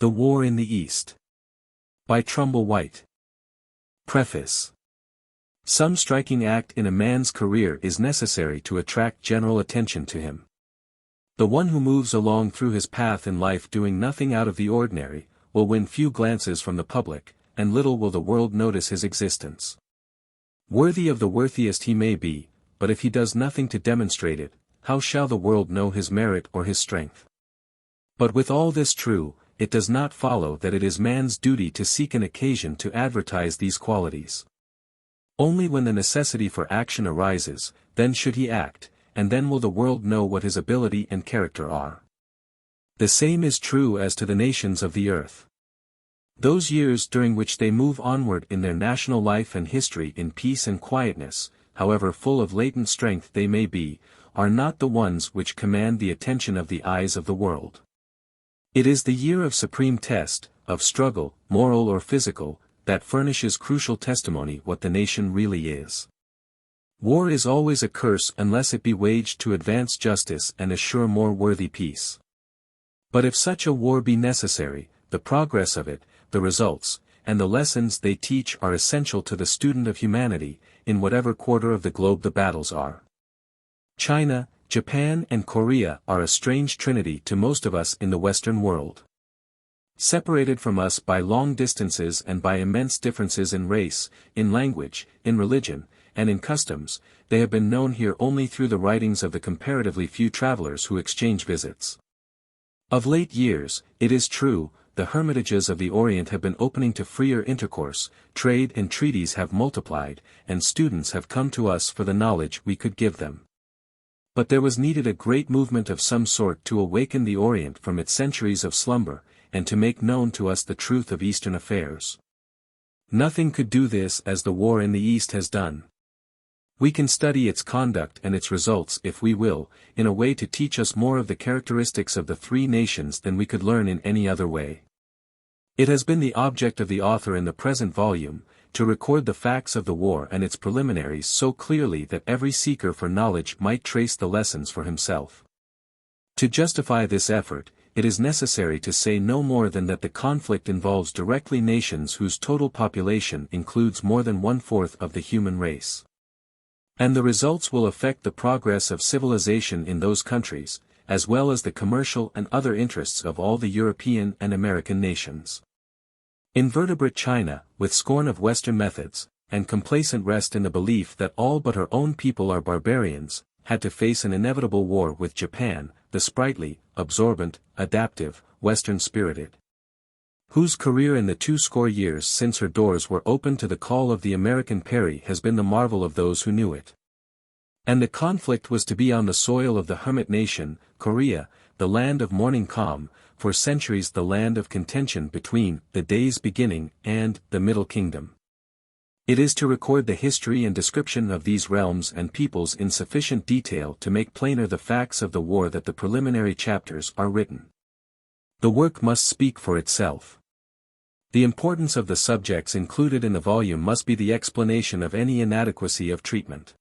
The War in the East. By Trumbull White. Preface. Some striking act in a man's career is necessary to attract general attention to him. The one who moves along through his path in life doing nothing out of the ordinary, will win few glances from the public, and little will the world notice his existence. Worthy of the worthiest he may be, but if he does nothing to demonstrate it, how shall the world know his merit or his strength? But with all this true, it does not follow that it is man's duty to seek an occasion to advertise these qualities. Only when the necessity for action arises, then should he act, and then will the world know what his ability and character are. The same is true as to the nations of the earth. Those years during which they move onward in their national life and history in peace and quietness, however full of latent strength they may be, are not the ones which command the attention of the eyes of the world. It is the year of supreme test, of struggle, moral or physical, that furnishes crucial testimony what the nation really is. War is always a curse unless it be waged to advance justice and assure more worthy peace. But if such a war be necessary, the progress of it, the results, and the lessons they teach are essential to the student of humanity, in whatever quarter of the globe the battles are. China, Japan and Korea are a strange trinity to most of us in the Western world. Separated from us by long distances and by immense differences in race, in language, in religion, and in customs, they have been known here only through the writings of the comparatively few travelers who exchange visits. Of late years, it is true, the hermitages of the Orient have been opening to freer intercourse, trade and treaties have multiplied, and students have come to us for the knowledge we could give them. But there was needed a great movement of some sort to awaken the Orient from its centuries of slumber, and to make known to us the truth of Eastern affairs. Nothing could do this as the war in the East has done. We can study its conduct and its results if we will, in a way to teach us more of the characteristics of the three nations than we could learn in any other way. It has been the object of the author in the present volume, to record the facts of the war and its preliminaries so clearly that every seeker for knowledge might trace the lessons for himself. To justify this effort, it is necessary to say no more than that the conflict involves directly nations whose total population includes more than 1/4 of the human race. And the results will affect the progress of civilization in those countries, as well as the commercial and other interests of all the European and American nations. Invertebrate China, with scorn of Western methods, and complacent rest in the belief that all but her own people are barbarians, had to face an inevitable war with Japan, the sprightly, absorbent, adaptive, Western-spirited, whose career in the 20 years since her doors were opened to the call of the American Perry has been the marvel of those who knew it. And the conflict was to be on the soil of the Hermit nation, Korea, the land of morning calm, for centuries the land of contention between the day's beginning and the Middle Kingdom. It is to record the history and description of these realms and peoples in sufficient detail to make plainer the facts of the war that the preliminary chapters are written. The work must speak for itself. The importance of the subjects included in the volume must be the explanation of any inadequacy of treatment.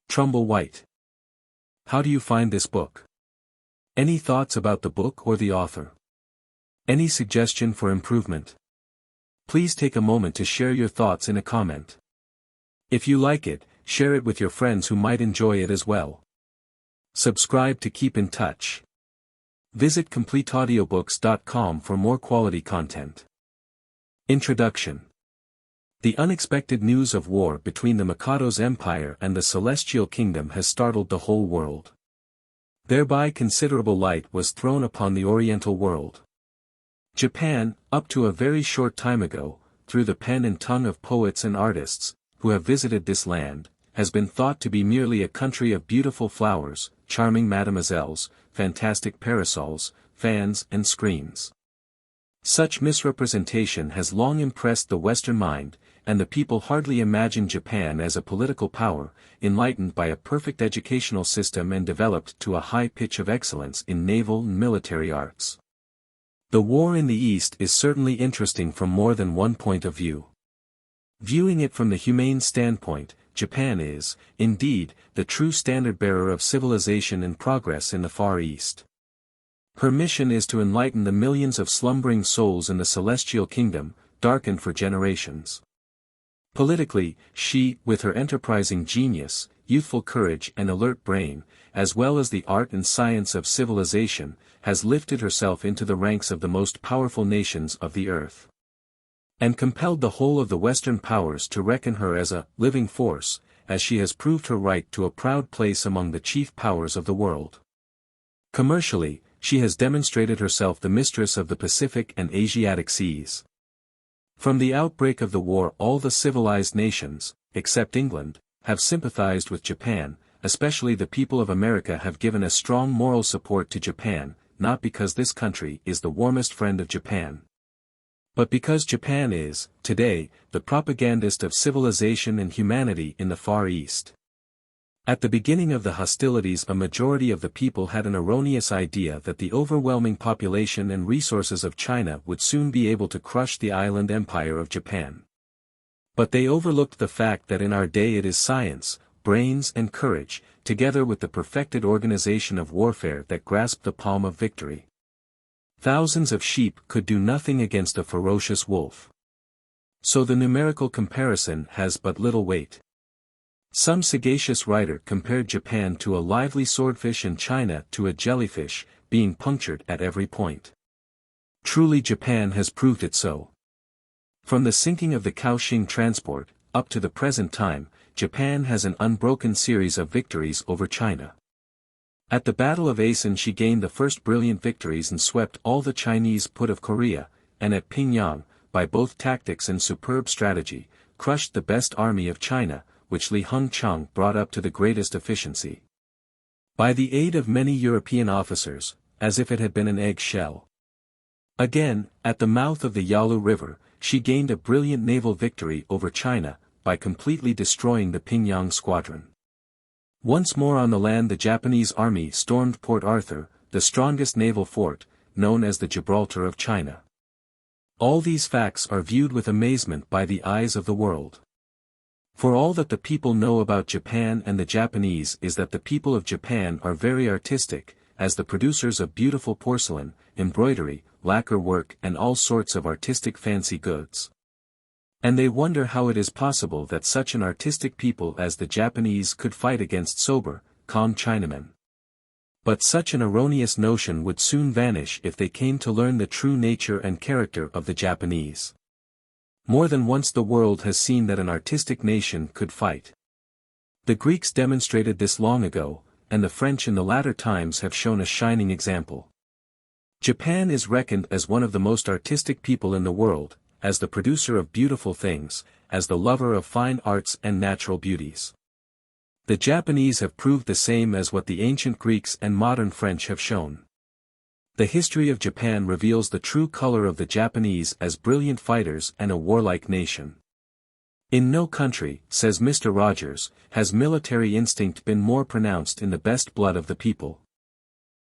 Trumbull White. How do you find this book? Any thoughts about the book or the author? Any suggestion for improvement? Please take a moment to share your thoughts in a comment. If you like it, share it with your friends who might enjoy it as well. Subscribe to keep in touch. Visit CompleteAudiobooks.com for more quality content. Introduction. The unexpected news of war between the Mikado's empire and the Celestial Kingdom has startled the whole world. Thereby considerable light was thrown upon the Oriental world. Japan, up to a very short time ago, through the pen and tongue of poets and artists, who have visited this land, has been thought to be merely a country of beautiful flowers, charming mademoiselles, fantastic parasols, fans and screens. Such misrepresentation has long impressed the Western mind, and the people hardly imagine Japan as a political power, enlightened by a perfect educational system and developed to a high pitch of excellence in naval and military arts. The war in the East is certainly interesting from more than one point of view. Viewing it from the humane standpoint, Japan is, indeed, the true standard-bearer of civilization and progress in the Far East. Her mission is to enlighten the millions of slumbering souls in the celestial kingdom, darkened for generations. Politically, she, with her enterprising genius, youthful courage and alert brain, as well as the art and science of civilization, has lifted herself into the ranks of the most powerful nations of the earth. And compelled the whole of the Western powers to reckon her as a living force, as she has proved her right to a proud place among the chief powers of the world. Commercially, she has demonstrated herself the mistress of the Pacific and Asiatic seas. From the outbreak of the war, all the civilized nations, except England, have sympathized with Japan, especially the people of America have given a strong moral support to Japan, not because this country is the warmest friend of Japan, but because Japan is, today, the propagandist of civilization and humanity in the Far East. At the beginning of the hostilities, a majority of the people had an erroneous idea that the overwhelming population and resources of China would soon be able to crush the island empire of Japan. But they overlooked the fact that in our day it is science, brains and courage, together with the perfected organization of warfare that grasp the palm of victory. Thousands of sheep could do nothing against a ferocious wolf. So the numerical comparison has but little weight. Some sagacious writer compared Japan to a lively swordfish and China to a jellyfish, being punctured at every point. Truly Japan has proved it so. From the sinking of the Kaohsiung transport, up to the present time, Japan has an unbroken series of victories over China. At the Battle of Asan she gained the first brilliant victories and swept all the Chinese put of Korea, and at Pyongyang, by both tactics and superb strategy, crushed the best army of China, which Li Hongchang brought up to the greatest efficiency. By the aid of many European officers, as if it had been an egg shell. Again, at the mouth of the Yalu River, she gained a brilliant naval victory over China, by completely destroying the Pyongyang squadron. Once more on the land the Japanese army stormed Port Arthur, the strongest naval fort, known as the Gibraltar of China. All these facts are viewed with amazement by the eyes of the world. For all that the people know about Japan and the Japanese is that the people of Japan are very artistic, as the producers of beautiful porcelain, embroidery, lacquer work and all sorts of artistic fancy goods. And they wonder how it is possible that such an artistic people as the Japanese could fight against sober, calm Chinamen. But such an erroneous notion would soon vanish if they came to learn the true nature and character of the Japanese. More than once the world has seen that an artistic nation could fight. The Greeks demonstrated this long ago, and the French in the latter times have shown a shining example. Japan is reckoned as one of the most artistic people in the world, as the producer of beautiful things, as the lover of fine arts and natural beauties. The Japanese have proved the same as what the ancient Greeks and modern French have shown. The history of Japan reveals the true color of the Japanese as brilliant fighters and a warlike nation. In no country, says Mr. Rogers, has military instinct been more pronounced in the best blood of the people.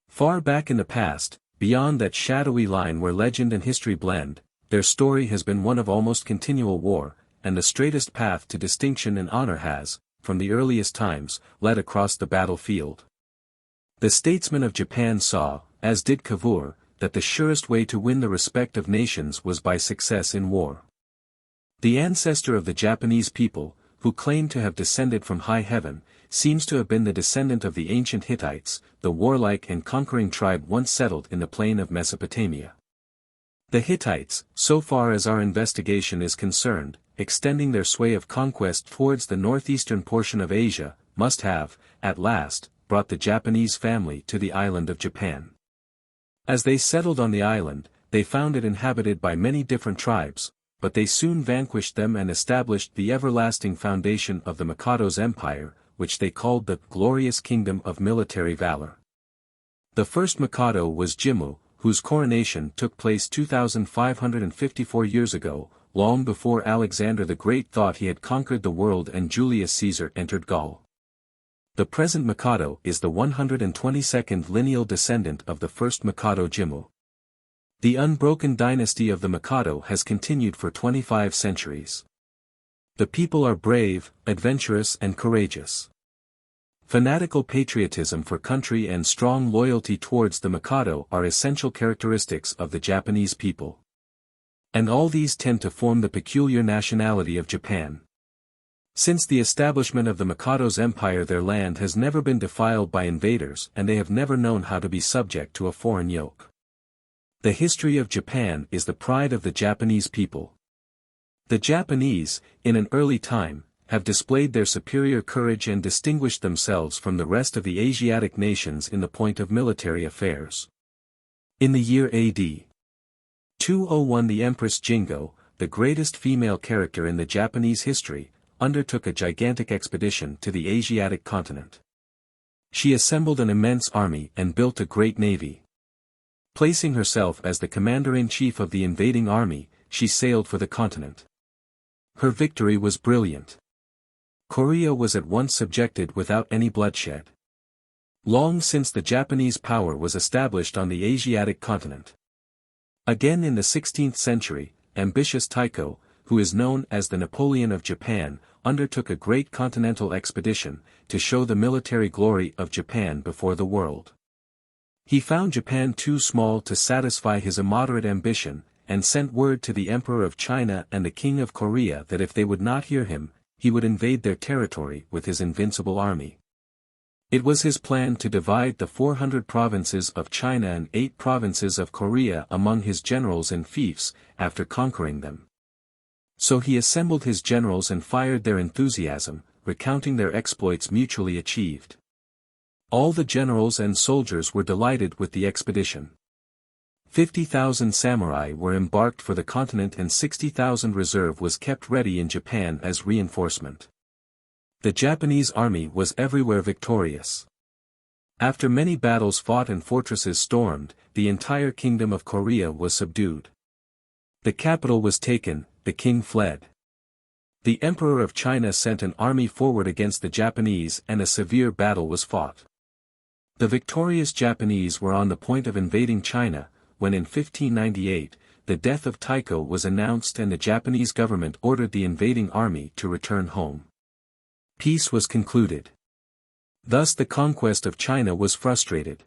Far back in the past, beyond that shadowy line where legend and history blend, their story has been one of almost continual war, and the straightest path to distinction and honor has, from the earliest times, led across the battlefield. The statesmen of Japan saw, as did Cavour, that the surest way to win the respect of nations was by success in war. The ancestor of the Japanese people, who claimed to have descended from high heaven, seems to have been the descendant of the ancient Hittites, the warlike and conquering tribe once settled in the plain of Mesopotamia. The Hittites, so far as our investigation is concerned, extending their sway of conquest towards the northeastern portion of Asia, must have, at last, brought the Japanese family to the island of Japan. As they settled on the island, they found it inhabited by many different tribes, but they soon vanquished them and established the everlasting foundation of the Mikado's empire, which they called the glorious kingdom of military valor. The first Mikado was Jimmu, whose coronation took place 2,554 years ago, long before Alexander the Great thought he had conquered the world and Julius Caesar entered Gaul. The present Mikado is the 122nd lineal descendant of the first Mikado Jimmu. The unbroken dynasty of the Mikado has continued for 25 centuries. The people are brave, adventurous and courageous. Fanatical patriotism for country and strong loyalty towards the Mikado are essential characteristics of the Japanese people. And all these tend to form the peculiar nationality of Japan. Since the establishment of the Mikado's empire, their land has never been defiled by invaders and they have never known how to be subject to a foreign yoke. The history of Japan is the pride of the Japanese people. The Japanese, in an early time, have displayed their superior courage and distinguished themselves from the rest of the Asiatic nations in the point of military affairs. In the year AD 201, the Empress Jingo, the greatest female character in the Japanese history, undertook a gigantic expedition to the Asiatic continent. She assembled an immense army and built a great navy. Placing herself as the commander-in-chief of the invading army, she sailed for the continent. Her victory was brilliant. Korea was at once subjected without any bloodshed. Long since the Japanese power was established on the Asiatic continent. Again in the 16th century, ambitious Taiko, who is known as the Napoleon of Japan, undertook a great continental expedition, to show the military glory of Japan before the world. He found Japan too small to satisfy his immoderate ambition, and sent word to the Emperor of China and the King of Korea that if they would not hear him, he would invade their territory with his invincible army. It was his plan to divide the 400 provinces of China and 8 provinces of Korea among his generals and fiefs, after conquering them. So he assembled his generals and fired their enthusiasm, recounting their exploits mutually achieved. All the generals and soldiers were delighted with the expedition. 50,000 samurai were embarked for the continent and 60,000 reserve was kept ready in Japan as reinforcement. The Japanese army was everywhere victorious. After many battles fought and fortresses stormed, the entire kingdom of Korea was subdued. The capital was taken, the king fled. The Emperor of China sent an army forward against the Japanese and a severe battle was fought. The victorious Japanese were on the point of invading China, when in 1598, the death of Taiko was announced and the Japanese government ordered the invading army to return home. Peace was concluded. Thus the conquest of China was frustrated.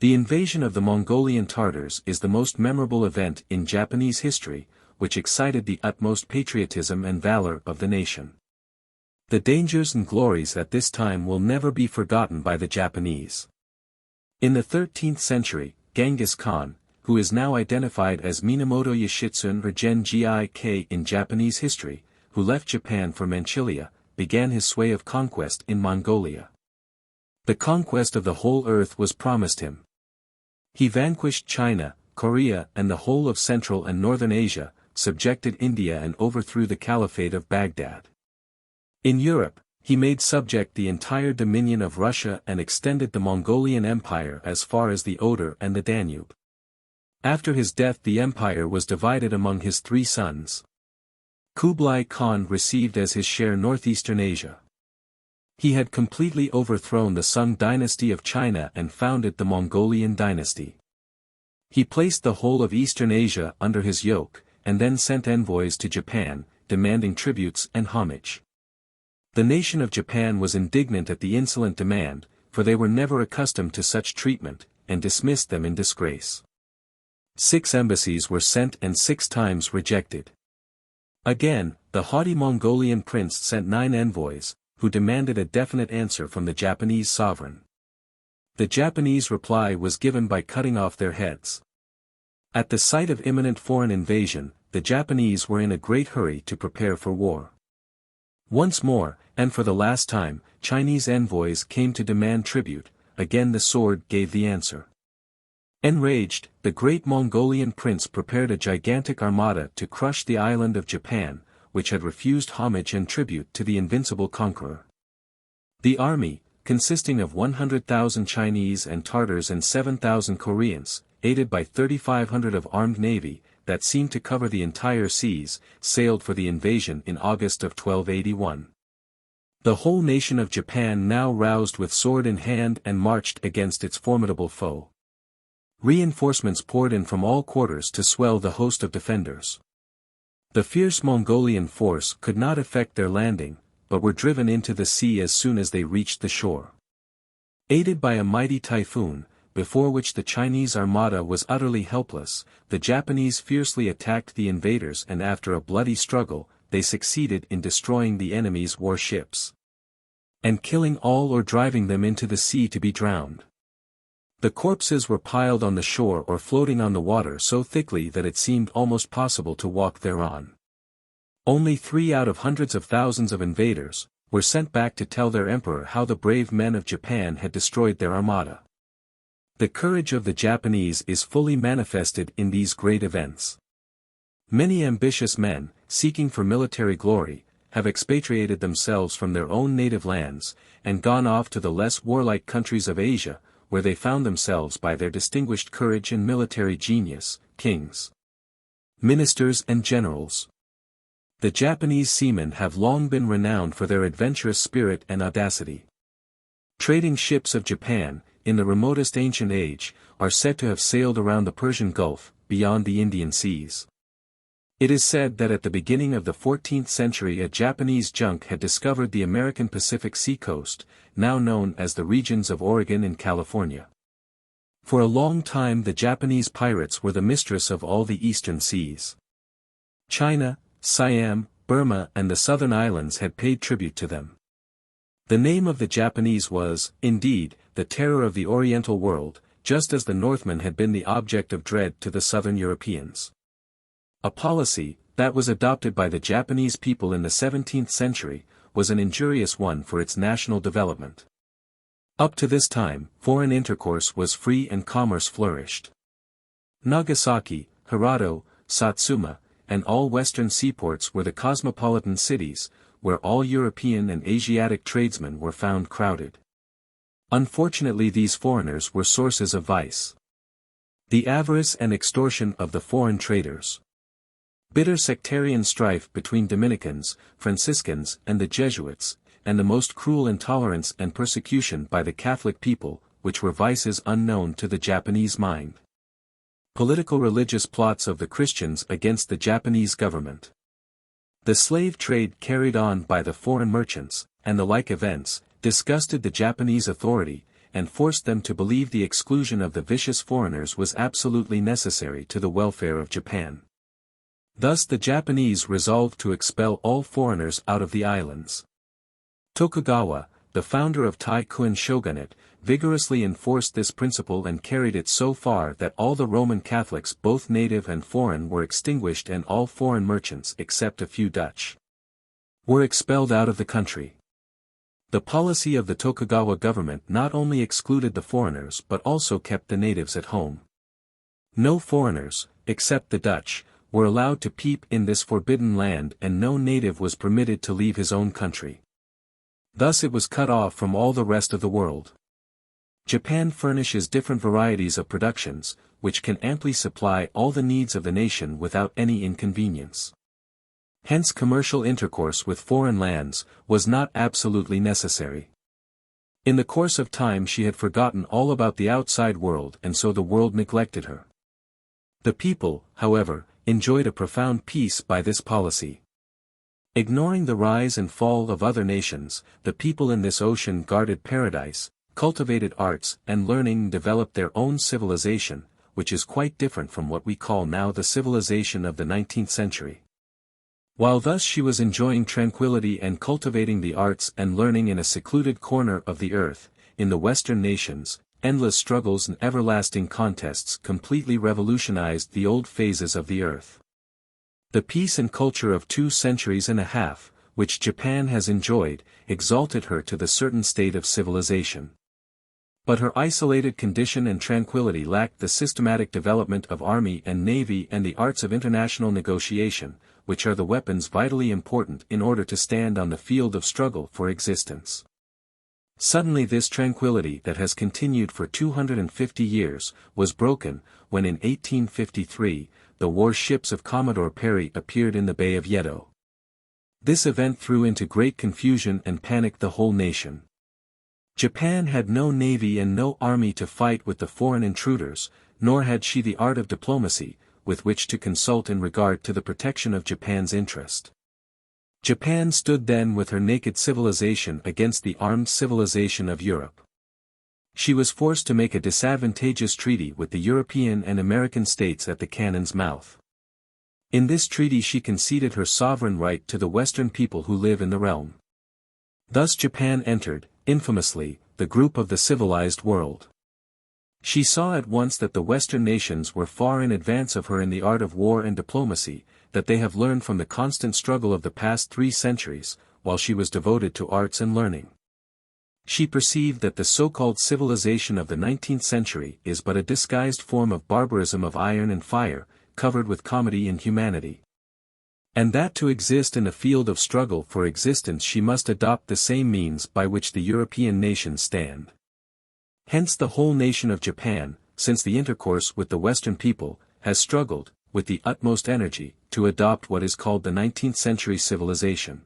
The invasion of the Mongolian Tartars is the most memorable event in Japanese history, which excited the utmost patriotism and valor of the nation. The dangers and glories at this time will never be forgotten by the Japanese. In the 13th century, Genghis Khan, who is now identified as Minamoto Yoshitsune or Genghis in Japanese history, who left Japan for Manchuria, began his sway of conquest in Mongolia. The conquest of the whole earth was promised him. He vanquished China, Korea and the whole of Central and Northern Asia, subjected India and overthrew the Caliphate of Baghdad. In Europe, he made subject the entire dominion of Russia and extended the Mongolian Empire as far as the Oder and the Danube. After his death the empire was divided among his 3 sons. Kublai Khan received as his share northeastern Asia. He had completely overthrown the Sung dynasty of China and founded the Mongolian dynasty. He placed the whole of Eastern Asia under his yoke, and then sent envoys to Japan, demanding tributes and homage. The nation of Japan was indignant at the insolent demand, for they were never accustomed to such treatment, and dismissed them in disgrace. 6 embassies were sent and 6 times rejected. Again, the haughty Mongolian prince sent 9 envoys, who demanded a definite answer from the Japanese sovereign. The Japanese reply was given by cutting off their heads. At the sight of imminent foreign invasion, the Japanese were in a great hurry to prepare for war. Once more, and for the last time, Chinese envoys came to demand tribute, again the sword gave the answer. Enraged, the great Mongolian prince prepared a gigantic armada to crush the island of Japan, which had refused homage and tribute to the invincible conqueror. The army, consisting of 100,000 Chinese and Tartars and 7,000 Koreans, aided by 3,500 of armed navy, that seemed to cover the entire seas, sailed for the invasion in August of 1281. The whole nation of Japan now roused with sword in hand and marched against its formidable foe. Reinforcements poured in from all quarters to swell the host of defenders. The fierce Mongolian force could not effect their landing, but were driven into the sea as soon as they reached the shore. Aided by a mighty typhoon, before which the Chinese armada was utterly helpless, the Japanese fiercely attacked the invaders, and after a bloody struggle, they succeeded in destroying the enemy's warships and killing all or driving them into the sea to be drowned. The corpses were piled on the shore or floating on the water so thickly that it seemed almost possible to walk thereon. Only 3 out of hundreds of thousands of invaders were sent back to tell their emperor how the brave men of Japan had destroyed their armada. The courage of the Japanese is fully manifested in these great events. Many ambitious men, seeking for military glory, have expatriated themselves from their own native lands, and gone off to the less warlike countries of Asia, where they found themselves by their distinguished courage and military genius, kings, ministers and generals. The Japanese seamen have long been renowned for their adventurous spirit and audacity. Trading ships of Japan, in the remotest ancient age, are said to have sailed around the Persian Gulf, beyond the Indian seas. It is said that at the beginning of the 14th century a Japanese junk had discovered the American Pacific seacoast, now known as the regions of Oregon and California. For a long time the Japanese pirates were the mistress of all the eastern seas. China, Siam, Burma and the southern islands had paid tribute to them. The name of the Japanese was, indeed, the terror of the Oriental world, just as the Northmen had been the object of dread to the southern Europeans. A policy, that was adopted by the Japanese people in the 17th century, was an injurious one for its national development. Up to this time, foreign intercourse was free and commerce flourished. Nagasaki, Hirado, Satsuma, and all western seaports were the cosmopolitan cities, where all European and Asiatic tradesmen were found crowded. Unfortunately these foreigners were sources of vice. The avarice and extortion of the foreign traders. Bitter sectarian strife between Dominicans, Franciscans and the Jesuits, and the most cruel intolerance and persecution by the Catholic people, which were vices unknown to the Japanese mind. Political religious plots of the Christians against the Japanese government. The slave trade carried on by the foreign merchants, and the like events, disgusted the Japanese authority, and forced them to believe the exclusion of the vicious foreigners was absolutely necessary to the welfare of Japan. Thus the Japanese resolved to expel all foreigners out of the islands. Tokugawa, the founder of Taikuan shogunate, vigorously enforced this principle and carried it so far that all the Roman Catholics both native and foreign were extinguished and all foreign merchants except a few Dutch were expelled out of the country. The policy of the Tokugawa government not only excluded the foreigners but also kept the natives at home. No foreigners, except the Dutch, were allowed to peep in this forbidden land and no native was permitted to leave his own country. Thus it was cut off from all the rest of the world. Japan furnishes different varieties of productions, which can amply supply all the needs of the nation without any inconvenience. Hence commercial intercourse with foreign lands was not absolutely necessary. In the course of time she had forgotten all about the outside world and so the world neglected her. The people, however, enjoyed a profound peace by this policy. Ignoring the rise and fall of other nations, the people in this ocean guarded paradise, cultivated arts and learning, developed their own civilization, which is quite different from what we call now the civilization of the 19th century. While thus she was enjoying tranquility and cultivating the arts and learning in a secluded corner of the earth, in the Western nations, endless struggles and everlasting contests completely revolutionized the old phases of the earth. The peace and culture of 2 centuries and a half, which Japan has enjoyed, exalted her to the certain state of civilization. But her isolated condition and tranquility lacked the systematic development of army and navy and the arts of international negotiation, which are the weapons vitally important in order to stand on the field of struggle for existence. Suddenly this tranquility that has continued for 250 years, was broken, when in 1853, the war ships of Commodore Perry appeared in the Bay of Yedo. This event threw into great confusion and panicked the whole nation. Japan had no navy and no army to fight with the foreign intruders, nor had she the art of diplomacy, with which to consult in regard to the protection of Japan's interest. Japan stood then with her naked civilization against the armed civilization of Europe. She was forced to make a disadvantageous treaty with the European and American states at the cannon's mouth. In this treaty she conceded her sovereign right to the Western people who live in the realm. Thus Japan entered, infamously, the group of the civilized world. She saw at once that the Western nations were far in advance of her in the art of war and diplomacy, that they have learned from the constant struggle of the past 3 centuries, while she was devoted to arts and learning. She perceived that the so-called civilization of the 19th century is but a disguised form of barbarism of iron and fire, covered with comedy and humanity. And that to exist in the field of struggle for existence she must adopt the same means by which the European nations stand. Hence the whole nation of Japan, since the intercourse with the Western people, has struggled, with the utmost energy, to adopt what is called the 19th century civilization.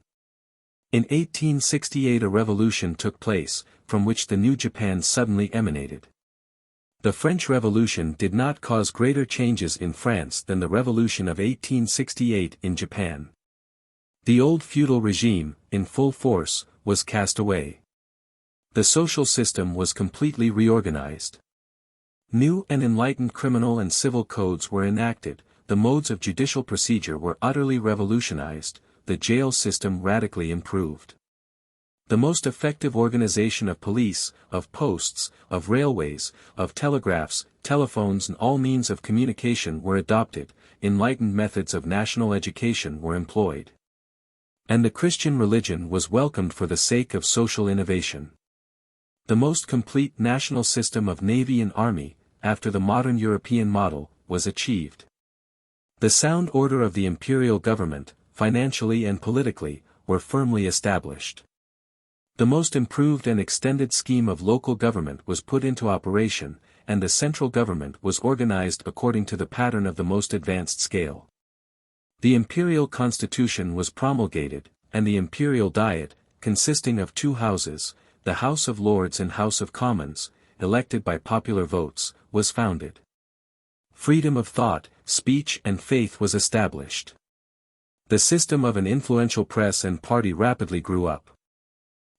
In 1868 a revolution took place, from which the new Japan suddenly emanated. The French Revolution did not cause greater changes in France than the Revolution of 1868 in Japan. The old feudal regime, in full force, was cast away. The social system was completely reorganized. New and enlightened criminal and civil codes were enacted, the modes of judicial procedure were utterly revolutionized, the jail system radically improved. The most effective organization of police, of posts, of railways, of telegraphs, telephones and all means of communication were adopted, enlightened methods of national education were employed. And the Christian religion was welcomed for the sake of social innovation. The most complete national system of navy and army, after the modern European model, was achieved. The sound order of the imperial government, financially and politically, were firmly established. The most improved and extended scheme of local government was put into operation, and the central government was organized according to the pattern of the most advanced scale. The imperial constitution was promulgated, and the imperial diet, consisting of 2 houses, the House of Lords and House of Commons, elected by popular votes, was founded. Freedom of thought, speech and faith was established. The system of an influential press and party rapidly grew up.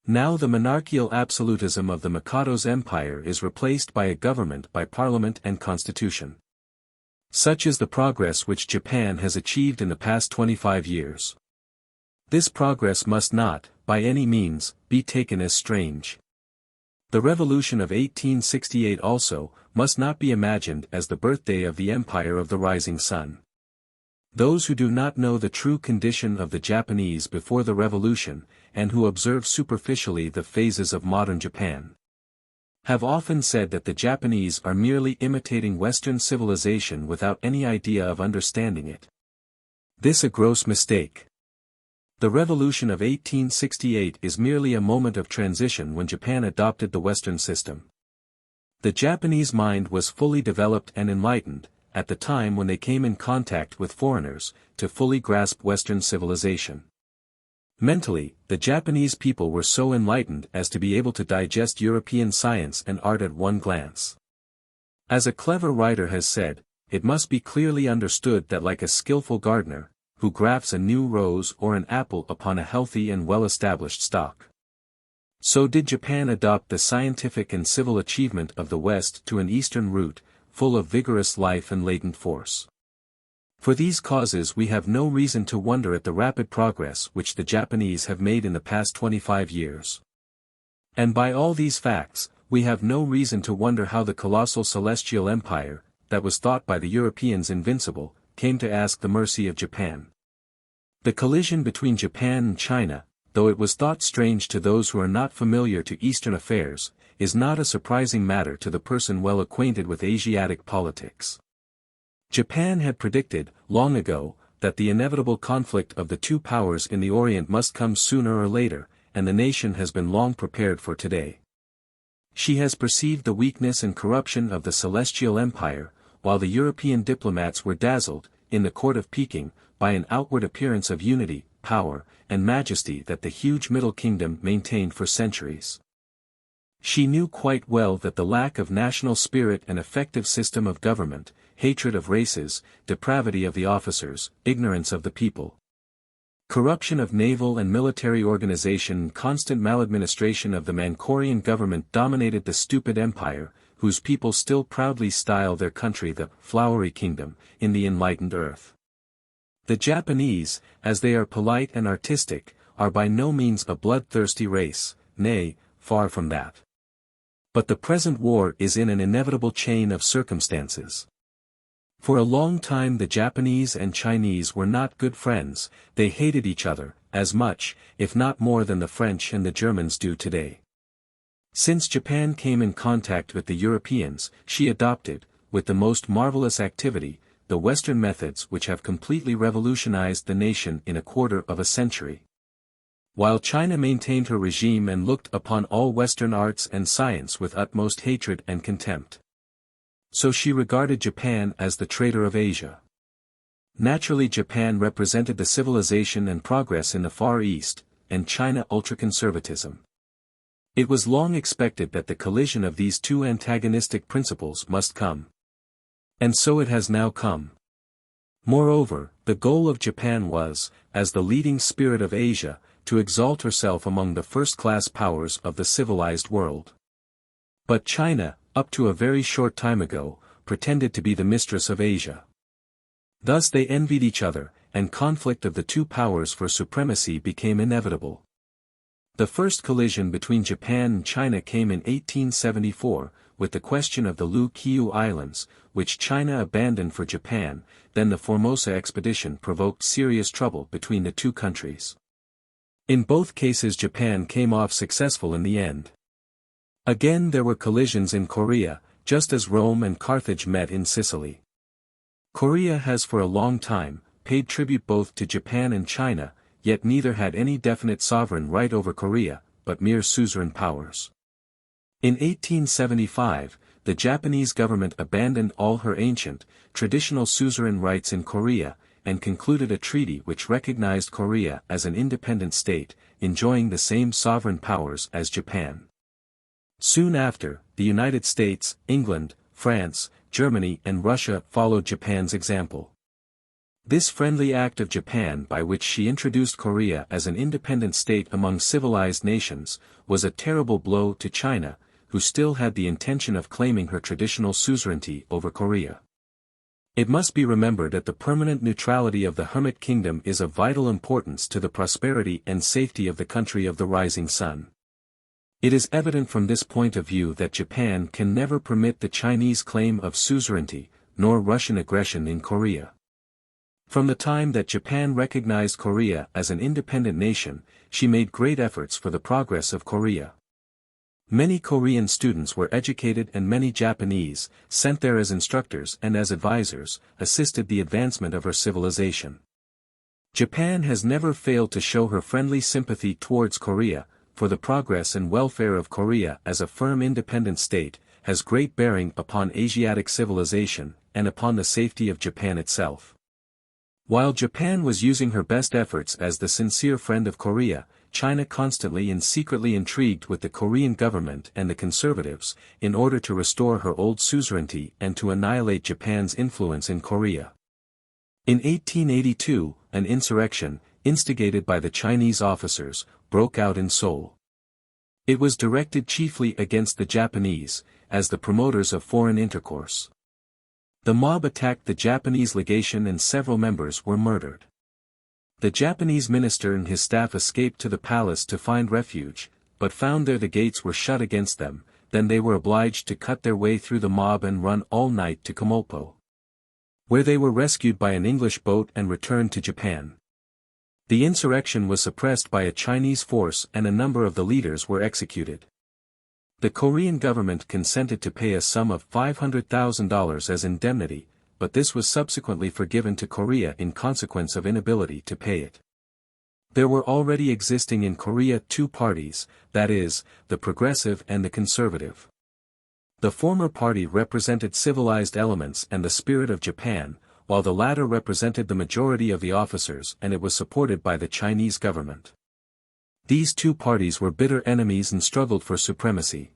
Now the monarchical absolutism of the Mikado's empire is replaced by a government by parliament and constitution. Such is the progress which Japan has achieved in the past 25 years. This progress must not, by any means, be taken as strange. The revolution of 1868 also, must not be imagined as the birthday of the empire of the rising sun. Those who do not know the true condition of the Japanese before the revolution, and who observe superficially the phases of modern Japan, have often said that the Japanese are merely imitating Western civilization without any idea of understanding it. This a gross mistake. The revolution of 1868 is merely a moment of transition when Japan adopted the Western system. The Japanese mind was fully developed and enlightened, at the time when they came in contact with foreigners, to fully grasp Western civilization. Mentally, the Japanese people were so enlightened as to be able to digest European science and art at one glance. As a clever writer has said, it must be clearly understood that like a skillful gardener, who grafts a new rose or an apple upon a healthy and well-established stock, so did Japan adopt the scientific and civil achievement of the West to an Eastern route, full of vigorous life and latent force. For these causes we have no reason to wonder at the rapid progress which the Japanese have made in the past 25 years. And by all these facts, we have no reason to wonder how the colossal celestial empire, that was thought by the Europeans invincible, came to ask the mercy of Japan. The collision between Japan and China, though it was thought strange to those who are not familiar to Eastern affairs, is not a surprising matter to the person well acquainted with Asiatic politics. Japan had predicted, long ago, that the inevitable conflict of the 2 powers in the Orient must come sooner or later, and the nation has been long prepared for today. She has perceived the weakness and corruption of the Celestial Empire, while the European diplomats were dazzled, in the court of Peking, by an outward appearance of unity, power, and majesty that the huge Middle Kingdom maintained for centuries. She knew quite well that the lack of national spirit and effective system of government, hatred of races, depravity of the officers, ignorance of the people, Corruption of naval and military organization and constant maladministration of the Manchurian government dominated the stupid empire, whose people still proudly style their country the flowery kingdom, in the enlightened earth. The Japanese, as they are polite and artistic, are by no means a bloodthirsty race, nay, far from that. But the present war is in an inevitable chain of circumstances. For a long time the Japanese and Chinese were not good friends, they hated each other, as much, if not more than the French and the Germans do today. Since Japan came in contact with the Europeans, she adopted, with the most marvelous activity, the Western methods which have completely revolutionized the nation in a quarter of a century. While China maintained her regime and looked upon all Western arts and science with utmost hatred and contempt. So she regarded Japan as the traitor of Asia. Naturally Japan represented the civilization and progress in the Far East, and China ultraconservatism. It was long expected that the collision of these two antagonistic principles must come. And so it has now come. Moreover, the goal of Japan was, as the leading spirit of Asia, to exalt herself among the first-class powers of the civilized world. But China, up to a very short time ago, pretended to be the mistress of Asia. Thus they envied each other, and conflict of the two powers for supremacy became inevitable. The first collision between Japan and China came in 1874, with the question of the Liu Qiu Islands, which China abandoned for Japan. Then the Formosa expedition provoked serious trouble between the two countries. In both cases Japan came off successful in the end. Again there were collisions in Korea, just as Rome and Carthage met in Sicily. Korea has for a long time paid tribute both to Japan and China, yet neither had any definite sovereign right over Korea, but mere suzerain powers. In 1875, the Japanese government abandoned all her ancient, traditional suzerain rights in Korea, and concluded a treaty which recognized Korea as an independent state, enjoying the same sovereign powers as Japan. Soon after, the United States, England, France, Germany and Russia followed Japan's example. This friendly act of Japan by which she introduced Korea as an independent state among civilized nations, was a terrible blow to China, who still had the intention of claiming her traditional suzerainty over Korea. It must be remembered that the permanent neutrality of the Hermit Kingdom is of vital importance to the prosperity and safety of the country of the rising sun. It is evident from this point of view that Japan can never permit the Chinese claim of suzerainty, nor Russian aggression in Korea. From the time that Japan recognized Korea as an independent nation, she made great efforts for the progress of Korea. Many Korean students were educated and many Japanese, sent there as instructors and as advisors, assisted the advancement of her civilization. Japan has never failed to show her friendly sympathy towards Korea, for the progress and welfare of Korea as a firm independent state, has great bearing upon Asiatic civilization, and upon the safety of Japan itself. While Japan was using her best efforts as the sincere friend of Korea, China constantly and secretly intrigued with the Korean government and the conservatives, in order to restore her old suzerainty and to annihilate Japan's influence in Korea. In 1882, an insurrection, instigated by the Chinese officers, broke out in Seoul. It was directed chiefly against the Japanese, as the promoters of foreign intercourse. The mob attacked the Japanese legation and several members were murdered. The Japanese minister and his staff escaped to the palace to find refuge, but found there the gates were shut against them. Then they were obliged to cut their way through the mob and run all night to Komolpo, where they were rescued by an English boat and returned to Japan. The insurrection was suppressed by a Chinese force and a number of the leaders were executed. The Korean government consented to pay a sum of $500,000 as indemnity, but this was subsequently forgiven to Korea in consequence of inability to pay it. There were already existing in Korea two parties, that is, the progressive and the conservative. The former party represented civilized elements and the spirit of Japan, while the latter represented the majority of the officers and it was supported by the Chinese government. These two parties were bitter enemies and struggled for supremacy.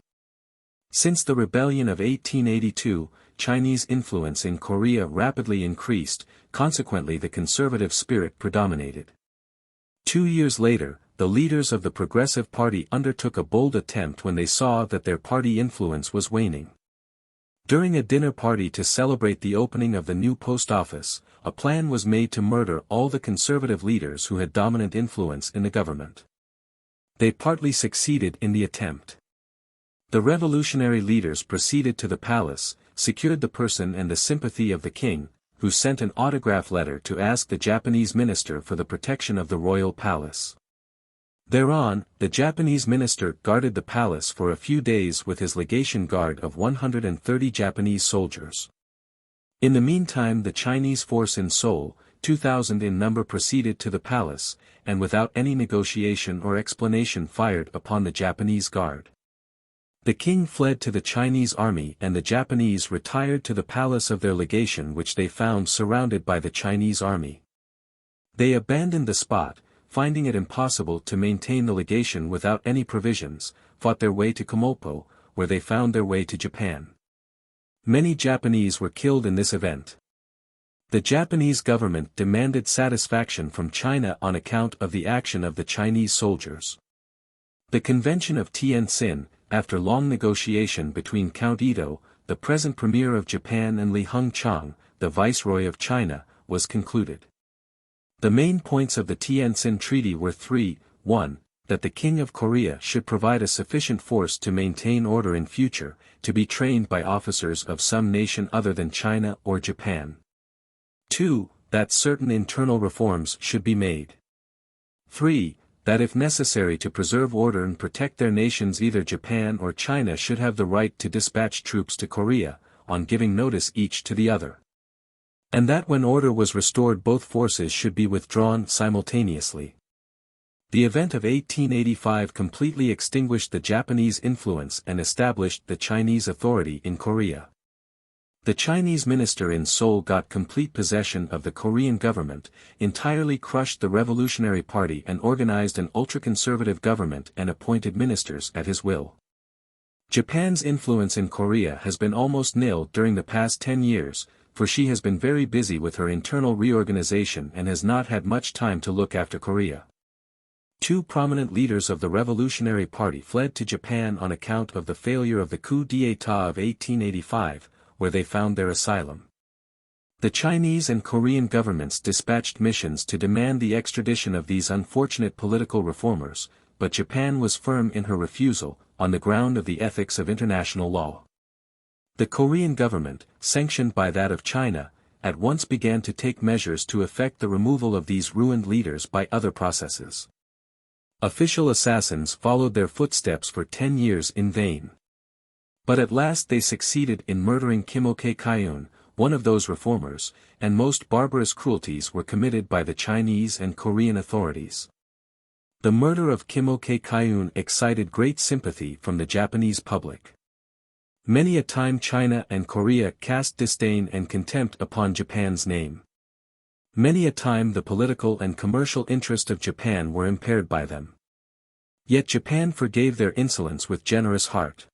Since the rebellion of 1882, Chinese influence in Korea rapidly increased, consequently the conservative spirit predominated. 2 years later, the leaders of the Progressive Party undertook a bold attempt when they saw that their party influence was waning. During a dinner party to celebrate the opening of the new post office, a plan was made to murder all the conservative leaders who had dominant influence in the government. They partly succeeded in the attempt. The revolutionary leaders proceeded to the palace, secured the person and the sympathy of the king, who sent an autograph letter to ask the Japanese minister for the protection of the royal palace. Thereon, the Japanese minister guarded the palace for a few days with his legation guard of 130 Japanese soldiers. In the meantime, the Chinese force in Seoul, 2,000 in number, proceeded to the palace, and without any negotiation or explanation fired upon the Japanese guard. The king fled to the Chinese army and the Japanese retired to the palace of their legation, which they found surrounded by the Chinese army. They abandoned the spot, finding it impossible to maintain the legation without any provisions, fought their way to Kumamoto, where they found their way to Japan. Many Japanese were killed in this event. The Japanese government demanded satisfaction from China on account of the action of the Chinese soldiers. The Convention of Tientsin, after long negotiation between Count Ito, the present Premier of Japan, and Li Hung-chang, the Viceroy of China, was concluded. The main points of the Tientsin Treaty were three: 1. That the King of Korea should provide a sufficient force to maintain order in future, to be trained by officers of some nation other than China or Japan. 2. That certain internal reforms should be made. 3. That if necessary to preserve order and protect their nations, either Japan or China should have the right to dispatch troops to Korea, on giving notice each to the other. And that when order was restored both forces should be withdrawn simultaneously. The event of 1885 completely extinguished the Japanese influence and established the Chinese authority in Korea. The Chinese minister in Seoul got complete possession of the Korean government, entirely crushed the Revolutionary Party, and organized an ultra-conservative government and appointed ministers at his will. Japan's influence in Korea has been almost nil during the past 10 years, for she has been very busy with her internal reorganization and has not had much time to look after Korea. Two prominent leaders of the Revolutionary Party fled to Japan on account of the failure of the coup d'état of 1885, where they found their asylum. The Chinese and Korean governments dispatched missions to demand the extradition of these unfortunate political reformers, but Japan was firm in her refusal, on the ground of the ethics of international law. The Korean government, sanctioned by that of China, at once began to take measures to effect the removal of these ruined leaders by other processes. Official assassins followed their footsteps for 10 years in vain. But at last they succeeded in murdering Kimoke Kyun, one of those reformers, and most barbarous cruelties were committed by the Chinese and Korean authorities. The murder of Kimoke Kyun excited great sympathy from the Japanese public. Many a time China and Korea cast disdain and contempt upon Japan's name. Many a time the political and commercial interest of Japan were impaired by them. Yet Japan forgave their insolence with generous heart.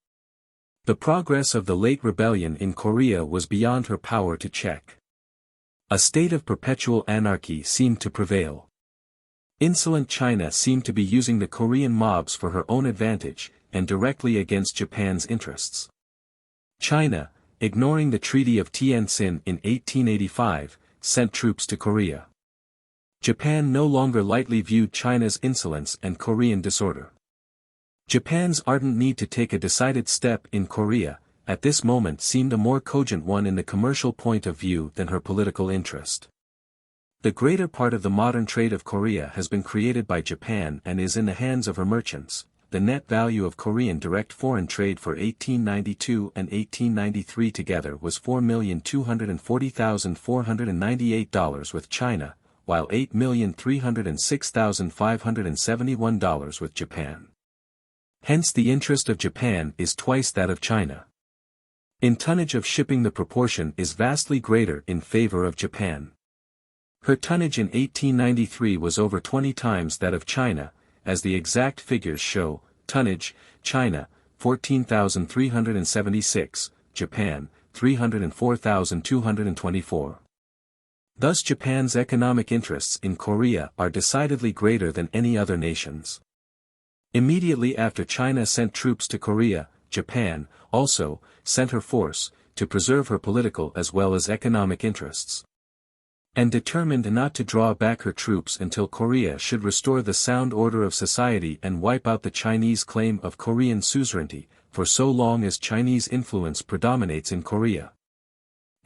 The progress of the late rebellion in Korea was beyond her power to check. A state of perpetual anarchy seemed to prevail. Insolent China seemed to be using the Korean mobs for her own advantage, and directly against Japan's interests. China, ignoring the Treaty of Tientsin in 1885, sent troops to Korea. Japan no longer lightly viewed China's insolence and Korean disorder. Japan's ardent need to take a decided step in Korea, at this moment seemed a more cogent one in the commercial point of view than her political interest. The greater part of the modern trade of Korea has been created by Japan and is in the hands of her merchants. The net value of Korean direct foreign trade for 1892 and 1893 together was $4,240,498 with China, while $8,306,571 with Japan. Hence the interest of Japan is twice that of China. In tonnage of shipping the proportion is vastly greater in favor of Japan. Her tonnage in 1893 was over 20 times that of China, as the exact figures show: tonnage, China, 14,376, Japan, 304,224. Thus Japan's economic interests in Korea are decidedly greater than any other nation's. Immediately after China sent troops to Korea, Japan, also, sent her force, to preserve her political as well as economic interests. And determined not to draw back her troops until Korea should restore the sound order of society and wipe out the Chinese claim of Korean suzerainty, for so long as Chinese influence predominates in Korea.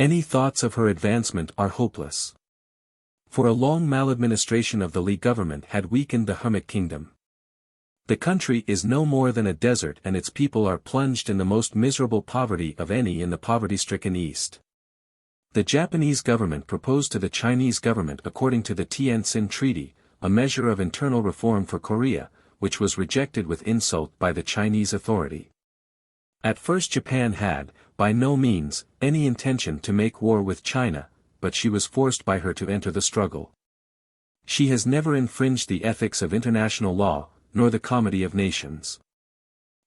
Any thoughts of her advancement are hopeless. For a long maladministration of the Lee government had weakened the Hermit kingdom. The country is no more than a desert and its people are plunged in the most miserable poverty of any in the poverty-stricken East. The Japanese government proposed to the Chinese government according to the Tientsin Treaty, a measure of internal reform for Korea, which was rejected with insult by the Chinese authority. At first Japan had, by no means, any intention to make war with China, but she was forced by her to enter the struggle. She has never infringed the ethics of international law, nor the comity of nations.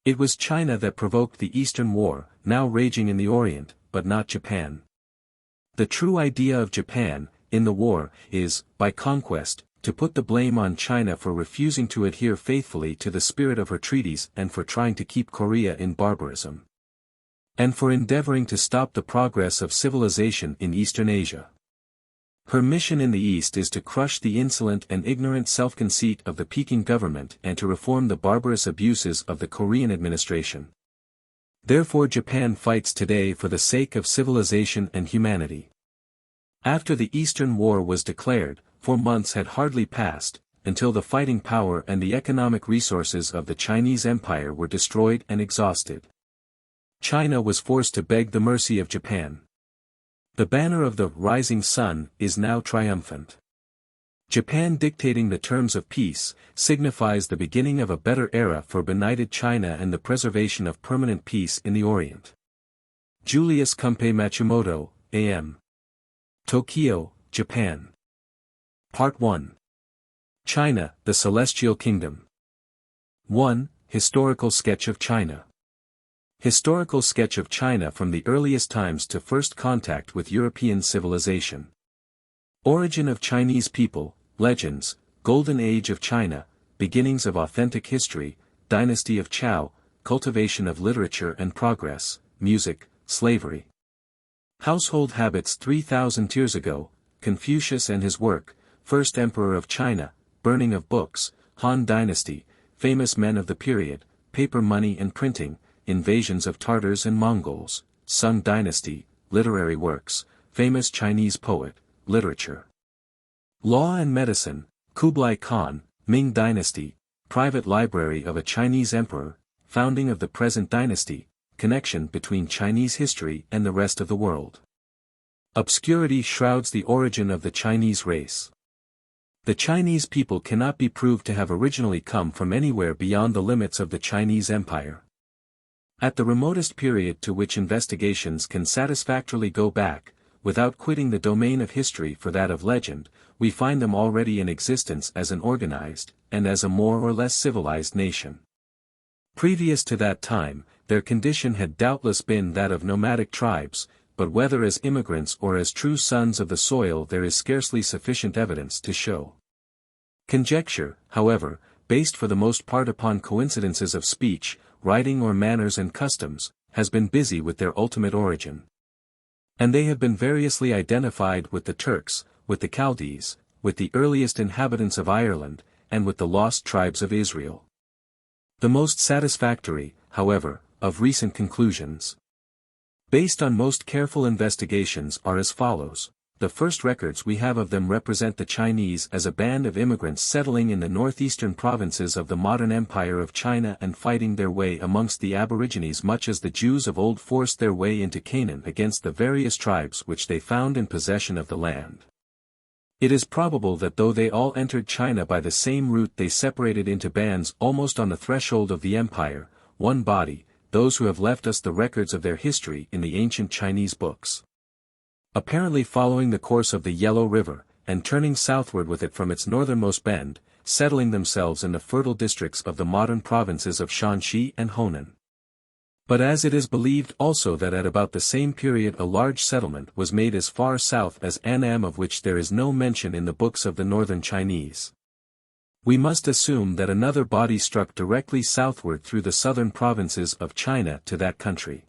It was China that provoked the Eastern War, now raging in the Orient, but not Japan. The true idea of Japan, in the war, is, by conquest, to put the blame on China for refusing to adhere faithfully to the spirit of her treaties and for trying to keep Korea in barbarism. And for endeavoring to stop the progress of civilization in Eastern Asia. Her mission in the East is to crush the insolent and ignorant self-conceit of the Peking government and to reform the barbarous abuses of the Korean administration. Therefore Japan fights today for the sake of civilization and humanity. After the Eastern War was declared, 4 months had hardly passed, until the fighting power and the economic resources of the Chinese Empire were destroyed and exhausted. China was forced to beg the mercy of Japan. The banner of the rising sun is now triumphant. Japan dictating the terms of peace, signifies the beginning of a better era for benighted China and the preservation of permanent peace in the Orient. Julius Kumpei Matsumoto, A.M. Tokyo, Japan. Part 1. China, the Celestial Kingdom. 1. Historical sketch of China. Historical sketch of China from the earliest times to first contact with European civilization. Origin of Chinese people, legends, Golden Age of China, beginnings of authentic history, Dynasty of Chao, cultivation of literature and progress, music, slavery. Household habits 3,000 years ago, Confucius and his work, First Emperor of China, burning of books, Han Dynasty, famous men of the period, paper money and printing, invasions of Tartars and Mongols, Sung Dynasty, literary works, famous Chinese poet, literature. Law and medicine, Kublai Khan, Ming Dynasty, private library of a Chinese emperor, founding of the present dynasty, connection between Chinese history and the rest of the world. Obscurity shrouds the origin of the Chinese race. The Chinese people cannot be proved to have originally come from anywhere beyond the limits of the Chinese Empire. At the remotest period to which investigations can satisfactorily go back, without quitting the domain of history for that of legend, we find them already in existence as an organized, and as a more or less civilized nation. Previous to that time, their condition had doubtless been that of nomadic tribes, but whether as immigrants or as true sons of the soil there is scarcely sufficient evidence to show. Conjecture, however, based for the most part upon coincidences of speech, writing or manners and customs, has been busy with their ultimate origin. And they have been variously identified with the Turks, with the Chaldees, with the earliest inhabitants of Ireland, and with the lost tribes of Israel. The most satisfactory, however, of recent conclusions, based on most careful investigations, are as follows. The first records we have of them represent the Chinese as a band of immigrants settling in the northeastern provinces of the modern Empire of China and fighting their way amongst the aborigines much as the Jews of old forced their way into Canaan against the various tribes which they found in possession of the land. It is probable that though they all entered China by the same route they separated into bands almost on the threshold of the empire, one body, those who have left us the records of their history in the ancient Chinese books. Apparently following the course of the Yellow River, and turning southward with it from its northernmost bend, settling themselves in the fertile districts of the modern provinces of Shanxi and Honan. But as it is believed also that at about the same period a large settlement was made as far south as Annam, of which there is no mention in the books of the northern Chinese, we must assume that another body struck directly southward through the southern provinces of China to that country.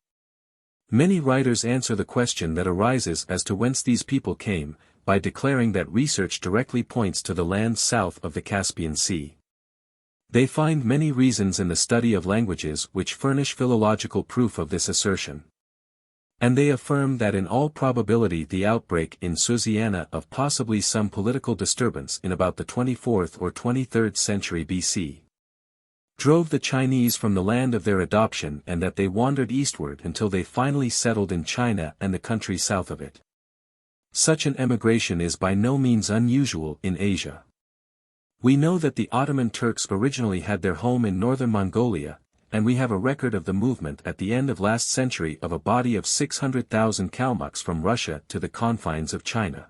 Many writers answer the question that arises as to whence these people came, by declaring that research directly points to the lands south of the Caspian Sea. They find many reasons in the study of languages which furnish philological proof of this assertion. And they affirm that in all probability the outbreak in Susiana of possibly some political disturbance in about the 24th or 23rd century BC drove the Chinese from the land of their adoption, and that they wandered eastward until they finally settled in China and the country south of it. Such an emigration is by no means unusual in Asia. We know that the Ottoman Turks originally had their home in northern Mongolia, and we have a record of the movement at the end of last century of a body of 600,000 Kalmucks from Russia to the confines of China.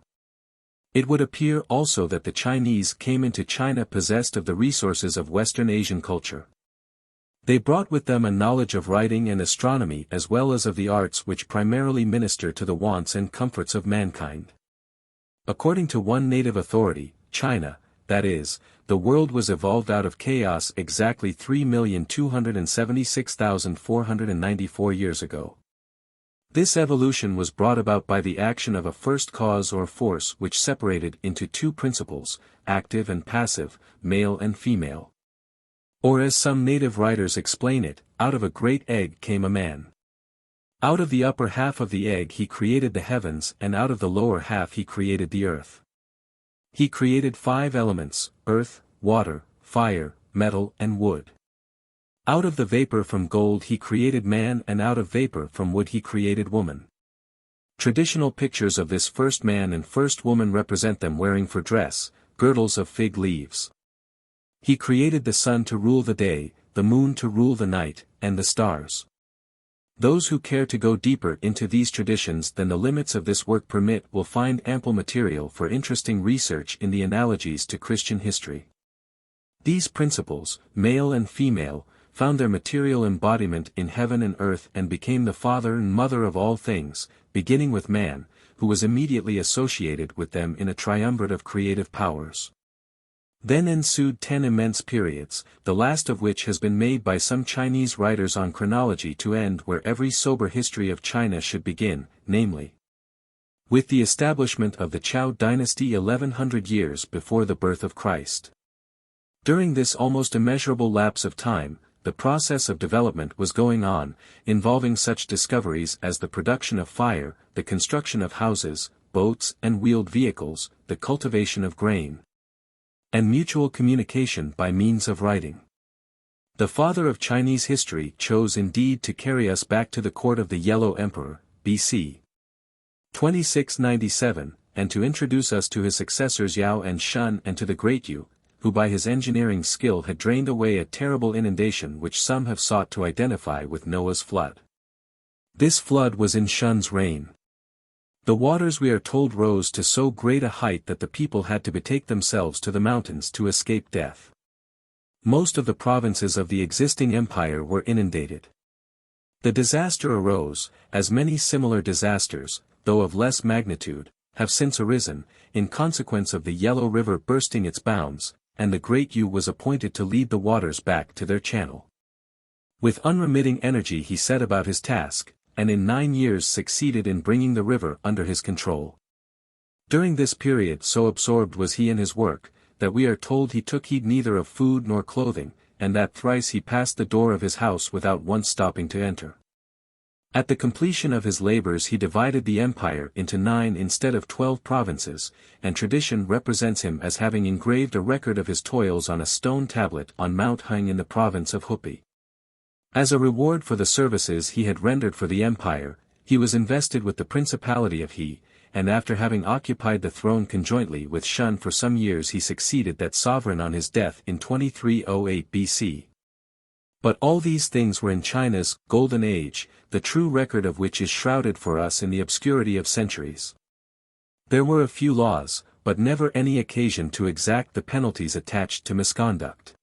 It would appear also that the Chinese came into China possessed of the resources of Western Asian culture. They brought with them a knowledge of writing and astronomy as well as of the arts which primarily minister to the wants and comforts of mankind. According to one native authority, China, that is, the world was evolved out of chaos exactly 3,276,494 years ago. This evolution was brought about by the action of a first cause or force which separated into two principles, active and passive, male and female. Or as some native writers explain it, out of a great egg came a man. Out of the upper half of the egg he created the heavens, and out of the lower half he created the earth. He created 5 elements, earth, water, fire, metal and wood. Out of the vapor from gold he created man, and out of vapor from wood he created woman. Traditional pictures of this first man and first woman represent them wearing for dress, girdles of fig leaves. He created the sun to rule the day, the moon to rule the night, and the stars. Those who care to go deeper into these traditions than the limits of this work permit will find ample material for interesting research in the analogies to Christian history. These principles, male and female, found their material embodiment in heaven and earth and became the father and mother of all things, beginning with man, who was immediately associated with them in a triumvirate of creative powers. Then ensued 10 immense periods, the last of which has been made by some Chinese writers on chronology to end where every sober history of China should begin, namely, with the establishment of the Zhou dynasty 1100 years before the birth of Christ. During this almost immeasurable lapse of time, the process of development was going on, involving such discoveries as the production of fire, the construction of houses, boats and wheeled vehicles, the cultivation of grain, and mutual communication by means of writing. The father of Chinese history chose indeed to carry us back to the court of the Yellow Emperor, BC 2697, and to introduce us to his successors Yao and Shun and to the Great Yu, who by his engineering skill had drained away a terrible inundation which some have sought to identify with Noah's flood. This flood was in Shun's reign. The waters we are told rose to so great a height that the people had to betake themselves to the mountains to escape death. Most of the provinces of the existing empire were inundated. The disaster arose, as many similar disasters, though of less magnitude, have since arisen, in consequence of the Yellow River bursting its bounds, and the Great Yu was appointed to lead the waters back to their channel. With unremitting energy he set about his task, and in 9 years succeeded in bringing the river under his control. During this period so absorbed was he in his work, that we are told he took heed neither of food nor clothing, and that thrice he passed the door of his house without once stopping to enter. At the completion of his labors he divided the empire into 9 instead of 12 provinces, and tradition represents him as having engraved a record of his toils on a stone tablet on Mount Hung in the province of Hupi. As a reward for the services he had rendered for the empire, he was invested with the principality of He, and after having occupied the throne conjointly with Shun for some years he succeeded that sovereign on his death in 2308 BC. But all these things were in China's Golden Age, the true record of which is shrouded for us in the obscurity of centuries. There were a few laws, but never any occasion to exact the penalties attached to misconduct.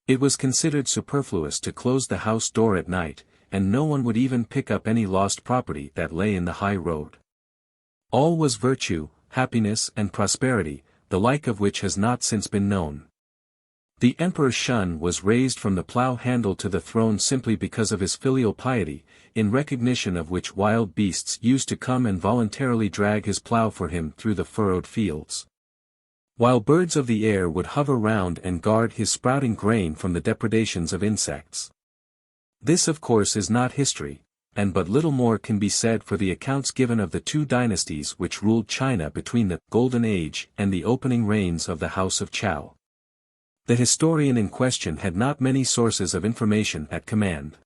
It was considered superfluous to close the house door at night, and no one would even pick up any lost property that lay in the high road. All was virtue, happiness and prosperity, the like of which has not since been known. The Emperor Shun was raised from the plough handle to the throne simply because of his filial piety, in recognition of which wild beasts used to come and voluntarily drag his plough for him through the furrowed fields, while birds of the air would hover round and guard his sprouting grain from the depredations of insects. This of course is not history, and but little more can be said for the accounts given of the two dynasties which ruled China between the Golden Age and the opening reigns of the House of Chow. The historian in question had not many sources of information at command.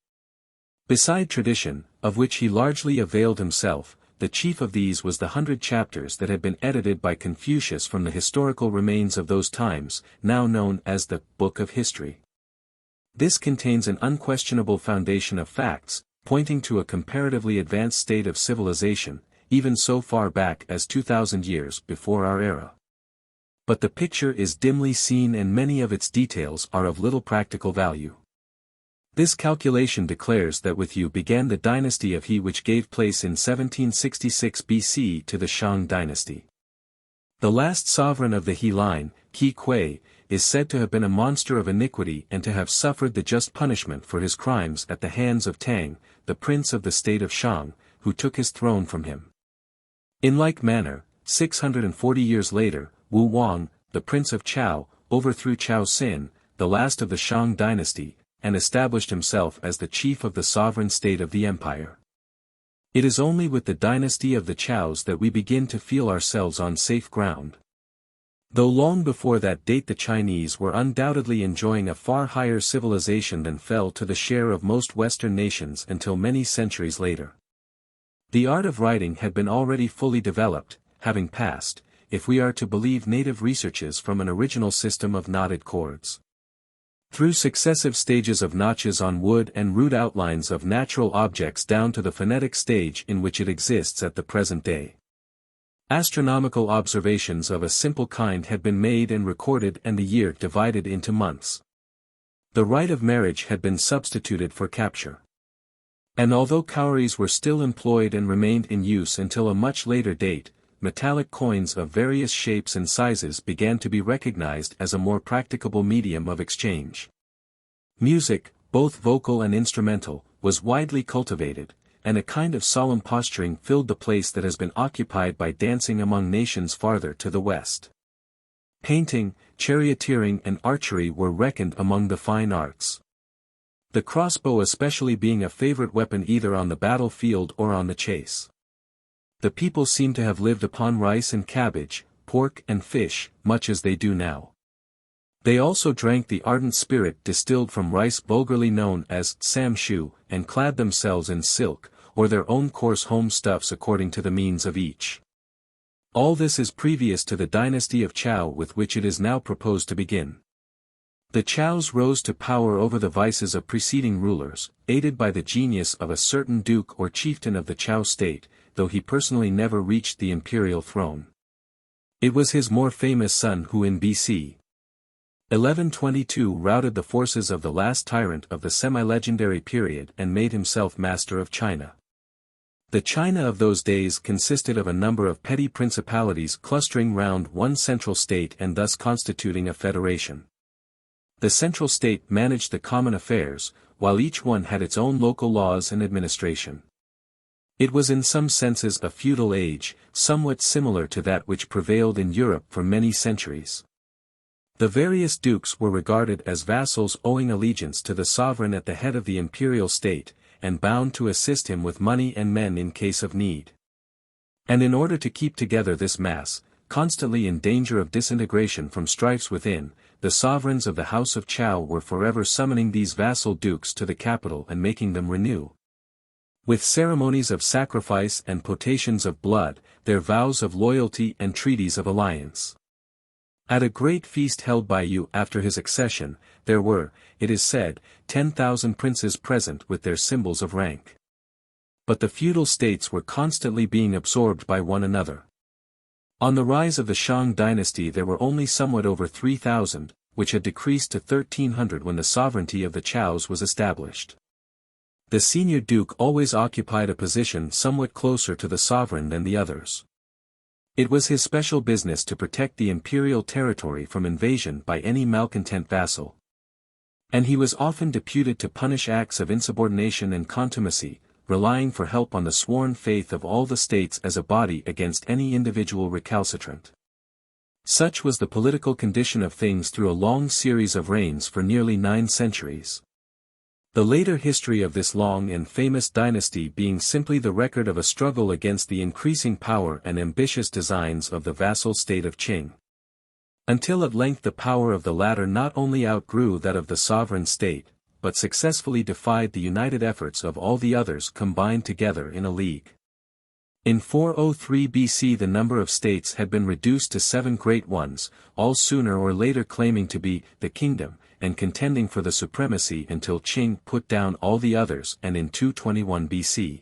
Beside tradition, of which he largely availed himself, the chief of these was the 100 chapters that had been edited by Confucius from the historical remains of those times, now known as the Book of History. This contains an unquestionable foundation of facts, pointing to a comparatively advanced state of civilization, even so far back as 2,000 years before our era. But the picture is dimly seen and many of its details are of little practical value. This calculation declares that with you began the dynasty of He which gave place in 1766 BC to the Shang dynasty. The last sovereign of the He line, Qi Kui, is said to have been a monster of iniquity and to have suffered the just punishment for his crimes at the hands of Tang, the prince of the state of Shang, who took his throne from him. In like manner, 640 years later, Wu Wang, the prince of Chao, overthrew Chao Xin, the last of the Shang dynasty, and established himself as the chief of the sovereign state of the empire. It is only with the dynasty of the Chows that we begin to feel ourselves on safe ground. Though long before that date the Chinese were undoubtedly enjoying a far higher civilization than fell to the share of most Western nations until many centuries later. The art of writing had been already fully developed, having passed, if we are to believe native researches, from an original system of knotted chords through successive stages of notches on wood and rude outlines of natural objects down to the phonetic stage in which it exists at the present day. Astronomical observations of a simple kind had been made and recorded and the year divided into months. The rite of marriage had been substituted for capture. And although cowries were still employed and remained in use until a much later date, metallic coins of various shapes and sizes began to be recognized as a more practicable medium of exchange. Music, both vocal and instrumental, was widely cultivated, and a kind of solemn posturing filled the place that has been occupied by dancing among nations farther to the west. Painting, charioteering and archery were reckoned among the fine arts. The crossbow especially being a favorite weapon either on the battlefield or on the chase. The people seem to have lived upon rice and cabbage, pork and fish, much as they do now. They also drank the ardent spirit distilled from rice vulgarly known as samshu, and clad themselves in silk, or their own coarse home stuffs according to the means of each. All this is previous to the dynasty of Chao with which it is now proposed to begin. The Chows rose to power over the vices of preceding rulers, aided by the genius of a certain duke or chieftain of the Chao state, though he personally never reached the imperial throne. It was his more famous son who in B.C. 1122 routed the forces of the last tyrant of the semi-legendary period and made himself master of China. The China of those days consisted of a number of petty principalities clustering round one central state and thus constituting a federation. The central state managed the common affairs, while each one had its own local laws and administration. It was in some senses a feudal age, somewhat similar to that which prevailed in Europe for many centuries. The various dukes were regarded as vassals owing allegiance to the sovereign at the head of the imperial state, and bound to assist him with money and men in case of need. And in order to keep together this mass, constantly in danger of disintegration from strifes within, the sovereigns of the House of Chao were forever summoning these vassal dukes to the capital and making them renew, with ceremonies of sacrifice and potations of blood, their vows of loyalty and treaties of alliance. At a great feast held by Yu after his accession, there were, it is said, 10,000 princes present with their symbols of rank. But the feudal states were constantly being absorbed by one another. On the rise of the Shang dynasty there were only somewhat over 3,000, which had decreased to 1,300 when the sovereignty of the Chows was established. The senior duke always occupied a position somewhat closer to the sovereign than the others. It was his special business to protect the imperial territory from invasion by any malcontent vassal. And he was often deputed to punish acts of insubordination and contumacy, relying for help on the sworn faith of all the states as a body against any individual recalcitrant. Such was the political condition of things through a long series of reigns for nearly 9 centuries. The later history of this long and famous dynasty being simply the record of a struggle against the increasing power and ambitious designs of the vassal state of Qing. Until at length the power of the latter not only outgrew that of the sovereign state, but successfully defied the united efforts of all the others combined together in a league. In 403 BC the number of states had been reduced to 7 great ones, all sooner or later claiming to be the kingdom, and contending for the supremacy until Qing put down all the others and in 221 BC.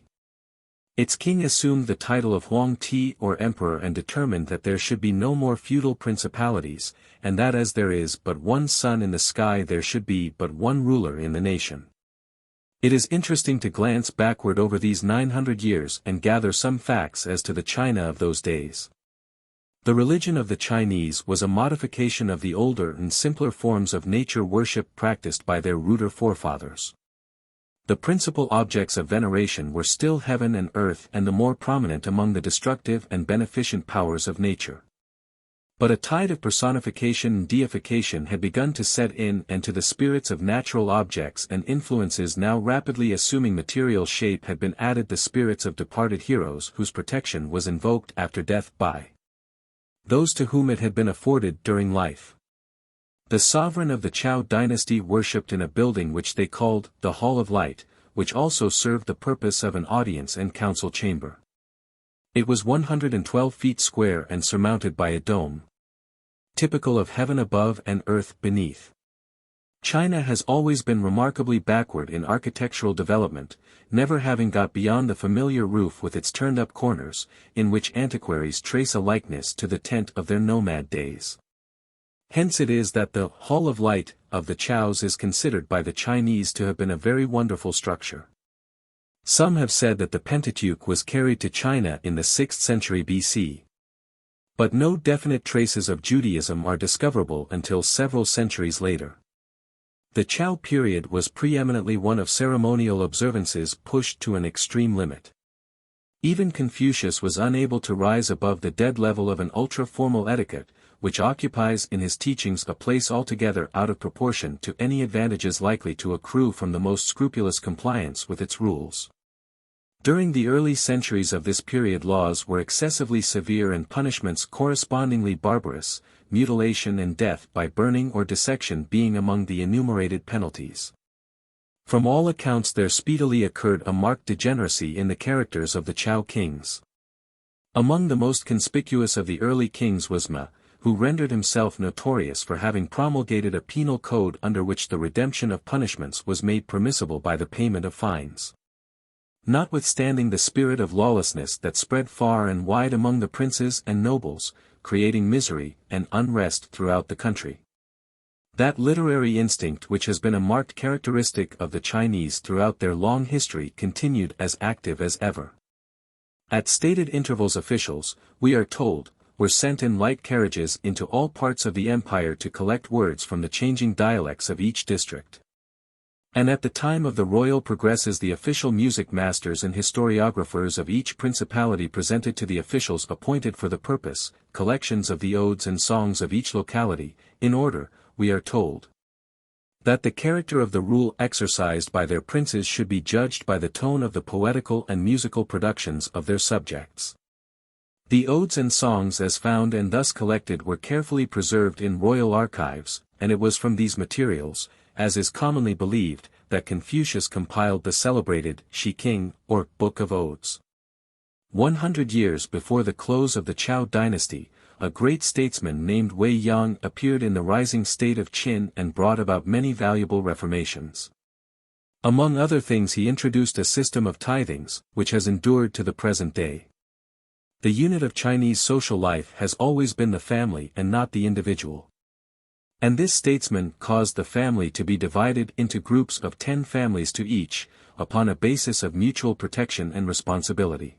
Its king assumed the title of Huang Ti or emperor and determined that there should be no more feudal principalities, and that as there is but one sun in the sky there should be but one ruler in the nation. It is interesting to glance backward over these 900 years and gather some facts as to the China of those days. The religion of the Chinese was a modification of the older and simpler forms of nature worship practiced by their ruder forefathers. The principal objects of veneration were still heaven and earth and the more prominent among the destructive and beneficent powers of nature. But a tide of personification and deification had begun to set in, and to the spirits of natural objects and influences now rapidly assuming material shape had been added the spirits of departed heroes whose protection was invoked after death by those to whom it had been afforded during life. The sovereign of the Zhou dynasty worshipped in a building which they called the Hall of Light, which also served the purpose of an audience and council chamber. It was 112 feet square and surmounted by a dome, typical of heaven above and earth beneath. China has always been remarkably backward in architectural development, never having got beyond the familiar roof with its turned-up corners, in which antiquaries trace a likeness to the tent of their nomad days. Hence it is that the Hall of Light of the Zhous is considered by the Chinese to have been a very wonderful structure. Some have said that the Pentateuch was carried to China in the 6th century BC. But no definite traces of Judaism are discoverable until several centuries later. The Zhou period was preeminently one of ceremonial observances pushed to an extreme limit. Even Confucius was unable to rise above the dead level of an ultra-formal etiquette, which occupies in his teachings a place altogether out of proportion to any advantages likely to accrue from the most scrupulous compliance with its rules. During the early centuries of this period laws were excessively severe and punishments correspondingly barbarous, mutilation and death by burning or dissection being among the enumerated penalties. From all accounts there speedily occurred a marked degeneracy in the characters of the Zhou kings. Among the most conspicuous of the early kings was Ma, who rendered himself notorious for having promulgated a penal code under which the redemption of punishments was made permissible by the payment of fines. Notwithstanding the spirit of lawlessness that spread far and wide among the princes and nobles, creating misery and unrest throughout the country. That literary instinct which has been a marked characteristic of the Chinese throughout their long history continued as active as ever. At stated intervals officials, we are told, were sent in light carriages into all parts of the empire to collect words from the changing dialects of each district. And at the time of the royal progresses the official music masters and historiographers of each principality presented to the officials appointed for the purpose, collections of the odes and songs of each locality, in order, we are told, that the character of the rule exercised by their princes should be judged by the tone of the poetical and musical productions of their subjects. The odes and songs as found and thus collected were carefully preserved in royal archives, and it was from these materials, as is commonly believed, that Confucius compiled the celebrated Shi King, or Book of Odes. 100 years before the close of the Zhou dynasty, a great statesman named Wei Yang appeared in the rising state of Qin and brought about many valuable reformations. Among other things he introduced a system of tithings, which has endured to the present day. The unit of Chinese social life has always been the family and not the individual. And this statesman caused the family to be divided into groups of 10 families to each, upon a basis of mutual protection and responsibility.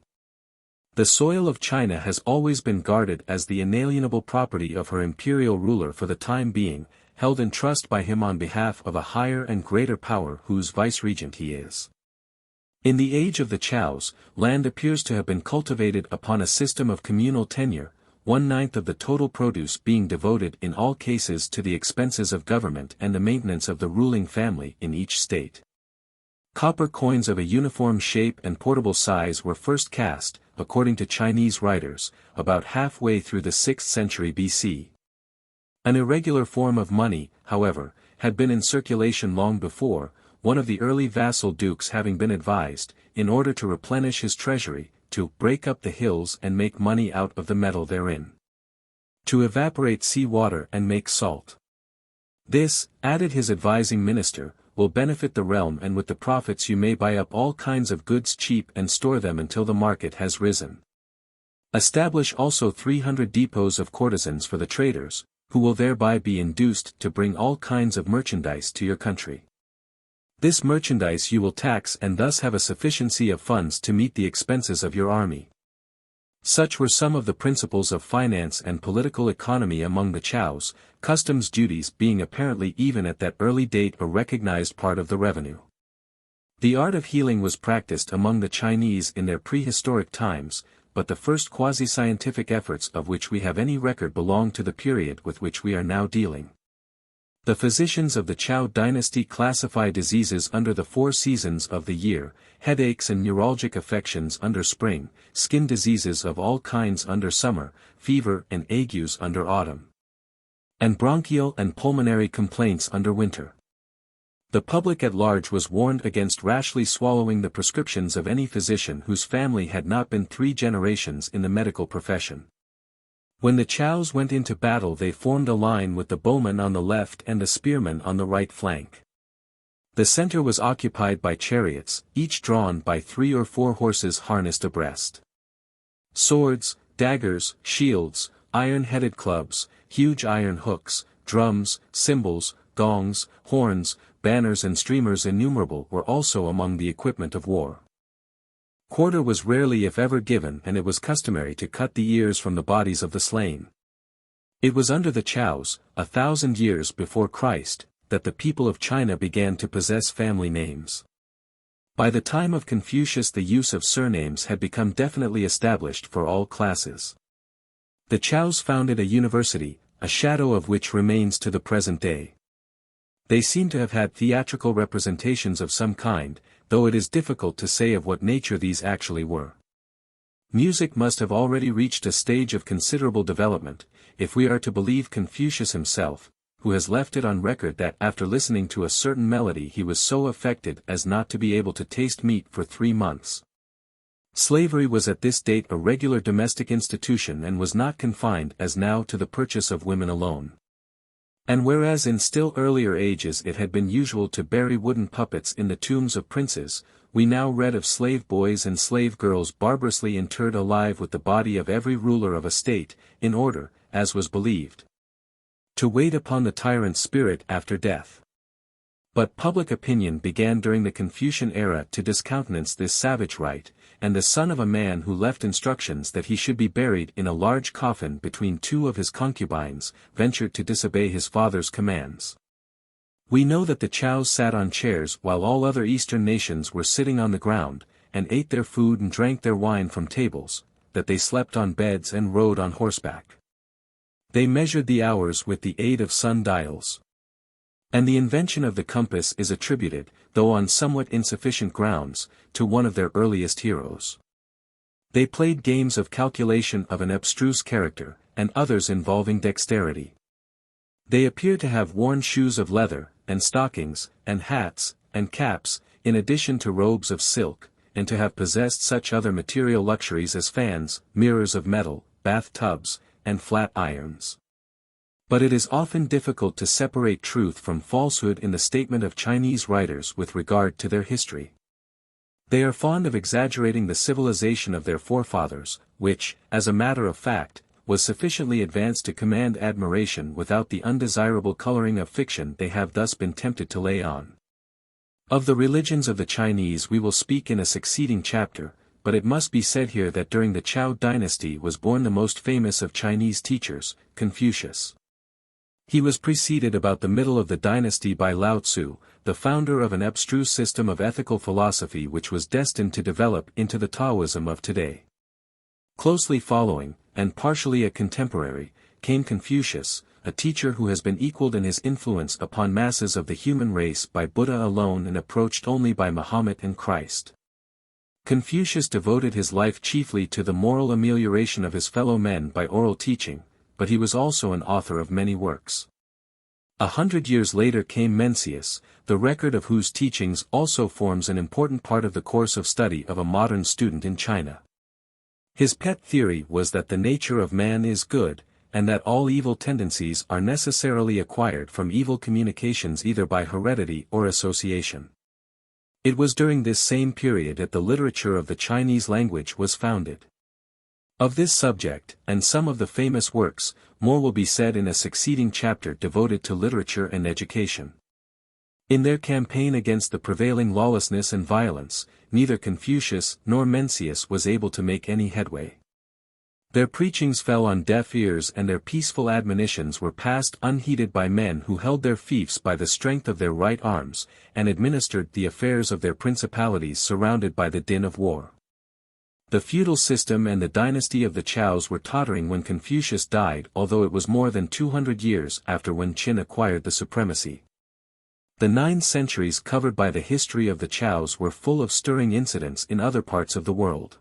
The soil of China has always been guarded as the inalienable property of her imperial ruler for the time being, held in trust by him on behalf of a higher and greater power whose vice-regent he is. In the age of the Chows, land appears to have been cultivated upon a system of communal tenure, 1/9 of the total produce being devoted in all cases to the expenses of government and the maintenance of the ruling family in each state. Copper coins of a uniform shape and portable size were first cast, according to Chinese writers, about halfway through the 6th century BC. An irregular form of money, however, had been in circulation long before, one of the early vassal dukes having been advised, in order to replenish his treasury, to break up the hills and make money out of the metal therein. To evaporate sea water and make salt. This, added his advising minister, will benefit the realm, and with the profits you may buy up all kinds of goods cheap and store them until the market has risen. Establish also 300 depots of courtesans for the traders, who will thereby be induced to bring all kinds of merchandise to your country. This merchandise you will tax and thus have a sufficiency of funds to meet the expenses of your army. Such were some of the principles of finance and political economy among the Chows, customs duties being apparently even at that early date a recognized part of the revenue. The art of healing was practiced among the Chinese in their prehistoric times, but the first quasi-scientific efforts of which we have any record belong to the period with which we are now dealing. The physicians of the Chow dynasty classify diseases under the 4 seasons of the year, headaches and neuralgic affections under spring, skin diseases of all kinds under summer, fever and agues under autumn, and bronchial and pulmonary complaints under winter. The public at large was warned against rashly swallowing the prescriptions of any physician whose family had not been 3 generations in the medical profession. When the Chows went into battle, they formed a line with the bowmen on the left and the spearmen on the right flank. The center was occupied by chariots, each drawn by 3 or 4 horses harnessed abreast. Swords, daggers, shields, iron-headed clubs, huge iron hooks, drums, cymbals, gongs, horns, banners and streamers innumerable were also among the equipment of war. Quarter was rarely if ever given, and it was customary to cut the ears from the bodies of the slain. It was under the Chows, 1,000 years before Christ, that the people of China began to possess family names. By the time of Confucius the use of surnames had become definitely established for all classes. The Chows founded a university, a shadow of which remains to the present day. They seem to have had theatrical representations of some kind, though it is difficult to say of what nature these actually were. Music must have already reached a stage of considerable development, if we are to believe Confucius himself, who has left it on record that after listening to a certain melody he was so affected as not to be able to taste meat for 3 months. Slavery was at this date a regular domestic institution and was not confined as now to the purchase of women alone. And whereas in still earlier ages it had been usual to bury wooden puppets in the tombs of princes, we now read of slave boys and slave girls barbarously interred alive with the body of every ruler of a state, in order, as was believed, to wait upon the tyrant's spirit after death. But public opinion began during the Confucian era to discountenance this savage rite, and the son of a man who left instructions that he should be buried in a large coffin between 2 of his concubines, ventured to disobey his father's commands. We know that the Chows sat on chairs while all other Eastern nations were sitting on the ground, and ate their food and drank their wine from tables, that they slept on beds and rode on horseback. They measured the hours with the aid of sun-dials. And the invention of the compass is attributed, though on somewhat insufficient grounds, to one of their earliest heroes. They played games of calculation of an abstruse character, and others involving dexterity. They appear to have worn shoes of leather, and stockings, and hats, and caps, in addition to robes of silk, and to have possessed such other material luxuries as fans, mirrors of metal, bath-tubs, and flat irons. But it is often difficult to separate truth from falsehood in the statement of Chinese writers with regard to their history. They are fond of exaggerating the civilization of their forefathers, which, as a matter of fact, was sufficiently advanced to command admiration without the undesirable coloring of fiction they have thus been tempted to lay on. Of the religions of the Chinese we will speak in a succeeding chapter, but it must be said here that during the Zhou dynasty was born the most famous of Chinese teachers, Confucius. He was preceded about the middle of the dynasty by Lao Tzu, the founder of an abstruse system of ethical philosophy which was destined to develop into the Taoism of today. Closely following, and partially a contemporary, came Confucius, a teacher who has been equaled in his influence upon masses of the human race by Buddha alone and approached only by Muhammad and Christ. Confucius devoted his life chiefly to the moral amelioration of his fellow men by oral teaching, but he was also an author of many works. 100 years later came Mencius, the record of whose teachings also forms an important part of the course of study of a modern student in China. His pet theory was that the nature of man is good, and that all evil tendencies are necessarily acquired from evil communications either by heredity or association. It was during this same period that the literature of the Chinese language was founded. Of this subject, and some of the famous works, more will be said in a succeeding chapter devoted to literature and education. In their campaign against the prevailing lawlessness and violence, neither Confucius nor Mencius was able to make any headway. Their preachings fell on deaf ears and their peaceful admonitions were passed unheeded by men who held their fiefs by the strength of their right arms, and administered the affairs of their principalities surrounded by the din of war. The feudal system and the dynasty of the Zhous were tottering when Confucius died, although it was more than 200 years after when Qin acquired the supremacy. The 9 centuries covered by the history of the Zhous were full of stirring incidents in other parts of the world.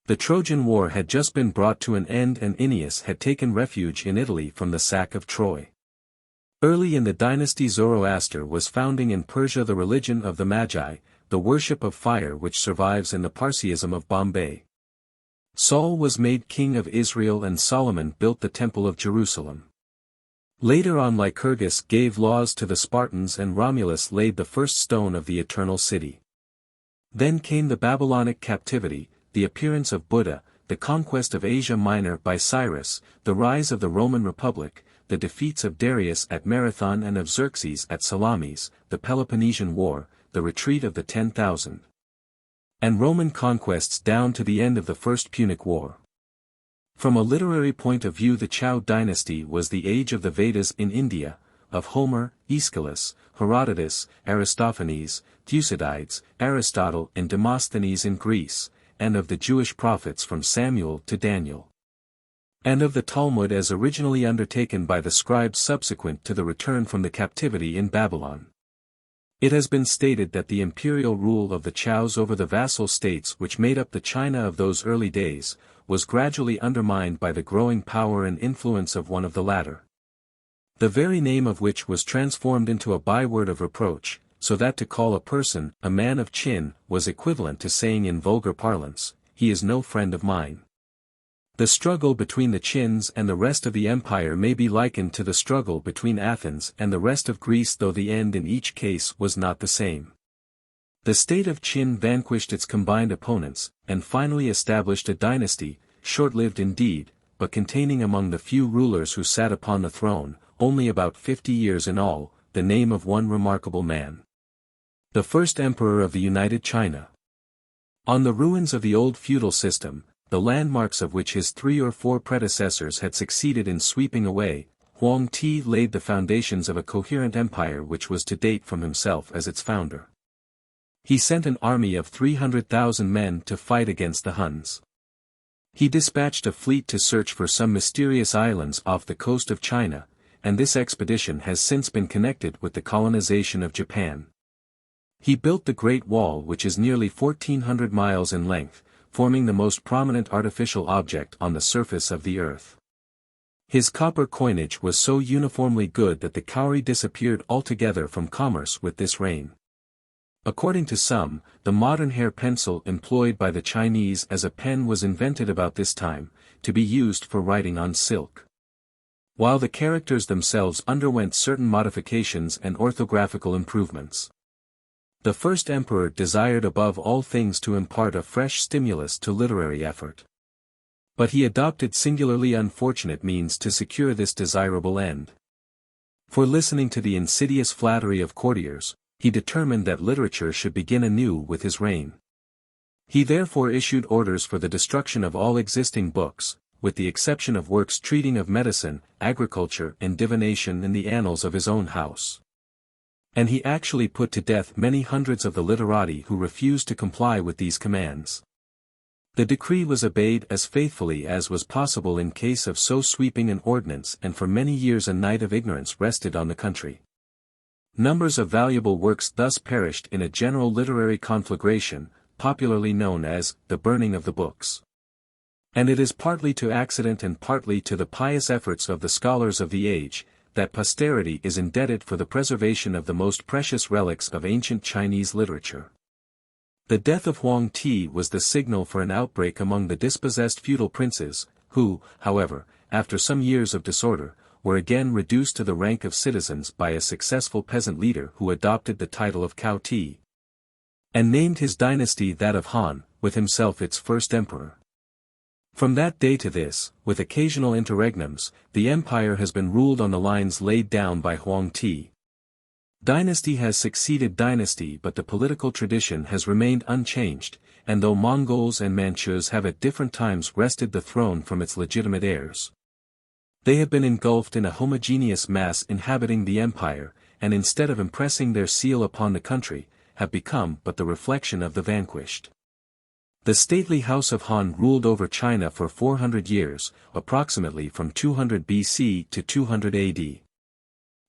The Trojan War had just been brought to an end and Aeneas had taken refuge in Italy from the sack of Troy. Early in the dynasty Zoroaster was founding in Persia the religion of the Magi, the worship of fire which survives in the Parsiism of Bombay. Saul was made king of Israel and Solomon built the Temple of Jerusalem. Later on Lycurgus gave laws to the Spartans and Romulus laid the first stone of the eternal city. Then came the Babylonic captivity, the appearance of Buddha, the conquest of Asia Minor by Cyrus, the rise of the Roman Republic, the defeats of Darius at Marathon and of Xerxes at Salamis, the Peloponnesian War, the retreat of the 10,000. And Roman conquests down to the end of the First Punic War. From a literary point of view the Zhou dynasty was the age of the Vedas in India, of Homer, Aeschylus, Herodotus, Aristophanes, Thucydides, Aristotle and Demosthenes in Greece, and of the Jewish prophets from Samuel to Daniel. And of the Talmud as originally undertaken by the scribes subsequent to the return from the captivity in Babylon. It has been stated that the imperial rule of the Zhous over the vassal states which made up the China of those early days, was gradually undermined by the growing power and influence of one of the latter. The very name of which was transformed into a byword of reproach, so that to call a person, a man of Qin, was equivalent to saying in vulgar parlance, he is no friend of mine. The struggle between the Qins and the rest of the empire may be likened to the struggle between Athens and the rest of Greece, though the end in each case was not the same. The state of Qin vanquished its combined opponents, and finally established a dynasty, short-lived indeed, but containing among the few rulers who sat upon the throne, only about 50 years in all, the name of one remarkable man. The first emperor of the United China. On the ruins of the old feudal system, the landmarks of which his 3 or 4 predecessors had succeeded in sweeping away, Huang Ti laid the foundations of a coherent empire which was to date from himself as its founder. He sent an army of 300,000 men to fight against the Huns. He dispatched a fleet to search for some mysterious islands off the coast of China, and this expedition has since been connected with the colonization of Japan. He built the Great Wall, which is nearly 1,400 miles in length, forming the most prominent artificial object on the surface of the earth. His copper coinage was so uniformly good that the cowrie disappeared altogether from commerce with this reign. According to some, the modern hair pencil employed by the Chinese as a pen was invented about this time, to be used for writing on silk. While the characters themselves underwent certain modifications and orthographical improvements. The first emperor desired above all things to impart a fresh stimulus to literary effort. But he adopted singularly unfortunate means to secure this desirable end. For listening to the insidious flattery of courtiers, he determined that literature should begin anew with his reign. He therefore issued orders for the destruction of all existing books, with the exception of works treating of medicine, agriculture and divination in the annals of his own house. And he actually put to death many hundreds of the literati who refused to comply with these commands. The decree was obeyed as faithfully as was possible in case of so sweeping an ordinance, and for many years a night of ignorance rested on the country. Numbers of valuable works thus perished in a general literary conflagration, popularly known as the burning of the books. And it is partly to accident and partly to the pious efforts of the scholars of the age, that posterity is indebted for the preservation of the most precious relics of ancient Chinese literature. The death of Huang Ti was the signal for an outbreak among the dispossessed feudal princes, who, however, after some years of disorder, were again reduced to the rank of citizens by a successful peasant leader who adopted the title of Cao Ti, and named his dynasty that of Han, with himself its first emperor. From that day to this, with occasional interregnums, the empire has been ruled on the lines laid down by Huang Ti. Dynasty has succeeded dynasty, but the political tradition has remained unchanged, and though Mongols and Manchus have at different times wrested the throne from its legitimate heirs, they have been engulfed in a homogeneous mass inhabiting the empire, and instead of impressing their seal upon the country, have become but the reflection of the vanquished. The stately House of Han ruled over China for 400 years, approximately from 200 BC to 200 AD.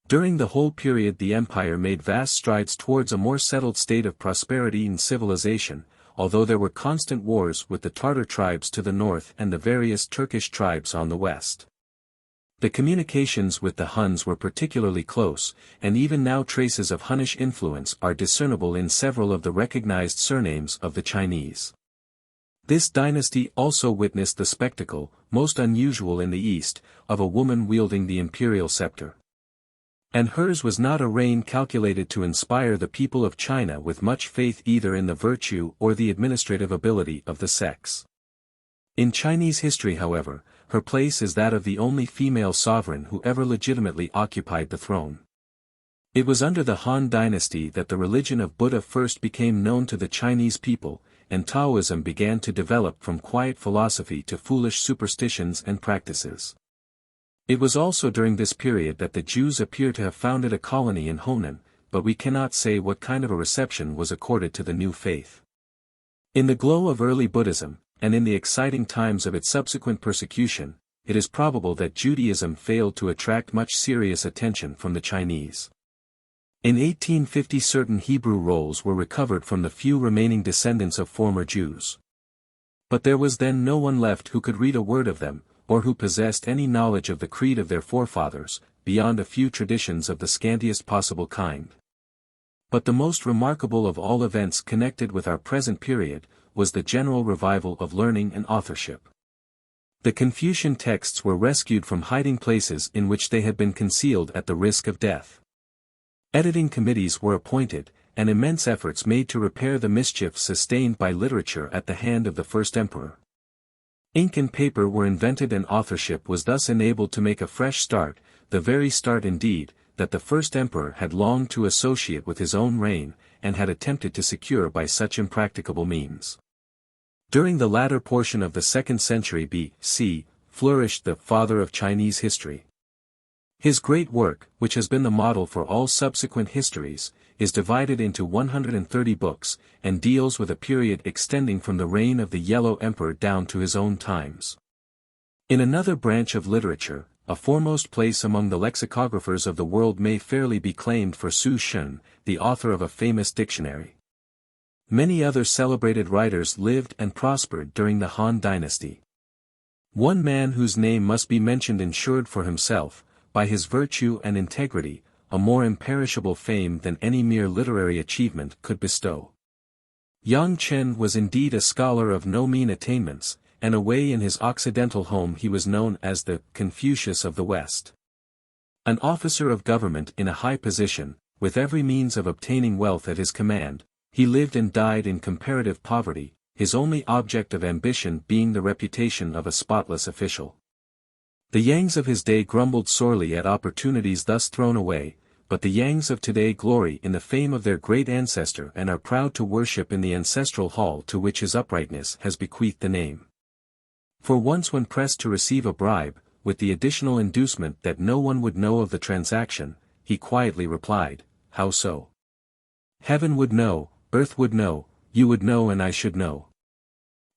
During the whole period the empire made vast strides towards a more settled state of prosperity and civilization, although there were constant wars with the Tartar tribes to the north and the various Turkish tribes on the west. The communications with the Huns were particularly close, and even now traces of Hunnish influence are discernible in several of the recognized surnames of the Chinese. This dynasty also witnessed the spectacle, most unusual in the East, of a woman wielding the imperial scepter. And hers was not a reign calculated to inspire the people of China with much faith either in the virtue or the administrative ability of the sex. In Chinese history, however, her place is that of the only female sovereign who ever legitimately occupied the throne. It was under the Han dynasty that the religion of Buddha first became known to the Chinese people, and Taoism began to develop from quiet philosophy to foolish superstitions and practices. It was also during this period that the Jews appear to have founded a colony in Honan, but we cannot say what kind of a reception was accorded to the new faith. In the glow of early Buddhism, and in the exciting times of its subsequent persecution, it is probable that Judaism failed to attract much serious attention from the Chinese. In 1850 certain Hebrew rolls were recovered from the few remaining descendants of former Jews. But there was then no one left who could read a word of them, or who possessed any knowledge of the creed of their forefathers, beyond a few traditions of the scantiest possible kind. But the most remarkable of all events connected with our present period, was the general revival of learning and authorship. The Confucian texts were rescued from hiding places in which they had been concealed at the risk of death. Editing committees were appointed, and immense efforts made to repair the mischief sustained by literature at the hand of the first emperor. Ink and paper were invented and authorship was thus enabled to make a fresh start, the very start indeed, that the first emperor had longed to associate with his own reign, and had attempted to secure by such impracticable means. During the latter portion of the 2nd century B.C., flourished the father of Chinese history. His great work, which has been the model for all subsequent histories, is divided into 130 books, and deals with a period extending from the reign of the Yellow Emperor down to his own times. In another branch of literature, a foremost place among the lexicographers of the world may fairly be claimed for Su Shun, the author of a famous dictionary. Many other celebrated writers lived and prospered during the Han dynasty. One man whose name must be mentioned ensured for himself, by his virtue and integrity, a more imperishable fame than any mere literary achievement could bestow. Yang Chen was indeed a scholar of no mean attainments, and away in his occidental home he was known as the Confucius of the West. An officer of government in a high position, with every means of obtaining wealth at his command, he lived and died in comparative poverty, his only object of ambition being the reputation of a spotless official. The Yangs of his day grumbled sorely at opportunities thus thrown away, but the Yangs of today glory in the fame of their great ancestor and are proud to worship in the ancestral hall to which his uprightness has bequeathed the name. For once when pressed to receive a bribe, with the additional inducement that no one would know of the transaction, he quietly replied, "How so? Heaven would know, earth would know, you would know and I should know."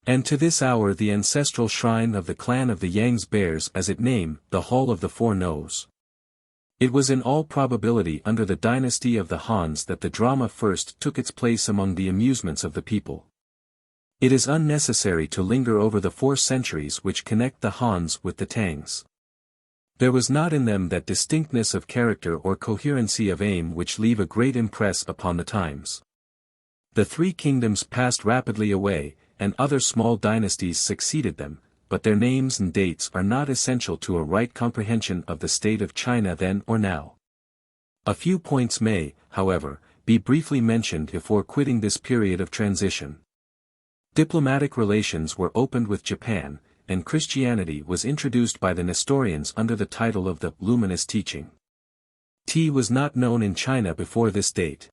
And to this hour the ancestral shrine of the clan of the Yangs bears as its name, the Hall of the Four Noes. It was in all probability under the dynasty of the Hans that the drama first took its place among the amusements of the people. It is unnecessary to linger over the 4 centuries which connect the Hans with the Tangs. There was not in them that distinctness of character or coherency of aim which leave a great impress upon the times. The 3 kingdoms passed rapidly away, and other small dynasties succeeded them, but their names and dates are not essential to a right comprehension of the state of China then or now. A few points may, however, be briefly mentioned before quitting this period of transition. Diplomatic relations were opened with Japan, and Christianity was introduced by the Nestorians under the title of the Luminous Teaching. Tea was not known in China before this date.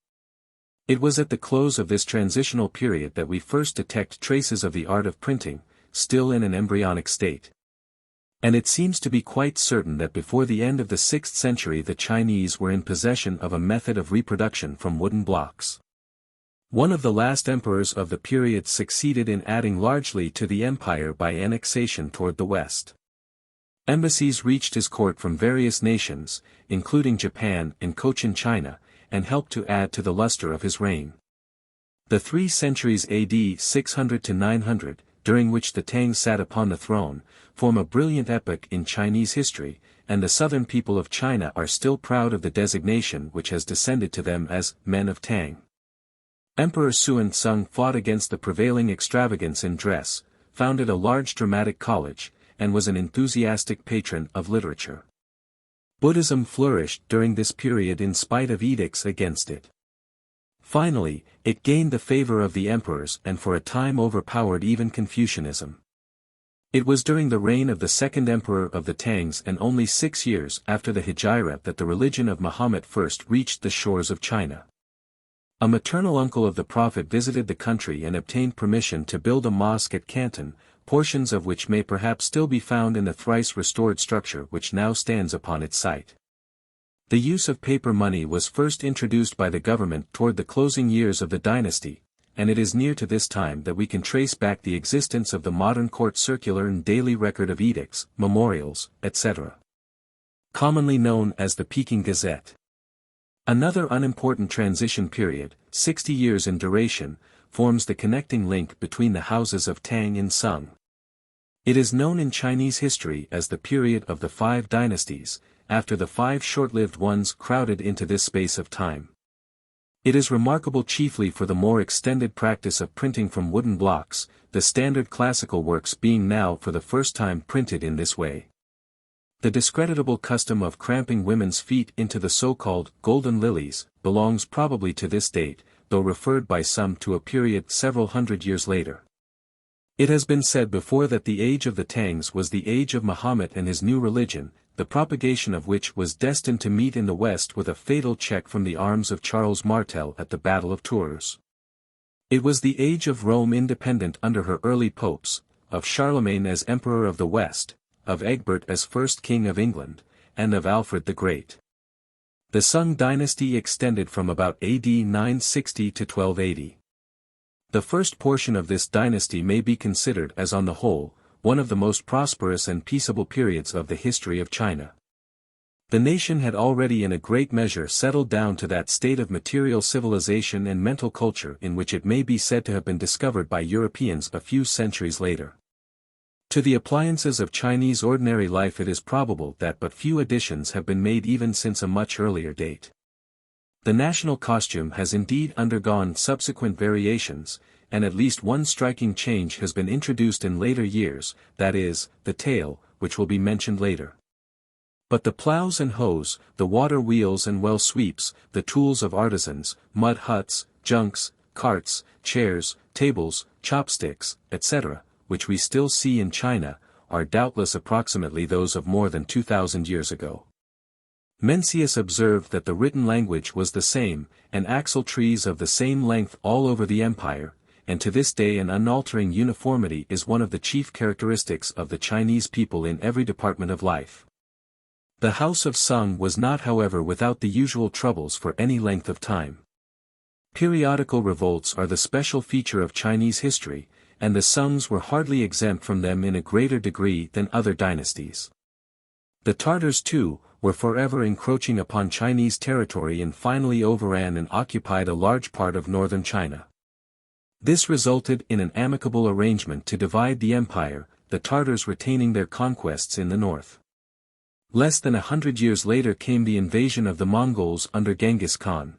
It was at the close of this transitional period that we first detect traces of the art of printing, still in an embryonic state. And it seems to be quite certain that before the end of the 6th century the Chinese were in possession of a method of reproduction from wooden blocks. One of the last emperors of the period succeeded in adding largely to the empire by annexation toward the west. Embassies reached his court from various nations, including Japan and Cochin China, and helped to add to the luster of his reign. The 3 centuries AD 600 to 900, during which the Tang sat upon the throne, form a brilliant epoch in Chinese history, and the southern people of China are still proud of the designation which has descended to them as Men of Tang. Emperor Xuanzong fought against the prevailing extravagance in dress, founded a large dramatic college, and was an enthusiastic patron of literature. Buddhism flourished during this period in spite of edicts against it. Finally, it gained the favor of the emperors and for a time overpowered even Confucianism. It was during the reign of the second emperor of the Tangs and only 6 years after the Hijra that the religion of Muhammad first reached the shores of China. A maternal uncle of the Prophet visited the country and obtained permission to build a mosque at Canton, portions of which may perhaps still be found in the thrice-restored structure which now stands upon its site. The use of paper money was first introduced by the government toward the closing years of the dynasty, and it is near to this time that we can trace back the existence of the modern court circular and daily record of edicts, memorials, etc. Commonly known as the Peking Gazette. Another unimportant transition period, 60 years in duration, forms the connecting link between the houses of Tang and Sung. It is known in Chinese history as the period of the 5 dynasties, after the 5 short-lived ones crowded into this space of time. It is remarkable chiefly for the more extended practice of printing from wooden blocks, the standard classical works being now for the first time printed in this way. The discreditable custom of cramping women's feet into the so-called golden lilies belongs probably to this date, though referred by some to a period several hundred years later. It has been said before that the age of the Tangs was the age of Muhammad and his new religion, the propagation of which was destined to meet in the West with a fatal check from the arms of Charles Martel at the Battle of Tours. It was the age of Rome independent under her early popes, of Charlemagne as Emperor of the West, of Egbert as first King of England, and of Alfred the Great. The Sung dynasty extended from about AD 960 to 1280. The first portion of this dynasty may be considered as on the whole, one of the most prosperous and peaceable periods of the history of China. The nation had already in a great measure settled down to that state of material civilization and mental culture in which it may be said to have been discovered by Europeans a few centuries later. To the appliances of Chinese ordinary life it is probable that but few additions have been made even since a much earlier date. The national costume has indeed undergone subsequent variations, and at least one striking change has been introduced in later years, that is, the tail, which will be mentioned later. But the plows and hoes, the water wheels and well sweeps, the tools of artisans, mud huts, junks, carts, chairs, tables, chopsticks, etc., which we still see in China, are doubtless approximately those of more than 2,000 years ago. Mencius observed that the written language was the same, and axle trees of the same length all over the empire, and to this day an unaltering uniformity is one of the chief characteristics of the Chinese people in every department of life. The House of Sung was not however without the usual troubles for any length of time. Periodical revolts are the special feature of Chinese history, and the Sungs were hardly exempt from them in a greater degree than other dynasties. The Tartars too, were forever encroaching upon Chinese territory and finally overran and occupied a large part of northern China. This resulted in an amicable arrangement to divide the empire, the Tartars retaining their conquests in the north. Less than 100 years later came the invasion of the Mongols under Genghis Khan.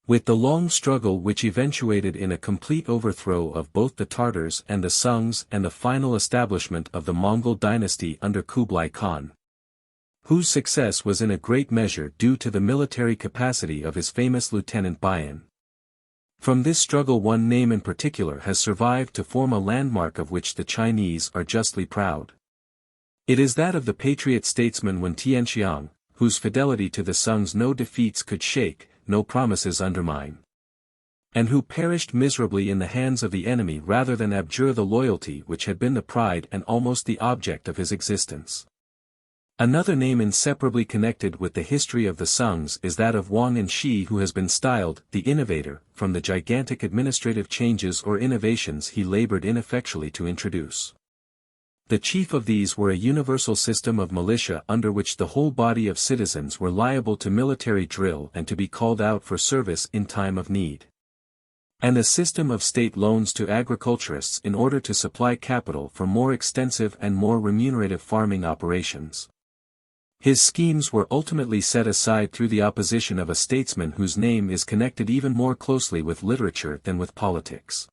With the long struggle which eventuated in a complete overthrow of both the Tartars and the Sungs and the final establishment of the Mongol dynasty under Kublai Khan, whose success was in a great measure due to the military capacity of his famous Lieutenant Bayan. From this struggle one name in particular has survived to form a landmark of which the Chinese are justly proud. It is that of the patriot statesman Wen Tianxiang, whose fidelity to the Sungs no defeats could shake, no promises undermine, and who perished miserably in the hands of the enemy rather than abjure the loyalty which had been the pride and almost the object of his existence. Another name inseparably connected with the history of the Sungs is that of Wang Anshi, who has been styled the innovator, from the gigantic administrative changes or innovations he labored ineffectually to introduce. The chief of these were a universal system of militia under which the whole body of citizens were liable to military drill and to be called out for service in time of need, and a system of state loans to agriculturists in order to supply capital for more extensive and more remunerative farming operations. His schemes were ultimately set aside through the opposition of a statesman whose name is connected even more closely with literature than with politics.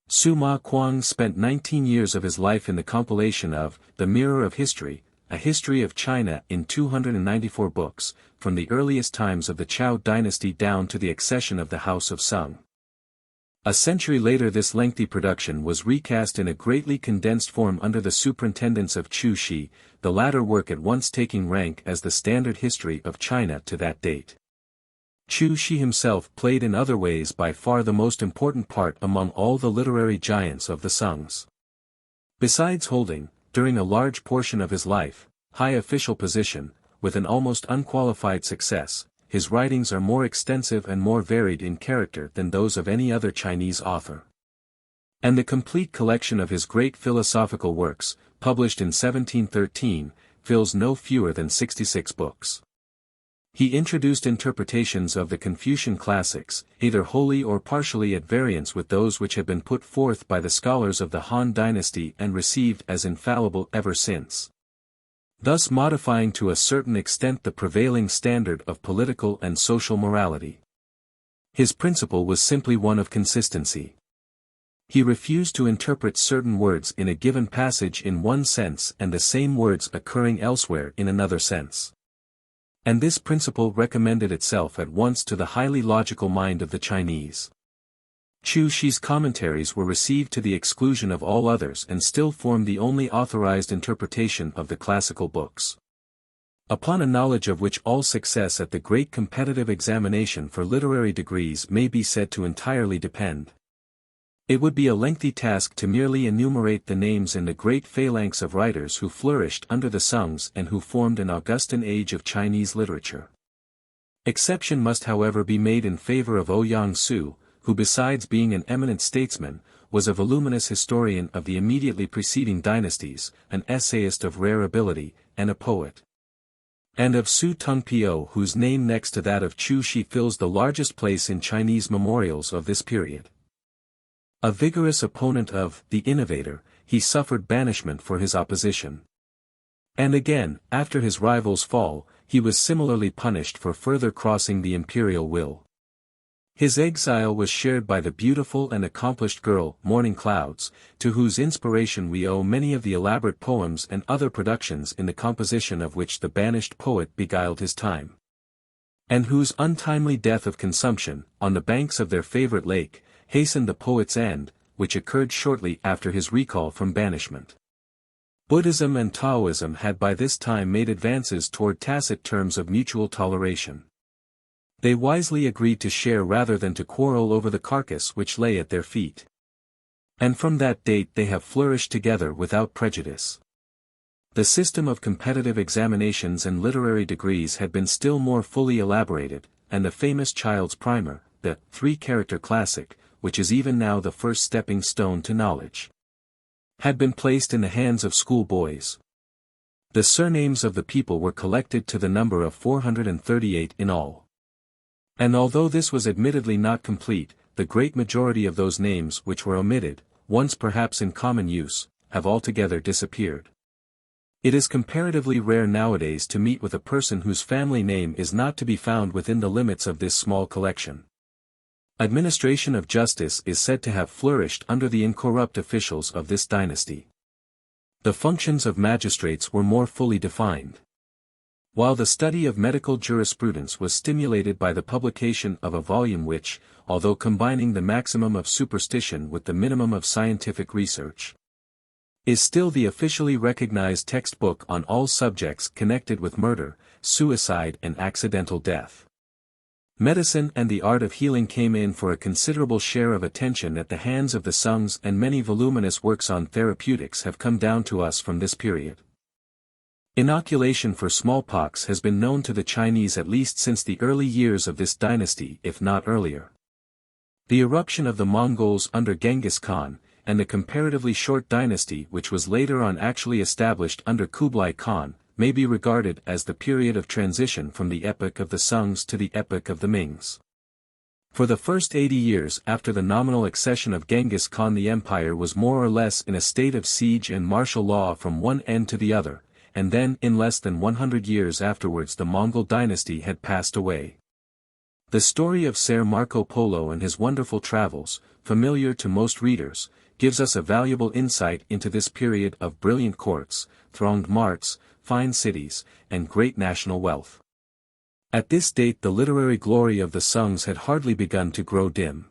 Sima Qiang spent 19 years of his life in the compilation of The Mirror of History, a history of China in 294 books, from the earliest times of the Zhou dynasty down to the accession of the House of Sung. A century later this lengthy production was recast in a greatly condensed form under the superintendence of Chu Shi, the latter work at once taking rank as the standard history of China to that date. Chu Shi himself played in other ways by far the most important part among all the literary giants of the Sungs. Besides holding, during a large portion of his life, high official position, with an almost unqualified success, his writings are more extensive and more varied in character than those of any other Chinese author. And the complete collection of his great philosophical works, published in 1713, fills no fewer than 66 books. He introduced interpretations of the Confucian classics, either wholly or partially at variance with those which have been put forth by the scholars of the Han dynasty and received as infallible ever since, thus modifying to a certain extent the prevailing standard of political and social morality. His principle was simply one of consistency. He refused to interpret certain words in a given passage in one sense and the same words occurring elsewhere in another sense. And this principle recommended itself at once to the highly logical mind of the Chinese. Chu Shi's commentaries were received to the exclusion of all others and still form the only authorized interpretation of the classical books, upon a knowledge of which all success at the great competitive examination for literary degrees may be said to entirely depend. It would be a lengthy task to merely enumerate the names in the great phalanx of writers who flourished under the Sungs and who formed an Augustan age of Chinese literature. Exception must however be made in favor of Ouyang Su, who besides being an eminent statesman, was a voluminous historian of the immediately preceding dynasties, an essayist of rare ability, and a poet. And of Su Tungpio, whose name next to that of Chu Shi fills the largest place in Chinese memorials of this period. A vigorous opponent of the innovator, he suffered banishment for his opposition. And again, after his rival's fall, he was similarly punished for further crossing the imperial will. His exile was shared by the beautiful and accomplished girl, Morning Clouds, to whose inspiration we owe many of the elaborate poems and other productions in the composition of which the banished poet beguiled his time, and whose untimely death of consumption, on the banks of their favorite lake, hastened the poet's end, which occurred shortly after his recall from banishment. Buddhism and Taoism had by this time made advances toward tacit terms of mutual toleration. They wisely agreed to share rather than to quarrel over the carcass which lay at their feet. And from that date they have flourished together without prejudice. The system of competitive examinations and literary degrees had been still more fully elaborated, and the famous Child's Primer, the three-character classic, which is even now the first stepping stone to knowledge, had been placed in the hands of schoolboys. The surnames of the people were collected to the number of 438 in all. And although this was admittedly not complete, the great majority of those names which were omitted, once perhaps in common use, have altogether disappeared. It is comparatively rare nowadays to meet with a person whose family name is not to be found within the limits of this small collection. Administration of justice is said to have flourished under the incorrupt officials of this dynasty. The functions of magistrates were more fully defined. While the study of medical jurisprudence was stimulated by the publication of a volume which, although combining the maximum of superstition with the minimum of scientific research, is still the officially recognized textbook on all subjects connected with murder, suicide and accidental death. Medicine and the art of healing came in for a considerable share of attention at the hands of the Songs, and many voluminous works on therapeutics have come down to us from this period. Inoculation for smallpox has been known to the Chinese at least since the early years of this dynasty, if not earlier. The eruption of the Mongols under Genghis Khan, and the comparatively short dynasty which was later on actually established under Kublai Khan, may be regarded as the period of transition from the epoch of the Songs to the epoch of the Mings. For the first 80 years after the nominal accession of Genghis Khan, the empire was more or less in a state of siege and martial law from one end to the other, and then in less than 100 years afterwards the Mongol dynasty had passed away. The story of Sir Marco Polo and his wonderful travels, familiar to most readers, gives us a valuable insight into this period of brilliant courts, thronged marts, fine cities, and great national wealth. At this date the literary glory of the Songs had hardly begun to grow dim.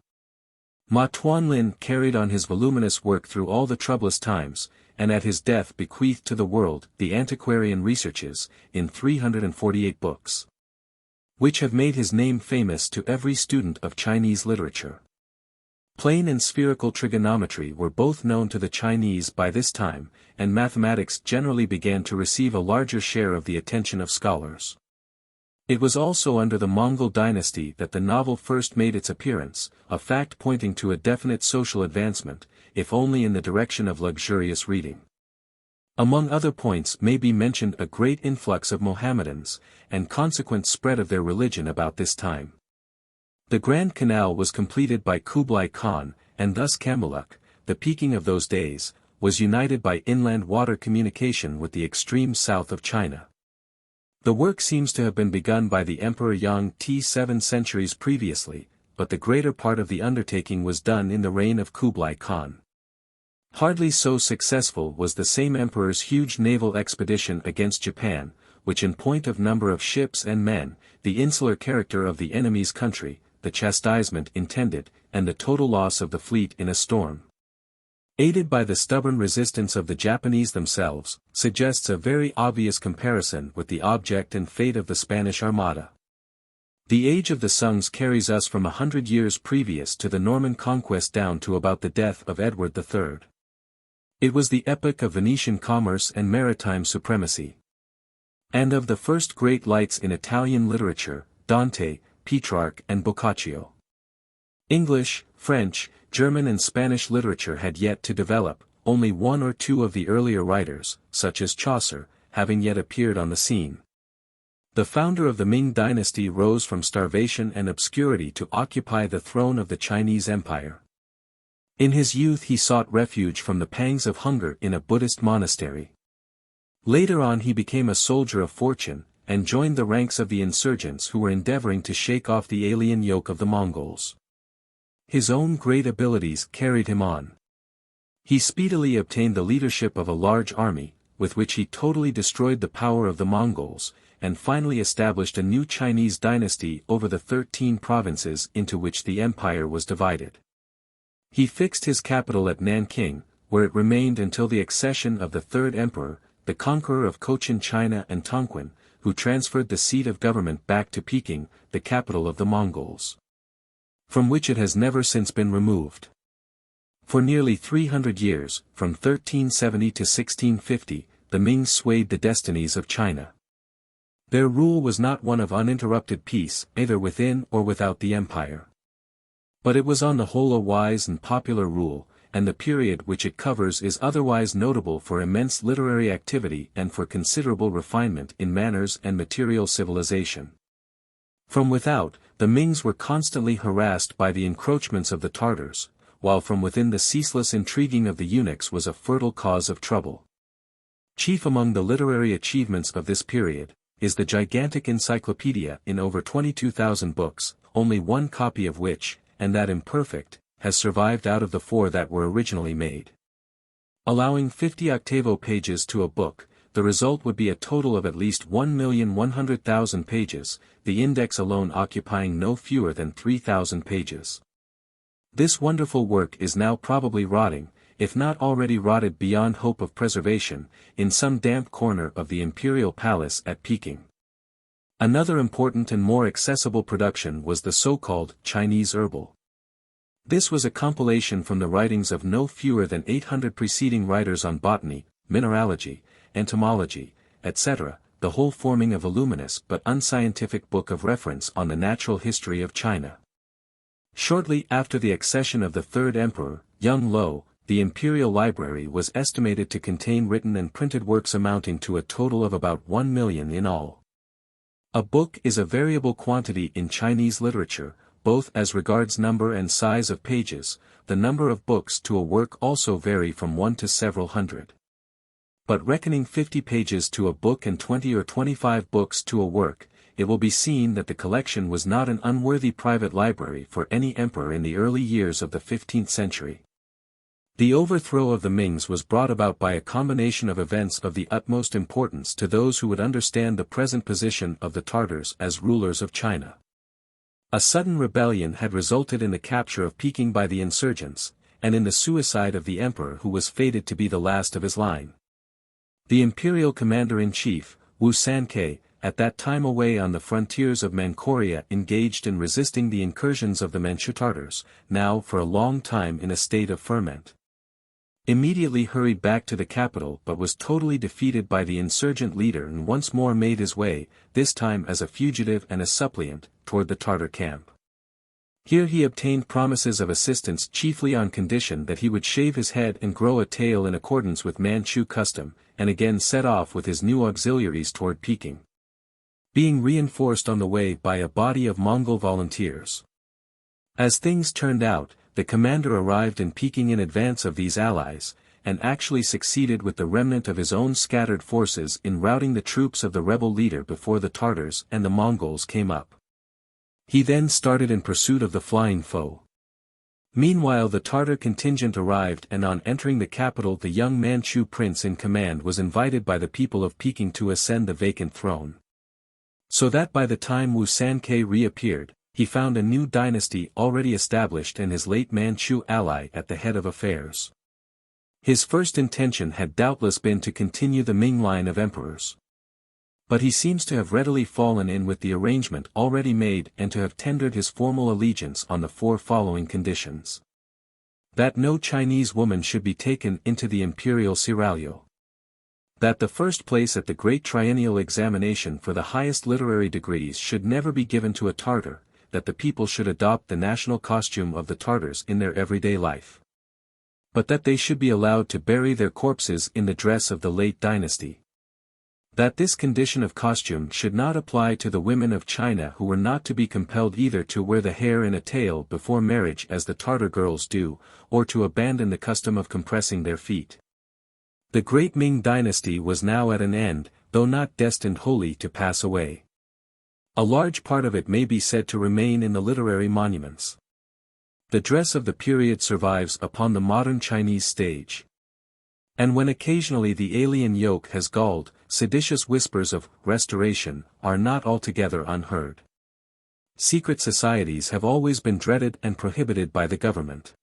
Ma Tuanlin carried on his voluminous work through all the troublous times, and at his death bequeathed to the world the antiquarian researches, in 348 books, which have made his name famous to every student of Chinese literature. Plane and spherical trigonometry were both known to the Chinese by this time, and mathematics generally began to receive a larger share of the attention of scholars. It was also under the Mongol dynasty that the novel first made its appearance, a fact pointing to a definite social advancement, if only in the direction of luxurious reading. Among other points may be mentioned a great influx of Mohammedans, and consequent spread of their religion about this time. The Grand Canal was completed by Kublai Khan, and thus Kamuluk, the Peking of those days, was united by inland water communication with the extreme south of China. The work seems to have been begun by the Emperor Yang Ti 7 centuries previously, but the greater part of the undertaking was done in the reign of Kublai Khan. Hardly so successful was the same emperor's huge naval expedition against Japan, which in point of number of ships and men, the insular character of the enemy's country, the chastisement intended, and the total loss of the fleet in a storm, aided by the stubborn resistance of the Japanese themselves, suggests a very obvious comparison with the object and fate of the Spanish Armada. The age of the Songs carries us from 100 years previous to the Norman conquest down to about the death of Edward III. It was the epoch of Venetian commerce and maritime supremacy, and of the first great lights in Italian literature, Dante, Petrarch and Boccaccio. English, French, German and Spanish literature had yet to develop, only one or two of the earlier writers, such as Chaucer, having yet appeared on the scene. The founder of the Ming dynasty rose from starvation and obscurity to occupy the throne of the Chinese Empire. In his youth he sought refuge from the pangs of hunger in a Buddhist monastery. Later on he became a soldier of fortune, and joined the ranks of the insurgents who were endeavoring to shake off the alien yoke of the Mongols. His own great abilities carried him on. He speedily obtained the leadership of a large army, with which he totally destroyed the power of the Mongols, and finally established a new Chinese dynasty over the 13 provinces into which the empire was divided. He fixed his capital at Nanking, where it remained until the accession of the third emperor, the conqueror of Cochin China and Tonquin, who transferred the seat of government back to Peking, the capital of the Mongols, from which it has never since been removed. For nearly 300 years, from 1370 to 1650, the Ming swayed the destinies of China. Their rule was not one of uninterrupted peace, either within or without the empire. But it was on the whole a wise and popular rule, and the period which it covers is otherwise notable for immense literary activity and for considerable refinement in manners and material civilization. From without, the Mings were constantly harassed by the encroachments of the Tartars, while from within the ceaseless intriguing of the eunuchs was a fertile cause of trouble. Chief among the literary achievements of this period, is the gigantic encyclopedia in over 22,000 books, only one copy of which, and that imperfect, has survived out of the 4 that were originally made. Allowing 50 octavo pages to a book, the result would be a total of at least 1,100,000 pages, the index alone occupying no fewer than 3,000 pages. This wonderful work is now probably rotting, if not already rotted beyond hope of preservation, in some damp corner of the imperial palace at Peking. Another important and more accessible production was the so-called Chinese Herbal. This was a compilation from the writings of no fewer than 800 preceding writers on botany, mineralogy, entomology, etc., the whole forming a voluminous but unscientific book of reference on the natural history of China. Shortly after the accession of the third emperor, Yung Lo, the imperial library was estimated to contain written and printed works amounting to a total of about 1 million in all. A book is a variable quantity in Chinese literature, both as regards number and size of pages. The number of books to a work also vary from 1 to several hundred. But reckoning 50 pages to a book and 20 or 25 books to a work, it will be seen that the collection was not an unworthy private library for any emperor in the early years of the 15th century. The overthrow of the Mings was brought about by a combination of events of the utmost importance to those who would understand the present position of the Tartars as rulers of China. A sudden rebellion had resulted in the capture of Peking by the insurgents, and in the suicide of the emperor who was fated to be the last of his line. The imperial commander-in-chief, Wu Sankei, at that time away on the frontiers of Manchuria engaged in resisting the incursions of the Manchu Tartars, now for a long time in a state of ferment. Immediately hurried back to the capital but was totally defeated by the insurgent leader and once more made his way, this time as a fugitive and a suppliant, toward the Tartar camp. Here he obtained promises of assistance chiefly on condition that he would shave his head and grow a tail in accordance with Manchu custom, and again set off with his new auxiliaries toward Peking, being reinforced on the way by a body of Mongol volunteers. As things turned out, the commander arrived in Peking in advance of these allies, and actually succeeded with the remnant of his own scattered forces in routing the troops of the rebel leader before the Tartars and the Mongols came up. He then started in pursuit of the flying foe. Meanwhile the Tartar contingent arrived, and on entering the capital the young Manchu prince in command was invited by the people of Peking to ascend the vacant throne. So that by the time Wu Sankei reappeared, he found a new dynasty already established and his late Manchu ally at the head of affairs. His first intention had doubtless been to continue the Ming line of emperors. But he seems to have readily fallen in with the arrangement already made and to have tendered his formal allegiance on the 4 following conditions. That no Chinese woman should be taken into the imperial seraglio. That the first place at the great triennial examination for the highest literary degrees should never be given to a Tartar, that the people should adopt the national costume of the Tartars in their everyday life. But that they should be allowed to bury their corpses in the dress of the late dynasty. That this condition of costume should not apply to the women of China who were not to be compelled either to wear the hair in a tail before marriage as the Tartar girls do, or to abandon the custom of compressing their feet. The great Ming dynasty was now at an end, though not destined wholly to pass away. A large part of it may be said to remain in the literary monuments. The dress of the period survives upon the modern Chinese stage. And when occasionally the alien yoke has galled, seditious whispers of restoration are not altogether unheard. Secret societies have always been dreaded and prohibited by the government.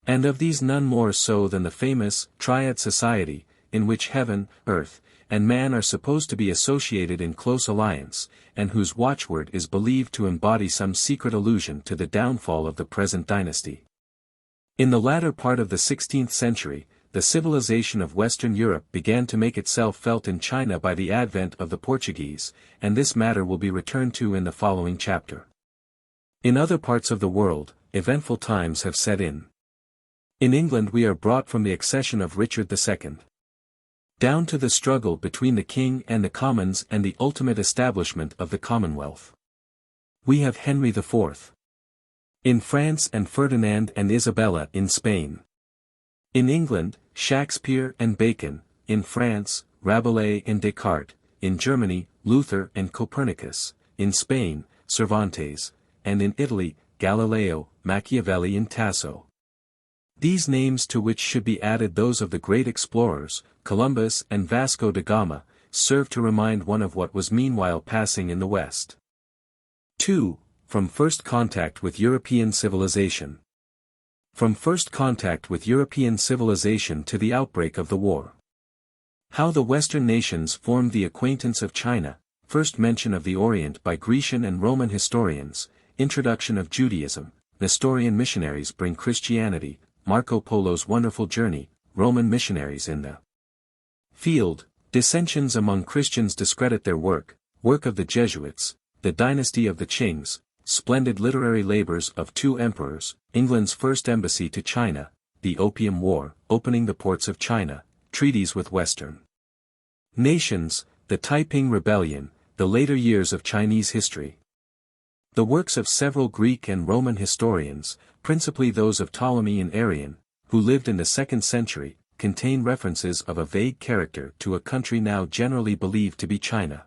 And of these none more so than the famous Triad Society, in which heaven, earth, and man are supposed to be associated in close alliance, and whose watchword is believed to embody some secret allusion to the downfall of the present dynasty. In the latter part of the 16th century, the civilization of Western Europe began to make itself felt in China by the advent of the Portuguese, and this matter will be returned to in the following chapter. In other parts of the world, eventful times have set in. In England we are brought from the accession of Richard II. Down to the struggle between the King and the Commons and the ultimate establishment of the Commonwealth. We have Henry IV. In France and Ferdinand and Isabella in Spain. In England, Shakespeare and Bacon, in France, Rabelais and Descartes, in Germany, Luther and Copernicus, in Spain, Cervantes, and in Italy, Galileo, Machiavelli and Tasso. These names, to which should be added those of the great explorers, Columbus and Vasco da Gama, serve to remind one of what was meanwhile passing in the West. 2. From first contact with European civilization. From first contact with European civilization to the outbreak of the war. How the Western nations formed the acquaintance of China, first mention of the Orient by Grecian and Roman historians, introduction of Judaism, Nestorian missionaries bring Christianity, Marco Polo's wonderful journey, Roman missionaries in the field, dissensions among Christians discredit their work of the Jesuits, the dynasty of the Qings, splendid literary labors of two emperors, England's first embassy to China, the Opium War, opening the ports of China, treaties with Western nations, the Taiping Rebellion, the later years of Chinese history. The works of several Greek and Roman historians, principally those of Ptolemy and Arrian, who lived in the 2nd century, contain references of a vague character to a country now generally believed to be China.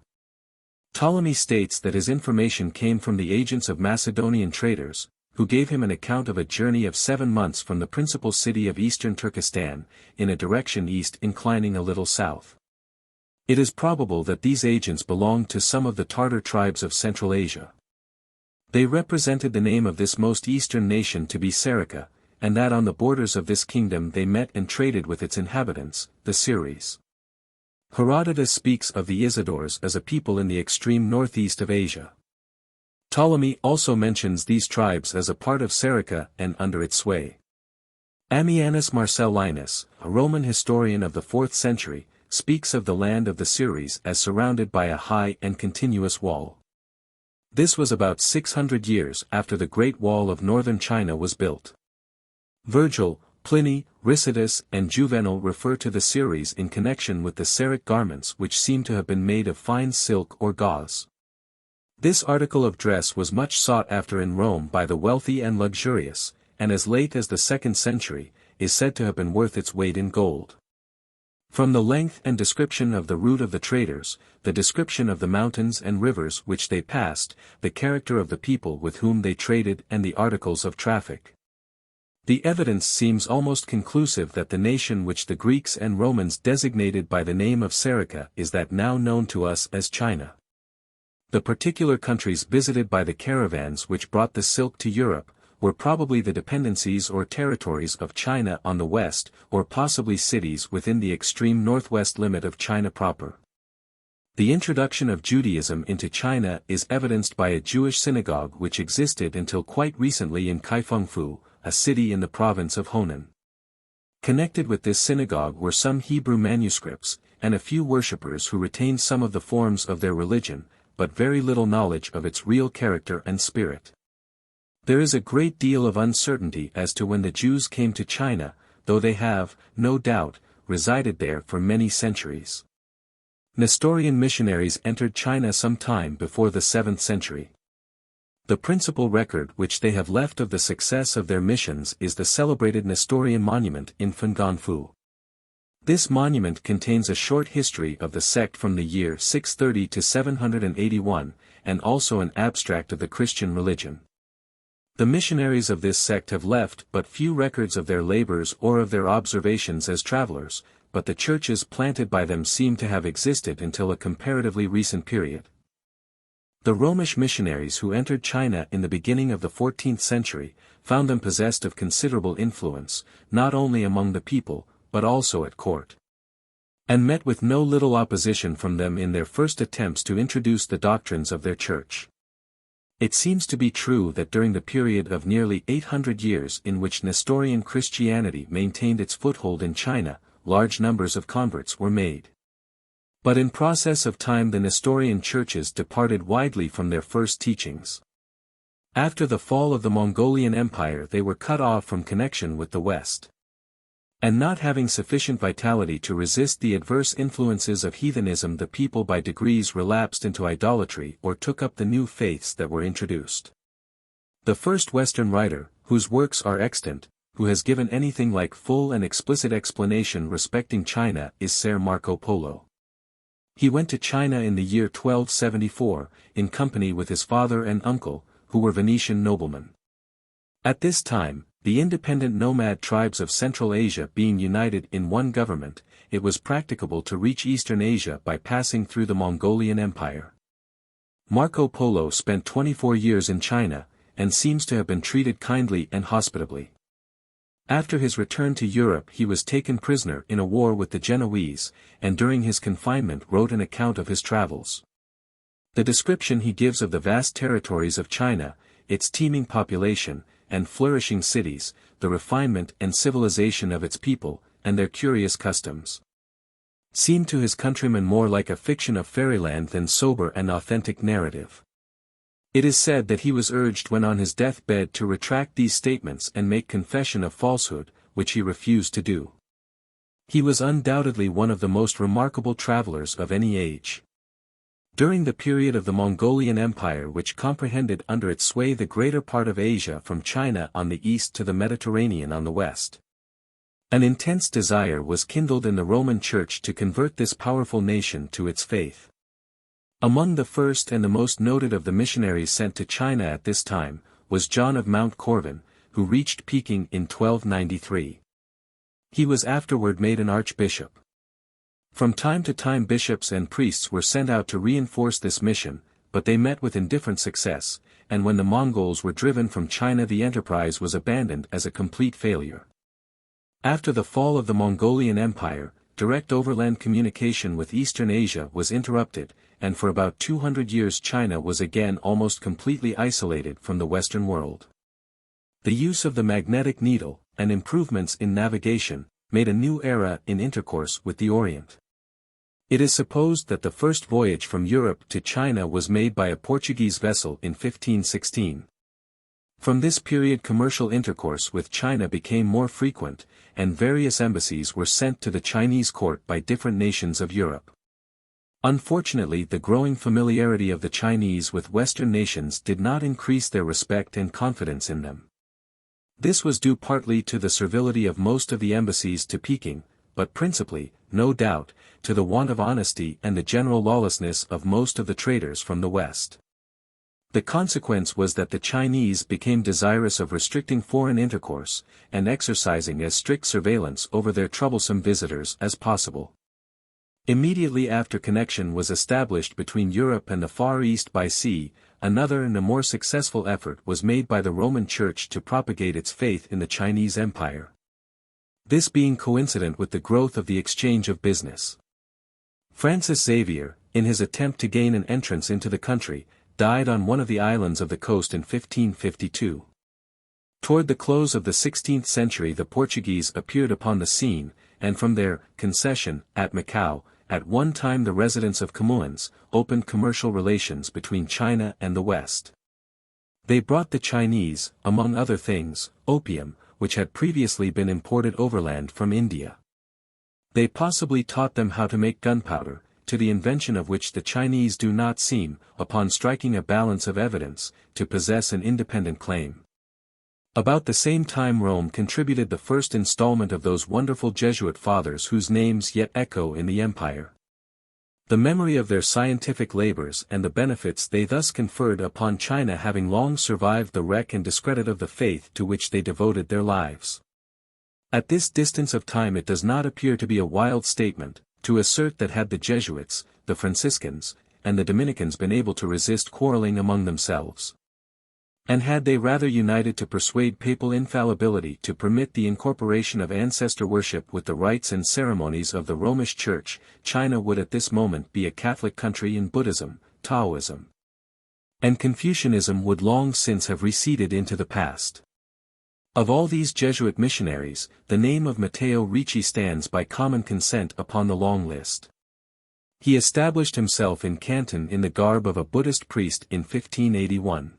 Ptolemy states that his information came from the agents of Macedonian traders, who gave him an account of a journey of 7 months from the principal city of eastern Turkestan, in a direction east inclining a little south. It is probable that these agents belonged to some of the Tartar tribes of Central Asia. They represented the name of this most eastern nation to be Serica, and that on the borders of this kingdom they met and traded with its inhabitants, the Seris. Herodotus speaks of the Isidores as a people in the extreme northeast of Asia. Ptolemy also mentions these tribes as a part of Serica and under its sway. Ammianus Marcellinus, a Roman historian of the 4th century, speaks of the land of the Seris as surrounded by a high and continuous wall. This was about 600 years after the Great Wall of northern China was built. Virgil, Pliny, Ricitus and Juvenal refer to the Seris in connection with the Seric garments which seem to have been made of fine silk or gauze. This article of dress was much sought after in Rome by the wealthy and luxurious, and as late as the 2nd century, is said to have been worth its weight in gold. From the length and description of the route of the traders, the description of the mountains and rivers which they passed, the character of the people with whom they traded and the articles of traffic. The evidence seems almost conclusive that the nation which the Greeks and Romans designated by the name of Serica is that now known to us as China. The particular countries visited by the caravans which brought the silk to Europe, were probably the dependencies or territories of China on the west, or possibly cities within the extreme northwest limit of China proper. The introduction of Judaism into China is evidenced by a Jewish synagogue which existed until quite recently in Kaifengfu, a city in the province of Honan. Connected with this synagogue were some Hebrew manuscripts, and a few worshippers who retained some of the forms of their religion, but very little knowledge of its real character and spirit. There is a great deal of uncertainty as to when the Jews came to China, though they have, no doubt, resided there for many centuries. Nestorian missionaries entered China some time before the 7th century. The principal record which they have left of the success of their missions is the celebrated Nestorian monument in Fanganfu. This monument contains a short history of the sect from the year 630 to 781, and also an abstract of the Christian religion. The missionaries of this sect have left but few records of their labors or of their observations as travelers, but the churches planted by them seem to have existed until a comparatively recent period. The Romish missionaries who entered China in the beginning of the 14th century, found them possessed of considerable influence, not only among the people, but also at court. And met with no little opposition from them in their first attempts to introduce the doctrines of their church. It seems to be true that during the period of nearly 800 years in which Nestorian Christianity maintained its foothold in China, large numbers of converts were made. But in process of time the Nestorian churches departed widely from their first teachings. After the fall of the Mongolian Empire they were cut off from connection with the West. And not having sufficient vitality to resist the adverse influences of heathenism, the people by degrees relapsed into idolatry or took up the new faiths that were introduced. The first Western writer, whose works are extant, who has given anything like full and explicit explanation respecting China is Sir Marco Polo. He went to China in the year 1274, in company with his father and uncle, who were Venetian noblemen. At this time, the independent nomad tribes of Central Asia being united in one government, it was practicable to reach Eastern Asia by passing through the Mongolian Empire. Marco Polo spent 24 years in China, and seems to have been treated kindly and hospitably. After his return to Europe he was taken prisoner in a war with the Genoese, and during his confinement wrote an account of his travels. The description he gives of the vast territories of China, its teeming population, and flourishing cities, the refinement and civilization of its people, and their curious customs, seemed to his countrymen more like a fiction of fairyland than sober and authentic narrative. It is said that he was urged when on his deathbed to retract these statements and make confession of falsehood, which he refused to do. He was undoubtedly one of the most remarkable travelers of any age. During the period of the Mongolian Empire, which comprehended under its sway the greater part of Asia from China on the east to the Mediterranean on the west, an intense desire was kindled in the Roman Church to convert this powerful nation to its faith. Among the first and the most noted of the missionaries sent to China at this time, was John of Mount Corvin, who reached Peking in 1293. He was afterward made an archbishop. From time to time bishops and priests were sent out to reinforce this mission, but they met with indifferent success, and when the Mongols were driven from China the enterprise was abandoned as a complete failure. After the fall of the Mongolian Empire, direct overland communication with Eastern Asia was interrupted, and for about 200 years China was again almost completely isolated from the Western world. The use of the magnetic needle, and improvements in navigation, made a new era in intercourse with the Orient. It is supposed that the first voyage from Europe to China was made by a Portuguese vessel in 1516. From this period commercial intercourse with China became more frequent, and various embassies were sent to the Chinese court by different nations of Europe. Unfortunately, the growing familiarity of the Chinese with Western nations did not increase their respect and confidence in them. This was due partly to the servility of most of the embassies to Peking, but principally, no doubt, to the want of honesty and the general lawlessness of most of the traders from the West. The consequence was that the Chinese became desirous of restricting foreign intercourse, and exercising as strict surveillance over their troublesome visitors as possible. Immediately after connection was established between Europe and the Far East by sea, another and a more successful effort was made by the Roman Church to propagate its faith in the Chinese Empire. This being coincident with the growth of the exchange of business. Francis Xavier, in his attempt to gain an entrance into the country, died on one of the islands of the coast in 1552. Toward the close of the 16th century the Portuguese appeared upon the scene, and from their concession at Macau, at one time the residence of Camoens, opened commercial relations between China and the West. They brought the Chinese, among other things, opium, which had previously been imported overland from India. They possibly taught them how to make gunpowder, to the invention of which the Chinese do not seem, upon striking a balance of evidence, to possess an independent claim. About the same time Rome contributed the first installment of those wonderful Jesuit fathers whose names yet echo in the empire. The memory of their scientific labors and the benefits they thus conferred upon China having long survived the wreck and discredit of the faith to which they devoted their lives. At this distance of time it does not appear to be a wild statement, to assert that had the Jesuits, the Franciscans, and the Dominicans been able to resist quarreling among themselves? And had they rather united to persuade papal infallibility to permit the incorporation of ancestor worship with the rites and ceremonies of the Romish Church, China would at this moment be a Catholic country in Buddhism, Taoism, and Confucianism would long since have receded into the past. Of all these Jesuit missionaries, the name of Matteo Ricci stands by common consent upon the long list. He established himself in Canton in the garb of a Buddhist priest in 1581.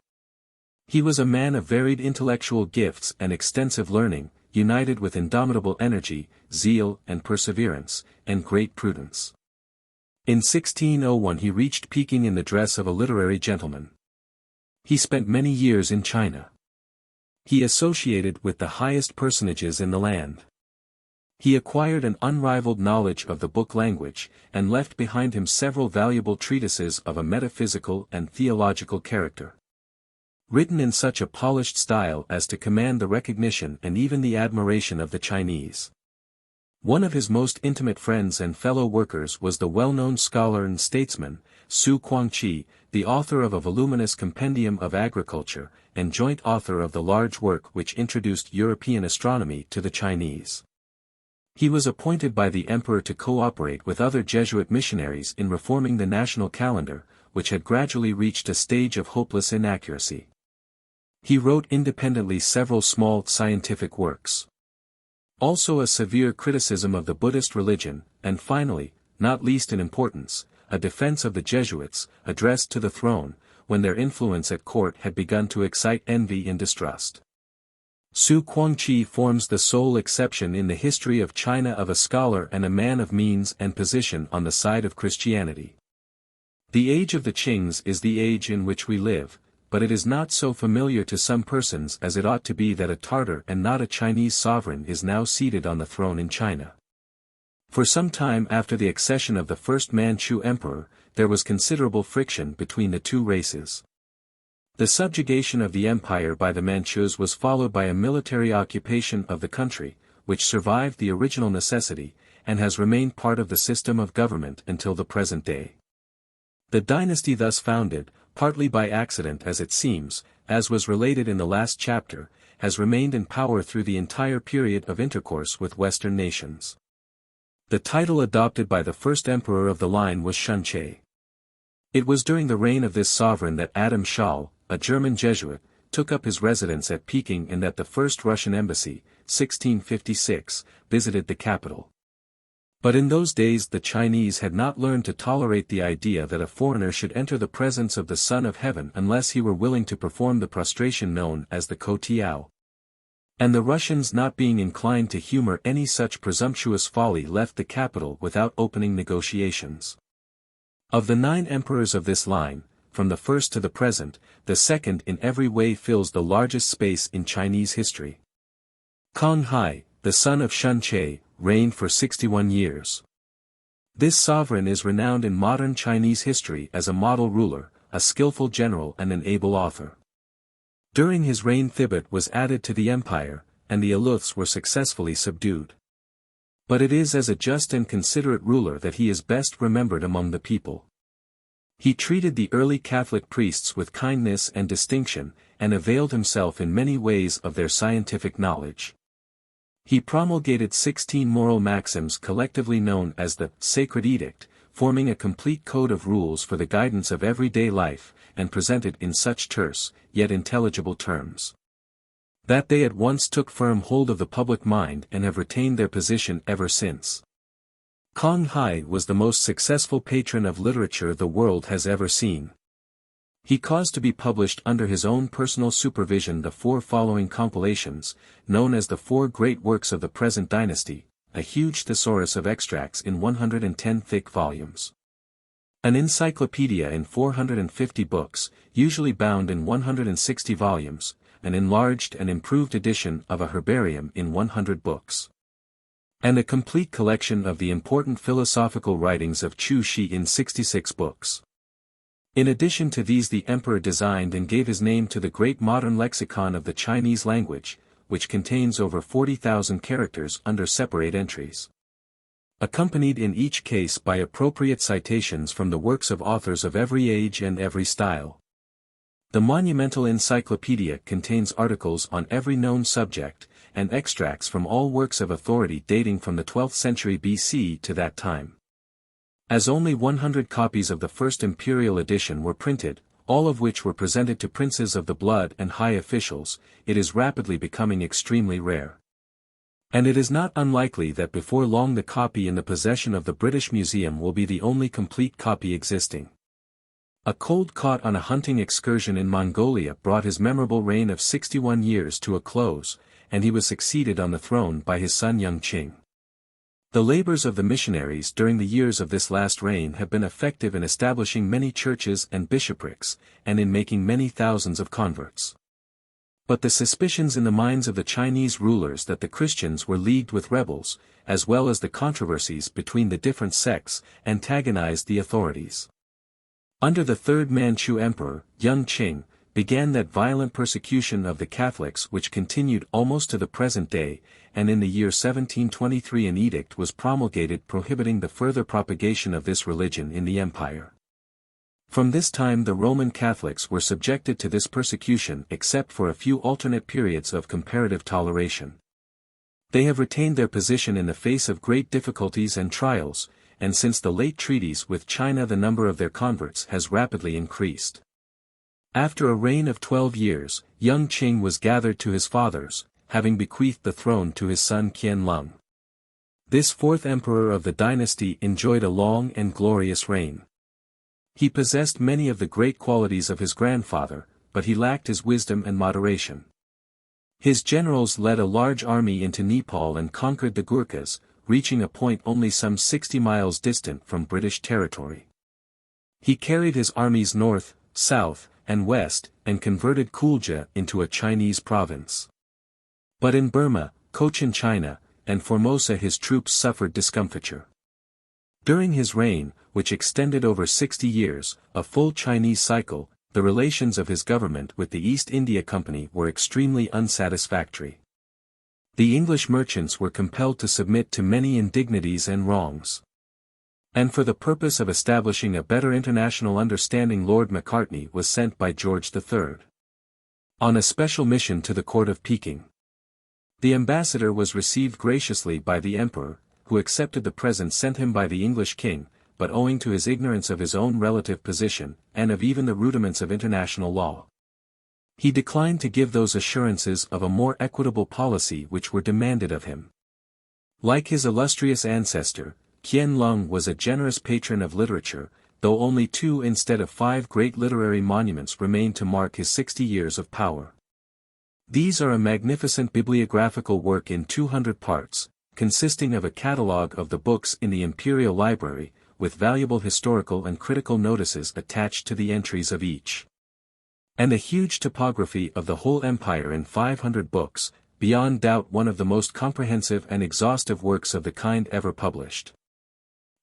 He was a man of varied intellectual gifts and extensive learning, united with indomitable energy, zeal and perseverance, and great prudence. In 1601 he reached Peking in the dress of a literary gentleman. He spent many years in China. He associated with the highest personages in the land. He acquired an unrivaled knowledge of the book language, and left behind him several valuable treatises of a metaphysical and theological character, written in such a polished style as to command the recognition and even the admiration of the Chinese. One of his most intimate friends and fellow workers was the well-known scholar and statesman, Su Guangqi, the author of a voluminous compendium of agriculture, and joint author of the large work which introduced European astronomy to the Chinese. He was appointed by the emperor to cooperate with other Jesuit missionaries in reforming the national calendar, which had gradually reached a stage of hopeless inaccuracy. He wrote independently several small scientific works. Also a severe criticism of the Buddhist religion, and finally, not least in importance, a defense of the Jesuits, addressed to the throne, when their influence at court had begun to excite envy and distrust. Su Guangqi forms the sole exception in the history of China of a scholar and a man of means and position on the side of Christianity. The age of the Qings is the age in which we live, but it is not so familiar to some persons as it ought to be that a Tartar and not a Chinese sovereign is now seated on the throne in China. For some time after the accession of the first Manchu emperor, there was considerable friction between the two races. The subjugation of the empire by the Manchus was followed by a military occupation of the country, which survived the original necessity, and has remained part of the system of government until the present day. The dynasty thus founded, partly by accident as it seems, as was related in the last chapter, has remained in power through the entire period of intercourse with Western nations. The title adopted by the first emperor of the line was Shunche. It was during the reign of this sovereign that Adam Schall, a German Jesuit, took up his residence at Peking and that the first Russian embassy, 1656, visited the capital. But in those days the Chinese had not learned to tolerate the idea that a foreigner should enter the presence of the Son of Heaven unless he were willing to perform the prostration known as the Kotiao. And the Russians not being inclined to humor any such presumptuous folly left the capital without opening negotiations. Of the 9 emperors of this line, from the first to the present, the second in every way fills the largest space in Chinese history. Kong Hai, the son of Shunche, reigned for 61 years. This sovereign is renowned in modern Chinese history as a model ruler, a skillful general and an able author. During his reign Thibaut was added to the empire, and the Aleufs were successfully subdued. But it is as a just and considerate ruler that he is best remembered among the people. He treated the early Catholic priests with kindness and distinction, and availed himself in many ways of their scientific knowledge. He promulgated 16 moral maxims collectively known as the Sacred Edict, forming a complete code of rules for the guidance of everyday life, and presented in such terse, yet intelligible terms, that they at once took firm hold of the public mind and have retained their position ever since. Kong Hai was the most successful patron of literature the world has ever seen. He caused to be published under his own personal supervision the 4 following compilations, known as the 4 great works of the present dynasty, a huge thesaurus of extracts in 110 thick volumes. An encyclopedia in 450 books, usually bound in 160 volumes, an enlarged and improved edition of a herbarium in 100 books. And a complete collection of the important philosophical writings of Chu Shi in 66 books. In addition to these the emperor designed and gave his name to the great modern lexicon of the Chinese language, which contains over 40,000 characters under separate entries. accompanied in each case by appropriate citations from the works of authors of every age and every style. The monumental encyclopedia contains articles on every known subject, and extracts from all works of authority dating from the 12th century BC to that time. As only 100 copies of the first imperial edition were printed, all of which were presented to princes of the blood and high officials, it is rapidly becoming extremely rare. And it is not unlikely that before long the copy in the possession of the British Museum will be the only complete copy existing. A cold caught on a hunting excursion in Mongolia brought his memorable reign of 61 years to a close, and he was succeeded on the throne by his son Young Qing. The labors of the missionaries during the years of this last reign have been effective in establishing many churches and bishoprics, and in making many thousands of converts. But the suspicions in the minds of the Chinese rulers that the Christians were leagued with rebels, as well as the controversies between the different sects, antagonized the authorities. Under the third Manchu emperor, Young Qing, began that violent persecution of the Catholics which continued almost to the present day, and in the year 1723 an edict was promulgated prohibiting the further propagation of this religion in the empire. From this time the Roman Catholics were subjected to this persecution except for a few alternate periods of comparative toleration. They have retained their position in the face of great difficulties and trials, and since the late treaties with China the number of their converts has rapidly increased. After a reign of 12 years, Young Qing was gathered to his fathers, having bequeathed the throne to his son Qianlong. This fourth emperor of the dynasty enjoyed a long and glorious reign. He possessed many of the great qualities of his grandfather, but he lacked his wisdom and moderation. His generals led a large army into Nepal and conquered the Gurkhas, reaching a point only some 60 miles distant from British territory. He carried his armies north, south, and west, and converted Kulja into a Chinese province. But in Burma, Cochin China, and Formosa his troops suffered discomfiture. During his reign, which extended over 60 years, a full Chinese cycle, the relations of his government with the East India Company were extremely unsatisfactory. The English merchants were compelled to submit to many indignities and wrongs. And for the purpose of establishing a better international understanding Lord Macartney was sent by George III on a special mission to the court of Peking. The ambassador was received graciously by the emperor, who accepted the present sent him by the English king, but owing to his ignorance of his own relative position, and of even the rudiments of international law, he declined to give those assurances of a more equitable policy which were demanded of him. Like his illustrious ancestor, Qianlong was a generous patron of literature, though only 2 instead of 5 great literary monuments remain to mark his 60 years of power. These are a magnificent bibliographical work in 200 parts, consisting of a catalogue of the books in the Imperial Library, with valuable historical and critical notices attached to the entries of each. And a huge topography of the whole empire in 500 books, beyond doubt one of the most comprehensive and exhaustive works of the kind ever published.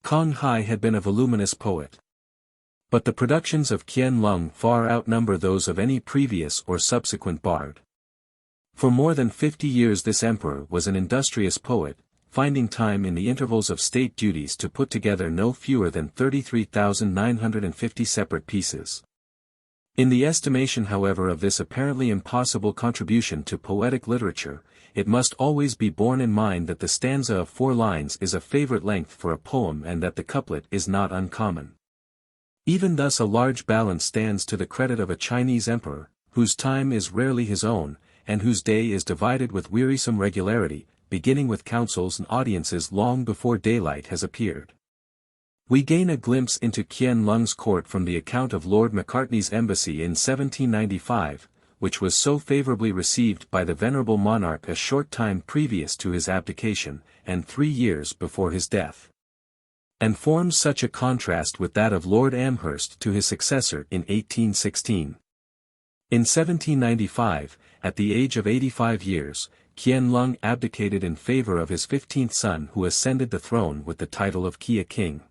Kong Hai had been a voluminous poet. But the productions of Qianlong far outnumber those of any previous or subsequent bard. For more than 50 years this emperor was an industrious poet, finding time in the intervals of state duties to put together no fewer than 33,950 separate pieces. In the estimation however of this apparently impossible contribution to poetic literature, it must always be borne in mind that the stanza of 4 lines is a favorite length for a poem and that the couplet is not uncommon. Even thus a large balance stands to the credit of a Chinese emperor, whose time is rarely his own, and whose day is divided with wearisome regularity, beginning with councils and audiences long before daylight has appeared. We gain a glimpse into Qianlong's court from the account of Lord Macartney's embassy in 1795, which was so favorably received by the venerable monarch a short time previous to his abdication, and 3 years before his death. And forms such a contrast with that of Lord Amherst to his successor in 1816. In 1795, at the age of 85 years, Qianlong abdicated in favor of his 15th son who ascended the throne with the title of Kia King.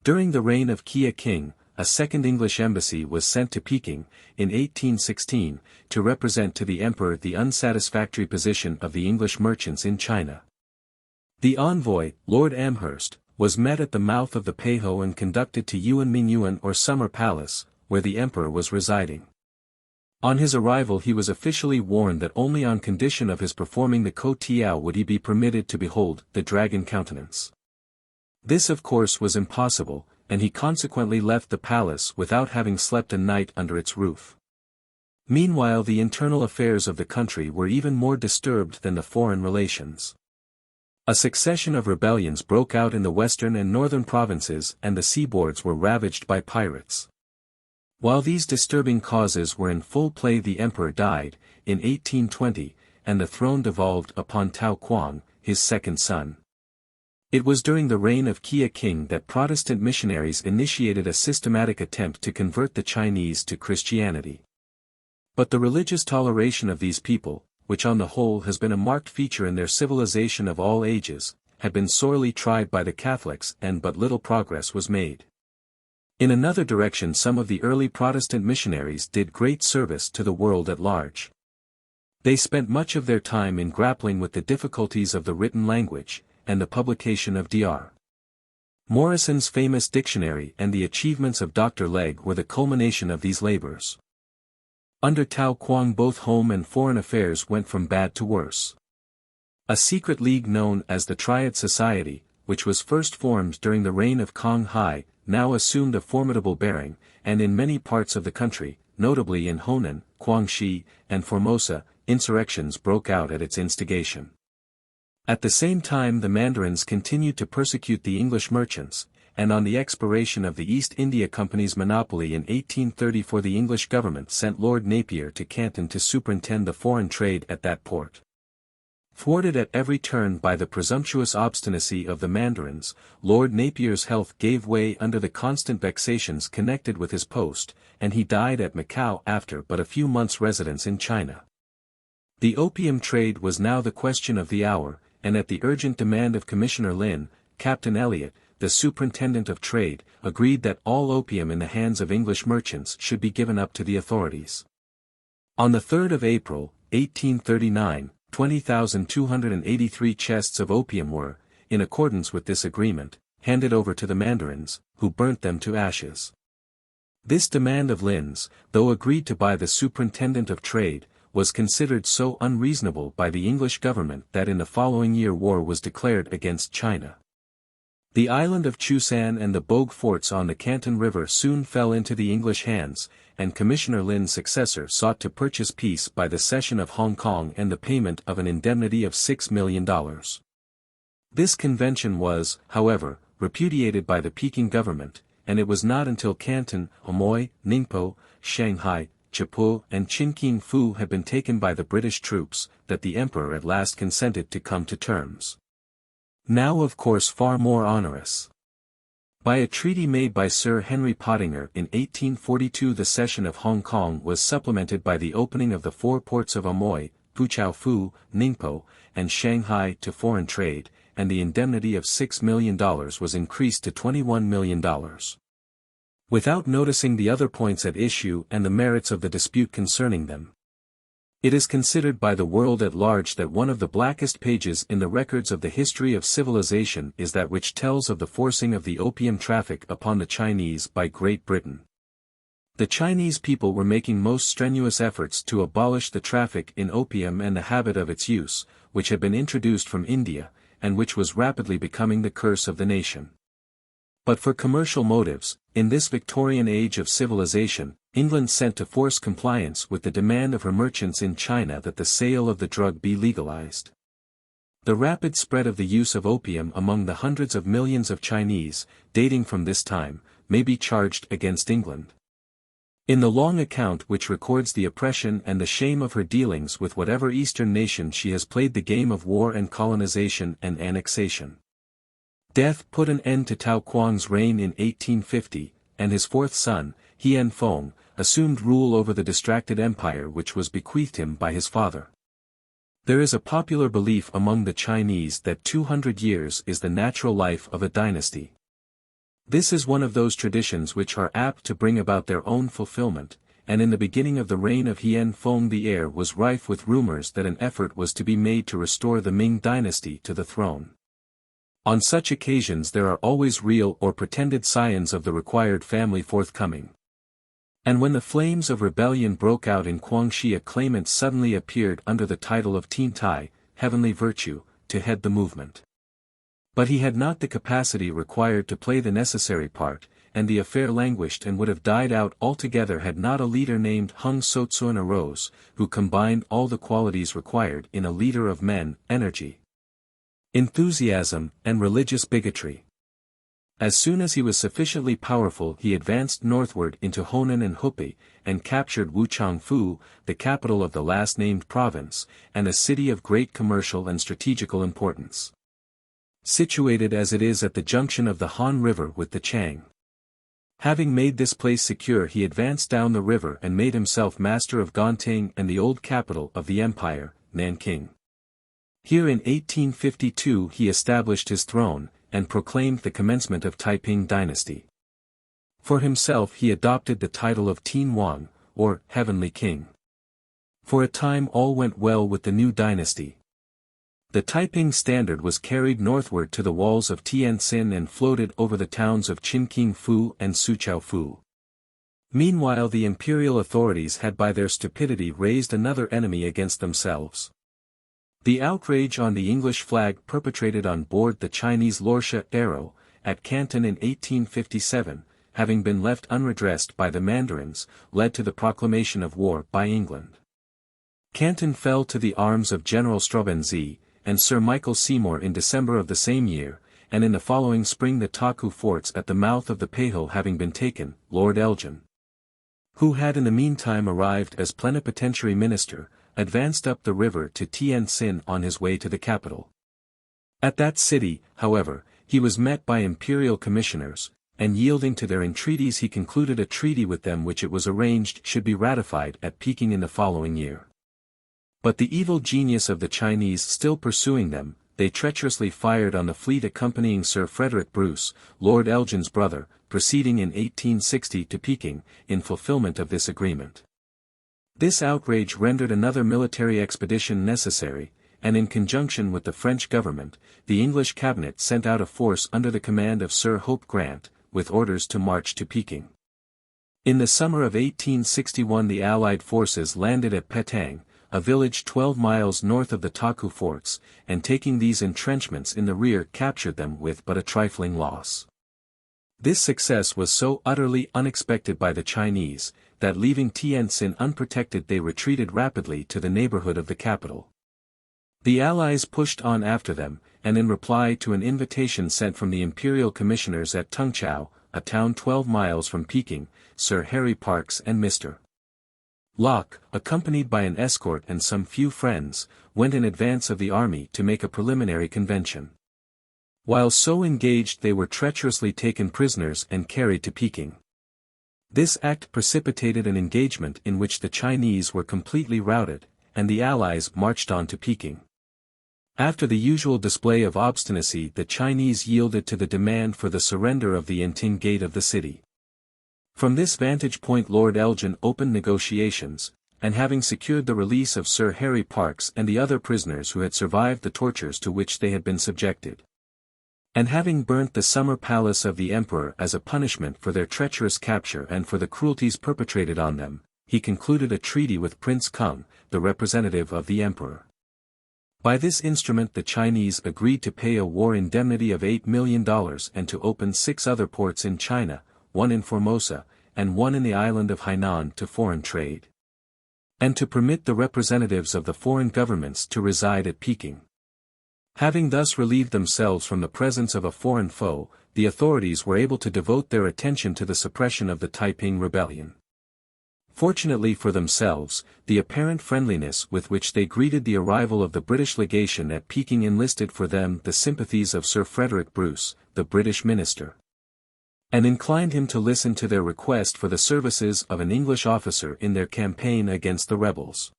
During the reign of Kia King, a second English embassy was sent to Peking, in 1816, to represent to the emperor the unsatisfactory position of the English merchants in China. The envoy, Lord Amherst, was met at the mouth of the Peiho and conducted to Yuan or Summer Palace, where the emperor was residing. On his arrival he was officially warned that only on condition of his performing the Ko Tiao would he be permitted to behold the dragon countenance. This of course was impossible, and he consequently left the palace without having slept a night under its roof. Meanwhile the internal affairs of the country were even more disturbed than the foreign relations. A succession of rebellions broke out in the western and northern provinces and the seaboards were ravaged by pirates. While these disturbing causes were in full play the emperor died, in 1820, and the throne devolved upon Tao Kwang, his second son. It was during the reign of Kia King that Protestant missionaries initiated a systematic attempt to convert the Chinese to Christianity. But the religious toleration of these people, which on the whole has been a marked feature in their civilization of all ages, had been sorely tried by the Catholics and but little progress was made. In another direction some of the early Protestant missionaries did great service to the world at large. They spent much of their time in grappling with the difficulties of the written language, and the publication of Dr. Morrison's famous dictionary and the achievements of Dr. Legge were the culmination of these labors. Under Tao Kwang both home and foreign affairs went from bad to worse. A secret league known as the Triad Society, which was first formed during the reign of Kong Hai, now assumed a formidable bearing, and in many parts of the country, notably in Honan, Guangxi, and Formosa, insurrections broke out at its instigation. At the same time the Mandarins continued to persecute the English merchants, and on the expiration of the East India Company's monopoly in 1834 the English government sent Lord Napier to Canton to superintend the foreign trade at that port. Thwarted at every turn by the presumptuous obstinacy of the Mandarins, Lord Napier's health gave way under the constant vexations connected with his post, and he died at Macau after but a few months' residence in China. The opium trade was now the question of the hour, and at the urgent demand of Commissioner Lin, Captain Elliot, the superintendent of trade, agreed that all opium in the hands of English merchants should be given up to the authorities. On the 3rd of April, 1839, 20,283 chests of opium were, in accordance with this agreement, handed over to the Mandarins, who burnt them to ashes. This demand of Lin's, though agreed to by the superintendent of trade, was considered so unreasonable by the English government that in the following year war was declared against China. The island of Chusan and the Bogue forts on the Canton River soon fell into the English hands, and Commissioner Lin's successor sought to purchase peace by the cession of Hong Kong and the payment of an indemnity of $6 million. This convention was, however, repudiated by the Peking government, and it was not until Canton, Amoy, Ningpo, Shanghai, Chapul and Chinking Fu had been taken by the British troops, that the emperor at last consented to come to terms. Now of course far more onerous. By a treaty made by Sir Henry Pottinger in 1842 the cession of Hong Kong was supplemented by the opening of the 4 ports of Amoy, Puchao Fu, Ningpo, and Shanghai to foreign trade, and the indemnity of $6 million was increased to $21 million. Without noticing the other points at issue and the merits of the dispute concerning them. It is considered by the world at large that one of the blackest pages in the records of the history of civilization is that which tells of the forcing of the opium traffic upon the Chinese by Great Britain. The Chinese people were making most strenuous efforts to abolish the traffic in opium and the habit of its use, which had been introduced from India, and which was rapidly becoming the curse of the nation. But for commercial motives, in this Victorian age of civilization, England sent to force compliance with the demand of her merchants in China that the sale of the drug be legalized. The rapid spread of the use of opium among the hundreds of millions of Chinese, dating from this time, may be charged against England. In the long account which records the oppression and the shame of her dealings with whatever Eastern nation she has played the game of war and colonization and annexation. Death put an end to Tao Kwang's reign in 1850, and his 4th son, Hien Fong, assumed rule over the distracted empire which was bequeathed him by his father. There is a popular belief among the Chinese that 200 years is the natural life of a dynasty. This is one of those traditions which are apt to bring about their own fulfillment, and in the beginning of the reign of Hien Fong the air was rife with rumors that an effort was to be made to restore the Ming dynasty to the throne. On such occasions there are always real or pretended scions of the required family forthcoming. And when the flames of rebellion broke out in Guangxi, a claimant suddenly appeared under the title of Teen Tai, Heavenly Virtue, to head the movement. But he had not the capacity required to play the necessary part, and the affair languished and would have died out altogether had not a leader named Hung Sotsun arose, who combined all the qualities required in a leader of men: energy, enthusiasm, and religious bigotry. As soon as he was sufficiently powerful, he advanced northward into Honan and Hupei, and captured Wuchangfu, the capital of the last-named province, and a city of great commercial and strategical importance. Situated as it is at the junction of the Han River with the Chang. Having made this place secure, he advanced down the river and made himself master of Ganting and the old capital of the empire, Nanking. Here in 1852 he established his throne, and proclaimed the commencement of Taiping dynasty. For himself he adopted the title of Teen Wang, or Heavenly King. For a time all went well with the new dynasty. The Taiping standard was carried northward to the walls of Tientsin and floated over the towns of Qingqingfu and Suqiaofu. Meanwhile the imperial authorities had by their stupidity raised another enemy against themselves. The outrage on the English flag perpetrated on board the Chinese Lorcha Arrow, at Canton in 1857, having been left unredressed by the Mandarins, led to the proclamation of war by England. Canton fell to the arms of General Straubenzee, and Sir Michael Seymour in December of the same year, and in the following spring the Taku forts at the mouth of the Peiho having been taken, Lord Elgin, who had in the meantime arrived as plenipotentiary minister, advanced up the river to Tientsin on his way to the capital. At that city, however, he was met by imperial commissioners, and yielding to their entreaties he concluded a treaty with them which it was arranged should be ratified at Peking in the following year. But the evil genius of the Chinese still pursuing them, they treacherously fired on the fleet accompanying Sir Frederick Bruce, Lord Elgin's brother, proceeding in 1860 to Peking, in fulfillment of this agreement. This outrage rendered another military expedition necessary, and in conjunction with the French government, the English cabinet sent out a force under the command of Sir Hope Grant, with orders to march to Peking. In the summer of 1861 the Allied forces landed at Petang, a village 12 miles north of the Taku forts, and taking these entrenchments in the rear captured them with but a trifling loss. This success was so utterly unexpected by the Chinese, that leaving Tientsin unprotected they retreated rapidly to the neighborhood of the capital. The Allies pushed on after them, and in reply to an invitation sent from the imperial commissioners at Tungchau, a town 12 miles from Peking, Sir Harry Parkes and Mr. Locke, accompanied by an escort and some few friends, went in advance of the army to make a preliminary convention. While so engaged they were treacherously taken prisoners and carried to Peking. This act precipitated an engagement in which the Chinese were completely routed, and the Allies marched on to Peking. After the usual display of obstinacy the Chinese yielded to the demand for the surrender of the Yinting gate of the city. From this vantage point Lord Elgin opened negotiations, and having secured the release of Sir Harry Parkes and the other prisoners who had survived the tortures to which they had been subjected, and having burnt the summer palace of the emperor as a punishment for their treacherous capture and for the cruelties perpetrated on them, he concluded a treaty with Prince Kung, the representative of the emperor. By this instrument the Chinese agreed to pay a war indemnity of $8 million and to open 6 other ports in China, 1 in Formosa, and 1 in the island of Hainan to foreign trade, and to permit the representatives of the foreign governments to reside at Peking. Having thus relieved themselves from the presence of a foreign foe, the authorities were able to devote their attention to the suppression of the Taiping rebellion. Fortunately for themselves, the apparent friendliness with which they greeted the arrival of the British legation at Peking enlisted for them the sympathies of Sir Frederick Bruce, the British minister, and inclined him to listen to their request for the services of an English officer in their campaign against the rebels.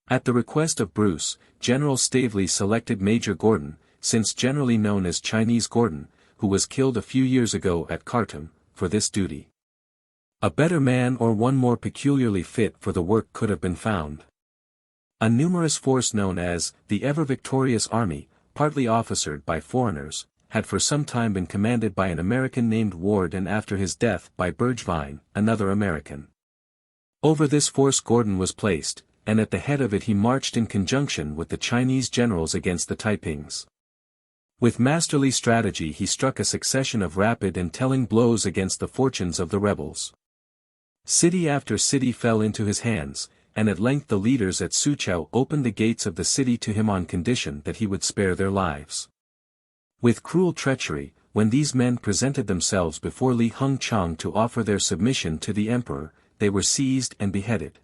At the request of Bruce, General Staveley selected Major Gordon, since generally known as Chinese Gordon, who was killed a few years ago at Khartoum, for this duty. A better man or one more peculiarly fit for the work could have been found. A numerous force known as the Ever Victorious Army, partly officered by foreigners, had for some time been commanded by an American named Ward and after his death by Bergevine, another American. Over this force Gordon was placed, and at the head of it he marched in conjunction with the Chinese generals against the Taipings. With masterly strategy he struck a succession of rapid and telling blows against the fortunes of the rebels. City after city fell into his hands, and at length the leaders at Soochow opened the gates of the city to him on condition that he would spare their lives. With cruel treachery, when these men presented themselves before Li Hung-chang to offer their submission to the emperor, they were seized and beheaded.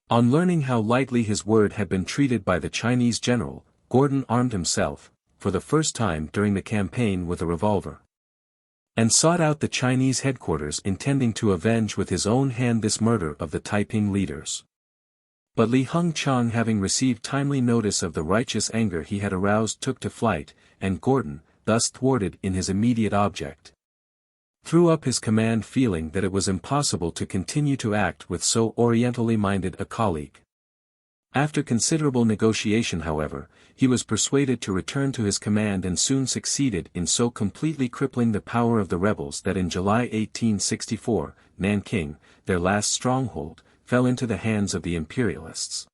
On learning how lightly his word had been treated by the Chinese general, Gordon armed himself, for the first time during the campaign with a revolver, and sought out the Chinese headquarters intending to avenge with his own hand this murder of the Taiping leaders. But Li Hung-chang having received timely notice of the righteous anger he had aroused took to flight, and Gordon, thus thwarted in his immediate object, threw up his command feeling that it was impossible to continue to act with so orientally minded a colleague. After considerable negotiation however, he was persuaded to return to his command and soon succeeded in so completely crippling the power of the rebels that in July 1864, Nanking, their last stronghold, fell into the hands of the imperialists.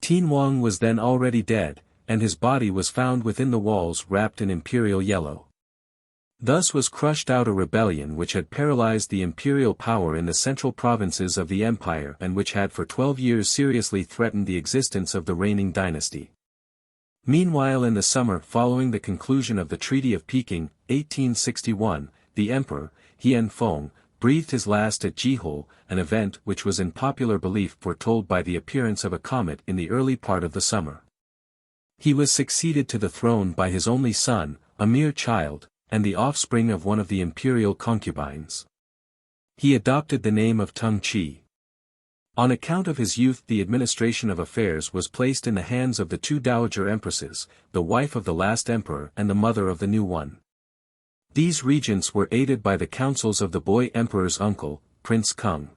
Tin Wang was then already dead, and his body was found within the walls wrapped in imperial yellow. Thus was crushed out a rebellion which had paralyzed the imperial power in the central provinces of the empire and which had for 12 years seriously threatened the existence of the reigning dynasty. Meanwhile in the summer following the conclusion of the Treaty of Peking, 1861, the emperor, Hien Feng, breathed his last at Jihol, an event which was in popular belief foretold by the appearance of a comet in the early part of the summer. He was succeeded to the throne by his only son, a mere child, and the offspring of one of the imperial concubines. He adopted the name of Tung Chi. On account of his youth the administration of affairs was placed in the hands of the two dowager empresses, the wife of the last emperor and the mother of the new one. These regents were aided by the counsels of the boy emperor's uncle, Prince Kung.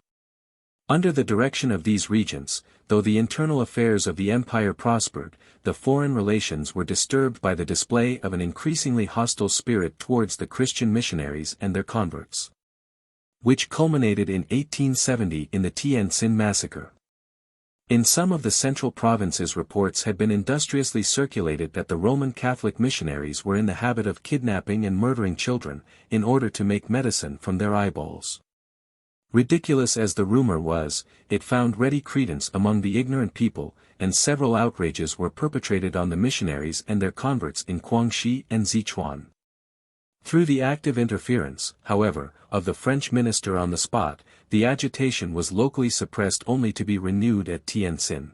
Under the direction of these regents, though the internal affairs of the empire prospered, the foreign relations were disturbed by the display of an increasingly hostile spirit towards the Christian missionaries and their converts, which culminated in 1870 in the Tientsin massacre. In some of the central provinces reports had been industriously circulated that the Roman Catholic missionaries were in the habit of kidnapping and murdering children, in order to make medicine from their eyeballs. Ridiculous as the rumor was, it found ready credence among the ignorant people, and several outrages were perpetrated on the missionaries and their converts in Guangxi and Sichuan. Through the active interference, however, of the French minister on the spot, the agitation was locally suppressed only to be renewed at Tientsin.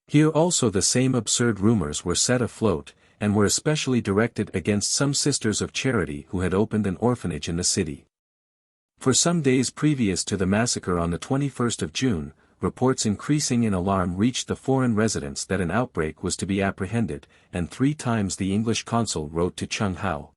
Here also the same absurd rumors were set afloat, and were especially directed against some sisters of charity who had opened an orphanage in the city. For some days previous to the massacre on the 21st of June, reports increasing in alarm reached the foreign residents that an outbreak was to be apprehended, and 3 times the English consul wrote to Chung Hao,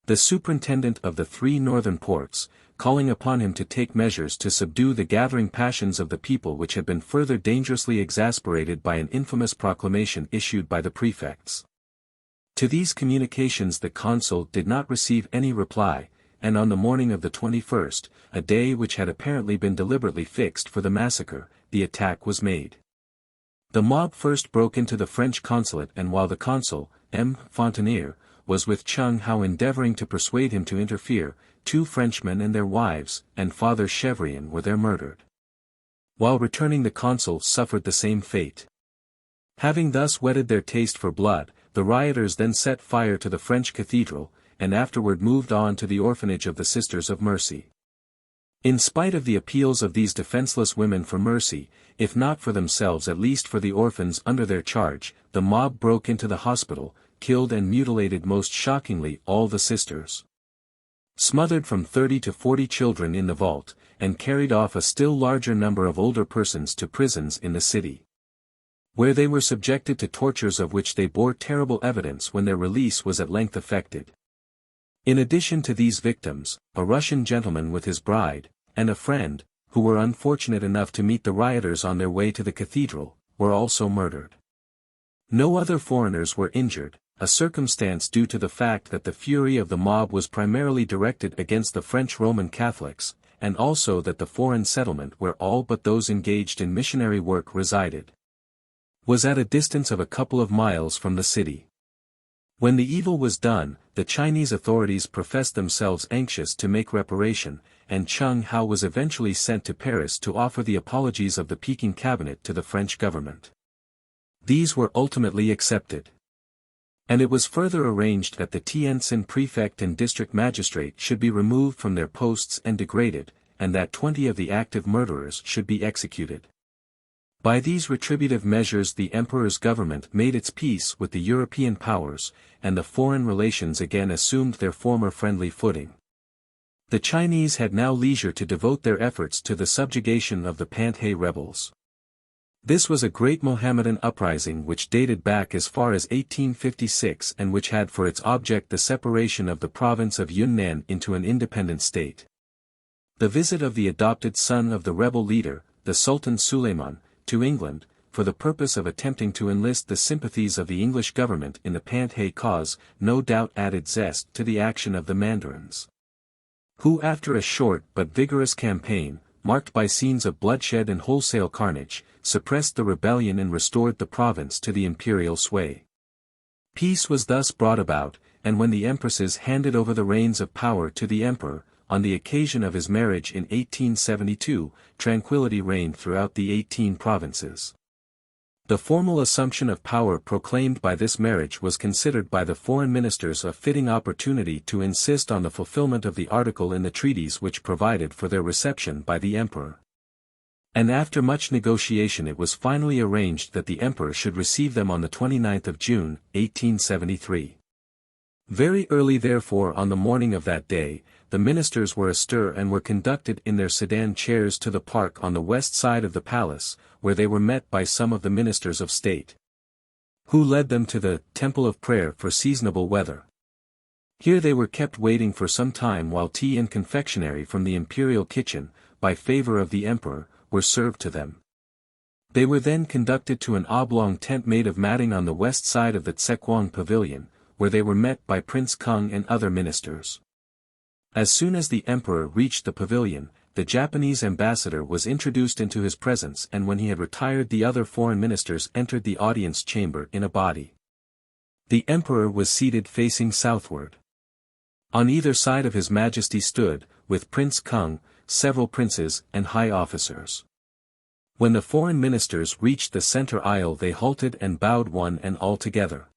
the superintendent of the 3 northern ports, calling upon him to take measures to subdue the gathering passions of the people which had been further dangerously exasperated by an infamous proclamation issued by the prefects. To these communications the consul did not receive any reply, and on the morning of the 21st, a day which had apparently been deliberately fixed for the massacre, the attack was made. The mob first broke into the French consulate and while the consul, M. Fontanier, was with Chung Hao endeavoring to persuade him to interfere, 2 Frenchmen and their wives, and Father Chevrier were there murdered. While returning the consul suffered the same fate. Having thus whetted their taste for blood, the rioters then set fire to the French cathedral, and afterward moved on to the orphanage of the Sisters of Mercy. In spite of the appeals of these defenseless women for mercy, if not for themselves at least for the orphans under their charge, the mob broke into the hospital, killed and mutilated most shockingly all the sisters, smothered from 30 to 40 children in the vault, and carried off a still larger number of older persons to prisons in the city, where they were subjected to tortures of which they bore terrible evidence when their release was at length effected. In addition to these victims, a Russian gentleman with his bride, and a friend, who were unfortunate enough to meet the rioters on their way to the cathedral, were also murdered. No other foreigners were injured, a circumstance due to the fact that the fury of the mob was primarily directed against the French Roman Catholics, and also that the foreign settlement where all but those engaged in missionary work resided was at a distance of a couple of miles from the city. When the evil was done, the Chinese authorities professed themselves anxious to make reparation, and Chung Hao was eventually sent to Paris to offer the apologies of the Peking cabinet to the French government. These were ultimately accepted. And it was further arranged that the Tientsin prefect and district magistrate should be removed from their posts and degraded, and that 20 of the active murderers should be executed. By these retributive measures the emperor's government made its peace with the European powers, and the foreign relations again assumed their former friendly footing. The Chinese had now leisure to devote their efforts to the subjugation of the Pantai rebels. This was a great Mohammedan uprising which dated back as far as 1856 and which had for its object the separation of the province of Yunnan into an independent state. The visit of the adopted son of the rebel leader, the Sultan Suleiman, to England, for the purpose of attempting to enlist the sympathies of the English government in the Pantai cause, no doubt added zest to the action of the mandarins, who after a short but vigorous campaign, marked by scenes of bloodshed and wholesale carnage, suppressed the rebellion and restored the province to the imperial sway. Peace was thus brought about, and when the empresses handed over the reins of power to the emperor, on the occasion of his marriage in 1872, tranquility reigned throughout the 18 provinces. The formal assumption of power proclaimed by this marriage was considered by the foreign ministers a fitting opportunity to insist on the fulfillment of the article in the treaties which provided for their reception by the emperor. And after much negotiation it was finally arranged that the emperor should receive them on the 29th of June, 1873. Very early therefore on the morning of that day, the ministers were astir and were conducted in their sedan chairs to the park on the west side of the palace, where they were met by some of the ministers of state, who led them to the temple of prayer for seasonable weather. Here they were kept waiting for some time while tea and confectionery from the imperial kitchen, by favor of the emperor, were served to them. They were then conducted to an oblong tent made of matting on the west side of the Tsekwang pavilion, where they were met by Prince Kung and other ministers. As soon as the emperor reached the pavilion, the Japanese ambassador was introduced into his presence, and when he had retired the other foreign ministers entered the audience chamber in a body. The emperor was seated facing southward. On either side of his majesty stood, with Prince Kung, several princes and high officers. When the foreign ministers reached the center aisle they halted and bowed one and all together.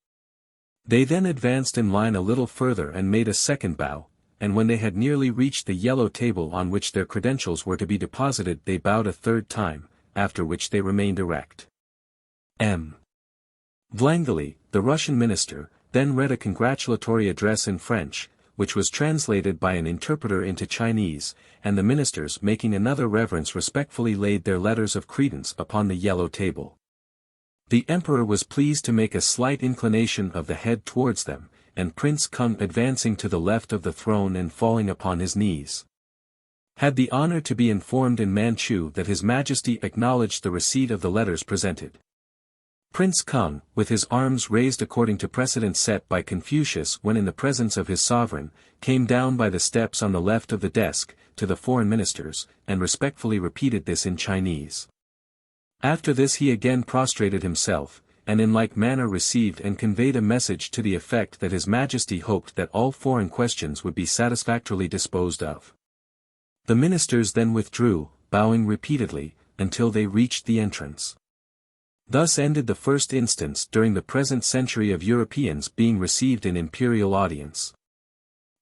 They then advanced in line a little further and made a second bow, and when they had nearly reached the yellow table on which their credentials were to be deposited they bowed a third time, after which they remained erect. M. Vlangali, the Russian minister, then read a congratulatory address in French, which was translated by an interpreter into Chinese, and the ministers making another reverence respectfully laid their letters of credence upon the yellow table. The emperor was pleased to make a slight inclination of the head towards them, and Prince Kung advancing to the left of the throne and falling upon his knees, had the honor to be informed in Manchu that His Majesty acknowledged the receipt of the letters presented. Prince Kung, with his arms raised according to precedent set by Confucius when in the presence of his sovereign, came down by the steps on the left of the desk, to the foreign ministers, and respectfully repeated this in Chinese. After this he again prostrated himself, and in like manner received and conveyed a message to the effect that His Majesty hoped that all foreign questions would be satisfactorily disposed of. The ministers then withdrew, bowing repeatedly, until they reached the entrance. Thus ended the first instance during the present century of Europeans being received in imperial audience.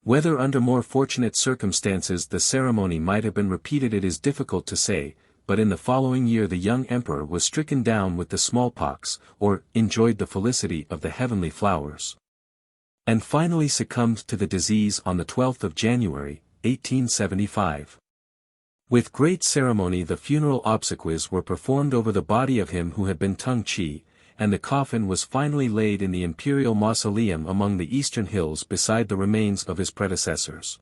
Whether under more fortunate circumstances the ceremony might have been repeated it is difficult to say, but in the following year the young emperor was stricken down with the smallpox, or enjoyed the felicity of the heavenly flowers, and finally succumbed to the disease on the 12th of January, 1875. With great ceremony the funeral obsequies were performed over the body of him who had been Tung Chi, and the coffin was finally laid in the imperial mausoleum among the eastern hills beside the remains of his predecessors.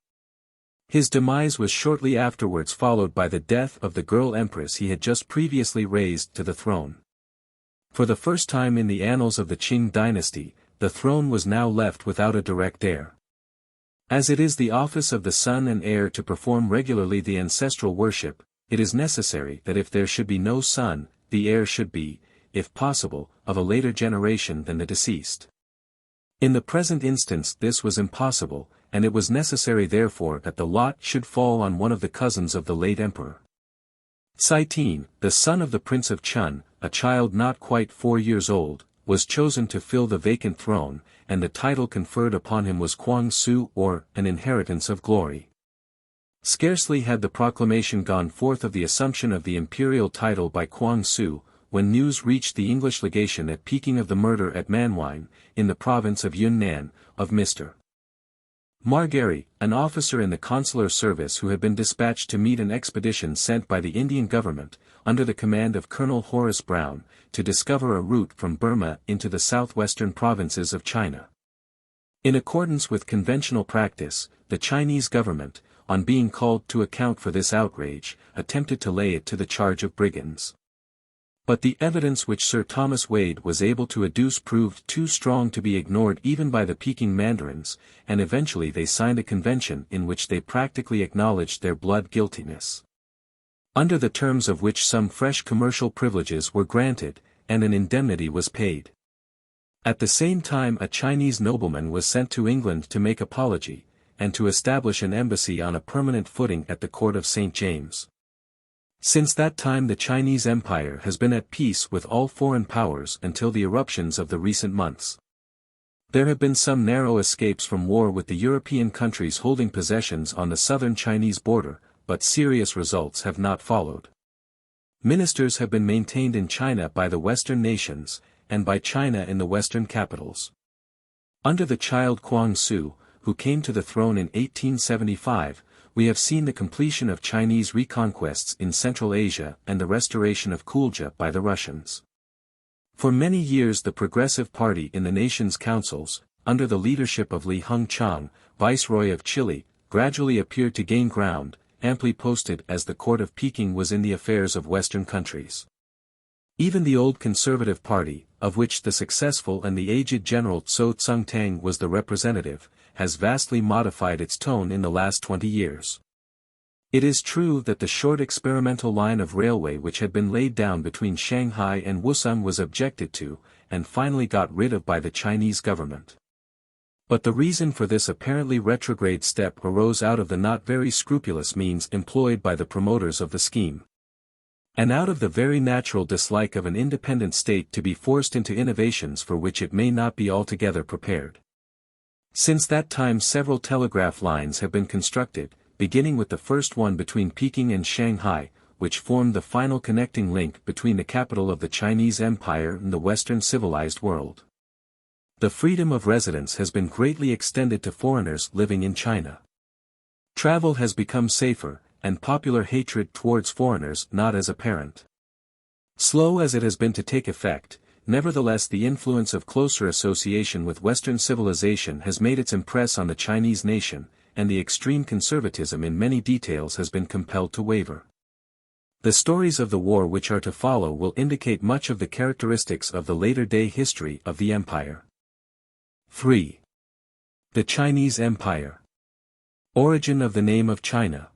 His demise was shortly afterwards followed by the death of the girl empress he had just previously raised to the throne. For the first time in the annals of the Qing dynasty, the throne was now left without a direct heir. As it is the office of the son and heir to perform regularly the ancestral worship, it is necessary that if there should be no son, the heir should be, if possible, of a later generation than the deceased. In the present instance this was impossible, and it was necessary therefore that the lot should fall on one of the cousins of the late emperor. Saitin, the son of the Prince of Chun, a child not quite 4 years old, was chosen to fill the vacant throne, and the title conferred upon him was Kwang Su, or an inheritance of glory. Scarcely had the proclamation gone forth of the assumption of the imperial title by Kwang Su, when news reached the English legation at Peking of the murder at Manwine, in the province of Yunnan, of Mr. Margary, an officer in the consular service who had been dispatched to meet an expedition sent by the Indian government, under the command of Colonel Horace Brown, to discover a route from Burma into the southwestern provinces of China. In accordance with conventional practice, the Chinese government, on being called to account for this outrage, attempted to lay it to the charge of brigands. But the evidence which Sir Thomas Wade was able to adduce proved too strong to be ignored even by the Peking mandarins, and eventually they signed a convention in which they practically acknowledged their blood guiltiness, under the terms of which some fresh commercial privileges were granted, and an indemnity was paid. At the same time a Chinese nobleman was sent to England to make apology, and to establish an embassy on a permanent footing at the court of St. James. Since that time the Chinese Empire has been at peace with all foreign powers until the eruptions of the recent months. There have been some narrow escapes from war with the European countries holding possessions on the southern Chinese border, but serious results have not followed. Ministers have been maintained in China by the Western nations, and by China in the Western capitals. Under the child Kwang Su, who came to the throne in 1875, we have seen the completion of Chinese reconquests in Central Asia and the restoration of Kulja by the Russians. For many years the Progressive Party in the nation's councils, under the leadership of Li Hengchang, Viceroy of Chile, gradually appeared to gain ground, amply posted as the court of Peking was in the affairs of Western countries. Even the old Conservative Party, of which the successful and the aged General Tso Tsung-tang was the representative, has vastly modified its tone in the last 20 years. It is true that the short experimental line of railway which had been laid down between Shanghai and Wusun was objected to, and finally got rid of by the Chinese government. But the reason for this apparently retrograde step arose out of the not very scrupulous means employed by the promoters of the scheme, and out of the very natural dislike of an independent state to be forced into innovations for which it may not be altogether prepared. Since that time several telegraph lines have been constructed, beginning with the first one between Peking and Shanghai, which formed the final connecting link between the capital of the Chinese Empire and the Western civilized world. The freedom of residence has been greatly extended to foreigners living in China. Travel has become safer, and popular hatred towards foreigners not as apparent. Slow as it has been to take effect, nevertheless the influence of closer association with Western civilization has made its impress on the Chinese nation, and the extreme conservatism in many details has been compelled to waver. The stories of the war which are to follow will indicate much of the characteristics of the later-day history of the empire. 3. The Chinese Empire. Origin of the name of China.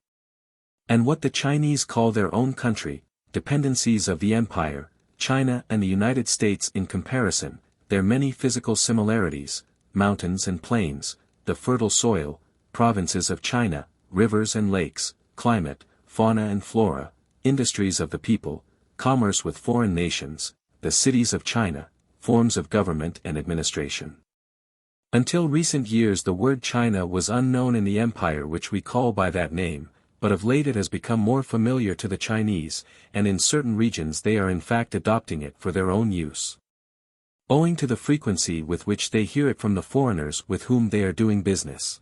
And what the Chinese call their own country, dependencies of the empire, China and the United States in comparison, their many physical similarities, mountains and plains, the fertile soil, provinces of China, rivers and lakes, climate, fauna and flora, industries of the people, commerce with foreign nations, the cities of China, forms of government and administration. Until recent years the word China was unknown in the empire which we call by that name, but of late it has become more familiar to the Chinese, and in certain regions they are in fact adopting it for their own use, owing to the frequency with which they hear it from the foreigners with whom they are doing business.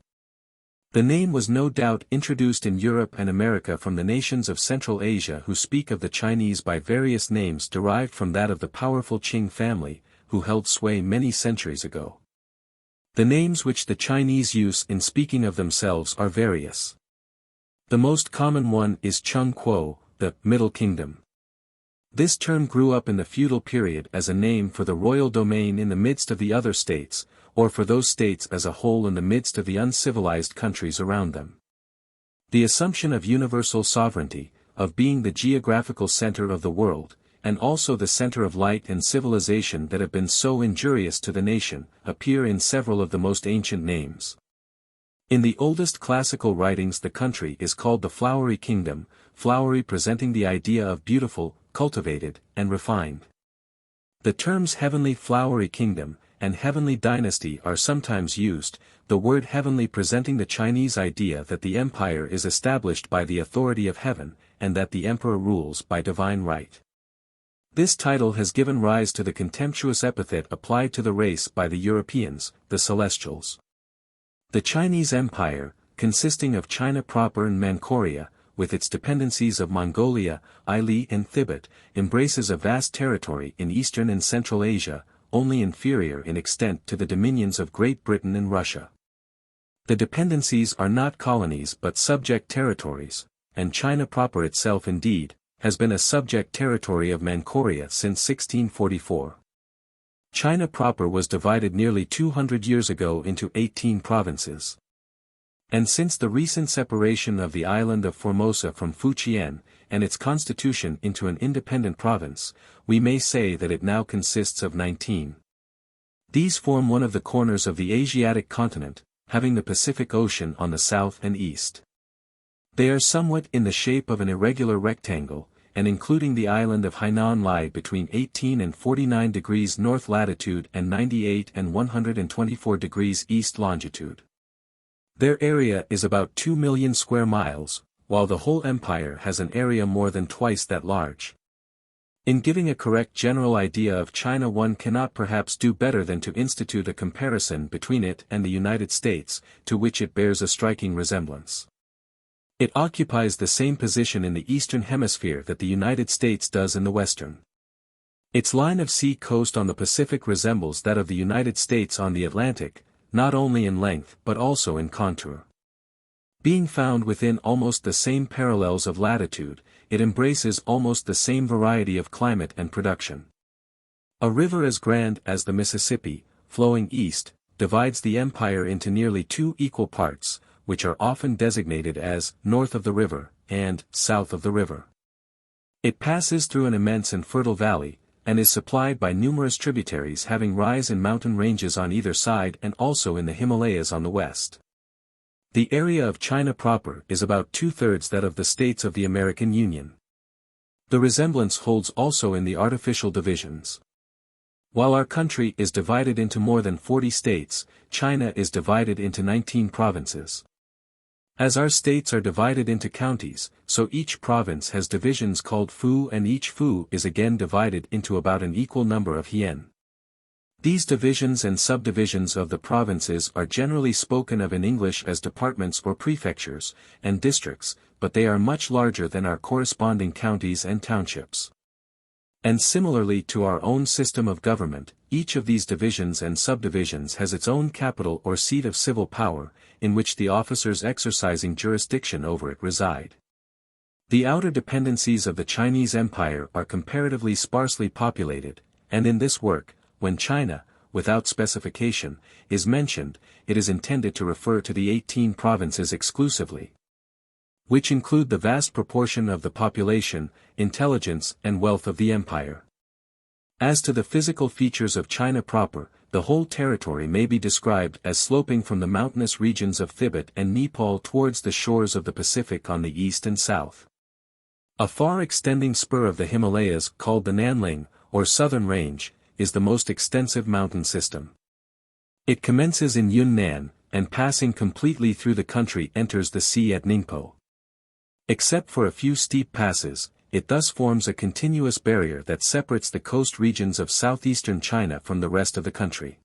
The name was no doubt introduced in Europe and America from the nations of Central Asia who speak of the Chinese by various names derived from that of the powerful Qing family, who held sway many centuries ago. The names which the Chinese use in speaking of themselves are various. The most common one is Chung Kuo, the Middle Kingdom. This term grew up in the feudal period as a name for the royal domain in the midst of the other states, or for those states as a whole in the midst of the uncivilized countries around them. The assumption of universal sovereignty, of being the geographical center of the world, and also the center of light and civilization that have been so injurious to the nation, appear in several of the most ancient names. In the oldest classical writings the country is called the Flowery Kingdom, flowery presenting the idea of beautiful, cultivated, and refined. The terms Heavenly Flowery Kingdom, and Heavenly Dynasty are sometimes used, the word heavenly presenting the Chinese idea that the empire is established by the authority of heaven, and that the emperor rules by divine right. This title has given rise to the contemptuous epithet applied to the race by the Europeans, the Celestials. The Chinese Empire, consisting of China proper and Manchuria, with its dependencies of Mongolia, Ili and Thibet, embraces a vast territory in Eastern and Central Asia, only inferior in extent to the dominions of Great Britain and Russia. The dependencies are not colonies but subject territories, and China proper itself indeed, has been a subject territory of Manchuria since 1644. China proper was divided nearly 200 years ago into 18 provinces. And since the recent separation of the island of Formosa from Fujian, and its constitution into an independent province, we may say that it now consists of 19. These form one of the corners of the Asiatic continent, having the Pacific Ocean on the south and east. They are somewhat in the shape of an irregular rectangle, and including the island of Hainan lie between 18 and 49 degrees north latitude and 98 and 124 degrees east longitude. Their area is about 2 million square miles, while the whole empire has an area more than twice that large. In giving a correct general idea of China one cannot perhaps do better than to institute a comparison between it and the United States, to which it bears a striking resemblance. It occupies the same position in the eastern hemisphere that the United States does in the western. Its line of sea coast on the Pacific resembles that of the United States on the Atlantic, not only in length but also in contour. Being found within almost the same parallels of latitude, it embraces almost the same variety of climate and production. A river as grand as the Mississippi, flowing east, divides the empire into nearly 2 equal parts, which are often designated as north of the river and south of the river. It passes through an immense and fertile valley, and is supplied by numerous tributaries having rise in mountain ranges on either side and also in the Himalayas on the west. The area of China proper is about 2/3 that of the states of the American Union. The resemblance holds also in the artificial divisions. While our country is divided into more than 40 states, China is divided into 19 provinces. As our states are divided into counties, so each province has divisions called fu, and each fu is again divided into about an equal number of hien. These divisions and subdivisions of the provinces are generally spoken of in English as departments or prefectures, and districts, but they are much larger than our corresponding counties and townships. And similarly to our own system of government, each of these divisions and subdivisions has its own capital or seat of civil power, in which the officers exercising jurisdiction over it reside. The outer dependencies of the Chinese Empire are comparatively sparsely populated, and in this work, when China, without specification, is mentioned, it is intended to refer to the 18 provinces exclusively, which include the vast proportion of the population, intelligence and wealth of the empire. As to the physical features of China proper, the whole territory may be described as sloping from the mountainous regions of Tibet and Nepal towards the shores of the Pacific on the east and south. A far extending spur of the Himalayas called the Nanling, or Southern Range, is the most extensive mountain system. It commences in Yunnan, and passing completely through the country enters the sea at Ningpo. Except for a few steep passes, it thus forms a continuous barrier that separates the coast regions of southeastern China from the rest of the country.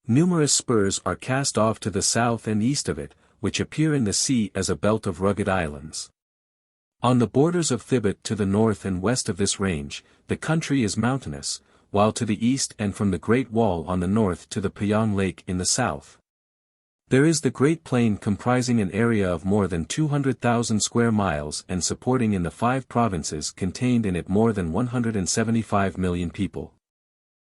Numerous spurs are cast off to the south and east of it, which appear in the sea as a belt of rugged islands. On the borders of Tibet to the north and west of this range, the country is mountainous, while to the east and from the Great Wall on the north to the Payong Lake in the south, There is the Great Plain comprising an area of more than 200,000 square miles and supporting in the 5 provinces contained in it more than 175 million people.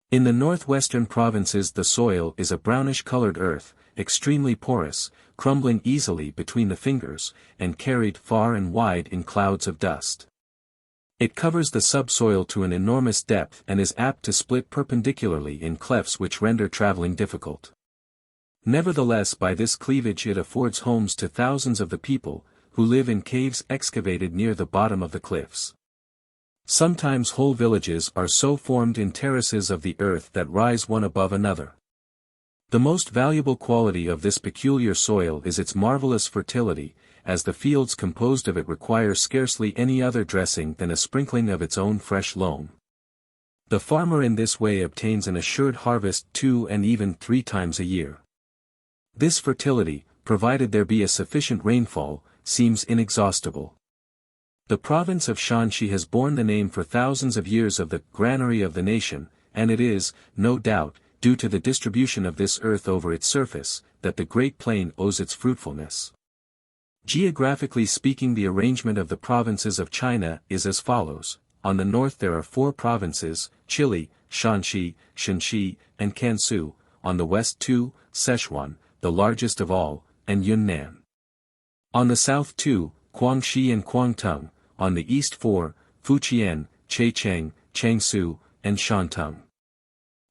In the northwestern provinces the soil is a brownish-colored earth, extremely porous, crumbling easily between the fingers, and carried far and wide in clouds of dust. It covers the subsoil to an enormous depth and is apt to split perpendicularly in clefts which render traveling difficult. Nevertheless, by this cleavage it affords homes to thousands of the people, who live in caves excavated near the bottom of the cliffs. Sometimes whole villages are so formed in terraces of the earth that rise one above another. The most valuable quality of this peculiar soil is its marvelous fertility, as the fields composed of it require scarcely any other dressing than a sprinkling of its own fresh loam. The farmer in this way obtains an assured harvest 2 and even 3 times a year. This fertility, provided there be a sufficient rainfall, seems inexhaustible. The province of Shanxi has borne the name for thousands of years of the granary of the nation, and it is, no doubt, due to the distribution of this earth over its surface, that the Great Plain owes its fruitfulness. Geographically speaking, the arrangement of the provinces of China is as follows. On the north there are 4 provinces, Chili, Shanxi, Shanxi, and Kansu, on the west 2, Sichuan, the largest of all, and Yunnan. On the south 2, Guangxi and Guangdong, on the east 4, Fujian, Zhejiang, Jiangsu, and Shantung.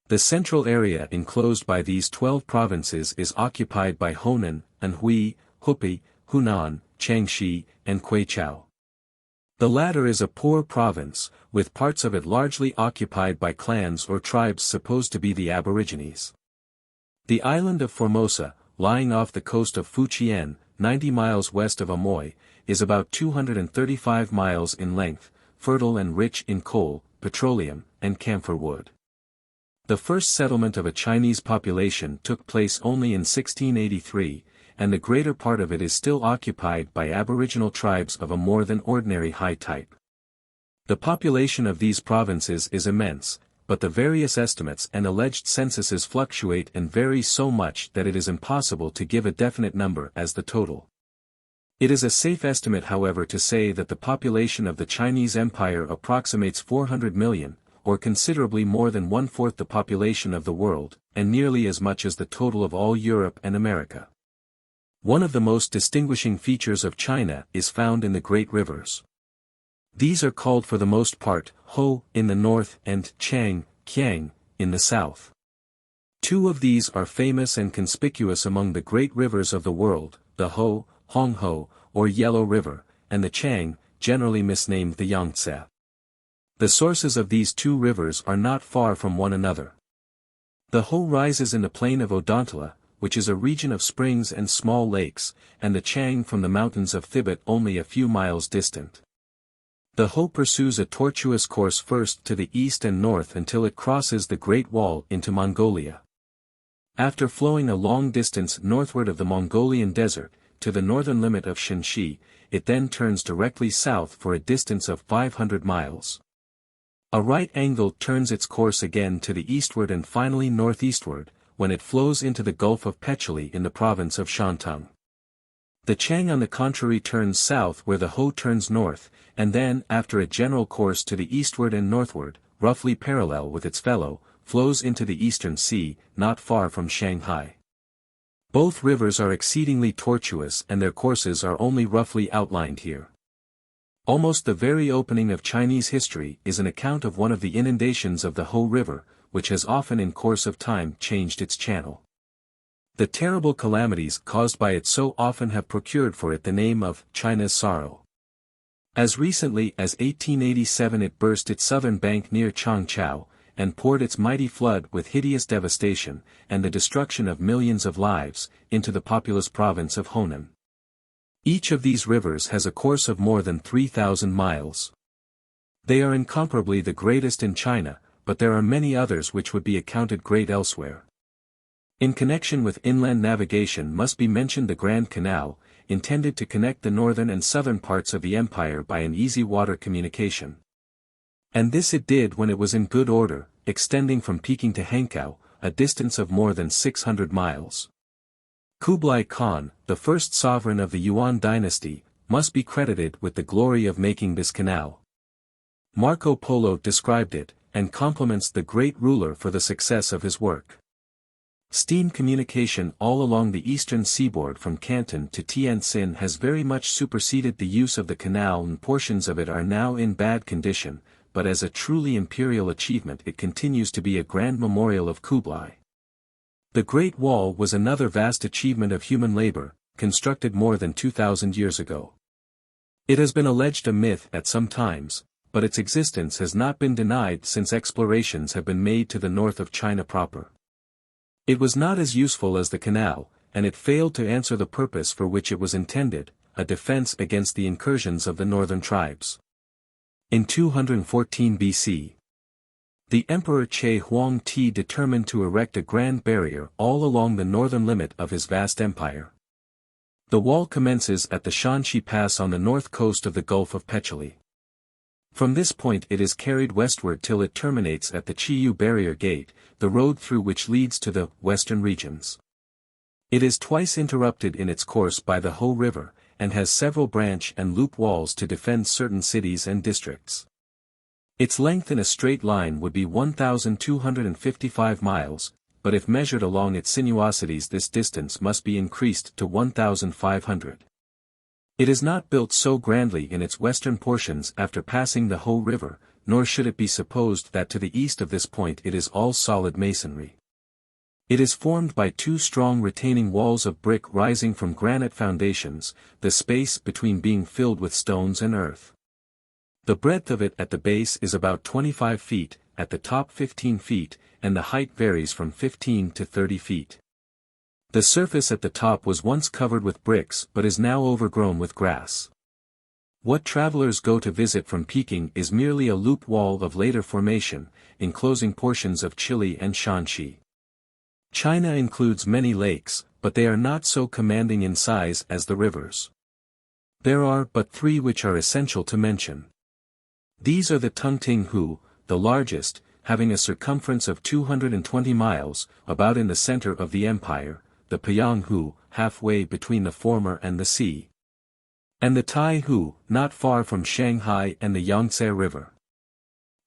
The central area enclosed by these 12 provinces is occupied by Honan, Anhui, Hubei, Hunan, Jiangxi, and Queichao. The latter is a poor province, with parts of it largely occupied by clans or tribes supposed to be the aborigines. The island of Formosa, lying off the coast of Fujian, 90 miles west of Amoy, is about 235 miles in length, fertile and rich in coal, petroleum, and camphor wood. The first settlement of a Chinese population took place only in 1683, and the greater part of it is still occupied by aboriginal tribes of a more than ordinary high type. The population of these provinces is immense, but the various estimates and alleged censuses fluctuate and vary so much that it is impossible to give a definite number as the total. It is a safe estimate, however, to say that the population of the Chinese Empire approximates 400 million, or considerably more than 1/4 the population of the world, and nearly as much as the total of all Europe and America. One of the most distinguishing features of China is found in the great rivers. These are called for the most part, Ho, in the north, and Chang, Kiang, in the south. 2 of these are famous and conspicuous among the great rivers of the world, the Ho, Hongho, or Yellow River, and the Chang, generally misnamed the Yangtze. The sources of these 2 rivers are not far from one another. The Ho rises in the plain of Odontala, which is a region of springs and small lakes, and the Chang from the mountains of Thibet only a few miles distant. The Ho pursues a tortuous course first to the east and north until it crosses the Great Wall into Mongolia. After flowing a long distance northward of the Mongolian desert, to the northern limit of Shanxi, it then turns directly south for a distance of 500 miles. A right angle turns its course again to the eastward and finally northeastward, when it flows into the Gulf of Pechili in the province of Shantung. The Chang on the contrary turns south where the Ho turns north, and then, after a general course to the eastward and northward, roughly parallel with its fellow, flows into the Eastern Sea, not far from Shanghai. Both rivers are exceedingly tortuous and their courses are only roughly outlined here. Almost the very opening of Chinese history is an account of one of the inundations of the Ho River, which has often in course of time changed its channel. The terrible calamities caused by it so often have procured for it the name of China's Sorrow. As recently as 1887 it burst its southern bank near Changchao, and poured its mighty flood with hideous devastation, and the destruction of millions of lives, into the populous province of Honan. Each of these rivers has a course of more than 3,000 miles. They are incomparably the greatest in China, but there are many others which would be accounted great elsewhere. In connection with inland navigation must be mentioned the Grand Canal, intended to connect the northern and southern parts of the empire by an easy water communication. And this it did when it was in good order, extending from Peking to Hankow, a distance of more than 600 miles. Kublai Khan, the first sovereign of the Yuan dynasty, must be credited with the glory of making this canal. Marco Polo described it, and compliments the great ruler for the success of his work. Steam communication all along the eastern seaboard from Canton to Tientsin has very much superseded the use of the canal, and portions of it are now in bad condition, but as a truly imperial achievement it continues to be a grand memorial of Kublai. The Great Wall was another vast achievement of human labor, constructed more than 2,000 years ago. It has been alleged a myth at some times, but its existence has not been denied since explorations have been made to the north of China proper. It was not as useful as the canal, and it failed to answer the purpose for which it was intended, a defense against the incursions of the northern tribes. In 214 BC, the Emperor Che Huang-ti determined to erect a grand barrier all along the northern limit of his vast empire. The wall commences at the Shanxi Pass on the north coast of the Gulf of Petchouli. From this point it is carried westward till it terminates at the Chiyu Barrier Gate, the road through which leads to the western regions. It is twice interrupted in its course by the Ho River, and has several branch and loop walls to defend certain cities and districts. Its length in a straight line would be 1,255 miles, but if measured along its sinuosities this distance must be increased to 1,500. It is not built so grandly in its western portions after passing the Ho River, nor should it be supposed that to the east of this point it is all solid masonry. It is formed by two strong retaining walls of brick rising from granite foundations, the space between being filled with stones and earth. The breadth of it at the base is about 25 feet, at the top 15 feet, and the height varies from 15 to 30 feet. The surface at the top was once covered with bricks but is now overgrown with grass. What travelers go to visit from Peking is merely a loop wall of later formation, enclosing portions of Chile and Shanxi. China includes many lakes, but they are not so commanding in size as the rivers. There are but three which are essential to mention. These are the Tungting-hu, the largest, having a circumference of 220 miles, about in the center of the empire, the Payang-hu, halfway between the former and the sea, and the Tai-hu, not far from Shanghai and the Yangtze River.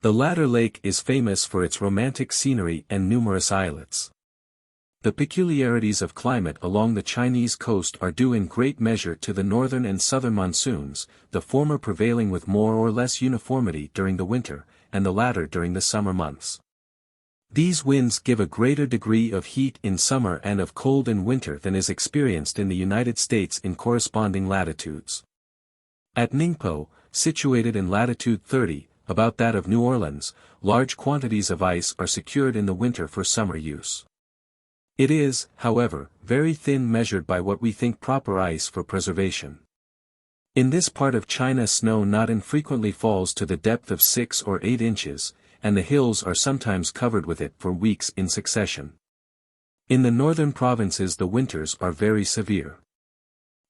The latter lake is famous for its romantic scenery and numerous islets. The peculiarities of climate along the Chinese coast are due in great measure to the northern and southern monsoons, the former prevailing with more or less uniformity during the winter, and the latter during the summer months. These winds give a greater degree of heat in summer and of cold in winter than is experienced in the United States in corresponding latitudes. At Ningpo, situated in latitude 30, about that of New Orleans, large quantities of ice are secured in the winter for summer use. It is, however, very thin measured by what we think proper ice for preservation. In this part of China snow not infrequently falls to the depth of 6 or 8 inches, and the hills are sometimes covered with it for weeks in succession. In the northern provinces the winters are very severe.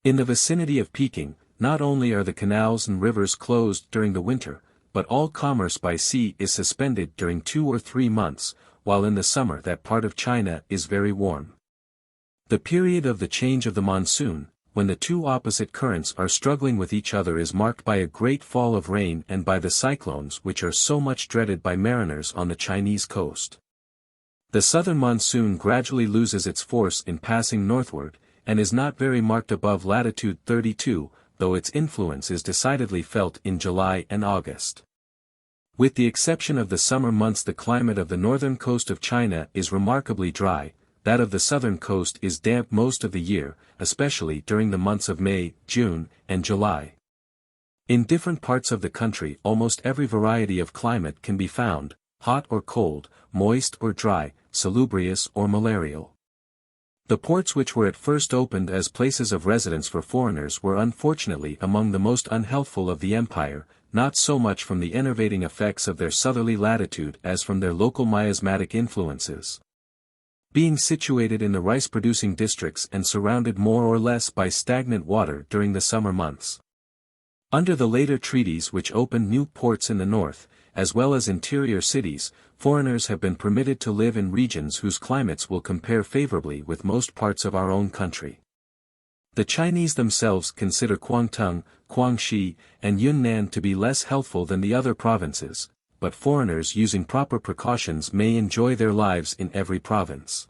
In the vicinity of Peking, not only are the canals and rivers closed during the winter, but all commerce by sea is suspended during 2 or 3 months, while in the summer that part of China is very warm. The period of the change of the monsoon, when the two opposite currents are struggling with each other, is marked by a great fall of rain and by the cyclones which are so much dreaded by mariners on the Chinese coast. The southern monsoon gradually loses its force in passing northward, and is not very marked above latitude 32, though its influence is decidedly felt in July and August. With the exception of the summer months the climate of the northern coast of China is remarkably dry, that of the southern coast is damp most of the year, especially during the months of May, June, and July. In different parts of the country almost every variety of climate can be found, hot or cold, moist or dry, salubrious or malarial. The ports which were at first opened as places of residence for foreigners were unfortunately among the most unhealthful of the empire, not so much from the enervating effects of their southerly latitude as from their local miasmatic influences. Being situated in the rice-producing districts and surrounded more or less by stagnant water during the summer months. Under the later treaties which opened new ports in the north, as well as interior cities, foreigners have been permitted to live in regions whose climates will compare favorably with most parts of our own country. The Chinese themselves consider Guangdong, Guangxi, and Yunnan to be less healthful than the other provinces, but foreigners using proper precautions may enjoy their lives in every province.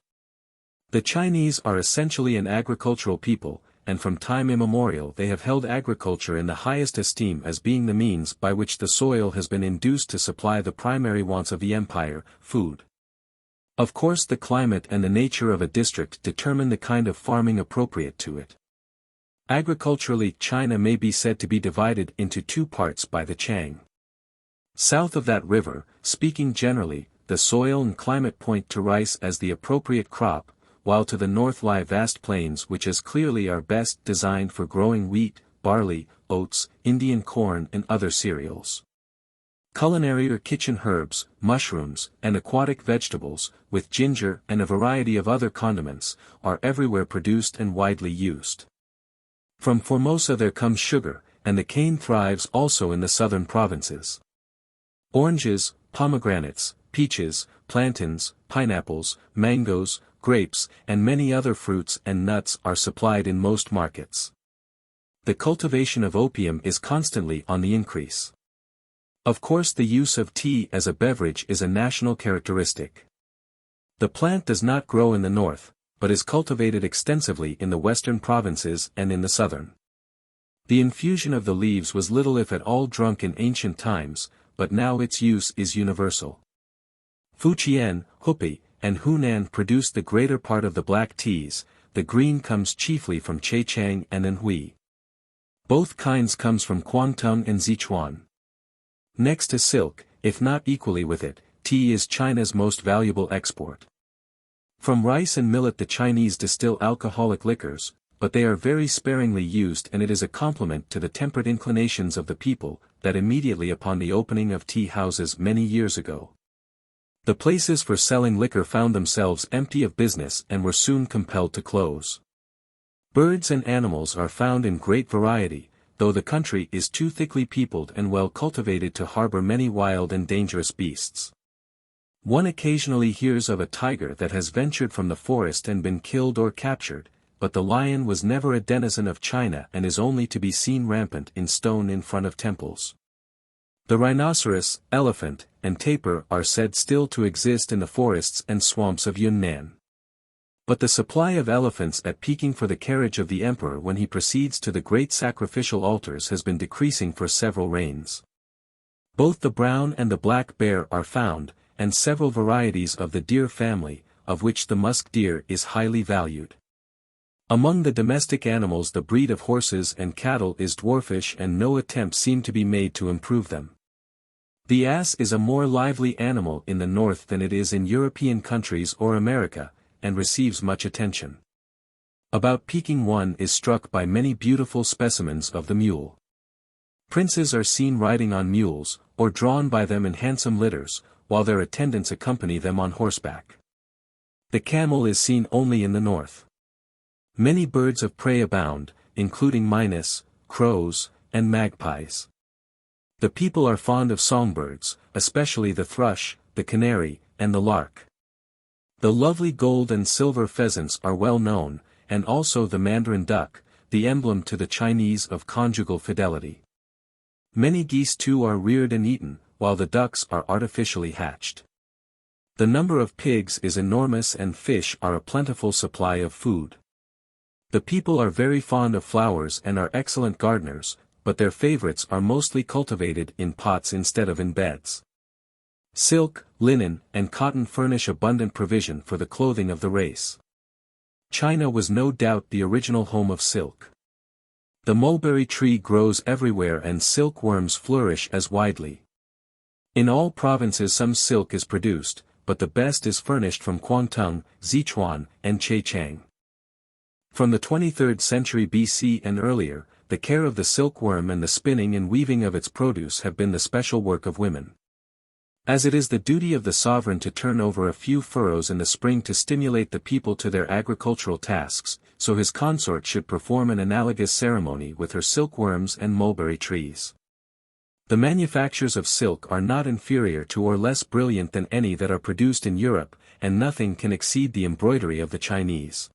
The Chinese are essentially an agricultural people, and from time immemorial they have held agriculture in the highest esteem as being the means by which the soil has been induced to supply the primary wants of the empire, food. Of course, the climate and the nature of a district determine the kind of farming appropriate to it. Agriculturally, China may be said to be divided into two parts by the Chang. South of that river, speaking generally, the soil and climate point to rice as the appropriate crop, while to the north lie vast plains which as clearly are best designed for growing wheat, barley, oats, Indian corn and other cereals. Culinary or kitchen herbs, mushrooms, and aquatic vegetables, with ginger and a variety of other condiments, are everywhere produced and widely used. From Formosa there comes sugar, and the cane thrives also in the southern provinces. Oranges, pomegranates, peaches, plantains, pineapples, mangoes, grapes, and many other fruits and nuts are supplied in most markets. The cultivation of opium is constantly on the increase. Of course, the use of tea as a beverage is a national characteristic. The plant does not grow in the north, but is cultivated extensively in the western provinces and in the southern. The infusion of the leaves was little if at all drunk in ancient times, but now its use is universal. Fujian, Hubei, and Hunan produce the greater part of the black teas. The green comes chiefly from Zhejiang and Anhui. Both kinds comes from Guangdong and Sichuan. Next to silk, if not equally with it, tea is China's most valuable export. From rice and millet the Chinese distill alcoholic liquors, but they are very sparingly used, and it is a compliment to the temperate inclinations of the people, that immediately upon the opening of tea houses many years ago, the places for selling liquor found themselves empty of business and were soon compelled to close. Birds and animals are found in great variety, though the country is too thickly peopled and well cultivated to harbor many wild and dangerous beasts. One occasionally hears of a tiger that has ventured from the forest and been killed or captured, but the lion was never a denizen of China and is only to be seen rampant in stone in front of temples. The rhinoceros, elephant, and tapir are said still to exist in the forests and swamps of Yunnan. But the supply of elephants at Peking for the carriage of the emperor when he proceeds to the great sacrificial altars has been decreasing for several reigns. Both the brown and the black bear are found, and several varieties of the deer family, of which the musk deer is highly valued. Among the domestic animals the breed of horses and cattle is dwarfish and no attempts seem to be made to improve them. The ass is a more lively animal in the north than it is in European countries or America, and receives much attention. About Peking one is struck by many beautiful specimens of the mule. Princes are seen riding on mules, or drawn by them in handsome litters, while their attendants accompany them on horseback. The camel is seen only in the north. Many birds of prey abound, including mynahs, crows, and magpies. The people are fond of songbirds, especially the thrush, the canary, and the lark. The lovely gold and silver pheasants are well known, and also the mandarin duck, the emblem to the Chinese of conjugal fidelity. Many geese too are reared and eaten, while the ducks are artificially hatched. The number of pigs is enormous and fish are a plentiful supply of food. The people are very fond of flowers and are excellent gardeners, but their favorites are mostly cultivated in pots instead of in beds. Silk, linen, and cotton furnish abundant provision for the clothing of the race. China was no doubt the original home of silk. The mulberry tree grows everywhere and silkworms flourish as widely. In all provinces some silk is produced, but the best is furnished from Guangdong, Sichuan, and Zhejiang. From the 23rd century BC and earlier, the care of the silkworm and the spinning and weaving of its produce have been the special work of women. As it is the duty of the sovereign to turn over a few furrows in the spring to stimulate the people to their agricultural tasks, so his consort should perform an analogous ceremony with her silkworms and mulberry trees. The manufactures of silk are not inferior to or less brilliant than any that are produced in Europe, and nothing can exceed the embroidery of the Chinese.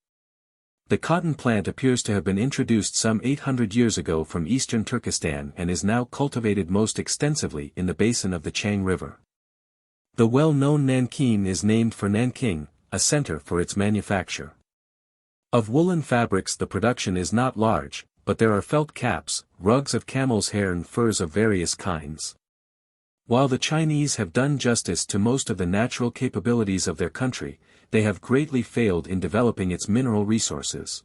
The cotton plant appears to have been introduced some 800 years ago from eastern Turkestan and is now cultivated most extensively in the basin of the Chang River. The well-known Nanking is named for Nanking, a center for its manufacture. Of woolen fabrics the production is not large, but there are felt caps, rugs of camel's hair and furs of various kinds. While the Chinese have done justice to most of the natural capabilities of their country, they have greatly failed in developing its mineral resources.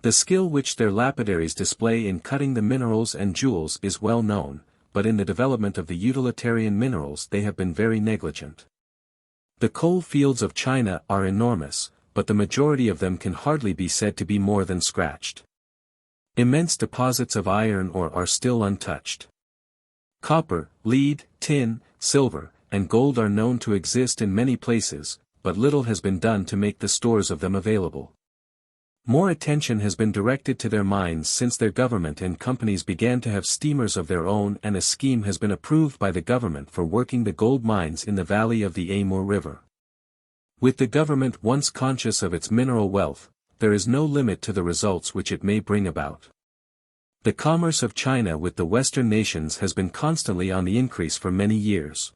The skill which their lapidaries display in cutting the minerals and jewels is well known, but in the development of the utilitarian minerals they have been very negligent. The coal fields of China are enormous, but the majority of them can hardly be said to be more than scratched. Immense deposits of iron ore are still untouched. Copper, lead, tin, silver, and gold are known to exist in many places, but little has been done to make the stores of them available. More attention has been directed to their mines since their government and companies began to have steamers of their own, and a scheme has been approved by the government for working the gold mines in the valley of the Amur River. With the government once conscious of its mineral wealth, there is no limit to the results which it may bring about. The commerce of China with the Western nations has been constantly on the increase for many years.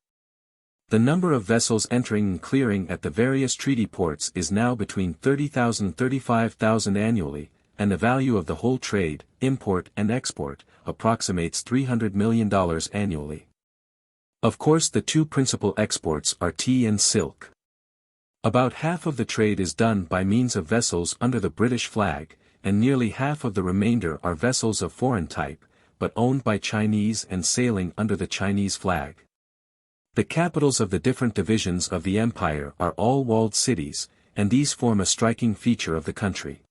The number of vessels entering and clearing at the various treaty ports is now between 30,000 and 35,000 annually, and the value of the whole trade, import and export, approximates $300 million annually. Of course the two principal exports are tea and silk. About half of the trade is done by means of vessels under the British flag, and nearly half of the remainder are vessels of foreign type, but owned by Chinese and sailing under the Chinese flag. The capitals of the different divisions of the empire are all walled cities, and these form a striking feature of the country.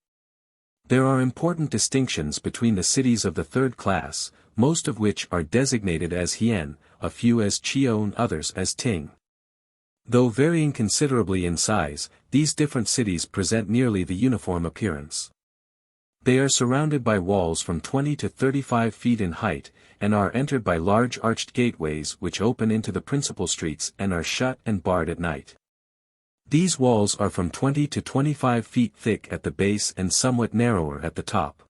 There are important distinctions between the cities of the third class, most of which are designated as Hien, a few as Chio and others as Ting. Though varying considerably in size, these different cities present nearly the uniform appearance. They are surrounded by walls from 20 to 35 feet in height, and are entered by large arched gateways which open into the principal streets and are shut and barred at night. These walls are from 20 to 25 feet thick at the base and somewhat narrower at the top.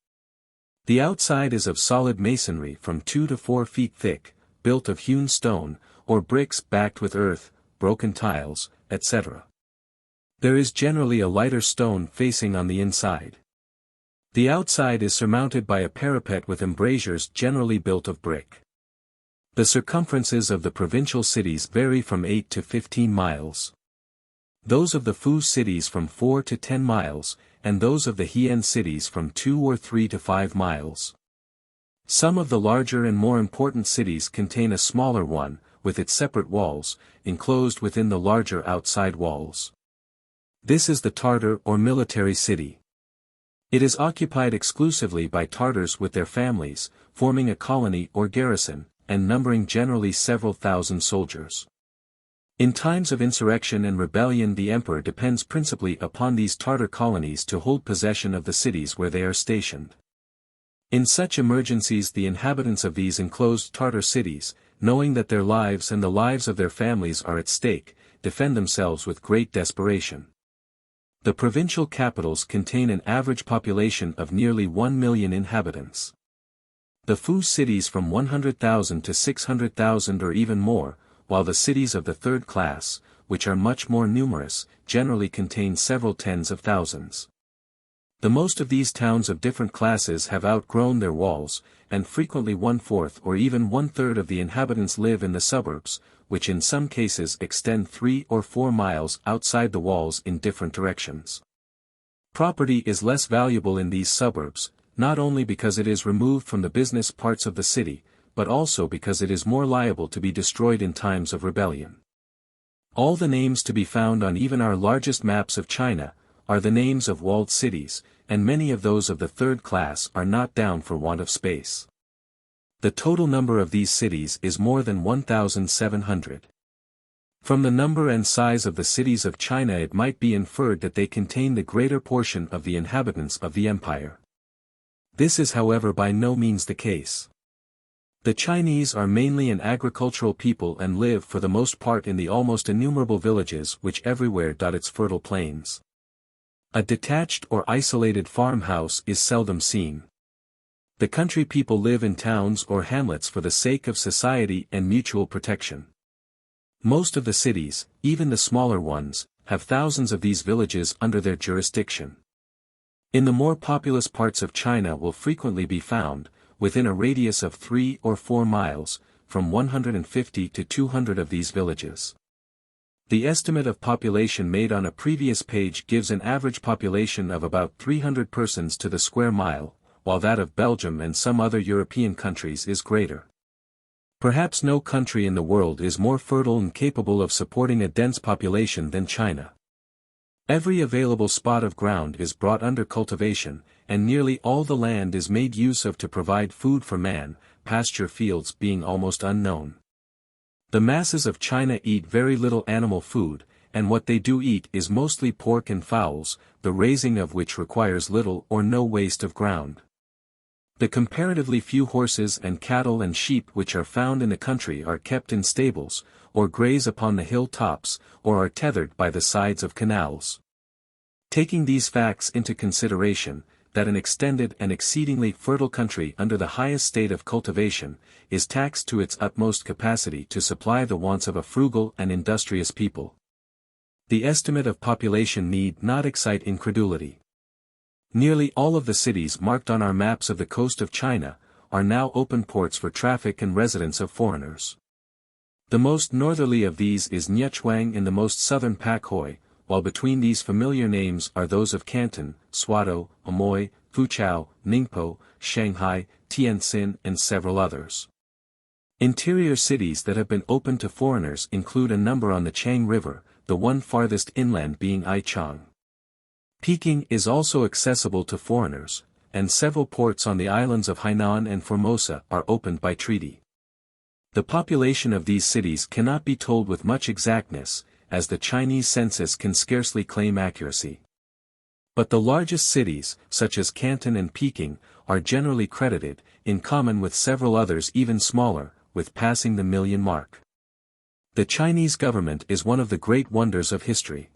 The outside is of solid masonry from 2 to 4 feet thick, built of hewn stone, or bricks backed with earth, broken tiles, etc. There is generally a lighter stone facing on the inside. The outside is surmounted by a parapet with embrasures generally built of brick. The circumferences of the provincial cities vary from 8 to 15 miles. Those of the Fu cities from 4 to 10 miles, and those of the Hien cities from 2 or 3 to 5 miles. Some of the larger and more important cities contain a smaller one, with its separate walls, enclosed within the larger outside walls. This is the Tartar or military city. It is occupied exclusively by Tartars with their families, forming a colony or garrison, and numbering generally several thousand soldiers. In times of insurrection and rebellion the emperor depends principally upon these Tartar colonies to hold possession of the cities where they are stationed. In such emergencies the inhabitants of these enclosed Tartar cities, knowing that their lives and the lives of their families are at stake, defend themselves with great desperation. The provincial capitals contain an average population of nearly 1 million inhabitants. The Fu cities from 100,000 to 600,000 or even more, while the cities of the third class, which are much more numerous, generally contain several tens of thousands. The most of these towns of different classes have outgrown their walls, and frequently 1/4 or even 1/3 of the inhabitants live in the suburbs, which in some cases extend 3 or 4 miles outside the walls in different directions. Property is less valuable in these suburbs, not only because it is removed from the business parts of the city, but also because it is more liable to be destroyed in times of rebellion. All the names to be found on even our largest maps of China, are the names of walled cities, and many of those of the third class are not down for want of space. The total number of these cities is more than 1,700. From the number and size of the cities of China it might be inferred that they contain the greater portion of the inhabitants of the empire. This is however by no means the case. The Chinese are mainly an agricultural people and live for the most part in the almost innumerable villages which everywhere dot its fertile plains. A detached or isolated farmhouse is seldom seen. The country people live in towns or hamlets for the sake of society and mutual protection. Most of the cities, even the smaller ones, have thousands of these villages under their jurisdiction. In the more populous parts of China will frequently be found, within a radius of 3 or 4 miles, from 150 to 200 of these villages. The estimate of population made on a previous page gives an average population of about 300 persons to the square mile, while that of Belgium and some other European countries is greater. Perhaps no country in the world is more fertile and capable of supporting a dense population than China. Every available spot of ground is brought under cultivation, and nearly all the land is made use of to provide food for man, pasture fields being almost unknown. The masses of China eat very little animal food, and what they do eat is mostly pork and fowls, the raising of which requires little or no waste of ground. The comparatively few horses and cattle and sheep which are found in the country are kept in stables, or graze upon the hill tops, or are tethered by the sides of canals. Taking these facts into consideration, that an extended and exceedingly fertile country under the highest state of cultivation, is taxed to its utmost capacity to supply the wants of a frugal and industrious people. The estimate of population need not excite incredulity. Nearly all of the cities marked on our maps of the coast of China, are now open ports for traffic and residence of foreigners. The most northerly of these is Nyechuang in the most southern Pakhoi, while between these familiar names are those of Canton, Swatow, Amoy, Fuzhou, Ningpo, Shanghai, Tientsin and several others. Interior cities that have been opened to foreigners include a number on the Chang River, the one farthest inland being Aichang. Peking is also accessible to foreigners, and several ports on the islands of Hainan and Formosa are opened by treaty. The population of these cities cannot be told with much exactness, as the Chinese census can scarcely claim accuracy. But the largest cities, such as Canton and Peking, are generally credited, in common with several others even smaller, with passing the million mark. The Chinese government is one of the great wonders of history.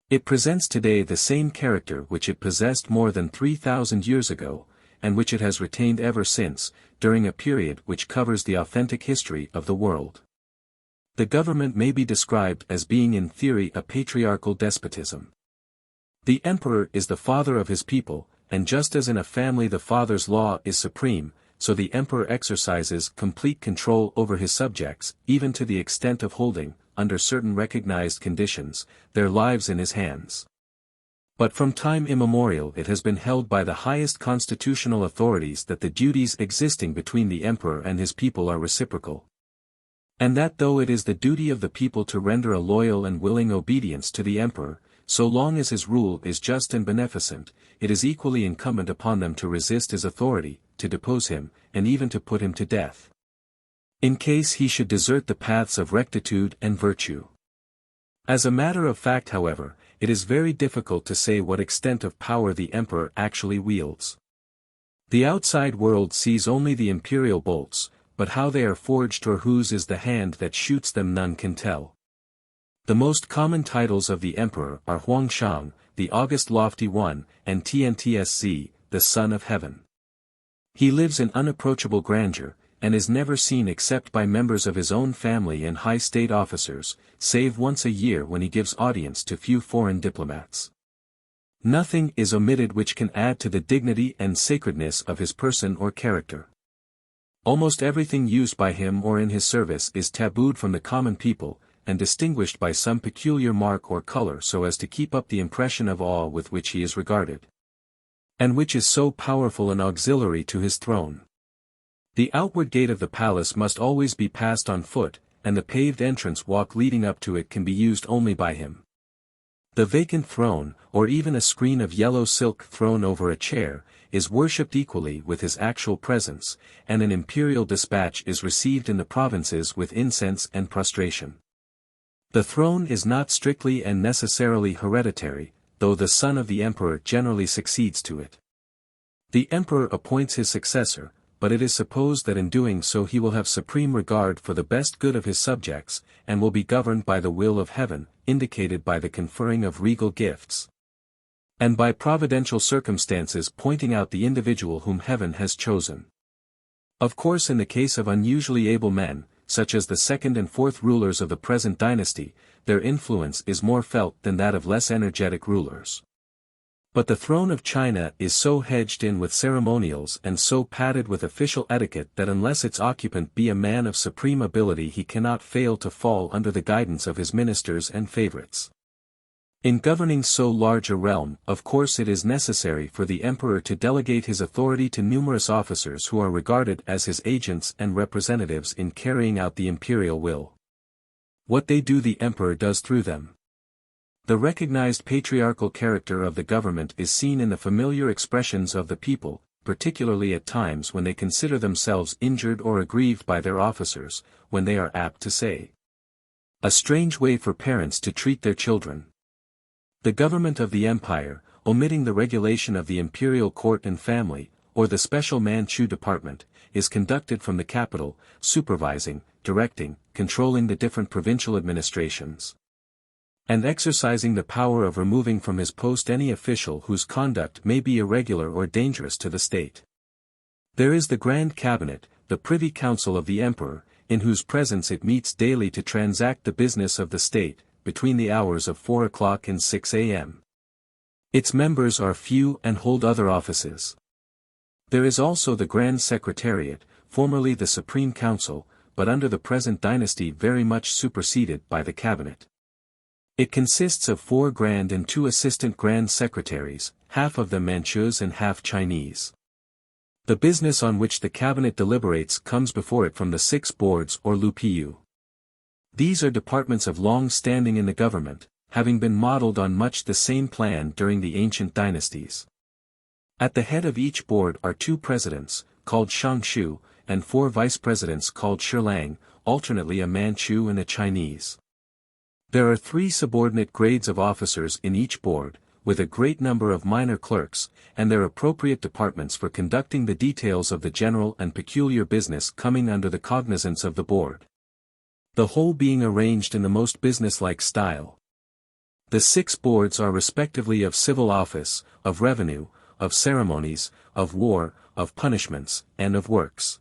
It presents today the same character which it possessed more than 3,000 years ago, and which it has retained ever since, during a period which covers the authentic history of the world. The government may be described as being in theory a patriarchal despotism. The emperor is the father of his people, and just as in a family the father's law is supreme, so the emperor exercises complete control over his subjects, even to the extent of holding, under certain recognized conditions, their lives in his hands. But from time immemorial it has been held by the highest constitutional authorities that the duties existing between the emperor and his people are reciprocal. And that though it is the duty of the people to render a loyal and willing obedience to the emperor, so long as his rule is just and beneficent, it is equally incumbent upon them to resist his authority, to depose him, and even to put him to death, in case he should desert the paths of rectitude and virtue. As a matter of fact, however, it is very difficult to say what extent of power the emperor actually wields. The outside world sees only the imperial bolts, but how they are forged or whose is the hand that shoots them none can tell. The most common titles of the emperor are Huangshang, the august lofty one, and Tiantsc, the son of heaven. He lives in unapproachable grandeur, and is never seen except by members of his own family and high state officers, save once a year when he gives audience to few foreign diplomats. Nothing is omitted which can add to the dignity and sacredness of his person or character. Almost everything used by him or in his service is tabooed from the common people, and distinguished by some peculiar mark or color so as to keep up the impression of awe with which he is regarded, and which is so powerful an auxiliary to his throne. The outward gate of the palace must always be passed on foot, and the paved entrance walk leading up to it can be used only by him. The vacant throne, or even a screen of yellow silk thrown over a chair, is worshipped equally with his actual presence, and an imperial dispatch is received in the provinces with incense and prostration. The throne is not strictly and necessarily hereditary, though the son of the emperor generally succeeds to it. The emperor appoints his successor, but it is supposed that in doing so he will have supreme regard for the best good of his subjects, and will be governed by the will of heaven, indicated by the conferring of regal gifts, and by providential circumstances pointing out the individual whom heaven has chosen. Of course, in the case of unusually able men, such as the second and fourth rulers of the present dynasty, their influence is more felt than that of less energetic rulers. But the throne of China is so hedged in with ceremonials and so padded with official etiquette that unless its occupant be a man of supreme ability he cannot fail to fall under the guidance of his ministers and favorites. In governing so large a realm, of course it is necessary for the emperor to delegate his authority to numerous officers who are regarded as his agents and representatives in carrying out the imperial will. What they do the emperor does through them. The recognized patriarchal character of the government is seen in the familiar expressions of the people, particularly at times when they consider themselves injured or aggrieved by their officers, when they are apt to say, "A strange way for parents to treat their children." The government of the empire, omitting the regulation of the imperial court and family, or the special Manchu department, is conducted from the capital, supervising, directing, controlling the different provincial administrations, and exercising the power of removing from his post any official whose conduct may be irregular or dangerous to the state. There is the Grand Cabinet, the Privy Council of the Emperor, in whose presence it meets daily to transact the business of the state, between the hours of 4 o'clock and 6 a.m. Its members are few and hold other offices. There is also the Grand Secretariat, formerly the Supreme Council, but under the present dynasty very much superseded by the Cabinet. It consists of 4 Grand and 2 Assistant Grand Secretaries, half of them Manchus and half Chinese. The business on which the Cabinet deliberates comes before it from the 6 boards or lupiu. These are departments of long standing in the government, having been modeled on much the same plan during the ancient dynasties. At the head of each board are 2 presidents, called Shangshu, and 4 vice-presidents called Shilang, alternately a Manchu and a Chinese. There are 3 subordinate grades of officers in each board, with a great number of minor clerks, and their appropriate departments for conducting the details of the general and peculiar business coming under the cognizance of the board. The whole being arranged in the most business-like style. The 6 boards are respectively of civil office, of revenue, of ceremonies, of war, of punishments, and of works.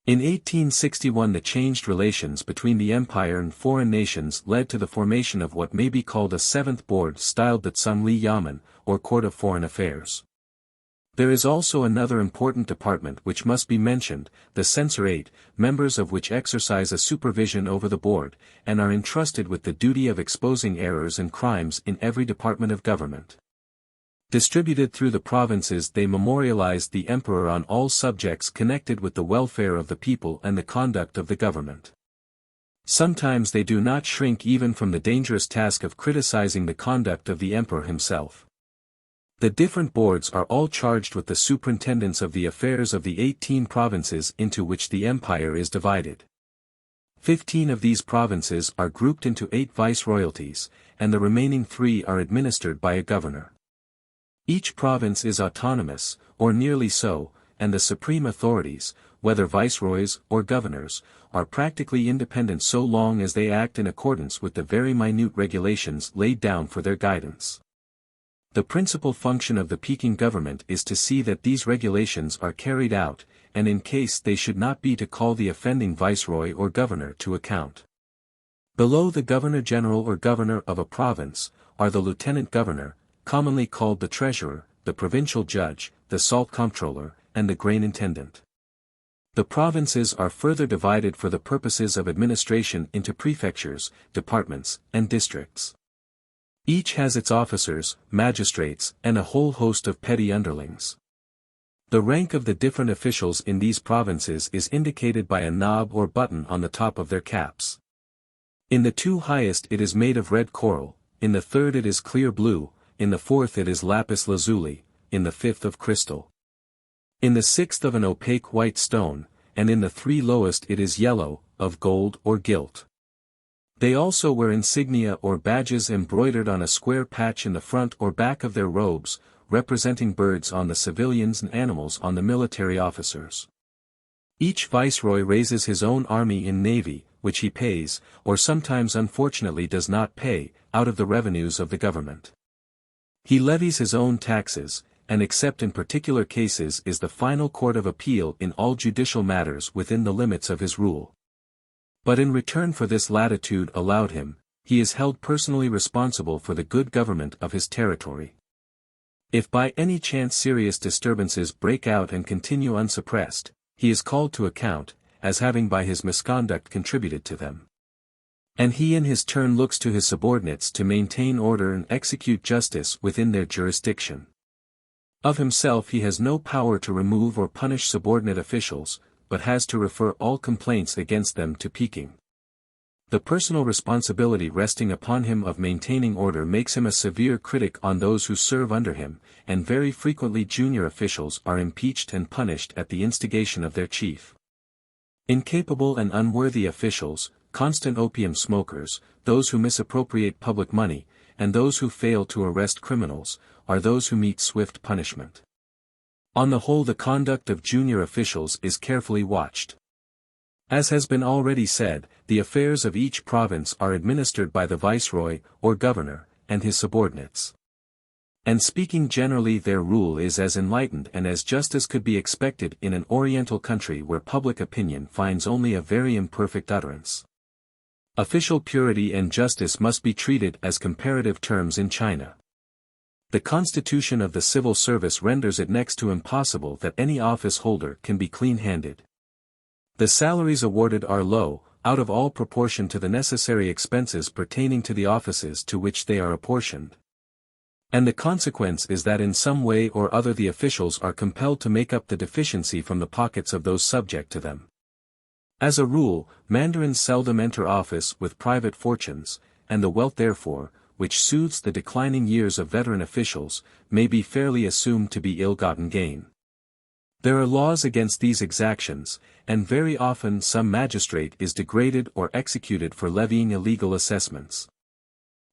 In 1861 the changed relations between the empire and foreign nations led to the formation of what may be called a 7th board styled the Tsangli Yamen, or Court of Foreign Affairs. There is also another important department which must be mentioned, the censorate, members of which exercise a supervision over the board, and are entrusted with the duty of exposing errors and crimes in every department of government. Distributed through the provinces they memorialized the emperor on all subjects connected with the welfare of the people and the conduct of the government. Sometimes they do not shrink even from the dangerous task of criticizing the conduct of the emperor himself. The different boards are all charged with the superintendence of the affairs of the 18 provinces into which the empire is divided. 15 of these provinces are grouped into 8 viceroyalties, and the remaining 3 are administered by a governor. Each province is autonomous, or nearly so, and the supreme authorities, whether viceroys or governors, are practically independent so long as they act in accordance with the very minute regulations laid down for their guidance. The principal function of the Peking government is to see that these regulations are carried out, and in case they should not be to call the offending viceroy or governor to account. Below the governor-general or governor of a province, are the lieutenant governor, commonly called the treasurer, the provincial judge, the salt comptroller, and the grain intendant. The provinces are further divided for the purposes of administration into prefectures, departments, and districts. Each has its officers, magistrates, and a whole host of petty underlings. The rank of the different officials in these provinces is indicated by a knob or button on the top of their caps. In the 2 highest it is made of red coral, in the 3rd it is clear blue, in the 4th it is lapis lazuli, in the 5th of crystal, in the 6th of an opaque white stone, and in the 3 lowest it is yellow, of gold or gilt. They also wear insignia or badges embroidered on a square patch in the front or back of their robes, representing birds on the civilians and animals on the military officers. Each viceroy raises his own army and navy, which he pays, or sometimes unfortunately does not pay, out of the revenues of the government. He levies his own taxes, and except in particular cases is the final court of appeal in all judicial matters within the limits of his rule. But in return for this latitude allowed him, he is held personally responsible for the good government of his territory. If by any chance serious disturbances break out and continue unsuppressed, he is called to account, as having by his misconduct contributed to them. And he in his turn looks to his subordinates to maintain order and execute justice within their jurisdiction. Of himself he has no power to remove or punish subordinate officials, but has to refer all complaints against them to Peking. The personal responsibility resting upon him of maintaining order makes him a severe critic on those who serve under him, and very frequently junior officials are impeached and punished at the instigation of their chief. Incapable and unworthy officials, constant opium smokers, those who misappropriate public money, and those who fail to arrest criminals, are those who meet swift punishment. On the whole, the conduct of junior officials is carefully watched. As has been already said, the affairs of each province are administered by the viceroy, or governor, and his subordinates. And speaking generally, their rule is as enlightened and as just as could be expected in an oriental country where public opinion finds only a very imperfect utterance. Official purity and justice must be treated as comparative terms in China. The constitution of the civil service renders it next to impossible that any office holder can be clean-handed. The salaries awarded are low, out of all proportion to the necessary expenses pertaining to the offices to which they are apportioned. And the consequence is that in some way or other the officials are compelled to make up the deficiency from the pockets of those subject to them. As a rule, mandarins seldom enter office with private fortunes, and the wealth therefore, which soothes the declining years of veteran officials, may be fairly assumed to be ill-gotten gain. There are laws against these exactions, and very often some magistrate is degraded or executed for levying illegal assessments.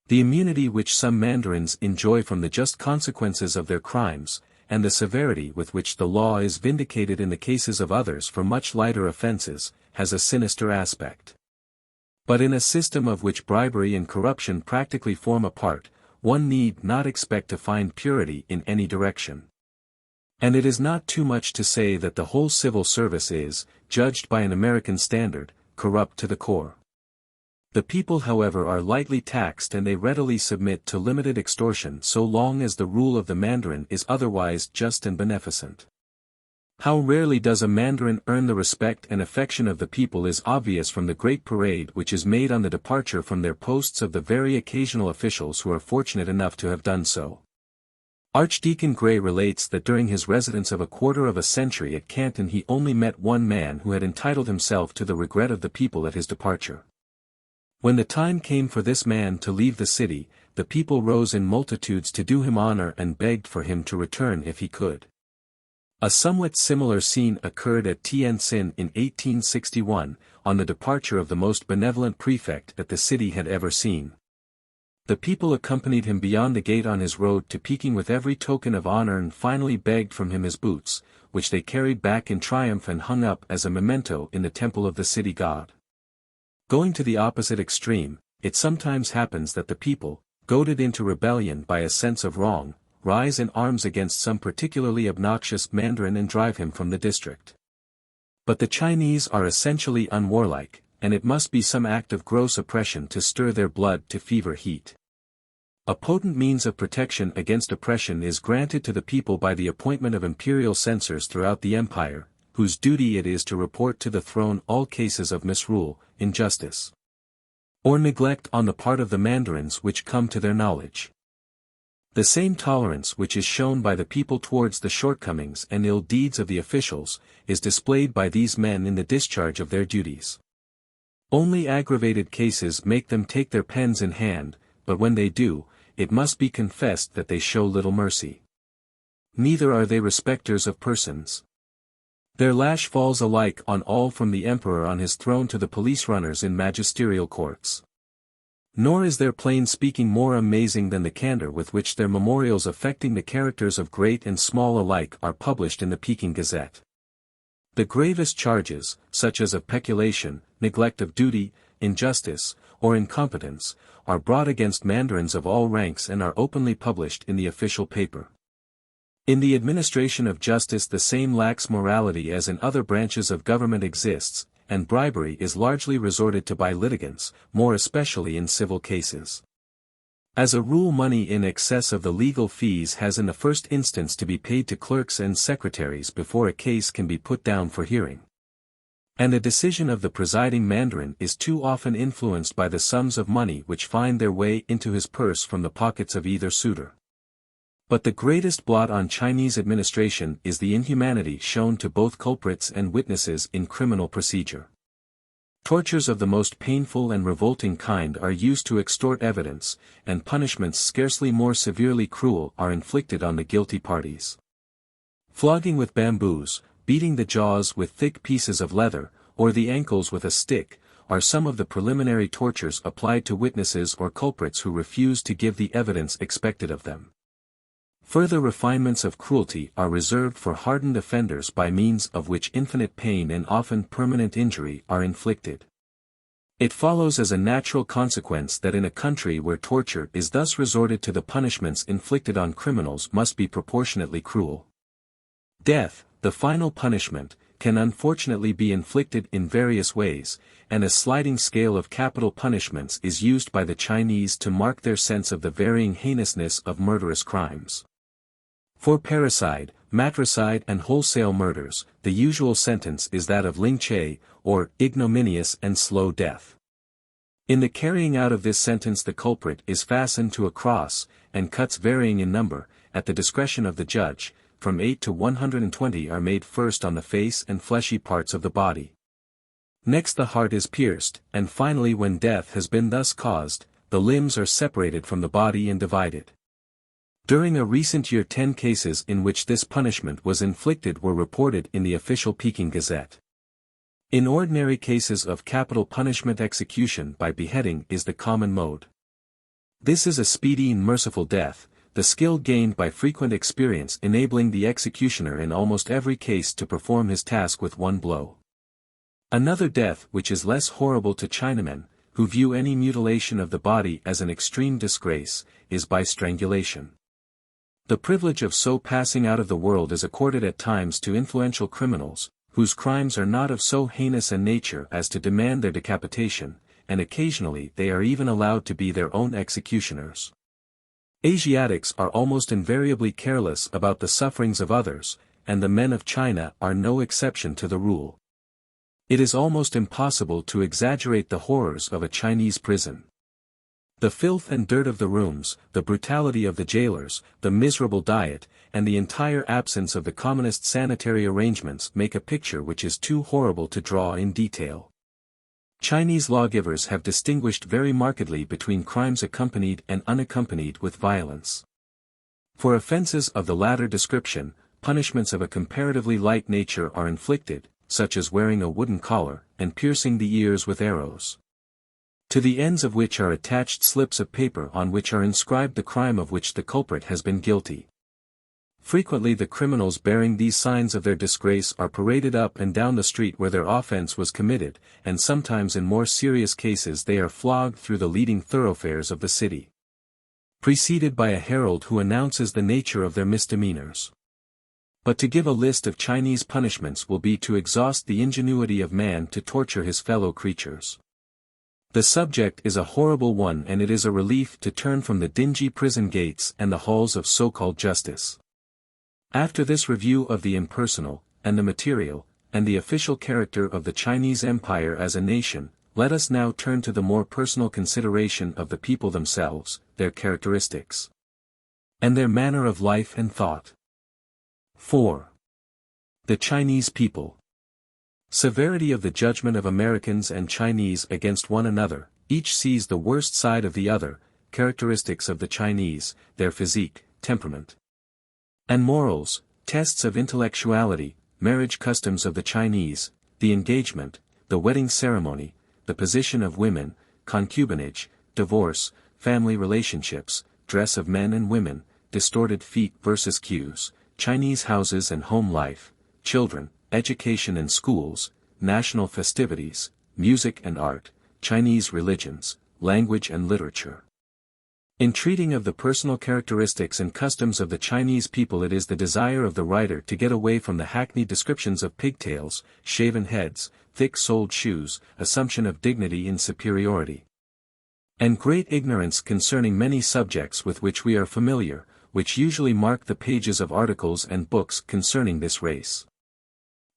The immunity which some mandarins enjoy from the just consequences of their crimes, and the severity with which the law is vindicated in the cases of others for much lighter offenses, has a sinister aspect. But in a system of which bribery and corruption practically form a part, one need not expect to find purity in any direction. And it is not too much to say that the whole civil service is, judged by an American standard, corrupt to the core. The people however are lightly taxed and they readily submit to limited extortion so long as the rule of the mandarin is otherwise just and beneficent. How rarely does a mandarin earn the respect and affection of the people is obvious from the great parade which is made on the departure from their posts of the very occasional officials who are fortunate enough to have done so. Archdeacon Gray relates that during his residence of a quarter of a century at Canton he only met one man who had entitled himself to the regret of the people at his departure. When the time came for this man to leave the city, the people rose in multitudes to do him honor and begged for him to return if he could. A somewhat similar scene occurred at Tientsin in 1861, on the departure of the most benevolent prefect that the city had ever seen. The people accompanied him beyond the gate on his road to Peking with every token of honor and finally begged from him his boots, which they carried back in triumph and hung up as a memento in the temple of the city god. Going to the opposite extreme, it sometimes happens that the people, goaded into rebellion by a sense of wrong, rise in arms against some particularly obnoxious mandarin and drive him from the district. But the Chinese are essentially unwarlike, and it must be some act of gross oppression to stir their blood to fever heat. A potent means of protection against oppression is granted to the people by the appointment of imperial censors throughout the empire, whose duty it is to report to the throne all cases of misrule, injustice, or neglect on the part of the mandarins which come to their knowledge. The same tolerance which is shown by the people towards the shortcomings and ill deeds of the officials, is displayed by these men in the discharge of their duties. Only aggravated cases make them take their pens in hand, but when they do, it must be confessed that they show little mercy. Neither are they respecters of persons. Their lash falls alike on all from the emperor on his throne to the police runners in magisterial courts. Nor is their plain speaking more amazing than the candor with which their memorials affecting the characters of great and small alike are published in the Peking Gazette. The gravest charges, such as of peculation, neglect of duty, injustice, or incompetence, are brought against mandarins of all ranks and are openly published in the official paper. In the administration of justice the same lax morality as in other branches of government exists, and bribery is largely resorted to by litigants, more especially in civil cases. As a rule money in excess of the legal fees has in the first instance to be paid to clerks and secretaries before a case can be put down for hearing. And the decision of the presiding mandarin is too often influenced by the sums of money which find their way into his purse from the pockets of either suitor. But the greatest blot on Chinese administration is the inhumanity shown to both culprits and witnesses in criminal procedure. Tortures of the most painful and revolting kind are used to extort evidence, and punishments scarcely more severely cruel are inflicted on the guilty parties. Flogging with bamboos, beating the jaws with thick pieces of leather, or the ankles with a stick, are some of the preliminary tortures applied to witnesses or culprits who refuse to give the evidence expected of them. Further refinements of cruelty are reserved for hardened offenders by means of which infinite pain and often permanent injury are inflicted. It follows as a natural consequence that in a country where torture is thus resorted to the punishments inflicted on criminals must be proportionately cruel. Death, the final punishment, can unfortunately be inflicted in various ways, and a sliding scale of capital punishments is used by the Chinese to mark their sense of the varying heinousness of murderous crimes. For parricide, matricide and wholesale murders, the usual sentence is that of lingche, or ignominious and slow death. In the carrying out of this sentence the culprit is fastened to a cross, and cuts varying in number, at the discretion of the judge, from 8 to 120 are made first on the face and fleshy parts of the body. Next the heart is pierced, and finally when death has been thus caused, the limbs are separated from the body and divided. During a recent year 10 cases in which this punishment was inflicted were reported in the official Peking Gazette. In ordinary cases of capital punishment execution by beheading is the common mode. This is a speedy and merciful death, the skill gained by frequent experience enabling the executioner in almost every case to perform his task with one blow. Another death which is less horrible to Chinamen, who view any mutilation of the body as an extreme disgrace, is by strangulation. The privilege of so passing out of the world is accorded at times to influential criminals, whose crimes are not of so heinous a nature as to demand their decapitation, and occasionally they are even allowed to be their own executioners. Asiatics are almost invariably careless about the sufferings of others, and the men of China are no exception to the rule. It is almost impossible to exaggerate the horrors of a Chinese prison. The filth and dirt of the rooms, the brutality of the jailers, the miserable diet, and the entire absence of the commonest sanitary arrangements make a picture which is too horrible to draw in detail. Chinese lawgivers have distinguished very markedly between crimes accompanied and unaccompanied with violence. For offenses of the latter description, punishments of a comparatively light nature are inflicted, such as wearing a wooden collar, and piercing the ears with arrows, to the ends of which are attached slips of paper on which are inscribed the crime of which the culprit has been guilty. Frequently the criminals bearing these signs of their disgrace are paraded up and down the street where their offense was committed, and sometimes in more serious cases they are flogged through the leading thoroughfares of the city, preceded by a herald who announces the nature of their misdemeanors. But to give a list of Chinese punishments will be to exhaust the ingenuity of man to torture his fellow creatures. The subject is a horrible one, and it is a relief to turn from the dingy prison gates and the halls of so-called justice. After this review of the impersonal, and the material, and the official character of the Chinese Empire as a nation, let us now turn to the more personal consideration of the people themselves, their characteristics, and their manner of life and thought. 4. The Chinese people. Severity of the judgment of Americans and Chinese against one another, each sees the worst side of the other, characteristics of the Chinese, their physique, temperament, and morals, tests of intellectuality, marriage customs of the Chinese, the engagement, the wedding ceremony, the position of women, concubinage, divorce, family relationships, dress of men and women, distorted feet versus cues, Chinese houses and home life, children, education and schools, national festivities, music and art, Chinese religions, language and literature. In treating of the personal characteristics and customs of the Chinese people, it is the desire of the writer to get away from the hackneyed descriptions of pigtails, shaven heads, thick-soled shoes, assumption of dignity in superiority, and great ignorance concerning many subjects with which we are familiar, which usually mark the pages of articles and books concerning this race.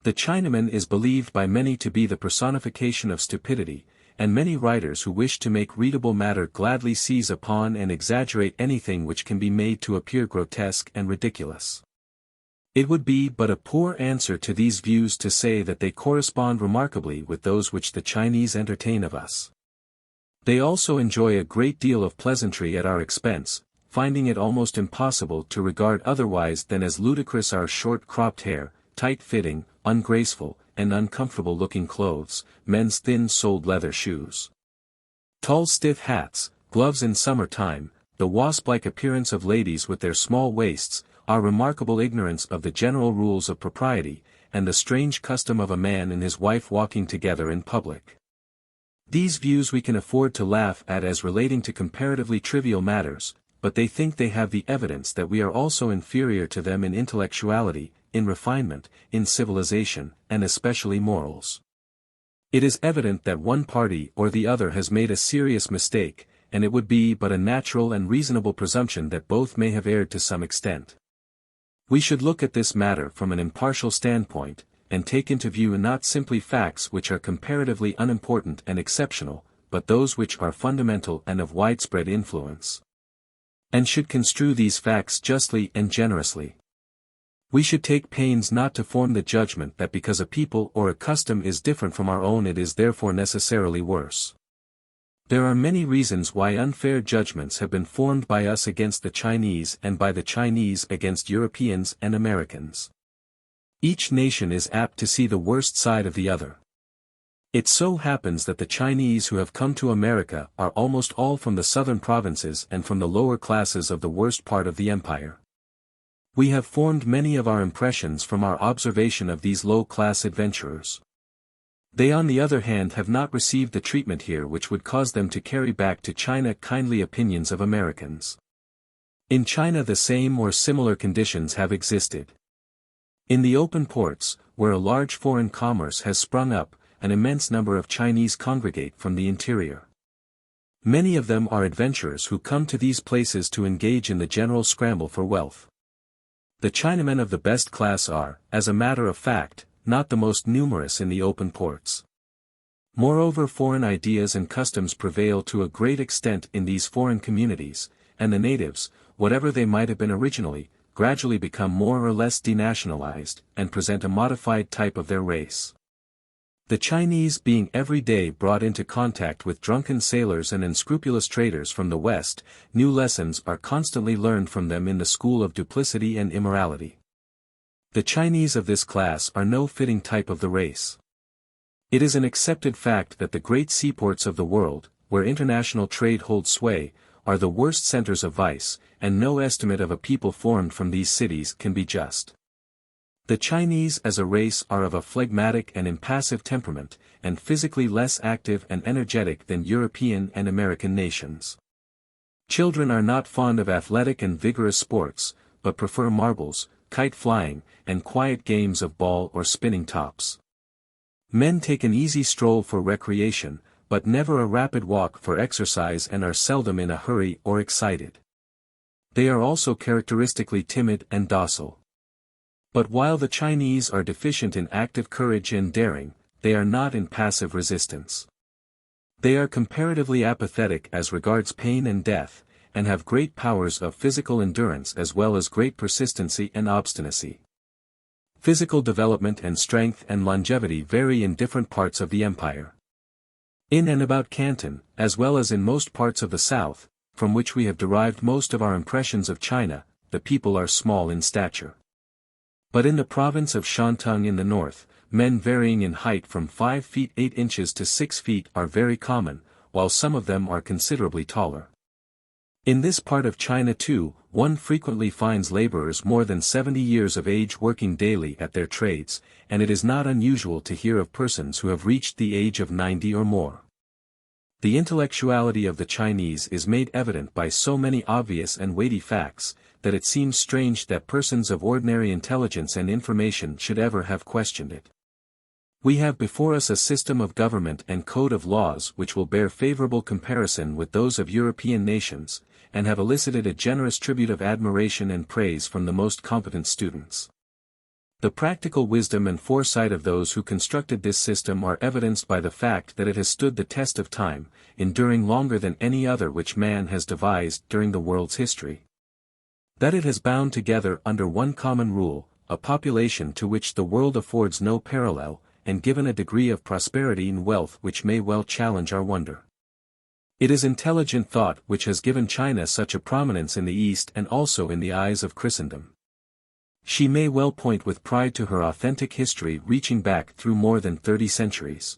The Chinaman is believed by many to be the personification of stupidity, and many writers who wish to make readable matter gladly seize upon and exaggerate anything which can be made to appear grotesque and ridiculous. It would be but a poor answer to these views to say that they correspond remarkably with those which the Chinese entertain of us. They also enjoy a great deal of pleasantry at our expense, finding it almost impossible to regard otherwise than as ludicrous our short-cropped hair, tight-fitting, ungraceful, and uncomfortable-looking clothes, men's thin-soled leather shoes, tall stiff hats, gloves in summer-time, the wasp-like appearance of ladies with their small waists, our remarkable ignorance of the general rules of propriety, and the strange custom of a man and his wife walking together in public. These views we can afford to laugh at as relating to comparatively trivial matters, but they think they have the evidence that we are also inferior to them in intellectuality, in refinement, in civilization, and especially morals. It is evident that one party or the other has made a serious mistake, and it would be but a natural and reasonable presumption that both may have erred to some extent. We should look at this matter from an impartial standpoint, and take into view not simply facts which are comparatively unimportant and exceptional, but those which are fundamental and of widespread influence, and should construe these facts justly and generously. We should take pains not to form the judgment that because a people or a custom is different from our own it is therefore necessarily worse. There are many reasons why unfair judgments have been formed by us against the Chinese and by the Chinese against Europeans and Americans. Each nation is apt to see the worst side of the other. It so happens that the Chinese who have come to America are almost all from the southern provinces and from the lower classes of the worst part of the empire. We have formed many of our impressions from our observation of these low-class adventurers. They on the other hand have not received the treatment here which would cause them to carry back to China kindly opinions of Americans. In China the same or similar conditions have existed. In the open ports, where a large foreign commerce has sprung up, an immense number of Chinese congregate from the interior. Many of them are adventurers who come to these places to engage in the general scramble for wealth. The Chinamen of the best class are, as a matter of fact, not the most numerous in the open ports. Moreover, foreign ideas and customs prevail to a great extent in these foreign communities, and the natives, whatever they might have been originally, gradually become more or less denationalized, and present a modified type of their race. The Chinese being every day brought into contact with drunken sailors and unscrupulous traders from the West, new lessons are constantly learned from them in the school of duplicity and immorality. The Chinese of this class are no fitting type of the race. It is an accepted fact that the great seaports of the world, where international trade holds sway, are the worst centers of vice, and no estimate of a people formed from these cities can be just. The Chinese as a race are of a phlegmatic and impassive temperament, and physically less active and energetic than European and American nations. Children are not fond of athletic and vigorous sports, but prefer marbles, kite flying, and quiet games of ball or spinning tops. Men take an easy stroll for recreation, but never a rapid walk for exercise and are seldom in a hurry or excited. They are also characteristically timid and docile. But while the Chinese are deficient in active courage and daring, they are not in passive resistance. They are comparatively apathetic as regards pain and death, and have great powers of physical endurance as well as great persistency and obstinacy. Physical development and strength and longevity vary in different parts of the empire. In and about Canton, as well as in most parts of the south, from which we have derived most of our impressions of China, the people are small in stature. But in the province of Shantung in the north, men varying in height from 5 feet 8 inches to 6 feet are very common, while some of them are considerably taller. In this part of China too, one frequently finds laborers more than 70 years of age working daily at their trades, and it is not unusual to hear of persons who have reached the age of 90 or more. The intellectuality of the Chinese is made evident by so many obvious and weighty facts, that it seems strange that persons of ordinary intelligence and information should ever have questioned it. We have before us a system of government and code of laws which will bear favorable comparison with those of European nations, and have elicited a generous tribute of admiration and praise from the most competent students. The practical wisdom and foresight of those who constructed this system are evidenced by the fact that it has stood the test of time, enduring longer than any other which man has devised during the world's history. That it has bound together under one common rule, a population to which the world affords no parallel, and given a degree of prosperity and wealth which may well challenge our wonder. It is intelligent thought which has given China such a prominence in the East and also in the eyes of Christendom. She may well point with pride to her authentic history reaching back through more than 30 centuries.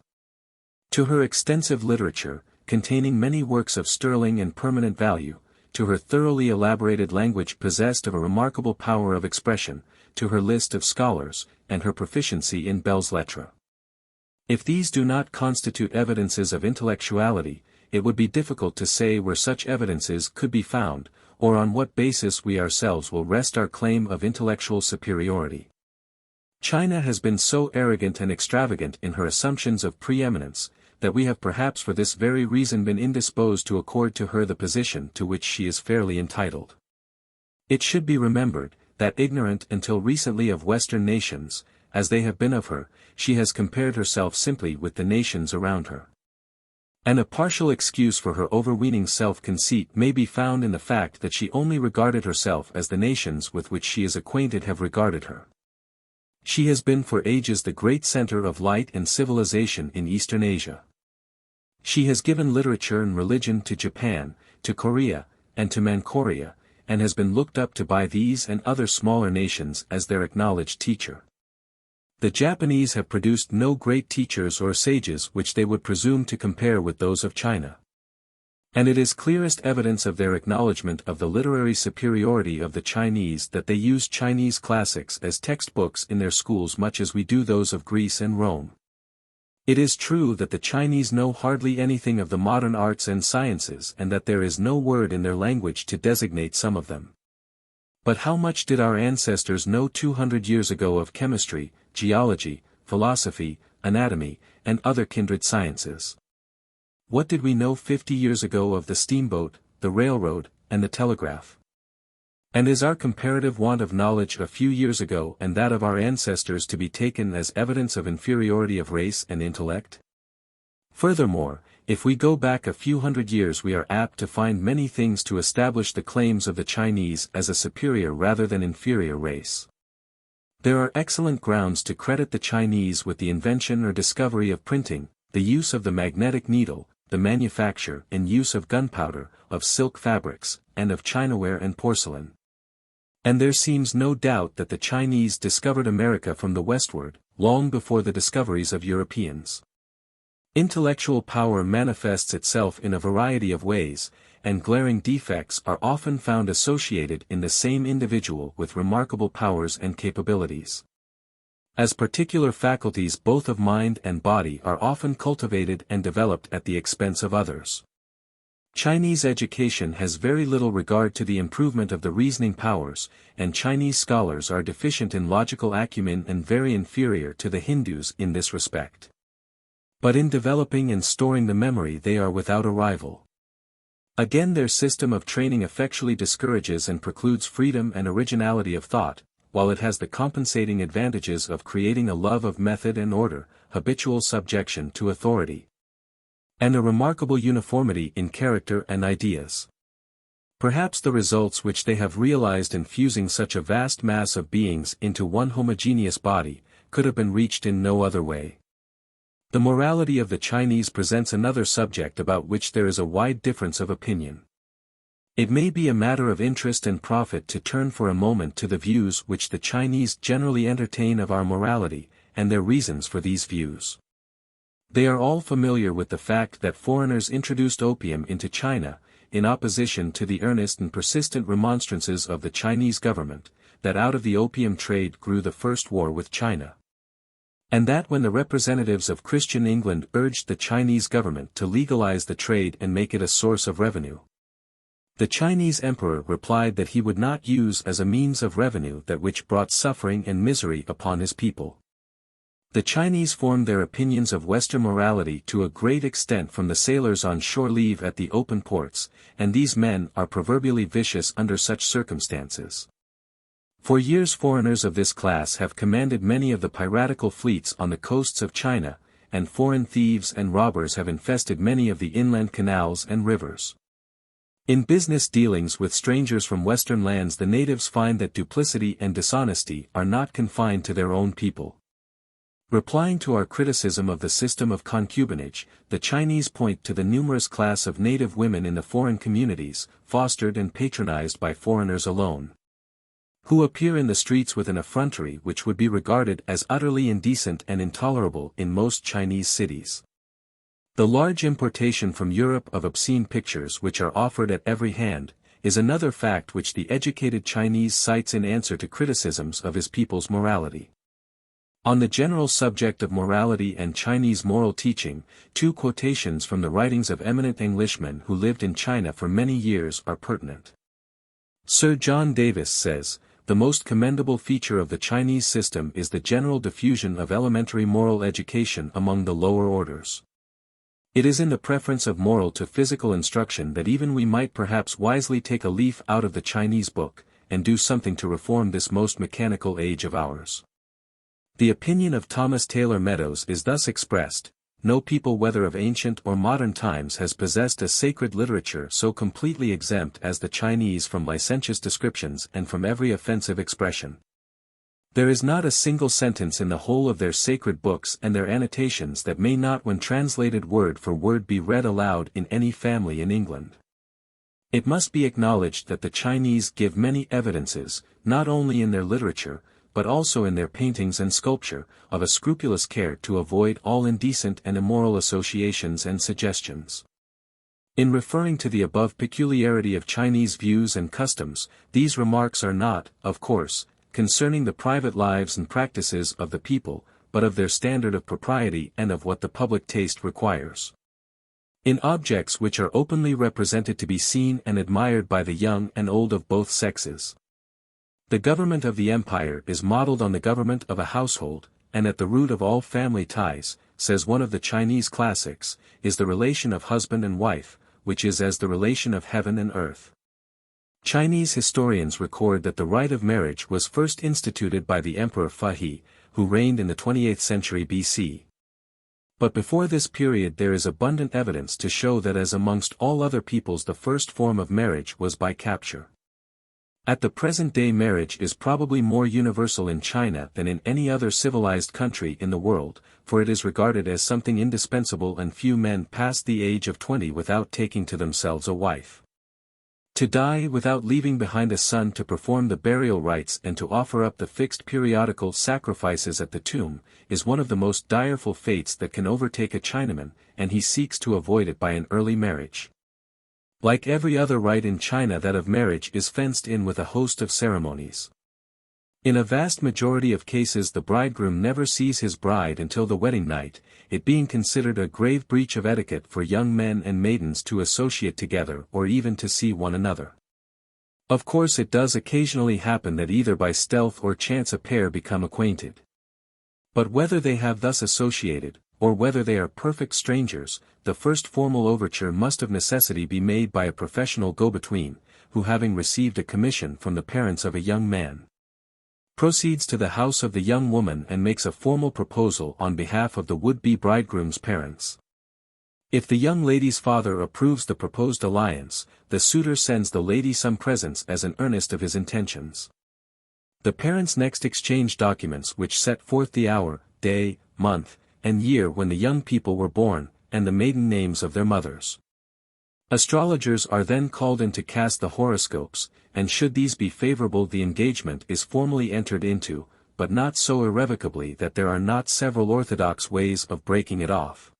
To her extensive literature, containing many works of sterling and permanent value, to her thoroughly elaborated language possessed of a remarkable power of expression, to her list of scholars, and her proficiency in belles lettres. If these do not constitute evidences of intellectuality, it would be difficult to say where such evidences could be found, or on what basis we ourselves will rest our claim of intellectual superiority. China has been so arrogant and extravagant in her assumptions of preeminence, that we have perhaps for this very reason been indisposed to accord to her the position to which she is fairly entitled. It should be remembered, that ignorant until recently of Western nations, as they have been of her, she has compared herself simply with the nations around her. And a partial excuse for her overweening self-conceit may be found in the fact that she only regarded herself as the nations with which she is acquainted have regarded her. She has been for ages the great center of light and civilization in Eastern Asia. She has given literature and religion to Japan, to Korea, and to Manchuria, and has been looked up to by these and other smaller nations as their acknowledged teacher. The Japanese have produced no great teachers or sages which they would presume to compare with those of China. And it is clearest evidence of their acknowledgement of the literary superiority of the Chinese that they use Chinese classics as textbooks in their schools much as we do those of Greece and Rome. It is true that the Chinese know hardly anything of the modern arts and sciences and that there is no word in their language to designate some of them. But how much did our ancestors know 200 years ago of chemistry, geology, philosophy, anatomy, and other kindred sciences? What did we know 50 years ago of the steamboat, the railroad, and the telegraph? And is our comparative want of knowledge a few years ago and that of our ancestors to be taken as evidence of inferiority of race and intellect? Furthermore, if we go back a few hundred years we are apt to find many things to establish the claims of the Chinese as a superior rather than inferior race. There are excellent grounds to credit the Chinese with the invention or discovery of printing, the use of the magnetic needle, the manufacture and use of gunpowder, of silk fabrics, and of chinaware and porcelain. And there seems no doubt that the Chinese discovered America from the westward, long before the discoveries of Europeans. Intellectual power manifests itself in a variety of ways, and glaring defects are often found associated in the same individual with remarkable powers and capabilities. As particular faculties both of mind and body are often cultivated and developed at the expense of others. Chinese education has very little regard to the improvement of the reasoning powers, and Chinese scholars are deficient in logical acumen and very inferior to the Hindus in this respect. But in developing and storing the memory they are without a rival. Again, their system of training effectually discourages and precludes freedom and originality of thought, while it has the compensating advantages of creating a love of method and order, habitual subjection to authority, and a remarkable uniformity in character and ideas. Perhaps the results which they have realized in fusing such a vast mass of beings into one homogeneous body, could have been reached in no other way. The morality of the Chinese presents another subject about which there is a wide difference of opinion. It may be a matter of interest and profit to turn for a moment to the views which the Chinese generally entertain of our morality, and their reasons for these views. They are all familiar with the fact that foreigners introduced opium into China, in opposition to the earnest and persistent remonstrances of the Chinese government, that out of the opium trade grew the first war with China. And that when the representatives of Christian England urged the Chinese government to legalize the trade and make it a source of revenue, the Chinese emperor replied that he would not use as a means of revenue that which brought suffering and misery upon his people. The Chinese formed their opinions of Western morality to a great extent from the sailors on shore leave at the open ports, and these men are proverbially vicious under such circumstances. For years foreigners of this class have commanded many of the piratical fleets on the coasts of China, and foreign thieves and robbers have infested many of the inland canals and rivers. In business dealings with strangers from Western lands, the natives find that duplicity and dishonesty are not confined to their own people. Replying to our criticism of the system of concubinage, the Chinese point to the numerous class of native women in the foreign communities, fostered and patronized by foreigners alone, who appear in the streets with an effrontery which would be regarded as utterly indecent and intolerable in most Chinese cities. The large importation from Europe of obscene pictures which are offered at every hand, is another fact which the educated Chinese cites in answer to criticisms of his people's morality. On the general subject of morality and Chinese moral teaching, two quotations from the writings of eminent Englishmen who lived in China for many years are pertinent. Sir John Davis says, "The most commendable feature of the Chinese system is the general diffusion of elementary moral education among the lower orders. It is in the preference of moral to physical instruction that even we might perhaps wisely take a leaf out of the Chinese book, and do something to reform this most mechanical age of ours." The opinion of Thomas Taylor Meadows is thus expressed: "No people whether of ancient or modern times has possessed a sacred literature so completely exempt as the Chinese from licentious descriptions and from every offensive expression. There is not a single sentence in the whole of their sacred books and their annotations that may not when translated word for word be read aloud in any family in England." It must be acknowledged that the Chinese give many evidences, not only in their literature, but also in their paintings and sculpture, of a scrupulous care to avoid all indecent and immoral associations and suggestions. In referring to the above peculiarity of Chinese views and customs, these remarks are not, of course, concerning the private lives and practices of the people, but of their standard of propriety and of what the public taste requires. In objects which are openly represented to be seen and admired by the young and old of both sexes, the government of the empire is modeled on the government of a household, and at the root of all family ties, says one of the Chinese classics, is the relation of husband and wife, which is as the relation of heaven and earth. Chinese historians record that the rite of marriage was first instituted by the Emperor Fuhe, who reigned in the 28th century BC. But before this period there is abundant evidence to show that as amongst all other peoples the first form of marriage was by capture. At the present day marriage is probably more universal in China than in any other civilized country in the world, for it is regarded as something indispensable and few men pass the age of 20 without taking to themselves a wife. To die without leaving behind a son to perform the burial rites and to offer up the fixed periodical sacrifices at the tomb, is one of the most direful fates that can overtake a Chinaman, and he seeks to avoid it by an early marriage. Like every other rite in China, that of marriage is fenced in with a host of ceremonies. In a vast majority of cases the bridegroom never sees his bride until the wedding night, it being considered a grave breach of etiquette for young men and maidens to associate together or even to see one another. Of course it does occasionally happen that either by stealth or chance a pair become acquainted. But whether they have thus associated, or whether they are perfect strangers, the first formal overture must of necessity be made by a professional go-between, who having received a commission from the parents of a young man, proceeds to the house of the young woman and makes a formal proposal on behalf of the would-be bridegroom's parents. If the young lady's father approves the proposed alliance, the suitor sends the lady some presents as an earnest of his intentions. The parents next exchange documents which set forth the hour, day, month, and year when the young people were born, and the maiden names of their mothers. Astrologers are then called in to cast the horoscopes, and should these be favorable the engagement is formally entered into, but not so irrevocably that there are not several orthodox ways of breaking it off.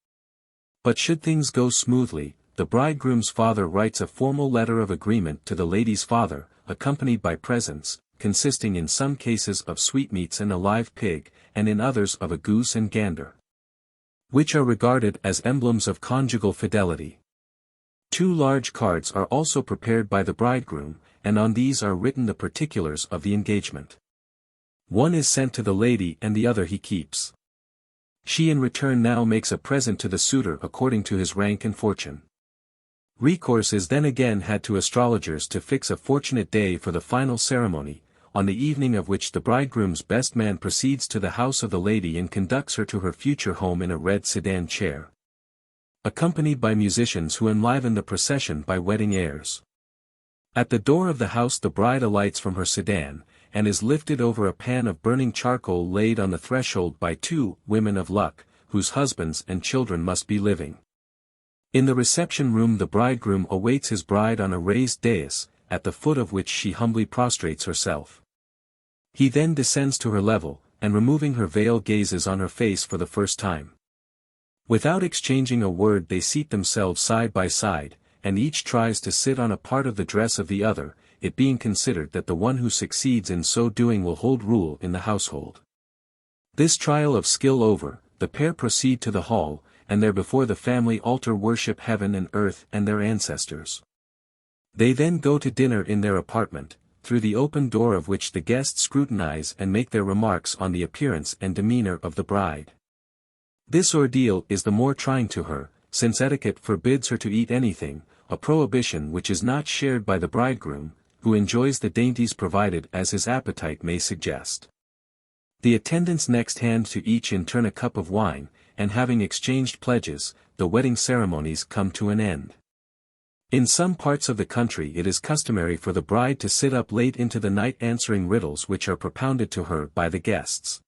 But should things go smoothly, the bridegroom's father writes a formal letter of agreement to the lady's father, accompanied by presents, consisting in some cases of sweetmeats and a live pig, and in others of a goose and gander, which are regarded as emblems of conjugal fidelity. 2 large cards are also prepared by the bridegroom, and on these are written the particulars of the engagement. One is sent to the lady and the other he keeps. She in return now makes a present to the suitor according to his rank and fortune. Recourse is then again had to astrologers to fix a fortunate day for the final ceremony, on the evening of which the bridegroom's best man proceeds to the house of the lady and conducts her to her future home in a red sedan chair, accompanied by musicians who enliven the procession by wedding airs. At the door of the house the bride alights from her sedan, and is lifted over a pan of burning charcoal laid on the threshold by 2 women of luck, whose husbands and children must be living. In the reception room the bridegroom awaits his bride on a raised dais, at the foot of which she humbly prostrates herself. He then descends to her level, and removing her veil gazes on her face for the first time. Without exchanging a word they seat themselves side by side, and each tries to sit on a part of the dress of the other, it being considered that the one who succeeds in so doing will hold rule in the household. This trial of skill over, the pair proceed to the hall, and there before the family altar worship heaven and earth and their ancestors. They then go to dinner in their apartment, through the open door of which the guests scrutinize and make their remarks on the appearance and demeanor of the bride. This ordeal is the more trying to her, since etiquette forbids her to eat anything, a prohibition which is not shared by the bridegroom, who enjoys the dainties provided as his appetite may suggest. The attendants next hand to each in turn a cup of wine, and having exchanged pledges, the wedding ceremonies come to an end. In some parts of the country it is customary for the bride to sit up late into the night answering riddles which are propounded to her by the guests.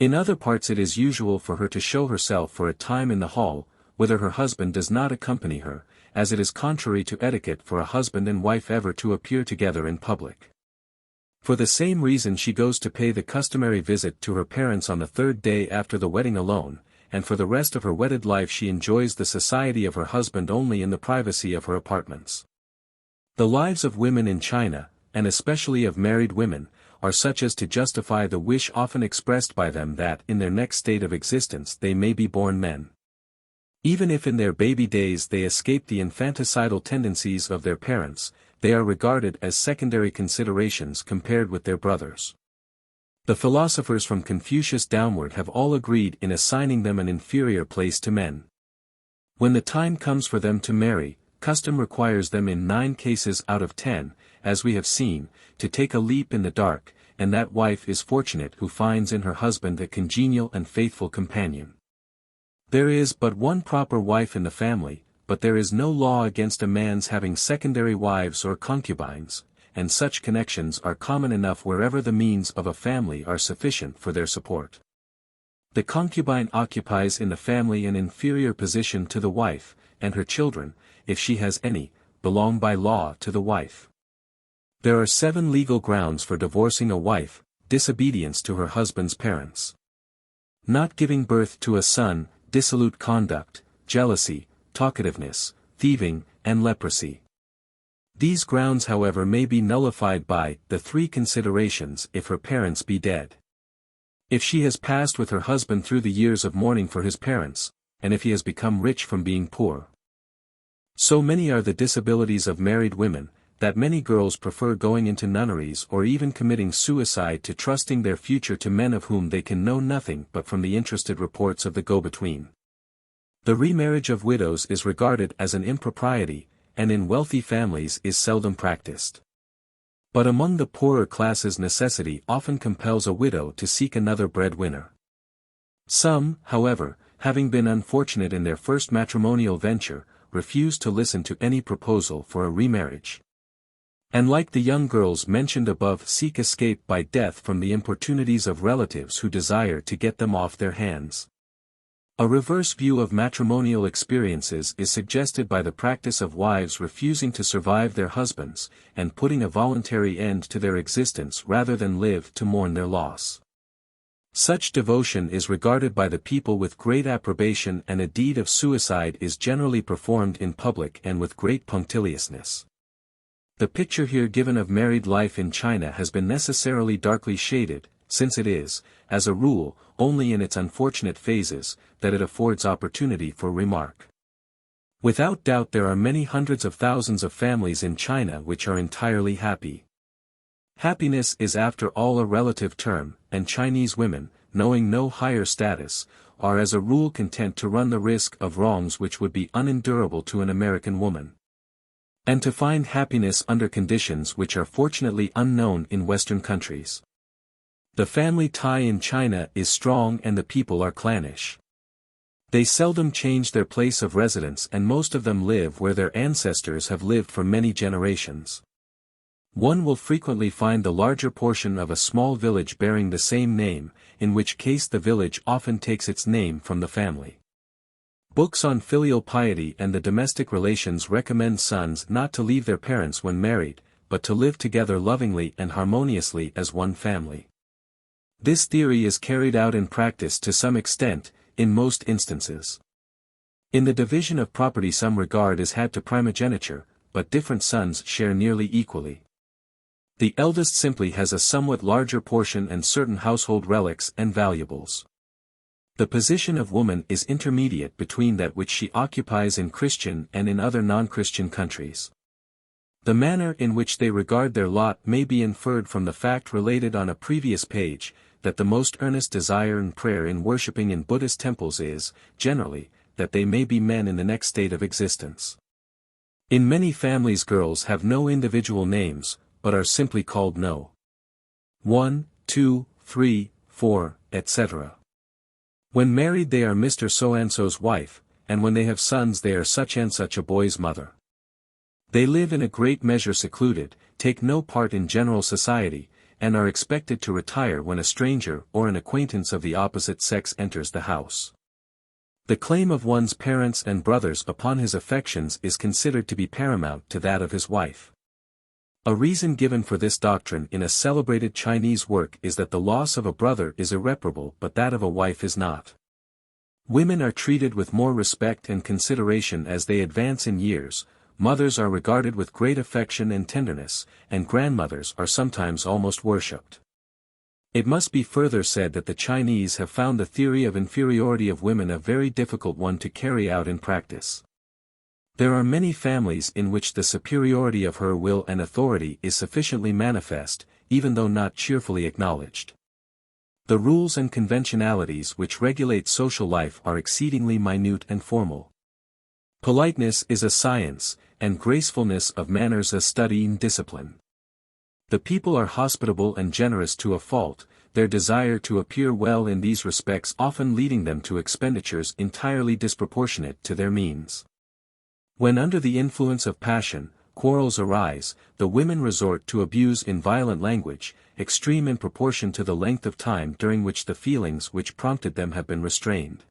In other parts it is usual for her to show herself for a time in the hall, whither her husband does not accompany her, as it is contrary to etiquette for a husband and wife ever to appear together in public. For the same reason she goes to pay the customary visit to her parents on the 3rd day after the wedding alone, and for the rest of her wedded life she enjoys the society of her husband only in the privacy of her apartments. The lives of women in China, and especially of married women, are such as to justify the wish often expressed by them that in their next state of existence they may be born men. Even if in their baby days they escape the infanticidal tendencies of their parents, they are regarded as secondary considerations compared with their brothers. The philosophers from Confucius downward have all agreed in assigning them an inferior place to men. When the time comes for them to marry, custom requires them in 9 cases out of 10, as we have seen, to take a leap in the dark, and that wife is fortunate who finds in her husband a congenial and faithful companion. There is but one proper wife in the family, but there is no law against a man's having secondary wives or concubines, and such connections are common enough wherever the means of a family are sufficient for their support. The concubine occupies in the family an inferior position to the wife, and her children, if she has any, belong by law to the wife. There are 7 legal grounds for divorcing a wife: disobedience to her husband's parents, not giving birth to a son, dissolute conduct, jealousy, talkativeness, thieving, and leprosy. These grounds however may be nullified by the 3 considerations if her parents be dead. If she has passed with her husband through the years of mourning for his parents, and if he has become rich from being poor. So many are the disabilities of married women, that many girls prefer going into nunneries or even committing suicide to trusting their future to men of whom they can know nothing but from the interested reports of the go-between. The remarriage of widows is regarded as an impropriety, and in wealthy families is seldom practiced. But among the poorer classes necessity often compels a widow to seek another breadwinner. Some, however, having been unfortunate in their first matrimonial venture, refuse to listen to any proposal for a remarriage. And like the young girls mentioned above, seek escape by death from the importunities of relatives who desire to get them off their hands. A reverse view of matrimonial experiences is suggested by the practice of wives refusing to survive their husbands, and putting a voluntary end to their existence rather than live to mourn their loss. Such devotion is regarded by the people with great approbation, and a deed of suicide is generally performed in public and with great punctiliousness. The picture here given of married life in China has been necessarily darkly shaded, since it is, as a rule, only in its unfortunate phases, that it affords opportunity for remark. Without doubt there are many hundreds of thousands of families in China which are entirely happy. Happiness is after all a relative term, and Chinese women, knowing no higher status, are as a rule content to run the risk of wrongs which would be unendurable to an American woman, and to find happiness under conditions which are fortunately unknown in Western countries. The family tie in China is strong and the people are clannish. They seldom change their place of residence, and most of them live where their ancestors have lived for many generations. One will frequently find the larger portion of a small village bearing the same name, in which case the village often takes its name from the family. Books on filial piety and the domestic relations recommend sons not to leave their parents when married, but to live together lovingly and harmoniously as one family. This theory is carried out in practice to some extent, in most instances. In the division of property some regard is had to primogeniture, but different sons share nearly equally. The eldest simply has a somewhat larger portion and certain household relics and valuables. The position of woman is intermediate between that which she occupies in Christian and in other non-Christian countries. The manner in which they regard their lot may be inferred from the fact related on a previous page, that the most earnest desire and prayer in worshipping in Buddhist temples is, generally, that they may be men in the next state of existence. In many families girls have no individual names, but are simply called No. 1, 2, 3, 4, etc. When married they are Mr. So-and-so's wife, and when they have sons they are such and such a boy's mother. They live in a great measure secluded, take no part in general society, and are expected to retire when a stranger or an acquaintance of the opposite sex enters the house. The claim of one's parents and brothers upon his affections is considered to be paramount to that of his wife. A reason given for this doctrine in a celebrated Chinese work is that the loss of a brother is irreparable but that of a wife is not. Women are treated with more respect and consideration as they advance in years, mothers are regarded with great affection and tenderness, and grandmothers are sometimes almost worshipped. It must be further said that the Chinese have found the theory of inferiority of women a very difficult one to carry out in practice. There are many families in which the superiority of her will and authority is sufficiently manifest, even though not cheerfully acknowledged. The rules and conventionalities which regulate social life are exceedingly minute and formal. Politeness is a science, and gracefulness of manners a study in discipline. The people are hospitable and generous to a fault, their desire to appear well in these respects often leading them to expenditures entirely disproportionate to their means. When under the influence of passion, quarrels arise, the women resort to abuse in violent language, extreme in proportion to the length of time during which the feelings which prompted them have been restrained.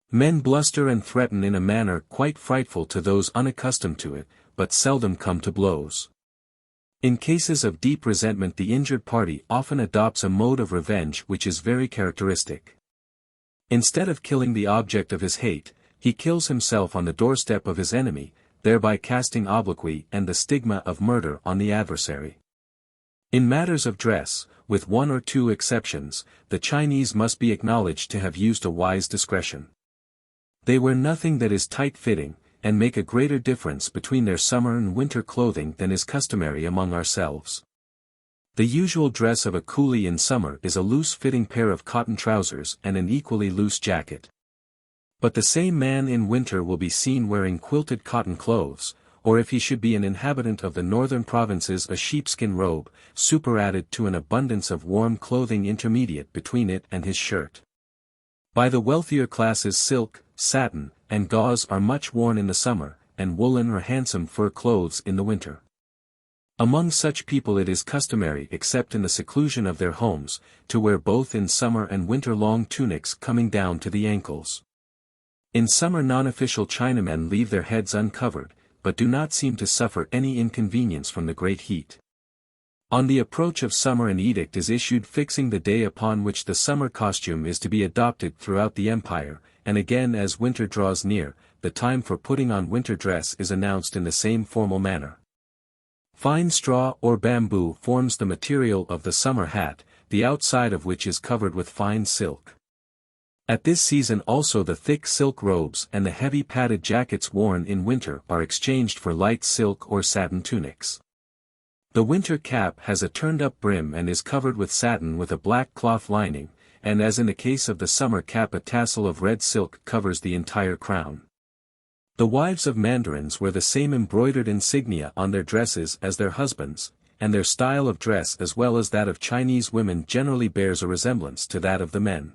Men bluster and threaten in a manner quite frightful to those unaccustomed to it, but seldom come to blows. In cases of deep resentment the injured party often adopts a mode of revenge which is very characteristic. Instead of killing the object of his hate, he kills himself on the doorstep of his enemy, thereby casting obloquy and the stigma of murder on the adversary. In matters of dress, with one or two exceptions, the Chinese must be acknowledged to have used a wise discretion. They wear nothing that is tight-fitting, and make a greater difference between their summer and winter clothing than is customary among ourselves. The usual dress of a coolie in summer is a loose-fitting pair of cotton trousers and an equally loose jacket. But the same man in winter will be seen wearing quilted cotton clothes, or if he should be an inhabitant of the northern provinces a sheepskin robe, superadded to an abundance of warm clothing intermediate between it and his shirt. By the wealthier classes silk, satin, and gauze are much worn in the summer, and woolen or handsome fur clothes in the winter. Among such people it is customary, except in the seclusion of their homes, to wear both in summer and winter long tunics coming down to the ankles. In summer non-official Chinamen leave their heads uncovered, but do not seem to suffer any inconvenience from the great heat. On the approach of summer an edict is issued fixing the day upon which the summer costume is to be adopted throughout the empire, and again as winter draws near, the time for putting on winter dress is announced in the same formal manner. Fine straw or bamboo forms the material of the summer hat, the outside of which is covered with fine silk. At this season also the thick silk robes and the heavy padded jackets worn in winter are exchanged for light silk or satin tunics. The winter cap has a turned-up brim and is covered with satin with a black cloth lining, and as in the case of the summer cap a tassel of red silk covers the entire crown. The wives of mandarins wear the same embroidered insignia on their dresses as their husbands, and their style of dress as well as that of Chinese women generally bears a resemblance to that of the men.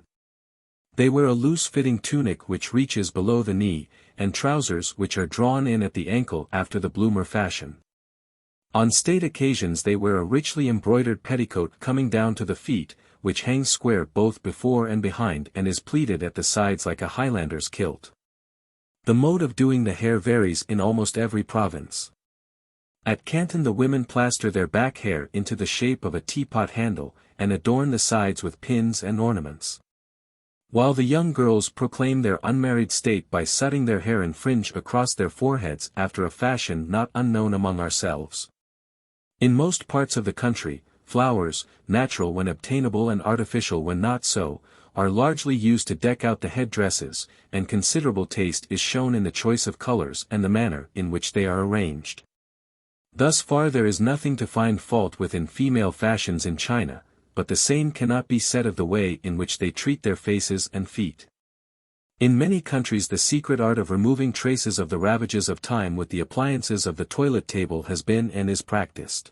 They wear a loose-fitting tunic which reaches below the knee, and trousers which are drawn in at the ankle after the bloomer fashion. On state occasions they wear a richly embroidered petticoat coming down to the feet, which hangs square both before and behind and is pleated at the sides like a Highlander's kilt. The mode of doing the hair varies in almost every province. At Canton the women plaster their back hair into the shape of a teapot handle, and adorn the sides with pins and ornaments. While the young girls proclaim their unmarried state by sutting their hair in fringe across their foreheads after a fashion not unknown among ourselves. In most parts of the country, flowers, natural when obtainable and artificial when not so, are largely used to deck out the headdresses, and considerable taste is shown in the choice of colors and the manner in which they are arranged. Thus far there is nothing to find fault with in female fashions in China, but the same cannot be said of the way in which they treat their faces and feet. In many countries the secret art of removing traces of the ravages of time with the appliances of the toilet table has been and is practiced.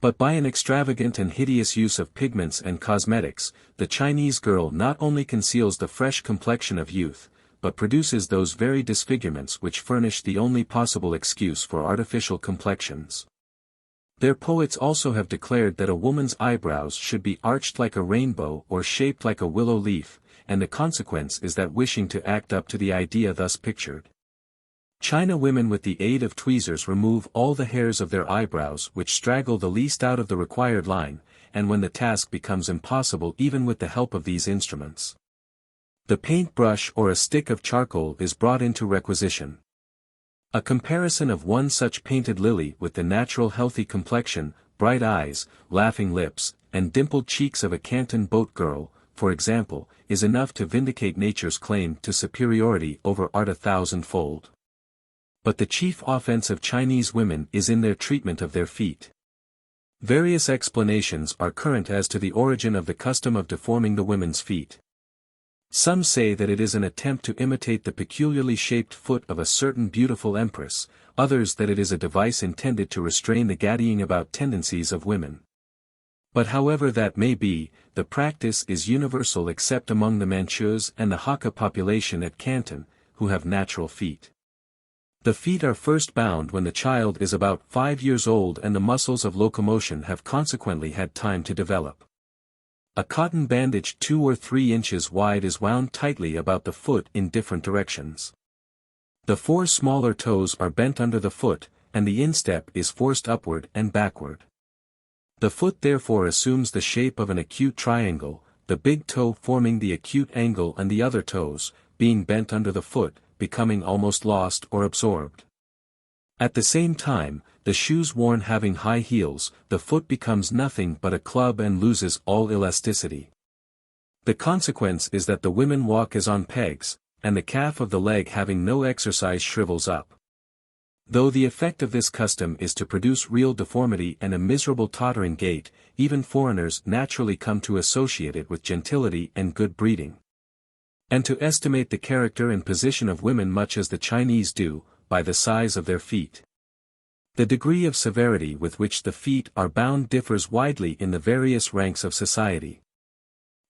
But by an extravagant and hideous use of pigments and cosmetics, the Chinese girl not only conceals the fresh complexion of youth, but produces those very disfigurements which furnish the only possible excuse for artificial complexions. Their poets also have declared that a woman's eyebrows should be arched like a rainbow or shaped like a willow leaf, and the consequence is that wishing to act up to the idea thus pictured. China women with the aid of tweezers remove all the hairs of their eyebrows which straggle the least out of the required line, and when the task becomes impossible even with the help of these instruments, the paint-brush or a stick of charcoal is brought into requisition. A comparison of one such painted lily with the natural healthy complexion, bright eyes, laughing lips, and dimpled cheeks of a Canton boat girl, for example, is enough to vindicate nature's claim to superiority over art 1,000-fold. But the chief offense of Chinese women is in their treatment of their feet. Various explanations are current as to the origin of the custom of deforming the women's feet. Some say that it is an attempt to imitate the peculiarly shaped foot of a certain beautiful empress, others that it is a device intended to restrain the gaddying about tendencies of women. But however that may be, the practice is universal except among the Manchus and the Hakka population at Canton, who have natural feet. The feet are first bound when the child is about 5 years old and the muscles of locomotion have consequently had time to develop. A cotton bandage 2 or 3 inches wide is wound tightly about the foot in different directions. The 4 smaller toes are bent under the foot, and the instep is forced upward and backward. The foot therefore assumes the shape of an acute triangle, the big toe forming the acute angle and the other toes, being bent under the foot, becoming almost lost or absorbed. At the same time, the shoes worn having high heels, the foot becomes nothing but a club and loses all elasticity. The consequence is that the women walk as on pegs, and the calf of the leg having no exercise shrivels up. Though the effect of this custom is to produce real deformity and a miserable tottering gait, even foreigners naturally come to associate it with gentility and good breeding, and to estimate the character and position of women much as the Chinese do, by the size of their feet. The degree of severity with which the feet are bound differs widely in the various ranks of society.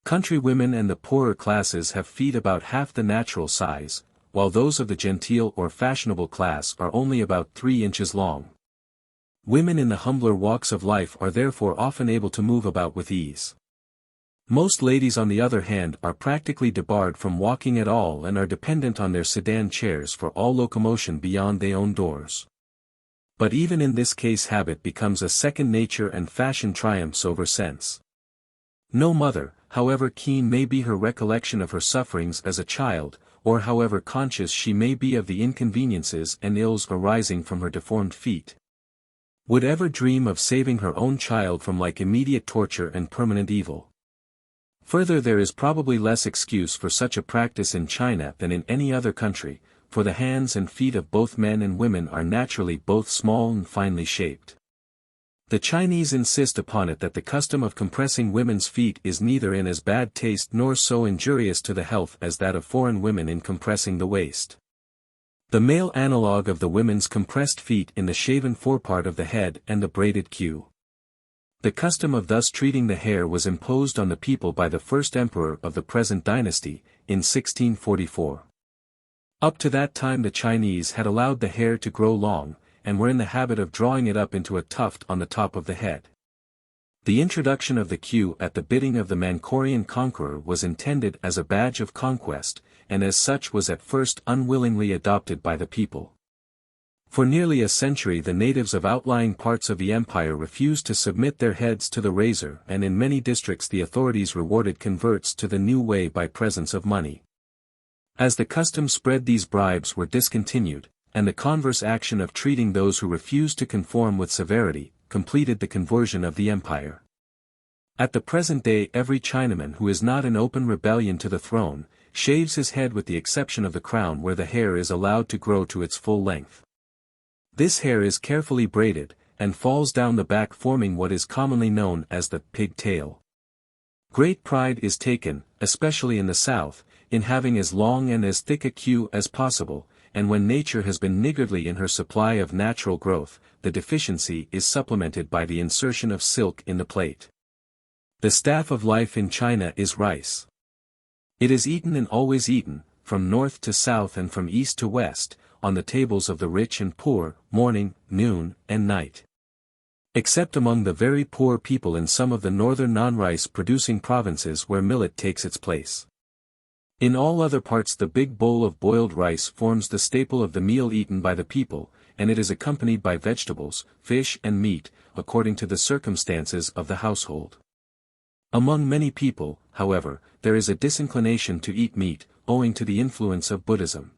Country women and the poorer classes have feet about half the natural size, while those of the genteel or fashionable class are only about 3 inches long. Women in the humbler walks of life are therefore often able to move about with ease. Most ladies on the other hand are practically debarred from walking at all and are dependent on their sedan chairs for all locomotion beyond their own doors. But even in this case habit becomes a second nature and fashion triumphs over sense. No mother, however keen may be her recollection of her sufferings as a child, or however conscious she may be of the inconveniences and ills arising from her deformed feet, would ever dream of saving her own child from like immediate torture and permanent evil. Further, there is probably less excuse for such a practice in China than in any other country, for the hands and feet of both men and women are naturally both small and finely shaped. The Chinese insist upon it that the custom of compressing women's feet is neither in as bad taste nor so injurious to the health as that of foreign women in compressing the waist. The male analogue of the women's compressed feet in the shaven forepart of the head and the braided queue. The custom of thus treating the hair was imposed on the people by the first emperor of the present dynasty, in 1644. Up to that time the Chinese had allowed the hair to grow long, and were in the habit of drawing it up into a tuft on the top of the head. The introduction of the queue at the bidding of the Manchurian conqueror was intended as a badge of conquest, and as such was at first unwillingly adopted by the people. For nearly a century the natives of outlying parts of the empire refused to submit their heads to the razor, and in many districts the authorities rewarded converts to the new way by presents of money. As the custom spread, these bribes were discontinued, and the converse action of treating those who refused to conform with severity, completed the conversion of the empire. At the present day every Chinaman who is not in open rebellion to the throne, shaves his head with the exception of the crown where the hair is allowed to grow to its full length. This hair is carefully braided, and falls down the back forming what is commonly known as the pigtail. Great pride is taken, especially in the South, in having as long and as thick a queue as possible, and when nature has been niggardly in her supply of natural growth, the deficiency is supplemented by the insertion of silk in the plate. The staff of life in China is rice. It is eaten and always eaten, from north to south and from east to west, on the tables of the rich and poor, morning, noon, and night. Except among the very poor people in some of the northern non-rice producing provinces where millet takes its place. In all other parts the big bowl of boiled rice forms the staple of the meal eaten by the people, and it is accompanied by vegetables, fish and meat, according to the circumstances of the household. Among many people, however, there is a disinclination to eat meat, owing to the influence of Buddhism.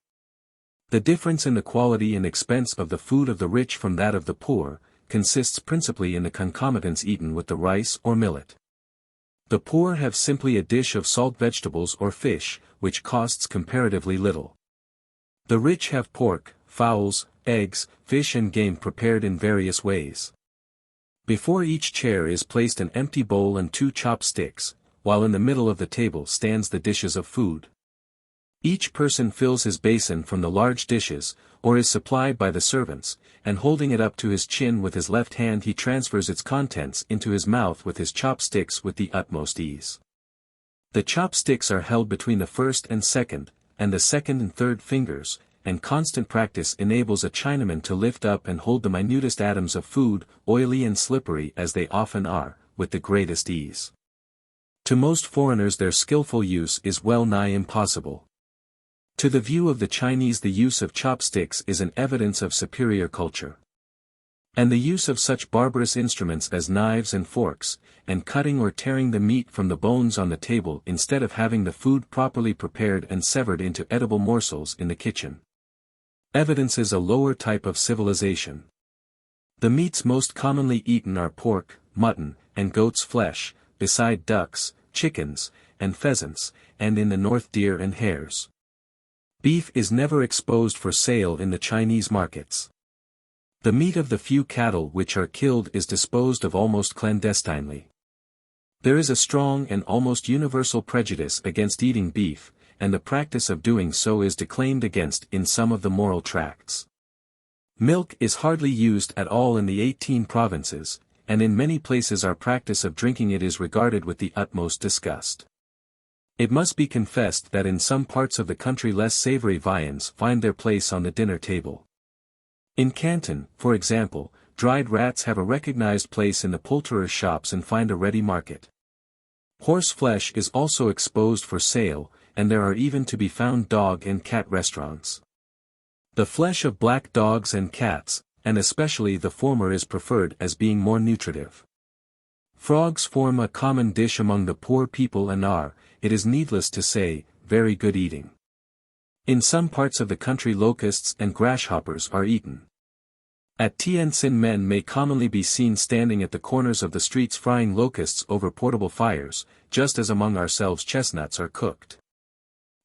The difference in the quality and expense of the food of the rich from that of the poor, consists principally in the concomitants eaten with the rice or millet. The poor have simply a dish of salt vegetables or fish, which costs comparatively little. The rich have pork, fowls, eggs, fish and game prepared in various ways. Before each chair is placed an empty bowl and 2 chopsticks, while in the middle of the table stands the dishes of food. Each person fills his basin from the large dishes, or is supplied by the servants, and holding it up to his chin with his left hand he transfers its contents into his mouth with his chopsticks with the utmost ease. The chopsticks are held between the first and second and third fingers, and constant practice enables a Chinaman to lift up and hold the minutest atoms of food, oily and slippery as they often are, with the greatest ease. To most foreigners their skillful use is well nigh impossible. To the view of the Chinese the use of chopsticks is an evidence of superior culture. And the use of such barbarous instruments as knives and forks, and cutting or tearing the meat from the bones on the table instead of having the food properly prepared and severed into edible morsels in the kitchen, evidences a lower type of civilization. The meats most commonly eaten are pork, mutton, and goat's flesh, beside ducks, chickens, and pheasants, and in the north deer and hares. Beef is never exposed for sale in the Chinese markets. The meat of the few cattle which are killed is disposed of almost clandestinely. There is a strong and almost universal prejudice against eating beef, and the practice of doing so is declaimed against in some of the moral tracts. Milk is hardly used at all in the 18 provinces, and in many places our practice of drinking it is regarded with the utmost disgust. It must be confessed that in some parts of the country less savory viands find their place on the dinner table. In Canton, for example, dried rats have a recognized place in the poulterers' shops and find a ready market. Horse flesh is also exposed for sale, and there are even to be found dog and cat restaurants. The flesh of black dogs and cats, and especially the former is preferred as being more nutritive. Frogs form a common dish among the poor people and are, it is needless to say, very good eating. In some parts of the country locusts and grasshoppers are eaten. At Tientsin men may commonly be seen standing at the corners of the streets frying locusts over portable fires, just as among ourselves chestnuts are cooked.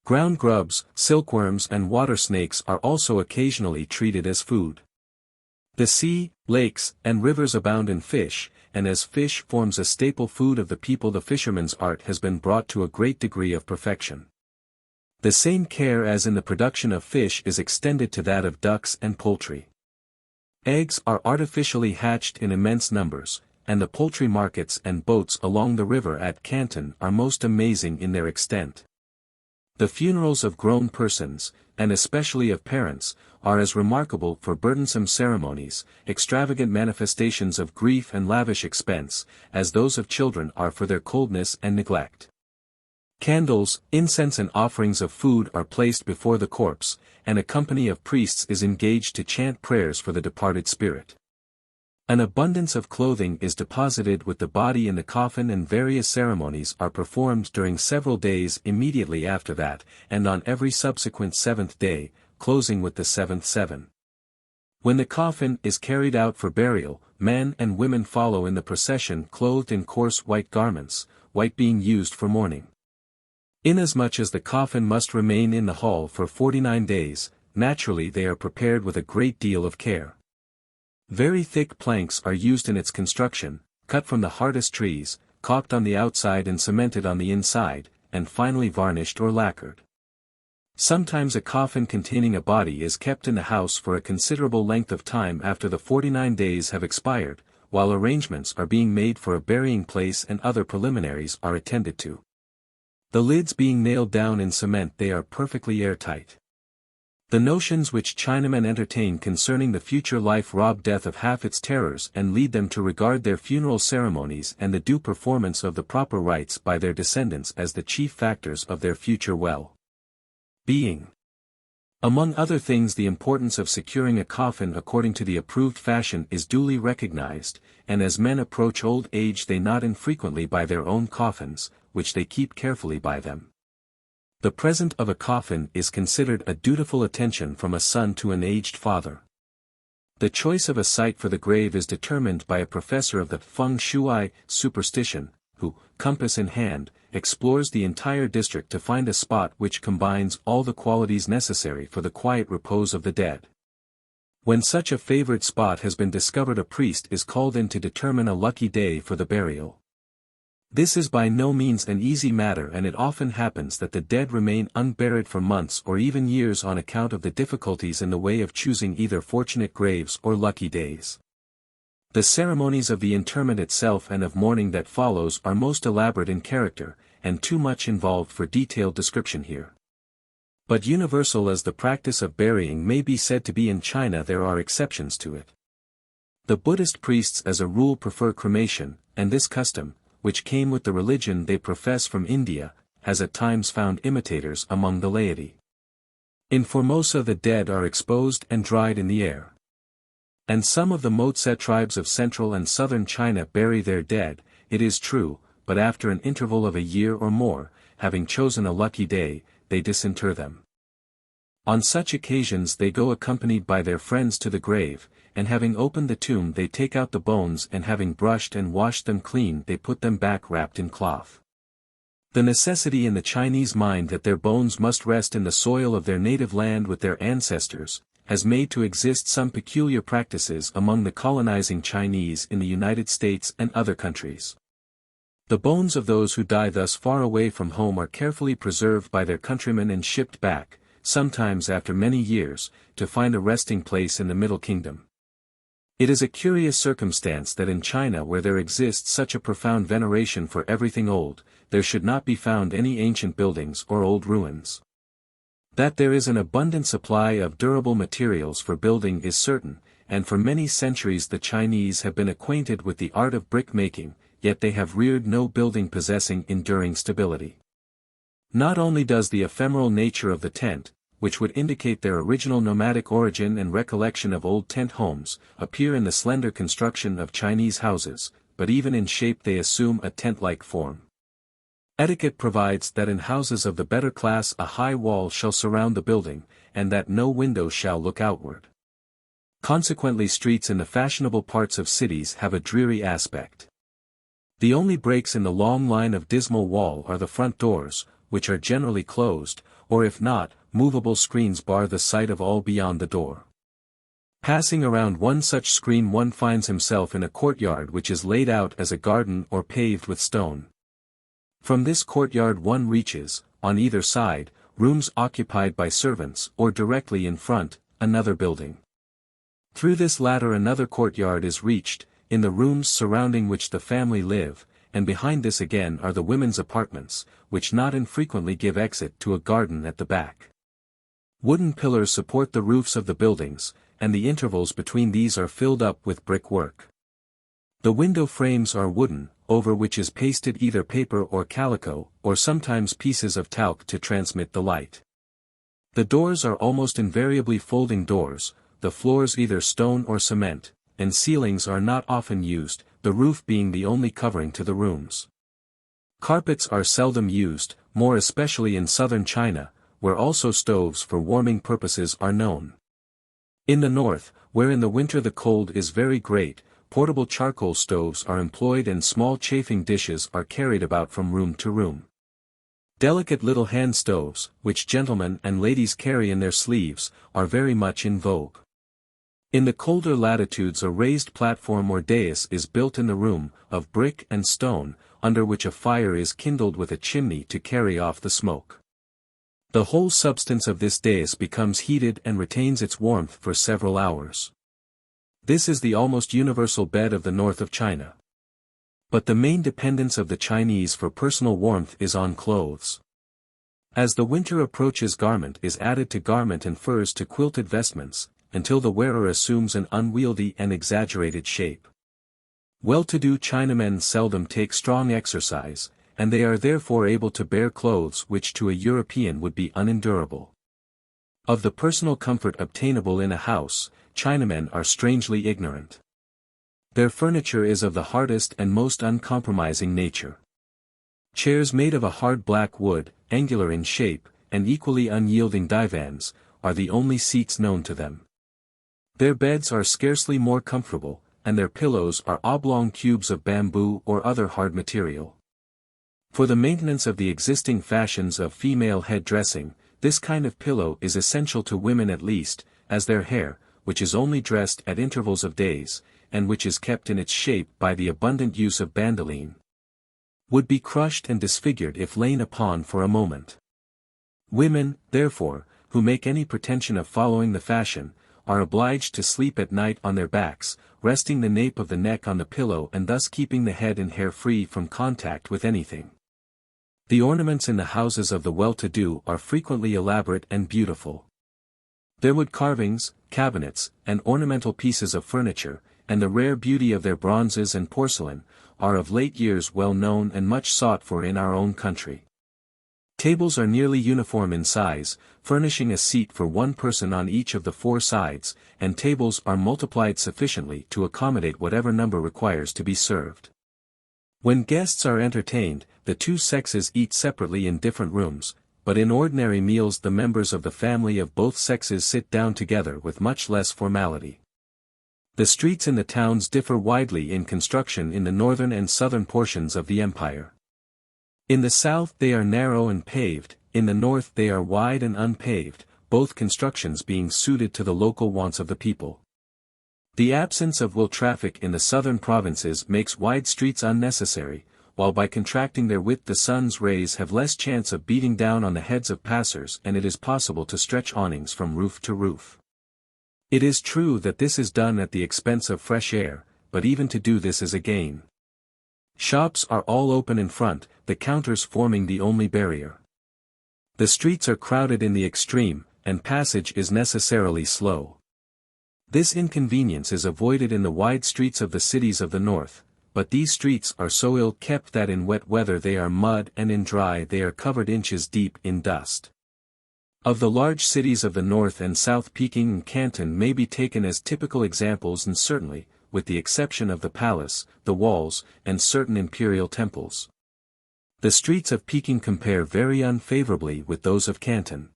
Ground grubs, silkworms and water snakes are also occasionally treated as food. The sea, lakes, and rivers abound in fish, and as fish forms a staple food of the people, the fisherman's art has been brought to a great degree of perfection. The same care as in the production of fish is extended to that of ducks and poultry. Eggs are artificially hatched in immense numbers, and the poultry markets and boats along the river at Canton are most amazing in their extent. The funerals of grown persons, and especially of parents, are as remarkable for burdensome ceremonies, extravagant manifestations of grief and lavish expense, as those of children are for their coldness and neglect. Candles, incense and offerings of food are placed before the corpse, and a company of priests is engaged to chant prayers for the departed spirit. An abundance of clothing is deposited with the body in the coffin, and various ceremonies are performed during several days immediately after that, and on every subsequent seventh day, closing with the seventh seven. When the coffin is carried out for burial, men and women follow in the procession clothed in coarse white garments, white being used for mourning. Inasmuch as the coffin must remain in the hall for 49 days, naturally they are prepared with a great deal of care. Very thick planks are used in its construction, cut from the hardest trees, caulked on the outside and cemented on the inside, and finally varnished or lacquered. Sometimes a coffin containing a body is kept in the house for a considerable length of time after the 49 days have expired, while arrangements are being made for a burying place and other preliminaries are attended to. The lids being nailed down in cement, they are perfectly airtight. The notions which Chinamen entertain concerning the future life rob death of half its terrors and lead them to regard their funeral ceremonies and the due performance of the proper rites by their descendants as the chief factors of their future well-being. Among other things, the importance of securing a coffin according to the approved fashion is duly recognized, and as men approach old age they not infrequently buy their own coffins, which they keep carefully by them. The present of a coffin is considered a dutiful attention from a son to an aged father. The choice of a site for the grave is determined by a professor of the feng shui superstition, who, compass in hand, explores the entire district to find a spot which combines all the qualities necessary for the quiet repose of the dead. When such a favored spot has been discovered, a priest is called in to determine a lucky day for the burial. This is by no means an easy matter, and it often happens that the dead remain unburied for months or even years on account of the difficulties in the way of choosing either fortunate graves or lucky days. The ceremonies of the interment itself and of mourning that follows are most elaborate in character, and too much involved for detailed description here. But universal as the practice of burying may be said to be in China, there are exceptions to it. The Buddhist priests as a rule prefer cremation, and this custom, which came with the religion they profess from India, has at times found imitators among the laity. In Formosa the dead are exposed and dried in the air. And some of the Motse tribes of central and southern China bury their dead, it is true, but after an interval of a year or more, having chosen a lucky day, they disinter them. On such occasions they go accompanied by their friends to the grave, and having opened the tomb they take out the bones, and having brushed and washed them clean they put them back wrapped in cloth. The necessity in the Chinese mind that their bones must rest in the soil of their native land with their ancestors, has made to exist some peculiar practices among the colonizing Chinese in the United States and other countries. The bones of those who die thus far away from home are carefully preserved by their countrymen and shipped back, sometimes after many years, to find a resting place in the Middle Kingdom. It is a curious circumstance that in China, where there exists such a profound veneration for everything old, there should not be found any ancient buildings or old ruins. That there is an abundant supply of durable materials for building is certain, and for many centuries the Chinese have been acquainted with the art of brick making, yet they have reared no building possessing enduring stability. Not only does the ephemeral nature of the tent, which would indicate their original nomadic origin and recollection of old tent homes, appear in the slender construction of Chinese houses, but even in shape they assume a tent-like form. Etiquette provides that in houses of the better class a high wall shall surround the building, and that no window shall look outward. Consequently, streets in the fashionable parts of cities have a dreary aspect. The only breaks in the long line of dismal wall are the front doors, which are generally closed, or if not, movable screens bar the sight of all beyond the door. Passing around one such screen one finds himself in a courtyard which is laid out as a garden or paved with stone. From this courtyard one reaches, on either side, rooms occupied by servants or directly in front, another building. Through this latter another courtyard is reached, in the rooms surrounding which the family live, and behind this again are the women's apartments, which not infrequently give exit to a garden at the back. Wooden pillars support the roofs of the buildings, and the intervals between these are filled up with brick work. The window frames are wooden, over which is pasted either paper or calico, or sometimes pieces of talc to transmit the light. The doors are almost invariably folding doors, the floors either stone or cement, and ceilings are not often used, the roof being the only covering to the rooms. Carpets are seldom used, more especially in southern China, where also stoves for warming purposes are known. In the north, where in the winter the cold is very great, portable charcoal stoves are employed and small chafing dishes are carried about from room to room. Delicate little hand stoves, which gentlemen and ladies carry in their sleeves, are very much in vogue. In the colder latitudes a raised platform or dais is built in the room, of brick and stone, under which a fire is kindled with a chimney to carry off the smoke. The whole substance of this dais becomes heated and retains its warmth for several hours. This is the almost universal bed of the north of China. But the main dependence of the Chinese for personal warmth is on clothes. As the winter approaches, garment is added to garment and furs to quilted vestments, until the wearer assumes an unwieldy and exaggerated shape. Well-to-do Chinamen seldom take strong exercise, and they are therefore able to bear clothes which to a European would be unendurable. Of the personal comfort obtainable in a house, Chinamen are strangely ignorant. Their furniture is of the hardest and most uncompromising nature. Chairs made of a hard black wood, angular in shape, and equally unyielding divans, are the only seats known to them. Their beds are scarcely more comfortable, and their pillows are oblong cubes of bamboo or other hard material. For the maintenance of the existing fashions of female head dressing, this kind of pillow is essential to women at least, as their hair, which is only dressed at intervals of days, and which is kept in its shape by the abundant use of bandoline, would be crushed and disfigured if lain upon for a moment. Women, therefore, who make any pretension of following the fashion, are obliged to sleep at night on their backs, resting the nape of the neck on the pillow and thus keeping the head and hair free from contact with anything. The ornaments in the houses of the well-to-do are frequently elaborate and beautiful. Their wood carvings, cabinets, and ornamental pieces of furniture, and the rare beauty of their bronzes and porcelain, are of late years well known and much sought for in our own country. Tables are nearly uniform in size, furnishing a seat for one person on each of the four sides, and tables are multiplied sufficiently to accommodate whatever number requires to be served. When guests are entertained, the two sexes eat separately in different rooms, but in ordinary meals the members of the family of both sexes sit down together with much less formality. The streets in the towns differ widely in construction in the northern and southern portions of the empire. In the south they are narrow and paved, in the north they are wide and unpaved, both constructions being suited to the local wants of the people. The absence of will traffic in the southern provinces makes wide streets unnecessary, while by contracting their width the sun's rays have less chance of beating down on the heads of passers, and it is possible to stretch awnings from roof to roof. It is true that this is done at the expense of fresh air, but even to do this is a gain. Shops are all open in front, the counters forming the only barrier. The streets are crowded in the extreme, and passage is necessarily slow. This inconvenience is avoided in the wide streets of the cities of the north, but these streets are so ill kept that in wet weather they are mud and in dry they are covered inches deep in dust. Of the large cities of the north and south, Peking and Canton may be taken as typical examples, and certainly, with the exception of the palace, the walls, and certain imperial temples. The streets of Peking compare very unfavorably with those of Canton.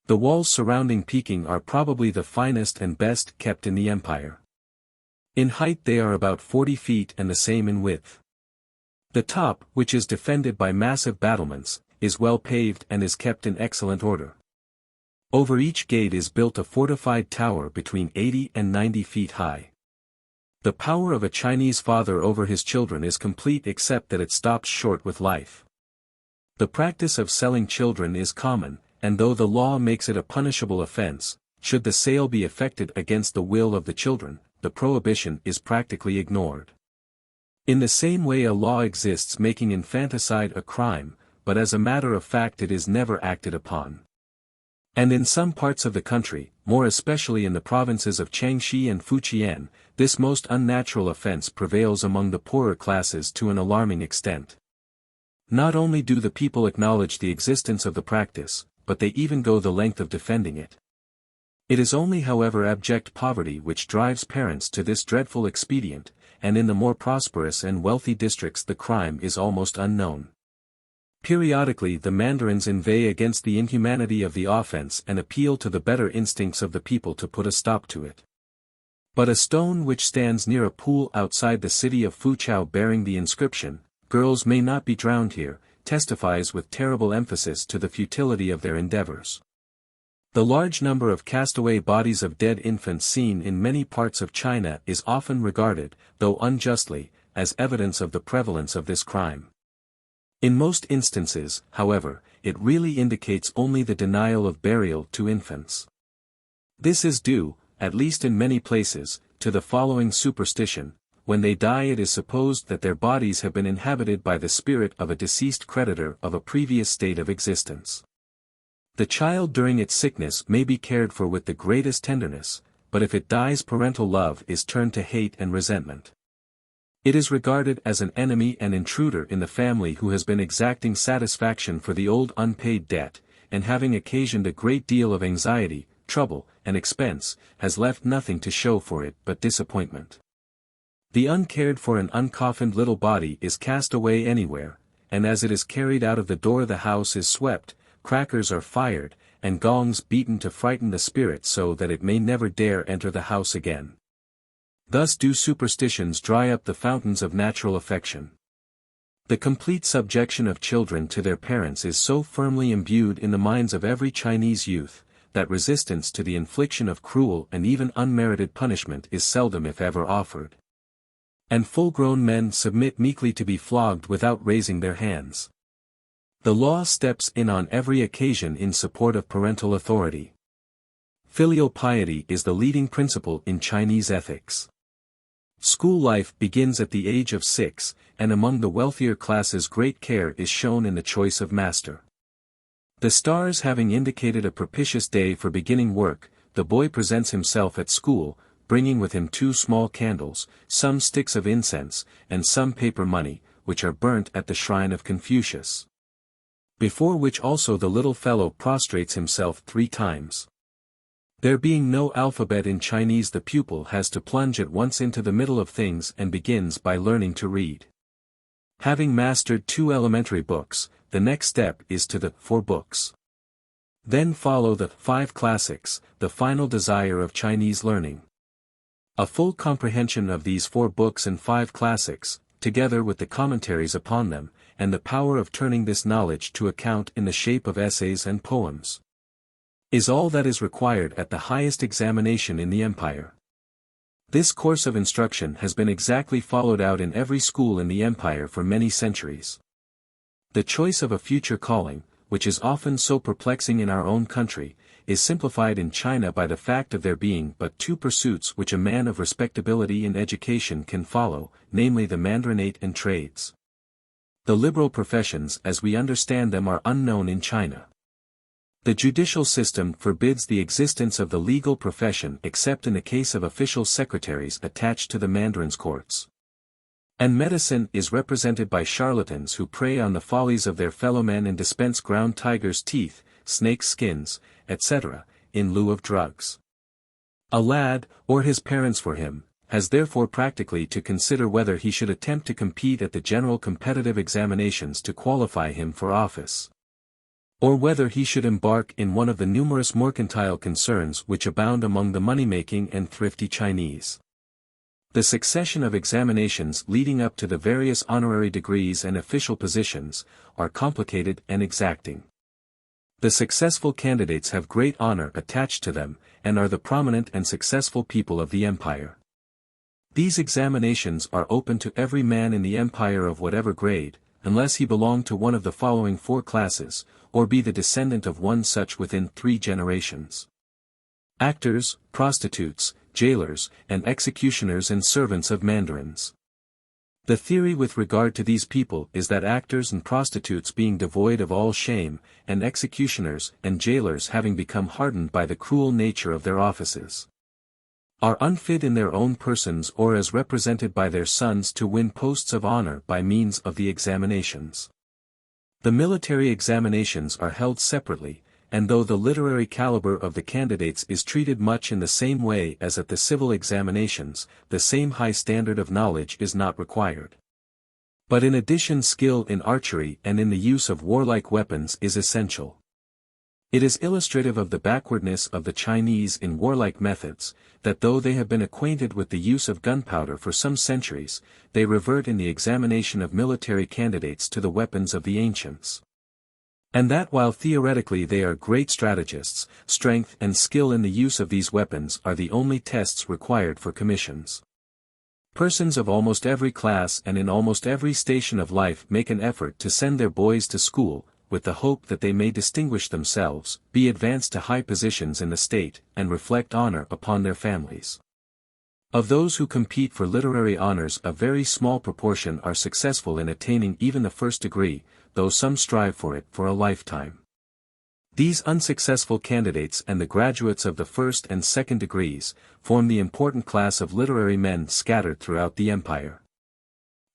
The walls surrounding Peking are probably the finest and best kept in the empire. In height they are about 40 feet and the same in width. The top, which is defended by massive battlements, is well paved and is kept in excellent order. Over each gate is built a fortified tower between 80 and 90 feet high. The power of a Chinese father over his children is complete, except that it stops short with life. The practice of selling children is common, and though the law makes it a punishable offense, should the sale be effected against the will of the children, the prohibition is practically ignored. In the same way, a law exists making infanticide a crime, but as a matter of fact it is never acted upon. And in some parts of the country, more especially in the provinces of Jiangxi and Fujian, this most unnatural offense prevails among the poorer classes to an alarming extent. Not only do the people acknowledge the existence of the practice, but they even go the length of defending it. It is only, however, abject poverty which drives parents to this dreadful expedient, and in the more prosperous and wealthy districts the crime is almost unknown. Periodically the mandarins inveigh against the inhumanity of the offense and appeal to the better instincts of the people to put a stop to it. But a stone which stands near a pool outside the city of Fuchao bearing the inscription, "Girls may not be drowned here," testifies with terrible emphasis to the futility of their endeavors. The large number of castaway bodies of dead infants seen in many parts of China is often regarded, though unjustly, as evidence of the prevalence of this crime. In most instances, however, it really indicates only the denial of burial to infants. This is due, at least in many places, to the following superstition: when they die it is supposed that their bodies have been inhabited by the spirit of a deceased creditor of a previous state of existence. The child during its sickness may be cared for with the greatest tenderness, but if it dies parental love is turned to hate and resentment. It is regarded as an enemy and intruder in the family who has been exacting satisfaction for the old unpaid debt, and having occasioned a great deal of anxiety, trouble, and expense, has left nothing to show for it but disappointment. The uncared for and uncoffined little body is cast away anywhere, and as it is carried out of the door the house is swept, crackers are fired, and gongs beaten to frighten the spirit so that it may never dare enter the house again. Thus do superstitions dry up the fountains of natural affection. The complete subjection of children to their parents is so firmly imbued in the minds of every Chinese youth, that resistance to the infliction of cruel and even unmerited punishment is seldom if ever offered. And full-grown men submit meekly to be flogged without raising their hands. The law steps in on every occasion in support of parental authority. Filial piety is the leading principle in Chinese ethics. School life begins at the age of 6, and among the wealthier classes great care is shown in the choice of master. The stars having indicated a propitious day for beginning work, the boy presents himself at school, bringing with him 2 small candles, some sticks of incense, and some paper money, which are burnt at the shrine of Confucius. Before which also the little fellow prostrates himself 3 times. There being no alphabet in Chinese, the pupil has to plunge at once into the middle of things and begins by learning to read. Having mastered 2 elementary books, the next step is to the 4 books. Then follow the 5 classics, the final desire of Chinese learning. A full comprehension of these 4 books and 5 classics, together with the commentaries upon them, and the power of turning this knowledge to account in the shape of essays and poems, is all that is required at the highest examination in the empire. This course of instruction has been exactly followed out in every school in the empire for many centuries. The choice of a future calling, which is often so perplexing in our own country, is simplified in China by the fact of there being but 2 pursuits which a man of respectability in education can follow, namely the mandarinate and trades. The liberal professions as we understand them are unknown in China. The judicial system forbids the existence of the legal profession except in the case of official secretaries attached to the mandarins' courts. And medicine is represented by charlatans who prey on the follies of their fellowmen and dispense ground tigers' teeth, snake skins, etc., in lieu of drugs. A lad, or his parents for him, has therefore practically to consider whether he should attempt to compete at the general competitive examinations to qualify him for office, or whether he should embark in one of the numerous mercantile concerns which abound among the money-making and thrifty Chinese. The succession of examinations leading up to the various honorary degrees and official positions are complicated and exacting. The successful candidates have great honor attached to them, and are the prominent and successful people of the empire. These examinations are open to every man in the empire of whatever grade, unless he belong to one of the following 4 classes, or be the descendant of one such within 3 generations. Actors, prostitutes, jailers, and executioners and servants of mandarins. The theory with regard to these people is that actors and prostitutes being devoid of all shame, and executioners and jailers having become hardened by the cruel nature of their offices, are unfit in their own persons or as represented by their sons to win posts of honor by means of the examinations. The military examinations are held separately, and though the literary caliber of the candidates is treated much in the same way as at the civil examinations, the same high standard of knowledge is not required. But in addition, skill in archery and in the use of warlike weapons is essential. It is illustrative of the backwardness of the Chinese in warlike methods, that though they have been acquainted with the use of gunpowder for some centuries, they revert in the examination of military candidates to the weapons of the ancients. And that while theoretically they are great strategists, strength and skill in the use of these weapons are the only tests required for commissions. Persons of almost every class and in almost every station of life make an effort to send their boys to school, with the hope that they may distinguish themselves, be advanced to high positions in the state, and reflect honor upon their families. Of those who compete for literary honors, a very small proportion are successful in attaining even the first degree, though some strive for it for a lifetime. These unsuccessful candidates and the graduates of the first and second degrees form the important class of literary men scattered throughout the empire.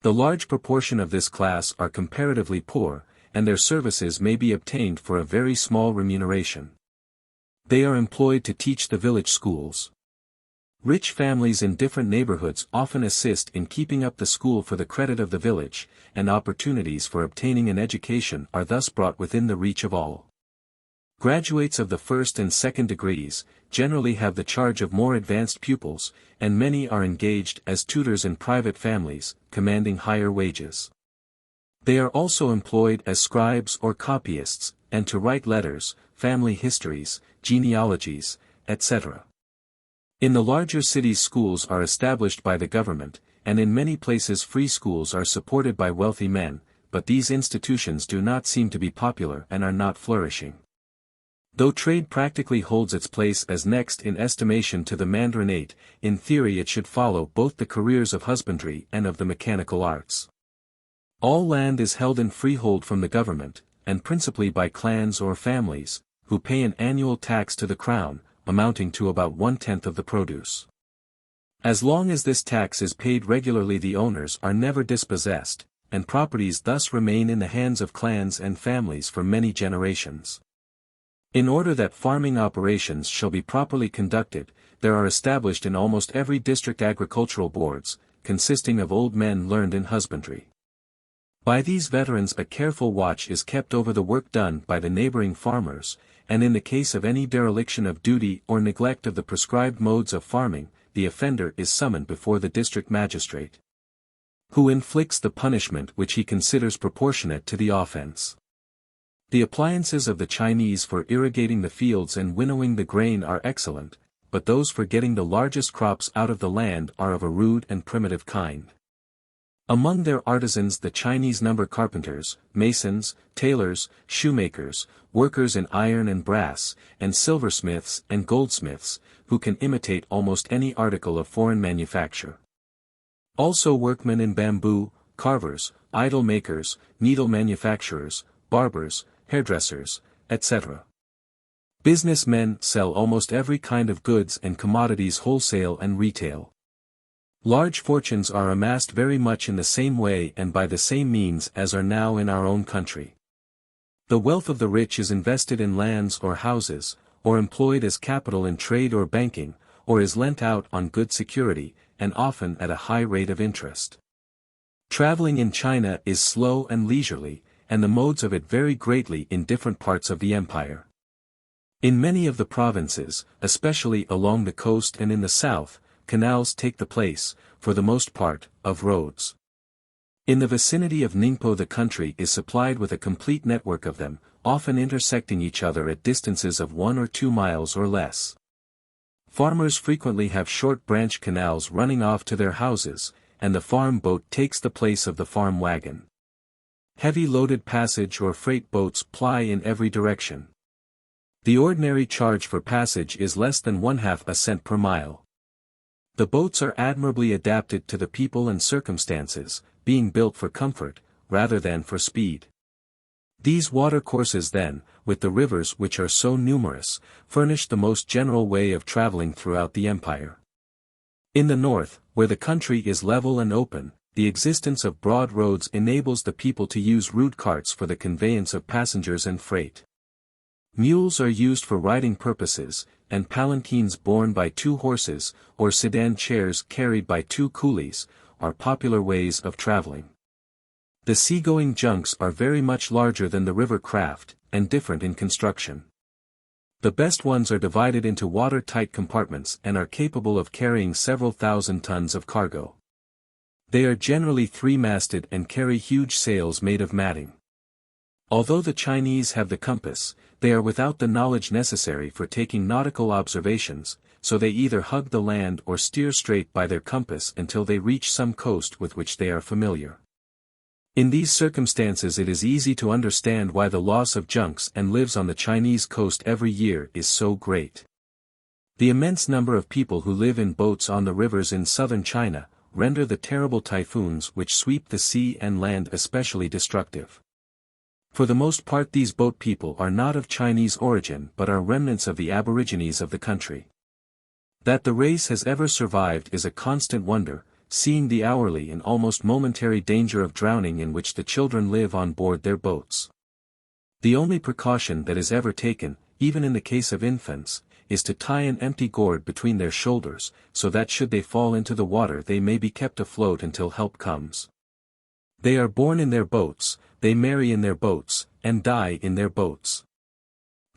The large proportion of this class are comparatively poor, and their services may be obtained for a very small remuneration. They are employed to teach the village schools. Rich families in different neighborhoods often assist in keeping up the school for the credit of the village, and opportunities for obtaining an education are thus brought within the reach of all. Graduates of the first and second degrees generally have the charge of more advanced pupils, and many are engaged as tutors in private families, commanding higher wages. They are also employed as scribes or copyists, and to write letters, family histories, genealogies, etc. In the larger cities schools are established by the government, and in many places free schools are supported by wealthy men, but these institutions do not seem to be popular and are not flourishing. Though trade practically holds its place as next in estimation to the mandarinate, in theory it should follow both the careers of husbandry and of the mechanical arts. All land is held in freehold from the government, and principally by clans or families, who pay an annual tax to the crown, amounting to about 1/10 of the produce. As long as this tax is paid regularly, the owners are never dispossessed, and properties thus remain in the hands of clans and families for many generations. In order that farming operations shall be properly conducted, there are established in almost every district agricultural boards, consisting of old men learned in husbandry. By these veterans a careful watch is kept over the work done by the neighboring farmers, and in the case of any dereliction of duty or neglect of the prescribed modes of farming, the offender is summoned before the district magistrate, who inflicts the punishment which he considers proportionate to the offense. The appliances of the Chinese for irrigating the fields and winnowing the grain are excellent, but those for getting the largest crops out of the land are of a rude and primitive kind. Among their artisans the Chinese number carpenters, masons, tailors, shoemakers, workers in iron and brass, and silversmiths and goldsmiths, who can imitate almost any article of foreign manufacture. Also workmen in bamboo, carvers, idol makers, needle manufacturers, barbers, hairdressers, etc. Business men sell almost every kind of goods and commodities wholesale and retail. Large fortunes are amassed very much in the same way and by the same means as are now in our own country. The wealth of the rich is invested in lands or houses, or employed as capital in trade or banking, or is lent out on good security, and often at a high rate of interest. Traveling in China is slow and leisurely, and the modes of it vary greatly in different parts of the empire. In many of the provinces, especially along the coast and in the south, canals take the place, for the most part, of roads. In the vicinity of Ningpo the country is supplied with a complete network of them, often intersecting each other at distances of 1 or 2 miles or less. Farmers frequently have short branch canals running off to their houses, and the farm boat takes the place of the farm wagon. Heavy loaded passage or freight boats ply in every direction. The ordinary charge for passage is less than 1/2 a cent per mile. The boats are admirably adapted to the people and circumstances, being built for comfort, rather than for speed. These watercourses then, with the rivers which are so numerous, furnish the most general way of traveling throughout the empire. In the north, where the country is level and open, the existence of broad roads enables the people to use rude carts for the conveyance of passengers and freight. Mules are used for riding purposes, and palanquins borne by 2 horses, or sedan chairs carried by 2 coolies, are popular ways of traveling. The seagoing junks are very much larger than the river craft, and different in construction. The best ones are divided into watertight compartments and are capable of carrying several thousand tons of cargo. They are generally 3-masted and carry huge sails made of matting. Although the Chinese have the compass, they are without the knowledge necessary for taking nautical observations, so they either hug the land or steer straight by their compass until they reach some coast with which they are familiar. In these circumstances it is easy to understand why the loss of junks and lives on the Chinese coast every year is so great. The immense number of people who live in boats on the rivers in southern China, render the terrible typhoons which sweep the sea and land especially destructive. For the most part these boat people are not of Chinese origin but are remnants of the aborigines of the country. That the race has ever survived is a constant wonder, seeing the hourly and almost momentary danger of drowning in which the children live on board their boats. The only precaution that is ever taken, even in the case of infants, is to tie an empty gourd between their shoulders, so that should they fall into the water they may be kept afloat until help comes. They are born in their boats, they marry in their boats, and die in their boats.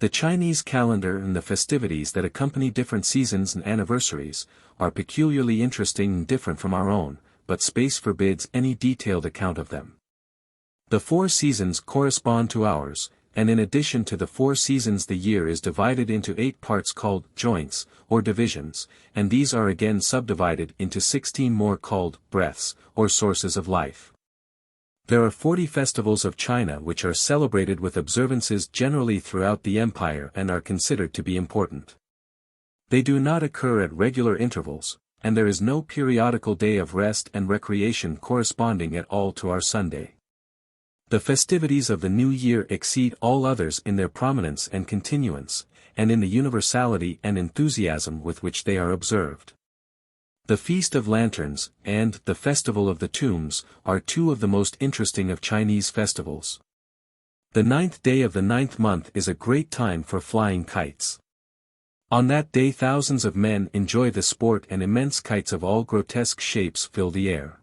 The Chinese calendar and the festivities that accompany different seasons and anniversaries, are peculiarly interesting and different from our own, but space forbids any detailed account of them. The 4 seasons correspond to ours, and in addition to the 4 seasons the year is divided into 8 parts called joints, or divisions, and these are again subdivided into 16 more called breaths, or sources of life. There are 40 festivals of China which are celebrated with observances generally throughout the empire and are considered to be important. They do not occur at regular intervals, and there is no periodical day of rest and recreation corresponding at all to our Sunday. The festivities of the New Year exceed all others in their prominence and continuance, and in the universality and enthusiasm with which they are observed. The Feast of Lanterns, and the Festival of the Tombs, are 2 of the most interesting of Chinese festivals. The 9th day of the 9th month is a great time for flying kites. On that day thousands of men enjoy the sport and immense kites of all grotesque shapes fill the air.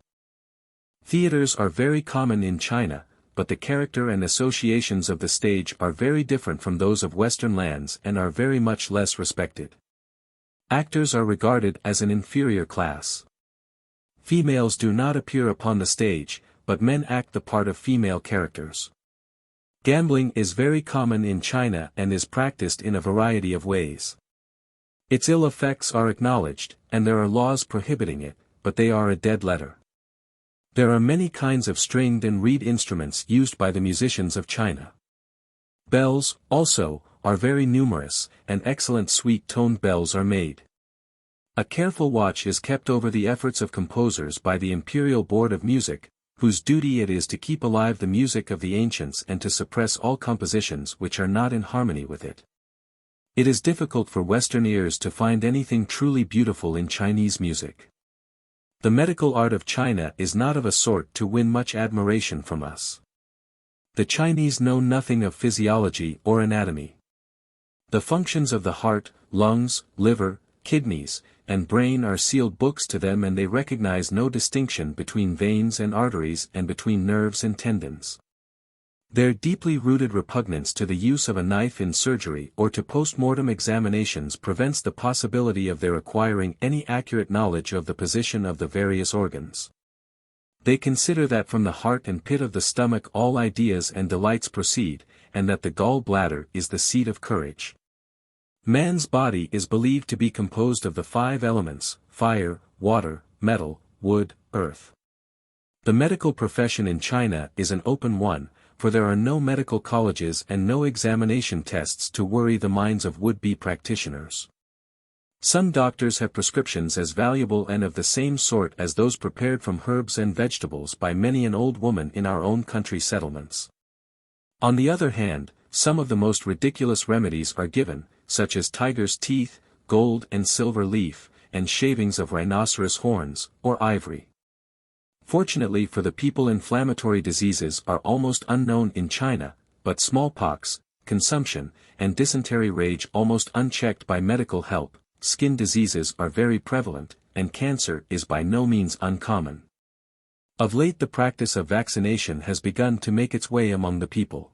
Theaters are very common in China, but the character and associations of the stage are very different from those of Western lands and are very much less respected. Actors are regarded as an inferior class. Females do not appear upon the stage, but men act the part of female characters. Gambling is very common in China and is practiced in a variety of ways. Its ill effects are acknowledged, and there are laws prohibiting it, but they are a dead letter. There are many kinds of stringed and reed instruments used by the musicians of China. Bells, also, are very numerous, and excellent sweet-toned bells are made. A careful watch is kept over the efforts of composers by the Imperial Board of Music, whose duty it is to keep alive the music of the ancients and to suppress all compositions which are not in harmony with it. It is difficult for Western ears to find anything truly beautiful in Chinese music. The medical art of China is not of a sort to win much admiration from us. The Chinese know nothing of physiology or anatomy. The functions of the heart, lungs, liver, kidneys, and brain are sealed books to them, and they recognize no distinction between veins and arteries and between nerves and tendons. Their deeply rooted repugnance to the use of a knife in surgery or to post-mortem examinations prevents the possibility of their acquiring any accurate knowledge of the position of the various organs. They consider that from the heart and pit of the stomach all ideas and delights proceed, and that the gall bladder is the seat of courage. Man's body is believed to be composed of the 5 elements: fire, water, metal, wood, earth. The medical profession in China is an open one, for there are no medical colleges and no examination tests to worry the minds of would-be practitioners. Some doctors have prescriptions as valuable and of the same sort as those prepared from herbs and vegetables by many an old woman in our own country settlements. On the other hand, some of the most ridiculous remedies are given, such as tiger's teeth, gold and silver leaf, and shavings of rhinoceros horns, or ivory. Fortunately for the people, inflammatory diseases are almost unknown in China, but smallpox, consumption, and dysentery rage almost unchecked by medical help. Skin diseases are very prevalent, and cancer is by no means uncommon. Of late the practice of vaccination has begun to make its way among the people.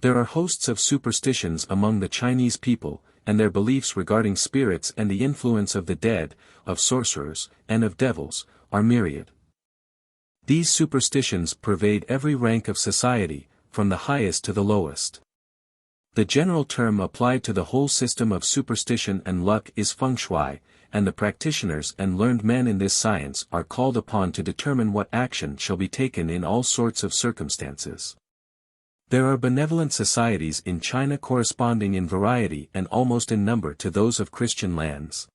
There are hosts of superstitions among the Chinese people, and their beliefs regarding spirits and the influence of the dead, of sorcerers, and of devils, are myriad. These superstitions pervade every rank of society, from the highest to the lowest. The general term applied to the whole system of superstition and luck is feng shui, and the practitioners and learned men in this science are called upon to determine what action shall be taken in all sorts of circumstances. There are benevolent societies in China corresponding in variety and almost in number to those of Christian lands.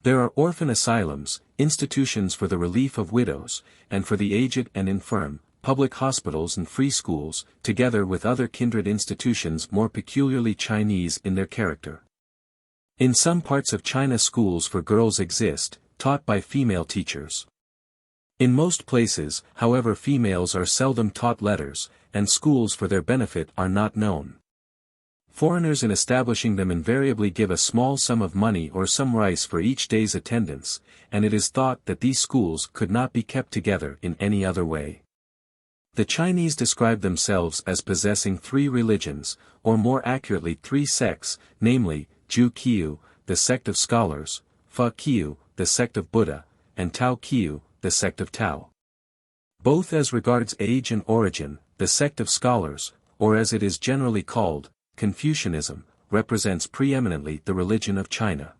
There are orphan asylums, institutions for the relief of widows, and for the aged and infirm, public hospitals and free schools, together with other kindred institutions more peculiarly Chinese in their character. In some parts of China schools for girls exist, taught by female teachers. In most places, however, females are seldom taught letters, and schools for their benefit are not known. Foreigners in establishing them invariably give a small sum of money or some rice for each day's attendance, and it is thought that these schools could not be kept together in any other way. The Chinese describe themselves as possessing 3 religions, or more accurately 3 sects, namely, Ju Qiu, the sect of scholars, Fa Qiu, the sect of Buddha, and Tao Qiu, the sect of Tao. Both as regards age and origin, the sect of scholars, or as it is generally called, Confucianism, represents preeminently the religion of China.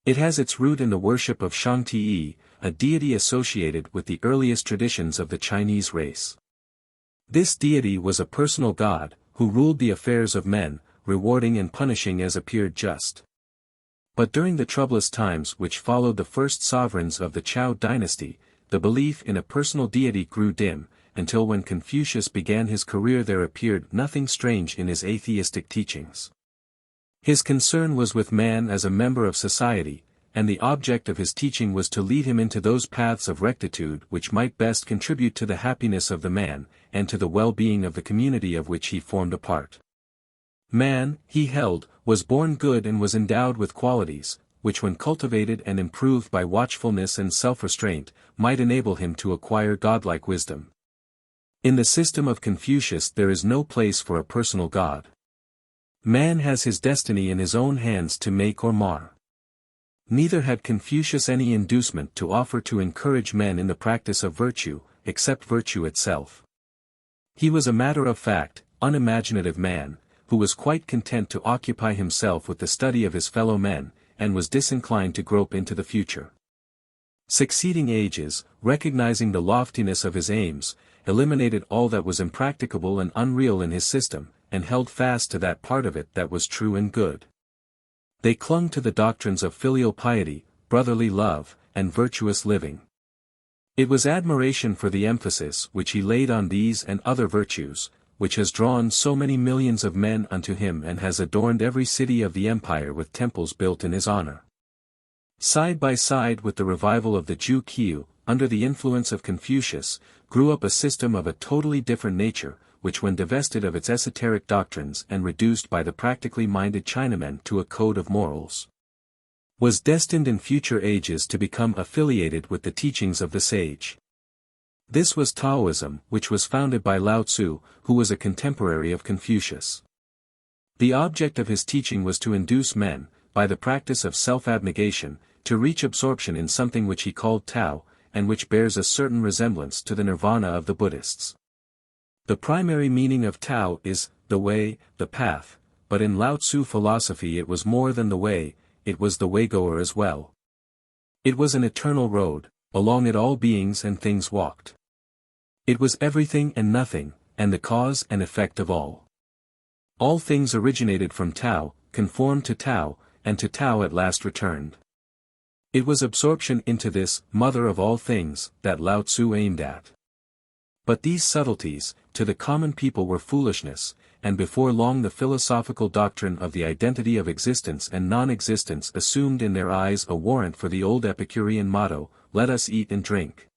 It has its root in the worship of Shangti, a deity associated with the earliest traditions of the Chinese race. This deity was a personal god, who ruled the affairs of men, rewarding and punishing as appeared just. But during the troublous times which followed the first sovereigns of the Zhou dynasty, the belief in a personal deity grew dim, until when Confucius began his career there appeared nothing strange in his atheistic teachings. His concern was with man as a member of society, and the object of his teaching was to lead him into those paths of rectitude which might best contribute to the happiness of the man, and to the well-being of the community of which he formed a part. Man, he held, was born good and was endowed with qualities, which when cultivated and improved by watchfulness and self-restraint, might enable him to acquire godlike wisdom. In the system of Confucius there is no place for a personal god. Man has his destiny in his own hands to make or mar. Neither had Confucius any inducement to offer to encourage men in the practice of virtue, except virtue itself. He was a matter-of-fact, unimaginative man, who was quite content to occupy himself with the study of his fellow men, and was disinclined to grope into the future. Succeeding ages, recognizing the loftiness of his aims, eliminated all that was impracticable and unreal in his system, and held fast to that part of it that was true and good. They clung to the doctrines of filial piety, brotherly love, and virtuous living. It was admiration for the emphasis which he laid on these and other virtues, which has drawn so many millions of men unto him and has adorned every city of the empire with temples built in his honor. Side by side with the revival of the Ju Qiu, under the influence of Confucius, grew up a system of a totally different nature, which when divested of its esoteric doctrines and reduced by the practically minded Chinamen to a code of morals, was destined in future ages to become affiliated with the teachings of the sage. This was Taoism, which was founded by Lao Tzu, who was a contemporary of Confucius. The object of his teaching was to induce men, by the practice of self-abnegation, to reach absorption in something which he called Tao, and which bears a certain resemblance to the nirvana of the Buddhists. The primary meaning of Tao is, the way, the path, but in Lao Tzu philosophy it was more than the way, it was the waygoer as well. It was an eternal road, along it all beings and things walked. It was everything and nothing, and the cause and effect of all. All things originated from Tao, conformed to Tao, and to Tao at last returned. It was absorption into this, mother of all things, that Lao Tzu aimed at. But these subtleties, to the common people were foolishness, and before long the philosophical doctrine of the identity of existence and non-existence assumed in their eyes a warrant for the old Epicurean motto, "Let us eat and drink.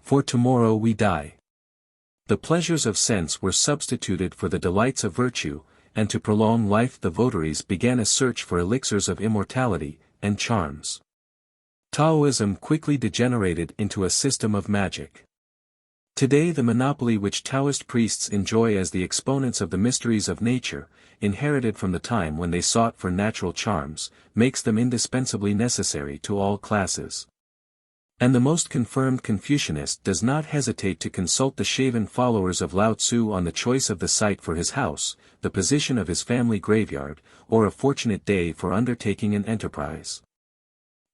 For tomorrow we die." The pleasures of sense were substituted for the delights of virtue, and to prolong life the votaries began a search for elixirs of immortality, and charms. Taoism quickly degenerated into a system of magic. Today the monopoly which Taoist priests enjoy as the exponents of the mysteries of nature, inherited from the time when they sought for natural charms, makes them indispensably necessary to all classes. And the most confirmed Confucianist does not hesitate to consult the shaven followers of Lao Tzu on the choice of the site for his house, the position of his family graveyard, or a fortunate day for undertaking an enterprise.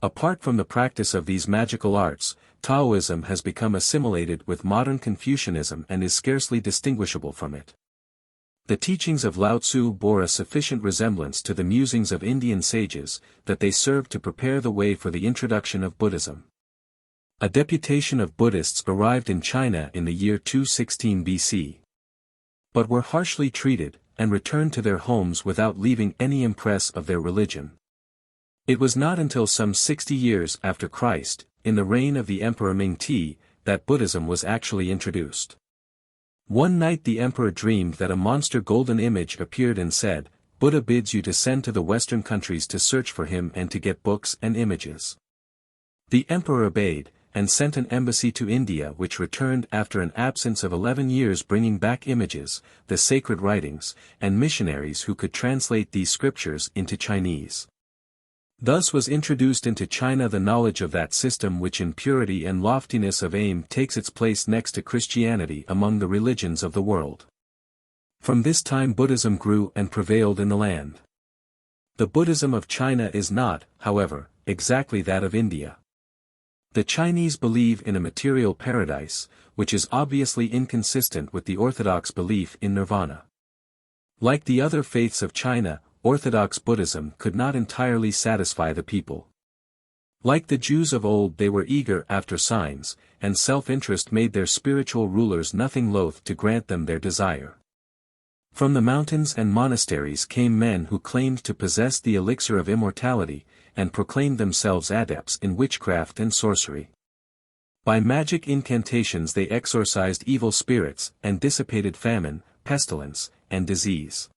Apart from the practice of these magical arts, Taoism has become assimilated with modern Confucianism and is scarcely distinguishable from it. The teachings of Lao Tzu bore a sufficient resemblance to the musings of Indian sages, that they served to prepare the way for the introduction of Buddhism. A deputation of Buddhists arrived in China in the year 216 BC. But were harshly treated, and returned to their homes without leaving any impress of their religion. It was not until some 60 years after Christ, in the reign of the Emperor Ming-ti, that Buddhism was actually introduced. One night the emperor dreamed that a monster golden image appeared and said, "Buddha bids you to send to the Western countries to search for him and to get books and images." The emperor obeyed, and sent an embassy to India which returned after an absence of 11 years bringing back images, the sacred writings, and missionaries who could translate these scriptures into Chinese. Thus was introduced into China the knowledge of that system which in purity and loftiness of aim takes its place next to Christianity among the religions of the world. From this time Buddhism grew and prevailed in the land. The Buddhism of China is not, however, exactly that of India. The Chinese believe in a material paradise, which is obviously inconsistent with the orthodox belief in nirvana. Like the other faiths of China, Orthodox Buddhism could not entirely satisfy the people. Like the Jews of old they were eager after signs, and self-interest made their spiritual rulers nothing loath to grant them their desire. From the mountains and monasteries came men who claimed to possess the elixir of immortality, and proclaimed themselves adepts in witchcraft and sorcery. By magic incantations they exorcised evil spirits, and dissipated famine, pestilence, and disease.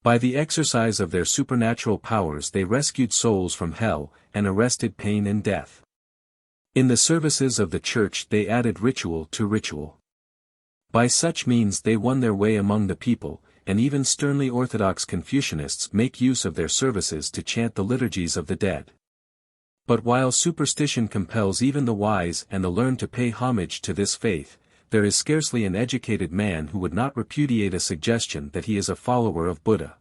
By the exercise of their supernatural powers they rescued souls from hell, and arrested pain and death. In the services of the church they added ritual to ritual. By such means they won their way among the people, and even sternly orthodox Confucianists make use of their services to chant the liturgies of the dead. But while superstition compels even the wise and the learned to pay homage to this faith, there is scarcely an educated man who would not repudiate a suggestion that he is a follower of Buddha.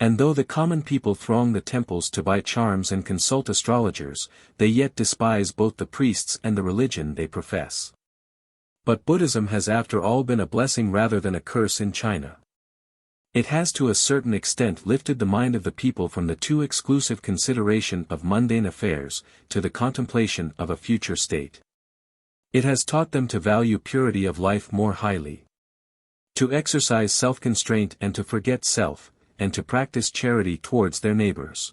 And though the common people throng the temples to buy charms and consult astrologers, they yet despise both the priests and the religion they profess. But Buddhism has after all been a blessing rather than a curse in China. It has to a certain extent lifted the mind of the people from the too exclusive consideration of mundane affairs, to the contemplation of a future state. It has taught them to value purity of life more highly, to exercise self-constraint and to forget self, and to practice charity towards their neighbors.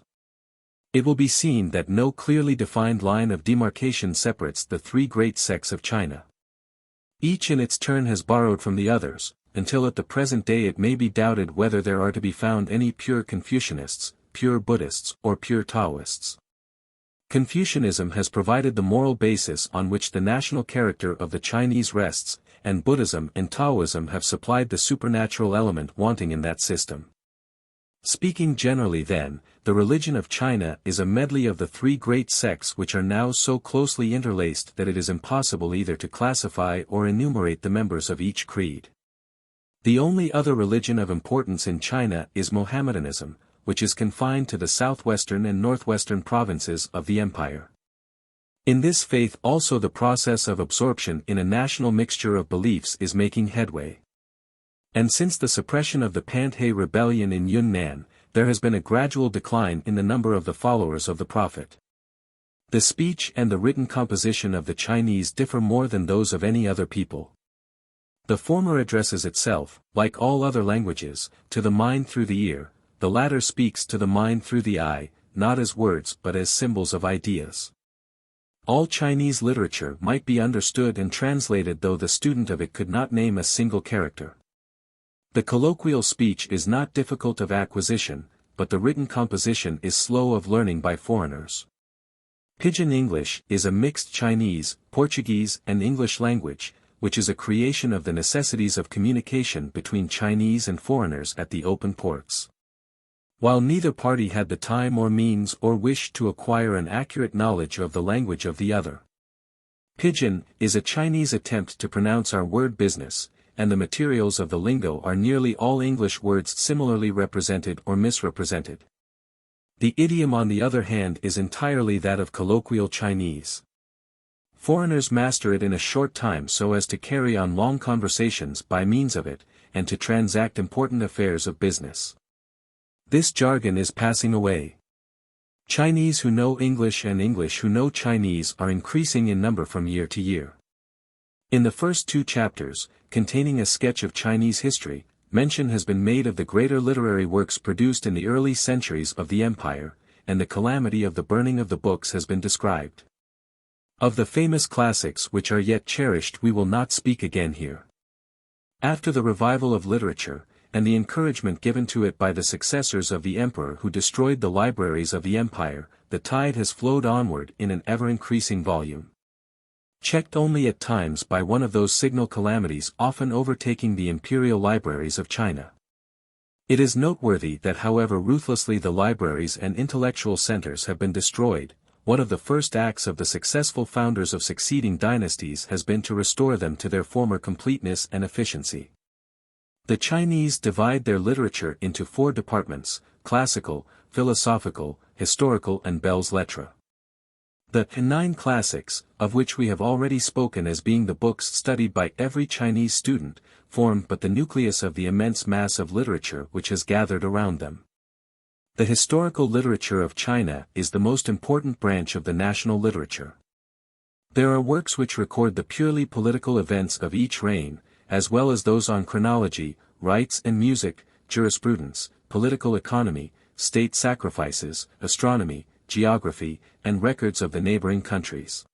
It will be seen that no clearly defined line of demarcation separates the three great sects of China. Each in its turn has borrowed from the others, until at the present day it may be doubted whether there are to be found any pure Confucianists, pure Buddhists, or pure Taoists. Confucianism has provided the moral basis on which the national character of the Chinese rests, and Buddhism and Taoism have supplied the supernatural element wanting in that system. Speaking generally then, the religion of China is a medley of the three great sects which are now so closely interlaced that it is impossible either to classify or enumerate the members of each creed. The only other religion of importance in China is Mohammedanism, which is confined to the southwestern and northwestern provinces of the empire. In this faith also the process of absorption in a national mixture of beliefs is making headway. And since the suppression of the Pantai rebellion in Yunnan, there has been a gradual decline in the number of the followers of the prophet. The speech and the written composition of the Chinese differ more than those of any other people. The former addresses itself, like all other languages, to the mind through the ear, the latter speaks to the mind through the eye, not as words but as symbols of ideas. All Chinese literature might be understood and translated though the student of it could not name a single character. The colloquial speech is not difficult of acquisition, but the written composition is slow of learning by foreigners. Pidgin English is a mixed Chinese, Portuguese and English language, which is a creation of the necessities of communication between Chinese and foreigners at the open ports. While neither party had the time or means or wish to acquire an accurate knowledge of the language of the other. Pidgin is a Chinese attempt to pronounce our word business, and the materials of the lingo are nearly all English words similarly represented or misrepresented. The idiom on the other hand is entirely that of colloquial Chinese. Foreigners master it in a short time so as to carry on long conversations by means of it, and to transact important affairs of business. This jargon is passing away. Chinese who know English and English who know Chinese are increasing in number from year to year. In the first two chapters, containing a sketch of Chinese history, mention has been made of the greater literary works produced in the early centuries of the empire, and the calamity of the burning of the books has been described. Of the famous classics which are yet cherished we will not speak again here. After the revival of literature, and the encouragement given to it by the successors of the emperor who destroyed the libraries of the empire, the tide has flowed onward in an ever-increasing volume. Checked only at times by one of those signal calamities often overtaking the imperial libraries of China. It is noteworthy that however ruthlessly the libraries and intellectual centers have been destroyed, one of the first acts of the successful founders of succeeding dynasties has been to restore them to their former completeness and efficiency. The Chinese divide their literature into four departments: classical, philosophical, historical and belles lettres. The 9 classics, of which we have already spoken as being the books studied by every Chinese student, form but the nucleus of the immense mass of literature which has gathered around them. The historical literature of China is the most important branch of the national literature. There are works which record the purely political events of each reign, as well as those on chronology, rites and music, jurisprudence, political economy, state sacrifices, astronomy, geography, and records of the neighboring countries.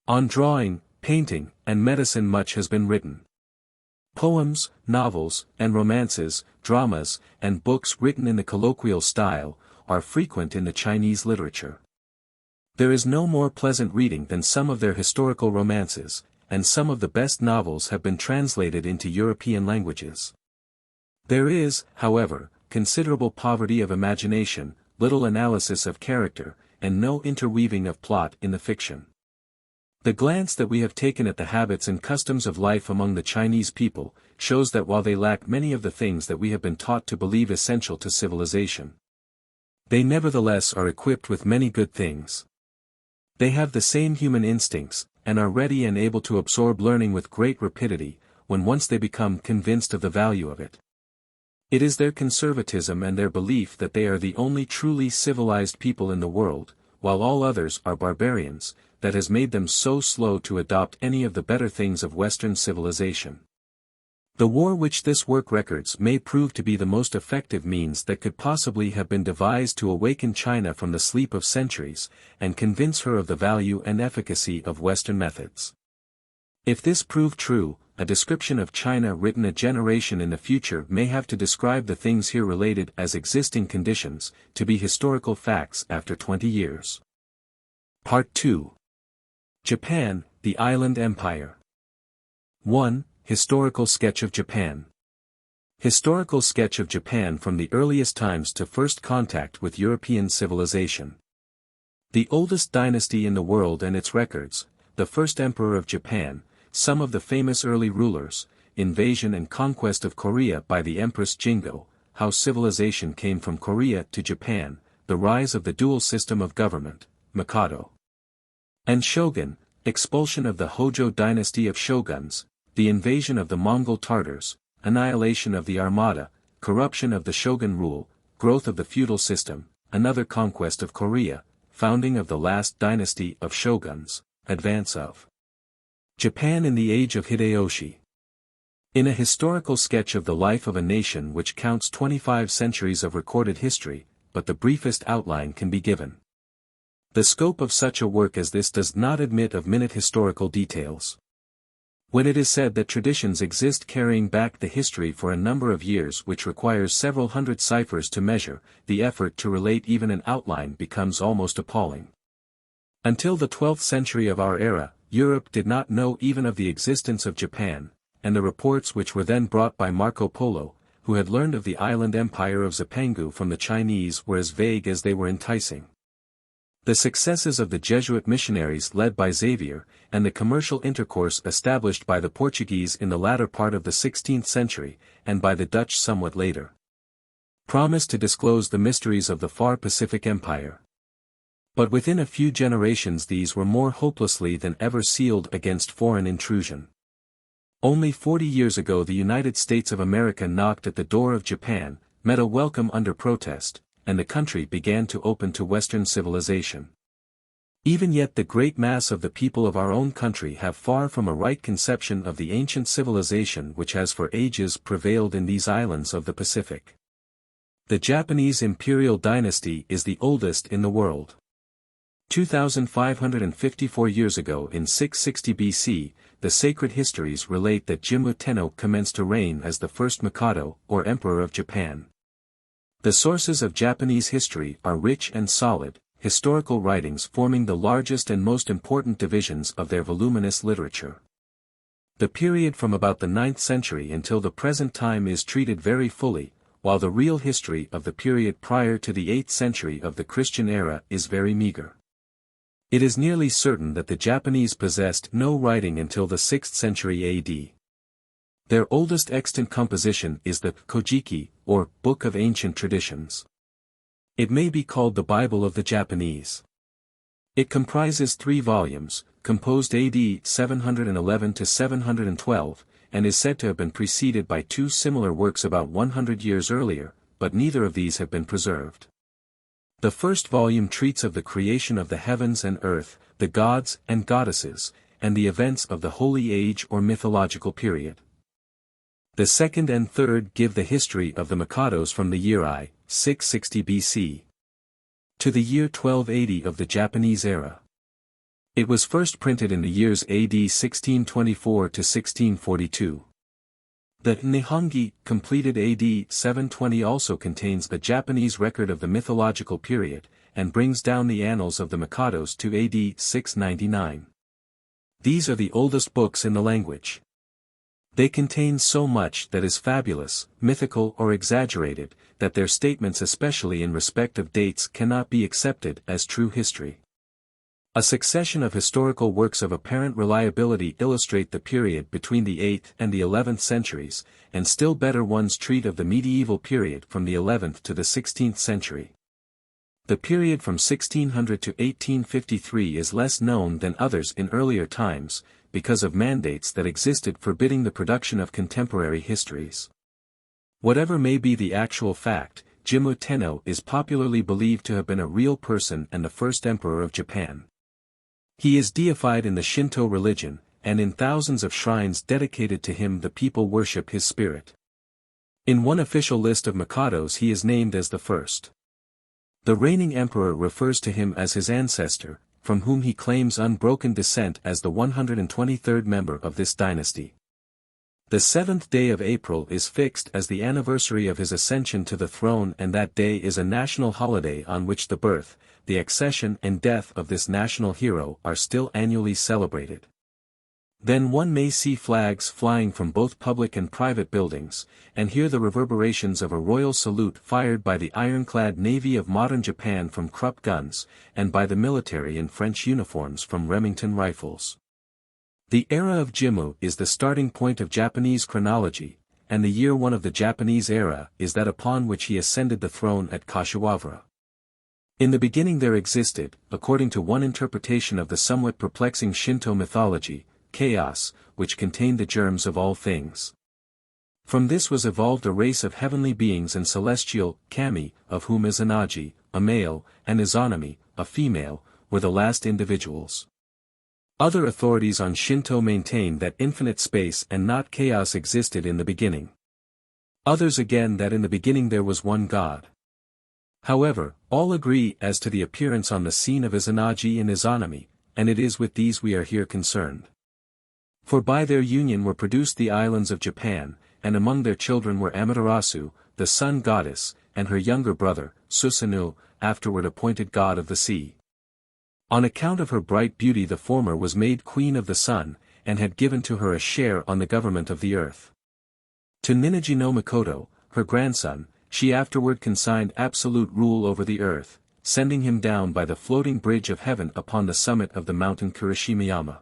On drawing, painting, and medicine much has been written. Poems, novels, and romances, dramas, and books written in the colloquial style, are frequent in the Chinese literature. There is no more pleasant reading than some of their historical romances, and some of the best novels have been translated into European languages. There is, however, considerable poverty of imagination, little analysis of character, and no interweaving of plot in the fiction. The glance that we have taken at the habits and customs of life among the Chinese people, shows that while they lack many of the things that we have been taught to believe essential to civilization, they nevertheless are equipped with many good things. They have the same human instincts, and are ready and able to absorb learning with great rapidity, when once they become convinced of the value of it. It is their conservatism and their belief that they are the only truly civilized people in the world, while all others are barbarians, that has made them so slow to adopt any of the better things of Western civilization. The war which this work records may prove to be the most effective means that could possibly have been devised to awaken China from the sleep of centuries, and convince her of the value and efficacy of Western methods. If this prove true, a description of China written a generation in the future may have to describe the things here related as existing conditions, to be historical facts after 20 years. Part 2. Japan, the Island Empire. 1. Historical sketch of Japan. Historical sketch of Japan from the earliest times to first contact with European civilization. The oldest dynasty in the world and its records, the first emperor of Japan, some of the famous early rulers, invasion and conquest of Korea by the Empress Jingo, how civilization came from Korea to Japan, the rise of the dual system of government, Mikado and Shogun, expulsion of the Hojo dynasty of shoguns, the invasion of the Mongol Tartars, annihilation of the Armada, corruption of the shogun rule, growth of the feudal system, another conquest of Korea, founding of the last dynasty of shoguns, advance of Japan in the age of Hideyoshi. In a historical sketch of the life of a nation which counts 25 centuries of recorded history, but the briefest outline can be given. The scope of such a work as this does not admit of minute historical details. When it is said that traditions exist carrying back the history for a number of years which requires several hundred ciphers to measure, the effort to relate even an outline becomes almost appalling. Until the 12th century of our era, Europe did not know even of the existence of Japan, and the reports which were then brought by Marco Polo, who had learned of the island empire of Zipangu from the Chinese, were as vague as they were enticing. The successes of the Jesuit missionaries led by Xavier, and the commercial intercourse established by the Portuguese in the latter part of the 16th century, and by the Dutch somewhat later, promised to disclose the mysteries of the far Pacific Empire. But within a few generations these were more hopelessly than ever sealed against foreign intrusion. Only 40 years ago the United States of America knocked at the door of Japan, met a welcome under protest, and the country began to open to Western civilization. Even yet the great mass of the people of our own country have far from a right conception of the ancient civilization which has for ages prevailed in these islands of the Pacific. The Japanese imperial dynasty is the oldest in the world. 2,554 years ago in 660 BC, the sacred histories relate that Jimmu Tenno commenced to reign as the first Mikado, or Emperor of Japan. The sources of Japanese history are rich and solid, historical writings forming the largest and most important divisions of their voluminous literature. The period from about the 9th century until the present time is treated very fully, while the real history of the period prior to the 8th century of the Christian era is very meager. It is nearly certain that the Japanese possessed no writing until the 6th century AD. Their oldest extant composition is the Kojiki, or Book of Ancient Traditions. It may be called the Bible of the Japanese. It comprises 3 volumes, composed AD 711 to 712, and is said to have been preceded by 2 similar works about 100 years earlier, but neither of these have been preserved. The first volume treats of the creation of the heavens and earth, the gods and goddesses, and the events of the Holy Age or mythological period. The second and third give the history of the Mikados from the year I, 660 BC, to the year 1280 of the Japanese era. It was first printed in the years AD 1624 to 1642. The Nihongi, completed AD 720, also contains the Japanese record of the mythological period, and brings down the annals of the Mikados to AD 699. These are the oldest books in the language. They contain so much that is fabulous, mythical or exaggerated, that their statements especially in respect of dates cannot be accepted as true history. A succession of historical works of apparent reliability illustrate the period between the 8th and the 11th centuries, and still better ones treat of the medieval period from the 11th to the 16th century. The period from 1600 to 1853 is less known than others in earlier times, because of mandates that existed forbidding the production of contemporary histories. Whatever may be the actual fact, Jimmu Tenno is popularly believed to have been a real person and the first emperor of Japan. He is deified in the Shinto religion, and in thousands of shrines dedicated to him the people worship his spirit. In one official list of Mikados he is named as the first. The reigning emperor refers to him as his ancestor, from whom he claims unbroken descent as the 123rd member of this dynasty. The 7th day of April is fixed as the anniversary of his ascension to the throne, and that day is a national holiday on which the birth, the accession and death of this national hero are still annually celebrated. Then one may see flags flying from both public and private buildings, and hear the reverberations of a royal salute fired by the ironclad navy of modern Japan from Krupp guns, and by the military in French uniforms from Remington rifles. The era of Jimmu is the starting point of Japanese chronology, and the year 1 of the Japanese era is that upon which he ascended the throne at Kashiwabara. In the beginning there existed, according to one interpretation of the somewhat perplexing Shinto mythology, chaos, which contained the germs of all things. From this was evolved a race of heavenly beings and celestial kami, of whom Izanagi, a male, and Izanami, a female, were the last individuals. Other authorities on Shinto maintain that infinite space and not chaos existed in the beginning. Others again that in the beginning there was one God. However, all agree as to the appearance on the scene of Izanagi and Izanami, and it is with these we are here concerned. For by their union were produced the islands of Japan, and among their children were Amaterasu, the sun goddess, and her younger brother, Susanoo, afterward appointed god of the sea. On account of her bright beauty the former was made queen of the sun, and had given to her a share on the government of the earth. To Ninigi no Mikoto, her grandson, she afterward consigned absolute rule over the earth, sending him down by the floating bridge of heaven upon the summit of the mountain Kurishimiyama.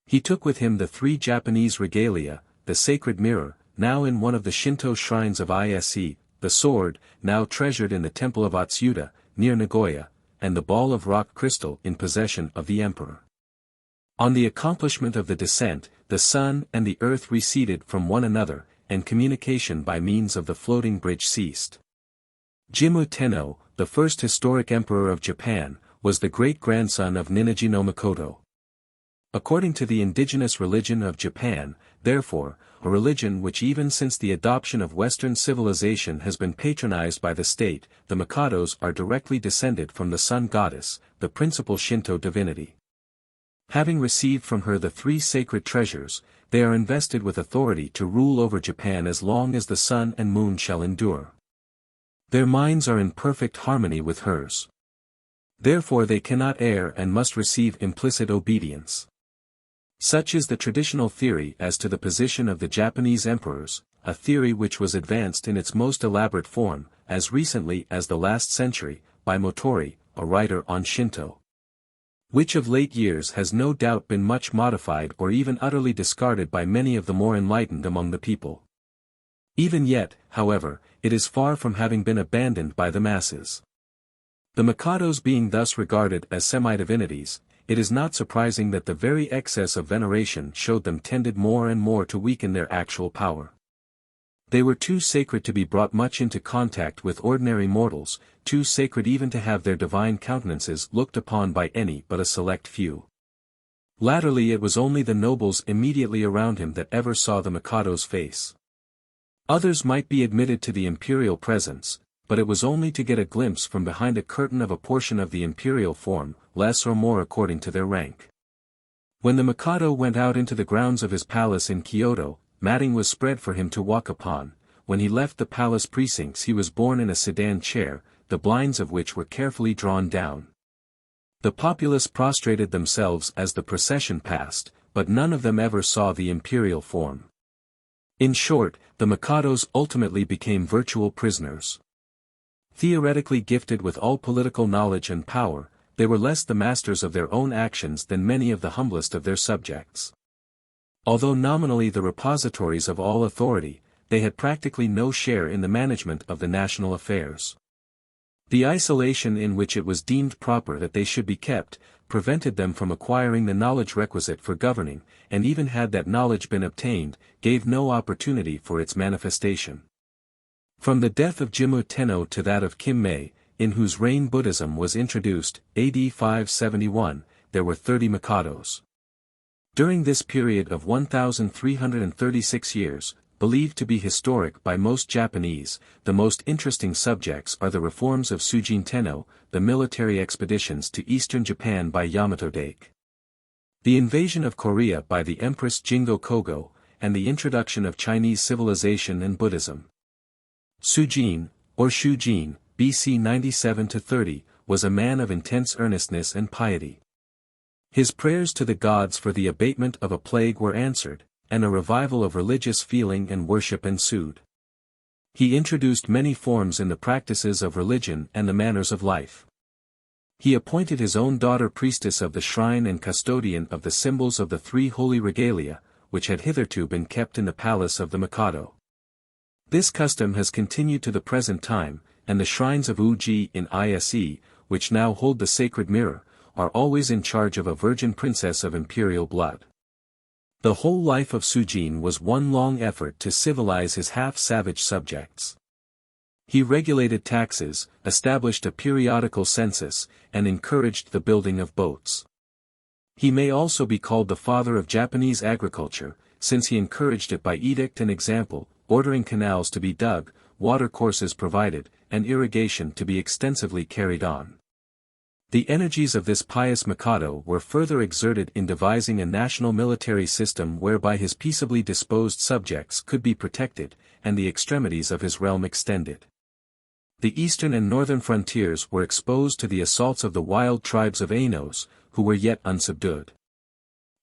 He took with him the 3 Japanese regalia, the sacred mirror, now in one of the Shinto shrines of Ise, the sword, now treasured in the temple of Atsuta, near Nagoya, and the ball of rock crystal in possession of the emperor. On the accomplishment of the descent, the sun and the earth receded from one another, and communication by means of the floating bridge ceased. Jimmu Tenno, the first historic emperor of Japan, was the great-grandson of Ninigi no Mikoto. According to the indigenous religion of Japan, therefore, a religion which even since the adoption of Western civilization has been patronized by the state, the Mikados are directly descended from the sun goddess, the principal Shinto divinity. Having received from her the 3 sacred treasures, they are invested with authority to rule over Japan as long as the sun and moon shall endure. Their minds are in perfect harmony with hers. Therefore they cannot err and must receive implicit obedience. Such is the traditional theory as to the position of the Japanese emperors, a theory which was advanced in its most elaborate form, as recently as the last century, by Motori, a writer on Shinto. Which of late years has no doubt been much modified or even utterly discarded by many of the more enlightened among the people. Even yet, however, it is far from having been abandoned by the masses. The Mikados being thus regarded as semi-divinities, it is not surprising that the very excess of veneration showed them tended more and more to weaken their actual power. They were too sacred to be brought much into contact with ordinary mortals, too sacred even to have their divine countenances looked upon by any but a select few. Latterly it was only the nobles immediately around him that ever saw the Mikado's face. Others might be admitted to the imperial presence, but it was only to get a glimpse from behind a curtain of a portion of the imperial form, less or more according to their rank. When the Mikado went out into the grounds of his palace in Kyoto, matting was spread for him to walk upon. When he left the palace precincts he was borne in a sedan chair, the blinds of which were carefully drawn down. The populace prostrated themselves as the procession passed, but none of them ever saw the imperial form. In short, the Mikados ultimately became virtual prisoners. Theoretically gifted with all political knowledge and power, they were less the masters of their own actions than many of the humblest of their subjects. Although nominally the repositories of all authority, they had practically no share in the management of the national affairs. The isolation in which it was deemed proper that they should be kept, prevented them from acquiring the knowledge requisite for governing, and even had that knowledge been obtained, gave no opportunity for its manifestation. From the death of Jimmu Tenno to that of Kimmei, in whose reign Buddhism was introduced, AD 571, there were 30 Mikados. During this period of 1,336 years, believed to be historic by most Japanese. The most interesting subjects are the reforms of Sujin Tenno, the military expeditions to eastern Japan by Yamato Dake, the invasion of Korea by the Empress Jingo Kogo, and the introduction of Chinese civilization and Buddhism. Sujin, or Shujin, BC 97–30, was a man of intense earnestness and piety. His prayers to the gods for the abatement of a plague were answered, and a revival of religious feeling and worship ensued. He introduced many forms in the practices of religion and the manners of life. He appointed his own daughter priestess of the shrine and custodian of the symbols of the three holy regalia, which had hitherto been kept in the palace of the Mikado. This custom has continued to the present time, and the shrines of Uji in Ise, which now hold the sacred mirror, are always in charge of a virgin princess of imperial blood. The whole life of Sujin was one long effort to civilize his half-savage subjects. He regulated taxes, established a periodical census, and encouraged the building of boats. He may also be called the father of Japanese agriculture, since he encouraged it by edict and example, ordering canals to be dug, watercourses provided, and irrigation to be extensively carried on. The energies of this pious Mikado were further exerted in devising a national military system whereby his peaceably disposed subjects could be protected, and the extremities of his realm extended. The eastern and northern frontiers were exposed to the assaults of the wild tribes of Ainos, who were yet unsubdued.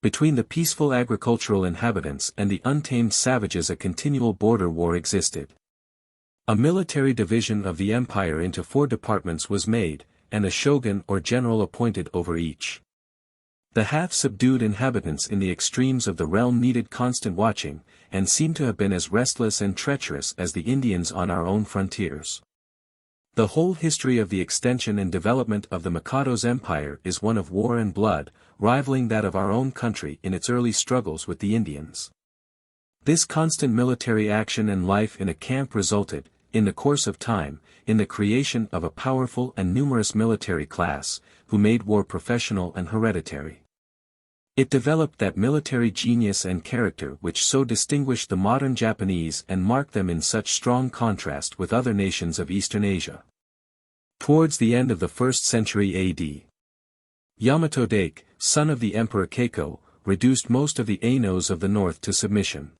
Between the peaceful agricultural inhabitants and the untamed savages a continual border war existed. A military division of the empire into 4 departments was made, and a shogun or general appointed over each. The half-subdued inhabitants in the extremes of the realm needed constant watching, and seem to have been as restless and treacherous as the Indians on our own frontiers. The whole history of the extension and development of the Mikado's empire is one of war and blood, rivaling that of our own country in its early struggles with the Indians. This constant military action and life in a camp resulted, in the course of time, in the creation of a powerful and numerous military class, who made war professional and hereditary. It developed that military genius and character which so distinguished the modern Japanese and marked them in such strong contrast with other nations of Eastern Asia. Towards the end of the 1st century AD, Yamato Dake, son of the Emperor Keiko, reduced most of the Ainos of the north to submission.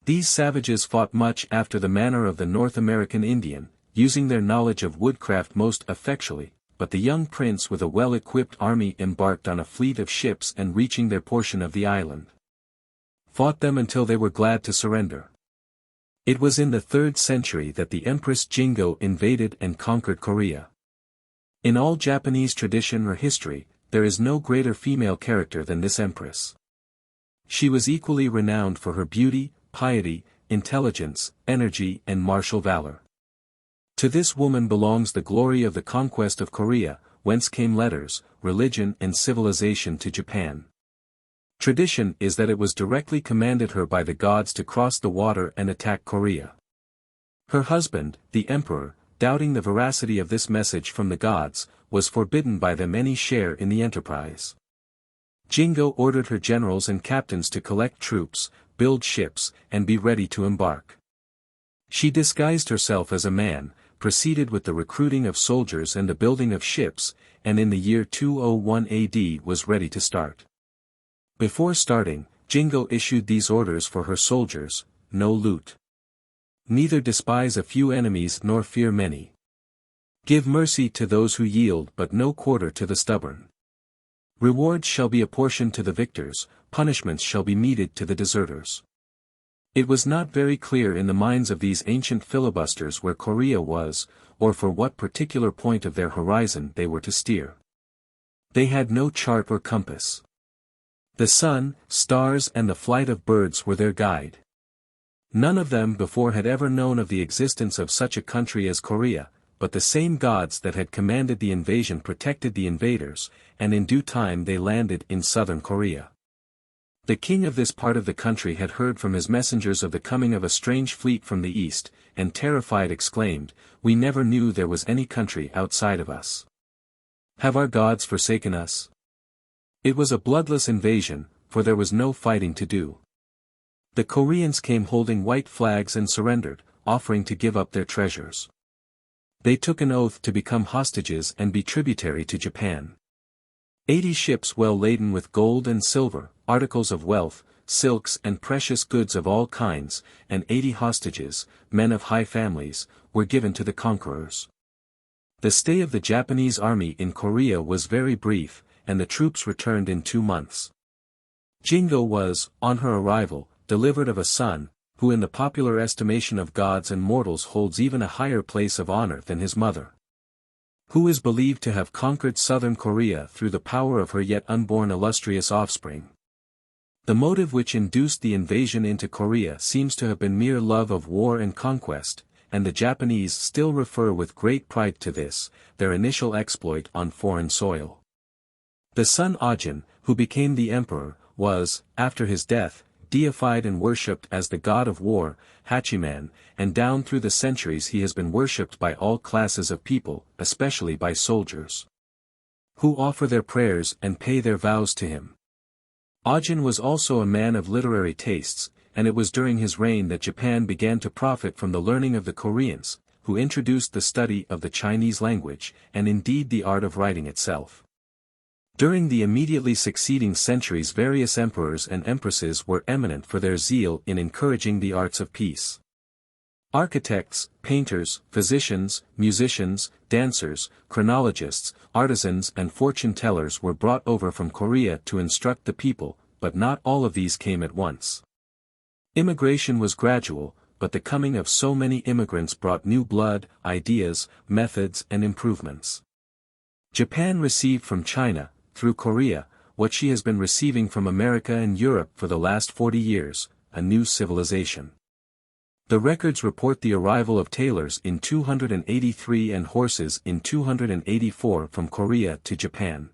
These savages fought much after the manner of the North American Indian, using their knowledge of woodcraft most effectually, but the young prince with a well-equipped army embarked on a fleet of ships and reaching their portion of the island, fought them until they were glad to surrender. It was in the 3rd century that the Empress Jingo invaded and conquered Korea. In all Japanese tradition or history, there is no greater female character than this empress. She was equally renowned for her beauty, piety, intelligence, energy and martial valor. To this woman belongs the glory of the conquest of Korea, whence came letters, religion and civilization to Japan. Tradition is that it was directly commanded her by the gods to cross the water and attack Korea. Her husband, the emperor, doubting the veracity of this message from the gods, was forbidden by them any share in the enterprise. Jingo ordered her generals and captains to collect troops, build ships, and be ready to embark. She disguised herself as a man, proceeded with the recruiting of soldiers and the building of ships, and in the year 201 AD was ready to start. Before starting, Jingo issued these orders for her soldiers: no loot. Neither despise a few enemies nor fear many. Give mercy to those who yield but no quarter to the stubborn. Rewards shall be apportioned to the victors, punishments shall be meted to the deserters. It was not very clear in the minds of these ancient filibusters where Korea was, or for what particular point of their horizon they were to steer. They had no chart or compass. The sun, stars and the flight of birds were their guide. None of them before had ever known of the existence of such a country as Korea, but the same gods that had commanded the invasion protected the invaders, and in due time they landed in southern Korea. The king of this part of the country had heard from his messengers of the coming of a strange fleet from the east, and terrified exclaimed, "We never knew there was any country outside of us. Have our gods forsaken us?" It was a bloodless invasion, for there was no fighting to do. The Koreans came holding white flags and surrendered, offering to give up their treasures. They took an oath to become hostages and be tributary to Japan. 80 ships well laden with gold and silver, articles of wealth, silks and precious goods of all kinds, and 80 hostages, men of high families, were given to the conquerors. The stay of the Japanese army in Korea was very brief, and the troops returned in 2 months. Jingo was, on her arrival, delivered of a son, who in the popular estimation of gods and mortals holds even a higher place of honor than his mother. Who is believed to have conquered southern Korea through the power of her yet unborn illustrious offspring. The motive which induced the invasion into Korea seems to have been mere love of war and conquest, and the Japanese still refer with great pride to this, their initial exploit on foreign soil. The son Ajin, who became the emperor, was, after his death, deified and worshipped as the god of war, Hachiman, and down through the centuries he has been worshipped by all classes of people, especially by soldiers, who offer their prayers and pay their vows to him. Ajin was also a man of literary tastes, and it was during his reign that Japan began to profit from the learning of the Koreans, who introduced the study of the Chinese language, and indeed the art of writing itself. During the immediately succeeding centuries various emperors and empresses were eminent for their zeal in encouraging the arts of peace. Architects, painters, physicians, musicians, dancers, chronologists, artisans and fortune-tellers were brought over from Korea to instruct the people, but not all of these came at once. Immigration was gradual, but the coming of so many immigrants brought new blood, ideas, methods and improvements. Japan received from China, through Korea, what she has been receiving from America and Europe for the last 40 years, a new civilization. The records report the arrival of tailors in 283 and horses in 284 from Korea to Japan.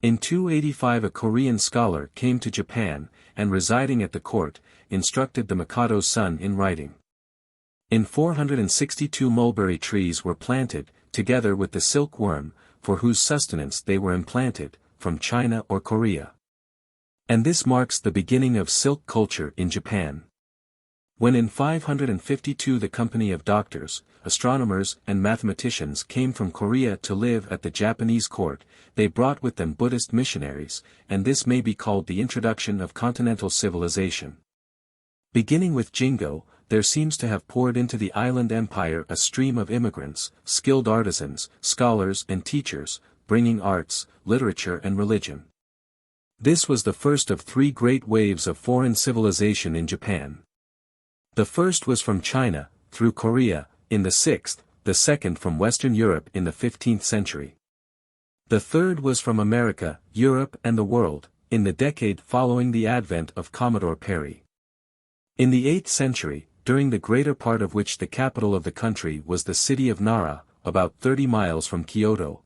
In 285 a Korean scholar came to Japan, and residing at the court, instructed the Mikado's son in writing. In 462 mulberry trees were planted, together with the silkworm, for whose sustenance they were implanted, from China or Korea. And this marks the beginning of silk culture in Japan. When in 552 the company of doctors, astronomers and mathematicians came from Korea to live at the Japanese court, they brought with them Buddhist missionaries, and this may be called the introduction of continental civilization. Beginning with Jingo, there seems to have poured into the island empire a stream of immigrants, skilled artisans, scholars and teachers, bringing arts, literature and religion. This was the first of 3 great waves of foreign civilization in Japan. The first was from China, through Korea, in the 6th, the second from Western Europe in the 15th century. The third was from America, Europe and the world, in the decade following the advent of Commodore Perry. In the 8th century, during the greater part of which the capital of the country was the city of Nara, about 30 miles from Kyoto,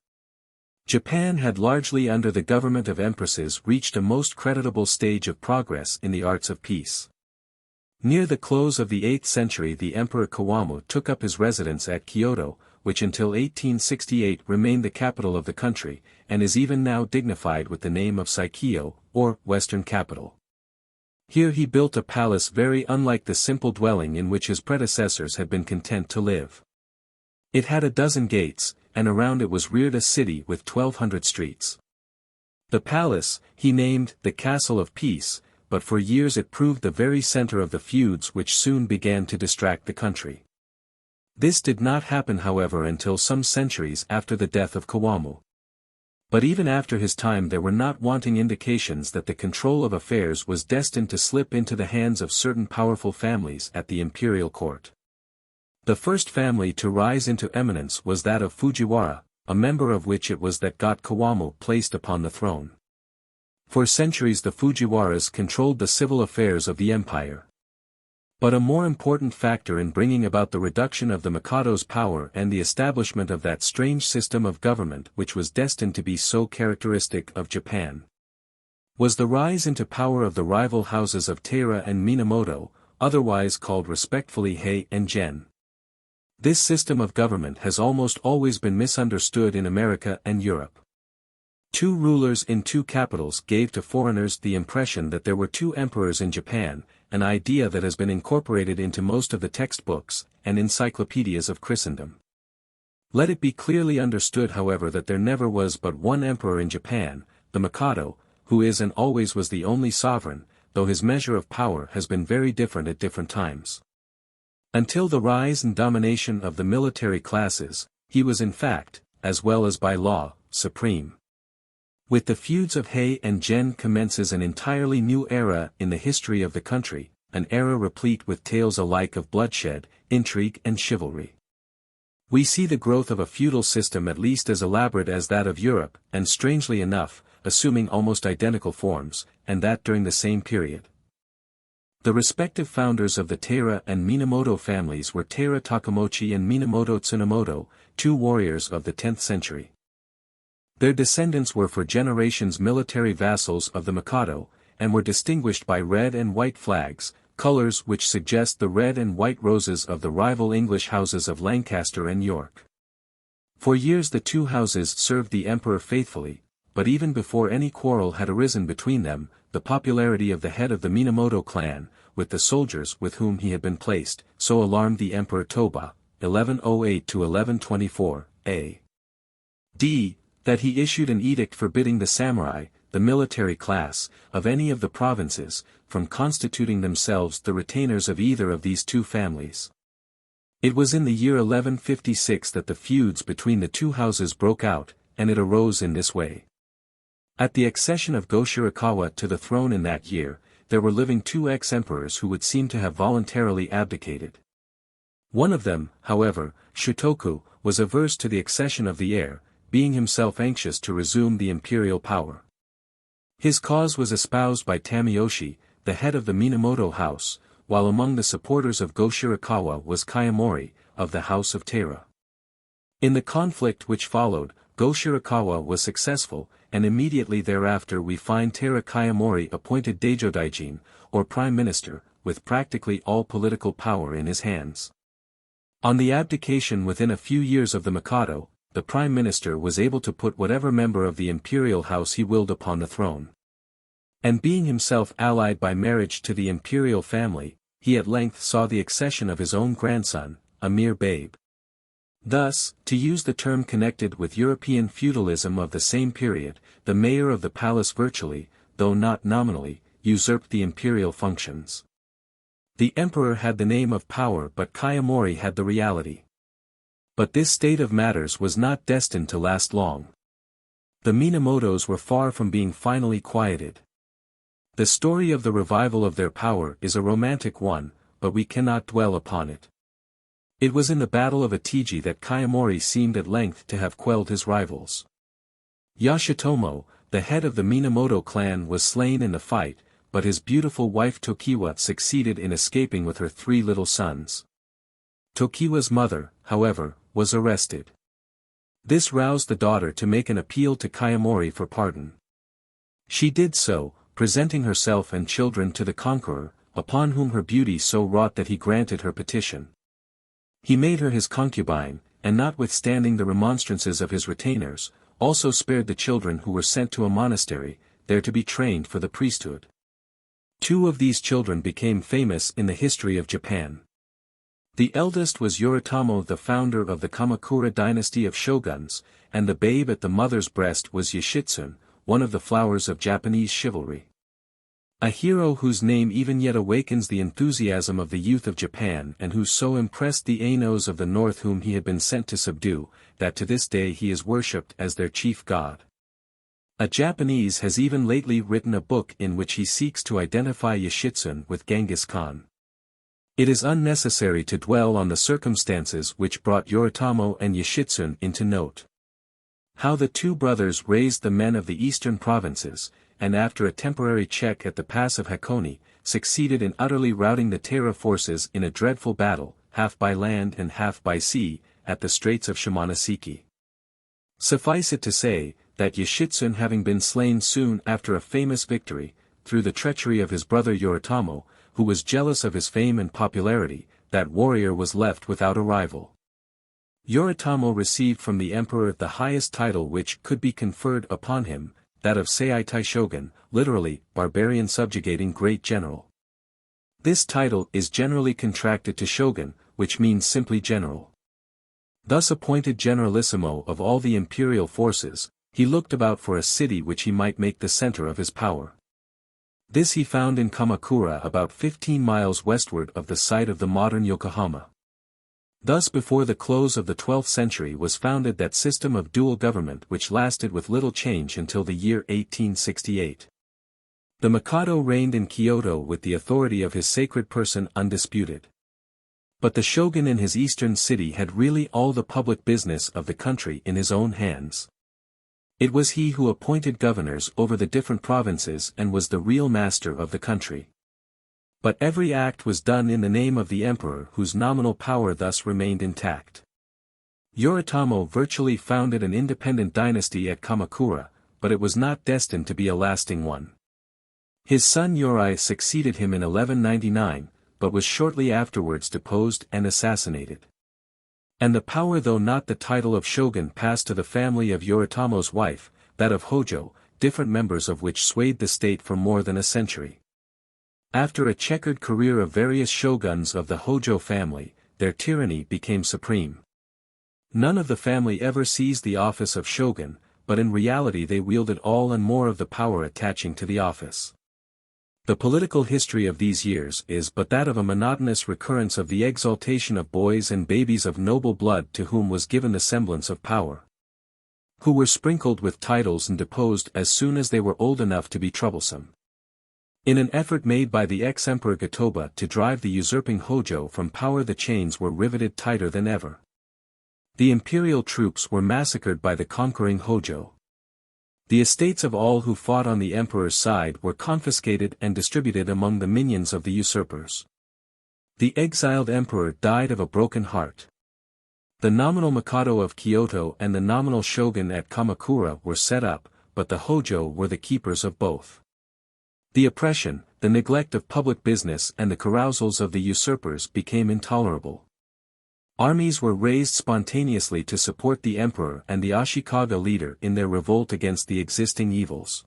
Japan had largely under the government of empresses reached a most creditable stage of progress in the arts of peace. Near the close of the 8th century the Emperor Kawamo took up his residence at Kyoto, which until 1868 remained the capital of the country, and is even now dignified with the name of Saikyo, or Western Capital. Here he built a palace very unlike the simple dwelling in which his predecessors had been content to live. It had a dozen gates, and around it was reared a city with 1,200 streets. The palace, he named the Castle of Peace, but for years it proved the very center of the feuds which soon began to distract the country. This did not happen however until some centuries after the death of Kawamo. But even after his time there were not wanting indications that the control of affairs was destined to slip into the hands of certain powerful families at the imperial court. The first family to rise into eminence was that of Fujiwara, a member of which it was that got Kawamo placed upon the throne. For centuries the Fujiwaras controlled the civil affairs of the empire. But a more important factor in bringing about the reduction of the Mikado's power and the establishment of that strange system of government which was destined to be so characteristic of Japan, was the rise into power of the rival houses of Taira and Minamoto, otherwise called respectfully Hei and Gen. This system of government has almost always been misunderstood in America and Europe. 2 rulers in 2 capitals gave to foreigners the impression that there were 2 emperors in Japan, an idea that has been incorporated into most of the textbooks and encyclopedias of Christendom. Let it be clearly understood however that there never was but one emperor in Japan, the Mikado, who is and always was the only sovereign, though his measure of power has been very different at different times. Until the rise and domination of the military classes, he was in fact, as well as by law, supreme. With the feuds of Hei and Gen commences an entirely new era in the history of the country, an era replete with tales alike of bloodshed, intrigue and chivalry. We see the growth of a feudal system at least as elaborate as that of Europe, and strangely enough, assuming almost identical forms, and that during the same period. The respective founders of the Taira and Minamoto families were Taira Takamochi and Minamoto Tsunemoto, two warriors of the 10th century. Their descendants were for generations military vassals of the Mikado, and were distinguished by red and white flags, colors which suggest the red and white roses of the rival English houses of Lancaster and York. For years the two houses served the emperor faithfully, but even before any quarrel had arisen between them, the popularity of the head of the Minamoto clan, with the soldiers with whom he had been placed, so alarmed the Emperor Toba, 1108–1124, A.D., that he issued an edict forbidding the samurai, the military class, of any of the provinces, from constituting themselves the retainers of either of these two families. It was in the year 1156 that the feuds between the two houses broke out, and it arose in this way. At the accession of Go-Shirakawa to the throne in that year, there were living two ex-emperors who would seem to have voluntarily abdicated. One of them, however, Shutoku, was averse to the accession of the heir, being himself anxious to resume the imperial power. His cause was espoused by Tamiyoshi, the head of the Minamoto house, while among the supporters of Go-Shirakawa was Kayamori, of the house of Taira. In the conflict which followed, Go-Shirakawa was successful, and immediately thereafter we find Taira Kayamori appointed Daijodaijin, or prime minister, with practically all political power in his hands. On the abdication within a few years of the Mikado, the prime minister was able to put whatever member of the imperial house he willed upon the throne. And being himself allied by marriage to the imperial family, he at length saw the accession of his own grandson, a mere babe. Thus, to use the term connected with European feudalism of the same period, the mayor of the palace virtually, though not nominally, usurped the imperial functions. The emperor had the name of power but Kayamori had the reality. But this state of matters was not destined to last long. The Minamotos were far from being finally quieted. The story of the revival of their power is a romantic one, but we cannot dwell upon it. It was in the Battle of Atigi that Kayamori seemed at length to have quelled his rivals. Yoshitomo, the head of the Minamoto clan, was slain in the fight, but his beautiful wife Tokiwa succeeded in escaping with her 3 little sons. Tokiwa's mother, however, was arrested. This roused the daughter to make an appeal to Kayamori for pardon. She did so, presenting herself and children to the conqueror, upon whom her beauty so wrought that he granted her petition. He made her his concubine, and notwithstanding the remonstrances of his retainers, also spared the children who were sent to a monastery, there to be trained for the priesthood. 2 of these children became famous in the history of Japan. The eldest was Yoritomo, the founder of the Kamakura dynasty of shoguns, and the babe at the mother's breast was Yoshitsune, one of the flowers of Japanese chivalry. A hero whose name even yet awakens the enthusiasm of the youth of Japan and who so impressed the Ainos of the north whom he had been sent to subdue, that to this day he is worshipped as their chief god. A Japanese has even lately written a book in which he seeks to identify Yoshitsune with Genghis Khan. It is unnecessary to dwell on the circumstances which brought Yoritomo and Yoshitsune into note. How the 2 brothers raised the men of the eastern provinces, and after a temporary check at the pass of Hakone, succeeded in utterly routing the Taira forces in a dreadful battle, half by land and half by sea, at the Straits of Shimonoseki. Suffice it to say, that Yoshitsune having been slain soon after a famous victory, through the treachery of his brother Yoritomo, who was jealous of his fame and popularity, that warrior was left without a rival. Yoritomo received from the emperor the highest title which could be conferred upon him, that of Seitai Shogun, literally, barbarian subjugating great general. This title is generally contracted to shogun, which means simply general. Thus appointed generalissimo of all the imperial forces, he looked about for a city which he might make the center of his power. This he found in Kamakura, about 15 miles westward of the site of the modern Yokohama. Thus before the close of the 12th century was founded that system of dual government which lasted with little change until the year 1868. The Mikado reigned in Kyoto with the authority of his sacred person undisputed. But the shogun in his eastern city had really all the public business of the country in his own hands. It was he who appointed governors over the different provinces and was the real master of the country. But every act was done in the name of the emperor, whose nominal power thus remained intact. Yoritomo virtually founded an independent dynasty at Kamakura, but it was not destined to be a lasting one. His son Yorai succeeded him in 1199, but was shortly afterwards deposed and assassinated. And the power, though not the title of shogun, passed to the family of Yoritomo's wife, that of Hojo, different members of which swayed the state for more than a century. After a checkered career of various shoguns of the Hojo family, their tyranny became supreme. None of the family ever seized the office of shogun, but in reality they wielded all and more of the power attaching to the office. The political history of these years is but that of a monotonous recurrence of the exaltation of boys and babies of noble blood to whom was given the semblance of power, who were sprinkled with titles and deposed as soon as they were old enough to be troublesome. In an effort made by the ex-emperor Gotoba to drive the usurping Hojo from power, the chains were riveted tighter than ever. The imperial troops were massacred by the conquering Hojo. The estates of all who fought on the emperor's side were confiscated and distributed among the minions of the usurpers. The exiled emperor died of a broken heart. The nominal Mikado of Kyoto and the nominal shogun at Kamakura were set up, but the Hojo were the keepers of both. The oppression, the neglect of public business and the carousals of the usurpers became intolerable. Armies were raised spontaneously to support the emperor and the Ashikaga leader in their revolt against the existing evils.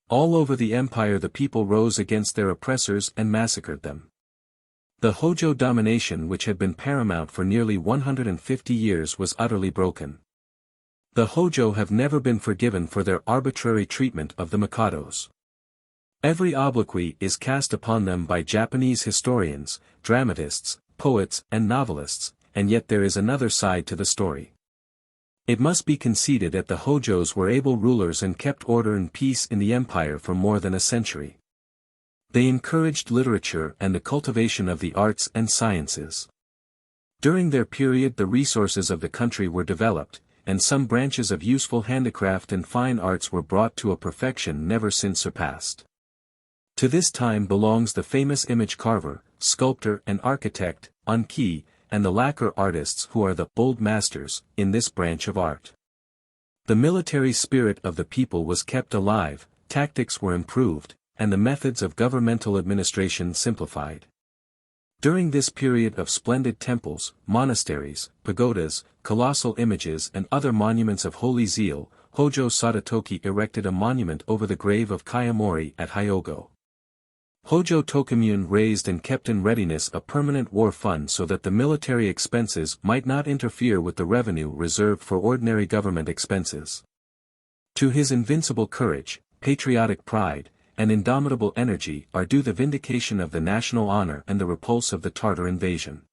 All over the empire the people rose against their oppressors and massacred them. The Hojo domination, which had been paramount for nearly 150 years, was utterly broken. The Hojo have never been forgiven for their arbitrary treatment of the Mikados. Every obloquy is cast upon them by Japanese historians, dramatists, poets, and novelists, and yet there is another side to the story. It must be conceded that the Hojos were able rulers and kept order and peace in the empire for more than a century. They encouraged literature and the cultivation of the arts and sciences. During their period the resources of the country were developed, and some branches of useful handicraft and fine arts were brought to a perfection never since surpassed. To this time belongs the famous image carver, sculptor and architect, Anki, and the lacquer artists who are the bold masters in this branch of art. The military spirit of the people was kept alive, tactics were improved, and the methods of governmental administration simplified. During this period of splendid temples, monasteries, pagodas, colossal images and other monuments of holy zeal, Hojo Sadatoki erected a monument over the grave of Kayamori at Hyogo. Hojo Tokumune raised and kept in readiness a permanent war fund so that the military expenses might not interfere with the revenue reserved for ordinary government expenses. To his invincible courage, patriotic pride, and indomitable energy are due the vindication of the national honor and the repulse of the Tartar invasion.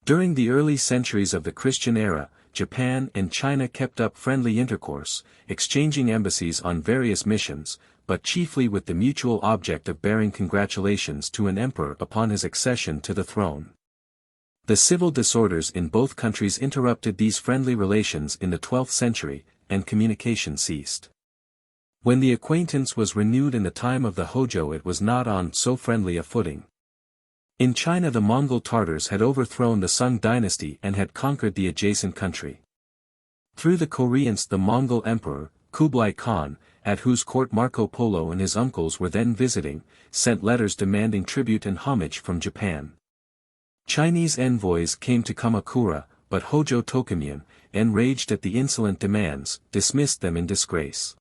During the early centuries of the Christian era, Japan and China kept up friendly intercourse, exchanging embassies on various missions, but chiefly with the mutual object of bearing congratulations to an emperor upon his accession to the throne. The civil disorders in both countries interrupted these friendly relations in the 12th century, and communication ceased. When the acquaintance was renewed in the time of the Hojo, it was not on so friendly a footing. In China the Mongol Tartars had overthrown the Sung dynasty and had conquered the adjacent country. Through the Koreans the Mongol emperor, Kublai Khan, at whose court Marco Polo and his uncles were then visiting, sent letters demanding tribute and homage from Japan. Chinese envoys came to Kamakura, but Hojo Tokumune, enraged at the insolent demands, dismissed them in disgrace.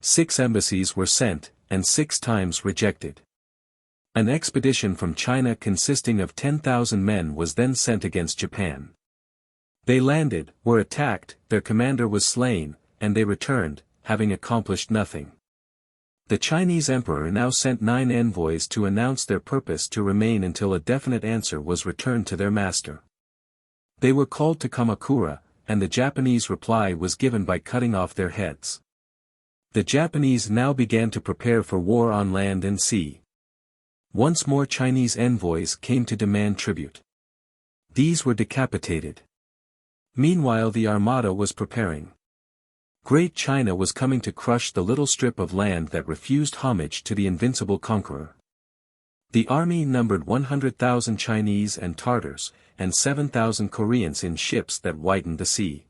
6 embassies were sent, and 6 times rejected. An expedition from China consisting of 10,000 men was then sent against Japan. They landed, were attacked, their commander was slain, and they returned, having accomplished nothing. The Chinese emperor now sent 9 envoys to announce their purpose to remain until a definite answer was returned to their master. They were called to Kamakura, and the Japanese reply was given by cutting off their heads. The Japanese now began to prepare for war on land and sea. Once more Chinese envoys came to demand tribute. These were decapitated. Meanwhile the armada was preparing. Great China was coming to crush the little strip of land that refused homage to the invincible conqueror. The army numbered 100,000 Chinese and Tartars, and 7,000 Koreans in ships that whitened the sea.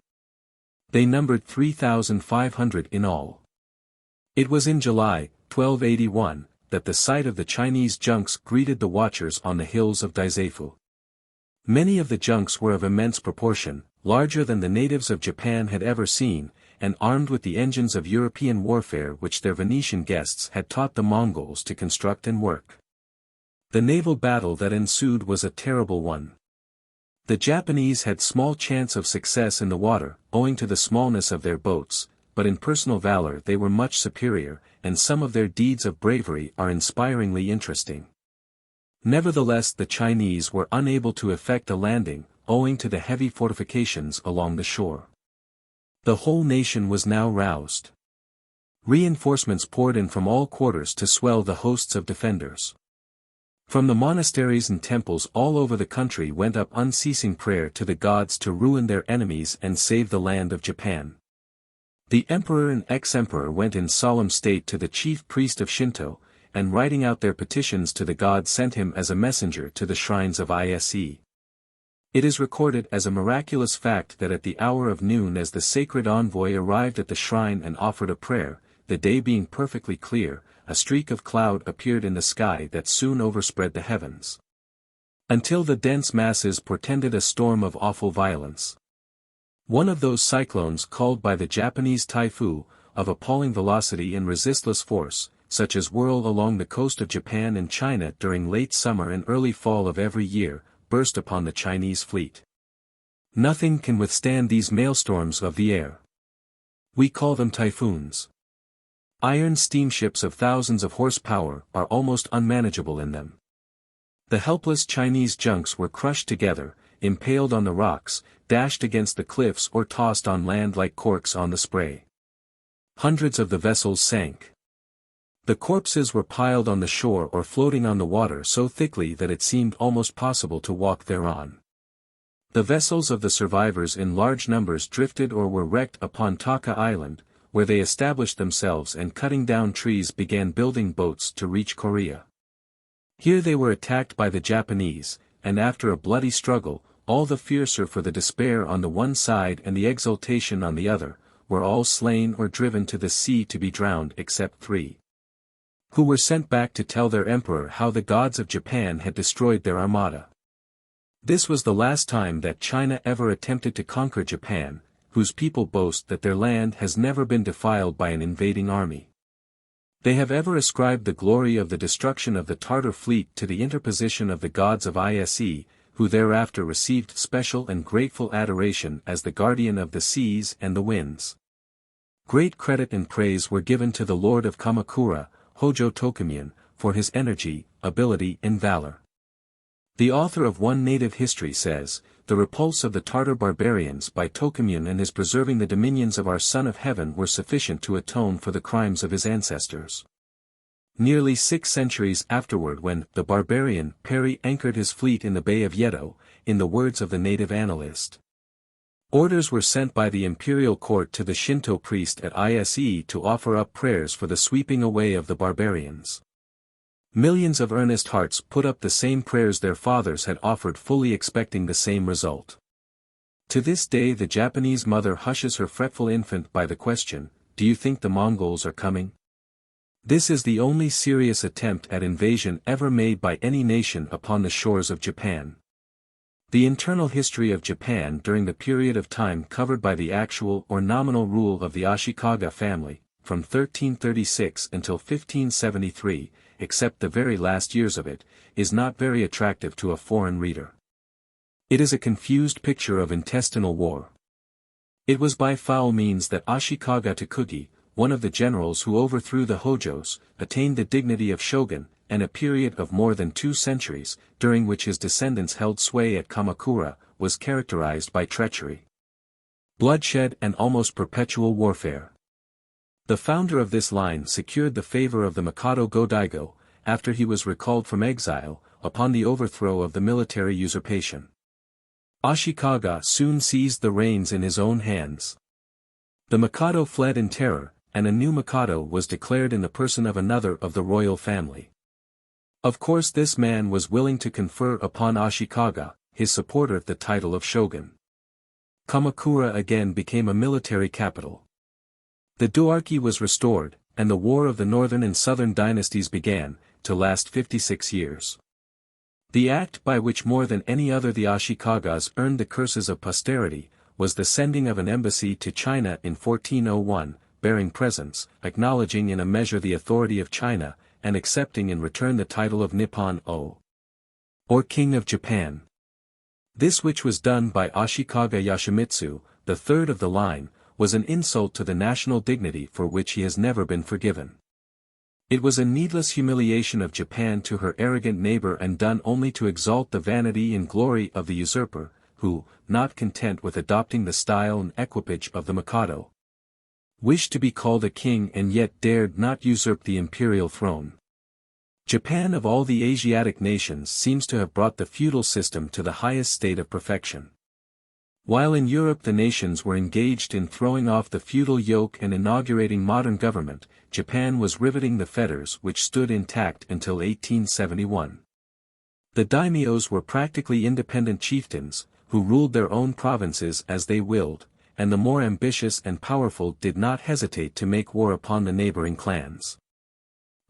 They numbered 3,500 in all. It was in July, 1281, that the sight of the Chinese junks greeted the watchers on the hills of Daizefu. Many of the junks were of immense proportion, larger than the natives of Japan had ever seen, and armed with the engines of European warfare which their Venetian guests had taught the Mongols to construct and work. The naval battle that ensued was a terrible one. The Japanese had small chance of success in the water, owing to the smallness of their boats, but in personal valor they were much superior, and some of their deeds of bravery are inspiringly interesting. Nevertheless the Chinese were unable to effect a landing, owing to the heavy fortifications along the shore. The whole nation was now roused. Reinforcements poured in from all quarters to swell the hosts of defenders. From the monasteries and temples all over the country went up unceasing prayer to the gods to ruin their enemies and save the land of Japan. The emperor and ex-emperor went in solemn state to the chief priest of Shinto, and writing out their petitions to the gods sent him as a messenger to the shrines of Ise. It is recorded as a miraculous fact that at the hour of noon as the sacred envoy arrived at the shrine and offered a prayer, the day being perfectly clear, a streak of cloud appeared in the sky that soon overspread the heavens. Until the dense masses portended a storm of awful violence. One of those cyclones called by the Japanese typhoon, of appalling velocity and resistless force, such as whirl along the coast of Japan and China during late summer and early fall of every year, burst upon the Chinese fleet. Nothing can withstand these maelstorms of the air. We call them typhoons. Iron steamships of thousands of horsepower are almost unmanageable in them. The helpless Chinese junks were crushed together, impaled on the rocks, dashed against the cliffs or tossed on land like corks on the spray. Hundreds of the vessels sank. The corpses were piled on the shore or floating on the water so thickly that it seemed almost possible to walk thereon. The vessels of the survivors in large numbers drifted or were wrecked upon Taka Island, where they established themselves and cutting down trees began building boats to reach Corea. Here they were attacked by the Japanese, and after a bloody struggle, all the fiercer for the despair on the one side and the exultation on the other, were all slain or driven to the sea to be drowned except 3. Who were sent back to tell their emperor how the gods of Japan had destroyed their armada. This was the last time that China ever attempted to conquer Japan, whose people boast that their land has never been defiled by an invading army. They have ever ascribed the glory of the destruction of the Tartar fleet to the interposition of the gods of Ise, who thereafter received special and grateful adoration as the guardian of the seas and the winds. Great credit and praise were given to the lord of Kamakura, Hojo Tokumian, for his energy, ability and valor. The author of One Native History says, "The repulse of the Tartar barbarians by Tokumian and his preserving the dominions of our Son of Heaven were sufficient to atone for the crimes of his ancestors." Nearly 6 centuries afterward when the barbarian Perry anchored his fleet in the Bay of Yedo, in the words of the native annalist, orders were sent by the imperial court to the Shinto priest at Ise to offer up prayers for the sweeping away of the barbarians. Millions of earnest hearts put up the same prayers their fathers had offered, fully expecting the same result. To this day the Japanese mother hushes her fretful infant by the question, "Do you think the Mongols are coming?" This is the only serious attempt at invasion ever made by any nation upon the shores of Japan. The internal history of Japan during the period of time covered by the actual or nominal rule of the Ashikaga family, from 1336 until 1573, except the very last years of it, is not very attractive to a foreign reader. It is a confused picture of intestinal war. It was by foul means that Ashikaga Tokugi, one of the generals who overthrew the Hojos, attained the dignity of shogun, and a period of more than 2 centuries, during which his descendants held sway at Kamakura, was characterized by treachery, bloodshed and almost perpetual warfare. The founder of this line secured the favor of the Mikado Go-Daigo, after he was recalled from exile, upon the overthrow of the military usurpation. Ashikaga soon seized the reins in his own hands. The Mikado fled in terror, and a new Mikado was declared in the person of another of the royal family. Of course this man was willing to confer upon Ashikaga, his supporter, the title of shogun. Kamakura again became a military capital. The duarchy was restored, and the War of the Northern and Southern Dynasties began, to last 56 years. The act by which more than any other the Ashikagas earned the curses of posterity, was the sending of an embassy to China in 1401, bearing presents, acknowledging in a measure the authority of China, and accepting in return the title of Nippon-o, or King of Japan. This, which was done by Ashikaga Yoshimitsu, the third of the line, was an insult to the national dignity for which he has never been forgiven. It was a needless humiliation of Japan to her arrogant neighbor and done only to exalt the vanity and glory of the usurper, who, not content with adopting the style and equipage of the Mikado, wished to be called a king and yet dared not usurp the imperial throne. Japan of all the Asiatic nations seems to have brought the feudal system to the highest state of perfection. While in Europe the nations were engaged in throwing off the feudal yoke and inaugurating modern government, Japan was riveting the fetters which stood intact until 1871. The daimyos were practically independent chieftains, who ruled their own provinces as they willed, and the more ambitious and powerful did not hesitate to make war upon the neighboring clans.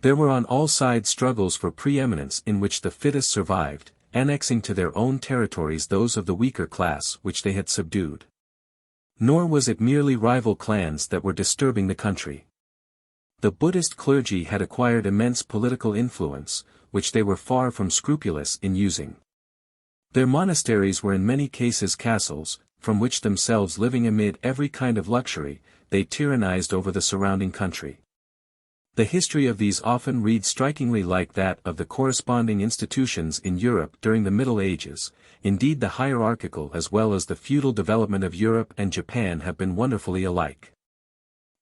There were on all sides struggles for preeminence in which the fittest survived, annexing to their own territories those of the weaker class which they had subdued. Nor was it merely rival clans that were disturbing the country. The Buddhist clergy had acquired immense political influence, which they were far from scrupulous in using. Their monasteries were in many cases castles, from which themselves living amid every kind of luxury, they tyrannized over the surrounding country. The history of these often reads strikingly like that of the corresponding institutions in Europe during the Middle Ages. Indeed, the hierarchical as well as the feudal development of Europe and Japan have been wonderfully alike.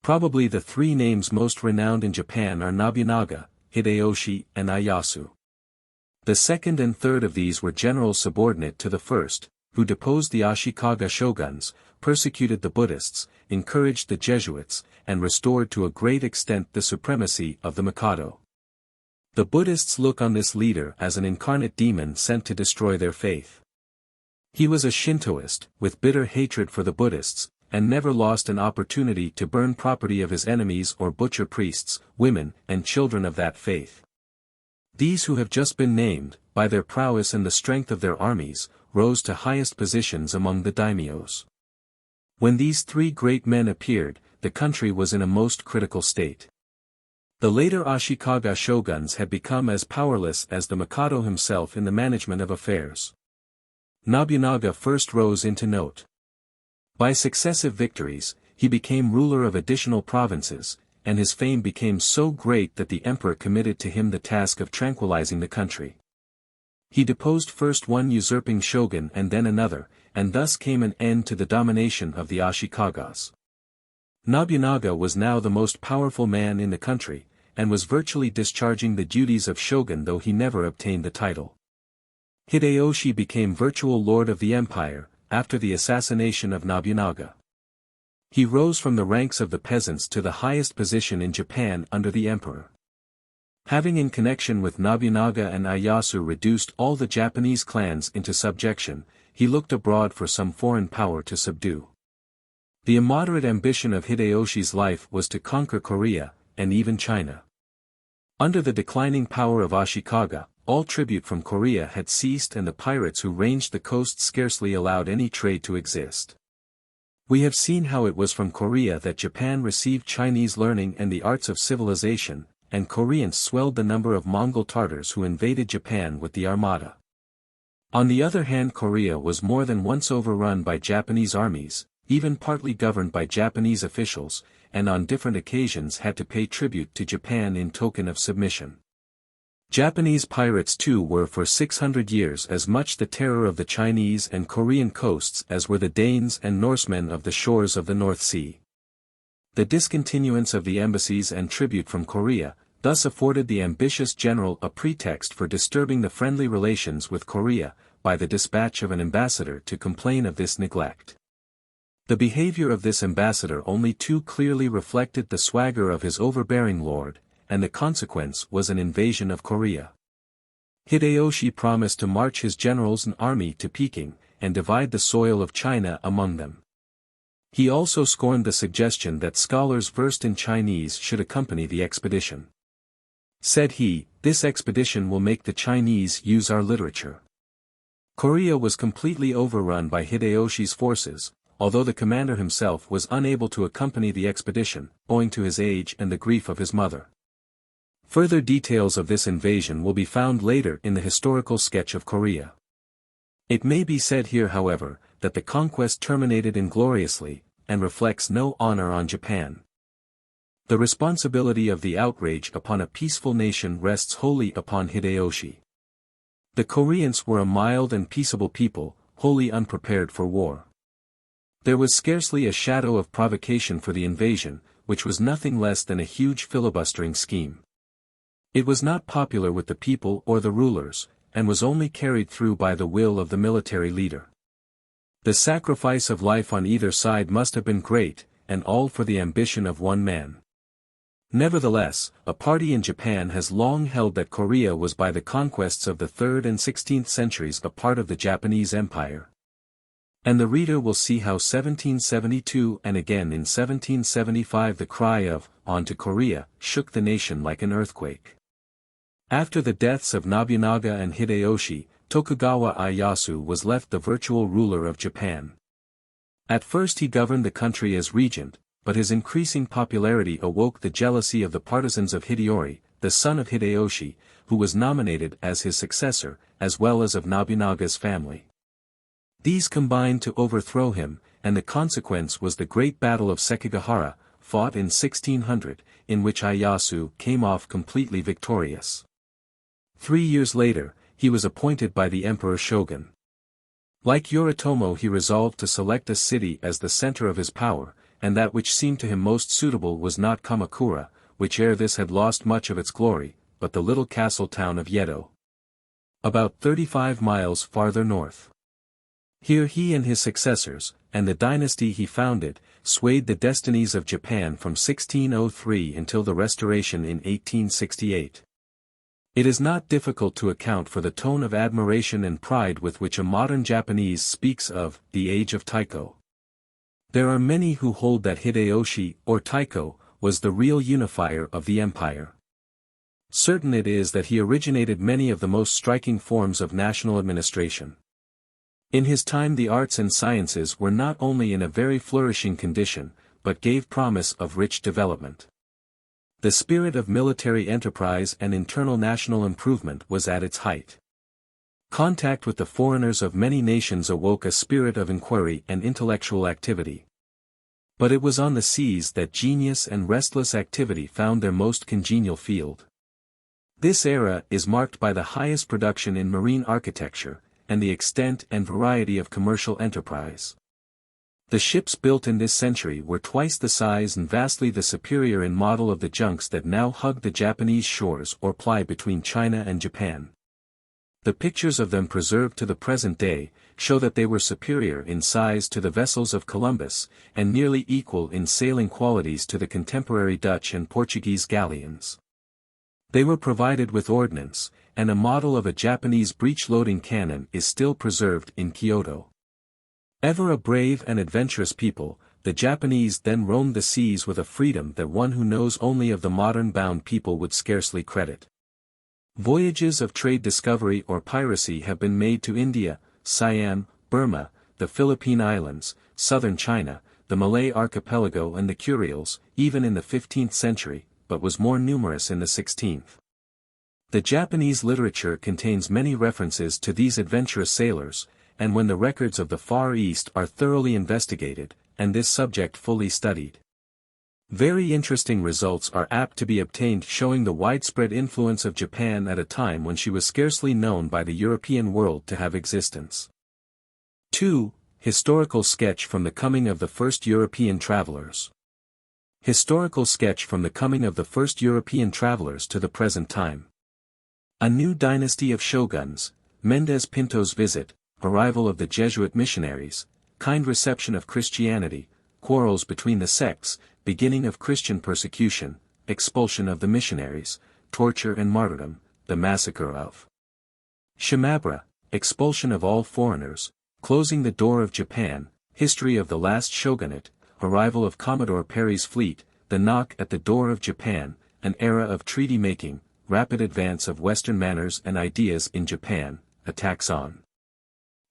Probably the 3 names most renowned in Japan are Nobunaga, Hideyoshi, and Ieyasu. The second and third of these were generals subordinate to the first, who deposed the Ashikaga shoguns, persecuted the Buddhists, encouraged the Jesuits, and restored to a great extent the supremacy of the Mikado. The Buddhists look on this leader as an incarnate demon sent to destroy their faith. He was a Shintoist, with bitter hatred for the Buddhists, and never lost an opportunity to burn property of his enemies or butcher priests, women, and children of that faith. These who have just been named, by their prowess and the strength of their armies, rose to highest positions among the daimyos. When these 3 great men appeared, the country was in a most critical state. The later Ashikaga shoguns had become as powerless as the Mikado himself in the management of affairs. Nobunaga first rose into note. By successive victories, he became ruler of additional provinces, and his fame became so great that the emperor committed to him the task of tranquilizing the country. He deposed first one usurping shogun and then another, and thus came an end to the domination of the Ashikagas. Nobunaga was now the most powerful man in the country, and was virtually discharging the duties of shogun though he never obtained the title. Hideyoshi became virtual lord of the empire, after the assassination of Nobunaga. He rose from the ranks of the peasants to the highest position in Japan under the emperor. Having in connection with Nobunaga and Ieyasu reduced all the Japanese clans into subjection, he looked abroad for some foreign power to subdue. The immoderate ambition of Hideyoshi's life was to conquer Korea, and even China. Under the declining power of Ashikaga, all tribute from Korea had ceased and the pirates who ranged the coast scarcely allowed any trade to exist. We have seen how it was from Korea that Japan received Chinese learning and the arts of civilization, and Koreans swelled the number of Mongol Tartars who invaded Japan with the armada. On the other hand, Korea was more than once overrun by Japanese armies, even partly governed by Japanese officials, and on different occasions had to pay tribute to Japan in token of submission. Japanese pirates too were for 600 years as much the terror of the Chinese and Korean coasts as were the Danes and Norsemen of the shores of the North Sea. The discontinuance of the embassies and tribute from Korea, thus afforded the ambitious general a pretext for disturbing the friendly relations with Korea, by the dispatch of an ambassador to complain of this neglect. The behavior of this ambassador only too clearly reflected the swagger of his overbearing lord, and the consequence was an invasion of Korea. Hideyoshi promised to march his generals and army to Peking, and divide the soil of China among them. He also scorned the suggestion that scholars versed in Chinese should accompany the expedition. Said he, "This expedition will make the Chinese use our literature." Korea was completely overrun by Hideyoshi's forces, although the commander himself was unable to accompany the expedition, owing to his age and the grief of his mother. Further details of this invasion will be found later in the historical sketch of Korea. It may be said here, however, that the conquest terminated ingloriously, and reflects no honor on Japan. The responsibility of the outrage upon a peaceful nation rests wholly upon Hideyoshi. The Koreans were a mild and peaceable people, wholly unprepared for war. There was scarcely a shadow of provocation for the invasion, which was nothing less than a huge filibustering scheme. It was not popular with the people or the rulers, and was only carried through by the will of the military leader. The sacrifice of life on either side must have been great, and all for the ambition of one man. Nevertheless, a party in Japan has long held that Korea was by the conquests of the 3rd and 16th centuries a part of the Japanese Empire. And the reader will see how 1772 and again in 1775 the cry of, "On to Korea," shook the nation like an earthquake. After the deaths of Nobunaga and Hideyoshi, Tokugawa Ieyasu was left the virtual ruler of Japan. At first he governed the country as regent, but his increasing popularity awoke the jealousy of the partisans of Hideyori, the son of Hideyoshi, who was nominated as his successor, as well as of Nobunaga's family. These combined to overthrow him, and the consequence was the Great Battle of Sekigahara, fought in 1600, in which Ieyasu came off completely victorious. 3 years later, he was appointed by the emperor shogun. Like Yoritomo, he resolved to select a city as the center of his power, and that which seemed to him most suitable was not Kamakura, which ere this had lost much of its glory, but the little castle town of Yedo, about 35 miles farther north. Here he and his successors, and the dynasty he founded, swayed the destinies of Japan from 1603 until the restoration in 1868. It is not difficult to account for the tone of admiration and pride with which a modern Japanese speaks of the age of Taiko. There are many who hold that Hideyoshi, or Taiko, was the real unifier of the empire. Certain it is that he originated many of the most striking forms of national administration. In his time the arts and sciences were not only in a very flourishing condition, but gave promise of rich development. The spirit of military enterprise and internal national improvement was at its height. Contact with the foreigners of many nations awoke a spirit of inquiry and intellectual activity. But it was on the seas that genius and restless activity found their most congenial field. This era is marked by the highest production in marine architecture, and the extent and variety of commercial enterprise. The ships built in this century were twice the size and vastly the superior in model of the junks that now hug the Japanese shores or ply between China and Japan. The pictures of them preserved to the present day, show that they were superior in size to the vessels of Columbus, and nearly equal in sailing qualities to the contemporary Dutch and Portuguese galleons. They were provided with ordnance, and a model of a Japanese breech-loading cannon is still preserved in Kyoto. Ever a brave and adventurous people, the Japanese then roamed the seas with a freedom that one who knows only of the modern-bound people would scarcely credit. Voyages of trade discovery or piracy have been made to India, Siam, Burma, the Philippine Islands, southern China, the Malay archipelago and the Kuriles. Even in the 15th century, but was more numerous in the 16th. The Japanese literature contains many references to these adventurous sailors, and when the records of the Far East are thoroughly investigated, and this subject fully studied, very interesting results are apt to be obtained showing the widespread influence of Japan at a time when she was scarcely known by the European world to have existence. 2. Historical sketch from the coming of the first European travelers. Historical sketch from the coming of the first European travelers to the present time. A new dynasty of shoguns, Mendez Pinto's visit, arrival of the Jesuit missionaries, kind reception of Christianity, quarrels between the sects, beginning of Christian persecution, expulsion of the missionaries, torture and martyrdom, the massacre of Shimabara, expulsion of all foreigners, closing the door of Japan, history of the last shogunate, arrival of Commodore Perry's fleet, the knock at the door of Japan, an era of treaty-making, rapid advance of Western manners and ideas in Japan, attacks on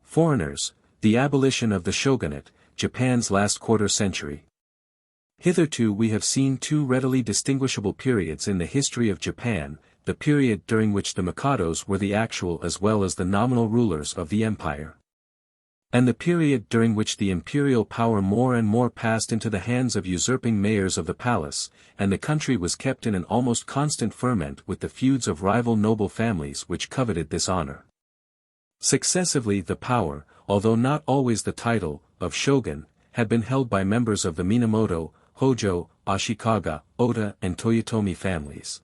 foreigners, the abolition of the shogunate, Japan's last quarter-century. Hitherto we have seen two readily distinguishable periods in the history of Japan, the period during which the Mikados were the actual as well as the nominal rulers of the empire, and the period during which the imperial power more and more passed into the hands of usurping mayors of the palace, and the country was kept in an almost constant ferment with the feuds of rival noble families which coveted this honor. Successively the power, although not always the title, of shogun, had been held by members of the Minamoto, Hojo, Ashikaga, Oda and Toyotomi families.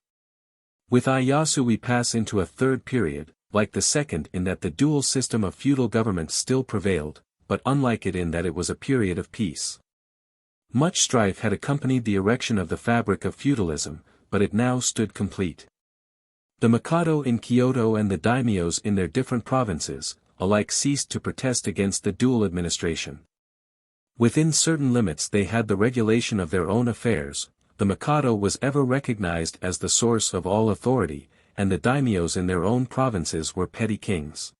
With Ieyasu we pass into a third period, like the second in that the dual system of feudal government still prevailed, but unlike it in that it was a period of peace. Much strife had accompanied the erection of the fabric of feudalism, but it now stood complete. The Mikado in Kyoto and the daimyos in their different provinces, alike ceased to protest against the dual administration. Within certain limits they had the regulation of their own affairs, the Mikado was ever recognized as the source of all authority, and the daimyos in their own provinces were petty kings.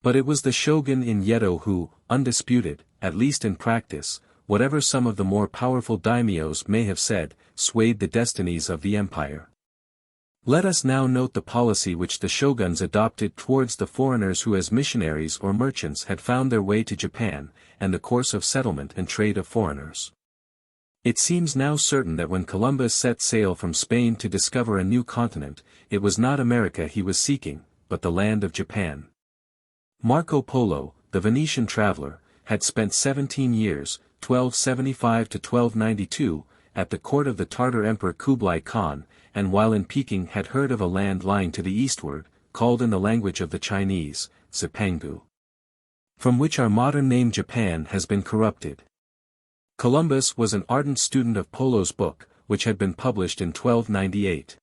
But it was the shogun in Yedo who, undisputed, at least in practice, whatever some of the more powerful daimyos may have said, swayed the destinies of the empire. Let us now note the policy which the shoguns adopted towards the foreigners who as missionaries or merchants had found their way to Japan, and the course of settlement and trade of foreigners. It seems now certain that when Columbus set sail from Spain to discover a new continent, it was not America he was seeking, but the land of Japan. Marco Polo, the Venetian traveler, had spent 17 years, 1275 to 1292, at the court of the Tartar Emperor Kublai Khan, and while in Peking had heard of a land lying to the eastward, called in the language of the Chinese, Zipangu, from which our modern name Japan has been corrupted. Columbus was an ardent student of Polo's book, which had been published in 1298.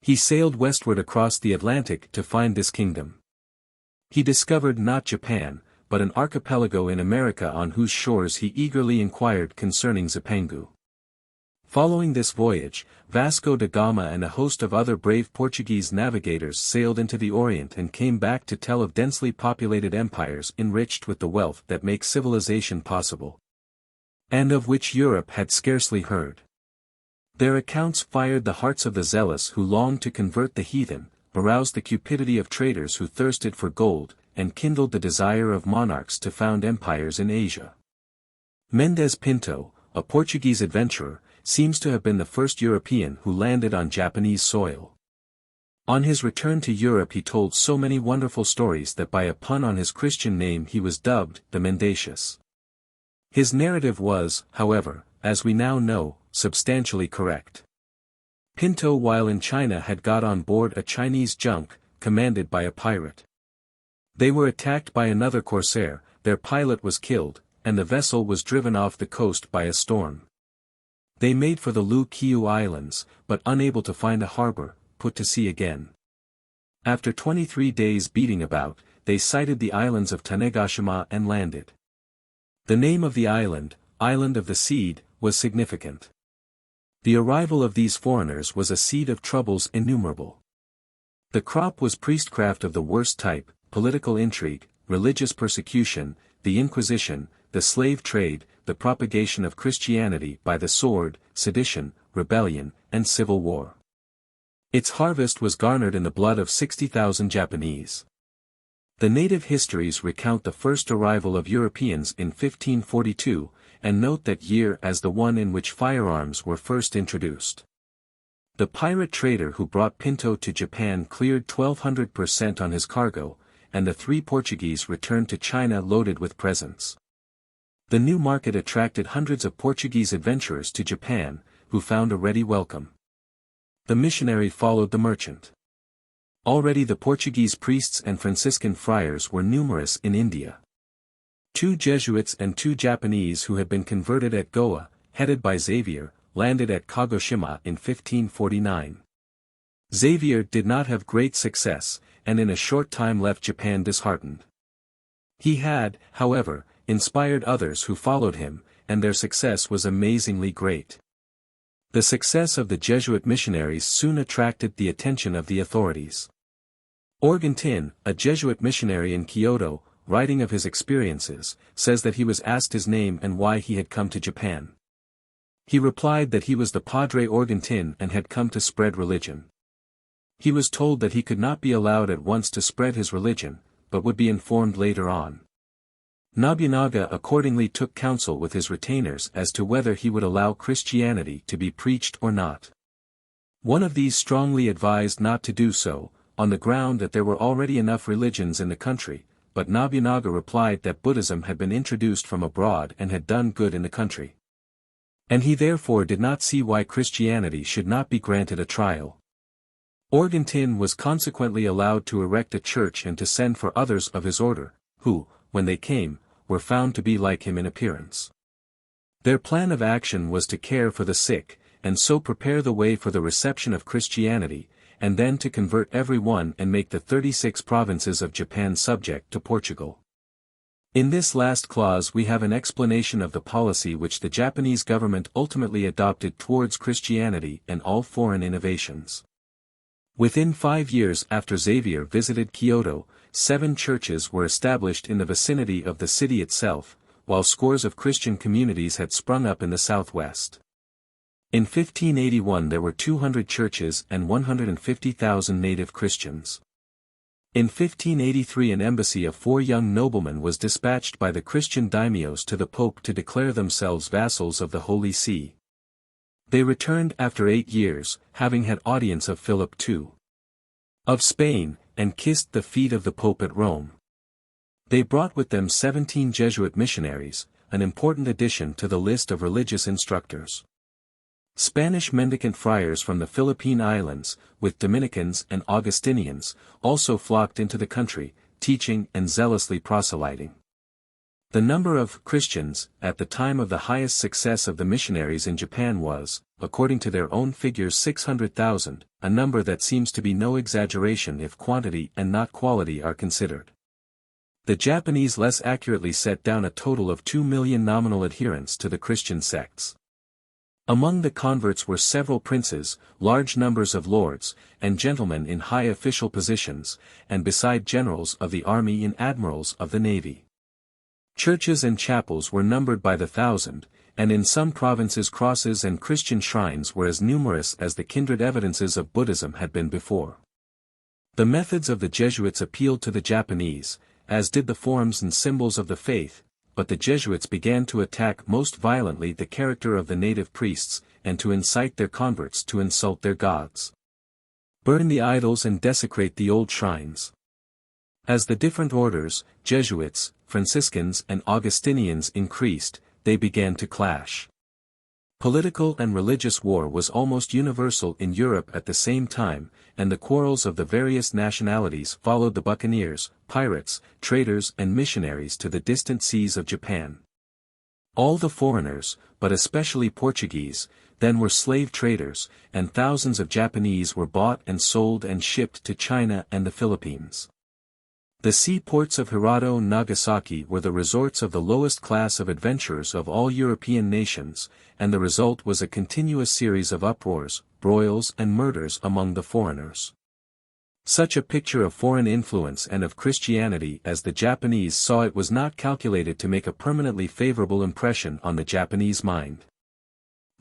He sailed westward across the Atlantic to find this kingdom. He discovered not Japan, but an archipelago in America on whose shores he eagerly inquired concerning Zipangu. Following this voyage, Vasco da Gama and a host of other brave Portuguese navigators sailed into the Orient and came back to tell of densely populated empires enriched with the wealth that makes civilization possible, and of which Europe had scarcely heard. Their accounts fired the hearts of the zealous who longed to convert the heathen, aroused the cupidity of traders who thirsted for gold, and kindled the desire of monarchs to found empires in Asia. Mendez Pinto, a Portuguese adventurer, seems to have been the first European who landed on Japanese soil. On his return to Europe he told so many wonderful stories that by a pun on his Christian name he was dubbed the Mendacious. His narrative was, however, as we now know, substantially correct. Pinto while in China had got on board a Chinese junk, commanded by a pirate. They were attacked by another corsair, their pilot was killed, and the vessel was driven off the coast by a storm. They made for the Lu Kiu Islands, but unable to find a harbor, put to sea again. After 23 days beating about, they sighted the islands of Tanegashima and landed. The name of the island, Island of the Seed, was significant. The arrival of these foreigners was a seed of troubles innumerable. The crop was priestcraft of the worst type, political intrigue, religious persecution, the Inquisition, the slave trade, the propagation of Christianity by the sword, sedition, rebellion, and civil war. Its harvest was garnered in the blood of 60,000 Japanese. The native histories recount the first arrival of Europeans in 1542, and note that year as the one in which firearms were first introduced. The pirate trader who brought Pinto to Japan cleared 1,200% on his cargo, and the 3 Portuguese returned to China loaded with presents. The new market attracted hundreds of Portuguese adventurers to Japan, who found a ready welcome. The missionary followed the merchant. Already the Portuguese priests and Franciscan friars were numerous in India. 2 Jesuits and 2 Japanese who had been converted at Goa, headed by Xavier, landed at Kagoshima in 1549. Xavier did not have great success, and in a short time left Japan disheartened. He had, however, inspired others who followed him, and their success was amazingly great. The success of the Jesuit missionaries soon attracted the attention of the authorities. Organ Tin, a Jesuit missionary in Kyoto, writing of his experiences, says that he was asked his name and why he had come to Japan. He replied that he was the Padre Organ Tin and had come to spread religion. He was told that he could not be allowed at once to spread his religion, but would be informed later on. Nobunaga accordingly took counsel with his retainers as to whether he would allow Christianity to be preached or not. One of these strongly advised not to do so, on the ground that there were already enough religions in the country, but Nobunaga replied that Buddhism had been introduced from abroad and had done good in the country. And he therefore did not see why Christianity should not be granted a trial. Organ Tin was consequently allowed to erect a church and to send for others of his order, who, when they came, were found to be like him in appearance. Their plan of action was to care for the sick, and so prepare the way for the reception of Christianity, and then to convert every one and make the 36 provinces of Japan subject to Portugal. In this last clause we have an explanation of the policy which the Japanese government ultimately adopted towards Christianity and all foreign innovations. Within 5 years after Xavier visited Kyoto, 7 churches were established in the vicinity of the city itself, while scores of Christian communities had sprung up in the southwest. In 1581 there were 200 churches and 150,000 native Christians. In 1583 an embassy of 4 young noblemen was dispatched by the Christian daimyos to the Pope to declare themselves vassals of the Holy See. They returned after 8 years, having had audience of Philip II of Spain, and kissed the feet of the Pope at Rome. They brought with them 17 Jesuit missionaries, an important addition to the list of religious instructors. Spanish mendicant friars from the Philippine Islands, with Dominicans and Augustinians, also flocked into the country, teaching and zealously proselyting. The number of Christians, at the time of the highest success of the missionaries in Japan was, according to their own figures 600,000, a number that seems to be no exaggeration if quantity and not quality are considered. The Japanese less accurately set down a total of 2 million nominal adherents to the Christian sects. Among the converts were several princes, large numbers of lords, and gentlemen in high official positions, and beside generals of the army and admirals of the navy. Churches and chapels were numbered by the thousand, and in some provinces crosses and Christian shrines were as numerous as the kindred evidences of Buddhism had been before. The methods of the Jesuits appealed to the Japanese, as did the forms and symbols of the faith, but the Jesuits began to attack most violently the character of the native priests, and to incite their converts to insult their gods, burn the idols and desecrate the old shrines. As the different orders, Jesuits, Franciscans and Augustinians increased, they began to clash. Political and religious war was almost universal in Europe at the same time, and the quarrels of the various nationalities followed the buccaneers, pirates, traders and missionaries to the distant seas of Japan. All the foreigners, but especially Portuguese, then were slave traders, and thousands of Japanese were bought and sold and shipped to China and the Philippines. The seaports of Hirado and Nagasaki were the resorts of the lowest class of adventurers of all European nations, and the result was a continuous series of uproars, broils and murders among the foreigners. Such a picture of foreign influence and of Christianity as the Japanese saw it was not calculated to make a permanently favorable impression on the Japanese mind.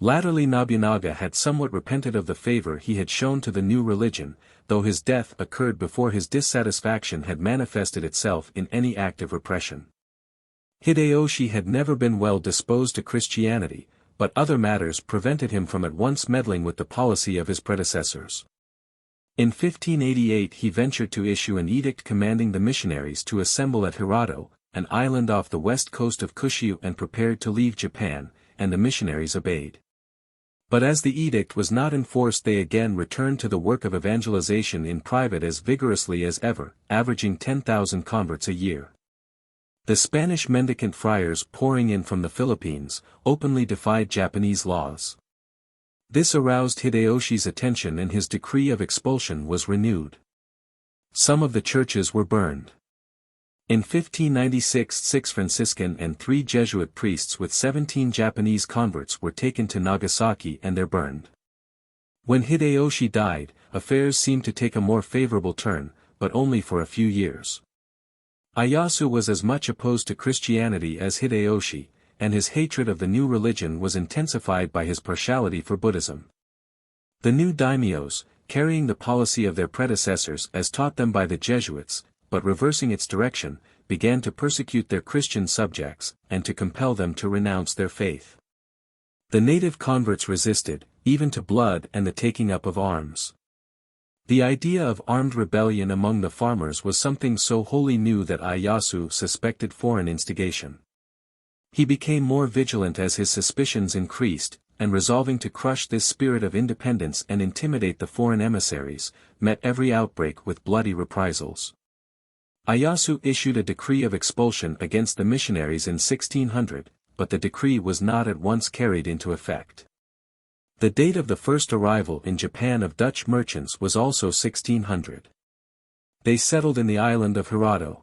Latterly Nobunaga had somewhat repented of the favor he had shown to the new religion, though his death occurred before his dissatisfaction had manifested itself in any act of repression. Hideyoshi had never been well disposed to Christianity, but other matters prevented him from at once meddling with the policy of his predecessors. In 1588 he ventured to issue an edict commanding the missionaries to assemble at Hirado, an island off the west coast of Kyushu, and prepared to leave Japan, and the missionaries obeyed. But as the edict was not enforced, they again returned to the work of evangelization in private as vigorously as ever, averaging 10,000 converts a year. The Spanish mendicant friars pouring in from the Philippines, openly defied Japanese laws. This aroused Hideyoshi's attention and his decree of expulsion was renewed. Some of the churches were burned. In 1596 6 Franciscan and 3 Jesuit priests with 17 Japanese converts were taken to Nagasaki and there burned. When Hideyoshi died, affairs seemed to take a more favorable turn, but only for a few years. Ieyasu was as much opposed to Christianity as Hideyoshi, and his hatred of the new religion was intensified by his partiality for Buddhism. The new daimyos, carrying the policy of their predecessors as taught them by the Jesuits, but reversing its direction, began to persecute their Christian subjects, and to compel them to renounce their faith. The native converts resisted, even to blood and the taking up of arms. The idea of armed rebellion among the farmers was something so wholly new that Ieyasu suspected foreign instigation. He became more vigilant as his suspicions increased, and resolving to crush this spirit of independence and intimidate the foreign emissaries, met every outbreak with bloody reprisals. Ieyasu issued a decree of expulsion against the missionaries in 1600, but the decree was not at once carried into effect. The date of the first arrival in Japan of Dutch merchants was also 1600. They settled in the island of Hirado.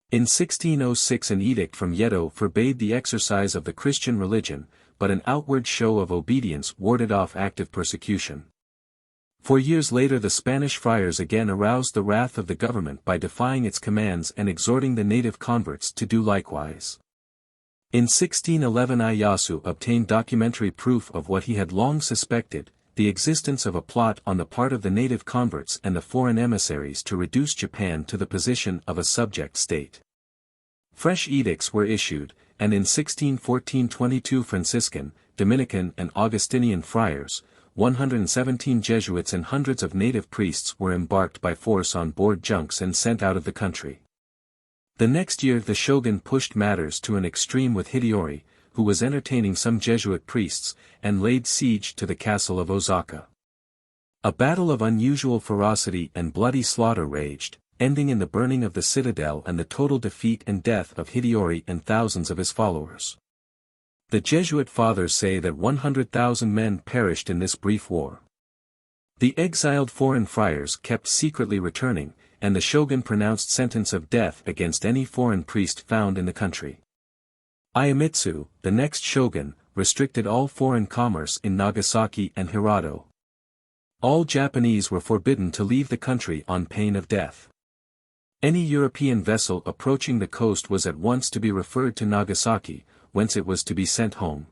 In 1606 an edict from Yedo forbade the exercise of the Christian religion, but an outward show of obedience warded off active persecution. 4 years later the Spanish friars again aroused the wrath of the government by defying its commands and exhorting the native converts to do likewise. In 1611 Ieyasu obtained documentary proof of what he had long suspected, the existence of a plot on the part of the native converts and the foreign emissaries to reduce Japan to the position of a subject state. Fresh edicts were issued, and in 1614 22 Franciscan, Dominican and Augustinian friars, 117 Jesuits and hundreds of native priests were embarked by force on board junks and sent out of the country. The next year the shogun pushed matters to an extreme with Hideyori, who was entertaining some Jesuit priests, and laid siege to the castle of Osaka. A battle of unusual ferocity and bloody slaughter raged, ending in the burning of the citadel and the total defeat and death of Hideyori and thousands of his followers. The Jesuit fathers say that 100,000 men perished in this brief war. The exiled foreign friars kept secretly returning, and the shogun pronounced sentence of death against any foreign priest found in the country. Ieyasu, the next shogun, restricted all foreign commerce in Nagasaki and Hirado. All Japanese were forbidden to leave the country on pain of death. Any European vessel approaching the coast was at once to be referred to Nagasaki, whence it was to be sent home.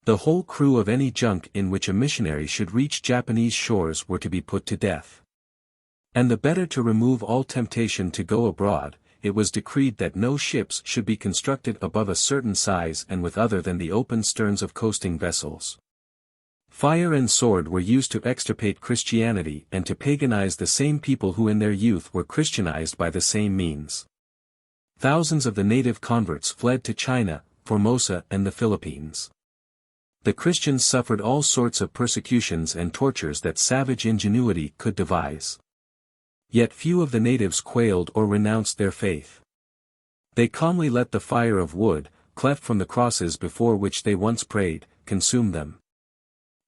The whole crew of any junk in which a missionary should reach Japanese shores were to be put to death. And the better to remove all temptation to go abroad, it was decreed that no ships should be constructed above a certain size and with other than the open sterns of coasting vessels. Fire and sword were used to extirpate Christianity and to paganize the same people who in their youth were Christianized by the same means. Thousands of the native converts fled to China, Formosa and the Philippines. The Christians suffered all sorts of persecutions and tortures that savage ingenuity could devise. Yet few of the natives quailed or renounced their faith. They calmly let the fire of wood, cleft from the crosses before which they once prayed, consume them.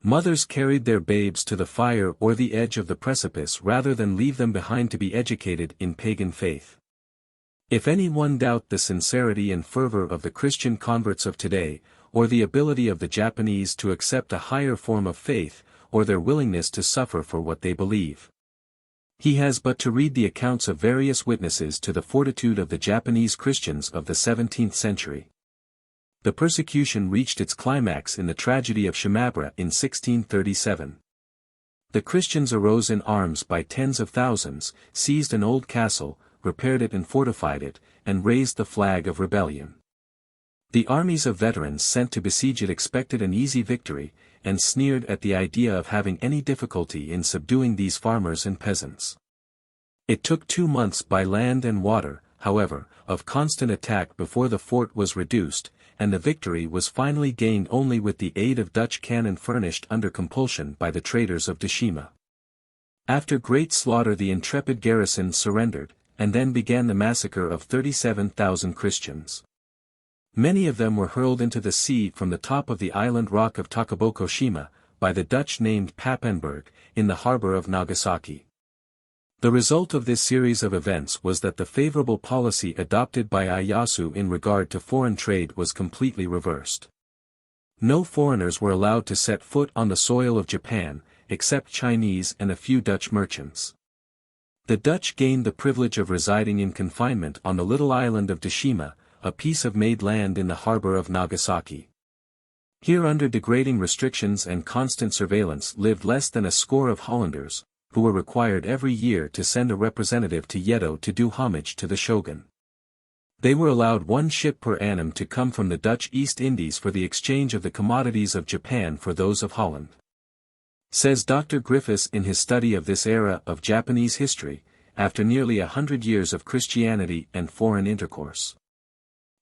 Mothers carried their babes to the fire or the edge of the precipice rather than leave them behind to be educated in pagan faith. If any one doubt the sincerity and fervor of the Christian converts of today, or the ability of the Japanese to accept a higher form of faith, or their willingness to suffer for what they believe, he has but to read the accounts of various witnesses to the fortitude of the Japanese Christians of the 17th century. The persecution reached its climax in the tragedy of Shimabara in 1637. The Christians arose in arms by tens of thousands, seized an old castle, repaired it and fortified it, and raised the flag of rebellion. The armies of veterans sent to besiege it expected an easy victory, and sneered at the idea of having any difficulty in subduing these farmers and peasants. It took 2 months by land and water, however, of constant attack before the fort was reduced, and the victory was finally gained only with the aid of Dutch cannon furnished under compulsion by the traders of Deshima. After great slaughter the intrepid garrison surrendered, and then began the massacre of 37,000 Christians. Many of them were hurled into the sea from the top of the island rock of Takabokoshima, by the Dutch named Papenburg, in the harbor of Nagasaki. The result of this series of events was that the favorable policy adopted by Ieyasu in regard to foreign trade was completely reversed. No foreigners were allowed to set foot on the soil of Japan, except Chinese and a few Dutch merchants. The Dutch gained the privilege of residing in confinement on the little island of Deshima, a piece of made land in the harbor of Nagasaki. Here under degrading restrictions and constant surveillance lived less than a score of Hollanders, who were required every year to send a representative to Yedo to do homage to the shogun. They were allowed 1 ship per annum to come from the Dutch East Indies for the exchange of the commodities of Japan for those of Holland. Says Dr. Griffiths in his study of this era of Japanese history, after nearly 100 years of Christianity and foreign intercourse.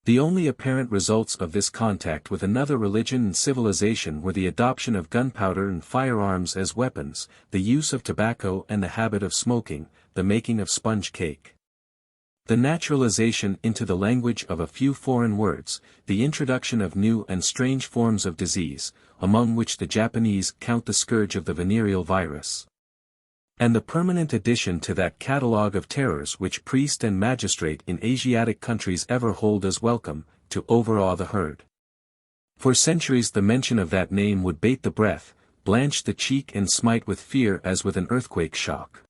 The only apparent results of this contact with another religion and civilization were the adoption of gunpowder and firearms as weapons, the use of tobacco and the habit of smoking, the making of sponge cake. The naturalization into the language of a few foreign words, the introduction of new and strange forms of disease, among which the Japanese count the scourge of the venereal virus. And the permanent addition to that catalogue of terrors which priest and magistrate in Asiatic countries ever hold as welcome, to overawe the herd. For centuries the mention of that name would bait the breath, blanch the cheek and smite with fear as with an earthquake shock.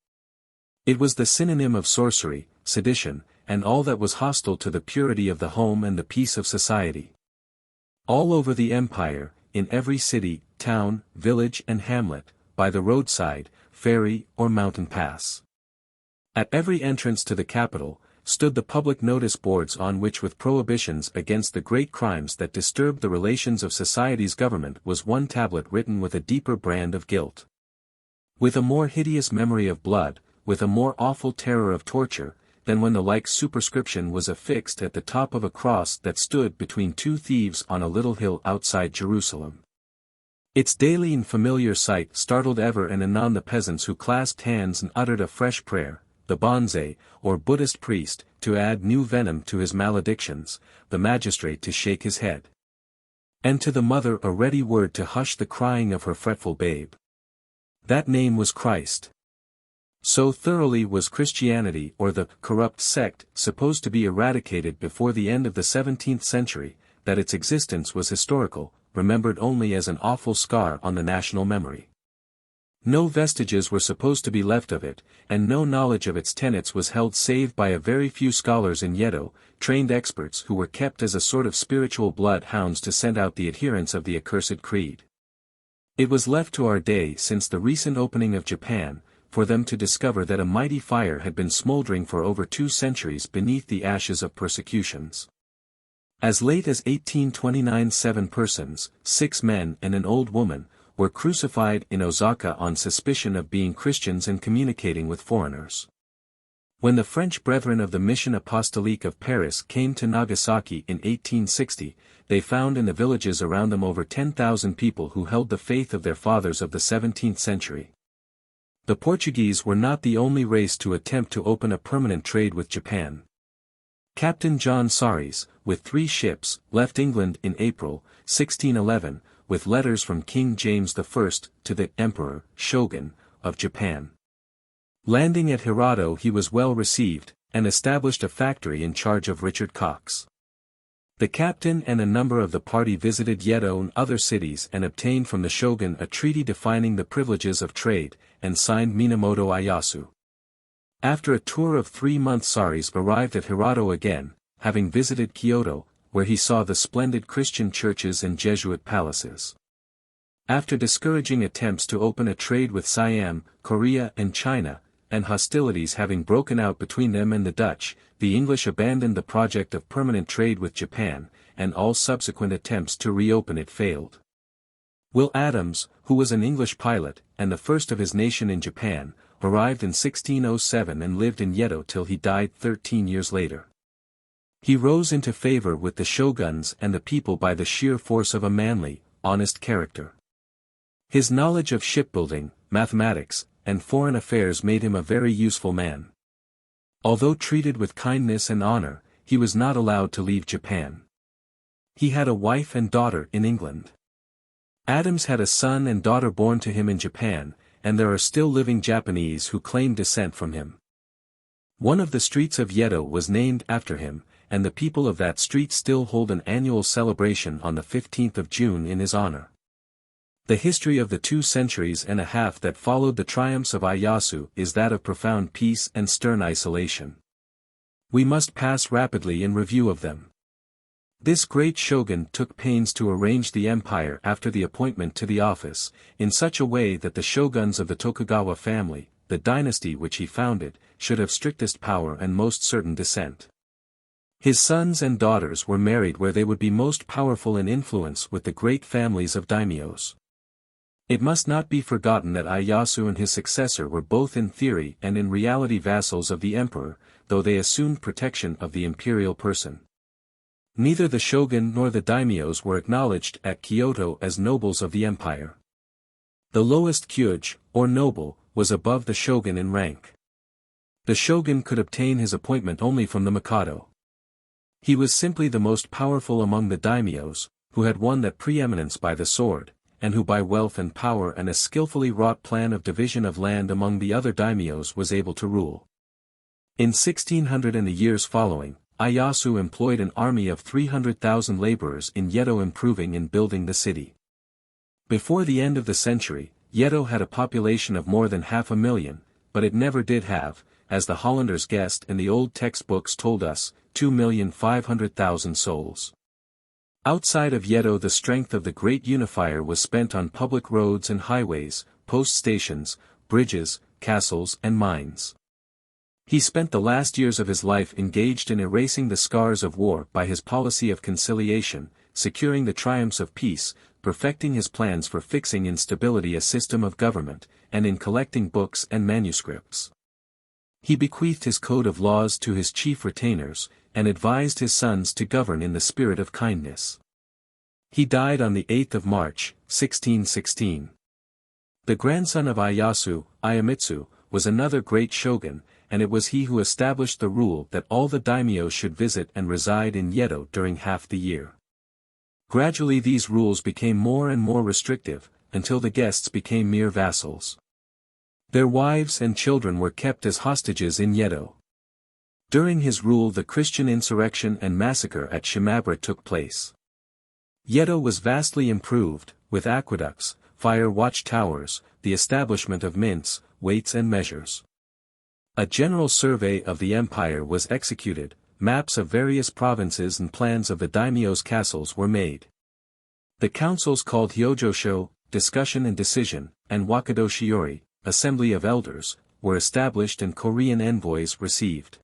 It was the synonym of sorcery, sedition, and all that was hostile to the purity of the home and the peace of society. All over the empire, in every city, town, village and hamlet, by the roadside, ferry, or mountain pass. At every entrance to the capital, stood the public notice boards on which with prohibitions against the great crimes that disturbed the relations of society's government was one tablet written with a deeper brand of guilt. With a more hideous memory of blood, with a more awful terror of torture, than when the like superscription was affixed at the top of a cross that stood between 2 thieves on a little hill outside Jerusalem. Its daily and familiar sight startled ever and anon the peasants who clasped hands and uttered a fresh prayer, the bonze, or Buddhist priest, to add new venom to his maledictions, the magistrate to shake his head. And to the mother a ready word to hush the crying of her fretful babe. That name was Christ. So thoroughly was Christianity or the corrupt sect supposed to be eradicated before the end of the 17th century, that its existence was historical, remembered only as an awful scar on the national memory. No vestiges were supposed to be left of it, and no knowledge of its tenets was held save by a very few scholars in Yedo, trained experts who were kept as a sort of spiritual bloodhounds to scent out the adherents of the accursed creed. It was left to our day since the recent opening of Japan, for them to discover that a mighty fire had been smoldering for over 2 centuries beneath the ashes of persecutions. As late as 1829 7 persons, 6 men and an old woman, were crucified in Osaka on suspicion of being Christians and communicating with foreigners. When the French brethren of the Mission Apostolique of Paris came to Nagasaki in 1860, they found in the villages around them over 10,000 people who held the faith of their fathers of the 17th century. The Portuguese were not the only race to attempt to open a permanent trade with Japan. Captain John Saris, with 3 ships, left England in April, 1611, with letters from King James I to the Emperor, Shogun, of Japan. Landing at Hirado he was well received, and established a factory in charge of Richard Cox. The captain and a number of the party visited Yedo and other cities and obtained from the shogun a treaty defining the privileges of trade, and signed Minamoto Ieyasu. After a tour of 3 months Saris arrived at Hirado again, having visited Kyoto, where he saw the splendid Christian churches and Jesuit palaces. After discouraging attempts to open a trade with Siam, Korea and China, and hostilities having broken out between them and the Dutch, the English abandoned the project of permanent trade with Japan, and all subsequent attempts to reopen it failed. Will Adams, who was an English pilot, and the first of his nation in Japan, arrived in 1607 and lived in Yedo till he died 13 years later. He rose into favor with the shoguns and the people by the sheer force of a manly, honest character. His knowledge of shipbuilding, mathematics, and foreign affairs made him a very useful man. Although treated with kindness and honor, he was not allowed to leave Japan. He had a wife and daughter in England. Adams had a son and daughter born to him in Japan, and there are still living Japanese who claim descent from him. One of the streets of Yedo was named after him, and the people of that street still hold an annual celebration on the 15th of June in his honor. The history of the 2 centuries and a half that followed the triumphs of Ieyasu is that of profound peace and stern isolation. We must pass rapidly in review of them. This great shogun took pains to arrange the empire after the appointment to the office, in such a way that the shoguns of the Tokugawa family, the dynasty which he founded, should have strictest power and most certain descent. His sons and daughters were married where they would be most powerful in influence with the great families of daimyos. It must not be forgotten that Ieyasu and his successor were both in theory and in reality vassals of the emperor, though they assumed protection of the imperial person. Neither the shogun nor the daimyos were acknowledged at Kyoto as nobles of the empire. The lowest kyuj, or noble, was above the shogun in rank. The shogun could obtain his appointment only from the Mikado. He was simply the most powerful among the daimyos, who had won that preeminence by the sword, and who by wealth and power and a skillfully wrought plan of division of land among the other daimyos was able to rule. In 1600 and the years following, Ieyasu employed an army of 300,000 laborers in Yedo improving and building the city. Before the end of the century, Yedo had a population of more than 500,000, but it never did have, as the Hollanders guessed and the old textbooks told us, 2,500,000 souls. Outside of Yedo, the strength of the great unifier was spent on public roads and highways, post stations, bridges, castles and mines. He spent the last years of his life engaged in erasing the scars of war by his policy of conciliation, securing the triumphs of peace, perfecting his plans for fixing in stability a system of government, and in collecting books and manuscripts. He bequeathed his code of laws to his chief retainers, and advised his sons to govern in the spirit of kindness. He died on the 8th of March, 1616. The grandson of Ieyasu, Ieyamitsu, was another great shogun, and it was he who established the rule that all the daimyos should visit and reside in Yedo during half the year. Gradually these rules became more and more restrictive, until the guests became mere vassals. Their wives and children were kept as hostages in Yedo. During his rule the Christian insurrection and massacre at Shimabara took place. Yedo was vastly improved, with aqueducts, fire watch towers, the establishment of mints, weights and measures. A general survey of the empire was executed, maps of various provinces and plans of the daimyos' castles were made. The councils called Hyojosho, discussion and decision, and Wakadoshiori, assembly of elders, were established and Korean envoys received.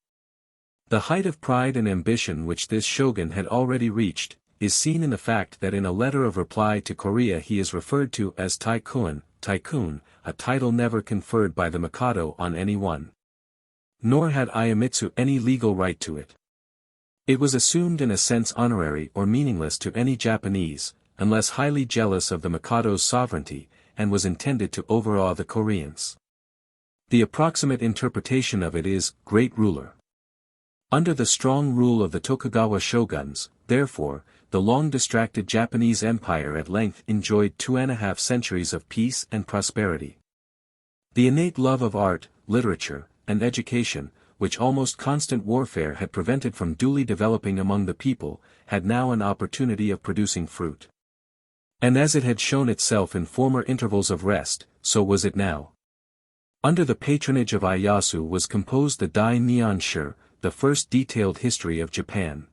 The height of pride and ambition which this shogun had already reached, is seen in the fact that in a letter of reply to Korea he is referred to as tycoon, a title never conferred by the Mikado on anyone. Nor had Ieyamitsu any legal right to it. It was assumed in a sense honorary or meaningless to any Japanese, unless highly jealous of the Mikado's sovereignty, and was intended to overawe the Koreans. The approximate interpretation of it is, great ruler. Under the strong rule of the Tokugawa shoguns, therefore, the long-distracted Japanese empire at length enjoyed 2.5 centuries of peace and prosperity. The innate love of art, literature, and education, which almost constant warfare had prevented from duly developing among the people, had now an opportunity of producing fruit. And as it had shown itself in former intervals of rest, so was it now. Under the patronage of Ieyasu was composed the Dai Nihon Shur, the first detailed history of Japan.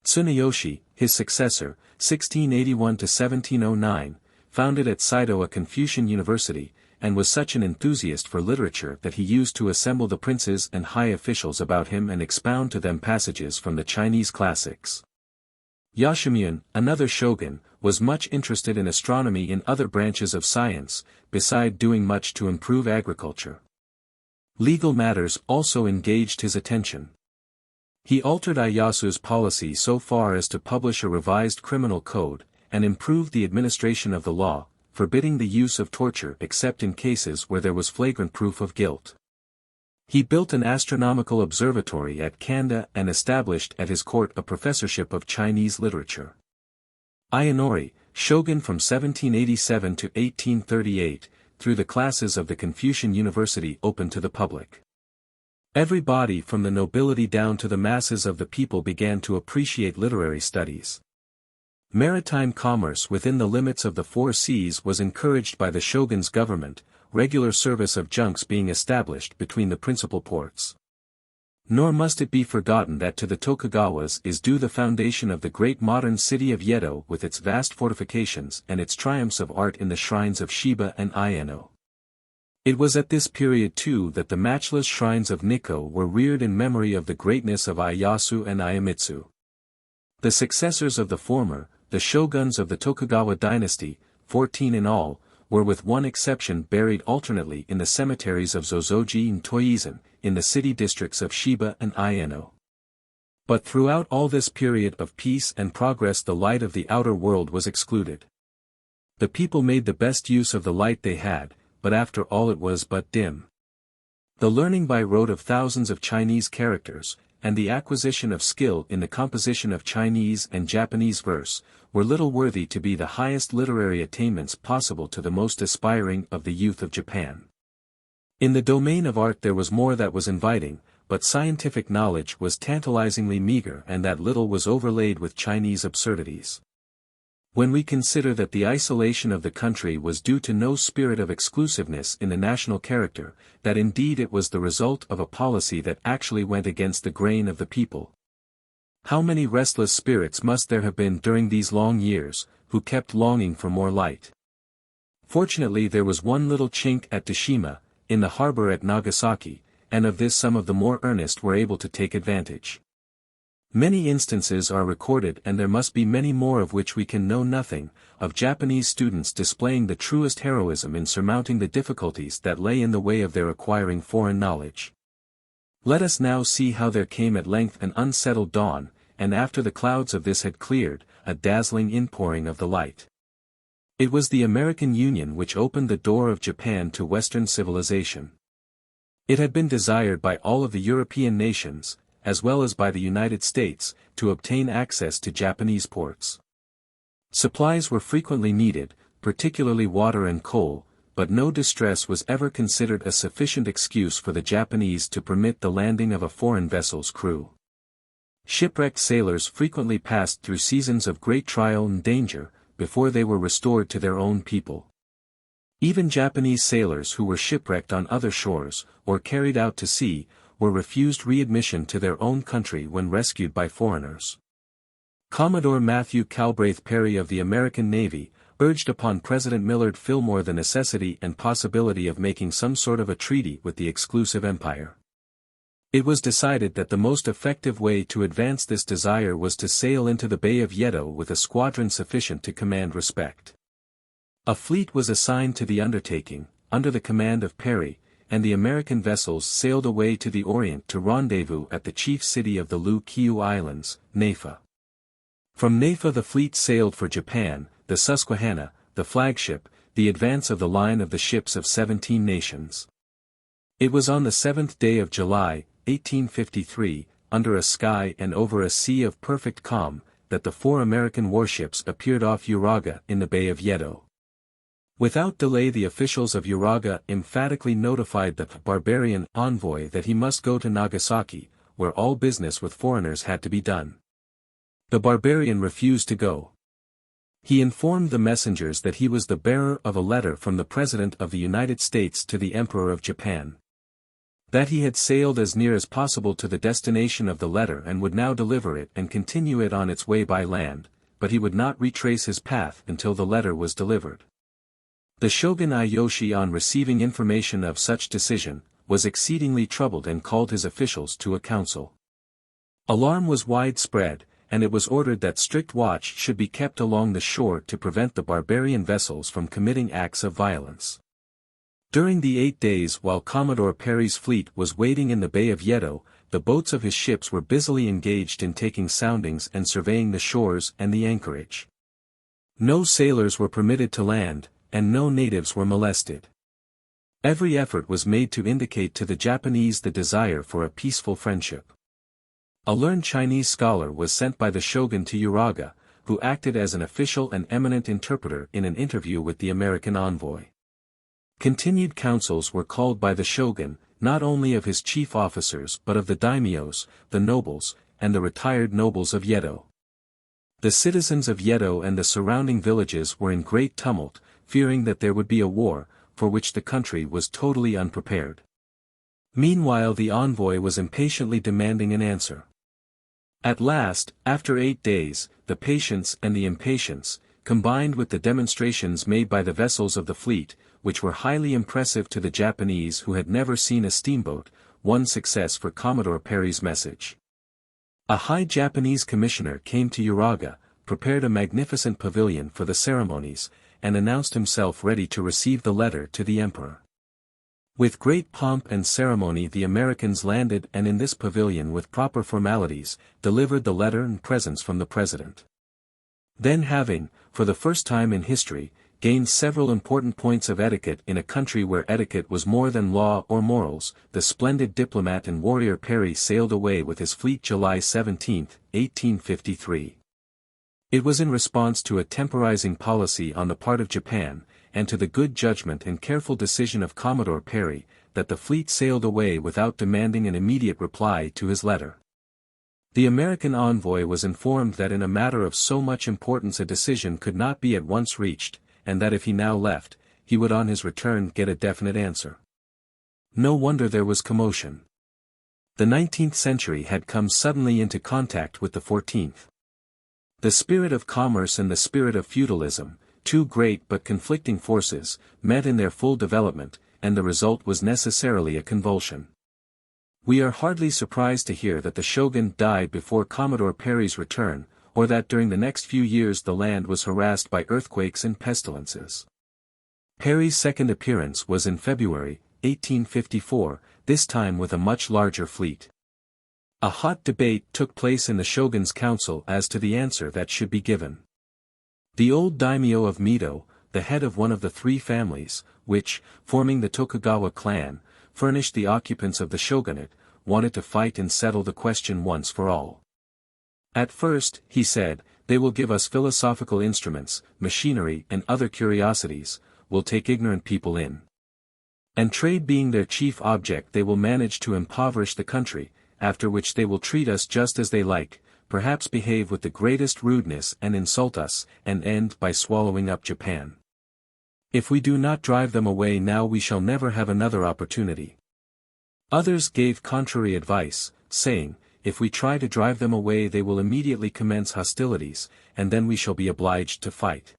Tsuneyoshi, his successor, 1681–1709, founded at Saido a Confucian university, and was such an enthusiast for literature that he used to assemble the princes and high officials about him and expound to them passages from the Chinese classics. Yashimun, another shogun, was much interested in astronomy and other branches of science, beside doing much to improve agriculture. Legal matters also engaged his attention. He altered Ieyasu's policy so far as to publish a revised criminal code, and improved the administration of the law, forbidding the use of torture except in cases where there was flagrant proof of guilt. He built an astronomical observatory at Kanda and established at his court a professorship of Chinese literature. Ayanori, shogun from 1787 to 1838, through the classes of the Confucian University open to the public. Everybody from the nobility down to the masses of the people began to appreciate literary studies. Maritime commerce within the limits of the four seas was encouraged by the shogun's government, regular service of junks being established between the principal ports. Nor must it be forgotten that to the Tokugawas is due the foundation of the great modern city of Yedo with its vast fortifications and its triumphs of art in the shrines of Shiba and Ayano. It was at this period too that the matchless shrines of Nikko were reared in memory of the greatness of Ieyasu and Ieyamitsu. The successors of the former, the shoguns of the Tokugawa dynasty, 14 in all, were with one exception buried alternately in the cemeteries of Zozoji and Toizen, in the city districts of Shiba and Ayano. But throughout all this period of peace and progress the light of the outer world was excluded. The people made the best use of the light they had, but after all it was but dim. The learning by rote of thousands of Chinese characters, and the acquisition of skill in the composition of Chinese and Japanese verse, were little worthy to be the highest literary attainments possible to the most aspiring of the youth of Japan. In the domain of art there was more that was inviting, but scientific knowledge was tantalizingly meager and that little was overlaid with Chinese absurdities. When we consider that the isolation of the country was due to no spirit of exclusiveness in the national character, that indeed it was the result of a policy that actually went against the grain of the people. How many restless spirits must there have been during these long years, who kept longing for more light? Fortunately there was one little chink at Tsushima, in the harbor at Nagasaki, and of this some of the more earnest were able to take advantage. Many instances are recorded and there must be many more of which we can know nothing, of Japanese students displaying the truest heroism in surmounting the difficulties that lay in the way of their acquiring foreign knowledge. Let us now see how there came at length an unsettled dawn, and after the clouds of this had cleared, a dazzling inpouring of the light. It was the American Union which opened the door of Japan to Western civilization. It had been desired by all of the European nations, as well as by the United States, to obtain access to Japanese ports. Supplies were frequently needed, particularly water and coal, but no distress was ever considered a sufficient excuse for the Japanese to permit the landing of a foreign vessel's crew. Shipwrecked sailors frequently passed through seasons of great trial and danger, before they were restored to their own people. Even Japanese sailors who were shipwrecked on other shores, or carried out to sea, were refused readmission to their own country when rescued by foreigners. Commodore Matthew Calbraith Perry of the American Navy, urged upon President Millard Fillmore the necessity and possibility of making some sort of a treaty with the exclusive empire. It was decided that the most effective way to advance this desire was to sail into the Bay of Yedo with a squadron sufficient to command respect. A fleet was assigned to the undertaking, under the command of Perry, and the American vessels sailed away to the Orient to rendezvous at the chief city of the Ryukyu Islands, Naifa. From Naifa the fleet sailed for Japan, the Susquehanna, the flagship, the advance of the line of the ships of 17 nations. It was on the 7th day of July, 1853, under a sky and over a sea of perfect calm, that the 4 American warships appeared off Uraga in the Bay of Yedo. Without delay the officials of Uraga emphatically notified the barbarian envoy that he must go to Nagasaki, where all business with foreigners had to be done. The barbarian refused to go. He informed the messengers that he was the bearer of a letter from the President of the United States to the Emperor of Japan. That he had sailed as near as possible to the destination of the letter and would now deliver it and continue it on its way by land, but he would not retrace his path until the letter was delivered. The shogun Ieyoshi, on receiving information of such decision, was exceedingly troubled and called his officials to a council. Alarm was widespread, and it was ordered that strict watch should be kept along the shore to prevent the barbarian vessels from committing acts of violence. During the 8 days while Commodore Perry's fleet was waiting in the Bay of Yedo, the boats of his ships were busily engaged in taking soundings and surveying the shores and the anchorage. No sailors were permitted to land, and no natives were molested. Every effort was made to indicate to the Japanese the desire for a peaceful friendship. A learned Chinese scholar was sent by the shogun to Uraga, who acted as an official and eminent interpreter in an interview with the American envoy. Continued councils were called by the shogun, not only of his chief officers but of the daimyos, the nobles, and the retired nobles of Yedo. The citizens of Yedo and the surrounding villages were in great tumult, fearing that there would be a war, for which the country was totally unprepared. Meanwhile the envoy was impatiently demanding an answer. At last, after 8 days, the patience and the impatience, combined with the demonstrations made by the vessels of the fleet, which were highly impressive to the Japanese who had never seen a steamboat, won success for Commodore Perry's message. A high Japanese commissioner came to Uraga, prepared a magnificent pavilion for the ceremonies, and announced himself ready to receive the letter to the emperor. With great pomp and ceremony the Americans landed and in this pavilion with proper formalities, delivered the letter and presents from the president. Then having, for the first time in history, gained several important points of etiquette in a country where etiquette was more than law or morals, the splendid diplomat and warrior Perry sailed away with his fleet July 17, 1853. It was in response to a temporizing policy on the part of Japan, and to the good judgment and careful decision of Commodore Perry, that the fleet sailed away without demanding an immediate reply to his letter. The American envoy was informed that in a matter of so much importance a decision could not be at once reached, and that if he now left, he would on his return get a definite answer. No wonder there was commotion. The 19th century had come suddenly into contact with the 14th. The spirit of commerce and the spirit of feudalism, two great but conflicting forces, met in their full development, and the result was necessarily a convulsion. We are hardly surprised to hear that the shogun died before Commodore Perry's return, or that during the next few years the land was harassed by earthquakes and pestilences. Perry's second appearance was in February, 1854, this time with a much larger fleet. A hot debate took place in the shogun's council as to the answer that should be given. The old daimyo of Mido, the head of one of the 3 families, which, forming the Tokugawa clan, furnished the occupants of the shogunate, wanted to fight and settle the question once for all. At first, he said, they will give us philosophical instruments, machinery and other curiosities, will take ignorant people in. And trade being their chief object they will manage to impoverish the country, after which they will treat us just as they like, perhaps behave with the greatest rudeness and insult us, and end by swallowing up Japan. If we do not drive them away now we shall never have another opportunity. Others gave contrary advice, saying, if we try to drive them away they will immediately commence hostilities, and then we shall be obliged to fight.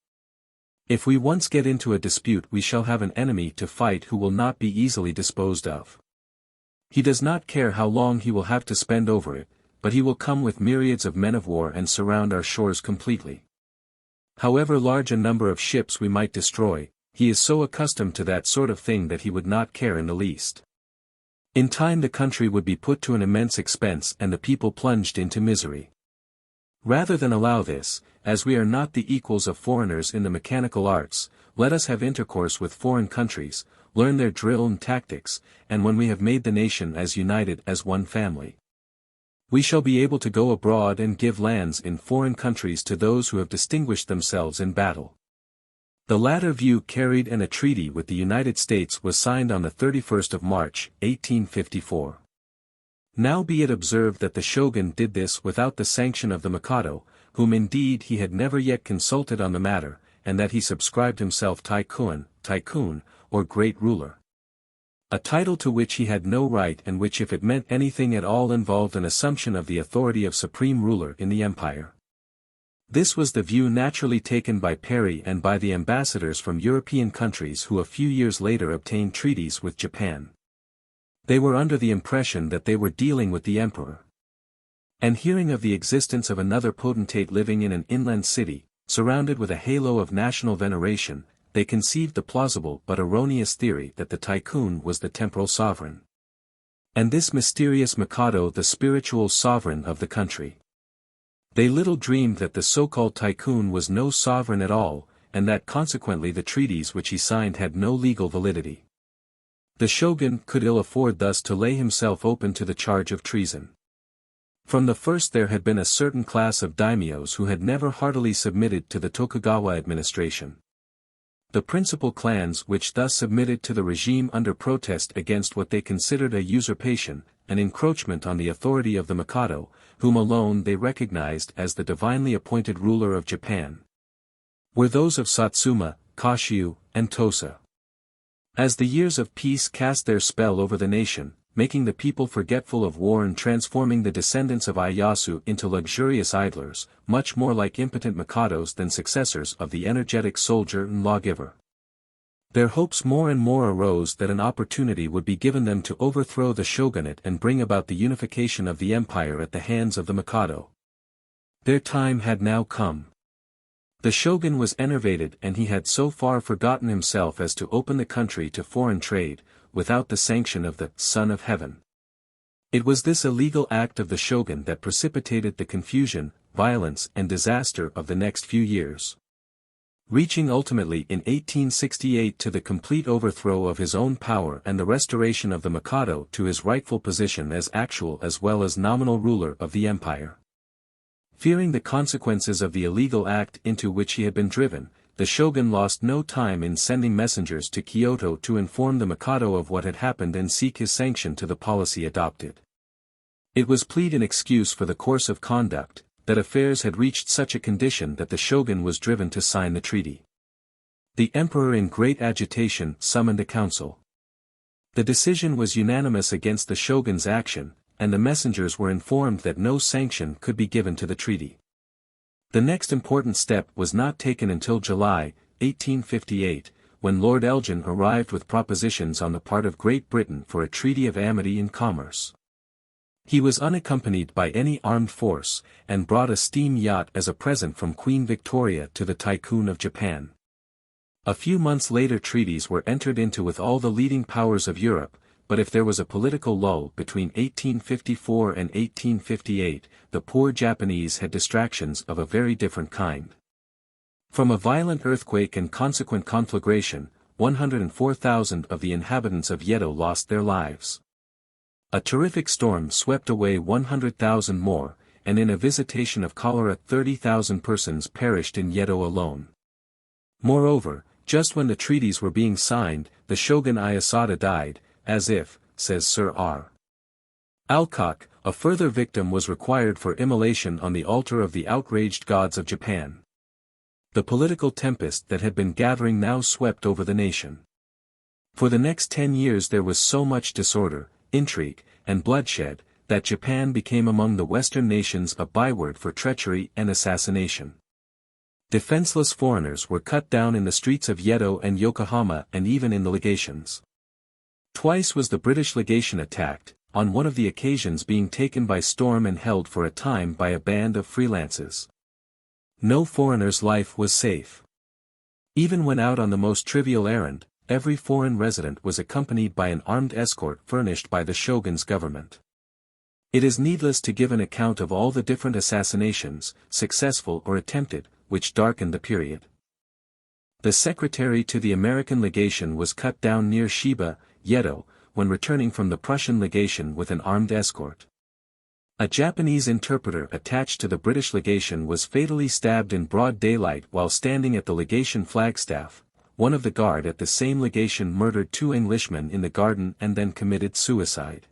If we once get into a dispute we shall have an enemy to fight who will not be easily disposed of. He does not care how long he will have to spend over it, but he will come with myriads of men of war and surround our shores completely. However large a number of ships we might destroy, he is so accustomed to that sort of thing that he would not care in the least. In time the country would be put to an immense expense and the people plunged into misery. Rather than allow this, as we are not the equals of foreigners in the mechanical arts, let us have intercourse with foreign countries, learn their drill and tactics, and when we have made the nation as united as one family, we shall be able to go abroad and give lands in foreign countries to those who have distinguished themselves in battle. The latter view carried and a treaty with the United States was signed on the 31st of March, 1854. Now be it observed that the shogun did this without the sanction of the Mikado, whom indeed he had never yet consulted on the matter, and that he subscribed himself tycoon, or great ruler. A title to which he had no right and which if it meant anything at all involved an assumption of the authority of supreme ruler in the empire. This was the view naturally taken by Perry and by the ambassadors from European countries who a few years later obtained treaties with Japan. They were under the impression that they were dealing with the emperor. And hearing of the existence of another potentate living in an inland city, surrounded with a halo of national veneration, they conceived the plausible but erroneous theory that the tycoon was the temporal sovereign. And this mysterious Mikado the spiritual sovereign of the country. They little dreamed that the so-called tycoon was no sovereign at all, and that consequently the treaties which he signed had no legal validity. The shogun could ill afford thus to lay himself open to the charge of treason. From the first there had been a certain class of daimyos who had never heartily submitted to the Tokugawa administration. The principal clans which thus submitted to the regime under protest against what they considered a usurpation, an encroachment on the authority of the Mikado, whom alone they recognized as the divinely appointed ruler of Japan, were those of Satsuma, Kashio, and Tosa. As the years of peace cast their spell over the nation, making the people forgetful of war and transforming the descendants of Ieyasu into luxurious idlers, much more like impotent mikados than successors of the energetic soldier and lawgiver. Their hopes more and more arose that an opportunity would be given them to overthrow the shogunate and bring about the unification of the empire at the hands of the Mikado. Their time had now come. The shogun was enervated and he had so far forgotten himself as to open the country to foreign trade, without the sanction of the Son of Heaven. It was this illegal act of the shogun that precipitated the confusion, violence and disaster of the next few years. Reaching ultimately in 1868 to the complete overthrow of his own power and the restoration of the Mikado to his rightful position as actual as well as nominal ruler of the empire. Fearing the consequences of the illegal act into which he had been driven, the shogun lost no time in sending messengers to Kyoto to inform the Mikado of what had happened and seek his sanction to the policy adopted. It was plead in excuse for the course of conduct, that affairs had reached such a condition that the shogun was driven to sign the treaty. The emperor in great agitation summoned a council. The decision was unanimous against the shogun's action, and the messengers were informed that no sanction could be given to the treaty. The next important step was not taken until July, 1858, when Lord Elgin arrived with propositions on the part of Great Britain for a treaty of amity and commerce. He was unaccompanied by any armed force, and brought a steam yacht as a present from Queen Victoria to the Tycoon of Japan. A few months later treaties were entered into with all the leading powers of Europe, but if there was a political lull between 1854 and 1858, the poor Japanese had distractions of a very different kind. From a violent earthquake and consequent conflagration, 104,000 of the inhabitants of Yedo lost their lives. A terrific storm swept away 100,000 more, and in a visitation of cholera 30,000 persons perished in Yedo alone. Moreover, just when the treaties were being signed, the shogun Ieyasu died, as if, says Sir R. Alcock, a further victim was required for immolation on the altar of the outraged gods of Japan. The political tempest that had been gathering now swept over the nation. For the next 10 years there was so much disorder, intrigue, and bloodshed, that Japan became among the Western nations a byword for treachery and assassination. Defenseless foreigners were cut down in the streets of Yedo and Yokohama and even in the legations. Twice was the British legation attacked, on one of the occasions being taken by storm and held for a time by a band of freelances. No foreigner's life was safe. Even when out on the most trivial errand, every foreign resident was accompanied by an armed escort furnished by the shogun's government. It is needless to give an account of all the different assassinations, successful or attempted, which darkened the period. The secretary to the American legation was cut down near Shiba, Yedo, when returning from the Prussian legation with an armed escort. A Japanese interpreter attached to the British legation was fatally stabbed in broad daylight while standing at the legation flagstaff. One of the guard at the same legation murdered 2 Englishmen in the garden and then committed suicide.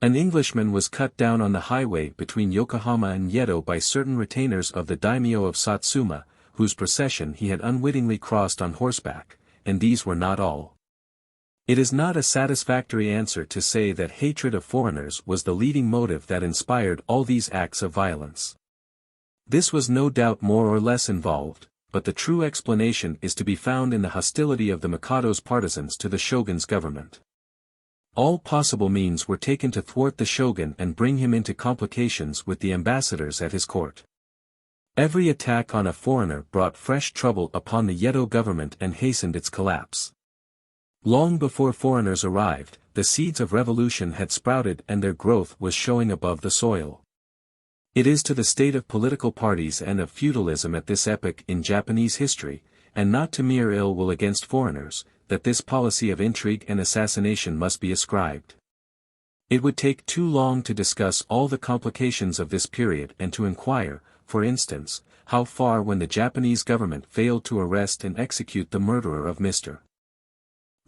An Englishman was cut down on the highway between Yokohama and Yedo by certain retainers of the daimyo of Satsuma, whose procession he had unwittingly crossed on horseback, and these were not all. It is not a satisfactory answer to say that hatred of foreigners was the leading motive that inspired all these acts of violence. This was no doubt more or less involved, but the true explanation is to be found in the hostility of the Mikado's partisans to the shogun's government. All possible means were taken to thwart the shogun and bring him into complications with the ambassadors at his court. Every attack on a foreigner brought fresh trouble upon the Yedo government and hastened its collapse. Long before foreigners arrived, the seeds of revolution had sprouted and their growth was showing above the soil. It is to the state of political parties and of feudalism at this epoch in Japanese history, and not to mere ill will against foreigners, that this policy of intrigue and assassination must be ascribed. It would take too long to discuss all the complications of this period and to inquire, for instance, how far when the Japanese government failed to arrest and execute the murderer of Mr.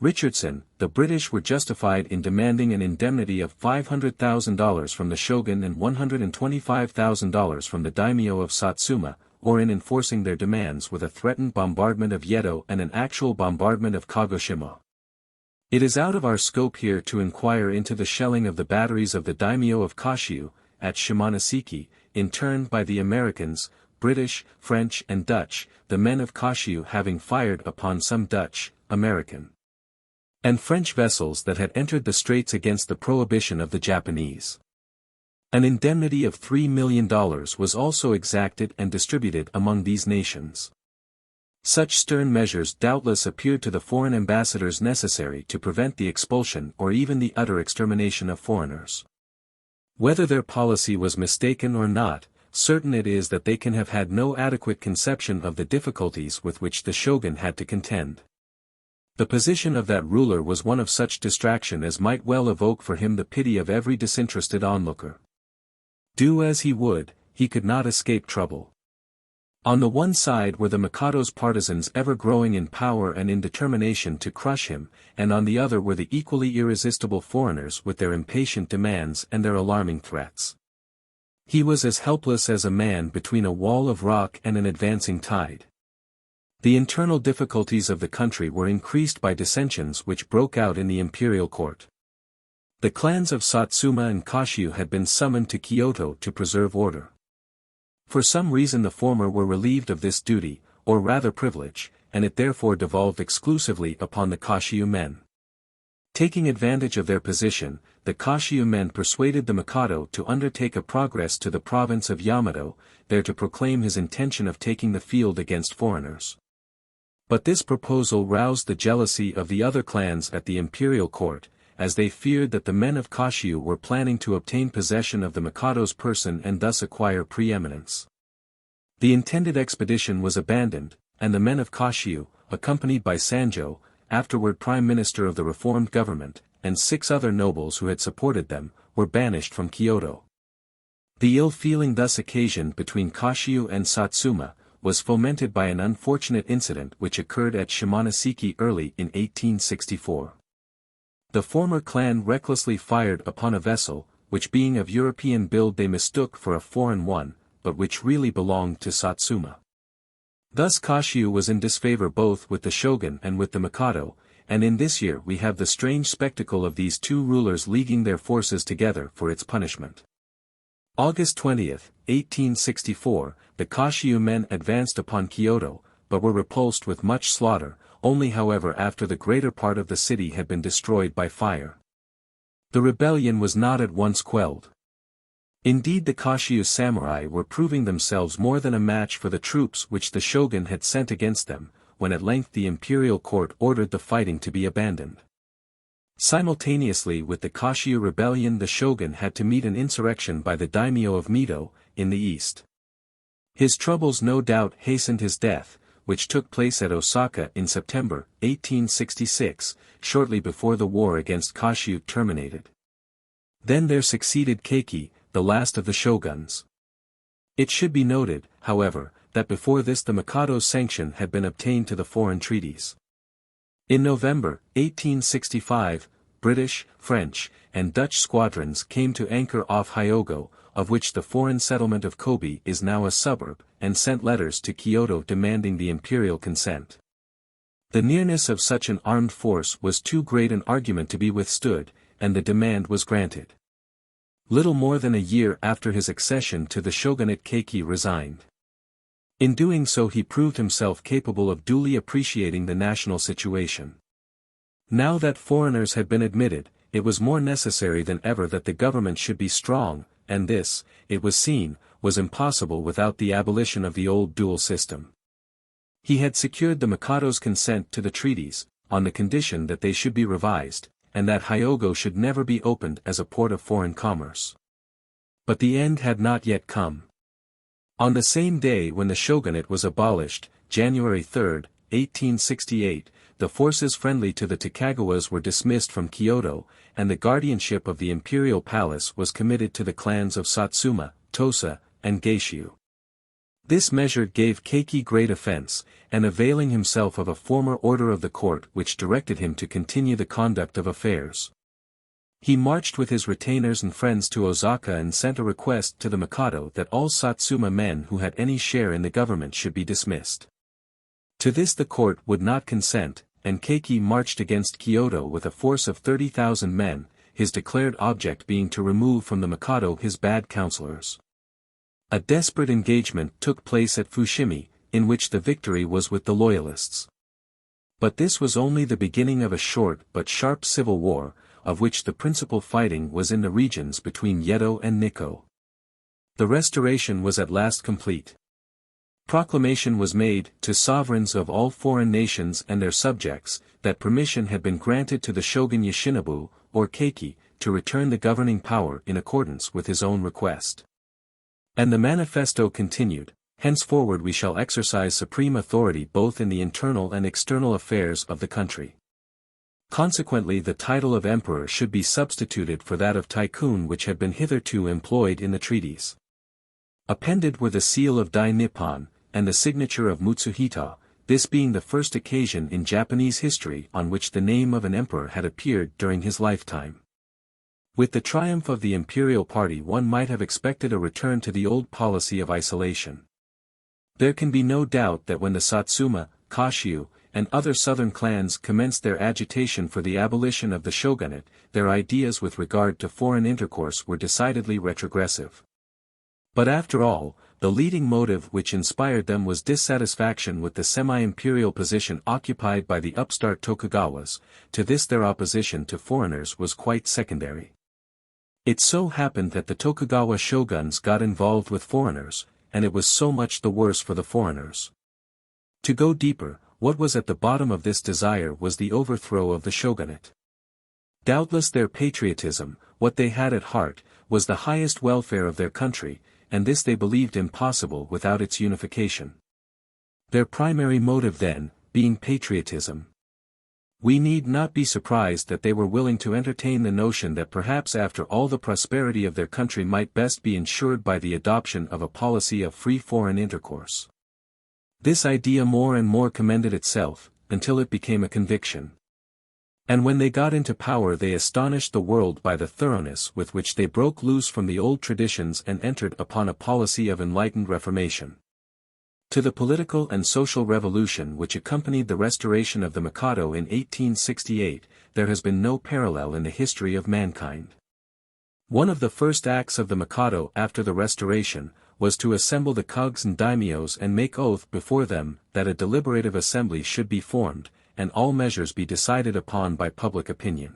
Richardson, the British were justified in demanding an indemnity of $500,000 from the shogun and $125,000 from the daimyo of Satsuma, or in enforcing their demands with a threatened bombardment of Yedo and an actual bombardment of Kagoshima. It is out of our scope here to inquire into the shelling of the batteries of the daimyo of Kashio, at Shimonoseki, in turn by the Americans, British, French and Dutch, the men of Kashio having fired upon some Dutch, American, and French vessels that had entered the straits against the prohibition of the Japanese. An indemnity of $3 million was also exacted and distributed among these nations. Such stern measures doubtless appeared to the foreign ambassadors necessary to prevent the expulsion or even the utter extermination of foreigners. Whether their policy was mistaken or not, certain it is that they can have had no adequate conception of the difficulties with which the shogun had to contend. The position of that ruler was one of such distraction as might well evoke for him the pity of every disinterested onlooker. Do as he would, he could not escape trouble. On the one side were the Mikado's partisans ever growing in power and in determination to crush him, and on the other were the equally irresistible foreigners with their impatient demands and their alarming threats. He was as helpless as a man between a wall of rock and an advancing tide. The internal difficulties of the country were increased by dissensions which broke out in the imperial court. The clans of Satsuma and Kashio had been summoned to Kyoto to preserve order. For some reason the former were relieved of this duty, or rather privilege, and it therefore devolved exclusively upon the Kashio men. Taking advantage of their position, the Kashio men persuaded the Mikado to undertake a progress to the province of Yamato, there to proclaim his intention of taking the field against foreigners. But this proposal roused the jealousy of the other clans at the imperial court, as they feared that the men of Kashio were planning to obtain possession of the Mikado's person and thus acquire preeminence. The intended expedition was abandoned, and the men of Kashio, accompanied by Sanjo, afterward Prime Minister of the reformed government, and 6 other nobles who had supported them, were banished from Kyoto. The ill feeling thus occasioned between Kashio and Satsuma, was fomented by an unfortunate incident which occurred at Shimonoseki early in 1864. The former clan recklessly fired upon a vessel, which being of European build they mistook for a foreign one, but which really belonged to Satsuma. Thus Kashio was in disfavor both with the shogun and with the Mikado, and in this year we have the strange spectacle of these two rulers leaguing their forces together for its punishment. August 20, 1864, the Kashio men advanced upon Kyoto, but were repulsed with much slaughter, only however after the greater part of the city had been destroyed by fire. The rebellion was not at once quelled. Indeed the Kashio samurai were proving themselves more than a match for the troops which the shogun had sent against them, when at length the imperial court ordered the fighting to be abandoned. Simultaneously with the Kashio rebellion the shogun had to meet an insurrection by the daimyo of Mito, in the east. His troubles no doubt hastened his death, which took place at Osaka in September, 1866, shortly before the war against Kashio terminated. Then there succeeded Keiki, the last of the shoguns. It should be noted, however, that before this the Mikado's sanction had been obtained to the foreign treaties. In November, 1865, British, French, and Dutch squadrons came to anchor off Hyogo, of which the foreign settlement of Kobe is now a suburb, and sent letters to Kyoto demanding the imperial consent. The nearness of such an armed force was too great an argument to be withstood, and the demand was granted. Little more than a year after his accession to the shogunate, Keiki resigned. In doing so he proved himself capable of duly appreciating the national situation. Now that foreigners had been admitted, it was more necessary than ever that the government should be strong, and this, it was seen, was impossible without the abolition of the old dual system. He had secured the Mikado's consent to the treaties, on the condition that they should be revised, and that Hyogo should never be opened as a port of foreign commerce. But the end had not yet come. On the same day when the shogunate was abolished, January 3, 1868, the forces friendly to the Tokugawas were dismissed from Kyoto, and the guardianship of the imperial palace was committed to the clans of Satsuma, Tosa, and Geishu. This measure gave Keiki great offense, and availing himself of a former order of the court which directed him to continue the conduct of affairs, he marched with his retainers and friends to Osaka and sent a request to the Mikado that all Satsuma men who had any share in the government should be dismissed. To this the court would not consent, and Keiki marched against Kyoto with a force of 30,000 men, his declared object being to remove from the Mikado his bad counselors. A desperate engagement took place at Fushimi, in which the victory was with the loyalists. But this was only the beginning of a short but sharp civil war, of which the principal fighting was in the regions between Yedo and Nikko. The restoration was at last complete. Proclamation was made to sovereigns of all foreign nations and their subjects, that permission had been granted to the shogun Yoshinobu, or Keiki, to return the governing power in accordance with his own request. And the manifesto continued, henceforward we shall exercise supreme authority both in the internal and external affairs of the country. Consequently the title of emperor should be substituted for that of Tycoon which had been hitherto employed in the treaties. Appended were the seal of Dai Nippon, and the signature of Mutsuhito, this being the first occasion in Japanese history on which the name of an emperor had appeared during his lifetime. With the triumph of the imperial party one might have expected a return to the old policy of isolation. There can be no doubt that when the Satsuma, Kashyu, and other southern clans commenced their agitation for the abolition of the shogunate, their ideas with regard to foreign intercourse were decidedly retrogressive. But after all, the leading motive which inspired them was dissatisfaction with the semi-imperial position occupied by the upstart Tokugawas. To this their opposition to foreigners was quite secondary. It so happened that the Tokugawa shoguns got involved with foreigners, and it was so much the worse for the foreigners. To go deeper, what was at the bottom of this desire was the overthrow of the shogunate. Doubtless their patriotism, what they had at heart, was the highest welfare of their country, and this they believed impossible without its unification. Their primary motive then, being patriotism. We need not be surprised that they were willing to entertain the notion that perhaps after all the prosperity of their country might best be ensured by the adoption of a policy of free foreign intercourse. This idea more and more commended itself, until it became a conviction. And when they got into power they astonished the world by the thoroughness with which they broke loose from the old traditions and entered upon a policy of enlightened reformation. To the political and social revolution which accompanied the restoration of the Mikado in 1868, there has been no parallel in the history of mankind. One of the first acts of the Mikado after the restoration, was to assemble the Kogs and daimyos and make oath before them that a deliberative assembly should be formed, and all measures be decided upon by public opinion.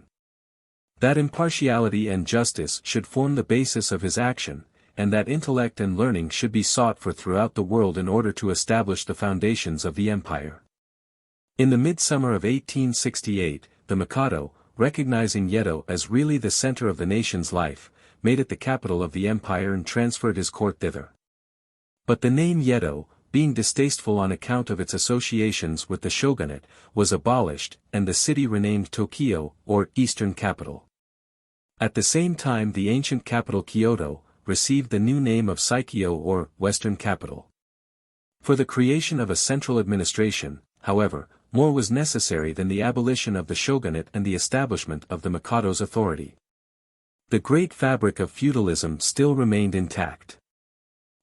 That impartiality and justice should form the basis of his action, and that intellect and learning should be sought for throughout the world in order to establish the foundations of the empire. In the midsummer of 1868, the Mikado, recognizing Yedo as really the center of the nation's life, made it the capital of the empire and transferred his court thither. But the name Yedo, being distasteful on account of its associations with the shogunate, was abolished, and the city renamed Tokyo, or Eastern Capital. At the same time the ancient capital Kyoto, received the new name of Saikyo or Western Capital. For the creation of a central administration, however, more was necessary than the abolition of the shogunate and the establishment of the Mikado's authority. The great fabric of feudalism still remained intact.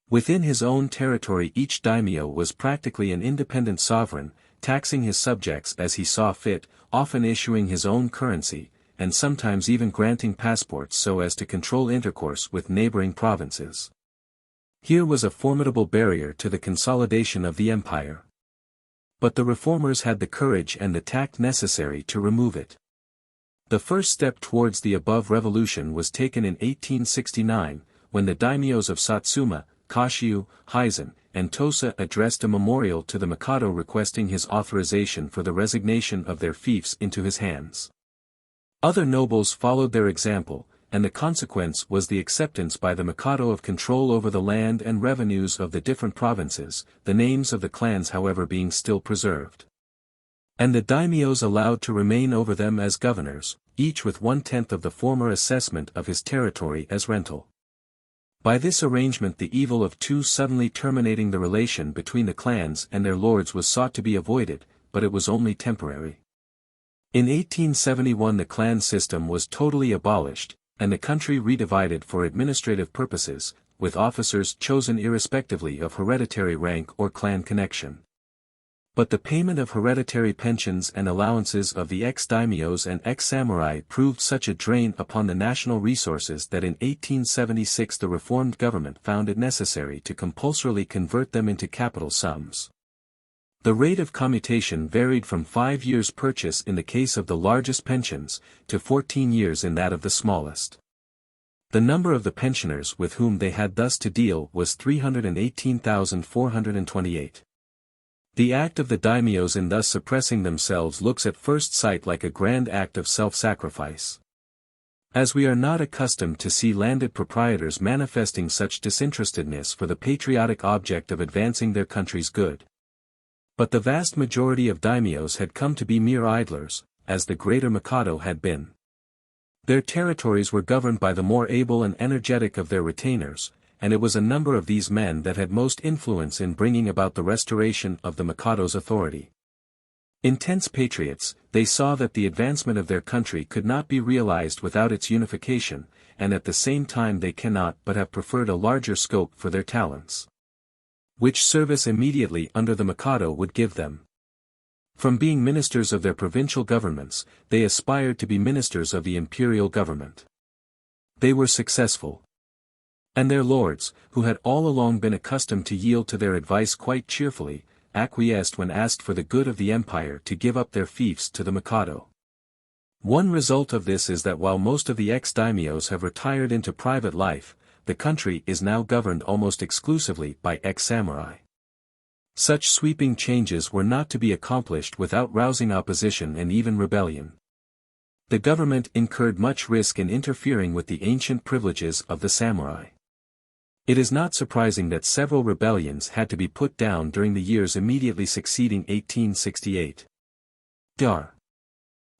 Within his own territory each daimyo was practically an independent sovereign, taxing his subjects as he saw fit, often issuing his own currency, and sometimes even granting passports so as to control intercourse with neighboring provinces. Here was a formidable barrier to the consolidation of the empire. But the reformers had the courage and the tact necessary to remove it. The first step towards the above revolution was taken in 1869, when the daimyos of Satsuma, Kashiu, Hizen, and Tosa addressed a memorial to the Mikado requesting his authorization for the resignation of their fiefs into his hands. Other nobles followed their example, and the consequence was the acceptance by the Mikado of control over the land and revenues of the different provinces, the names of the clans however being still preserved. And the daimyos allowed to remain over them as governors, each with 1/10 of the former assessment of his territory as rental. By this arrangement the evil of too suddenly terminating the relation between the clans and their lords was sought to be avoided, but it was only temporary. In 1871 the clan system was totally abolished, and the country redivided for administrative purposes, with officers chosen irrespectively of hereditary rank or clan connection. But the payment of hereditary pensions and allowances of the ex-daimyos and ex-samurai proved such a drain upon the national resources that in 1876 the reformed government found it necessary to compulsorily convert them into capital sums. The rate of commutation varied from 5 years' purchase in the case of the largest pensions, to 14 years in that of the smallest. The number of the pensioners with whom they had thus to deal was 318,428. The act of the daimyos in thus suppressing themselves looks at first sight like a grand act of self-sacrifice. As we are not accustomed to see landed proprietors manifesting such disinterestedness for the patriotic object of advancing their country's good. But the vast majority of daimyos had come to be mere idlers, as the greater Mikado had been. Their territories were governed by the more able and energetic of their retainers, and it was a number of these men that had most influence in bringing about the restoration of the Mikado's authority. Intense patriots, they saw that the advancement of their country could not be realized without its unification, and at the same time they cannot but have preferred a larger scope for their talents, which service immediately under the Mikado would give them. From being ministers of their provincial governments, they aspired to be ministers of the imperial government. They were successful. And their lords, who had all along been accustomed to yield to their advice quite cheerfully, acquiesced when asked for the good of the empire to give up their fiefs to the Mikado. One result of this is that while most of the ex-daimyos have retired into private life, the country is now governed almost exclusively by ex-samurai. Such sweeping changes were not to be accomplished without rousing opposition and even rebellion. The government incurred much risk in interfering with the ancient privileges of the samurai. It is not surprising that several rebellions had to be put down during the years immediately succeeding 1868. Dr.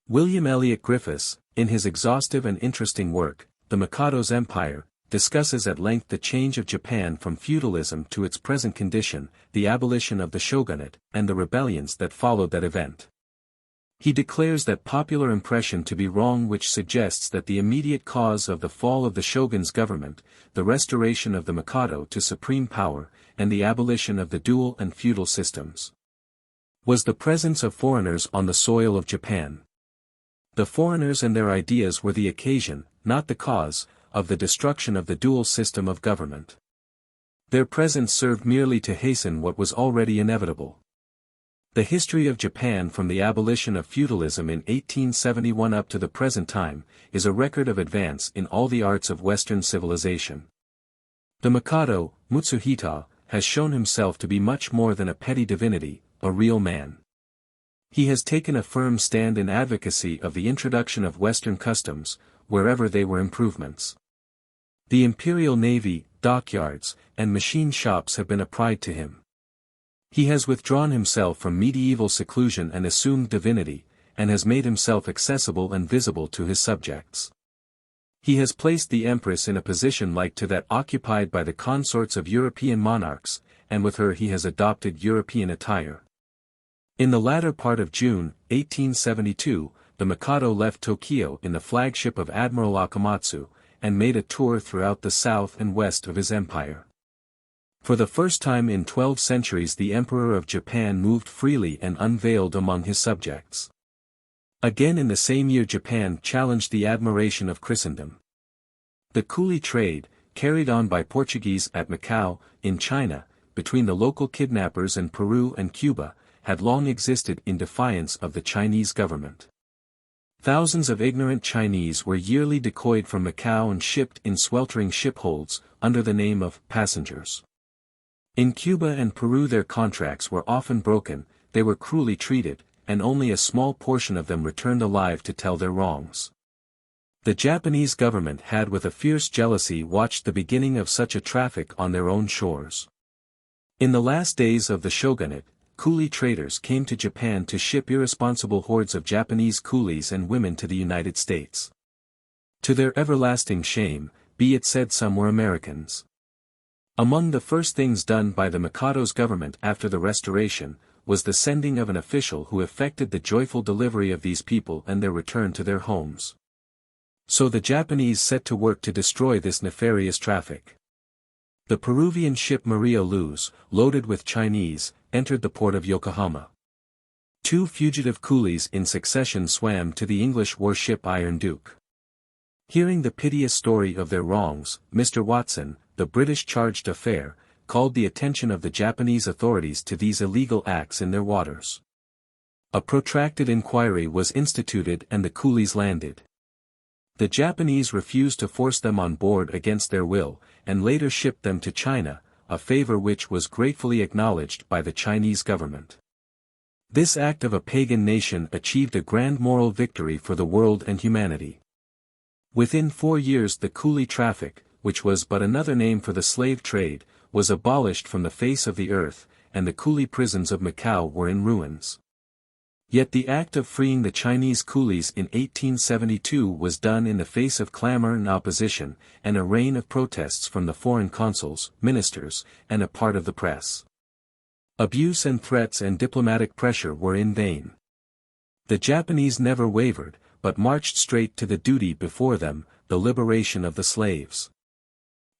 William Elliot Griffiths, in his exhaustive and interesting work, The Mikado's Empire, discusses at length the change of Japan from feudalism to its present condition, the abolition of the shogunate, and the rebellions that followed that event. He declares that popular impression to be wrong which suggests that the immediate cause of the fall of the shogun's government, the restoration of the Mikado to supreme power, and the abolition of the dual and feudal systems, was the presence of foreigners on the soil of Japan. The foreigners and their ideas were the occasion, not the cause, of the destruction of the dual system of government. Their presence served merely to hasten what was already inevitable. The history of Japan from the abolition of feudalism in 1871 up to the present time, is a record of advance in all the arts of Western civilization. The Mikado, Mutsuhito, has shown himself to be much more than a petty divinity, a real man. He has taken a firm stand in advocacy of the introduction of Western customs, wherever they were improvements. The Imperial Navy, dockyards, and machine shops have been a pride to him. He has withdrawn himself from medieval seclusion and assumed divinity, and has made himself accessible and visible to his subjects. He has placed the Empress in a position like to that occupied by the consorts of European monarchs, and with her he has adopted European attire. In the latter part of June, 1872, the Mikado left Tokyo in the flagship of Admiral Akamatsu, and made a tour throughout the south and west of his empire. For the first time in 12 centuries the Emperor of Japan moved freely and unveiled among his subjects. Again in the same year Japan challenged the admiration of Christendom. The coolie trade, carried on by Portuguese at Macau, in China, between the local kidnappers and Peru and Cuba, had long existed in defiance of the Chinese government. Thousands of ignorant Chinese were yearly decoyed from Macau and shipped in sweltering shipholds, under the name of passengers. In Cuba and Peru their contracts were often broken, they were cruelly treated, and only a small portion of them returned alive to tell their wrongs. The Japanese government had with a fierce jealousy watched the beginning of such a traffic on their own shores. In the last days of the shogunate, coolie traders came to Japan to ship irresponsible hordes of Japanese coolies and women to the United States. To their everlasting shame, be it said some were Americans. Among the first things done by the Mikado's government after the Restoration, was the sending of an official who effected the joyful delivery of these people and their return to their homes. So the Japanese set to work to destroy this nefarious traffic. The Peruvian ship Maria Luz, loaded with Chinese, entered the port of Yokohama. 2 fugitive coolies in succession swam to the English warship Iron Duke. Hearing the piteous story of their wrongs, Mr. Watson, the British charge d'affaires, called the attention of the Japanese authorities to these illegal acts in their waters. A protracted inquiry was instituted and the coolies landed. The Japanese refused to force them on board against their will, and later shipped them to China, a favor which was gratefully acknowledged by the Chinese government. This act of a pagan nation achieved a grand moral victory for the world and humanity. Within 4 years the coolie traffic, which was but another name for the slave trade, was abolished from the face of the earth, and the coolie prisons of Macau were in ruins. Yet the act of freeing the Chinese coolies in 1872 was done in the face of clamor and opposition, and a rain of protests from the foreign consuls, ministers, and a part of the press. Abuse and threats and diplomatic pressure were in vain. The Japanese never wavered, but marched straight to the duty before them, the liberation of the slaves.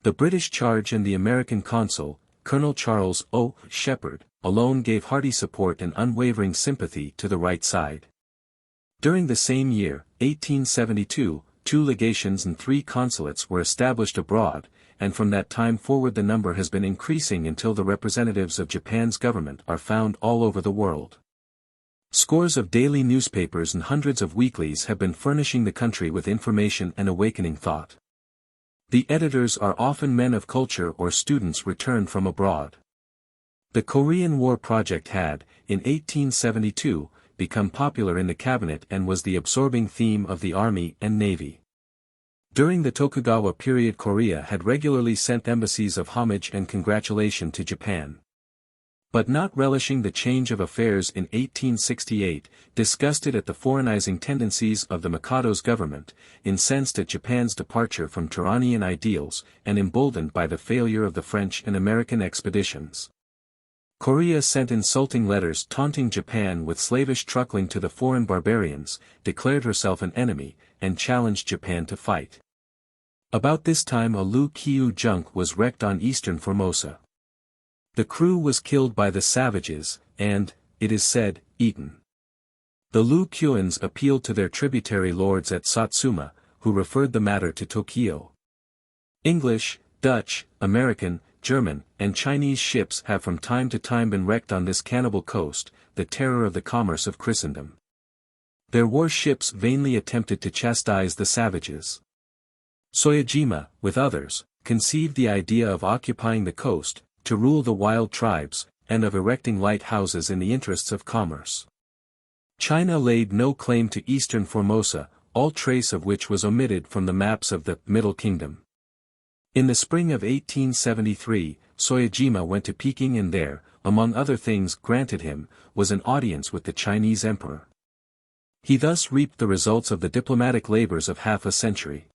The British charge and the American consul, Colonel Charles O. Shepard, alone gave hearty support and unwavering sympathy to the right side. During the same year, 1872, 2 legations and 3 consulates were established abroad, and from that time forward the number has been increasing until the representatives of Japan's government are found all over the world. Scores of daily newspapers and hundreds of weeklies have been furnishing the country with information and awakening thought. The editors are often men of culture or students returned from abroad. The Korean War project had, in 1872, become popular in the cabinet and was the absorbing theme of the army and navy. During the Tokugawa period Korea had regularly sent embassies of homage and congratulation to Japan. But not relishing the change of affairs in 1868, disgusted at the foreignizing tendencies of the Mikado's government, incensed at Japan's departure from Turanian ideals, and emboldened by the failure of the French and American expeditions, Korea sent insulting letters taunting Japan with slavish truckling to the foreign barbarians, declared herself an enemy, and challenged Japan to fight. About this time a Liu Qiu junk was wrecked on eastern Formosa. The crew was killed by the savages, and, it is said, eaten. The Liu Qiuans appealed to their tributary lords at Satsuma, who referred the matter to Tokyo. English, Dutch, American, German, and Chinese ships have from time to time been wrecked on this cannibal coast, the terror of the commerce of Christendom. Their warships vainly attempted to chastise the savages. Soyajima, with others, conceived the idea of occupying the coast, to rule the wild tribes, and of erecting lighthouses in the interests of commerce. China laid no claim to eastern Formosa, all trace of which was omitted from the maps of the Middle Kingdom. In the spring of 1873, Soyajima went to Peking and there, among other things granted him, was an audience with the Chinese emperor. He thus reaped the results of the diplomatic labors of half a century.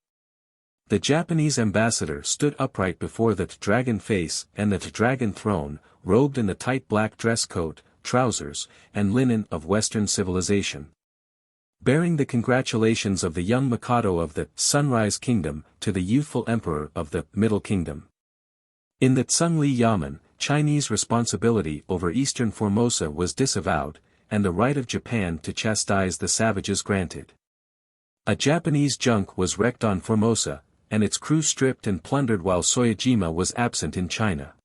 The Japanese ambassador stood upright before the dragon face and the dragon throne, robed in the tight black dress coat, trousers, and linen of Western civilization, bearing the congratulations of the young Mikado of the Sunrise Kingdom to the youthful emperor of the Middle Kingdom. In the Tsungli Yamen, Chinese responsibility over eastern Formosa was disavowed, and the right of Japan to chastise the savages granted. A Japanese junk was wrecked on Formosa, and its crew stripped and plundered while Soyajima was absent in China.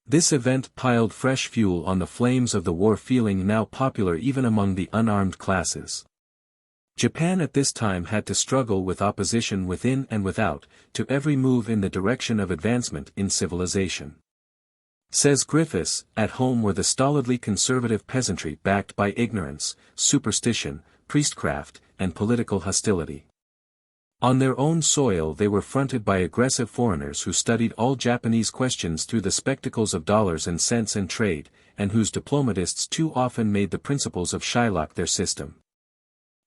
This event piled fresh fuel on the flames of the war, feeling now popular even among the unarmed classes. Japan at this time had to struggle with opposition within and without, to every move in the direction of advancement in civilization. Says Griffiths, at home were the stolidly conservative peasantry backed by ignorance, superstition, priestcraft, and political hostility. On their own soil they were fronted by aggressive foreigners who studied all Japanese questions through the spectacles of dollars and cents and trade, and whose diplomatists too often made the principles of Shylock their system.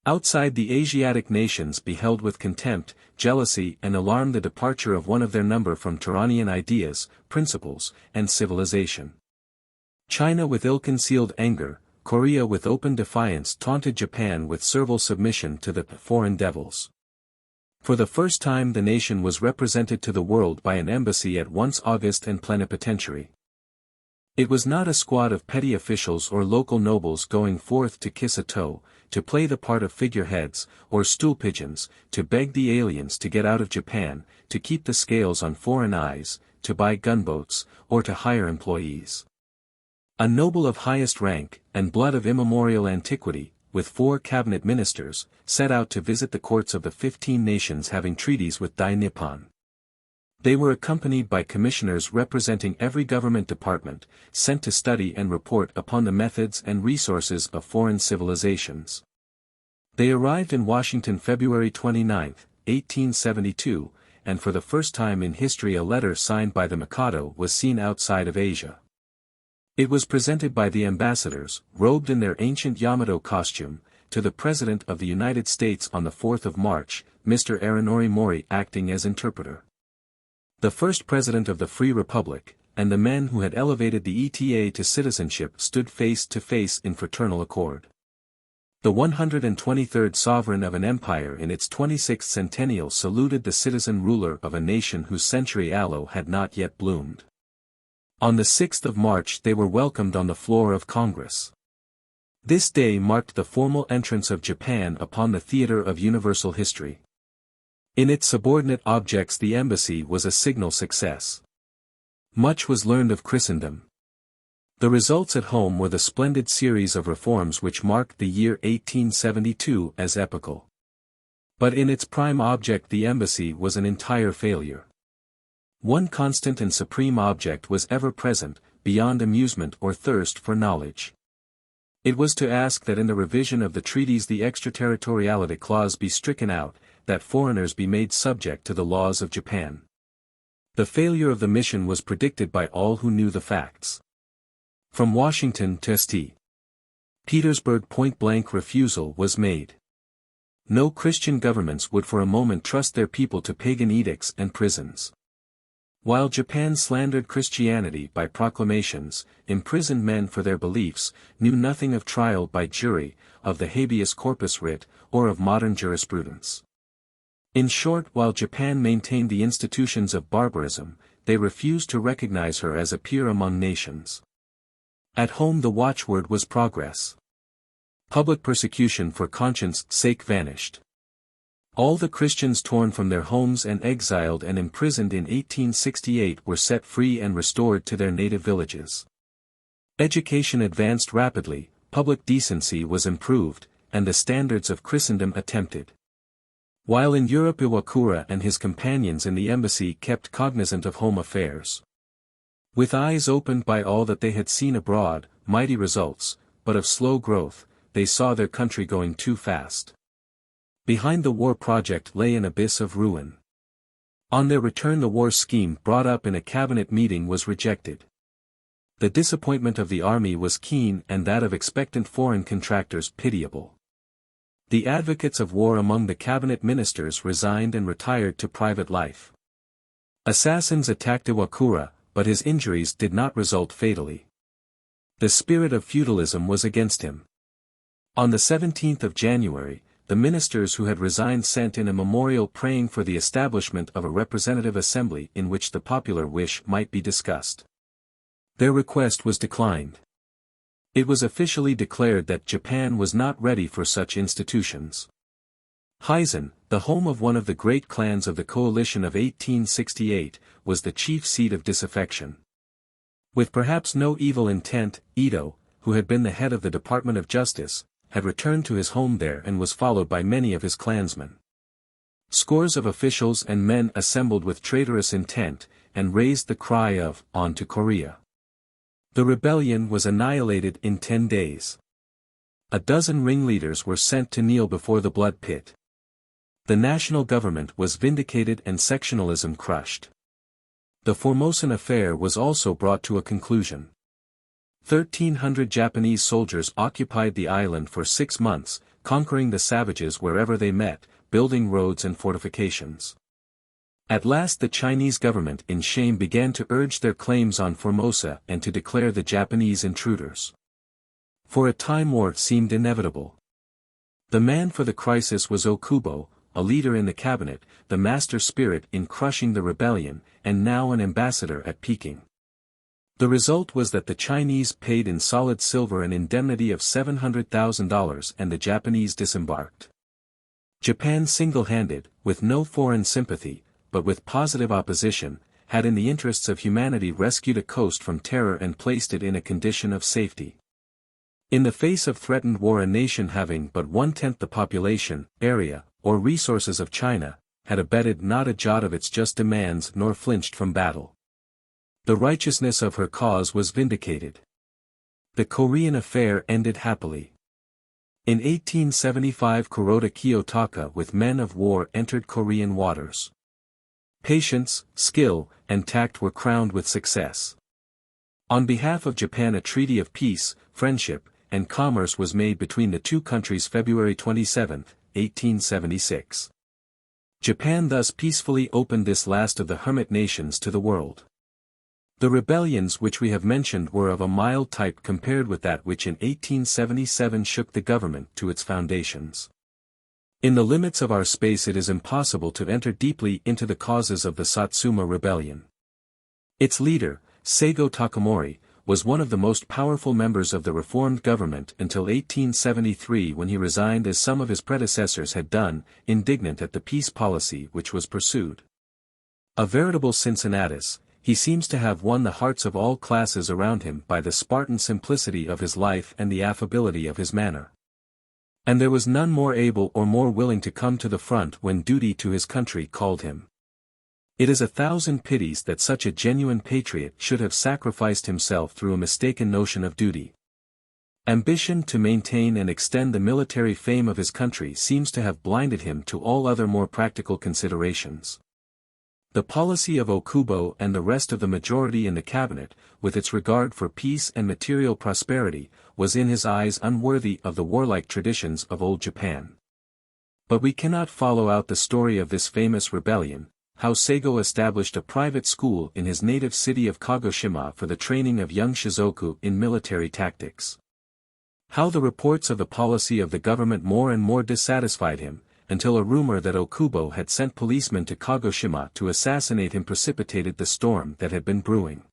Outside, the Asiatic nations beheld with contempt, jealousy and alarm the departure of one of their number from Turanian ideas, principles, and civilization. China with ill-concealed anger, Korea with open defiance taunted Japan with servile submission to the foreign devils. For the first time the nation was represented to the world by an embassy at once august and plenipotentiary. It was not a squad of petty officials or local nobles going forth to kiss a toe, to play the part of figureheads, or stool pigeons, to beg the aliens to get out of Japan, to keep the scales on foreign eyes, to buy gunboats, or to hire employees. A noble of highest rank, and blood of immemorial antiquity, with 4 cabinet ministers, set out to visit the courts of the 15 nations having treaties with Dai Nippon. They were accompanied by commissioners representing every government department, sent to study and report upon the methods and resources of foreign civilizations. They arrived in Washington February 29, 1872, and for the first time in history a letter signed by the Mikado was seen outside of Asia. It was presented by the ambassadors, robed in their ancient Yamato costume, to the President of the United States on the 4th of March, Mr. Aronori Mori acting as interpreter. The first president of the Free Republic, and the men who had elevated the ETA to citizenship stood face to face in fraternal accord. The 123rd sovereign of an empire in its 26th centennial saluted the citizen ruler of a nation whose century aloe had not yet bloomed. On the 6th of March they were welcomed on the floor of Congress. This day marked the formal entrance of Japan upon the theater of universal history. In its subordinate objects the embassy was a signal success. Much was learned of Christendom. The results at home were the splendid series of reforms which marked the year 1872 as epochal. But in its prime object the embassy was an entire failure. One constant and supreme object was ever present, beyond amusement or thirst for knowledge. It was to ask that in the revision of the treaties the extraterritoriality clause be stricken out, that foreigners be made subject to the laws of Japan. The failure of the mission was predicted by all who knew the facts. From Washington to St. Petersburg point-blank refusal was made. No Christian governments would for a moment trust their people to pagan edicts and prisons. While Japan slandered Christianity by proclamations, imprisoned men for their beliefs, knew nothing of trial by jury, of the habeas corpus writ, or of modern jurisprudence. In short, while Japan maintained the institutions of barbarism, they refused to recognize her as a peer among nations. At home the watchword was progress. Public persecution for conscience' sake vanished. All the Christians torn from their homes and exiled and imprisoned in 1868 were set free and restored to their native villages. Education advanced rapidly, public decency was improved, and the standards of Christendom attempted. While in Europe Iwakura and his companions in the embassy kept cognizant of home affairs. With eyes opened by all that they had seen abroad, mighty results, but of slow growth, they saw their country going too fast. Behind the war project lay an abyss of ruin. On their return the war scheme brought up in a cabinet meeting was rejected. The disappointment of the army was keen and that of expectant foreign contractors pitiable. The advocates of war among the cabinet ministers resigned and retired to private life. Assassins attacked Iwakura, but his injuries did not result fatally. The spirit of feudalism was against him. On the 17th of January, the ministers who had resigned sent in a memorial praying for the establishment of a representative assembly in which the popular wish might be discussed. Their request was declined. It was officially declared that Japan was not ready for such institutions. Hizen, the home of one of the great clans of the coalition of 1868, was the chief seat of disaffection. With perhaps no evil intent, Ito, who had been the head of the Department of Justice, had returned to his home there and was followed by many of his clansmen. Scores of officials and men assembled with traitorous intent, and raised the cry of, "On to Korea." The rebellion was annihilated in 10 days. A dozen ringleaders were sent to kneel before the blood pit. The national government was vindicated and sectionalism crushed. The Formosan affair was also brought to a conclusion. 1,300 Japanese soldiers occupied the island for 6 months, conquering the savages wherever they met, building roads and fortifications. At last the Chinese government in shame began to urge their claims on Formosa and to declare the Japanese intruders. For a time war seemed inevitable. The man for the crisis was Okubo, a leader in the cabinet, the master spirit in crushing the rebellion, and now an ambassador at Peking. The result was that the Chinese paid in solid silver an indemnity of $700,000 and the Japanese disembarked. Japan single-handed, with no foreign sympathy, but with positive opposition, had in the interests of humanity rescued a coast from terror and placed it in a condition of safety. In the face of threatened war, a nation having but 1/10 the population, area, or resources of China, had abated not a jot of its just demands nor flinched from battle. The righteousness of her cause was vindicated. The Korean affair ended happily. In 1875 Kuroda Kiyotaka with men of war entered Korean waters. Patience, skill, and tact were crowned with success. On behalf of Japan a treaty of peace, friendship, and commerce was made between the two countries February 27, 1876. Japan thus peacefully opened this last of the Hermit nations to the world. The rebellions which we have mentioned were of a mild type compared with that which in 1877 shook the government to its foundations. In the limits of our space it is impossible to enter deeply into the causes of the Satsuma Rebellion. Its leader, Seigo Takamori, was one of the most powerful members of the reformed government until 1873 when he resigned as some of his predecessors had done, indignant at the peace policy which was pursued. A veritable Cincinnatus, he seems to have won the hearts of all classes around him by the Spartan simplicity of his life and the affability of his manner. And there was none more able or more willing to come to the front when duty to his country called him. It is 1,000 pities that such a genuine patriot should have sacrificed himself through a mistaken notion of duty. Ambition to maintain and extend the military fame of his country seems to have blinded him to all other more practical considerations. The policy of Okubo and the rest of the majority in the cabinet, with its regard for peace and material prosperity, was in his eyes unworthy of the warlike traditions of old Japan. But we cannot follow out the story of this famous rebellion, how Seigo established a private school in his native city of Kagoshima for the training of young Shizoku in military tactics. How the reports of the policy of the government more and more dissatisfied him, until a rumor that Okubo had sent policemen to Kagoshima to assassinate him precipitated the storm that had been brewing.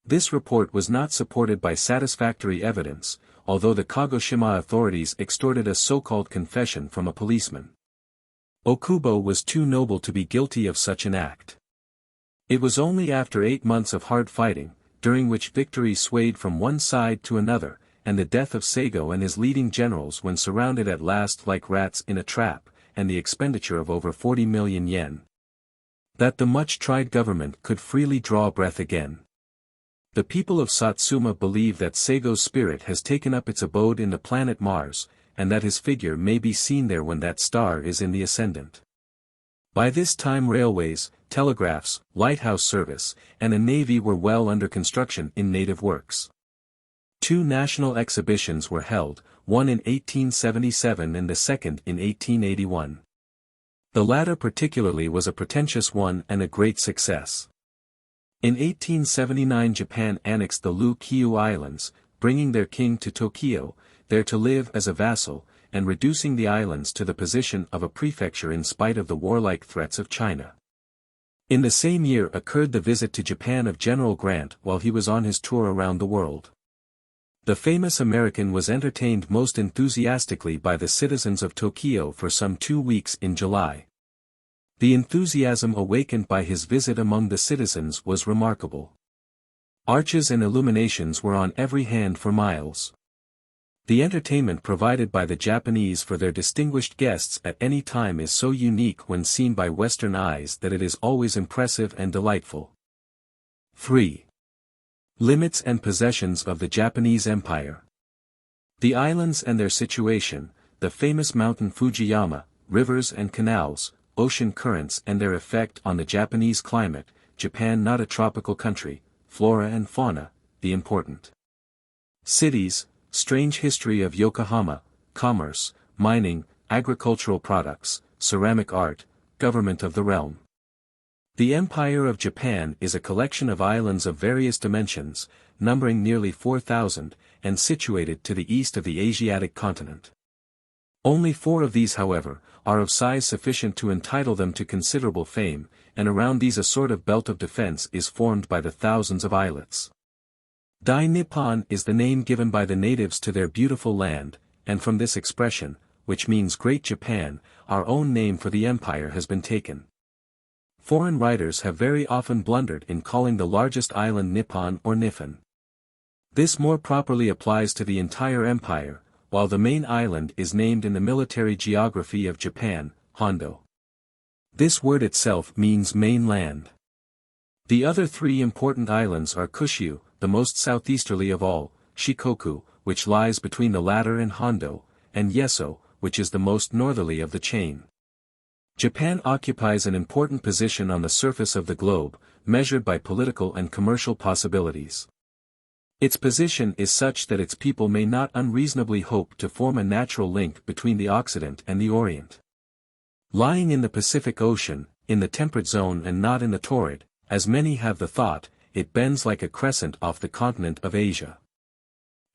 This report was not supported by satisfactory evidence, although the Kagoshima authorities extorted a so-called confession from a policeman. Okubo was too noble to be guilty of such an act. It was only after 8 months of hard fighting, during which victory swayed from one side to another, and the death of Seigo and his leading generals when surrounded at last like rats in a trap, and the expenditure of over 40 million yen, that the much-tried government could freely draw breath again. The people of Satsuma believe that Seigo's spirit has taken up its abode in the planet Mars, and that his figure may be seen there when that star is in the ascendant. By this time railways, telegraphs, lighthouse service, and a navy were well under construction in native works. 2 national exhibitions were held, one in 1877 and the second in 1881. The latter particularly was a pretentious one and a great success. In 1879 Japan annexed the Ryukyu Islands, bringing their king to Tokyo, there to live as a vassal, and reducing the islands to the position of a prefecture in spite of the warlike threats of China. In the same year occurred the visit to Japan of General Grant while he was on his tour around the world. The famous American was entertained most enthusiastically by the citizens of Tokyo for some 2 weeks in July. The enthusiasm awakened by his visit among the citizens was remarkable. Arches and illuminations were on every hand for miles. The entertainment provided by the Japanese for their distinguished guests at any time is so unique when seen by Western eyes that it is always impressive and delightful. 3. Limits and possessions of the Japanese Empire. The islands and their situation, the famous mountain Fujiyama, rivers and canals, ocean currents and their effect on the Japanese climate, Japan not a tropical country, flora and fauna, the important cities, strange history of Yokohama, commerce, mining, agricultural products, ceramic art, government of the realm. The Empire of Japan is a collection of islands of various dimensions, numbering nearly 4,000, and situated to the east of the Asiatic continent. Only 4 of these however, are of size sufficient to entitle them to considerable fame, and around these a sort of belt of defense is formed by the thousands of islets. Dai Nippon is the name given by the natives to their beautiful land, and from this expression, which means Great Japan, our own name for the empire has been taken. Foreign writers have very often blundered in calling the largest island Nippon or Niffon. This more properly applies to the entire empire, while the main island is named in the military geography of Japan, Hondo. This word itself means main land. The other 3 important islands are Kyushu, the most southeasterly of all, Shikoku, which lies between the latter and Hondo, and Yeso, which is the most northerly of the chain. Japan occupies an important position on the surface of the globe, measured by political and commercial possibilities. Its position is such that its people may not unreasonably hope to form a natural link between the Occident and the Orient. Lying in the Pacific Ocean, in the temperate zone and not in the torrid, as many have the thought, it bends like a crescent off the continent of Asia.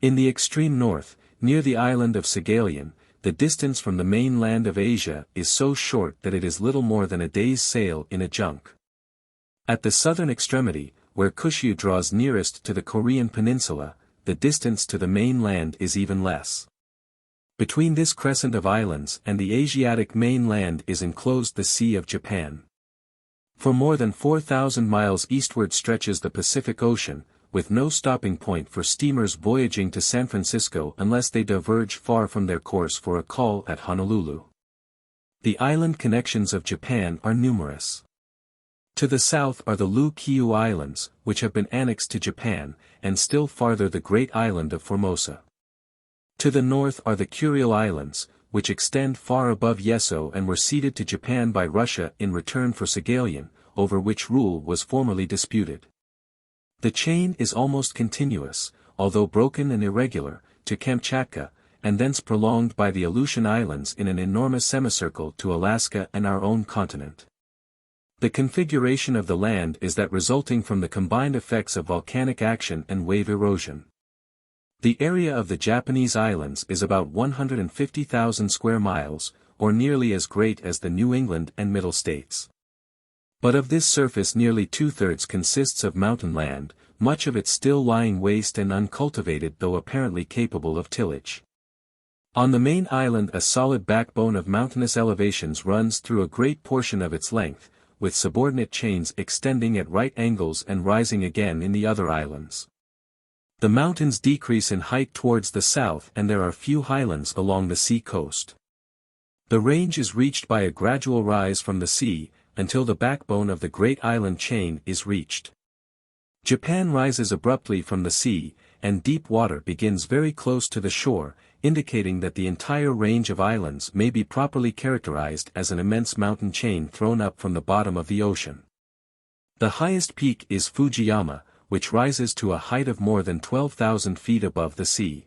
In the extreme north, near the island of Saghalien, the distance from the mainland of Asia is so short that it is little more than a day's sail in a junk. At the southern extremity, where Kyushu draws nearest to the Korean peninsula, the distance to the mainland is even less. Between this crescent of islands and the Asiatic mainland is enclosed the Sea of Japan. For more than 4,000 miles eastward stretches the Pacific Ocean, with no stopping point for steamers voyaging to San Francisco unless they diverge far from their course for a call at Honolulu. The island connections of Japan are numerous. To the south are the Ryukyu Islands, which have been annexed to Japan, and still farther the great island of Formosa. To the north are the Kuriil Islands, which extend far above Yeso and were ceded to Japan by Russia in return for Saghalien, over which rule was formerly disputed. The chain is almost continuous, although broken and irregular, to Kamchatka, and thence prolonged by the Aleutian Islands in an enormous semicircle to Alaska and our own continent. The configuration of the land is that resulting from the combined effects of volcanic action and wave erosion. The area of the Japanese islands is about 150,000 square miles, or nearly as great as the New England and Middle States. But of this surface nearly 2/3 consists of mountain land, much of it still lying waste and uncultivated though apparently capable of tillage. On the main island a solid backbone of mountainous elevations runs through a great portion of its length, with subordinate chains extending at right angles and rising again in the other islands. The mountains decrease in height towards the south and there are few highlands along the sea coast. The range is reached by a gradual rise from the sea, until the backbone of the great island chain is reached. Japan rises abruptly from the sea, and deep water begins very close to the shore, indicating that the entire range of islands may be properly characterized as an immense mountain chain thrown up from the bottom of the ocean. The highest peak is Fujiyama, which rises to a height of more than 12,000 feet above the sea.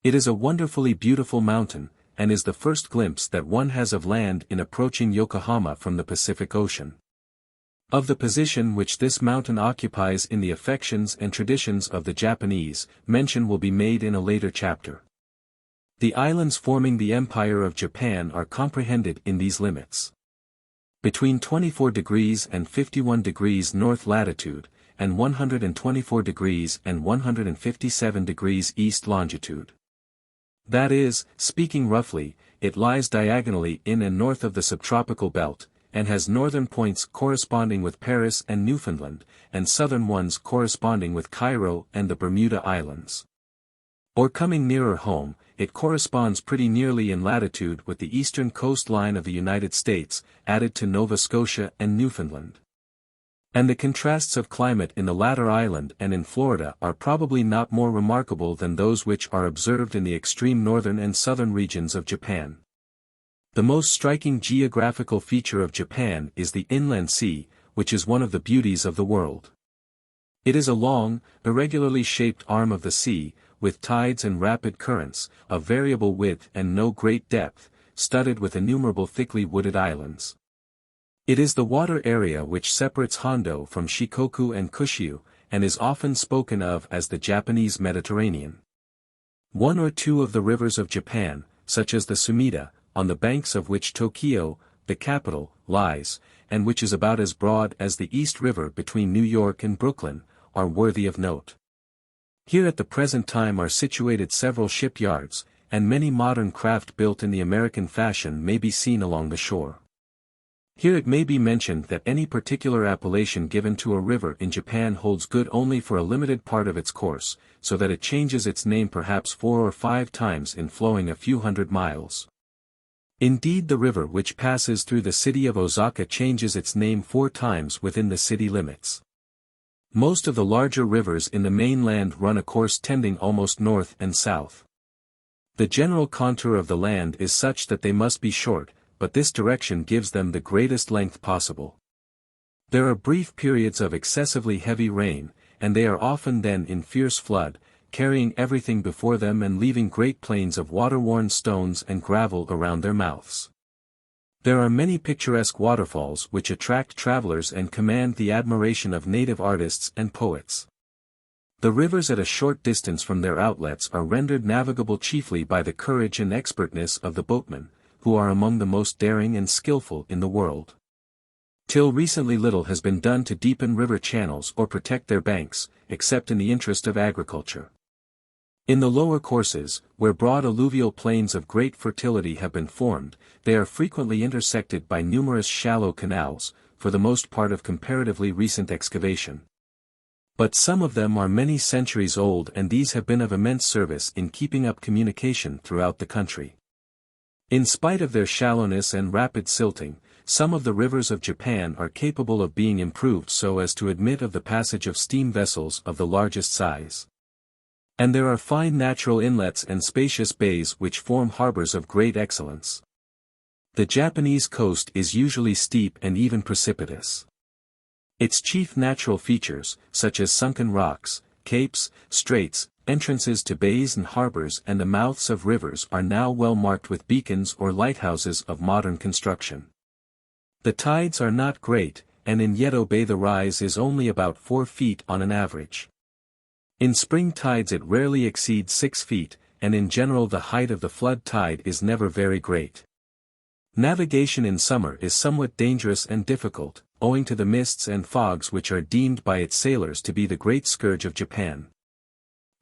It is a wonderfully beautiful mountain, and is the first glimpse that one has of land in approaching Yokohama from the Pacific Ocean. Of the position which this mountain occupies in the affections and traditions of the Japanese, mention will be made in a later chapter. The islands forming the Empire of Japan are comprehended in these limits. Between 24 degrees and 51 degrees north latitude, and 124 degrees and 157 degrees east longitude. That is, speaking roughly, it lies diagonally in and north of the subtropical belt, and has northern points corresponding with Paris and Newfoundland, and southern ones corresponding with Cairo and the Bermuda Islands. Or coming nearer home, it corresponds pretty nearly in latitude with the eastern coastline of the United States, added to Nova Scotia and Newfoundland. And the contrasts of climate in the latter island and in Florida are probably not more remarkable than those which are observed in the extreme northern and southern regions of Japan. The most striking geographical feature of Japan is the inland sea, which is one of the beauties of the world. It is a long, irregularly shaped arm of the sea, with tides and rapid currents, of variable width and no great depth, studded with innumerable thickly wooded islands. It is the water area which separates Hondo from Shikoku and Kushyu, and is often spoken of as the Japanese Mediterranean. One or two of the rivers of Japan, such as the Sumida, on the banks of which Tokyo, the capital, lies, and which is about as broad as the East River between New York and Brooklyn, are worthy of note. Here at the present time are situated several shipyards, and many modern craft built in the American fashion may be seen along the shore. Here it may be mentioned that any particular appellation given to a river in Japan holds good only for a limited part of its course, so that it changes its name perhaps 4 or 5 times in flowing a few hundred miles. Indeed, the river which passes through the city of Osaka changes its name 4 times within the city limits. Most of the larger rivers in the mainland run a course tending almost north and south. The general contour of the land is such that they must be short, but this direction gives them the greatest length possible. There are brief periods of excessively heavy rain, and they are often then in fierce flood, carrying everything before them and leaving great plains of water-worn stones and gravel around their mouths. There are many picturesque waterfalls which attract travelers and command the admiration of native artists and poets. The rivers at a short distance from their outlets are rendered navigable chiefly by the courage and expertness of the boatmen, who are among the most daring and skillful in the world. Till recently little has been done to deepen river channels or protect their banks, except in the interest of agriculture. In the lower courses, where broad alluvial plains of great fertility have been formed, they are frequently intersected by numerous shallow canals, for the most part of comparatively recent excavation. But some of them are many centuries old, and these have been of immense service in keeping up communication throughout the country. In spite of their shallowness and rapid silting, some of the rivers of Japan are capable of being improved so as to admit of the passage of steam vessels of the largest size. And there are fine natural inlets and spacious bays which form harbors of great excellence. The Japanese coast is usually steep and even precipitous. Its chief natural features, such as sunken rocks, capes, straits, entrances to bays and harbors and the mouths of rivers are now well marked with beacons or lighthouses of modern construction. The tides are not great, and in Yedo Bay the rise is only about 4 feet on an average. In spring tides it rarely exceeds 6 feet, and in general the height of the flood tide is never very great. Navigation in summer is somewhat dangerous and difficult, owing to the mists and fogs which are deemed by its sailors to be the great scourge of Japan.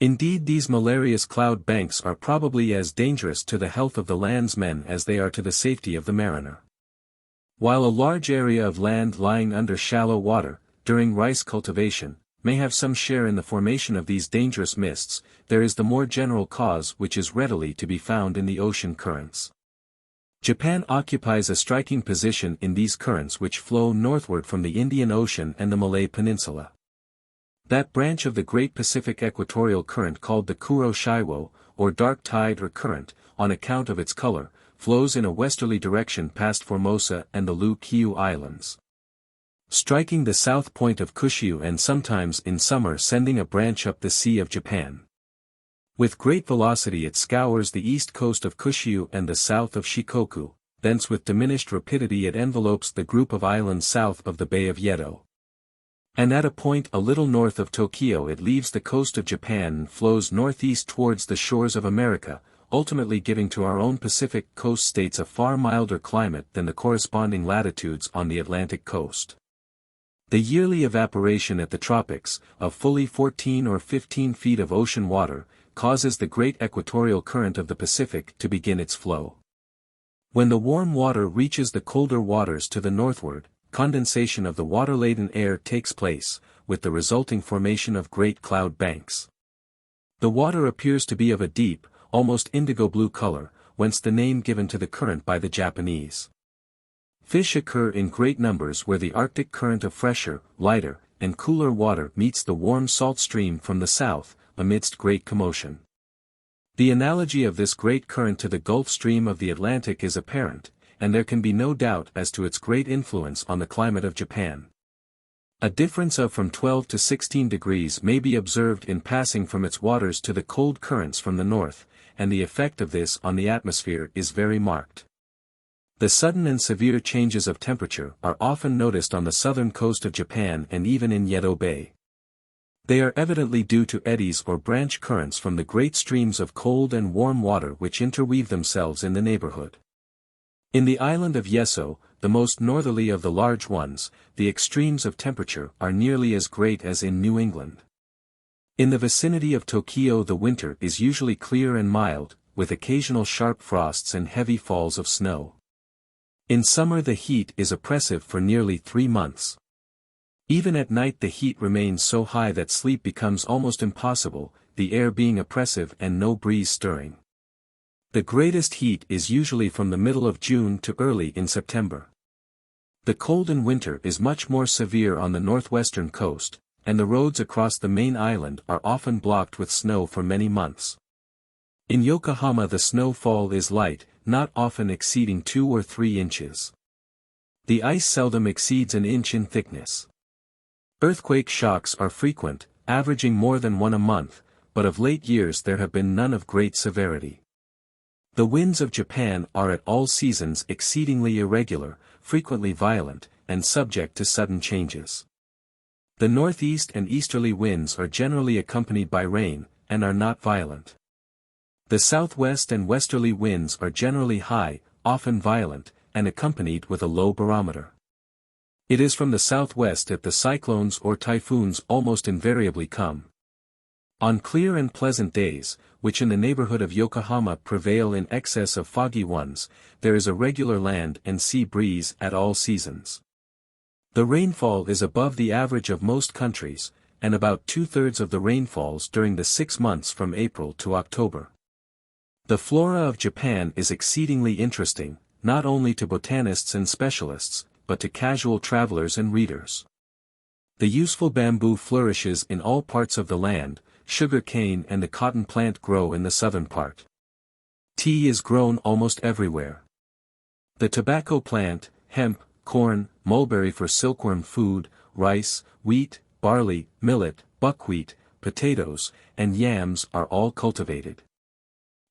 Indeed, these malarious cloud banks are probably as dangerous to the health of the landsmen as they are to the safety of the mariner. While a large area of land lying under shallow water, during rice cultivation, may have some share in the formation of these dangerous mists, there is the more general cause which is readily to be found in the ocean currents. Japan occupies a striking position in these currents which flow northward from the Indian Ocean and the Malay Peninsula. That branch of the Great Pacific Equatorial Current called the Kuro Shiwo, or dark tide or current, on account of its color, flows in a westerly direction past Formosa and the Ryukyu Islands, striking the south point of Kushyu and sometimes in summer sending a branch up the Sea of Japan. With great velocity it scours the east coast of Kushyu and the south of Shikoku, thence with diminished rapidity it envelopes the group of islands south of the Bay of Yedo. And at a point a little north of Tokyo it leaves the coast of Japan and flows northeast towards the shores of America, ultimately giving to our own Pacific coast states a far milder climate than the corresponding latitudes on the Atlantic coast. The yearly evaporation at the tropics, of fully 14 or 15 feet of ocean water, causes the great equatorial current of the Pacific to begin its flow. When the warm water reaches the colder waters to the northward, condensation of the water-laden air takes place, with the resulting formation of great cloud banks. The water appears to be of a deep, almost indigo-blue color, whence the name given to the current by the Japanese. Fish occur in great numbers where the Arctic current of fresher, lighter, and cooler water meets the warm salt stream from the south, amidst great commotion. The analogy of this great current to the Gulf Stream of the Atlantic is apparent, and there can be no doubt as to its great influence on the climate of Japan. A difference of from 12 to 16 degrees may be observed in passing from its waters to the cold currents from the north, and the effect of this on the atmosphere is very marked. The sudden and severe changes of temperature are often noticed on the southern coast of Japan and even in Yedo Bay. They are evidently due to eddies or branch currents from the great streams of cold and warm water which interweave themselves in the neighborhood. In the island of Yeso, the most northerly of the large ones, the extremes of temperature are nearly as great as in New England. In the vicinity of Tokyo the winter is usually clear and mild, with occasional sharp frosts and heavy falls of snow. In summer the heat is oppressive for nearly 3 months. Even at night the heat remains so high that sleep becomes almost impossible, the air being oppressive and no breeze stirring. The greatest heat is usually from the middle of June to early in September. The cold in winter is much more severe on the northwestern coast, and the roads across the main island are often blocked with snow for many months. In Yokohama the snowfall is light, not often exceeding 2 or 3 inches. The ice seldom exceeds an inch in thickness. Earthquake shocks are frequent, averaging more than one a month, but of late years there have been none of great severity. The winds of Japan are at all seasons exceedingly irregular, frequently violent, and subject to sudden changes. The northeast and easterly winds are generally accompanied by rain, and are not violent. The southwest and westerly winds are generally high, often violent, and accompanied with a low barometer. It is from the southwest that the cyclones or typhoons almost invariably come. On clear and pleasant days, which in the neighborhood of Yokohama prevail in excess of foggy ones, there is a regular land and sea breeze at all seasons. The rainfall is above the average of most countries, and about 2/3 of the rainfalls during the 6 months from April to October. The flora of Japan is exceedingly interesting, not only to botanists and specialists, but to casual travelers and readers. The useful bamboo flourishes in all parts of the land, sugar cane and the cotton plant grow in the southern part. Tea is grown almost everywhere. The tobacco plant, hemp, corn, mulberry for silkworm food, rice, wheat, barley, millet, buckwheat, potatoes, and yams are all cultivated.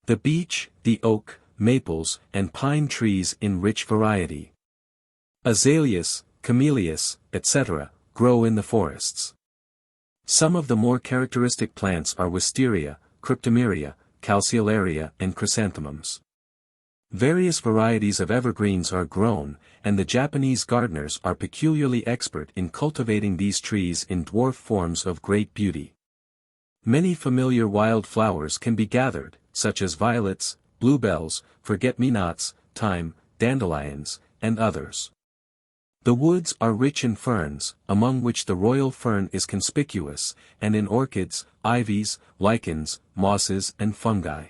The beech, the oak, maples, and pine trees in rich variety. Azaleas, camellias, etc., grow in the forests. Some of the more characteristic plants are wisteria, cryptomeria, calceolaria and chrysanthemums. Various varieties of evergreens are grown, and the Japanese gardeners are peculiarly expert in cultivating these trees in dwarf forms of great beauty. Many familiar wild flowers can be gathered, such as violets, bluebells, forget-me-nots, thyme, dandelions, and others. The woods are rich in ferns, among which the royal fern is conspicuous, and in orchids, ivies, lichens, mosses and fungi.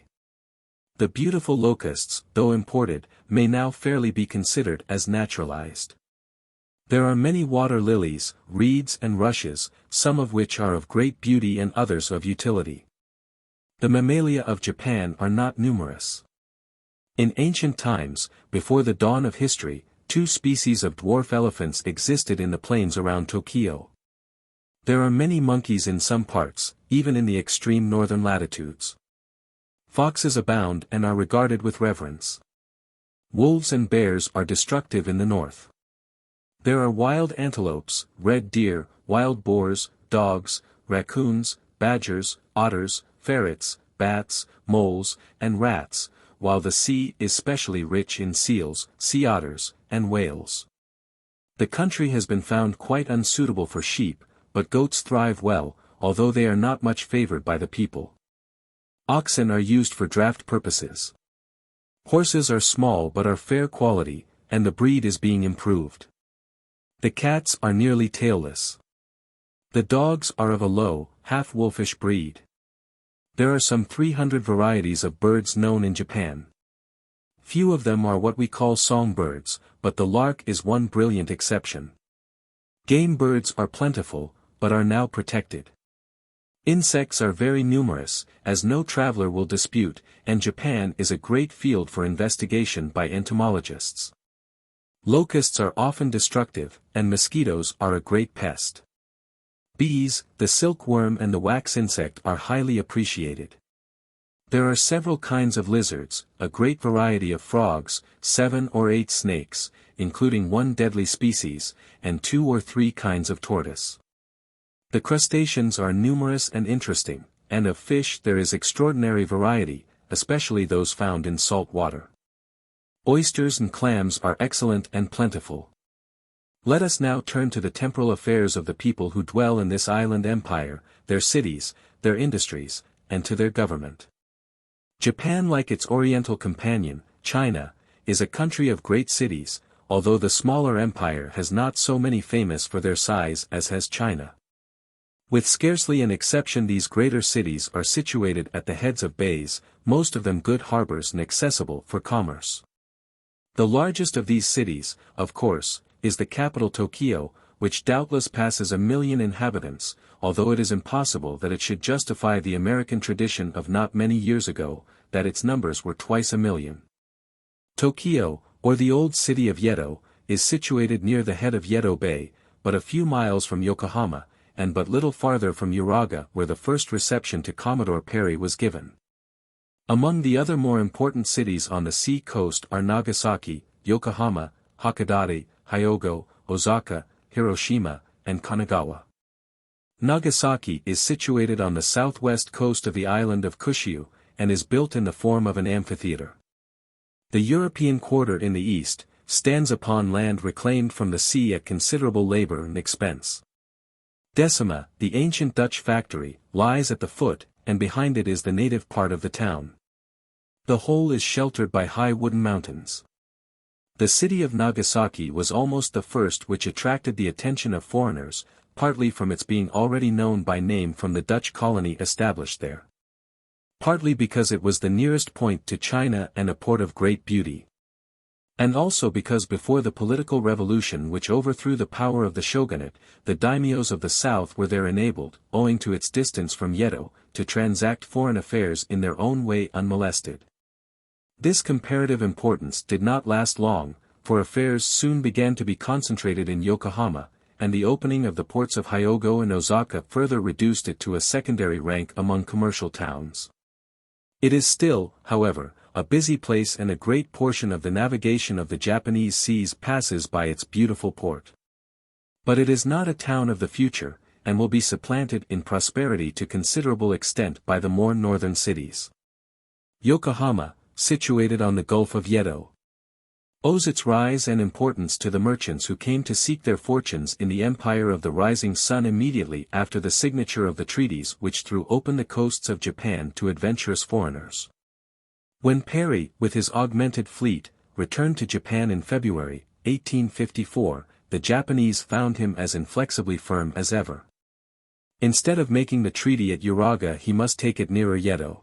The beautiful locusts, though imported, may now fairly be considered as naturalized. There are many water lilies, reeds and rushes, some of which are of great beauty and others of utility. The mammalia of Japan are not numerous. In ancient times, before the dawn of history, 2 species of dwarf elephants existed in the plains around Tokyo. There are many monkeys in some parts, even in the extreme northern latitudes. Foxes abound and are regarded with reverence. Wolves and bears are destructive in the north. There are wild antelopes, red deer, wild boars, dogs, raccoons, badgers, otters, ferrets, bats, moles, and rats, while the sea is specially rich in seals, sea otters, and whales. The country has been found quite unsuitable for sheep, but goats thrive well, although they are not much favored by the people. Oxen are used for draft purposes. Horses are small but are fair quality, and the breed is being improved. The cats are nearly tailless. The dogs are of a low, half-wolfish breed. There are some 300 varieties of birds known in Japan. Few of them are what we call songbirds, but the lark is one brilliant exception. Game birds are plentiful, but are now protected. Insects are very numerous, as no traveler will dispute, and Japan is a great field for investigation by entomologists. Locusts are often destructive, and mosquitoes are a great pest. Bees, the silkworm and the wax insect are highly appreciated. There are several kinds of lizards, a great variety of frogs, 7 or 8 snakes, including one deadly species, and 2 or 3 kinds of tortoise. The crustaceans are numerous and interesting, and of fish there is extraordinary variety, especially those found in salt water. Oysters and clams are excellent and plentiful. Let us now turn to the temporal affairs of the people who dwell in this island empire, their cities, their industries, and to their government. Japan, like its oriental companion, China, is a country of great cities, although the smaller empire has not so many famous for their size as has China. With scarcely an exception, these greater cities are situated at the heads of bays, most of them good harbors and accessible for commerce. The largest of these cities, of course, is the capital Tokyo, which doubtless passes 1 million inhabitants, although it is impossible that it should justify the American tradition of not many years ago, that its numbers were twice 1 million. Tokyo, or the old city of Yedo, is situated near the head of Yedo Bay, but a few miles from Yokohama, and but little farther from Uraga, where the first reception to Commodore Perry was given. Among the other more important cities on the sea coast are Nagasaki, Yokohama, Hakodate, Hyogo, Osaka, Hiroshima, and Kanagawa. Nagasaki is situated on the southwest coast of the island of Kyushu, and is built in the form of an amphitheater. The European quarter in the east, stands upon land reclaimed from the sea at considerable labor and expense. Decima, the ancient Dutch factory, lies at the foot, and behind it is the native part of the town. The whole is sheltered by high wooden mountains. The city of Nagasaki was almost the first which attracted the attention of foreigners, partly from its being already known by name from the Dutch colony established there. Partly because it was the nearest point to China and a port of great beauty. And also because before the political revolution which overthrew the power of the shogunate, the daimyos of the south were there enabled, owing to its distance from Yedo, to transact foreign affairs in their own way unmolested. This comparative importance did not last long, for affairs soon began to be concentrated in Yokohama, and the opening of the ports of Hyogo and Osaka further reduced it to a secondary rank among commercial towns. It is still, however, a busy place, and a great portion of the navigation of the Japanese seas passes by its beautiful port. But it is not a town of the future, and will be supplanted in prosperity to considerable extent by the more northern cities. Yokohama, situated on the Gulf of Yedo, owes its rise and importance to the merchants who came to seek their fortunes in the Empire of the Rising Sun immediately after the signature of the treaties which threw open the coasts of Japan to adventurous foreigners. When Perry, with his augmented fleet, returned to Japan in February, 1854, the Japanese found him as inflexibly firm as ever. Instead of making the treaty at Uraga, he must take it nearer Yedo.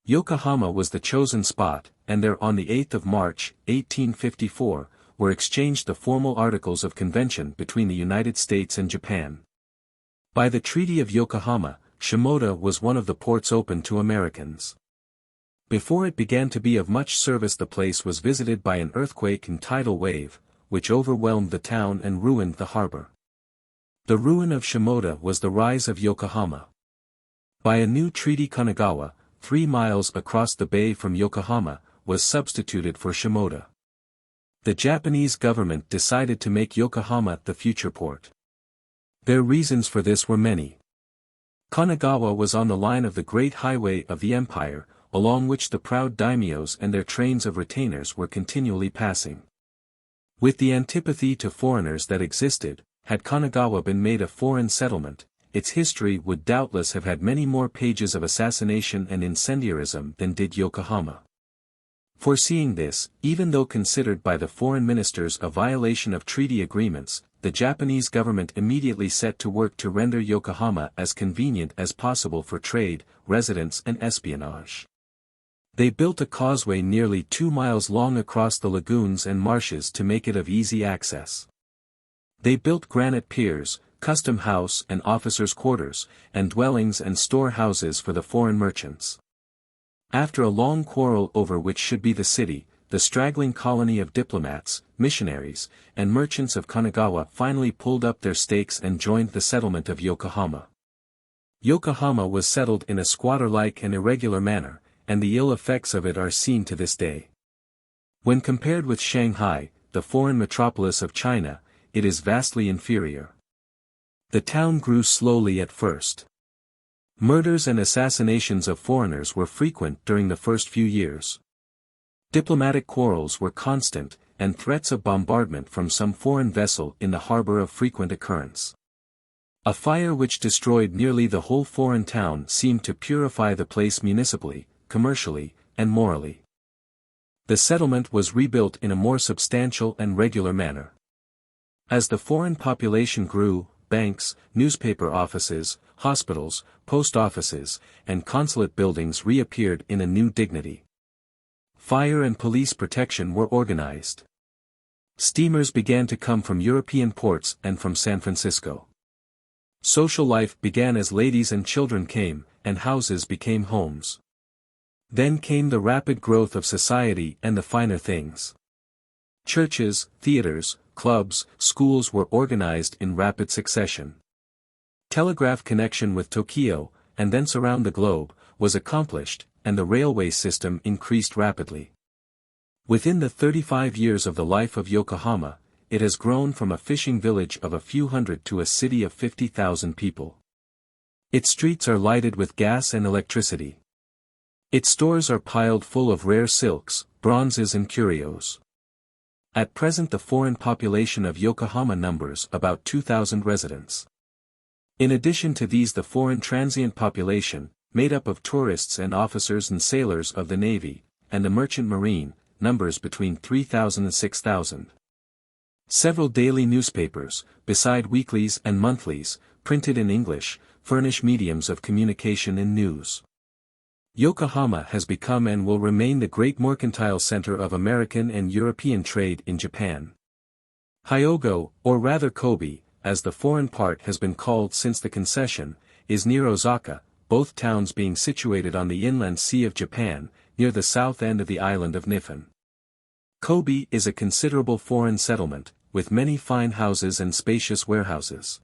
Yokohama was the chosen spot, and there on the 8th of March, 1854, were exchanged the formal articles of convention between the United States and Japan. By the Treaty of Yokohama, Shimoda was one of the ports open to Americans. Before it began to be of much service, the place was visited by an earthquake and tidal wave, which overwhelmed the town and ruined the harbor. The ruin of Shimoda was the rise of Yokohama. By a new treaty, Kanagawa, 3 miles across the bay from Yokohama, was substituted for Shimoda. The Japanese government decided to make Yokohama the future port. Their reasons for this were many. Kanagawa was on the line of the great highway of the empire, along which the proud daimyos and their trains of retainers were continually passing. With the antipathy to foreigners that existed, had Kanagawa been made a foreign settlement, its history would doubtless have had many more pages of assassination and incendiarism than did Yokohama. Foreseeing this, even though considered by the foreign ministers a violation of treaty agreements, the Japanese government immediately set to work to render Yokohama as convenient as possible for trade, residence and espionage. They built a causeway nearly 2 miles long across the lagoons and marshes to make it of easy access. They built granite piers, custom house and officers' quarters, and dwellings and storehouses for the foreign merchants. After a long quarrel over which should be the city, the straggling colony of diplomats, missionaries, and merchants of Kanagawa finally pulled up their stakes and joined the settlement of Yokohama. Yokohama was settled in a squatter-like and irregular manner, and the ill effects of it are seen to this day. When compared with Shanghai, the foreign metropolis of China, it is vastly inferior. The town grew slowly at first. Murders and assassinations of foreigners were frequent during the first few years. Diplomatic quarrels were constant, and threats of bombardment from some foreign vessel in the harbor of frequent occurrence. A fire which destroyed nearly the whole foreign town seemed to purify the place municipally, commercially, and morally. The settlement was rebuilt in a more substantial and regular manner. As the foreign population grew, banks, newspaper offices, hospitals, post offices, and consulate buildings reappeared in a new dignity. Fire and police protection were organized. Steamers began to come from European ports and from San Francisco. Social life began as ladies and children came, and houses became homes. Then came the rapid growth of society and the finer things. Churches, theaters, clubs, schools were organized in rapid succession. Telegraph connection with Tokyo, and thence around the globe, was accomplished, and the railway system increased rapidly. Within the 35 years of the life of Yokohama, it has grown from a fishing village of a few hundred to a city of 50,000 people. Its streets are lighted with gas and electricity. Its stores are piled full of rare silks, bronzes and curios. At present the foreign population of Yokohama numbers about 2,000 residents. In addition to these the foreign transient population, made up of tourists and officers and sailors of the Navy, and the merchant marine, numbers between 3,000 and 6,000. Several daily newspapers, beside weeklies and monthlies, printed in English, furnish mediums of communication and news. Yokohama has become and will remain the great mercantile center of American and European trade in Japan. Hyogo, or rather Kobe, as the foreign part has been called since the concession, is near Osaka, both towns being situated on the inland sea of Japan, near the south end of the island of Nippon. Kobe is a considerable foreign settlement, with many fine houses and spacious warehouses.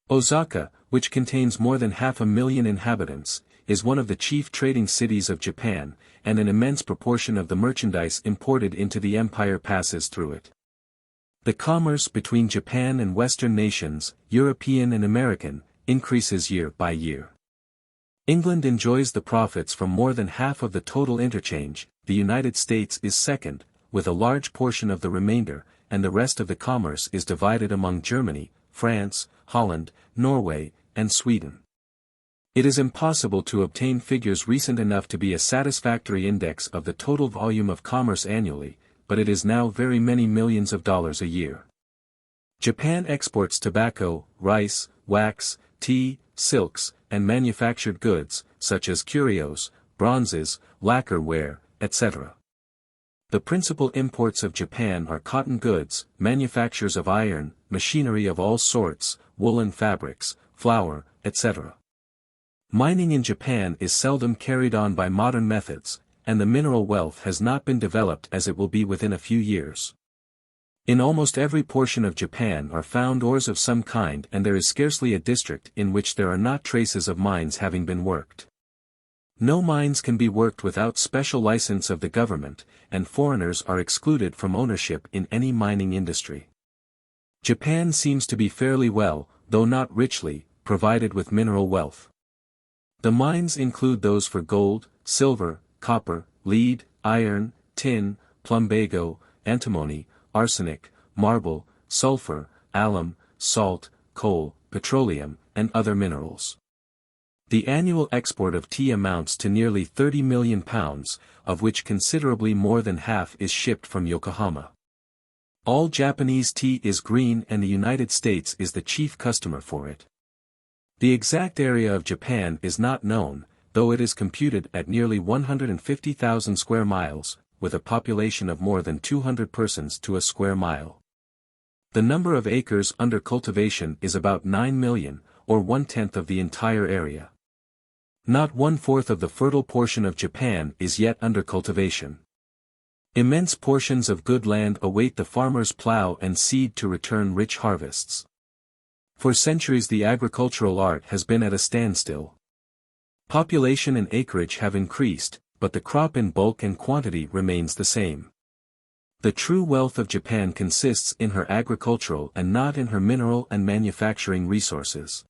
Osaka, which contains more than 500,000 inhabitants, is one of the chief trading cities of Japan, and an immense proportion of the merchandise imported into the empire passes through it. The commerce between Japan and Western nations, European and American, increases year by year. England enjoys the profits from more than half of the total interchange, the United States is second, with a large portion of the remainder, and the rest of the commerce is divided among Germany, France, Holland, Norway, and Sweden. It is impossible to obtain figures recent enough to be a satisfactory index of the total volume of commerce annually, but it is now very many millions of dollars a year. Japan exports tobacco, rice, wax, tea, silks, and manufactured goods, such as curios, bronzes, lacquerware, etc. The principal imports of Japan are cotton goods, manufactures of iron, machinery of all sorts, woolen fabrics, flour, etc. Mining in Japan is seldom carried on by modern methods, and the mineral wealth has not been developed as it will be within a few years. In almost every portion of Japan are found ores of some kind, and there is scarcely a district in which there are not traces of mines having been worked. No mines can be worked without special license of the government, and foreigners are excluded from ownership in any mining industry. Japan seems to be fairly well, though not richly, provided with mineral wealth. The mines include those for gold, silver, copper, lead, iron, tin, plumbago, antimony, arsenic, marble, sulfur, alum, salt, coal, petroleum, and other minerals. The annual export of tea amounts to nearly 30 million pounds, of which considerably more than half is shipped from Yokohama. All Japanese tea is green and the United States is the chief customer for it. The exact area of Japan is not known, though it is computed at nearly 150,000 square miles, with a population of more than 200 persons to a square mile. The number of acres under cultivation is about 9 million, or 1/10 of the entire area. Not 1/4 of the fertile portion of Japan is yet under cultivation. Immense portions of good land await the farmer's plow and seed to return rich harvests. For centuries the agricultural art has been at a standstill. Population and acreage have increased, but the crop in bulk and quantity remains the same. The true wealth of Japan consists in her agricultural and not in her mineral and manufacturing resources.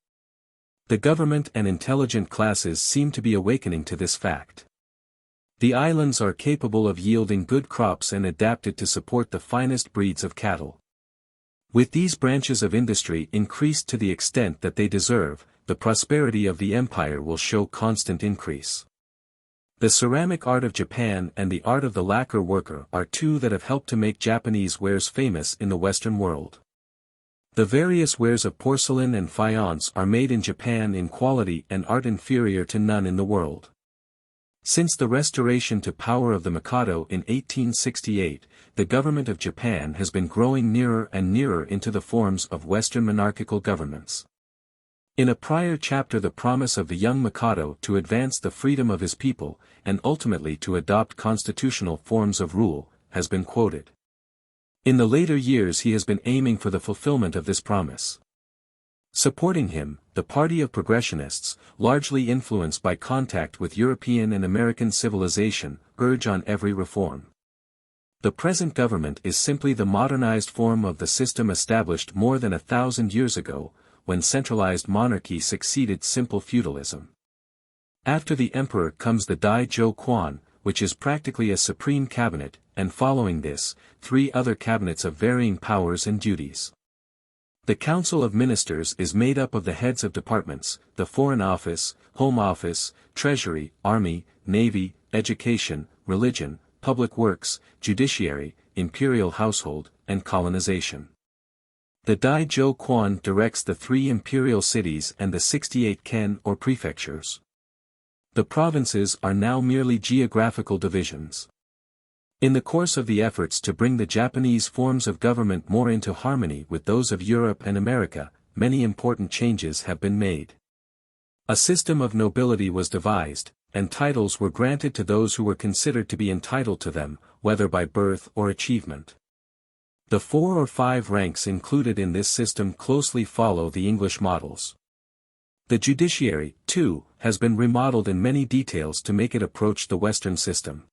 The government and intelligent classes seem to be awakening to this fact. The islands are capable of yielding good crops and adapted to support the finest breeds of cattle. With these branches of industry increased to the extent that they deserve, the prosperity of the empire will show constant increase. The ceramic art of Japan and the art of the lacquer worker are two that have helped to make Japanese wares famous in the Western world. The various wares of porcelain and faience are made in Japan in quality and art inferior to none in the world. Since the restoration to power of the Mikado in 1868, the government of Japan has been growing nearer and nearer into the forms of Western monarchical governments. In a prior chapter the promise of the young Mikado to advance the freedom of his people, and ultimately to adopt constitutional forms of rule, has been quoted. In the later years he has been aiming for the fulfillment of this promise. Supporting him, the party of progressionists, largely influenced by contact with European and American civilization, urge on every reform. The present government is simply the modernized form of the system established more than 1,000 years ago, when centralized monarchy succeeded simple feudalism. After the emperor comes the Dai-jo Quan, which is practically a supreme cabinet, and following this, 3 other cabinets of varying powers and duties. The Council of Ministers is made up of the heads of departments, the Foreign Office, Home Office, Treasury, Army, Navy, Education, Religion, Public Works, Judiciary, Imperial Household, and Colonization. The Dai-jo Quan directs the 3 imperial cities and the 68 ken or prefectures. The provinces are now merely geographical divisions. In the course of the efforts to bring the Japanese forms of government more into harmony with those of Europe and America, many important changes have been made. A system of nobility was devised, and titles were granted to those who were considered to be entitled to them, whether by birth or achievement. The 4 or 5 ranks included in this system closely follow the English models. The judiciary, too, has been remodeled in many details to make it approach the Western system.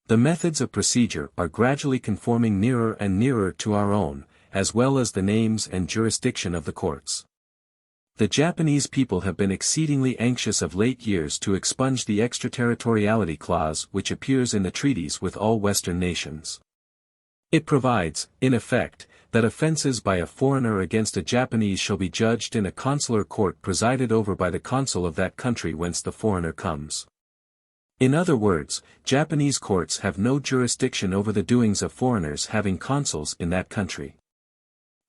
The methods of procedure are gradually conforming nearer and nearer to our own, as well as the names and jurisdiction of the courts. The Japanese people have been exceedingly anxious of late years to expunge the extraterritoriality clause which appears in the treaties with all Western nations. It provides, in effect, that offenses by a foreigner against a Japanese shall be judged in a consular court presided over by the consul of that country whence the foreigner comes. In other words, Japanese courts have no jurisdiction over the doings of foreigners having consuls in that country.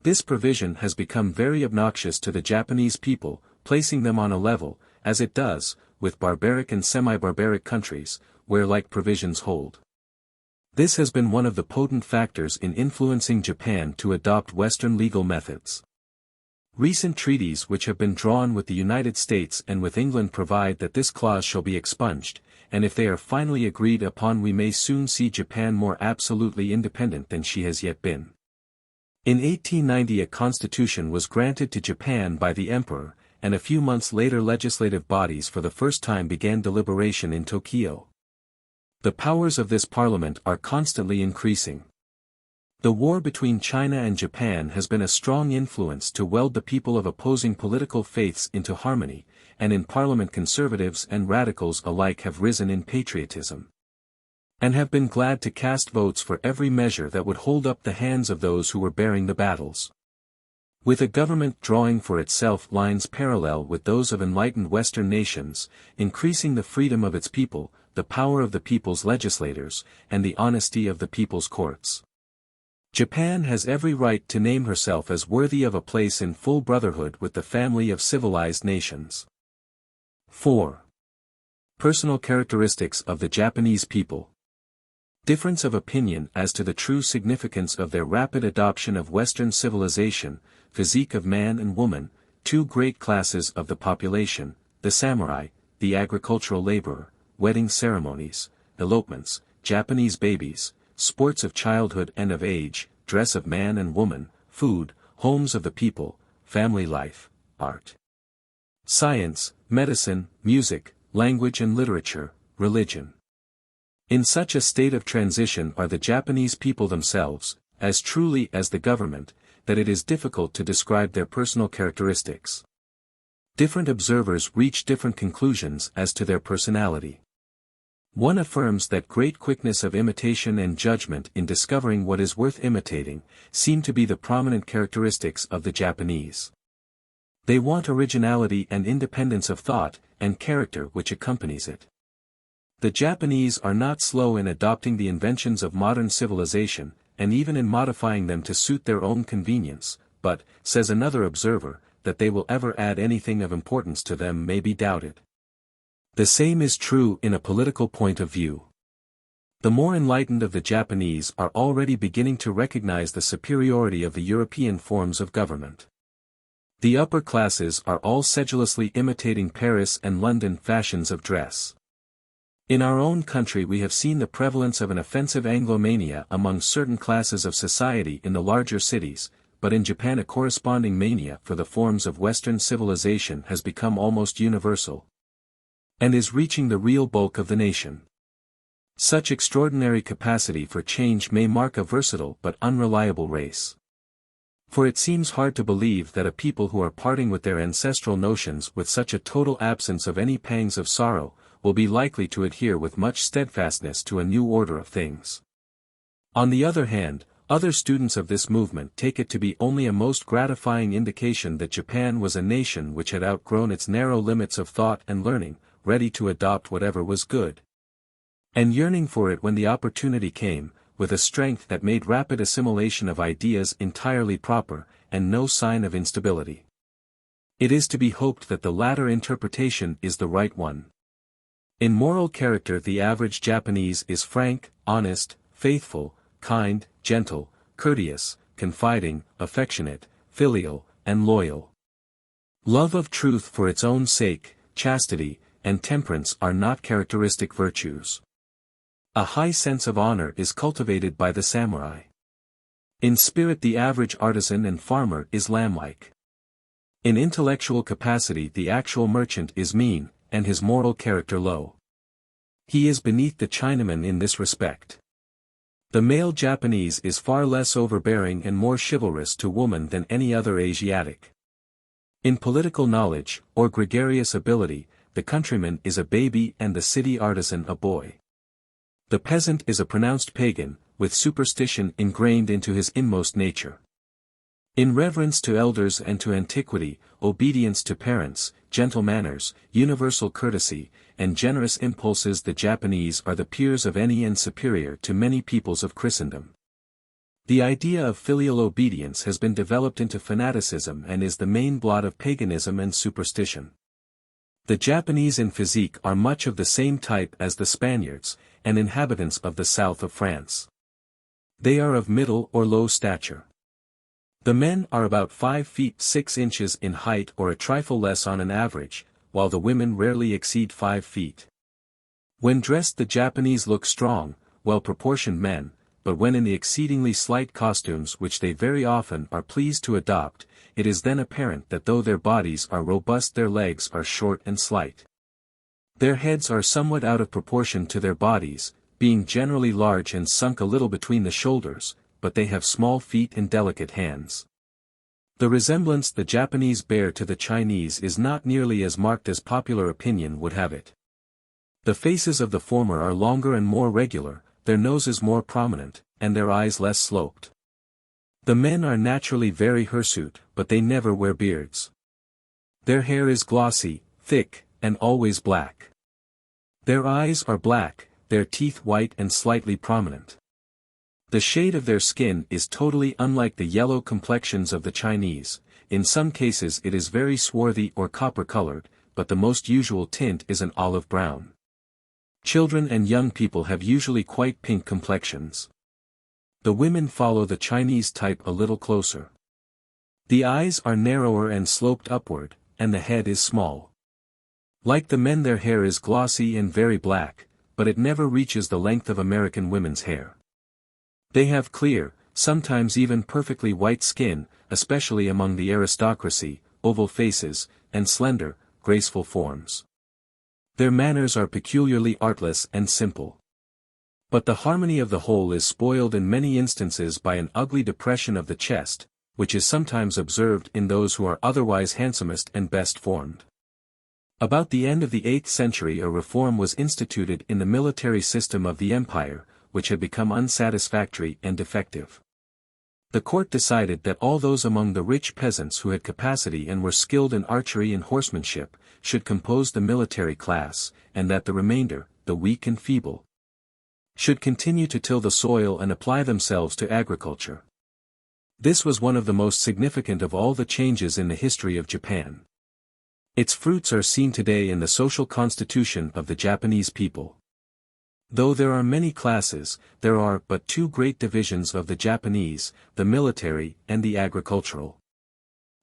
This provision has become very obnoxious to the Japanese people, placing them on a level, as it does, with barbaric and semi-barbaric countries, where like provisions hold. This has been one of the potent factors in influencing Japan to adopt Western legal methods. Recent treaties which have been drawn with the United States and with England provide that this clause shall be expunged, and if they are finally agreed upon we may soon see Japan more absolutely independent than she has yet been. In 1890 a constitution was granted to Japan by the emperor, and a few months later legislative bodies for the first time began deliberation in Tokyo. The powers of this parliament are constantly increasing. The war between China and Japan has been a strong influence to weld the people of opposing political faiths into harmony, and in parliament conservatives and radicals alike have risen in patriotism, and have been glad to cast votes for every measure that would hold up the hands of those who were bearing the battles. With a government drawing for itself lines parallel with those of enlightened Western nations, increasing the freedom of its people, the power of the people's legislators, and the honesty of the people's courts, Japan has every right to name herself as worthy of a place in full brotherhood with the family of civilized nations. 4. Personal characteristics of the Japanese people. Difference of opinion as to the true significance of their rapid adoption of Western civilization, physique of man and woman, two great classes of the population, the samurai, the agricultural laborer, wedding ceremonies, elopements, Japanese babies, sports of childhood and of age, dress of man and woman, food, homes of the people, family life, art, science, medicine, music, language and literature, religion. In such a state of transition are the Japanese people themselves, as truly as the government, that it is difficult to describe their personal characteristics. Different observers reach different conclusions as to their personality. One affirms that great quickness of imitation and judgment in discovering what is worth imitating, seem to be the prominent characteristics of the Japanese. They want originality and independence of thought, and character which accompanies it. The Japanese are not slow in adopting the inventions of modern civilization, and even in modifying them to suit their own convenience, but, says another observer, that they will ever add anything of importance to them may be doubted. The same is true in a political point of view. The more enlightened of the Japanese are already beginning to recognize the superiority of the European forms of government. The upper classes are all sedulously imitating Paris and London fashions of dress. In our own country we have seen the prevalence of an offensive Anglomania among certain classes of society in the larger cities, but in Japan a corresponding mania for the forms of Western civilization has become almost universal, and is reaching the real bulk of the nation. Such extraordinary capacity for change may mark a versatile but unreliable race. For it seems hard to believe that a people who are parting with their ancestral notions with such a total absence of any pangs of sorrow, will be likely to adhere with much steadfastness to a new order of things. On the other hand, other students of this movement take it to be only a most gratifying indication that Japan was a nation which had outgrown its narrow limits of thought and learning, ready to adopt whatever was good, and yearning for it when the opportunity came, with a strength that made rapid assimilation of ideas entirely proper, and no sign of instability. It is to be hoped that the latter interpretation is the right one. In moral character the average Japanese is frank, honest, faithful, kind, gentle, courteous, confiding, affectionate, filial, and loyal. Love of truth for its own sake, chastity, and temperance are not characteristic virtues. A high sense of honor is cultivated by the samurai. In spirit the average artisan and farmer is lamb-like. In intellectual capacity the actual merchant is mean, and his moral character low. He is beneath the Chinaman in this respect. The male Japanese is far less overbearing and more chivalrous to woman than any other Asiatic. In political knowledge, or gregarious ability, the countryman is a baby and the city artisan a boy. The peasant is a pronounced pagan, with superstition ingrained into his inmost nature. In reverence to elders and to antiquity, obedience to parents, gentle manners, universal courtesy, and generous impulses the Japanese are the peers of any and superior to many peoples of Christendom. The idea of filial obedience has been developed into fanaticism and is the main blot of paganism and superstition. The Japanese in physique are much of the same type as the Spaniards, and inhabitants of the south of France. They are of middle or low stature. The men are about 5 feet 6 inches in height or a trifle less on an average, while the women rarely exceed 5 feet. When dressed the Japanese look strong, well-proportioned men, but when in the exceedingly slight costumes which they very often are pleased to adopt, it is then apparent that though their bodies are robust their legs are short and slight. Their heads are somewhat out of proportion to their bodies, being generally large and sunk a little between the shoulders, but they have small feet and delicate hands. The resemblance the Japanese bear to the Chinese is not nearly as marked as popular opinion would have it. The faces of the former are longer and more regular, their noses more prominent, and their eyes less sloped. The men are naturally very hirsute, but they never wear beards. Their hair is glossy, thick, and always black. Their eyes are black, their teeth white and slightly prominent. The shade of their skin is totally unlike the yellow complexions of the Chinese. In some cases it is very swarthy or copper-colored, but the most usual tint is an olive brown. Children and young people have usually quite pink complexions. The women follow the Chinese type a little closer. The eyes are narrower and sloped upward, and the head is small. Like the men, their hair is glossy and very black, but it never reaches the length of American women's hair. They have clear, sometimes even perfectly white skin, especially among the aristocracy, oval faces, and slender, graceful forms. Their manners are peculiarly artless and simple. But the harmony of the whole is spoiled in many instances by an ugly depression of the chest, which is sometimes observed in those who are otherwise handsomest and best formed. About the end of the 8th century a reform was instituted in the military system of the empire, which had become unsatisfactory and defective. The court decided that all those among the rich peasants who had capacity and were skilled in archery and horsemanship, should compose the military class, and that the remainder, the weak and feeble, should continue to till the soil and apply themselves to agriculture. This was one of the most significant of all the changes in the history of Japan. Its fruits are seen today in the social constitution of the Japanese people. Though there are many classes, there are but two great divisions of the Japanese, the military and the agricultural.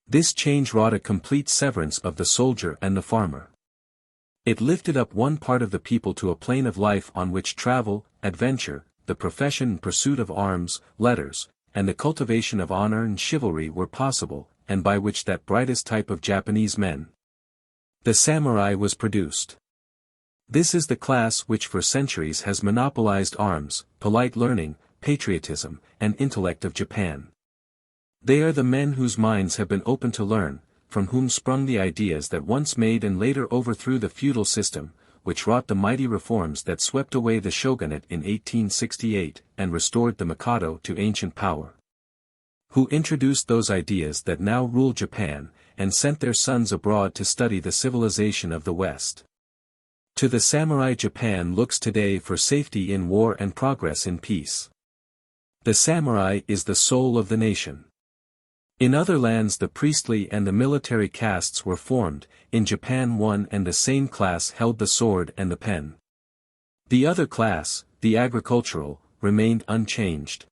This change wrought a complete severance of the soldier and the farmer. It lifted up one part of the people to a plane of life on which travel, adventure, the profession and pursuit of arms, letters, and the cultivation of honor and chivalry were possible, and by which that brightest type of Japanese men, the samurai, was produced. This is the class which for centuries has monopolized arms, polite learning, patriotism, and intellect of Japan. They are the men whose minds have been open to learn, from whom sprung the ideas that once made and later overthrew the feudal system, which wrought the mighty reforms that swept away the shogunate in 1868 and restored the Mikado to ancient power. Who introduced those ideas that now rule Japan, and sent their sons abroad to study the civilization of the West. To the samurai Japan looks today for safety in war and progress in peace. The samurai is the soul of the nation. In other lands the priestly and the military castes were formed, in Japan one and the same class held the sword and the pen. The other class, the agricultural, remained unchanged.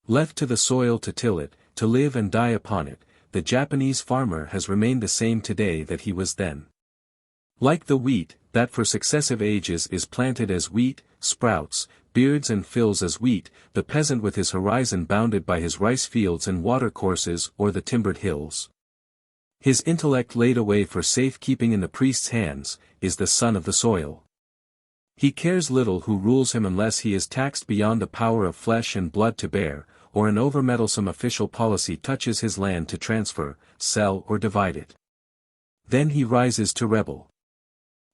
Left to the soil to till it, to live and die upon it, the Japanese farmer has remained the same today that he was then. Like the wheat, that for successive ages is planted as wheat, sprouts, beards and fills as wheat, the peasant with his horizon bounded by his rice fields and watercourses or the timbered hills. His intellect laid away for safe keeping in the priest's hands, is the son of the soil. He cares little who rules him unless he is taxed beyond the power of flesh and blood to bear, or an over-meddlesome official policy touches his land to transfer, sell or divide it. Then he rises to rebel.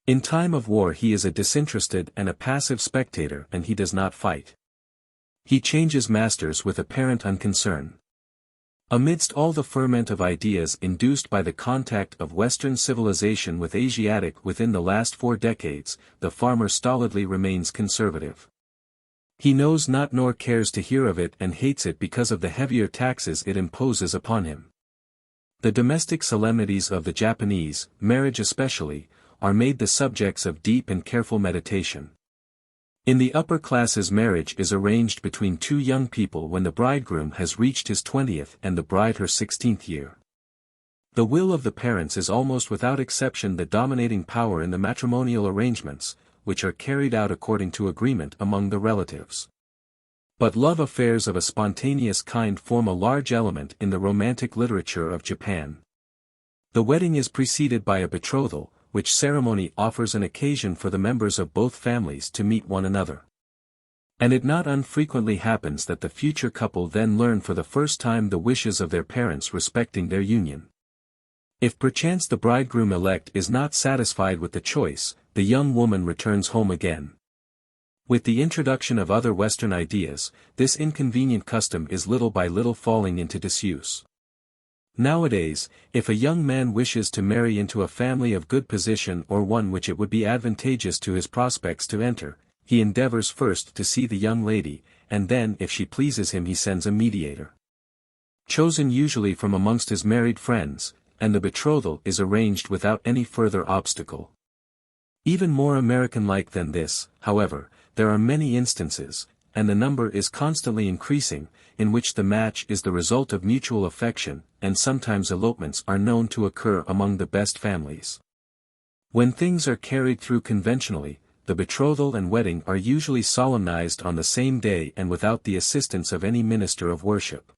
In time of war he is a disinterested and a passive spectator and he does not fight. He changes masters with apparent unconcern. Amidst all the ferment of ideas induced by the contact of Western civilization with Asiatic within the last 4 decades, the farmer stolidly remains conservative. He knows not nor cares to hear of it and hates it because of the heavier taxes it imposes upon him. The domestic solemnities of the Japanese, marriage especially, are made the subjects of deep and careful meditation. In the upper classes marriage is arranged between 2 young people when the bridegroom has reached his 20th and the bride her 16th year. The will of the parents is almost without exception the dominating power in the matrimonial arrangements, which are carried out according to agreement among the relatives. But love affairs of a spontaneous kind form a large element in the romantic literature of Japan. The wedding is preceded by a betrothal, which ceremony offers an occasion for the members of both families to meet one another. And it not unfrequently happens that the future couple then learn for the first time the wishes of their parents respecting their union. If perchance the bridegroom-elect is not satisfied with the choice, the young woman returns home again. With the introduction of other Western ideas, this inconvenient custom is little by little falling into disuse. Nowadays, if a young man wishes to marry into a family of good position or one which it would be advantageous to his prospects to enter, he endeavors first to see the young lady, and then if she pleases him he sends a mediator. Chosen usually from amongst his married friends, and the betrothal is arranged without any further obstacle. Even more American-like than this, however, there are many instances, and the number is constantly increasing, in which the match is the result of mutual affection, and sometimes elopements are known to occur among the best families. When things are carried through conventionally, the betrothal and wedding are usually solemnized on the same day and without the assistance of any minister of worship.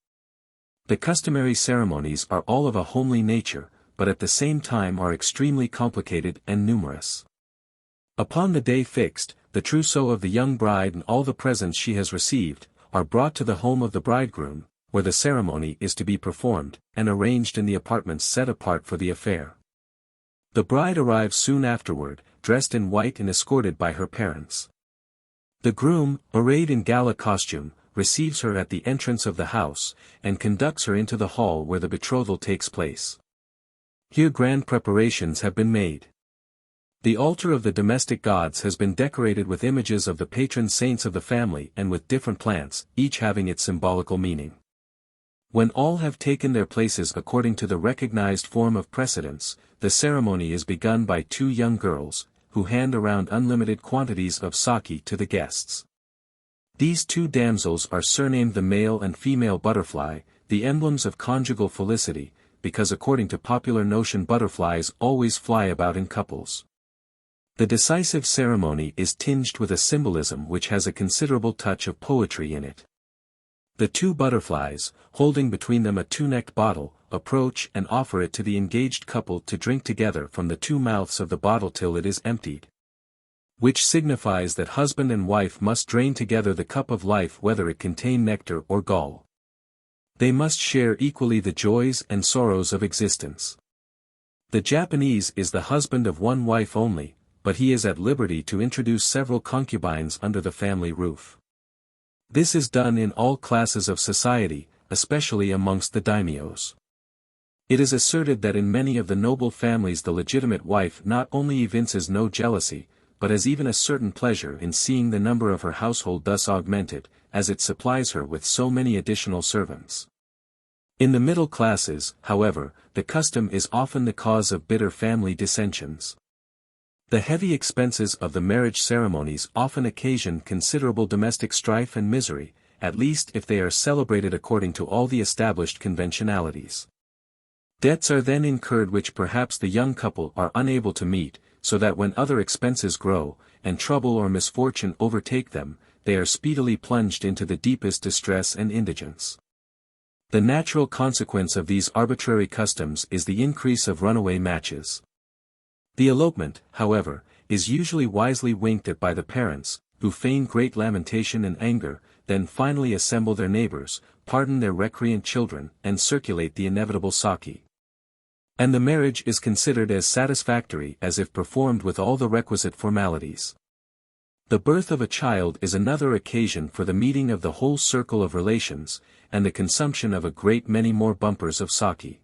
The customary ceremonies are all of a homely nature, but at the same time are extremely complicated and numerous. Upon the day fixed, the trousseau of the young bride and all the presents she has received, are brought to the home of the bridegroom, where the ceremony is to be performed, and arranged in the apartments set apart for the affair. The bride arrives soon afterward, dressed in white and escorted by her parents. The groom, arrayed in gala costume, receives her at the entrance of the house, and conducts her into the hall where the betrothal takes place. Here grand preparations have been made. The altar of the domestic gods has been decorated with images of the patron saints of the family and with different plants, each having its symbolical meaning. When all have taken their places according to the recognized form of precedence, the ceremony is begun by two young girls, who hand around unlimited quantities of sake to the guests. These two damsels are surnamed the male and female butterfly, the emblems of conjugal felicity, because according to popular notion butterflies always fly about in couples. The decisive ceremony is tinged with a symbolism which has a considerable touch of poetry in it. The two butterflies, holding between them a two-necked bottle, approach and offer it to the engaged couple to drink together from the two mouths of the bottle till it is emptied. Which signifies that husband and wife must drain together the cup of life whether it contain nectar or gall. They must share equally the joys and sorrows of existence. The Japanese is the husband of one wife only, but he is at liberty to introduce several concubines under the family roof. This is done in all classes of society, especially amongst the daimyos. It is asserted that in many of the noble families the legitimate wife not only evinces no jealousy, but has even a certain pleasure in seeing the number of her household thus augmented, as it supplies her with so many additional servants. In the middle classes, however, the custom is often the cause of bitter family dissensions. The heavy expenses of the marriage ceremonies often occasion considerable domestic strife and misery, at least if they are celebrated according to all the established conventionalities. Debts are then incurred which perhaps the young couple are unable to meet, so that when other expenses grow, and trouble or misfortune overtake them, they are speedily plunged into the deepest distress and indigence. The natural consequence of these arbitrary customs is the increase of runaway matches. The elopement, however, is usually wisely winked at by the parents, who feign great lamentation and anger, then finally assemble their neighbors, pardon their recreant children, and circulate the inevitable sake. And the marriage is considered as satisfactory as if performed with all the requisite formalities. The birth of a child is another occasion for the meeting of the whole circle of relations, and the consumption of a great many more bumpers of sake.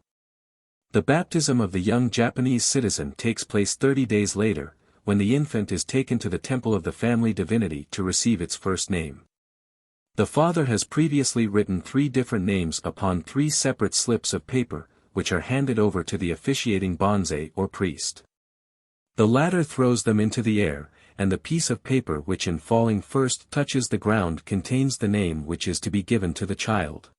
The baptism of the young Japanese citizen takes place 30 days later, when the infant is taken to the temple of the family divinity to receive its first name. The father has previously written 3 different names upon 3 separate slips of paper, which are handed over to the officiating bonze or priest. The latter throws them into the air, and the piece of paper which in falling first touches the ground contains the name which is to be given to the child.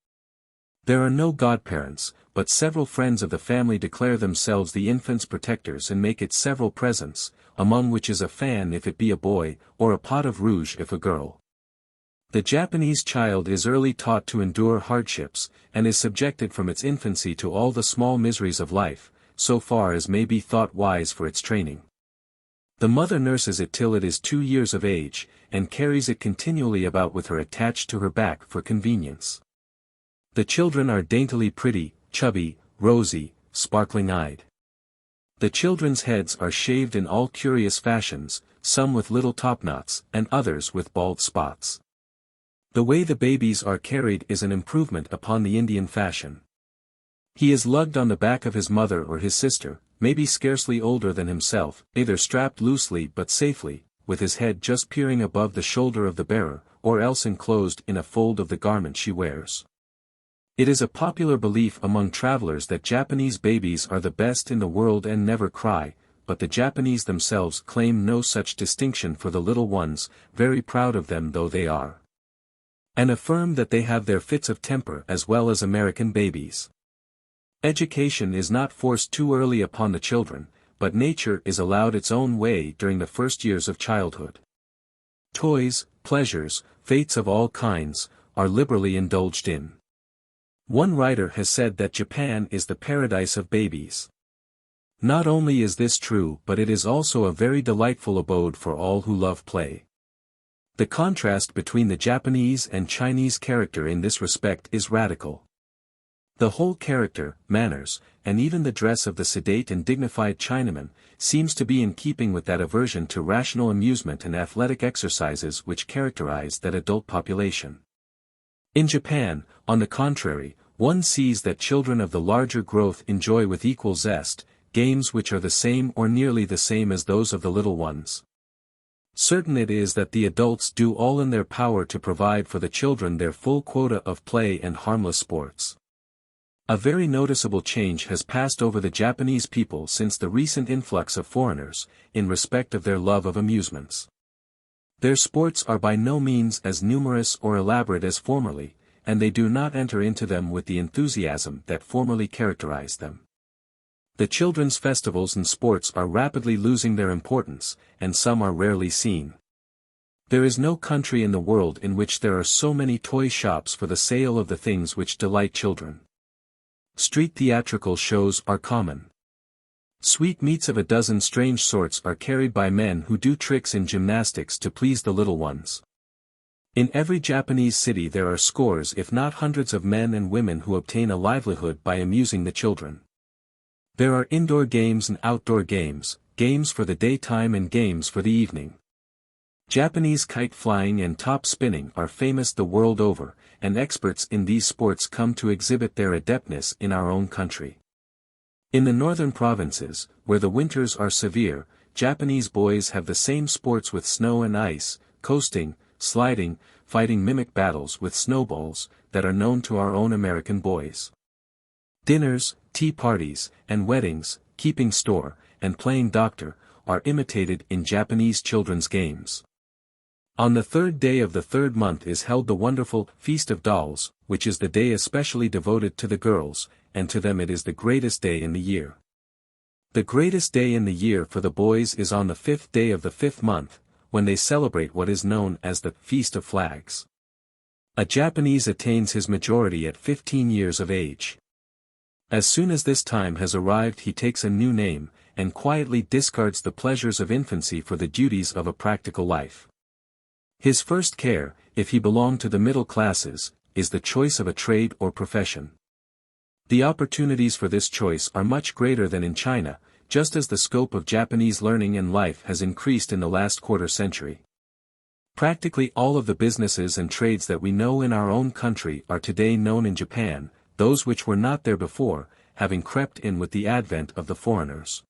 There are no godparents, but several friends of the family declare themselves the infant's protectors and make it several presents, among which is a fan if it be a boy, or a pot of rouge if a girl. The Japanese child is early taught to endure hardships, and is subjected from its infancy to all the small miseries of life, so far as may be thought wise for its training. The mother nurses it till it is 2 years of age, and carries it continually about with her attached to her back for convenience. The children are daintily pretty, chubby, rosy, sparkling-eyed. The children's heads are shaved in all curious fashions, some with little topknots, and others with bald spots. The way the babies are carried is an improvement upon the Indian fashion. He is lugged on the back of his mother or his sister, maybe scarcely older than himself, either strapped loosely but safely, with his head just peering above the shoulder of the bearer, or else enclosed in a fold of the garment she wears. It is a popular belief among travelers that Japanese babies are the best in the world and never cry, but the Japanese themselves claim no such distinction for the little ones, very proud of them though they are, and affirm that they have their fits of temper as well as American babies. Education is not forced too early upon the children, but nature is allowed its own way during the first years of childhood. Toys, pleasures, fetes of all kinds, are liberally indulged in. One writer has said that Japan is the paradise of babies. Not only is this true but it is also a very delightful abode for all who love play. The contrast between the Japanese and Chinese character in this respect is radical. The whole character, manners, and even the dress of the sedate and dignified Chinaman, seems to be in keeping with that aversion to rational amusement and athletic exercises which characterize that adult population. In Japan, on the contrary, one sees that children of the larger growth enjoy with equal zest, games which are the same or nearly the same as those of the little ones. Certain it is that the adults do all in their power to provide for the children their full quota of play and harmless sports. A very noticeable change has passed over the Japanese people since the recent influx of foreigners, in respect of their love of amusements. Their sports are by no means as numerous or elaborate as formerly, and they do not enter into them with the enthusiasm that formerly characterized them. The children's festivals and sports are rapidly losing their importance, and some are rarely seen. There is no country in the world in which there are so many toy shops for the sale of the things which delight children. Street theatrical shows are common. Sweetmeats of a dozen strange sorts are carried by men who do tricks in gymnastics to please the little ones. In every Japanese city there are scores if not hundreds of men and women who obtain a livelihood by amusing the children. There are indoor games and outdoor games, games for the daytime and games for the evening. Japanese kite flying and top spinning are famous the world over, and experts in these sports come to exhibit their adeptness in our own country. In the northern provinces, where the winters are severe, Japanese boys have the same sports with snow and ice, coasting, sliding, fighting mimic battles with snowballs, that are known to our own American boys. Dinners, tea parties, and weddings, keeping store, and playing doctor, are imitated in Japanese children's games. On the third day of the third month is held the wonderful Feast of Dolls, which is the day especially devoted to the girls, and to them it is the greatest day in the year. The greatest day in the year for the boys is on the 5th day of the 5th month, when they celebrate what is known as the Feast of Flags. A Japanese attains his majority at 15 years of age. As soon as this time has arrived he takes a new name, and quietly discards the pleasures of infancy for the duties of a practical life. His first care, if he belong to the middle classes, is the choice of a trade or profession. The opportunities for this choice are much greater than in China, just as the scope of Japanese learning and life has increased in the last quarter century. Practically all of the businesses and trades that we know in our own country are today known in Japan, those which were not there before, having crept in with the advent of the foreigners.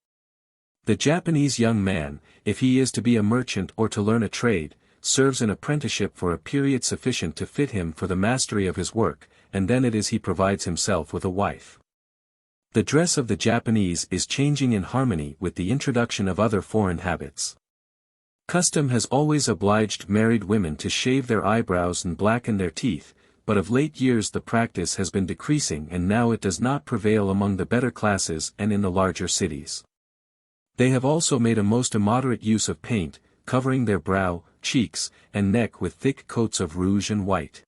The Japanese young man, if he is to be a merchant or to learn a trade, serves an apprenticeship for a period sufficient to fit him for the mastery of his work, and then it is he provides himself with a wife. The dress of the Japanese is changing in harmony with the introduction of other foreign habits. Custom has always obliged married women to shave their eyebrows and blacken their teeth, but of late years the practice has been decreasing and now it does not prevail among the better classes and in the larger cities. They have also made a most immoderate use of paint, covering their brow, cheeks, and neck with thick coats of rouge and white.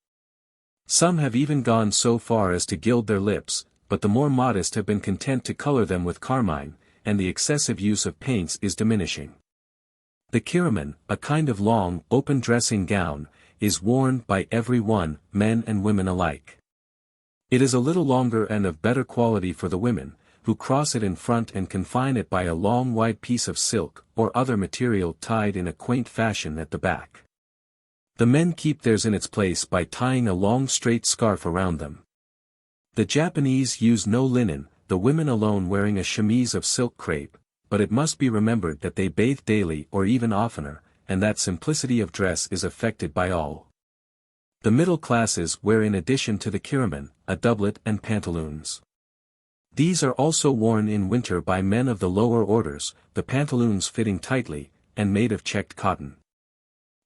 Some have even gone so far as to gild their lips, but the more modest have been content to color them with carmine, and the excessive use of paints is diminishing. The kiraman, a kind of long, open dressing gown, is worn by everyone, men and women alike. It is a little longer and of better quality for the women, who cross it in front and confine it by a long wide piece of silk or other material tied in a quaint fashion at the back. The men keep theirs in its place by tying a long straight scarf around them. The Japanese use no linen, the women alone wearing a chemise of silk crepe, but it must be remembered that they bathe daily or even oftener, and that simplicity of dress is affected by all. The middle classes wear in addition to the kiraman, a doublet and pantaloons. These are also worn in winter by men of the lower orders, the pantaloons fitting tightly, and made of checked cotton.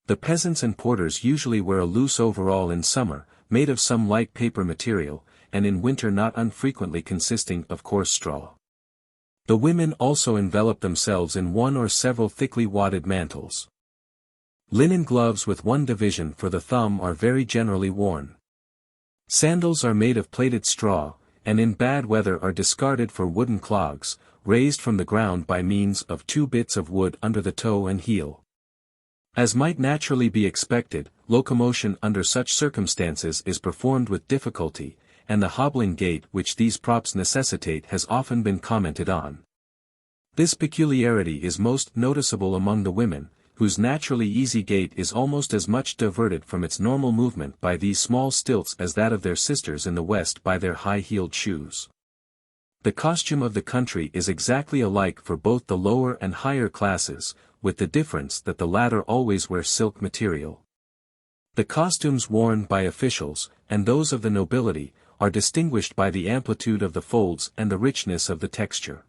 The peasants and porters usually wear a loose overall in summer, made of some light paper material, and in winter not unfrequently consisting of coarse straw. The women also envelop themselves in one or several thickly wadded mantles. Linen gloves with one division for the thumb are very generally worn. Sandals are made of plaited straw, and in bad weather are discarded for wooden clogs, raised from the ground by means of 2 bits of wood under the toe and heel. As might naturally be expected, locomotion under such circumstances is performed with difficulty, and the hobbling gait which these props necessitate has often been commented on. This peculiarity is most noticeable among the women, whose naturally easy gait is almost as much diverted from its normal movement by these small stilts as that of their sisters in the West by their high-heeled shoes. The costume of the country is exactly alike for both the lower and higher classes, with the difference that the latter always wear silk material. The costumes worn by officials, and those of the nobility, are distinguished by the amplitude of the folds and the richness of the texture.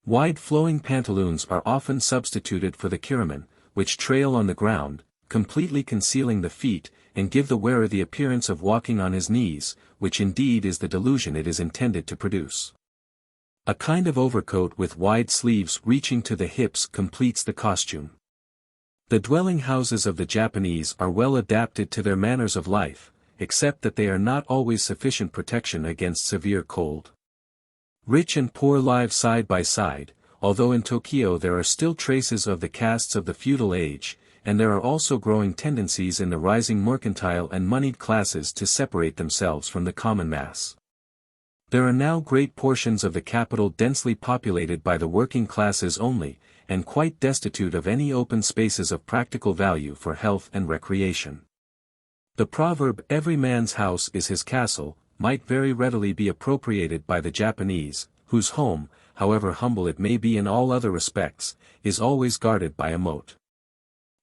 Wide flowing pantaloons are often substituted for the kiraman, which trail on the ground, completely concealing the feet, and give the wearer the appearance of walking on his knees, which indeed is the delusion it is intended to produce. A kind of overcoat with wide sleeves reaching to the hips completes the costume. The dwelling houses of the Japanese are well adapted to their manners of life, except that they are not always sufficient protection against severe cold. Rich and poor live side by side, although in Tokyo there are still traces of the castes of the feudal age, and there are also growing tendencies in the rising mercantile and moneyed classes to separate themselves from the common mass. There are now great portions of the capital densely populated by the working classes only, and quite destitute of any open spaces of practical value for health and recreation. The proverb "every man's house is his castle" might very readily be appropriated by the Japanese, whose home, however humble it may be in all other respects, is always guarded by a moat.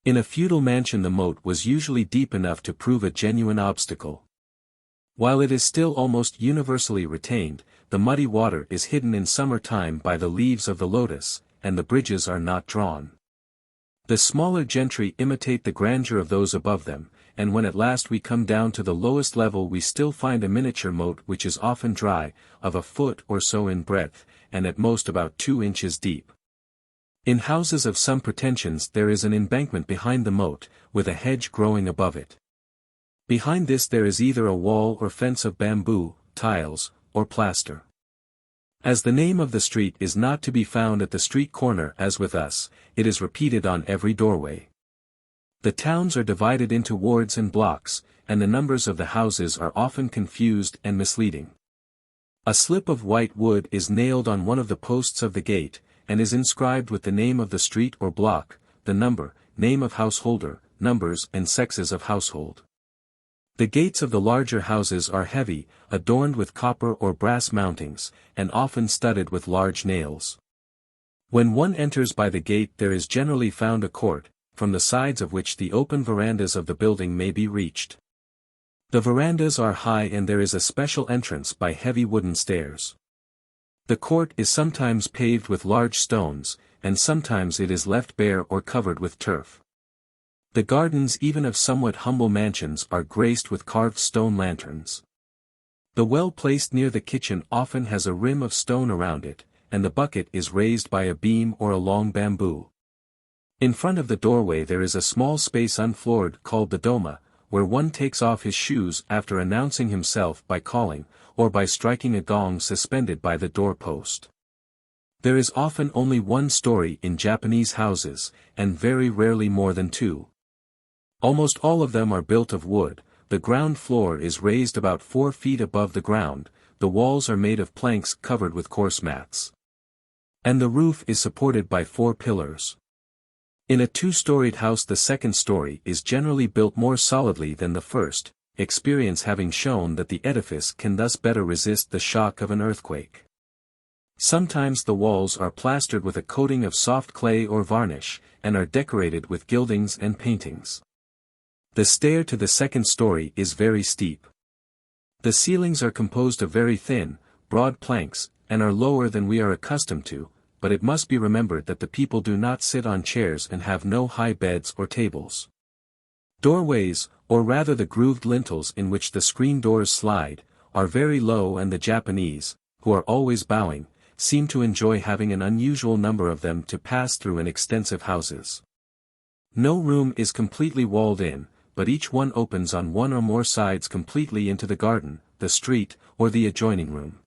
In a feudal mansion the moat was usually deep enough to prove a genuine obstacle. While it is still almost universally retained, the muddy water is hidden in summer time by the leaves of the lotus, and the bridges are not drawn. The smaller gentry imitate the grandeur of those above them, and when at last we come down to the lowest level we still find a miniature moat which is often dry, of a foot or so in breadth, and at most about 2 inches deep. In houses of some pretensions there is an embankment behind the moat, with a hedge growing above it. Behind this there is either a wall or fence of bamboo, tiles, or plaster. As the name of the street is not to be found at the street corner as with us, it is repeated on every doorway. The towns are divided into wards and blocks, and the numbers of the houses are often confused and misleading. A slip of white wood is nailed on one of the posts of the gate, and is inscribed with the name of the street or block, the number, name of householder, numbers and sexes of household. The gates of the larger houses are heavy, adorned with copper or brass mountings, and often studded with large nails. When one enters by the gate there is generally found a court, from the sides of which the open verandas of the building may be reached. The verandas are high and there is a special entrance by heavy wooden stairs. The court is sometimes paved with large stones, and sometimes it is left bare or covered with turf. The gardens even of somewhat humble mansions are graced with carved stone lanterns. The well placed near the kitchen often has a rim of stone around it, and the bucket is raised by a beam or a long bamboo. In front of the doorway there is a small space unfloored called the doma, where one takes off his shoes after announcing himself by calling, or by striking a gong suspended by the door post. There is often only one story in Japanese houses, and very rarely more than two. Almost all of them are built of wood, the ground floor is raised about 4 feet above the ground, the walls are made of planks covered with coarse mats. And the roof is supported by 4 pillars. In a 2-storied house the second story is generally built more solidly than the first, experience having shown that the edifice can thus better resist the shock of an earthquake. Sometimes the walls are plastered with a coating of soft clay or varnish, and are decorated with gildings and paintings. The stair to the second story is very steep. The ceilings are composed of very thin, broad planks, and are lower than we are accustomed to, but it must be remembered that the people do not sit on chairs and have no high beds or tables. Doorways, or rather the grooved lintels in which the screen doors slide, are very low, and the Japanese, who are always bowing, seem to enjoy having an unusual number of them to pass through in extensive houses. No room is completely walled in, but each one opens on one or more sides completely into the garden, the street, or the adjoining room.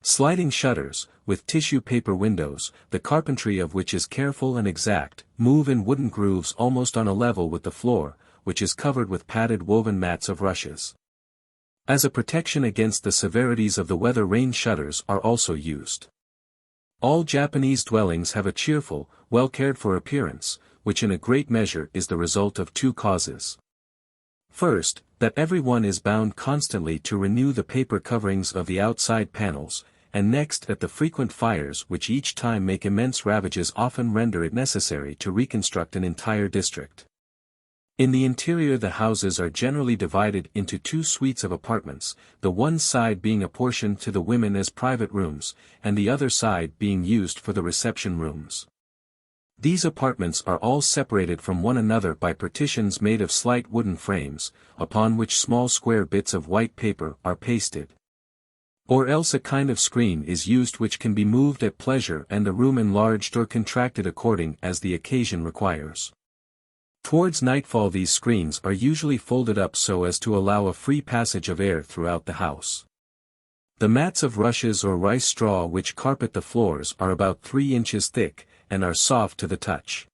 Sliding shutters, with tissue paper windows, the carpentry of which is careful and exact, move in wooden grooves almost on a level with the floor, which is covered with padded woven mats of rushes. As a protection against the severities of the weather, rain shutters are also used. All Japanese dwellings have a cheerful, well-cared-for appearance, which in a great measure is the result of 2 causes. First, that everyone is bound constantly to renew the paper coverings of the outside panels, and next that the frequent fires which each time make immense ravages often render it necessary to reconstruct an entire district. In the interior the houses are generally divided into 2 suites of apartments, the one side being apportioned to the women as private rooms, and the other side being used for the reception rooms. These apartments are all separated from one another by partitions made of slight wooden frames, upon which small square bits of white paper are pasted. Or else a kind of screen is used which can be moved at pleasure and the room enlarged or contracted according as the occasion requires. Towards nightfall these screens are usually folded up so as to allow a free passage of air throughout the house. The mats of rushes or rice straw which carpet the floors are about 3 inches thick, and are soft to the touch.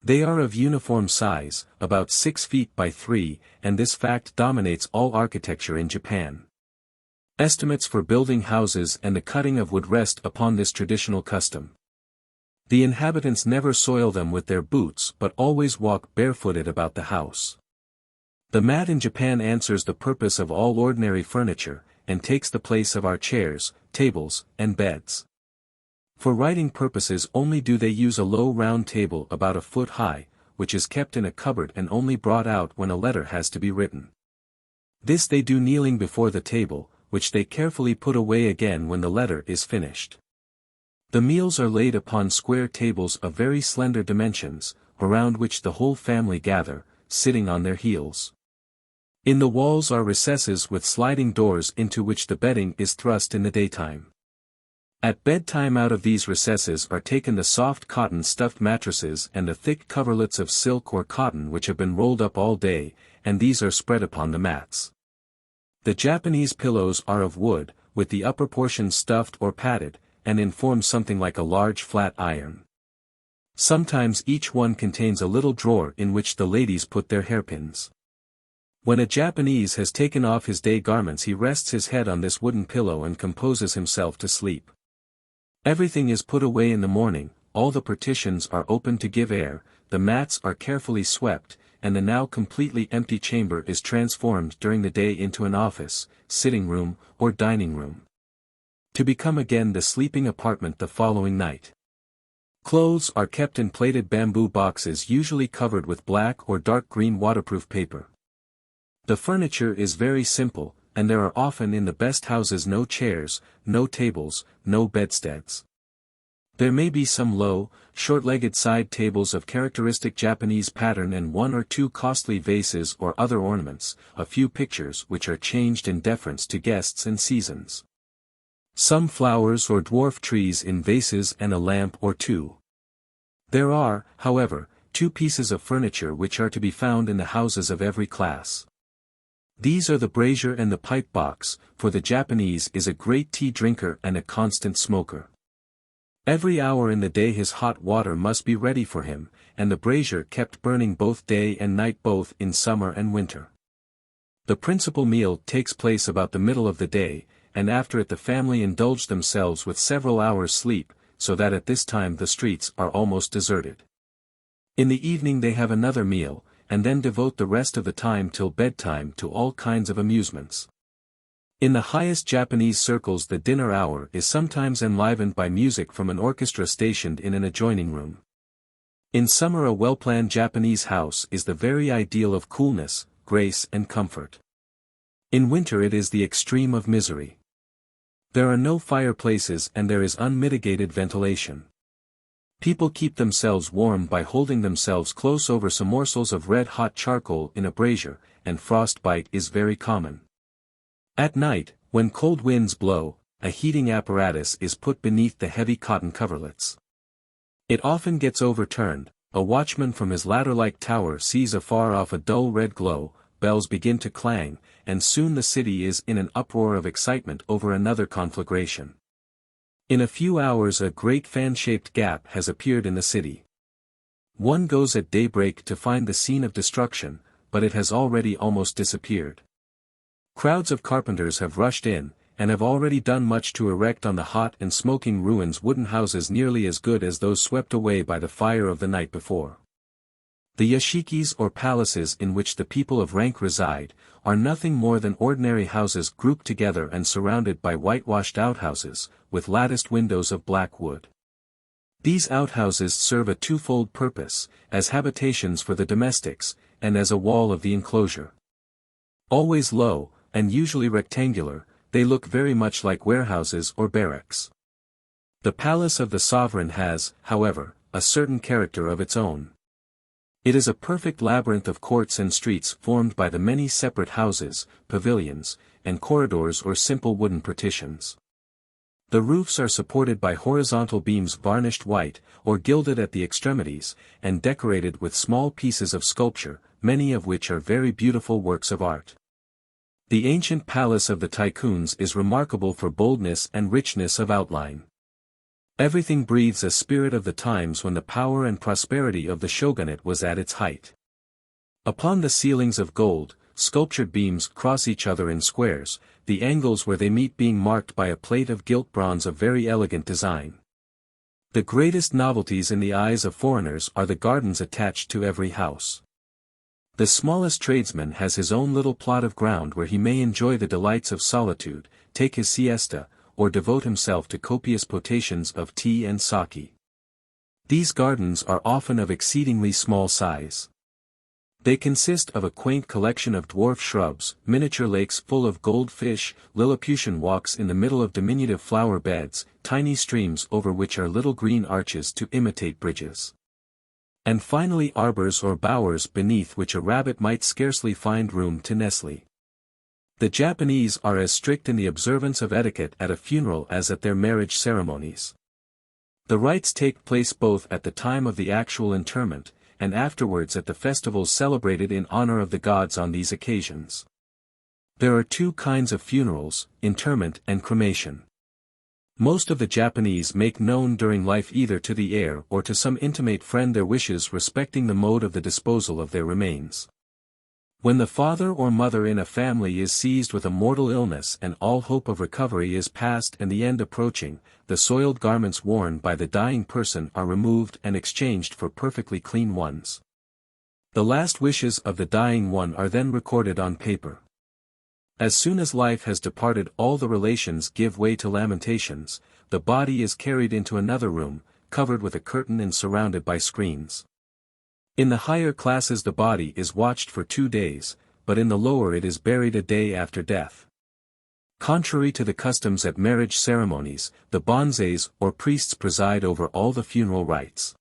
They are of uniform size, about 6 feet by 3, and this fact dominates all architecture in Japan. Estimates for building houses and the cutting of wood rest upon this traditional custom. The inhabitants never soil them with their boots but always walk barefooted about the house. The mat in Japan answers the purpose of all ordinary furniture, and takes the place of our chairs, tables, and beds. For writing purposes only do they use a low round table about a foot high, which is kept in a cupboard and only brought out when a letter has to be written. This they do kneeling before the table, which they carefully put away again when the letter is finished. The meals are laid upon square tables of very slender dimensions, around which the whole family gather, sitting on their heels. In the walls are recesses with sliding doors into which the bedding is thrust in the daytime. At bedtime out of these recesses are taken the soft cotton stuffed mattresses and the thick coverlets of silk or cotton which have been rolled up all day, and these are spread upon the mats. The Japanese pillows are of wood, with the upper portion stuffed or padded, and in form something like a large flat iron. Sometimes each one contains a little drawer in which the ladies put their hairpins. When a Japanese has taken off his day garments he rests his head on this wooden pillow and composes himself to sleep. Everything is put away in the morning, all the partitions are opened to give air, the mats are carefully swept, and the now completely empty chamber is transformed during the day into an office, sitting room, or dining room, to become again the sleeping apartment the following night. Clothes are kept in plated bamboo boxes usually covered with black or dark green waterproof paper. The furniture is very simple, and there are often in the best houses no chairs, no tables, no bedsteads. There may be some low, short-legged side tables of characteristic Japanese pattern and 1 or 2 costly vases or other ornaments, a few pictures which are changed in deference to guests and seasons. Some flowers or dwarf trees in vases and a lamp or 2. There are, however, 2 pieces of furniture which are to be found in the houses of every class. These are the brazier and the pipe box, for the Japanese is a great tea drinker and a constant smoker. Every hour in the day his hot water must be ready for him, and the brazier kept burning both day and night both in summer and winter. The principal meal takes place about the middle of the day, and after it the family indulge themselves with several hours' sleep, so that at this time the streets are almost deserted. In the evening they have another meal, and then devote the rest of the time till bedtime to all kinds of amusements. In the highest Japanese circles the dinner hour is sometimes enlivened by music from an orchestra stationed in an adjoining room. In summer a well-planned Japanese house is the very ideal of coolness, grace and comfort. In winter it is the extreme of misery. There are no fireplaces and there is unmitigated ventilation. People keep themselves warm by holding themselves close over some morsels of red-hot charcoal in a brazier, and frostbite is very common. At night, when cold winds blow, a heating apparatus is put beneath the heavy cotton coverlets. It often gets overturned, a watchman from his ladder-like tower sees afar off a dull red glow, bells begin to clang, and soon the city is in an uproar of excitement over another conflagration. In a few hours a great fan-shaped gap has appeared in the city. One goes at daybreak to find the scene of destruction, but it has already almost disappeared. Crowds of carpenters have rushed in, and have already done much to erect on the hot and smoking ruins wooden houses nearly as good as those swept away by the fire of the night before. The yashikis or palaces in which the people of rank reside, are nothing more than ordinary houses grouped together and surrounded by whitewashed outhouses, with latticed windows of black wood. These outhouses serve a twofold purpose, as habitations for the domestics, and as a wall of the enclosure. Always low, and usually rectangular, they look very much like warehouses or barracks. The palace of the sovereign has, however, a certain character of its own. It is a perfect labyrinth of courts and streets formed by the many separate houses, pavilions, and corridors or simple wooden partitions. The roofs are supported by horizontal beams varnished white, or gilded at the extremities, and decorated with small pieces of sculpture, many of which are very beautiful works of art. The ancient palace of the tycoons is remarkable for boldness and richness of outline. Everything breathes a spirit of the times when the power and prosperity of the shogunate was at its height. Upon the ceilings of gold, sculptured beams cross each other in squares, the angles where they meet being marked by a plate of gilt bronze of very elegant design. The greatest novelties in the eyes of foreigners are the gardens attached to every house. The smallest tradesman has his own little plot of ground where he may enjoy the delights of solitude, take his siesta, or devote himself to copious potations of tea and sake. These gardens are often of exceedingly small size. They consist of a quaint collection of dwarf shrubs, miniature lakes full of goldfish, Lilliputian walks in the middle of diminutive flower beds, tiny streams over which are little green arches to imitate bridges. And finally arbors or bowers beneath which a rabbit might scarcely find room to nestle. The Japanese are as strict in the observance of etiquette at a funeral as at their marriage ceremonies. The rites take place both at the time of the actual interment, and afterwards at the festivals celebrated in honor of the gods on these occasions. There are two kinds of funerals, interment and cremation. Most of the Japanese make known during life either to the heir or to some intimate friend their wishes respecting the mode of the disposal of their remains. When the father or mother in a family is seized with a mortal illness and all hope of recovery is past and the end approaching, the soiled garments worn by the dying person are removed and exchanged for perfectly clean ones. The last wishes of the dying one are then recorded on paper. As soon as life has departed all the relations give way to lamentations, the body is carried into another room, covered with a curtain and surrounded by screens. In the higher classes the body is watched for 2 days, but in the lower it is buried a day after death. Contrary to the customs at marriage ceremonies, the bonzes or priests preside over all the funeral rites.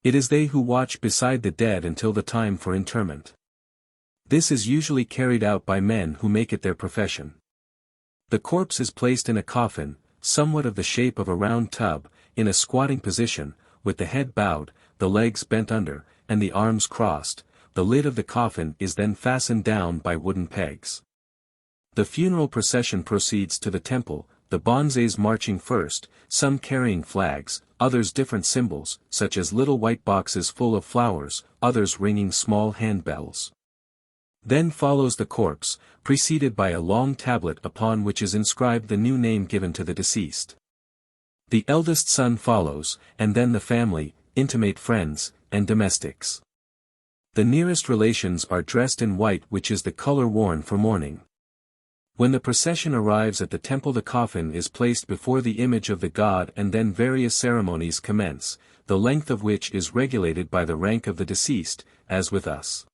It is they who watch beside the dead until the time for interment. This is usually carried out by men who make it their profession. The corpse is placed in a coffin, somewhat of the shape of a round tub, in a squatting position, with the head bowed, the legs bent under, and the arms crossed. The lid of the coffin is then fastened down by wooden pegs. The funeral procession proceeds to the temple, the bonzes marching first, some carrying flags, others different symbols, such as little white boxes full of flowers, others ringing small handbells. Then follows the corpse, preceded by a long tablet upon which is inscribed the new name given to the deceased. The eldest son follows, and then the family, intimate friends, and domestics. The nearest relations are dressed in white, which is the color worn for mourning. When the procession arrives at the temple, the coffin is placed before the image of the god, and then various ceremonies commence, the length of which is regulated by the rank of the deceased, as with us.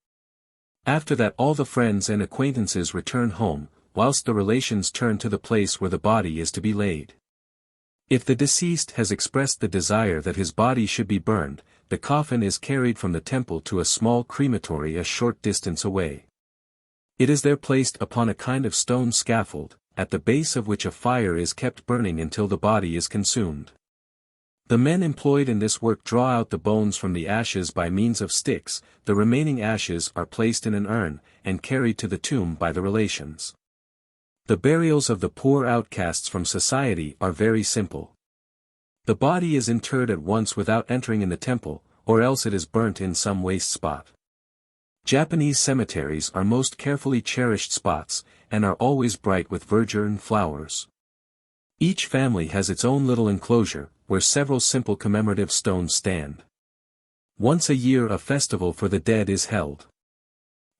After that all the friends and acquaintances return home, whilst the relations turn to the place where the body is to be laid. If the deceased has expressed the desire that his body should be burned, the coffin is carried from the temple to a small crematory a short distance away. It is there placed upon a kind of stone scaffold, at the base of which a fire is kept burning until the body is consumed. The men employed in this work draw out the bones from the ashes by means of sticks, the remaining ashes are placed in an urn, and carried to the tomb by the relations. The burials of the poor outcasts from society are very simple. The body is interred at once without entering in the temple, or else it is burnt in some waste spot. Japanese cemeteries are most carefully cherished spots, and are always bright with verdure and flowers. Each family has its own little enclosure, where several simple commemorative stones stand. Once a year a festival for the dead is held.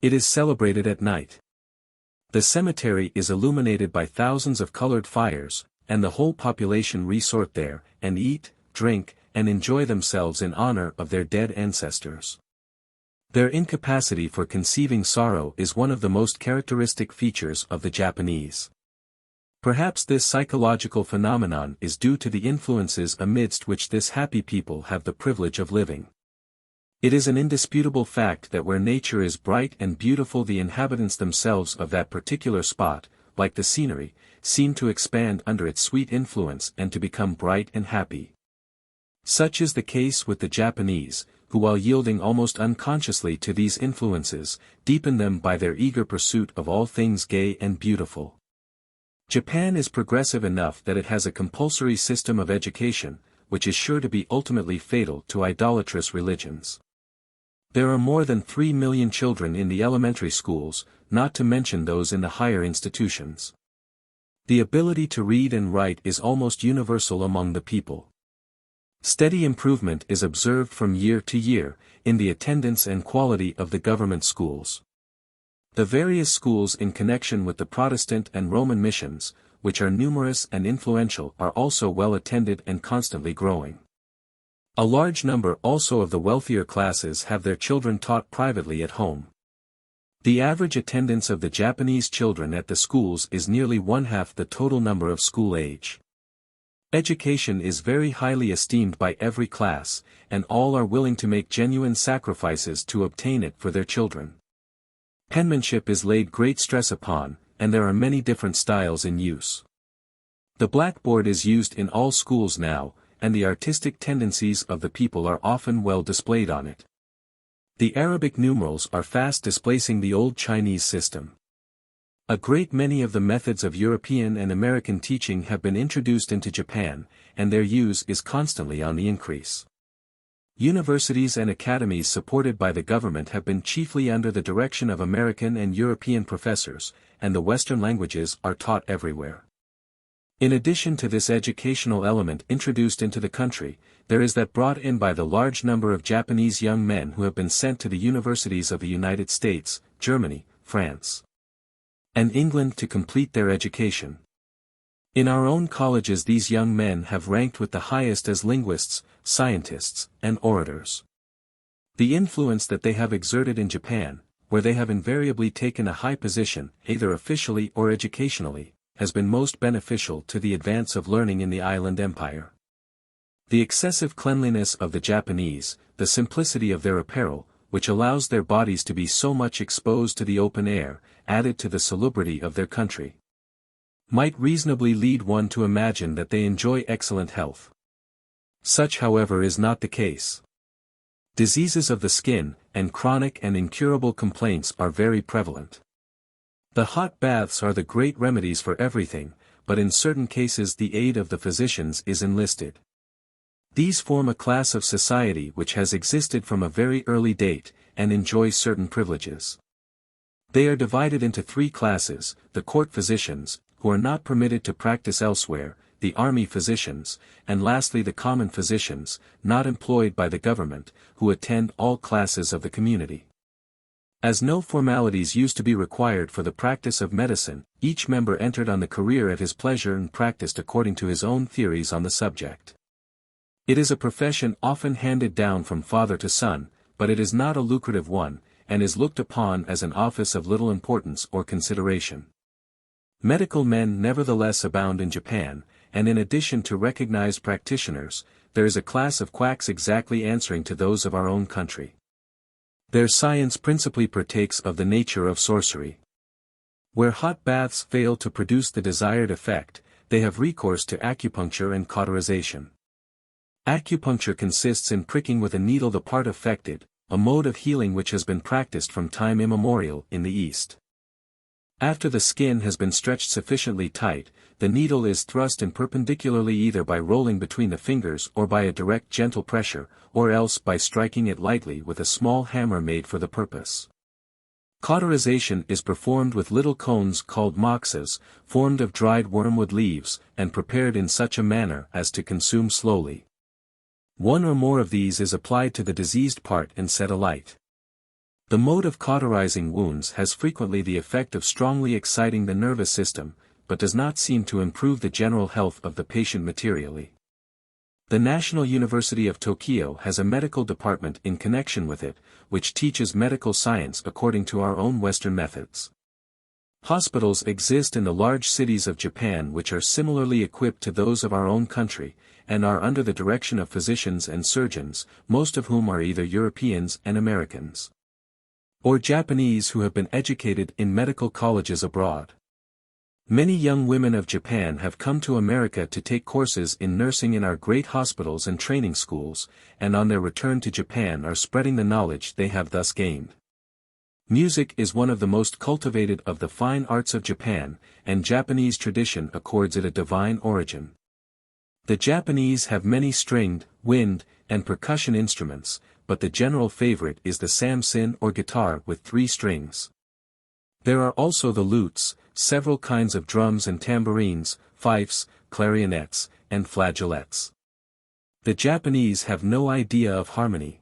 It is celebrated at night. The cemetery is illuminated by thousands of colored fires, and the whole population resort there, and eat, drink, and enjoy themselves in honor of their dead ancestors. Their incapacity for conceiving sorrow is one of the most characteristic features of the Japanese. Perhaps this psychological phenomenon is due to the influences amidst which this happy people have the privilege of living. It is an indisputable fact that where nature is bright and beautiful, the inhabitants themselves of that particular spot, like the scenery, seem to expand under its sweet influence and to become bright and happy. Such is the case with the Japanese, who while yielding almost unconsciously to these influences, deepen them by their eager pursuit of all things gay and beautiful. Japan is progressive enough that it has a compulsory system of education, which is sure to be ultimately fatal to idolatrous religions. There are more than 3 million children in the elementary schools, not to mention those in the higher institutions. The ability to read and write is almost universal among the people. Steady improvement is observed from year to year, in the attendance and quality of the government schools. The various schools in connection with the Protestant and Roman missions, which are numerous and influential, are also well attended and constantly growing. A large number also of the wealthier classes have their children taught privately at home. The average attendance of the Japanese children at the schools is nearly one-half the total number of school age. Education is very highly esteemed by every class, and all are willing to make genuine sacrifices to obtain it for their children. Penmanship is laid great stress upon, and there are many different styles in use. The blackboard is used in all schools now, and the artistic tendencies of the people are often well displayed on it. The Arabic numerals are fast displacing the old Chinese system. A great many of the methods of European and American teaching have been introduced into Japan, and their use is constantly on the increase. Universities and academies supported by the government have been chiefly under the direction of American and European professors, and the Western languages are taught everywhere. In addition to this educational element introduced into the country, there is that brought in by the large number of Japanese young men who have been sent to the universities of the United States, Germany, France, and England to complete their education. In our own colleges these young men have ranked with the highest as linguists, scientists, and orators. The influence that they have exerted in Japan, where they have invariably taken a high position, either officially or educationally, has been most beneficial to the advance of learning in the island empire. The excessive cleanliness of the Japanese, the simplicity of their apparel, which allows their bodies to be so much exposed to the open air, added to the salubrity of their country, might reasonably lead one to imagine that they enjoy excellent health. Such however is not the case. Diseases of the skin, and chronic and incurable complaints are very prevalent. The hot baths are the great remedies for everything, but in certain cases the aid of the physicians is enlisted. These form a class of society which has existed from a very early date, and enjoys certain privileges. They are divided into three classes: the court physicians, who are not permitted to practice elsewhere, the army physicians, and lastly the common physicians, not employed by the government, who attend all classes of the community. As no formalities used to be required for the practice of medicine, each member entered on the career at his pleasure and practiced according to his own theories on the subject. It is a profession often handed down from father to son, but it is not a lucrative one, and is looked upon as an office of little importance or consideration. Medical men nevertheless abound in Japan, and in addition to recognized practitioners, there is a class of quacks exactly answering to those of our own country. Their science principally partakes of the nature of sorcery. Where hot baths fail to produce the desired effect, they have recourse to acupuncture and cauterization. Acupuncture consists in pricking with a needle the part affected, a mode of healing which has been practiced from time immemorial in the East. After the skin has been stretched sufficiently tight, the needle is thrust in perpendicularly either by rolling between the fingers or by a direct gentle pressure, or else by striking it lightly with a small hammer made for the purpose. Cauterization is performed with little cones called moxas, formed of dried wormwood leaves, and prepared in such a manner as to consume slowly. One or more of these is applied to the diseased part and set alight. The mode of cauterizing wounds has frequently the effect of strongly exciting the nervous system, but does not seem to improve the general health of the patient materially. The National University of Tokyo has a medical department in connection with it, which teaches medical science according to our own Western methods. Hospitals exist in the large cities of Japan which are similarly equipped to those of our own country, and are under the direction of physicians and surgeons, most of whom are either Europeans and Americans, or Japanese who have been educated in medical colleges abroad. Many young women of Japan have come to America to take courses in nursing in our great hospitals and training schools, and on their return to Japan are spreading the knowledge they have thus gained. Music is one of the most cultivated of the fine arts of Japan, and Japanese tradition accords it a divine origin. The Japanese have many stringed, wind, and percussion instruments, but the general favorite is the samisen or guitar with 3 strings. There are also the lutes, several kinds of drums and tambourines, fifes, clarionets, and flageolets. The Japanese have no idea of harmony.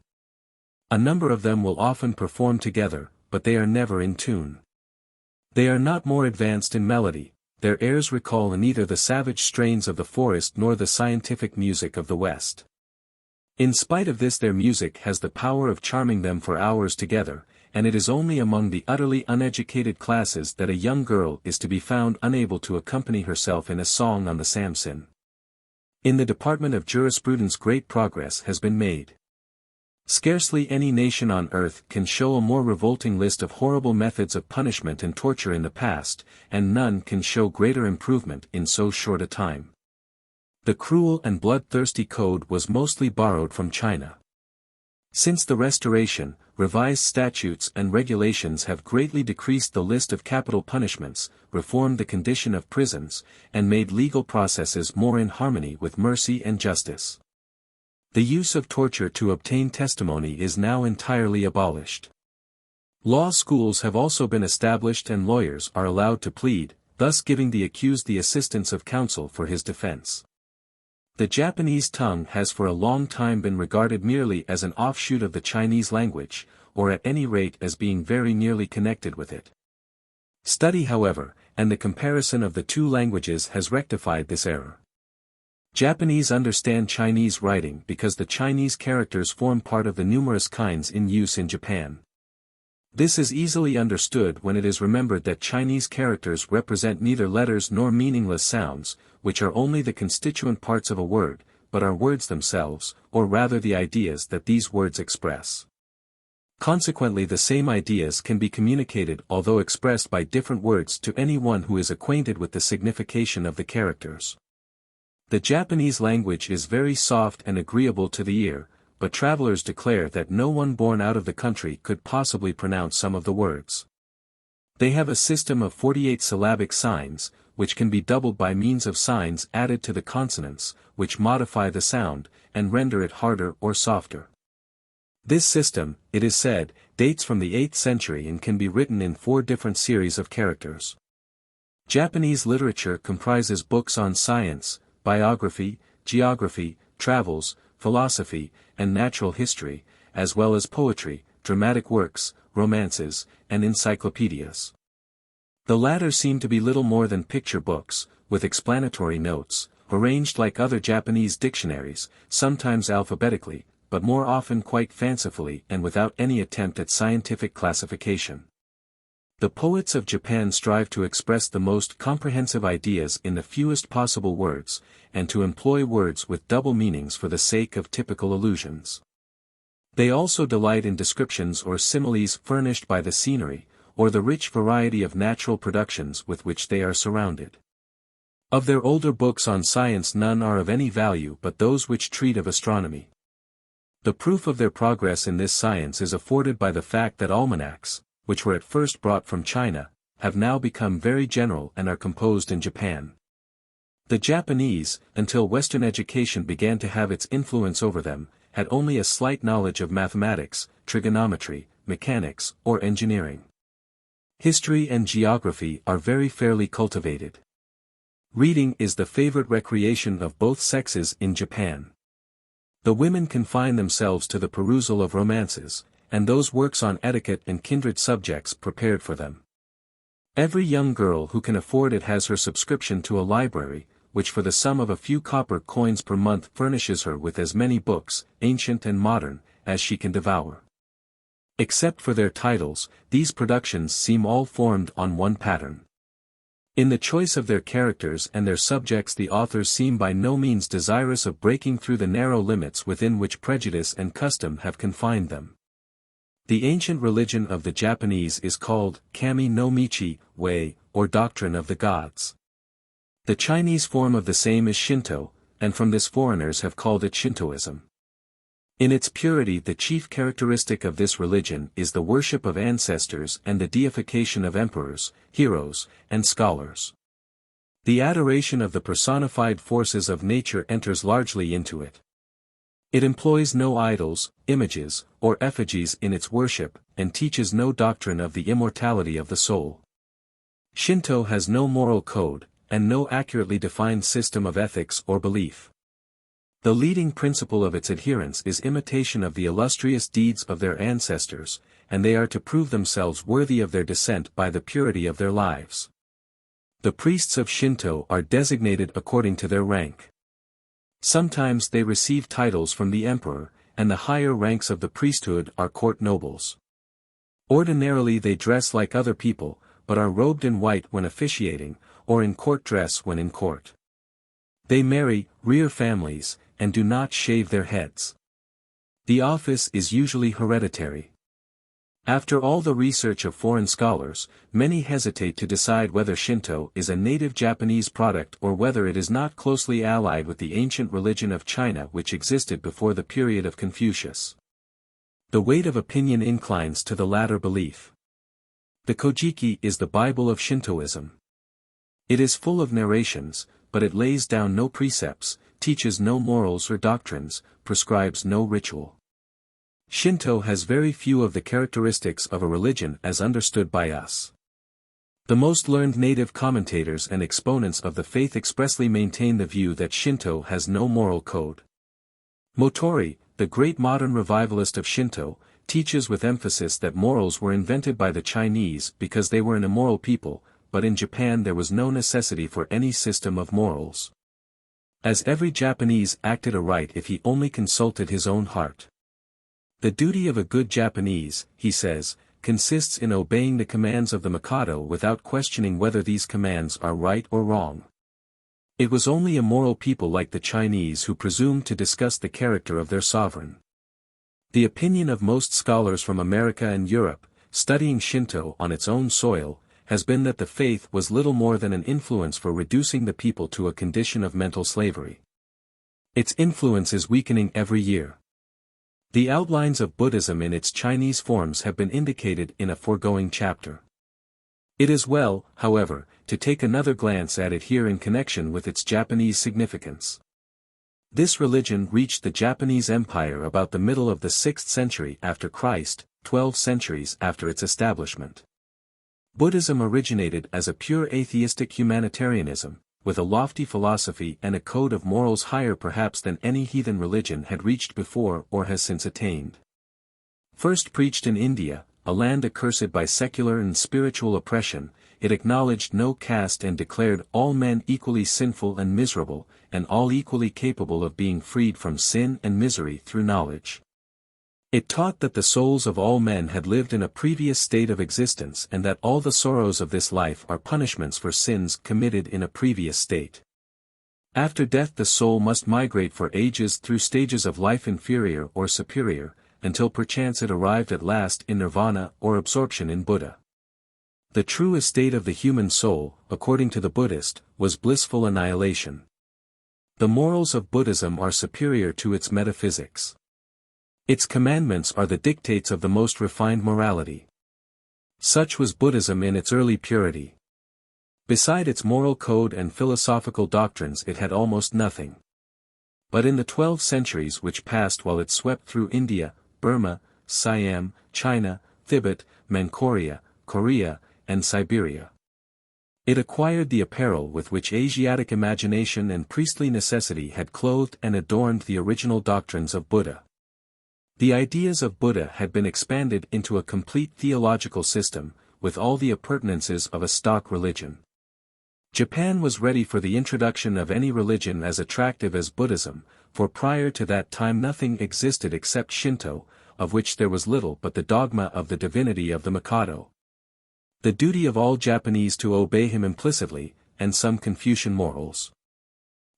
A number of them will often perform together, but they are never in tune. They are not more advanced in melody, their airs recall neither the savage strains of the forest nor the scientific music of the West. In spite of this, their music has the power of charming them for hours together, and it is only among the utterly uneducated classes that a young girl is to be found unable to accompany herself in a song on the samisen. In the department of jurisprudence great progress has been made. Scarcely any nation on earth can show a more revolting list of horrible methods of punishment and torture in the past, and none can show greater improvement in so short a time. The cruel and bloodthirsty code was mostly borrowed from China. Since the Restoration, revised statutes and regulations have greatly decreased the list of capital punishments, reformed the condition of prisons, and made legal processes more in harmony with mercy and justice. The use of torture to obtain testimony is now entirely abolished. Law schools have also been established and lawyers are allowed to plead, thus giving the accused the assistance of counsel for his defense. The Japanese tongue has for a long time been regarded merely as an offshoot of the Chinese language, or at any rate as being very nearly connected with it. Study, however, and the comparison of the two languages has rectified this error. Japanese understand Chinese writing because the Chinese characters form part of the numerous kinds in use in Japan. This is easily understood when it is remembered that Chinese characters represent neither letters nor meaningless sounds, which are only the constituent parts of a word, but are words themselves, or rather the ideas that these words express. Consequently, the same ideas can be communicated although expressed by different words to anyone who is acquainted with the signification of the characters. The Japanese language is very soft and agreeable to the ear, but travelers declare that no one born out of the country could possibly pronounce some of the words. They have a system of 48 syllabic signs, which can be doubled by means of signs added to the consonants, which modify the sound, and render it harder or softer. This system, it is said, dates from the 8th century and can be written in 4 different series of characters. Japanese literature comprises books on science, biography, geography, travels, philosophy, and natural history, as well as poetry, dramatic works, romances, and encyclopedias. The latter seem to be little more than picture books, with explanatory notes, arranged like other Japanese dictionaries, sometimes alphabetically, but more often quite fancifully and without any attempt at scientific classification. The poets of Japan strive to express the most comprehensive ideas in the fewest possible words, and to employ words with double meanings for the sake of typical allusions. They also delight in descriptions or similes furnished by the scenery, or the rich variety of natural productions with which they are surrounded. Of their older books on science none are of any value but those which treat of astronomy. The proof of their progress in this science is afforded by the fact that almanacs, which were at first brought from China, have now become very general and are composed in Japan. The Japanese, until Western education began to have its influence over them, had only a slight knowledge of mathematics, trigonometry, mechanics, or engineering. History and geography are very fairly cultivated. Reading is the favorite recreation of both sexes in Japan. The women confine themselves to the perusal of romances, and those works on etiquette and kindred subjects prepared for them. Every young girl who can afford it has her subscription to a library, which for the sum of a few copper coins per month furnishes her with as many books, ancient and modern, as she can devour. Except for their titles, these productions seem all formed on one pattern. In the choice of their characters and their subjects the authors seem by no means desirous of breaking through the narrow limits within which prejudice and custom have confined them. The ancient religion of the Japanese is called Kami no Michi, Way, or Doctrine of the Gods. The Chinese form of the same is Shinto, and from this foreigners have called it Shintoism. In its purity the chief characteristic of this religion is the worship of ancestors and the deification of emperors, heroes, and scholars. The adoration of the personified forces of nature enters largely into it. It employs no idols, images, or effigies in its worship, and teaches no doctrine of the immortality of the soul. Shinto has no moral code, and no accurately defined system of ethics or belief. The leading principle of its adherents is imitation of the illustrious deeds of their ancestors, and they are to prove themselves worthy of their descent by the purity of their lives. The priests of Shinto are designated according to their rank. Sometimes they receive titles from the emperor, and the higher ranks of the priesthood are court nobles. Ordinarily they dress like other people, but are robed in white when officiating, or in court dress when in court. They marry, rear families, and do not shave their heads. The office is usually hereditary. After all the research of foreign scholars, many hesitate to decide whether Shinto is a native Japanese product or whether it is not closely allied with the ancient religion of China which existed before the period of Confucius. The weight of opinion inclines to the latter belief. The Kojiki is the Bible of Shintoism. It is full of narrations, but it lays down no precepts, teaches no morals or doctrines, prescribes no ritual. Shinto has very few of the characteristics of a religion as understood by us. The most learned native commentators and exponents of the faith expressly maintain the view that Shinto has no moral code. Motori, the great modern revivalist of Shinto, teaches with emphasis that morals were invented by the Chinese because they were an immoral people, but in Japan there was no necessity for any system of morals. As every Japanese acted aright if he only consulted his own heart. The duty of a good Japanese, he says, consists in obeying the commands of the Mikado without questioning whether these commands are right or wrong. It was only immoral people like the Chinese who presumed to discuss the character of their sovereign. The opinion of most scholars from America and Europe, studying Shinto on its own soil, has been that the faith was little more than an influence for reducing the people to a condition of mental slavery. Its influence is weakening every year. The outlines of Buddhism in its Chinese forms have been indicated in a foregoing chapter. It is well, however, to take another glance at it here in connection with its Japanese significance. This religion reached the Japanese Empire about the middle of the 6th century after Christ, 12 centuries after its establishment. Buddhism originated as a pure atheistic humanitarianism, with a lofty philosophy and a code of morals higher perhaps than any heathen religion had reached before or has since attained. First preached in India, a land accursed by secular and spiritual oppression, it acknowledged no caste and declared all men equally sinful and miserable, and all equally capable of being freed from sin and misery through knowledge. It taught that the souls of all men had lived in a previous state of existence and that all the sorrows of this life are punishments for sins committed in a previous state. After death the soul must migrate for ages through stages of life inferior or superior, until perchance it arrived at last in nirvana or absorption in Buddha. The true estate of the human soul, according to the Buddhist, was blissful annihilation. The morals of Buddhism are superior to its metaphysics. Its commandments are the dictates of the most refined morality. Such was Buddhism in its early purity. Beside its moral code and philosophical doctrines it had almost nothing. But in the 12 centuries which passed while it swept through India, Burma, Siam, China, Tibet, Manchuria, Korea, and Siberia, it acquired the apparel with which Asiatic imagination and priestly necessity had clothed and adorned the original doctrines of Buddha. The ideas of Buddha had been expanded into a complete theological system, with all the appurtenances of a stock religion. Japan was ready for the introduction of any religion as attractive as Buddhism, for prior to that time nothing existed except Shinto, of which there was little but the dogma of the divinity of the Mikado, the duty of all Japanese to obey him implicitly, and some Confucian morals.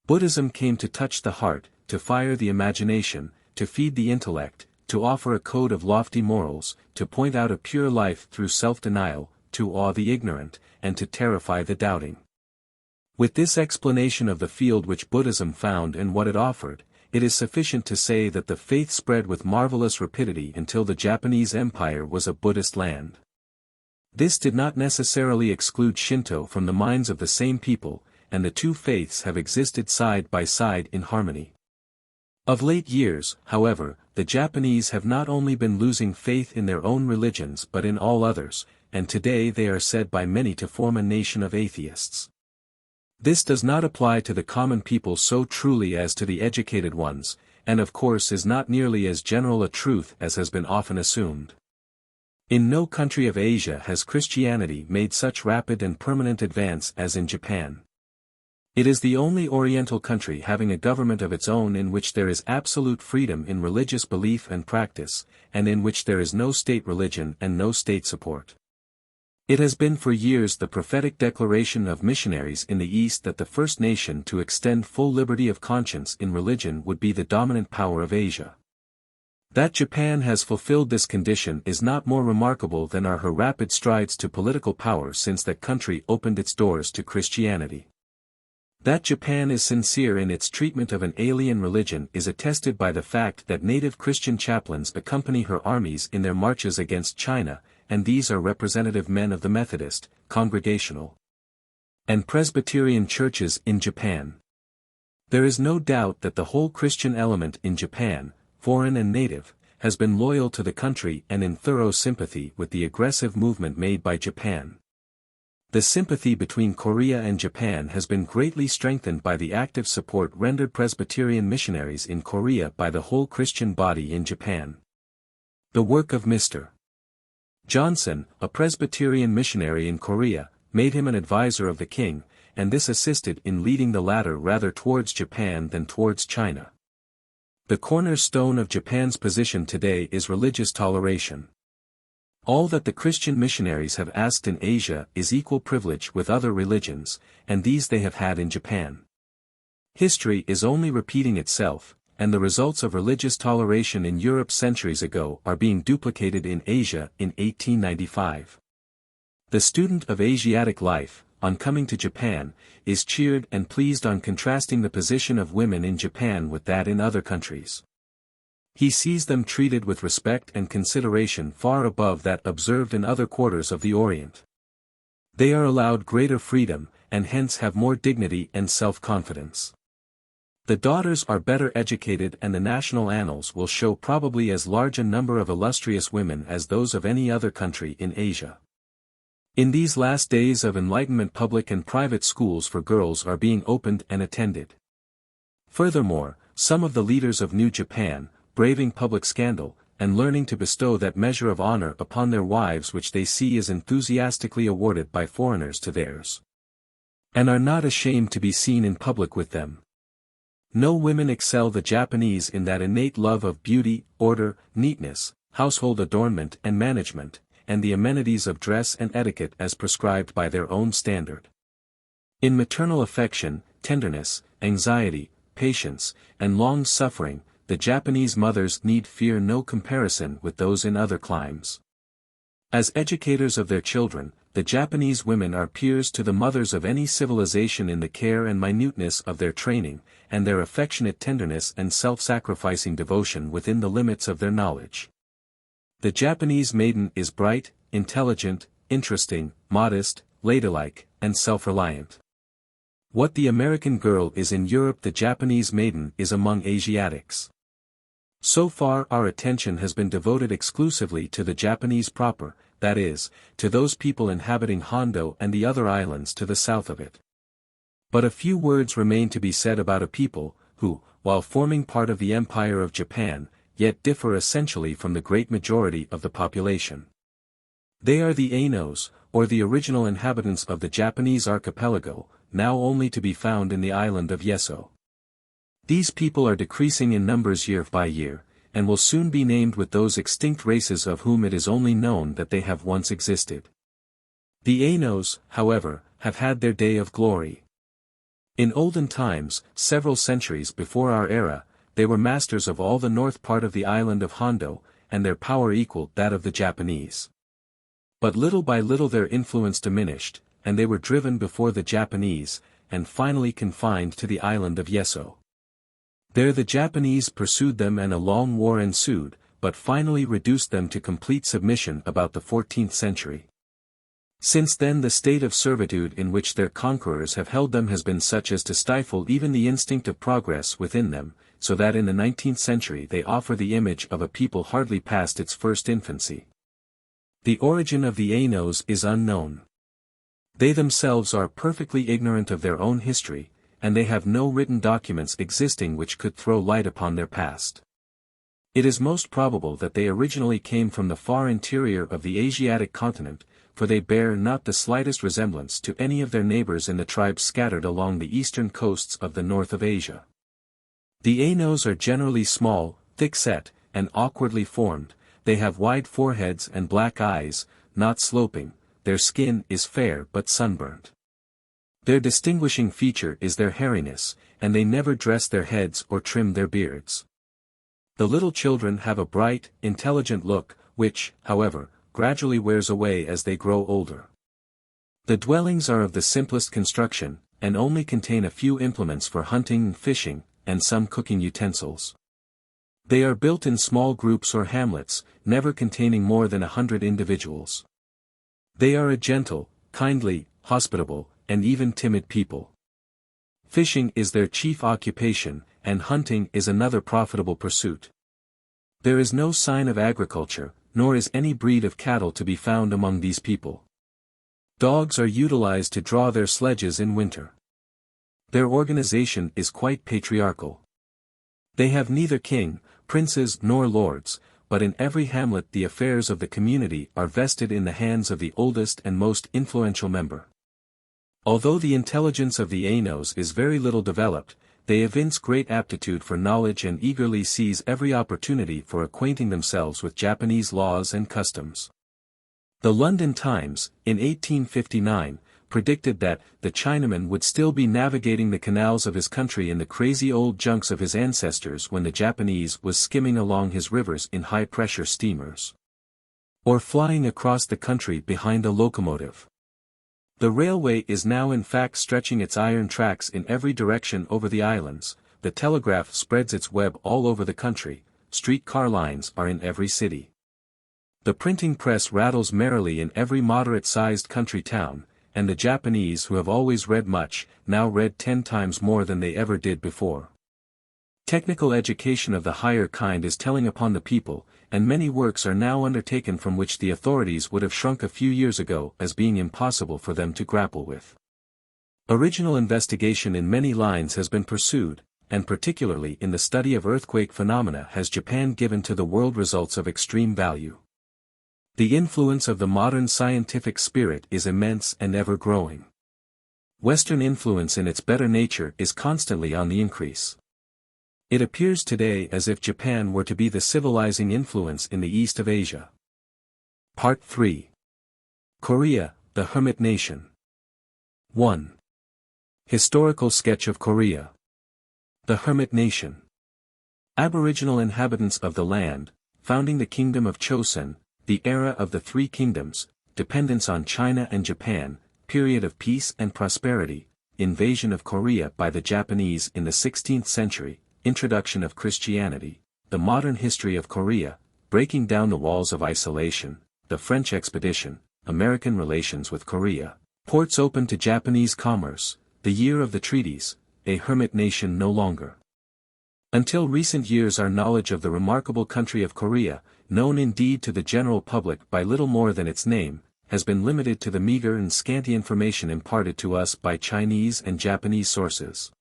Buddhism came to touch the heart, to fire the imagination, to feed the intellect, to offer a code of lofty morals, to point out a pure life through self-denial, to awe the ignorant, and to terrify the doubting. With this explanation of the field which Buddhism found and what it offered, it is sufficient to say that the faith spread with marvelous rapidity until the Japanese Empire was a Buddhist land. This did not necessarily exclude Shinto from the minds of the same people, and the two faiths have existed side by side in harmony. Of late years, however, the Japanese have not only been losing faith in their own religions but in all others, and today they are said by many to form a nation of atheists. This does not apply to the common people so truly as to the educated ones, and of course is not nearly as general a truth as has been often assumed. In no country of Asia has Christianity made such rapid and permanent advance as in Japan. It is the only Oriental country having a government of its own in which there is absolute freedom in religious belief and practice, and in which there is no state religion and no state support. It has been for years the prophetic declaration of missionaries in the East that the first nation to extend full liberty of conscience in religion would be the dominant power of Asia. That Japan has fulfilled this condition is not more remarkable than are her rapid strides to political power since that country opened its doors to Christianity. That Japan is sincere in its treatment of an alien religion is attested by the fact that native Christian chaplains accompany her armies in their marches against China, and these are representative men of the Methodist, Congregational, and Presbyterian churches in Japan. There is no doubt that the whole Christian element in Japan, foreign and native, has been loyal to the country and in thorough sympathy with the aggressive movement made by Japan. The sympathy between Korea and Japan has been greatly strengthened by the active support rendered Presbyterian missionaries in Korea by the whole Christian body in Japan. The work of Mr. Johnson, a Presbyterian missionary in Korea, made him an advisor of the king, and this assisted in leading the latter rather towards Japan than towards China. The cornerstone of Japan's position today is religious toleration. All that the Christian missionaries have asked in Asia is equal privilege with other religions, and these they have had in Japan. History is only repeating itself, and the results of religious toleration in Europe centuries ago are being duplicated in Asia in 1895. The student of Asiatic life, on coming to Japan, is cheered and pleased on contrasting the position of women in Japan with that in other countries. He sees them treated with respect and consideration far above that observed in other quarters of the Orient. They are allowed greater freedom, and hence have more dignity and self-confidence. The daughters are better educated, and the national annals will show probably as large a number of illustrious women as those of any other country in Asia. In these last days of enlightenment, public and private schools for girls are being opened and attended. Furthermore, some of the leaders of New Japan, braving public scandal, and learning to bestow that measure of honor upon their wives which they see is enthusiastically awarded by foreigners to theirs, and are not ashamed to be seen in public with them. No women excel the Japanese in that innate love of beauty, order, neatness, household adornment and management, and the amenities of dress and etiquette as prescribed by their own standard. In maternal affection, tenderness, anxiety, patience, and long-suffering, the Japanese mothers need fear no comparison with those in other climes. As educators of their children, the Japanese women are peers to the mothers of any civilization in the care and minuteness of their training, and their affectionate tenderness and self-sacrificing devotion within the limits of their knowledge. The Japanese maiden is bright, intelligent, interesting, modest, ladylike, and self-reliant. What the American girl is in Europe, the Japanese maiden is among Asiatics. So far our attention has been devoted exclusively to the Japanese proper, that is, to those people inhabiting Hondo and the other islands to the south of it. But a few words remain to be said about a people, who, while forming part of the Empire of Japan, yet differ essentially from the great majority of the population. They are the Ainos, or the original inhabitants of the Japanese archipelago, now only to be found in the island of Yeso. These people are decreasing in numbers year by year, and will soon be named with those extinct races of whom it is only known that they have once existed. The Ainos, however, have had their day of glory. In olden times, several centuries before our era, they were masters of all the north part of the island of Hondo, and their power equaled that of the Japanese. But little by little their influence diminished, and they were driven before the Japanese, and finally confined to the island of Yeso. There the Japanese pursued them and a long war ensued, but finally reduced them to complete submission about the 14th century. Since then the state of servitude in which their conquerors have held them has been such as to stifle even the instinct of progress within them, so that in the 19th century they offer the image of a people hardly past its first infancy. The origin of the Ainos is unknown. They themselves are perfectly ignorant of their own history, and they have no written documents existing which could throw light upon their past. It is most probable that they originally came from the far interior of the Asiatic continent, for they bear not the slightest resemblance to any of their neighbors in the tribes scattered along the eastern coasts of the north of Asia. The Ainos are generally small, thick-set, and awkwardly formed. They have wide foreheads and black eyes, not sloping. Their skin is fair but sunburnt. Their distinguishing feature is their hairiness, and they never dress their heads or trim their beards. The little children have a bright, intelligent look, which, however, gradually wears away as they grow older. The dwellings are of the simplest construction, and only contain a few implements for hunting and fishing, and some cooking utensils. They are built in small groups or hamlets, never containing more than 100 individuals. They are a gentle, kindly, hospitable, and even timid people. Fishing is their chief occupation, and hunting is another profitable pursuit. There is no sign of agriculture, nor is any breed of cattle to be found among these people. Dogs are utilized to draw their sledges in winter. Their organization is quite patriarchal. They have neither king, princes nor lords, but in every hamlet the affairs of the community are vested in the hands of the oldest and most influential member. Although the intelligence of the Ainos is very little developed, they evince great aptitude for knowledge and eagerly seize every opportunity for acquainting themselves with Japanese laws and customs. The London Times, in 1859, predicted that the Chinaman would still be navigating the canals of his country in the crazy old junks of his ancestors when the Japanese was skimming along his rivers in high-pressure steamers, or flying across the country behind a locomotive. The railway is now in fact stretching its iron tracks in every direction over the islands, the telegraph spreads its web all over the country, street-car lines are in every city. The printing press rattles merrily in every moderate-sized country town, and the Japanese who have always read much, now read 10 times more than they ever did before. Technical education of the higher kind is telling upon the people, and many works are now undertaken from which the authorities would have shrunk a few years ago as being impossible for them to grapple with. Original investigation in many lines has been pursued, and particularly in the study of earthquake phenomena has Japan given to the world results of extreme value. The influence of the modern scientific spirit is immense and ever-growing. Western influence in its better nature is constantly on the increase. It appears today as if Japan were to be the civilizing influence in the east of Asia. Part 3. Korea, the Hermit Nation. 1. Historical sketch of Korea. The Hermit Nation. Aboriginal inhabitants of the land, founding the Kingdom of Chosun, the era of the Three Kingdoms, dependence on China and Japan, period of peace and prosperity, invasion of Korea by the Japanese in the 16th century, introduction of Christianity, the modern history of Korea, breaking down the walls of isolation, the French expedition, American relations with Korea, ports open to Japanese commerce, the year of the treaties, a hermit nation no longer. Until recent years our knowledge of the remarkable country of Korea, known indeed to the general public by little more than its name, has been limited to the meager and scanty information imparted to us by Chinese and Japanese sources.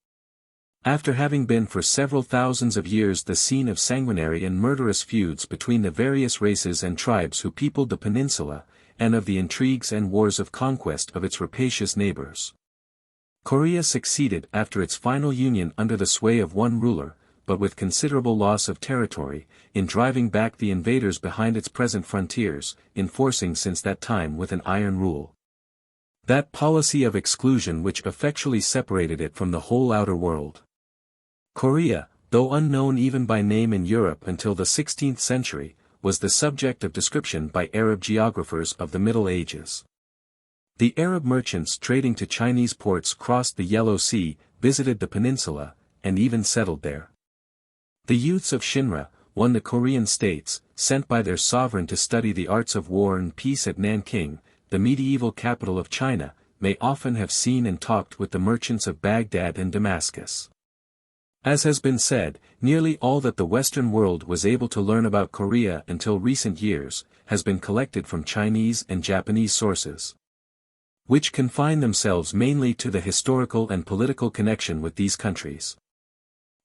After having been for several thousands of years the scene of sanguinary and murderous feuds between the various races and tribes who peopled the peninsula, and of the intrigues and wars of conquest of its rapacious neighbors, Korea succeeded after its final union under the sway of one ruler, but with considerable loss of territory, in driving back the invaders behind its present frontiers, enforcing since that time with an iron rule that policy of exclusion which effectually separated it from the whole outer world. Korea, though unknown even by name in Europe until the 16th century, was the subject of description by Arab geographers of the Middle Ages. The Arab merchants trading to Chinese ports crossed the Yellow Sea, visited the peninsula, and even settled there. The youths of Shinra, won the Korean states, sent by their sovereign to study the arts of war and peace at Nanking, the medieval capital of China, may often have seen and talked with the merchants of Baghdad and Damascus. As has been said, nearly all that the Western world was able to learn about Korea until recent years, has been collected from Chinese and Japanese sources, which confine themselves mainly to the historical and political connection with these countries.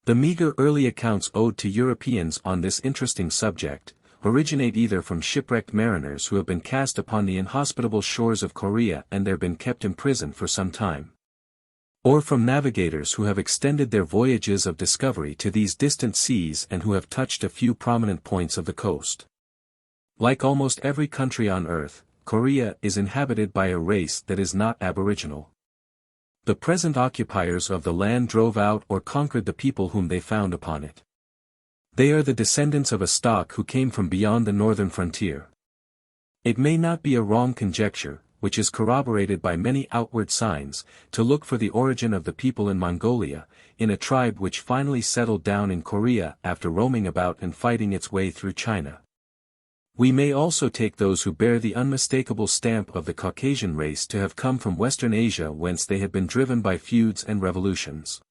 The meager early accounts owed to Europeans on this interesting subject, originate either from shipwrecked mariners who have been cast upon the inhospitable shores of Korea and there been kept imprisoned for some time, or from navigators who have extended their voyages of discovery to these distant seas and who have touched a few prominent points of the coast. Like almost every country on earth, Korea is inhabited by a race that is not aboriginal. The present occupiers of the land drove out or conquered the people whom they found upon it. They are the descendants of a stock who came from beyond the northern frontier. It may not be a wrong conjecture, which is corroborated by many outward signs, to look for the origin of the people in Mongolia, in a tribe which finally settled down in Korea after roaming about and fighting its way through China. We may also take those who bear the unmistakable stamp of the Caucasian race to have come from Western Asia whence they had been driven by feuds and revolutions.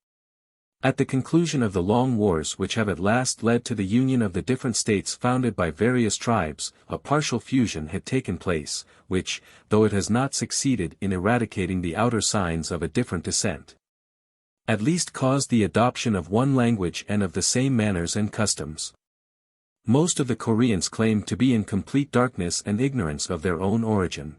At the conclusion of the long wars which have at last led to the union of the different states founded by various tribes, a partial fusion had taken place, which, though it has not succeeded in eradicating the outer signs of a different descent, at least caused the adoption of one language and of the same manners and customs. Most of the Koreans claim to be in complete darkness and ignorance of their own origin.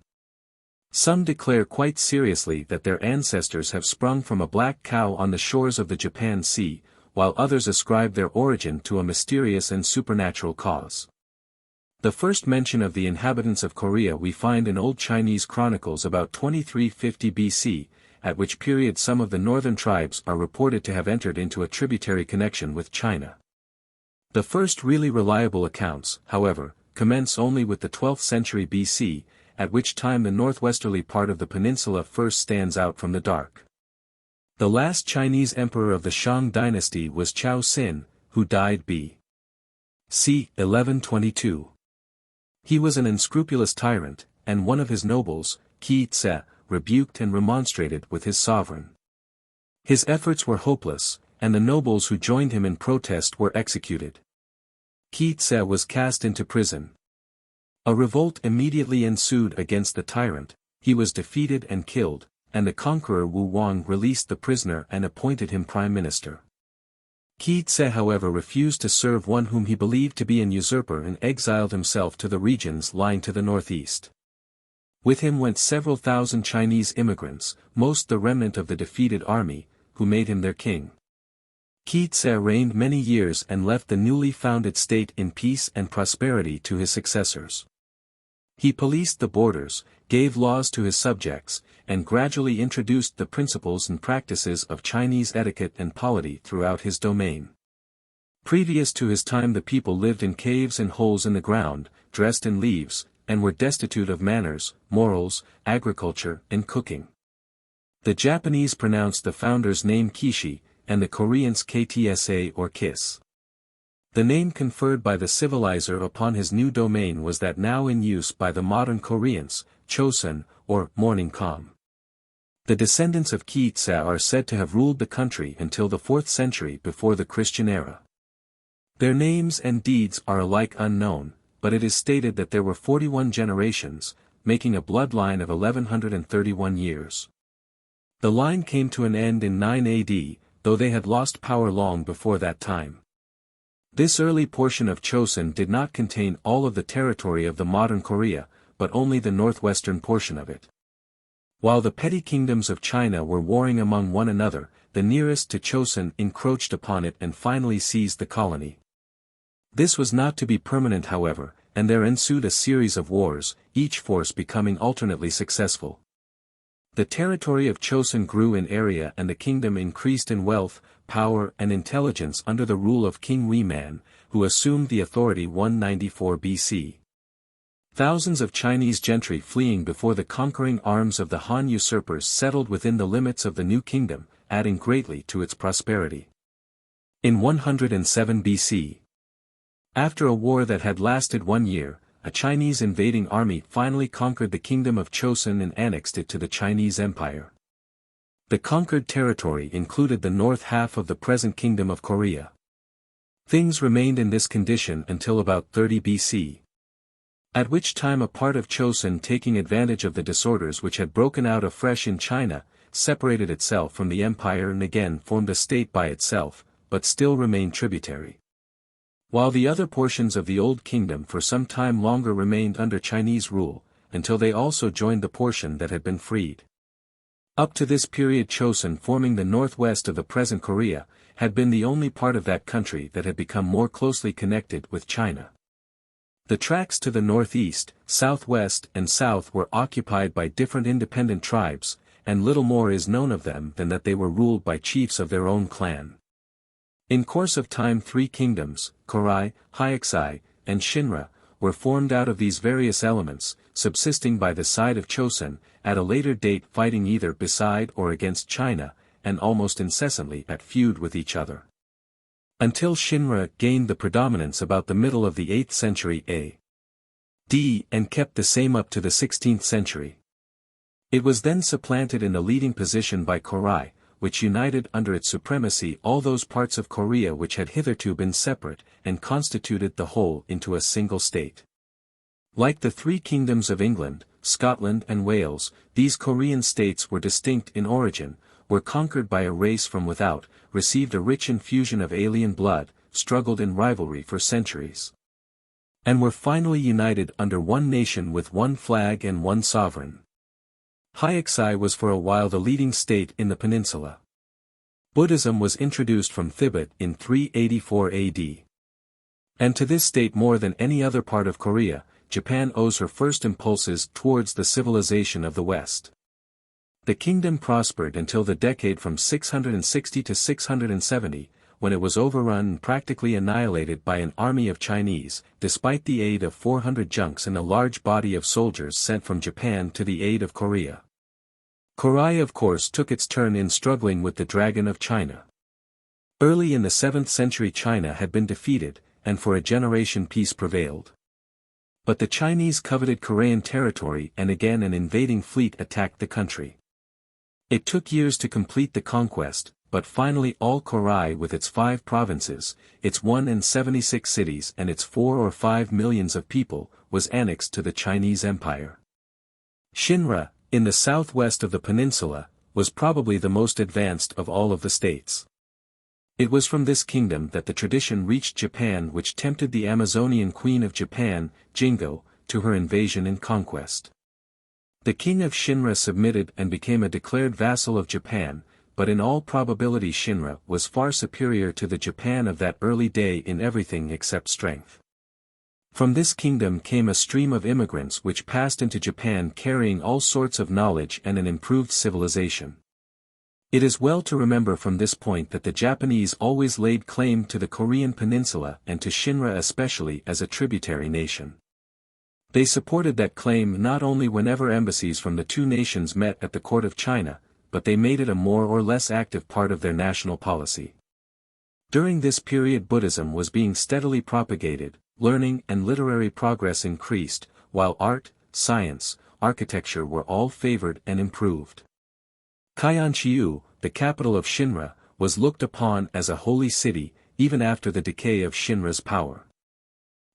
Some declare quite seriously that their ancestors have sprung from a black cow on the shores of the Japan Sea, while others ascribe their origin to a mysterious and supernatural cause. The first mention of the inhabitants of Korea we find in old Chinese chronicles about 2350 BC, at which period some of the northern tribes are reported to have entered into a tributary connection with China. The first really reliable accounts, however, commence only with the 12th century BC, at which time the northwesterly part of the peninsula first stands out from the dark. The last Chinese emperor of the Shang dynasty was Chao Xin, who died b.c. 1122. He was an unscrupulous tyrant, and one of his nobles, Qi Tse, rebuked and remonstrated with his sovereign. His efforts were hopeless, and the nobles who joined him in protest were executed. Qi was cast into prison. A revolt immediately ensued against the tyrant, he was defeated and killed, and the conqueror Wu Wang released the prisoner and appointed him prime minister. Qi however refused to serve one whom he believed to be an usurper and exiled himself to the regions lying to the northeast. With him went several thousand Chinese immigrants, most the remnant of the defeated army, who made him their king. Qi reigned many years and left the newly founded state in peace and prosperity to his successors. He policed the borders, gave laws to his subjects, and gradually introduced the principles and practices of Chinese etiquette and polity throughout his domain. Previous to his time the people lived in caves and holes in the ground, dressed in leaves, and were destitute of manners, morals, agriculture, and cooking. The Japanese pronounced the founder's name Kishi, and the Koreans Ktsa or Kiss. The name conferred by the civilizer upon his new domain was that now in use by the modern Koreans, Chosun, or Morning Calm. The descendants of Qi are said to have ruled the country until the 4th century before the Christian era. Their names and deeds are alike unknown, but it is stated that there were 41 generations, making a bloodline of 1131 years. The line came to an end in 9 AD, though they had lost power long before that time. This early portion of Chosun did not contain all of the territory of the modern Korea, but only the northwestern portion of it. While the petty kingdoms of China were warring among one another, the nearest to Chosun encroached upon it and finally seized the colony. This was not to be permanent however, and there ensued a series of wars, each force becoming alternately successful. The territory of Chosun grew in area and the kingdom increased in wealth, power and intelligence under the rule of King Wei-man, who assumed the authority 194 BC. Thousands of Chinese gentry fleeing before the conquering arms of the Han usurpers settled within the limits of the new kingdom, adding greatly to its prosperity. In 107 BC, after a war that had lasted 1 year, a Chinese invading army finally conquered the kingdom of Chosun and annexed it to the Chinese Empire. The conquered territory included the north half of the present Kingdom of Korea. Things remained in this condition until about 30 BC. At which time a part of Chosun, taking advantage of the disorders which had broken out afresh in China, separated itself from the empire and again formed a state by itself, but still remained tributary. While the other portions of the old kingdom for some time longer remained under Chinese rule, until they also joined the portion that had been freed. Up to this period Chosun, forming the northwest of the present Korea, had been the only part of that country that had become more closely connected with China. The tracts to the northeast, southwest and south were occupied by different independent tribes, and little more is known of them than that they were ruled by chiefs of their own clan. In course of time 3 kingdoms, Korai, Hyuksai, and Shinra, were formed out of these various elements, subsisting by the side of Chosun, at a later date fighting either beside or against China, and almost incessantly at feud with each other. Until Shinra gained the predominance about the middle of the 8th century A.D. and kept the same up to the 16th century. It was then supplanted in the leading position by Korai, which united under its supremacy all those parts of Korea which had hitherto been separate, and constituted the whole into a single state. Like the 3 kingdoms of England, Scotland and Wales, these Korean states were distinct in origin, were conquered by a race from without, received a rich infusion of alien blood, struggled in rivalry for centuries, and were finally united under one nation with one flag and one sovereign. Hyuksai was for a while the leading state in the peninsula. Buddhism was introduced from Tibet in 384 AD. And to this state more than any other part of Korea, Japan owes her first impulses towards the civilization of the West. The kingdom prospered until the decade from 660 to 670, when it was overrun and practically annihilated by an army of Chinese, despite the aid of 400 junks and a large body of soldiers sent from Japan to the aid of Korea. Korea of course took its turn in struggling with the Dragon of China. Early in the 7th century China had been defeated, and for a generation peace prevailed. But the Chinese coveted Korean territory and again an invading fleet attacked the country. It took years to complete the conquest, but finally all Korea with its 5 provinces, its 176 cities and its 4 or 5 millions of people, was annexed to the Chinese Empire. Shinra, in the southwest of the peninsula, was probably the most advanced of all of the states. It was from this kingdom that the tradition reached Japan which tempted the Amazonian queen of Japan, Jingo, to her invasion and conquest. The king of Shinra submitted and became a declared vassal of Japan, but in all probability Shinra was far superior to the Japan of that early day in everything except strength. From this kingdom came a stream of immigrants which passed into Japan carrying all sorts of knowledge and an improved civilization. It is well to remember from this point that the Japanese always laid claim to the Korean peninsula and to Shinra especially as a tributary nation. They supported that claim not only whenever embassies from the two nations met at the court of China, but they made it a more or less active part of their national policy. During this period Buddhism was being steadily propagated, learning and literary progress increased, while art, science, architecture were all favored and improved. Kaianchiu, the capital of Shinra, was looked upon as a holy city, even after the decay of Shinra's power.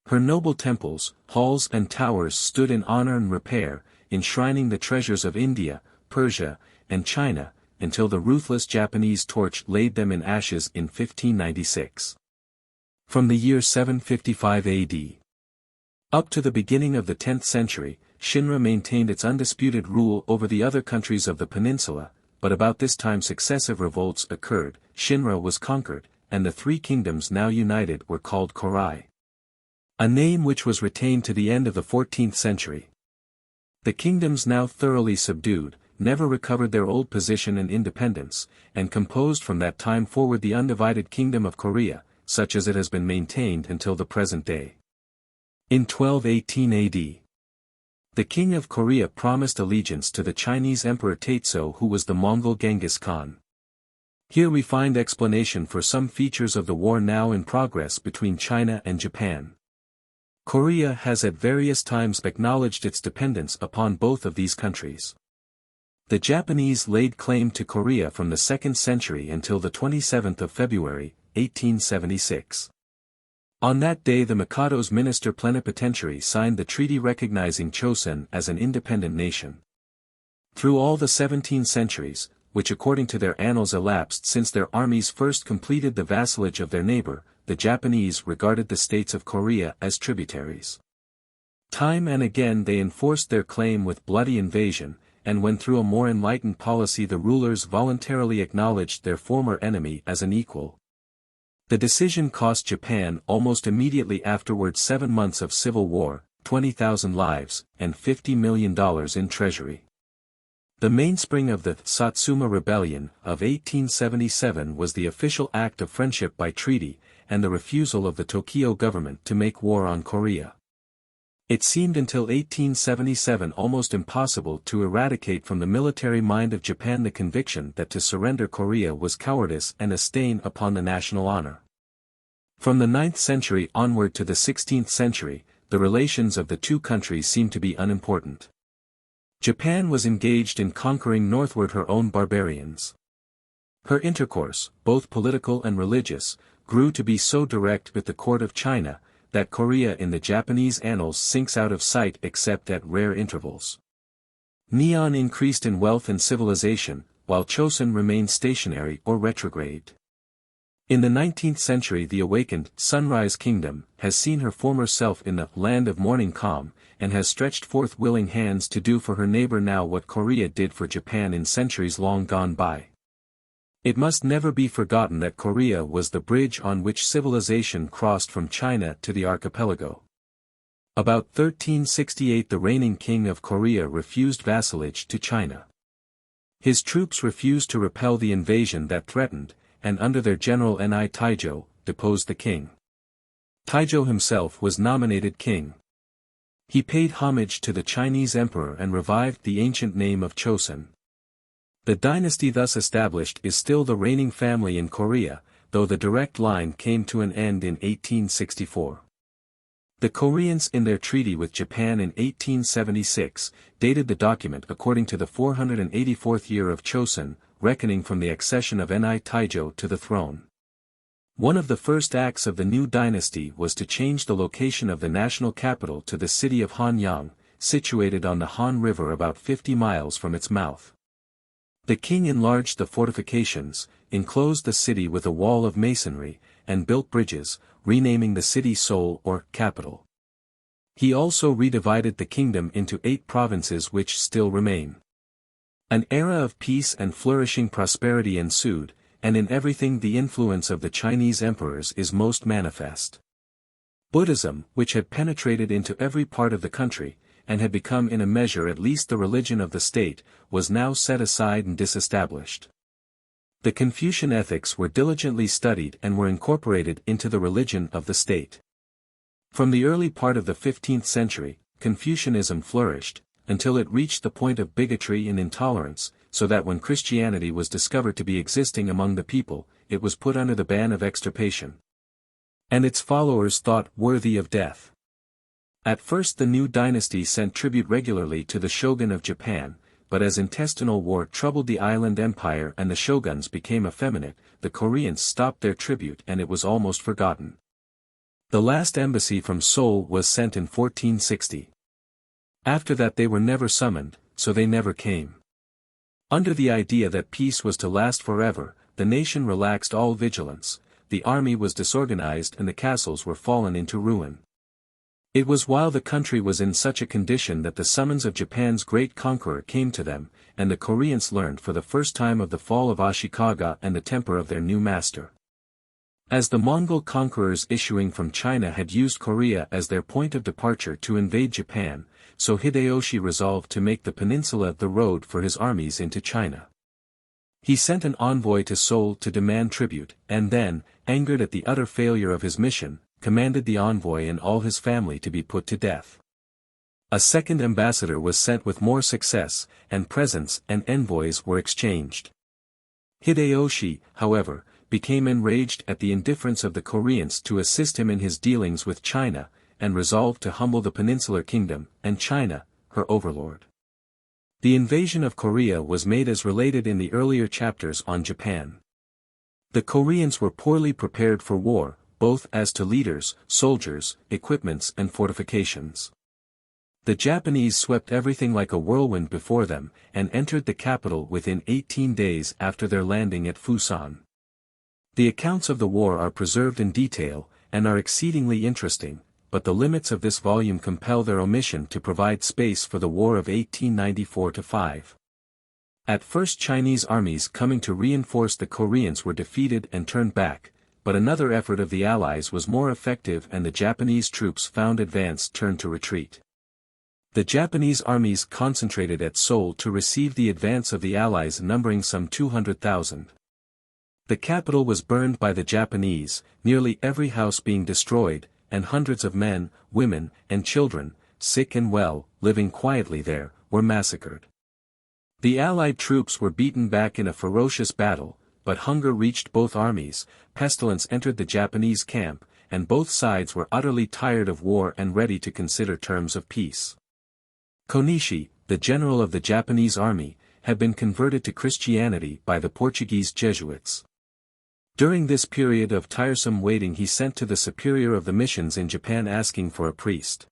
Her noble temples, halls and towers stood in honor and repair, enshrining the treasures of India, Persia, and China, until the ruthless Japanese torch laid them in ashes in 1596. From the year 755 AD up to the beginning of the 10th century, Shinra maintained its undisputed rule over the other countries of the peninsula, but about this time successive revolts occurred, Shinra was conquered, and the 3 kingdoms now united were called Korea. A name which was retained to the end of the 14th century. The kingdoms now thoroughly subdued, never recovered their old position and independence, and composed from that time forward the undivided kingdom of Korea, such as it has been maintained until the present day. In 1218 AD, the king of Korea promised allegiance to the Chinese Emperor Taitso who was the Mongol Genghis Khan. Here we find explanation for some features of the war now in progress between China and Japan. Korea has at various times acknowledged its dependence upon both of these countries. The Japanese laid claim to Korea from the 2nd century until the 27th of February, 1876. On that day the Mikado's minister plenipotentiary signed the treaty recognizing Chosen as an independent nation. Through all the 17 centuries, which according to their annals elapsed since their armies first completed the vassalage of their neighbor, the Japanese regarded the states of Korea as tributaries. Time and again they enforced their claim with bloody invasion, and when through a more enlightened policy the rulers voluntarily acknowledged their former enemy as an equal. The decision cost Japan almost immediately afterward 7 months of civil war, 20,000 lives, and $50 million in treasury. The mainspring of the Satsuma Rebellion of 1877 was the official act of friendship by treaty, and the refusal of the Tokyo government to make war on Korea. It seemed until 1877 almost impossible to eradicate from the military mind of Japan the conviction that to surrender Korea was cowardice and a stain upon the national honor. From the 9th century onward to the 16th century, the relations of the two countries seemed to be unimportant. Japan was engaged in conquering northward her own barbarians. Her intercourse, both political and religious, grew to be so direct with the court of China, that Korea in the Japanese annals sinks out of sight except at rare intervals. Neon increased in wealth and civilization, while Chosen remained stationary or retrograde. In the 19th century the awakened Sunrise Kingdom has seen her former self in the land of morning calm, and has stretched forth willing hands to do for her neighbor now what Korea did for Japan in centuries long gone by. It must never be forgotten that Korea was the bridge on which civilization crossed from China to the archipelago. About 1368 the reigning king of Korea refused vassalage to China. His troops refused to repel the invasion that threatened, and under their general Ni Taijo, deposed the king. Taijo himself was nominated king. He paid homage to the Chinese emperor and revived the ancient name of Chosen. The dynasty thus established is still the reigning family in Korea, though the direct line came to an end in 1864. The Koreans in their treaty with Japan in 1876, dated the document according to the 484th year of Chosun, reckoning from the accession of Ni Taijo to the throne. One of the first acts of the new dynasty was to change the location of the national capital to the city of Hanyang, situated on the Han River about 50 miles from its mouth. The king enlarged the fortifications, enclosed the city with a wall of masonry, and built bridges, renaming the city Seoul or capital. He also redivided the kingdom into 8 provinces which still remain. An era of peace and flourishing prosperity ensued, and in everything the influence of the Chinese emperors is most manifest. Buddhism, which had penetrated into every part of the country, and had become in a measure at least the religion of the state, was now set aside and disestablished. The Confucian ethics were diligently studied and were incorporated into the religion of the state. From the early part of the 15th century, Confucianism flourished, until it reached the point of bigotry and intolerance, so that when Christianity was discovered to be existing among the people, it was put under the ban of extirpation. And its followers thought worthy of death. At first the new dynasty sent tribute regularly to the shogun of Japan, but as intestinal war troubled the island empire and the shoguns became effeminate, the Koreans stopped their tribute and it was almost forgotten. The last embassy from Seoul was sent in 1460. After that they were never summoned, so they never came. Under the idea that peace was to last forever, the nation relaxed all vigilance, the army was disorganized and the castles were fallen into ruin. It was while the country was in such a condition that the summons of Japan's great conqueror came to them, and the Koreans learned for the first time of the fall of Ashikaga and the temper of their new master. As the Mongol conquerors issuing from China had used Korea as their point of departure to invade Japan, so Hideyoshi resolved to make the peninsula the road for his armies into China. He sent an envoy to Seoul to demand tribute, and then, angered at the utter failure of his mission, commanded the envoy and all his family to be put to death. A second ambassador was sent with more success, and presents and envoys were exchanged. Hideyoshi, however, became enraged at the indifference of the Koreans to assist him in his dealings with China, and resolved to humble the peninsular kingdom, and China, her overlord. The invasion of Korea was made as related in the earlier chapters on Japan. The Koreans were poorly prepared for war, both as to leaders, soldiers, equipments and fortifications. The Japanese swept everything like a whirlwind before them, and entered the capital within 18 days after their landing at Fusan. The accounts of the war are preserved in detail, and are exceedingly interesting, but the limits of this volume compel their omission to provide space for the War of 1894-5. At first Chinese armies coming to reinforce the Koreans were defeated and turned back, but another effort of the Allies was more effective and the Japanese troops found advance turned to retreat. The Japanese armies concentrated at Seoul to receive the advance of the Allies numbering some 200,000. The capital was burned by the Japanese, nearly every house being destroyed, and hundreds of men, women, and children, sick and well, living quietly there, were massacred. The Allied troops were beaten back in a ferocious battle, but hunger reached both armies, pestilence entered the Japanese camp, and both sides were utterly tired of war and ready to consider terms of peace. Konishi, the general of the Japanese army, had been converted to Christianity by the Portuguese Jesuits. During this period of tiresome waiting he sent to the superior of the missions in Japan asking for a priest.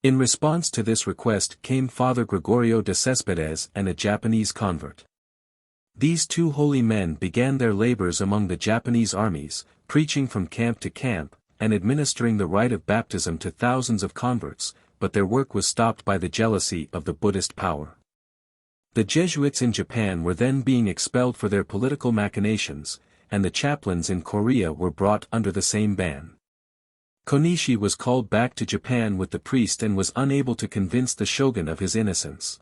In response to this request came Father Gregorio de Cespedes and a Japanese convert. These two holy men began their labors among the Japanese armies, preaching from camp to camp, and administering the rite of baptism to thousands of converts, but their work was stopped by the jealousy of the Buddhist power. The Jesuits in Japan were then being expelled for their political machinations, and the chaplains in Korea were brought under the same ban. Konishi was called back to Japan with the priest and was unable to convince the shogun of his innocence.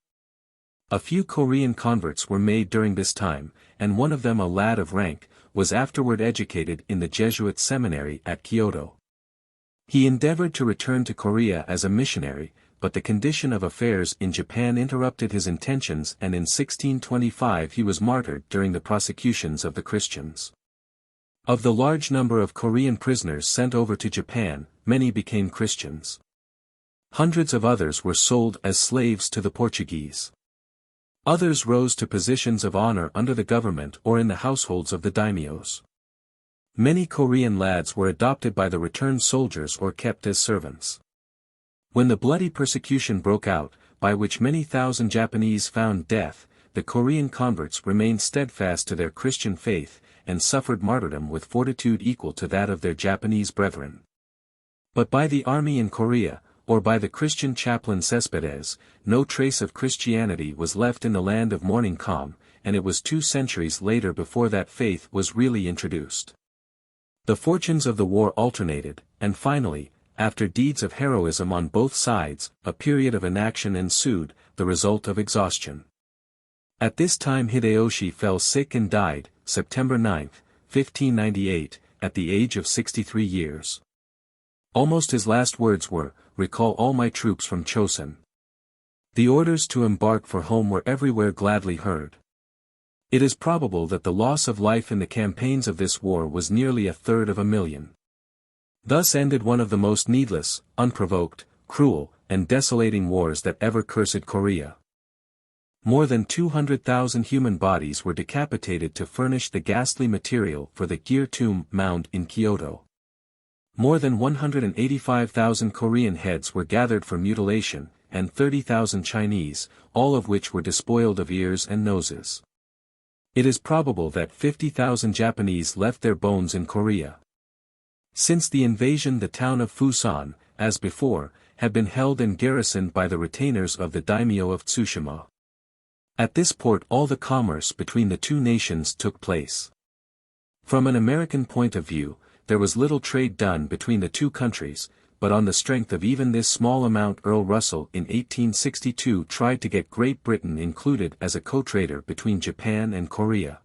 A few Korean converts were made during this time, and one of them, a lad of rank, was afterward educated in the Jesuit seminary at Kyoto. He endeavored to return to Korea as a missionary, but the condition of affairs in Japan interrupted his intentions and in 1625 he was martyred during the prosecutions of the Christians. Of the large number of Korean prisoners sent over to Japan, many became Christians. Hundreds of others were sold as slaves to the Portuguese. Others rose to positions of honor under the government or in the households of the daimyos. Many Korean lads were adopted by the returned soldiers or kept as servants. When the bloody persecution broke out, by which many thousand Japanese found death, the Korean converts remained steadfast to their Christian faith, and suffered martyrdom with fortitude equal to that of their Japanese brethren. But by the army in Korea, or by the Christian chaplain Cespedes, no trace of Christianity was left in the land of morning calm, and it was 2 centuries later before that faith was really introduced. The fortunes of the war alternated, and finally, after deeds of heroism on both sides, a period of inaction ensued, the result of exhaustion. At this time Hideyoshi fell sick and died, September 9, 1598, at the age of 63 years. Almost his last words were, "Recall all my troops from Chosin." The orders to embark for home were everywhere gladly heard. It is probable that the loss of life in the campaigns of this war was nearly 1/3 Thus ended one of the most needless, unprovoked, cruel, and desolating wars that ever cursed Korea. More than 200,000 human bodies were decapitated to furnish the ghastly material for the Gir Tomb mound in Kyoto. More than 185,000 Korean heads were gathered for mutilation, and 30,000 Chinese, all of which were despoiled of ears and noses. It is probable that 50,000 Japanese left their bones in Korea. Since the invasion the town of Fusan, as before, had been held and garrisoned by the retainers of the daimyo of Tsushima. At this port all the commerce between the two nations took place. From an American point of view, there was little trade done between the two countries, but on the strength of even this small amount Earl Russell in 1862 tried to get Great Britain included as a co-trader between Japan and Korea.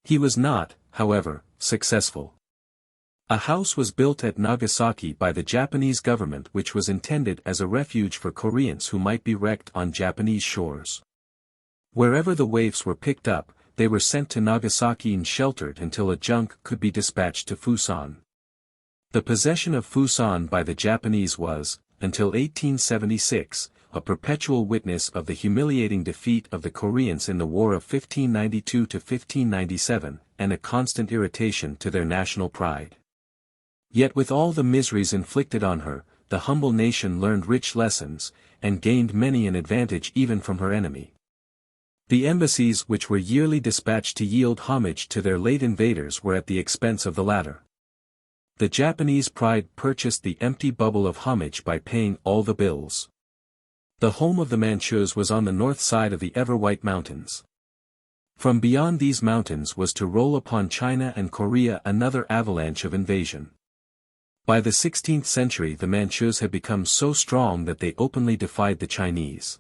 He was not, however, successful. A house was built at Nagasaki by the Japanese government which was intended as a refuge for Koreans who might be wrecked on Japanese shores. Wherever the waifs were picked up, they were sent to Nagasaki and sheltered until a junk could be dispatched to Fusan. The possession of Fusan by the Japanese was, until 1876, a perpetual witness of the humiliating defeat of the Koreans in the War of 1592 to 1597, and a constant irritation to their national pride. Yet with all the miseries inflicted on her, the humble nation learned rich lessons, and gained many an advantage even from her enemy. The embassies which were yearly dispatched to yield homage to their late invaders were at the expense of the latter. The Japanese pride purchased the empty bubble of homage by paying all the bills. The home of the Manchus was on the north side of the ever-white mountains. From beyond these mountains was to roll upon China and Korea another avalanche of invasion. By the 16th century the Manchus had become so strong that they openly defied the Chinese.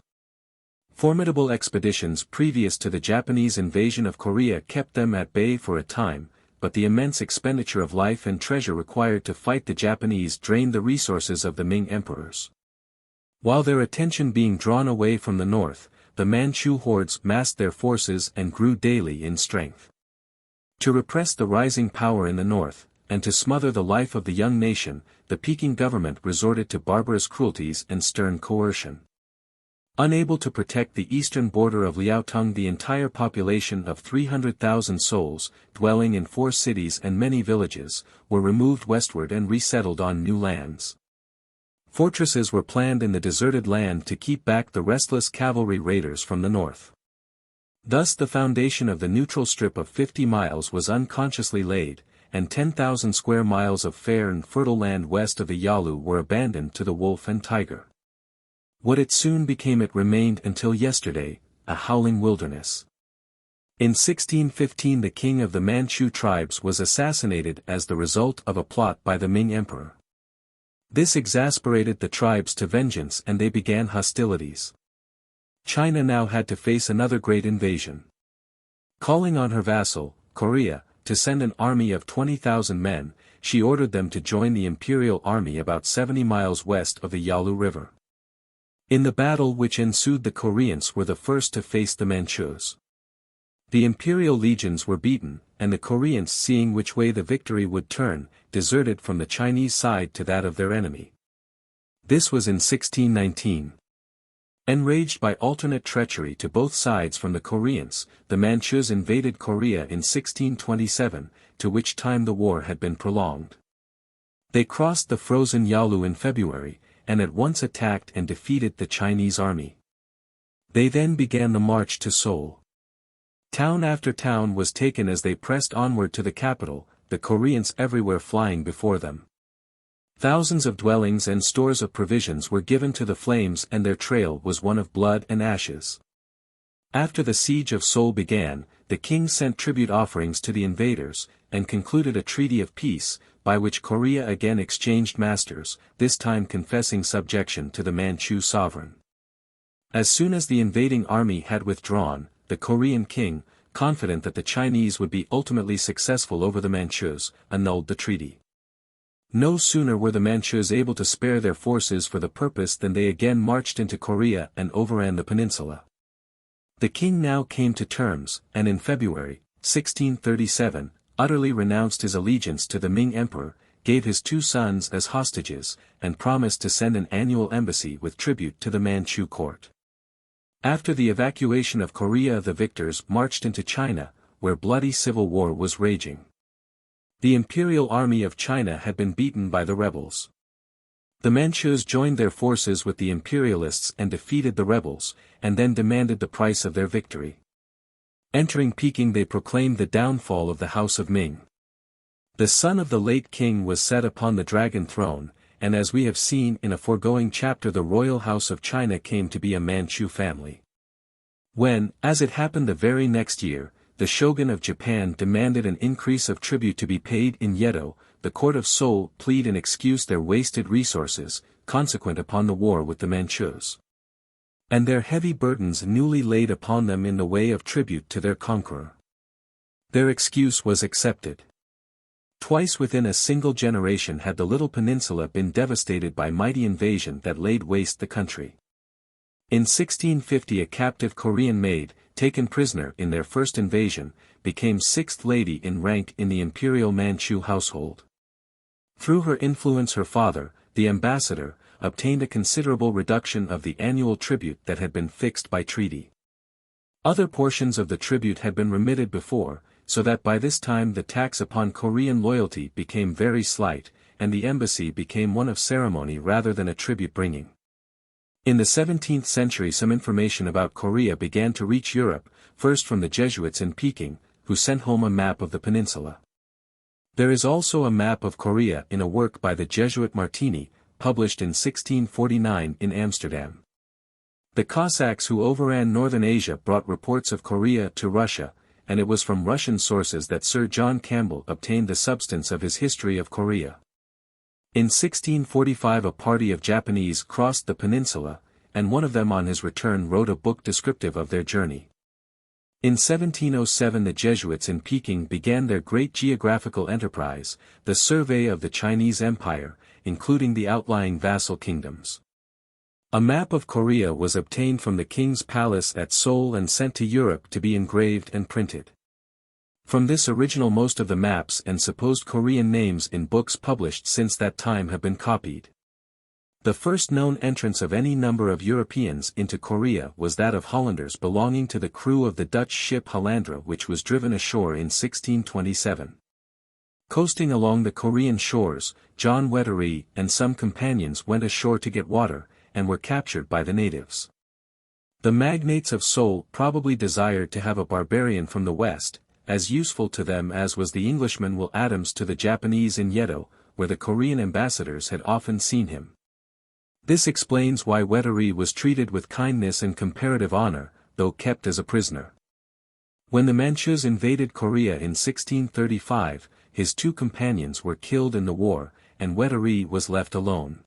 Formidable expeditions previous to the Japanese invasion of Korea kept them at bay for a time, but the immense expenditure of life and treasure required to fight the Japanese drained the resources of the Ming emperors. While their attention being drawn away from the north, the Manchu hordes massed their forces and grew daily in strength. To repress the rising power in the north, and to smother the life of the young nation, the Peking government resorted to barbarous cruelties and stern coercion. Unable to protect the eastern border of Liaotung, the entire population of 300,000 souls, dwelling in 4 cities and many villages, were removed westward and resettled on new lands. Fortresses were planned in the deserted land to keep back the restless cavalry raiders from the north. Thus the foundation of the neutral strip of 50 miles was unconsciously laid, and 10,000 square miles of fair and fertile land west of the Yalu were abandoned to the wolf and tiger. What it soon became it remained until yesterday, a howling wilderness. In 1615 the king of the Manchu tribes was assassinated as the result of a plot by the Ming emperor. This exasperated the tribes to vengeance and they began hostilities. China now had to face another great invasion. Calling on her vassal, Korea, to send an army of 20,000 men, she ordered them to join the imperial army about 70 miles west of the Yalu River. In the battle which ensued the Koreans were the first to face the Manchus. The imperial legions were beaten, and the Koreans, seeing which way the victory would turn, deserted from the Chinese side to that of their enemy. This was in 1619. Enraged by alternate treachery to both sides from the Koreans, the Manchus invaded Korea in 1627, to which time the war had been prolonged. They crossed the frozen Yalu in February, and at once attacked and defeated the Chinese army. They then began the march to Seoul. Town after town was taken as they pressed onward to the capital, the Koreans everywhere flying before them. Thousands of dwellings and stores of provisions were given to the flames, and their trail was one of blood and ashes. After the siege of Seoul began, the king sent tribute offerings to the invaders, and concluded a treaty of peace, by which Korea again exchanged masters, this time confessing subjection to the Manchu sovereign. As soon as the invading army had withdrawn, the Korean king, confident that the Chinese would be ultimately successful over the Manchus, annulled the treaty. No sooner were the Manchus able to spare their forces for the purpose than they again marched into Korea and overran the peninsula. The king now came to terms, and in February, 1637, utterly renounced his allegiance to the Ming emperor, gave his two sons as hostages, and promised to send an annual embassy with tribute to the Manchu court. After the evacuation of Korea, the victors marched into China, where bloody civil war was raging. The Imperial Army of China had been beaten by the rebels. The Manchus joined their forces with the Imperialists and defeated the rebels, and then demanded the price of their victory. Entering Peking, they proclaimed the downfall of the House of Ming. The son of the late king was set upon the dragon throne, and as we have seen in a foregoing chapter, the royal house of China came to be a Manchu family. When, as it happened the very next year, the shogun of Japan demanded an increase of tribute to be paid in Yedo, the court of Seoul plead and excuse their wasted resources, consequent upon the war with the Manchus, and their heavy burdens newly laid upon them in the way of tribute to their conqueror. Their excuse was accepted. Twice within a single generation had the little peninsula been devastated by mighty invasion that laid waste the country. In 1650, a captive Korean maid, taken prisoner in their first invasion, became sixth lady in rank in the imperial Manchu household. Through her influence, her father, the ambassador, obtained a considerable reduction of the annual tribute that had been fixed by treaty. Other portions of the tribute had been remitted before, so that by this time the tax upon Korean loyalty became very slight, and the embassy became one of ceremony rather than a tribute-bringing. In the 17th century, some information about Korea began to reach Europe, first from the Jesuits in Peking, who sent home a map of the peninsula. There is also a map of Korea in a work by the Jesuit Martini, published in 1649 in Amsterdam. The Cossacks who overran northern Asia brought reports of Korea to Russia, and it was from Russian sources that Sir John Campbell obtained the substance of his history of Korea. In 1645, a party of Japanese crossed the peninsula, and one of them on his return wrote a book descriptive of their journey. In 1707, the Jesuits in Peking began their great geographical enterprise, the survey of the Chinese Empire, including the outlying vassal kingdoms. A map of Korea was obtained from the king's palace at Seoul and sent to Europe to be engraved and printed. From this original, most of the maps and supposed Korean names in books published since that time have been copied. The first known entrance of any number of Europeans into Korea was that of Hollanders belonging to the crew of the Dutch ship Hollandra, which was driven ashore in 1627. Coasting along the Korean shores, John Wettery and some companions went ashore to get water, and were captured by the natives. The magnates of Seoul probably desired to have a barbarian from the west, as useful to them as was the Englishman Will Adams to the Japanese in Yedo, where the Korean ambassadors had often seen him. This explains why Wettery was treated with kindness and comparative honor, though kept as a prisoner. When the Manchus invaded Korea in 1635, his two companions were killed in the war, and Wettery was left alone.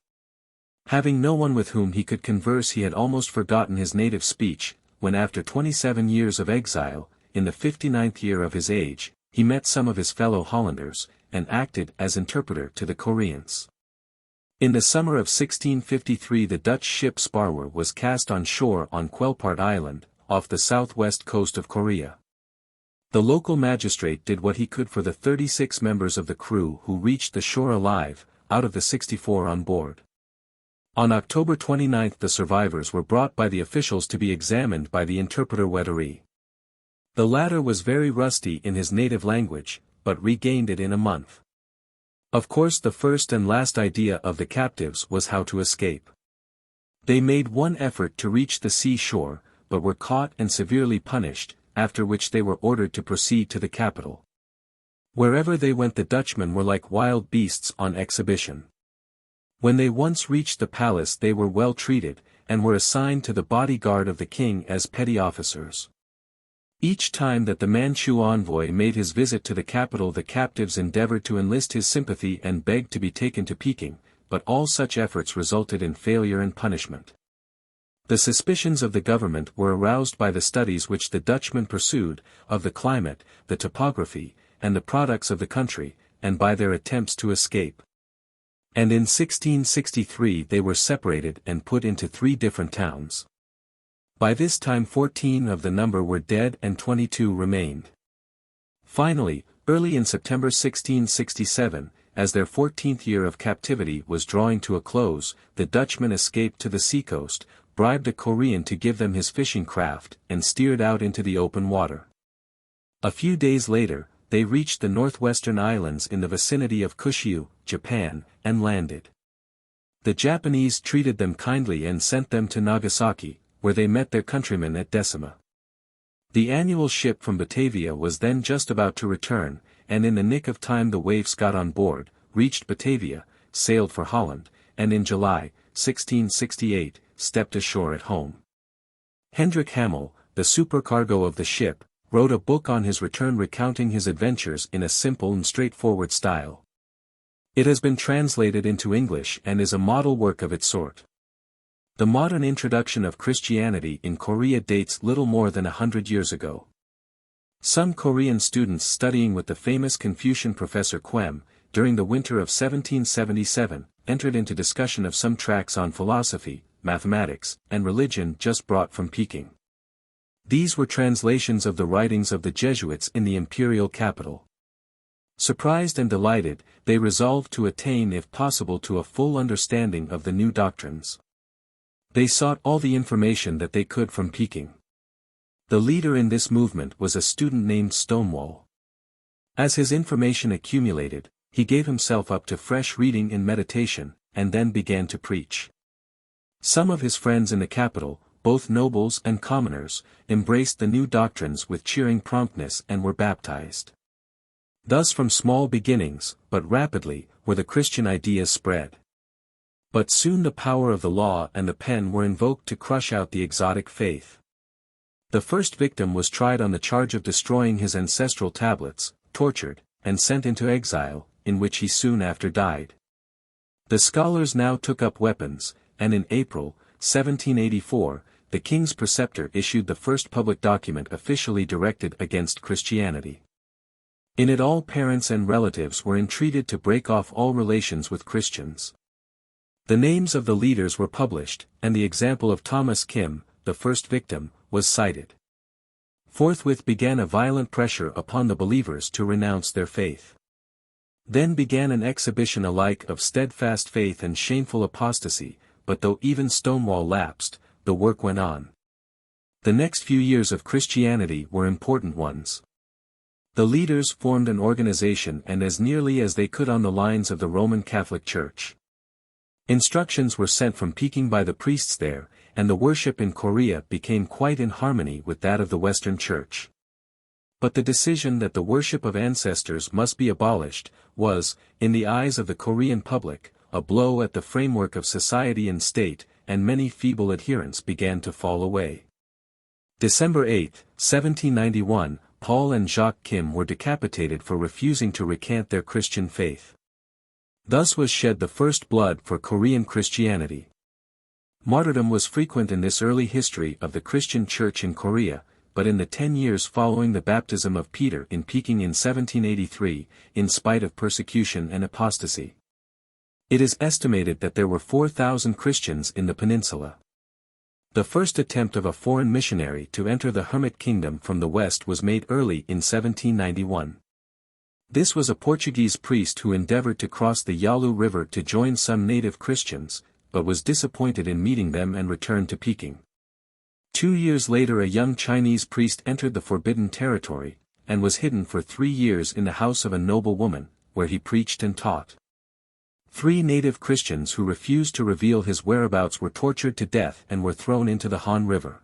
Having no one with whom he could converse, he had almost forgotten his native speech, when after 27 years of exile, in the 59th year of his age, he met some of his fellow Hollanders, and acted as interpreter to the Koreans. In the summer of 1653, the Dutch ship Sparwer was cast on shore on Quelpart Island, off the southwest coast of Korea. The local magistrate did what he could for the 36 members of the crew who reached the shore alive, out of the 64 on board. On October 29 the survivors were brought by the officials to be examined by the interpreter Wederi. The latter was very rusty in his native language, but regained it in a month. Of course the first and last idea of the captives was how to escape. They made one effort to reach the sea shore, but were caught and severely punished, after which they were ordered to proceed to the capital. Wherever they went the Dutchmen were like wild beasts on exhibition. When they once reached the palace they were well treated, and were assigned to the bodyguard of the king as petty officers. Each time that the Manchu envoy made his visit to the capital the captives endeavored to enlist his sympathy and begged to be taken to Peking, but all such efforts resulted in failure and punishment. The suspicions of the government were aroused by the studies which the Dutchmen pursued, of the climate, the topography, and the products of the country, and by their attempts to escape. And in 1663 they were separated and put into 3 different towns. By this time 14 of the number were dead and 22 remained. Finally, early in September 1667, as their 14th year of captivity was drawing to a close, the Dutchmen escaped to the seacoast, bribed a Corean to give them his fishing craft, and steered out into the open water. A few days later, they reached the northwestern islands in the vicinity of Kyushu, Japan, and landed. The Japanese treated them kindly and sent them to Nagasaki, where they met their countrymen at Decima. The annual ship from Batavia was then just about to return, and in the nick of time the waifs got on board, reached Batavia, sailed for Holland, and in July, 1668, stepped ashore at home. Hendrik Hamel, the supercargo of the ship, wrote a book on his return recounting his adventures in a simple and straightforward style. It has been translated into English and is a model work of its sort. The modern introduction of Christianity in Korea dates little more than 100 years ago. Some Korean students studying with the famous Confucian professor Quem, during the winter of 1777, entered into discussion of some tracts on philosophy, mathematics, and religion just brought from Peking. These were translations of the writings of the Jesuits in the imperial capital. Surprised and delighted, they resolved to attain if possible to a full understanding of the new doctrines. They sought all the information that they could from Peking. The leader in this movement was a student named Stonewall. As his information accumulated, he gave himself up to fresh reading and meditation, and then began to preach. Some of his friends in the capital, both nobles and commoners, embraced the new doctrines with cheering promptness and were baptized. Thus from small beginnings, but rapidly, were the Christian ideas spread. But soon the power of the law and the pen were invoked to crush out the exotic faith. The first victim was tried on the charge of destroying his ancestral tablets, tortured, and sent into exile, in which he soon after died. The scholars now took up weapons, and in April, 1784, the king's preceptor issued the first public document officially directed against Christianity. In it all parents and relatives were entreated to break off all relations with Christians. The names of the leaders were published, and the example of Thomas Kim, the first victim, was cited. Forthwith began a violent pressure upon the believers to renounce their faith. Then began an exhibition alike of steadfast faith and shameful apostasy, but though even Stonewall lapsed, the work went on. The next few years of Christianity were important ones. The leaders formed an organization and as nearly as they could on the lines of the Roman Catholic Church. Instructions were sent from Peking by the priests there, and the worship in Korea became quite in harmony with that of the Western Church. But the decision that the worship of ancestors must be abolished, was, in the eyes of the Korean public, a blow at the framework of society and state, and many feeble adherents began to fall away. December 8, 1791, Paul and Jacques Kim were decapitated for refusing to recant their Christian faith. Thus was shed the first blood for Korean Christianity. Martyrdom was frequent in this early history of the Christian Church in Korea, but in the 10 years following the baptism of Peter in Peking in 1783, in spite of persecution and apostasy. It is estimated that there were 4,000 Christians in the peninsula. The first attempt of a foreign missionary to enter the Hermit Kingdom from the west was made early in 1791. This was a Portuguese priest who endeavored to cross the Yalu River to join some native Christians, but was disappointed in meeting them and returned to Peking. 2 years later a young Chinese priest entered the forbidden territory, and was hidden for 3 years in the house of a noble woman, where he preached and taught. 3 native Christians who refused to reveal his whereabouts were tortured to death and were thrown into the Han River.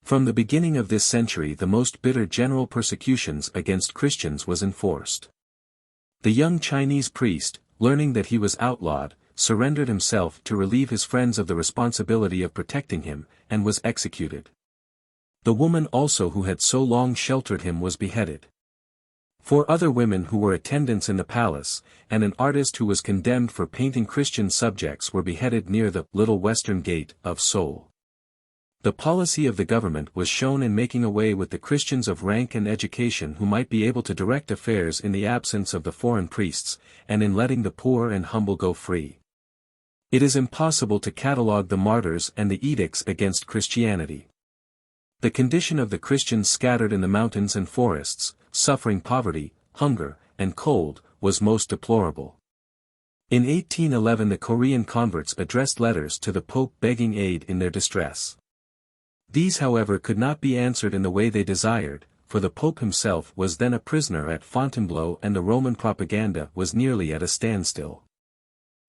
From the beginning of this century the most bitter general persecutions against Christians was enforced. The young Chinese priest, learning that he was outlawed, surrendered himself to relieve his friends of the responsibility of protecting him, and was executed. The woman also who had so long sheltered him was beheaded. 4 other women who were attendants in the palace, and an artist who was condemned for painting Christian subjects were beheaded near the Little Western Gate of Seoul. The policy of the government was shown in making away with the Christians of rank and education who might be able to direct affairs in the absence of the foreign priests, and in letting the poor and humble go free. It is impossible to catalogue the martyrs and the edicts against Christianity. The condition of the Christians scattered in the mountains and forests, suffering poverty, hunger, and cold, was most deplorable. In 1811 the Korean converts addressed letters to the Pope begging aid in their distress. These however could not be answered in the way they desired, for the Pope himself was then a prisoner at Fontainebleau and the Roman propaganda was nearly at a standstill.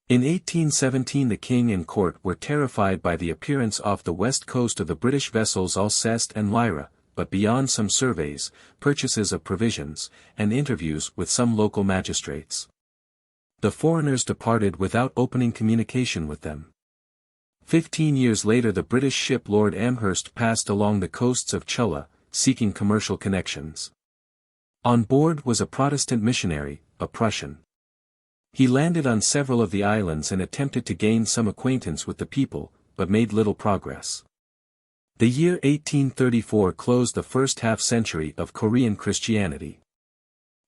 In 1817 the king and court were terrified by the appearance off the west coast of the British vessels Alceste and Lyra, but beyond some surveys, purchases of provisions, and interviews with some local magistrates, the foreigners departed without opening communication with them. 15 years later the British ship Lord Amherst passed along the coasts of Chula, seeking commercial connections. On board was a Protestant missionary, a Prussian. He landed on several of the islands and attempted to gain some acquaintance with the people, but made little progress. The year 1834 closed the first half-century of Korean Christianity.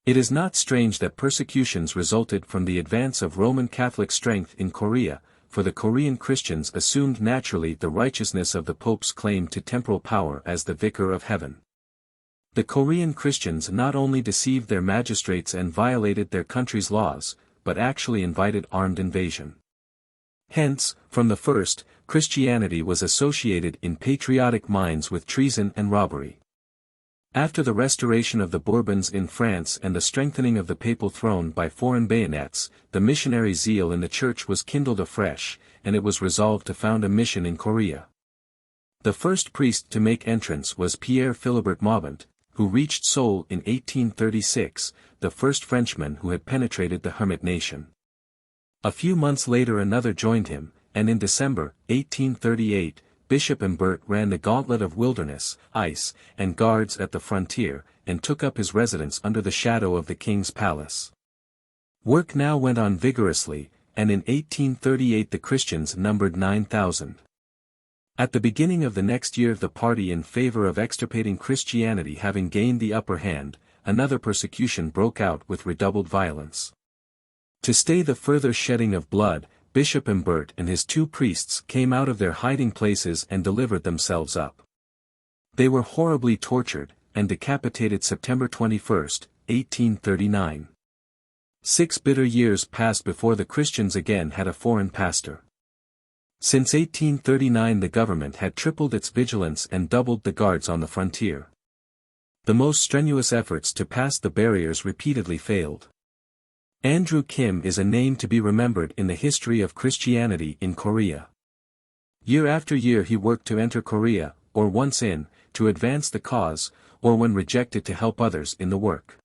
It is not strange that persecutions resulted from the advance of Roman Catholic strength in Korea, for the Korean Christians assumed naturally the righteousness of the Pope's claim to temporal power as the Vicar of Heaven. The Korean Christians not only deceived their magistrates and violated their country's laws, but actually invited armed invasion. Hence, from the first, Christianity was associated in patriotic minds with treason and robbery. After the restoration of the Bourbons in France and the strengthening of the papal throne by foreign bayonets, the missionary zeal in the church was kindled afresh, and it was resolved to found a mission in Korea. The first priest to make entrance was Pierre Philibert Maubant, who reached Seoul in 1836, the first Frenchman who had penetrated the Hermit nation. A few months later another joined him, and in December, 1838, Bishop Humbert ran the gauntlet of wilderness, ice, and guards at the frontier, and took up his residence under the shadow of the king's palace. Work now went on vigorously, and in 1838 the Christians numbered 9,000. At the beginning of the next year the party in favor of extirpating Christianity having gained the upper hand, another persecution broke out with redoubled violence. To stay the further shedding of blood, Bishop Humbert and his 2 priests came out of their hiding places and delivered themselves up. They were horribly tortured, and decapitated September 21, 1839. 6 bitter years passed before the Christians again had a foreign pastor. Since 1839 the government had tripled its vigilance and doubled the guards on the frontier. The most strenuous efforts to pass the barriers repeatedly failed. Andrew Kim is a name to be remembered in the history of Christianity in Korea. Year after year he worked to enter Korea, or once in, to advance the cause, or when rejected to help others in the work.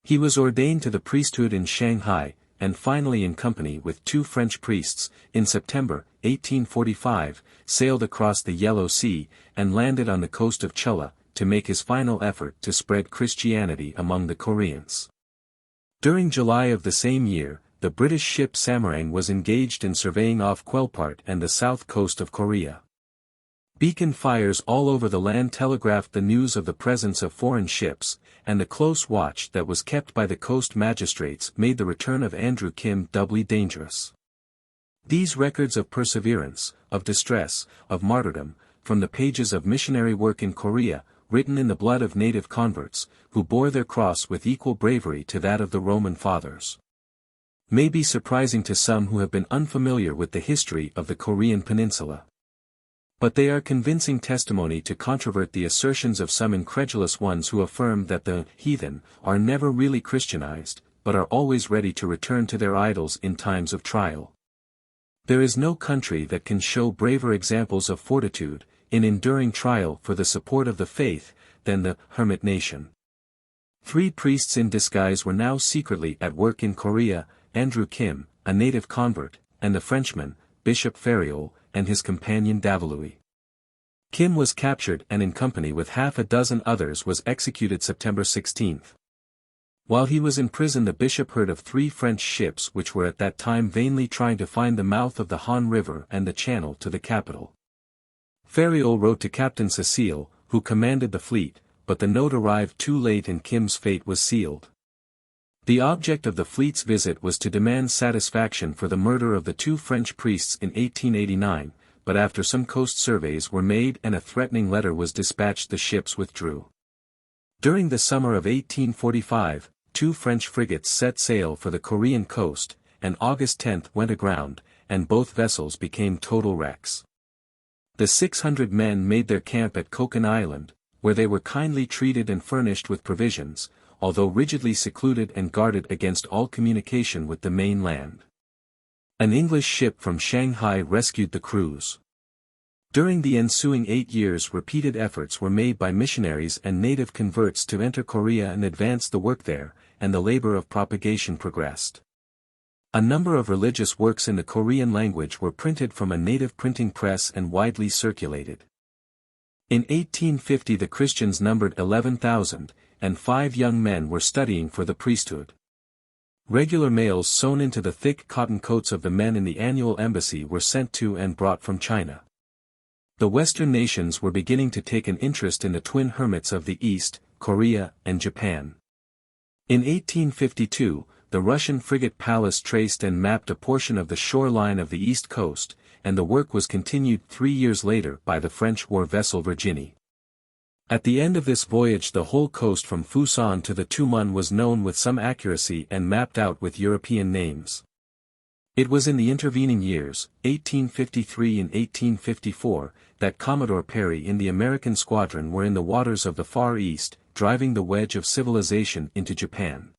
He was ordained to the priesthood in Shanghai, and finally in company with 2 French priests, in September, 1845, sailed across the Yellow Sea, and landed on the coast of Chula, to make his final effort to spread Christianity among the Koreans. During July of the same year, the British ship Samarang was engaged in surveying off Quelpart and the south coast of Korea. Beacon fires all over the land telegraphed the news of the presence of foreign ships, and the close watch that was kept by the coast magistrates made the return of Andrew Kim doubly dangerous. These records of perseverance, of distress, of martyrdom, from the pages of missionary work in Korea, written in the blood of native converts, who bore their cross with equal bravery to that of the Roman fathers, may be surprising to some who have been unfamiliar with the history of the Korean peninsula. But they are convincing testimony to controvert the assertions of some incredulous ones who affirm that the heathen are never really Christianized, but are always ready to return to their idols in times of trial. There is no country that can show braver examples of fortitude, in enduring trial for the support of the faith, than the Hermit nation. 3 priests in disguise were now secretly at work in Korea: Andrew Kim, a native convert, and the Frenchman, Bishop Fariol, and his companion Davalui. Kim was captured and in company with half a dozen others was executed September 16. While he was in prison, the bishop heard of 3 French ships which were at that time vainly trying to find the mouth of the Han River and the channel to the capital. Fariol wrote to Captain Cecile, who commanded the fleet, but the note arrived too late and Kim's fate was sealed. The object of the fleet's visit was to demand satisfaction for the murder of the 2 French priests in 1889, but after some coast surveys were made and a threatening letter was dispatched, the ships withdrew. During the summer of 1845, 2 French frigates set sail for the Korean coast, and August 10 went aground, and both vessels became total wrecks. The 600 men made their camp at Kokan Island, where they were kindly treated and furnished with provisions, although rigidly secluded and guarded against all communication with the mainland. An English ship from Shanghai rescued the crews. During the ensuing 8 years, repeated efforts were made by missionaries and native converts to enter Korea and advance the work there, and the labor of propagation progressed. A number of religious works in the Korean language were printed from a native printing press and widely circulated. In 1850 the Christians numbered 11,000, and 5 young men were studying for the priesthood. Regular mails sewn into the thick cotton coats of the men in the annual embassy were sent to and brought from China. The Western nations were beginning to take an interest in the twin hermits of the East, Korea and Japan. In 1852, the Russian frigate Pallas traced and mapped a portion of the shoreline of the east coast, and the work was continued 3 years later by the French war vessel Virginie. At the end of this voyage the whole coast from Fusan to the Tumun was known with some accuracy and mapped out with European names. It was in the intervening years, 1853 and 1854, that Commodore Perry and the American squadron were in the waters of the Far East, driving the wedge of civilization into Japan.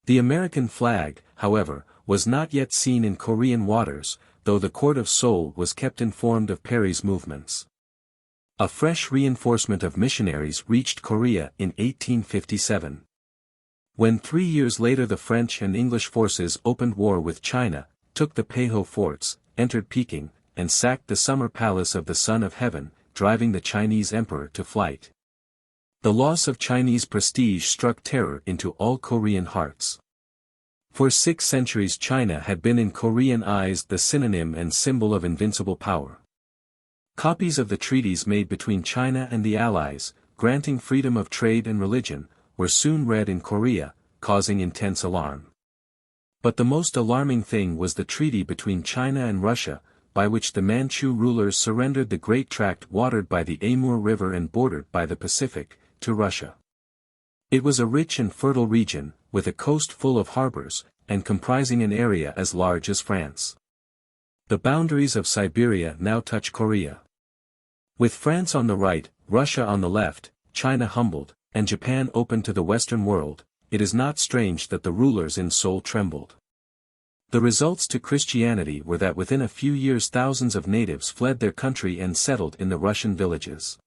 The American flag, however, was not yet seen in Korean waters, though the court of Seoul was kept informed of Perry's movements. A fresh reinforcement of missionaries reached Korea in 1857. When 3 years later the French and English forces opened war with China, took the Peiho forts, entered Peking, and sacked the summer palace of the Son of Heaven, driving the Chinese emperor to flight. The loss of Chinese prestige struck terror into all Korean hearts. For 6 centuries China had been in Korean eyes the synonym and symbol of invincible power. Copies of the treaties made between China and the Allies, granting freedom of trade and religion, were soon read in Korea, causing intense alarm. But the most alarming thing was the treaty between China and Russia, by which the Manchu rulers surrendered the great tract watered by the Amur River and bordered by the Pacific, to Russia. It was a rich and fertile region, with a coast full of harbors, and comprising an area as large as France. The boundaries of Siberia now touch Korea. With France on the right, Russia on the left, China humbled, and Japan open to the Western world, it is not strange that the rulers in Seoul trembled. The results to Christianity were that within a few years thousands of natives fled their country and settled in the Russian villages.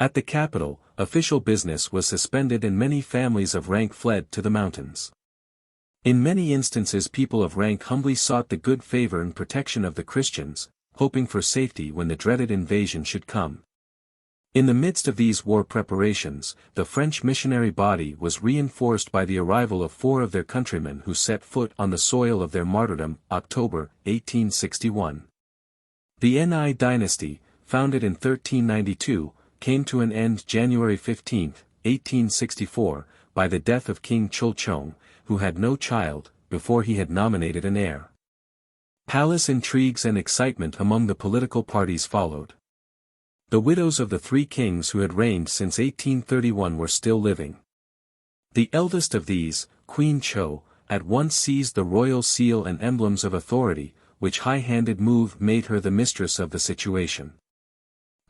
At the capital, official business was suspended and many families of rank fled to the mountains. In many instances people of rank humbly sought the good favor and protection of the Christians, hoping for safety when the dreaded invasion should come. In the midst of these war preparations, the French missionary body was reinforced by the arrival of 4 of their countrymen who set foot on the soil of their martyrdom, October, 1861. The Ni dynasty, founded in 1392, came to an end January 15, 1864, by the death of King Chulchong, who had no child, before he had nominated an heir. Palace intrigues and excitement among the political parties followed. The widows of the three kings who had reigned since 1831 were still living. The eldest of these, Queen Cho, at once seized the royal seal and emblems of authority, which high-handed move made her the mistress of the situation.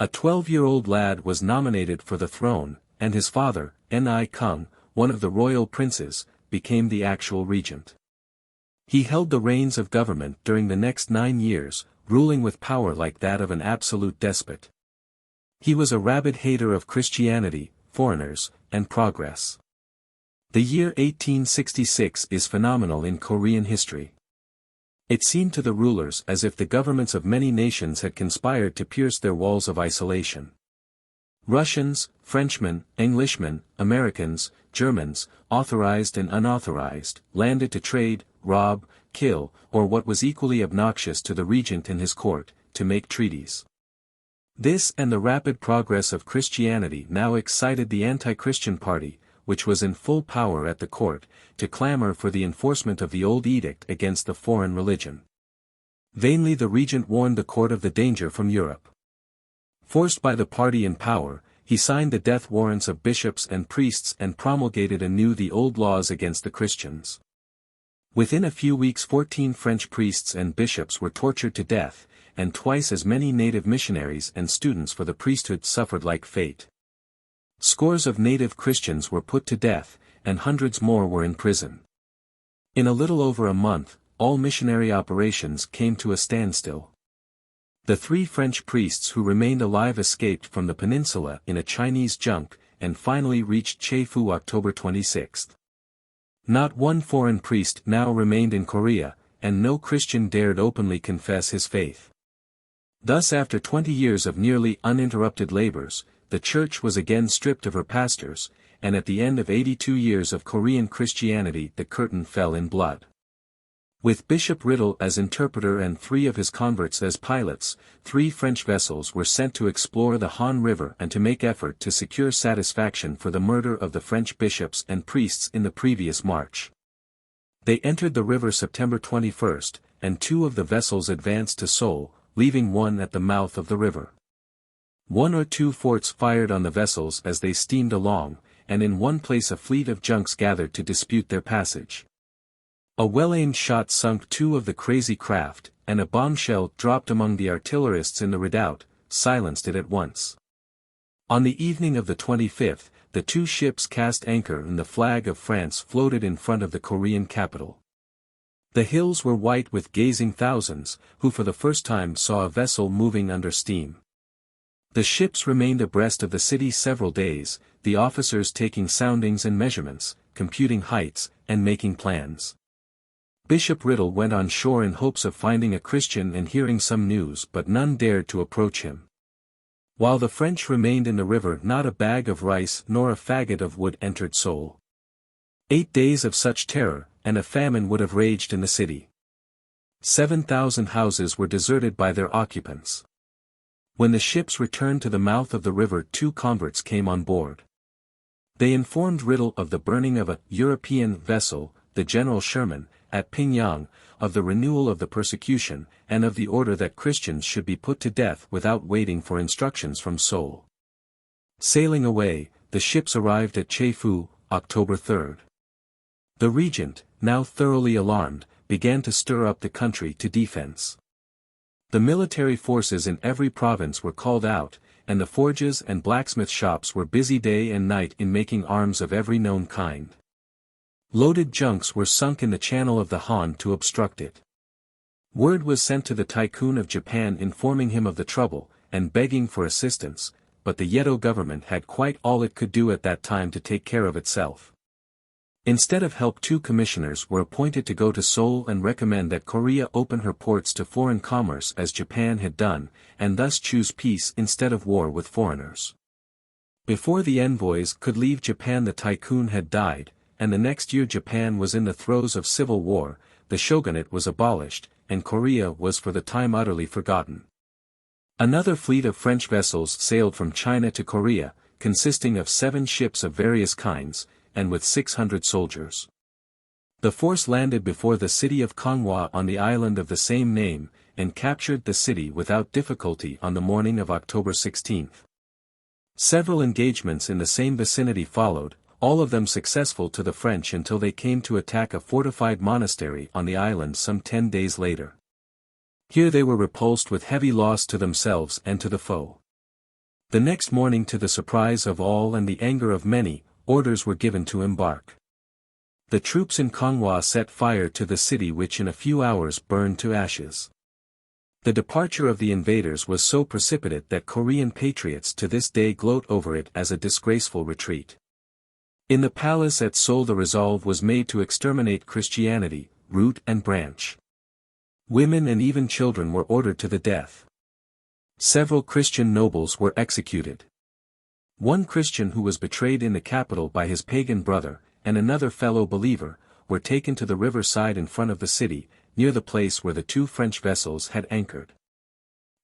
A 12-year-old lad was nominated for the throne, and his father, Ni Kung, one of the royal princes, became the actual regent. He held the reins of government during the next 9 years, ruling with power like that of an absolute despot. He was a rabid hater of Christianity, foreigners, and progress. The year 1866 is phenomenal in Korean history. It seemed to the rulers as if the governments of many nations had conspired to pierce their walls of isolation. Russians, Frenchmen, Englishmen, Americans, Germans, authorized and unauthorized, landed to trade, rob, kill, or what was equally obnoxious to the regent and his court, to make treaties. This and the rapid progress of Christianity now excited the anti-Christian party, which was in full power at the court, to clamor for the enforcement of the old edict against the foreign religion. Vainly the regent warned the court of the danger from Europe. Forced by the party in power, he signed the death warrants of bishops and priests and promulgated anew the old laws against the Christians. Within a few weeks 14 French priests and bishops were tortured to death, and twice as many native missionaries and students for the priesthood suffered like fate. Scores of native Christians were put to death, and hundreds more were in prison. In a little over a month, all missionary operations came to a standstill. The 3 French priests who remained alive escaped from the peninsula in a Chinese junk, and finally reached Chefoo October 26. Not one foreign priest now remained in Korea, and no Christian dared openly confess his faith. Thus after 20 years of nearly uninterrupted labors, the church was again stripped of her pastors, and at the end of 82 years of Korean Christianity the curtain fell in blood. With Bishop Riddle as interpreter and 3 of his converts as pilots, 3 French vessels were sent to explore the Han River and to make effort to secure satisfaction for the murder of the French bishops and priests in the previous March. They entered the river September 21, and 2 of the vessels advanced to Seoul, leaving one at the mouth of the river. 1 or 2 forts fired on the vessels as they steamed along, and in one place a fleet of junks gathered to dispute their passage. A well-aimed shot sunk 2 of the crazy craft, and a bombshell dropped among the artillerists in the redoubt, silenced it at once. On the evening of the 25th, the 2 ships cast anchor and the flag of France floated in front of the Korean capital. The hills were white with gazing thousands, who for the first time saw a vessel moving under steam. The ships remained abreast of the city several days, the officers taking soundings and measurements, computing heights, and making plans. Bishop Riddle went on shore in hopes of finding a Christian and hearing some news, but none dared to approach him. While the French remained in the river, not a bag of rice nor a faggot of wood entered Seoul. 8 days of such terror, and a famine would have raged in the city. 7,000 houses were deserted by their occupants. When the ships returned to the mouth of the river, 2 converts came on board. They informed Riddle of the burning of a European vessel, the General Sherman, at Pyongyang, of the renewal of the persecution, and of the order that Christians should be put to death without waiting for instructions from Seoul. Sailing away, the ships arrived at Chefoo, October 3. The regent, now thoroughly alarmed, began to stir up the country to defense. The military forces in every province were called out, and the forges and blacksmith shops were busy day and night in making arms of every known kind. Loaded junks were sunk in the channel of the Han to obstruct it. Word was sent to the Tycoon of Japan informing him of the trouble, and begging for assistance, but the Yedo government had quite all it could do at that time to take care of itself. Instead of help, 2 commissioners were appointed to go to Seoul and recommend that Korea open her ports to foreign commerce as Japan had done, and thus choose peace instead of war with foreigners. Before the envoys could leave Japan, the Tycoon had died, and the next year Japan was in the throes of civil war, the shogunate was abolished, and Korea was for the time utterly forgotten. Another fleet of French vessels sailed from China to Korea, consisting of 7 ships of various kinds, and with 600 soldiers. The force landed before the city of Konghua on the island of the same name, and captured the city without difficulty on the morning of October 16. Several engagements in the same vicinity followed, all of them successful to the French until they came to attack a fortified monastery on the island some 10 days later. Here they were repulsed with heavy loss to themselves and to the foe. The next morning, to the surprise of all and the anger of many, orders were given to embark. The troops in Konghua set fire to the city, which in a few hours burned to ashes. The departure of the invaders was so precipitate that Korean patriots to this day gloat over it as a disgraceful retreat. In the palace at Seoul the resolve was made to exterminate Christianity, root and branch. Women and even children were ordered to the death. Several Christian nobles were executed. One Christian who was betrayed in the capital by his pagan brother, and another fellow believer, were taken to the river side in front of the city, near the place where the two French vessels had anchored.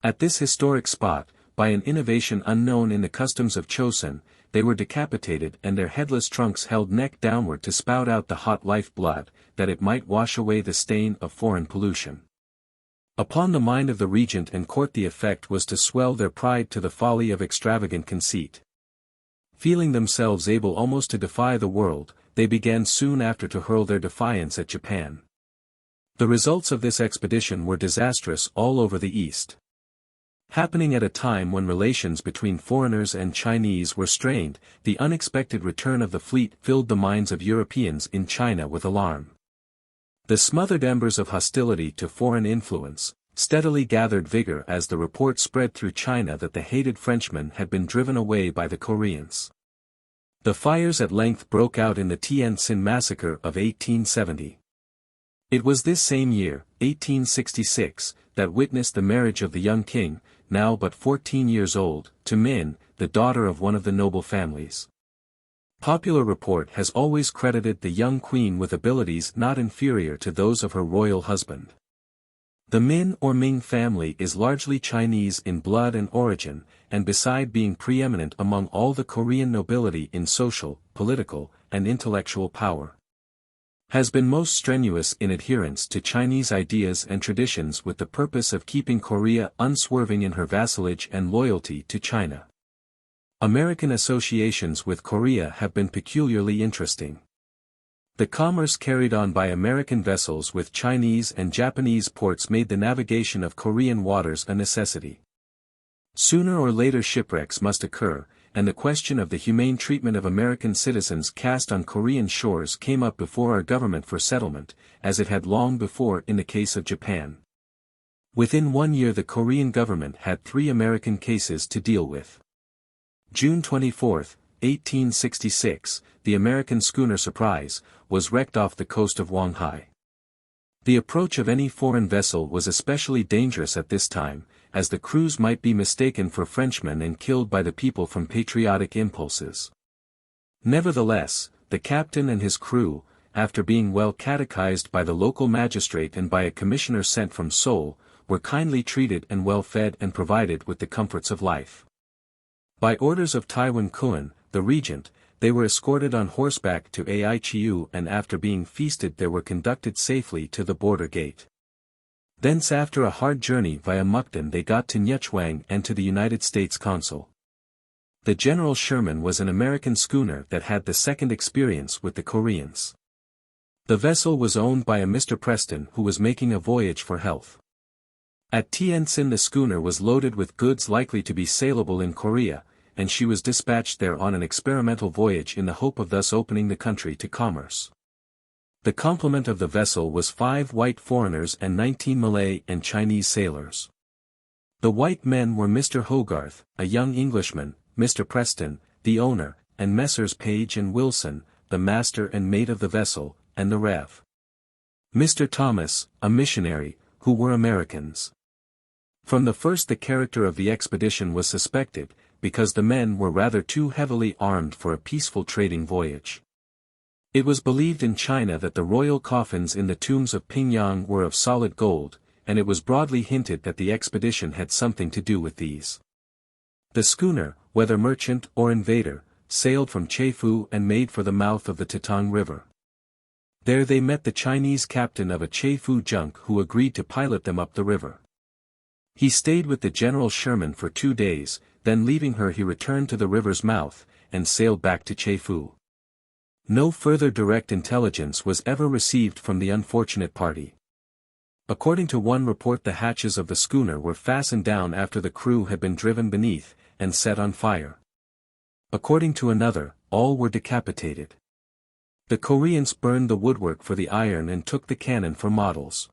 At this historic spot, by an innovation unknown in the customs of Chosun, they were decapitated and their headless trunks held neck downward to spout out the hot life blood, that it might wash away the stain of foreign pollution. Upon the mind of the regent and court the effect was to swell their pride to the folly of extravagant conceit. Feeling themselves able almost to defy the world, they began soon after to hurl their defiance at Japan. The results of this expedition were disastrous all over the East. Happening at a time when relations between foreigners and Chinese were strained, the unexpected return of the fleet filled the minds of Europeans in China with alarm. The smothered embers of hostility to foreign influence steadily gathered vigor as the report spread through China that the hated Frenchmen had been driven away by the Koreans. The fires at length broke out in the Tientsin massacre of 1870. It was this same year, 1866, that witnessed the marriage of the young king, now but 14 years old, to Min, the daughter of one of the noble families. Popular report has always credited the young queen with abilities not inferior to those of her royal husband. The Min or Ming family is largely Chinese in blood and origin, and beside being preeminent among all the Korean nobility in social, political, and intellectual power, has been most strenuous in adherence to Chinese ideas and traditions with the purpose of keeping Korea unswerving in her vassalage and loyalty to China. American associations with Korea have been peculiarly interesting. The commerce carried on by American vessels with Chinese and Japanese ports made the navigation of Korean waters a necessity. Sooner or later shipwrecks must occur, and the question of the humane treatment of American citizens cast on Korean shores came up before our government for settlement, as it had long before in the case of Japan. Within 1 year the Korean government had 3 American cases to deal with. June 24, 1866, the American schooner Surprise was wrecked off the coast of Wonghai. The approach of any foreign vessel was especially dangerous at this time, as the crews might be mistaken for Frenchmen and killed by the people from patriotic impulses. Nevertheless, the captain and his crew, after being well catechized by the local magistrate and by a commissioner sent from Seoul, were kindly treated and well fed and provided with the comforts of life. By orders of Taiwan Kuan, the regent, they were escorted on horseback to Aichiu and after being feasted they were conducted safely to the border gate. Thence after a hard journey via Mukden they got to Nyechuang and to the United States consul. The General Sherman was an American schooner that had the second experience with the Koreans. The vessel was owned by a Mr. Preston who was making a voyage for health. At Tientsin the schooner was loaded with goods likely to be saleable in Korea, and she was dispatched there on an experimental voyage in the hope of thus opening the country to commerce. The complement of the vessel was 5 white foreigners and 19 Malay and Chinese sailors. The white men were Mr. Hogarth, a young Englishman, Mr. Preston, the owner, and Messrs. Page and Wilson, the master and mate of the vessel, and the Rev. Mr. Thomas, a missionary, who were Americans. From the first the character of the expedition was suspected, because the men were rather too heavily armed for a peaceful trading voyage. It was believed in China that the royal coffins in the tombs of Pingyang were of solid gold, and it was broadly hinted that the expedition had something to do with these. The schooner, whether merchant or invader, sailed from Chefoo and made for the mouth of the Tetang River. There they met the Chinese captain of a Chefoo junk who agreed to pilot them up the river. He stayed with the General Sherman for 2 days, then leaving her he returned to the river's mouth, and sailed back to Chefoo. No further direct intelligence was ever received from the unfortunate party. According to one report, the hatches of the schooner were fastened down after the crew had been driven beneath, and set on fire. According to another, all were decapitated. The Koreans burned the woodwork for the iron and took the cannon for models.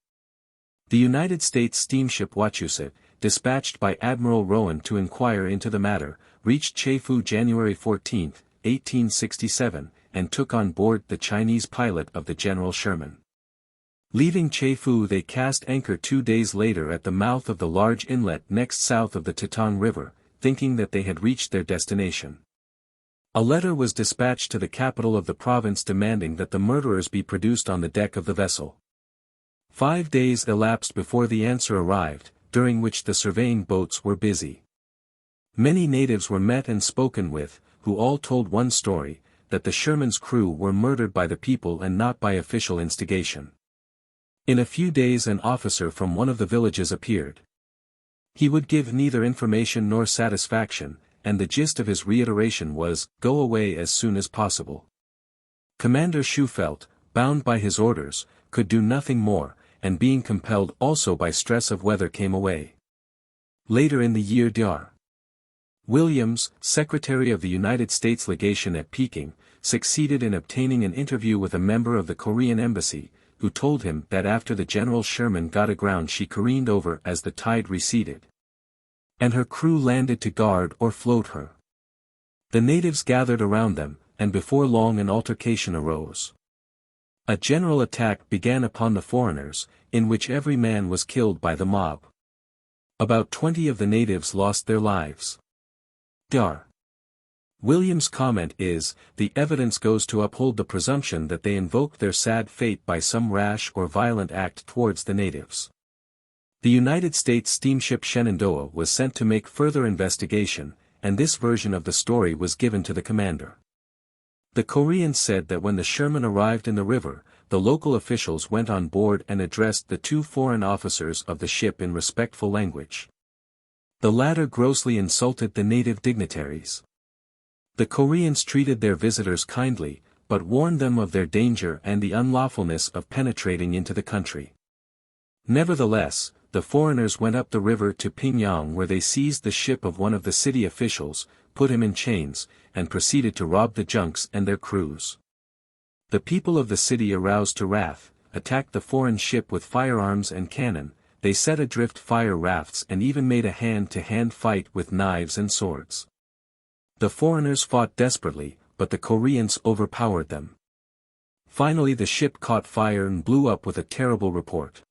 The United States steamship Wachusett, dispatched by Admiral Rowan to inquire into the matter, reached Chefoo January 14, 1867, and took on board the Chinese pilot of the General Sherman. Leaving Chefoo, they cast anchor 2 days later at the mouth of the large inlet next south of the Tetong River, thinking that they had reached their destination. A letter was dispatched to the capital of the province demanding that the murderers be produced on the deck of the vessel. 5 days elapsed before the answer arrived, during which the surveying boats were busy. Many natives were met and spoken with, who all told one story, that the Sherman's crew were murdered by the people and not by official instigation. In a few days an officer from one of the villages appeared. He would give neither information nor satisfaction, and the gist of his reiteration was, "Go away as soon as possible." Commander Schufelt, bound by his orders, could do nothing more, and being compelled also by stress of weather came away. Later in the year Dr. Williams, Secretary of the United States Legation at Peking, succeeded in obtaining an interview with a member of the Korean embassy, who told him that after the General Sherman got aground she careened over as the tide receded, and her crew landed to guard or float her. The natives gathered around them, and before long an altercation arose. A general attack began upon the foreigners, in which every man was killed by the mob. About 20 of the natives lost their lives. Dr. Williams' comment is, "The evidence goes to uphold the presumption that they invoked their sad fate by some rash or violent act towards the natives." The United States steamship Shenandoah was sent to make further investigation, and this version of the story was given to the commander. The Koreans said that when the Sherman arrived in the river, the local officials went on board and addressed the 2 foreign officers of the ship in respectful language. The latter grossly insulted the native dignitaries. The Koreans treated their visitors kindly, but warned them of their danger and the unlawfulness of penetrating into the country. Nevertheless, the foreigners went up the river to Pyongyang, where they seized the ship of one of the city officials, put him in chains, and proceeded to rob the junks and their crews. The people of the city, aroused to wrath, attacked the foreign ship with firearms and cannon. They set adrift fire rafts and even made a hand-to-hand fight with knives and swords. The foreigners fought desperately, but the Koreans overpowered them. Finally the ship caught fire and blew up with a terrible report.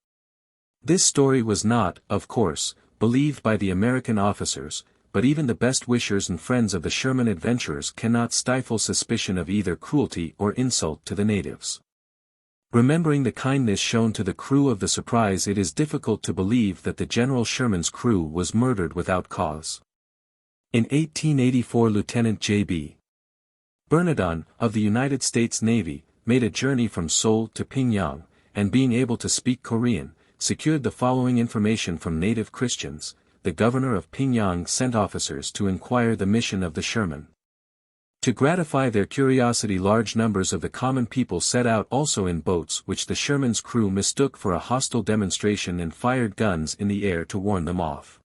This story was not, of course, believed by the American officers, but even the best wishers and friends of the Sherman adventurers cannot stifle suspicion of either cruelty or insult to the natives. Remembering the kindness shown to the crew of the Surprise, it is difficult to believe that the General Sherman's crew was murdered without cause. In 1884 Lieutenant J.B. Bernardon, of the United States Navy, made a journey from Seoul to Pyongyang, and being able to speak Korean, secured the following information from native Christians. The governor of Pyongyang sent officers to inquire the mission of the Sherman. To gratify their curiosity, large numbers of the common people set out also in boats which the Sherman's crew mistook for a hostile demonstration and fired guns in the air to warn them off.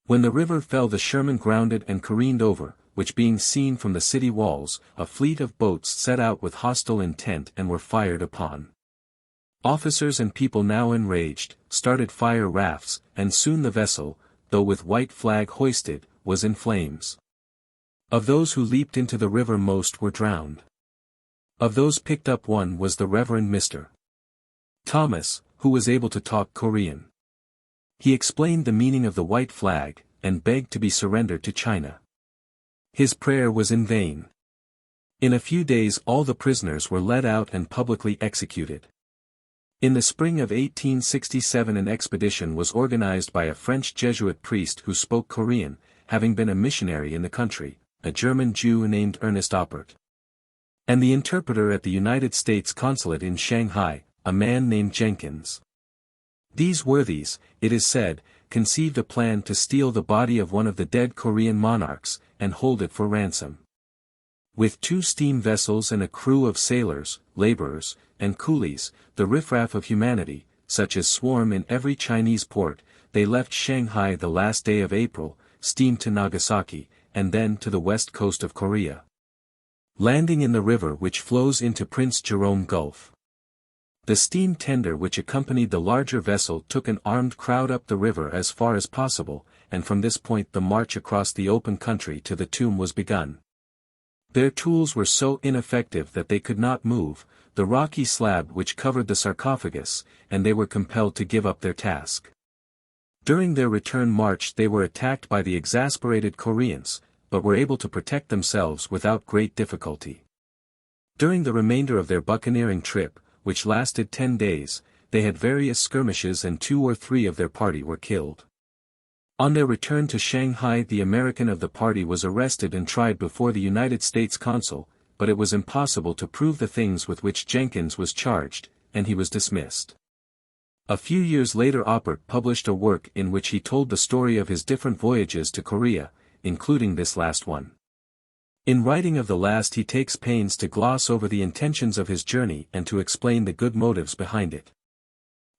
When the river fell, the Sherman grounded and careened over, which being seen from the city walls, a fleet of boats set out with hostile intent and were fired upon. Officers and people, now enraged, started fire rafts, and soon the vessel, though with white flag hoisted, was in flames. Of those who leaped into the river, most were drowned. Of those picked up, one was the Reverend Mr. Thomas, who was able to talk Korean. He explained the meaning of the white flag, and begged to be surrendered to China. His prayer was in vain. In a few days all the prisoners were led out and publicly executed. In the spring of 1867 an expedition was organized by a French Jesuit priest who spoke Korean, having been a missionary in the country, a German Jew named Ernest Oppert. and the interpreter at the United States consulate in Shanghai, a man named Jenkins. These worthies, it is said, conceived a plan to steal the body of one of the dead Korean monarchs, and hold it for ransom. With 2 steam vessels and a crew of sailors, laborers, and coolies, the riffraff of humanity, such as swarm in every Chinese port, they left Shanghai the last day of April, steamed to Nagasaki, and then to the west coast of Korea, landing in the river which flows into Prince Jerome Gulf. The steam tender which accompanied the larger vessel took an armed crowd up the river as far as possible, and from this point the march across the open country to the tomb was begun. Their tools were so ineffective that they could not move the rocky slab which covered the sarcophagus, and they were compelled to give up their task. During their return march they were attacked by the exasperated Koreans, but were able to protect themselves without great difficulty. During the remainder of their buccaneering trip, which lasted 10 days, they had various skirmishes and 2 or 3 of their party were killed. On their return to Shanghai, the American of the party was arrested and tried before the United States consul, but it was impossible to prove the things with which Jenkins was charged, and he was dismissed. A few years later Oppert published a work in which he told the story of his different voyages to Korea, including this last one. In writing of the last he takes pains to gloss over the intentions of his journey and to explain the good motives behind it.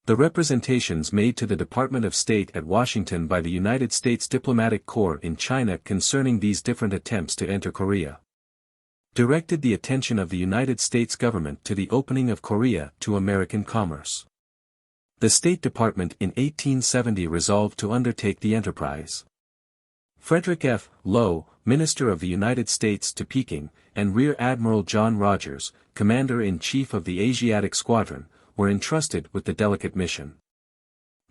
The representations made to the Department of State at Washington by the United States Diplomatic Corps in China concerning these different attempts to enter Korea directed the attention of the United States government to the opening of Korea to American commerce. The State Department in 1870 resolved to undertake the enterprise. Frederick F. Lowe, Minister of the United States to Peking, and Rear Admiral John Rogers, Commander-in-Chief of the Asiatic Squadron, were entrusted with the delicate mission.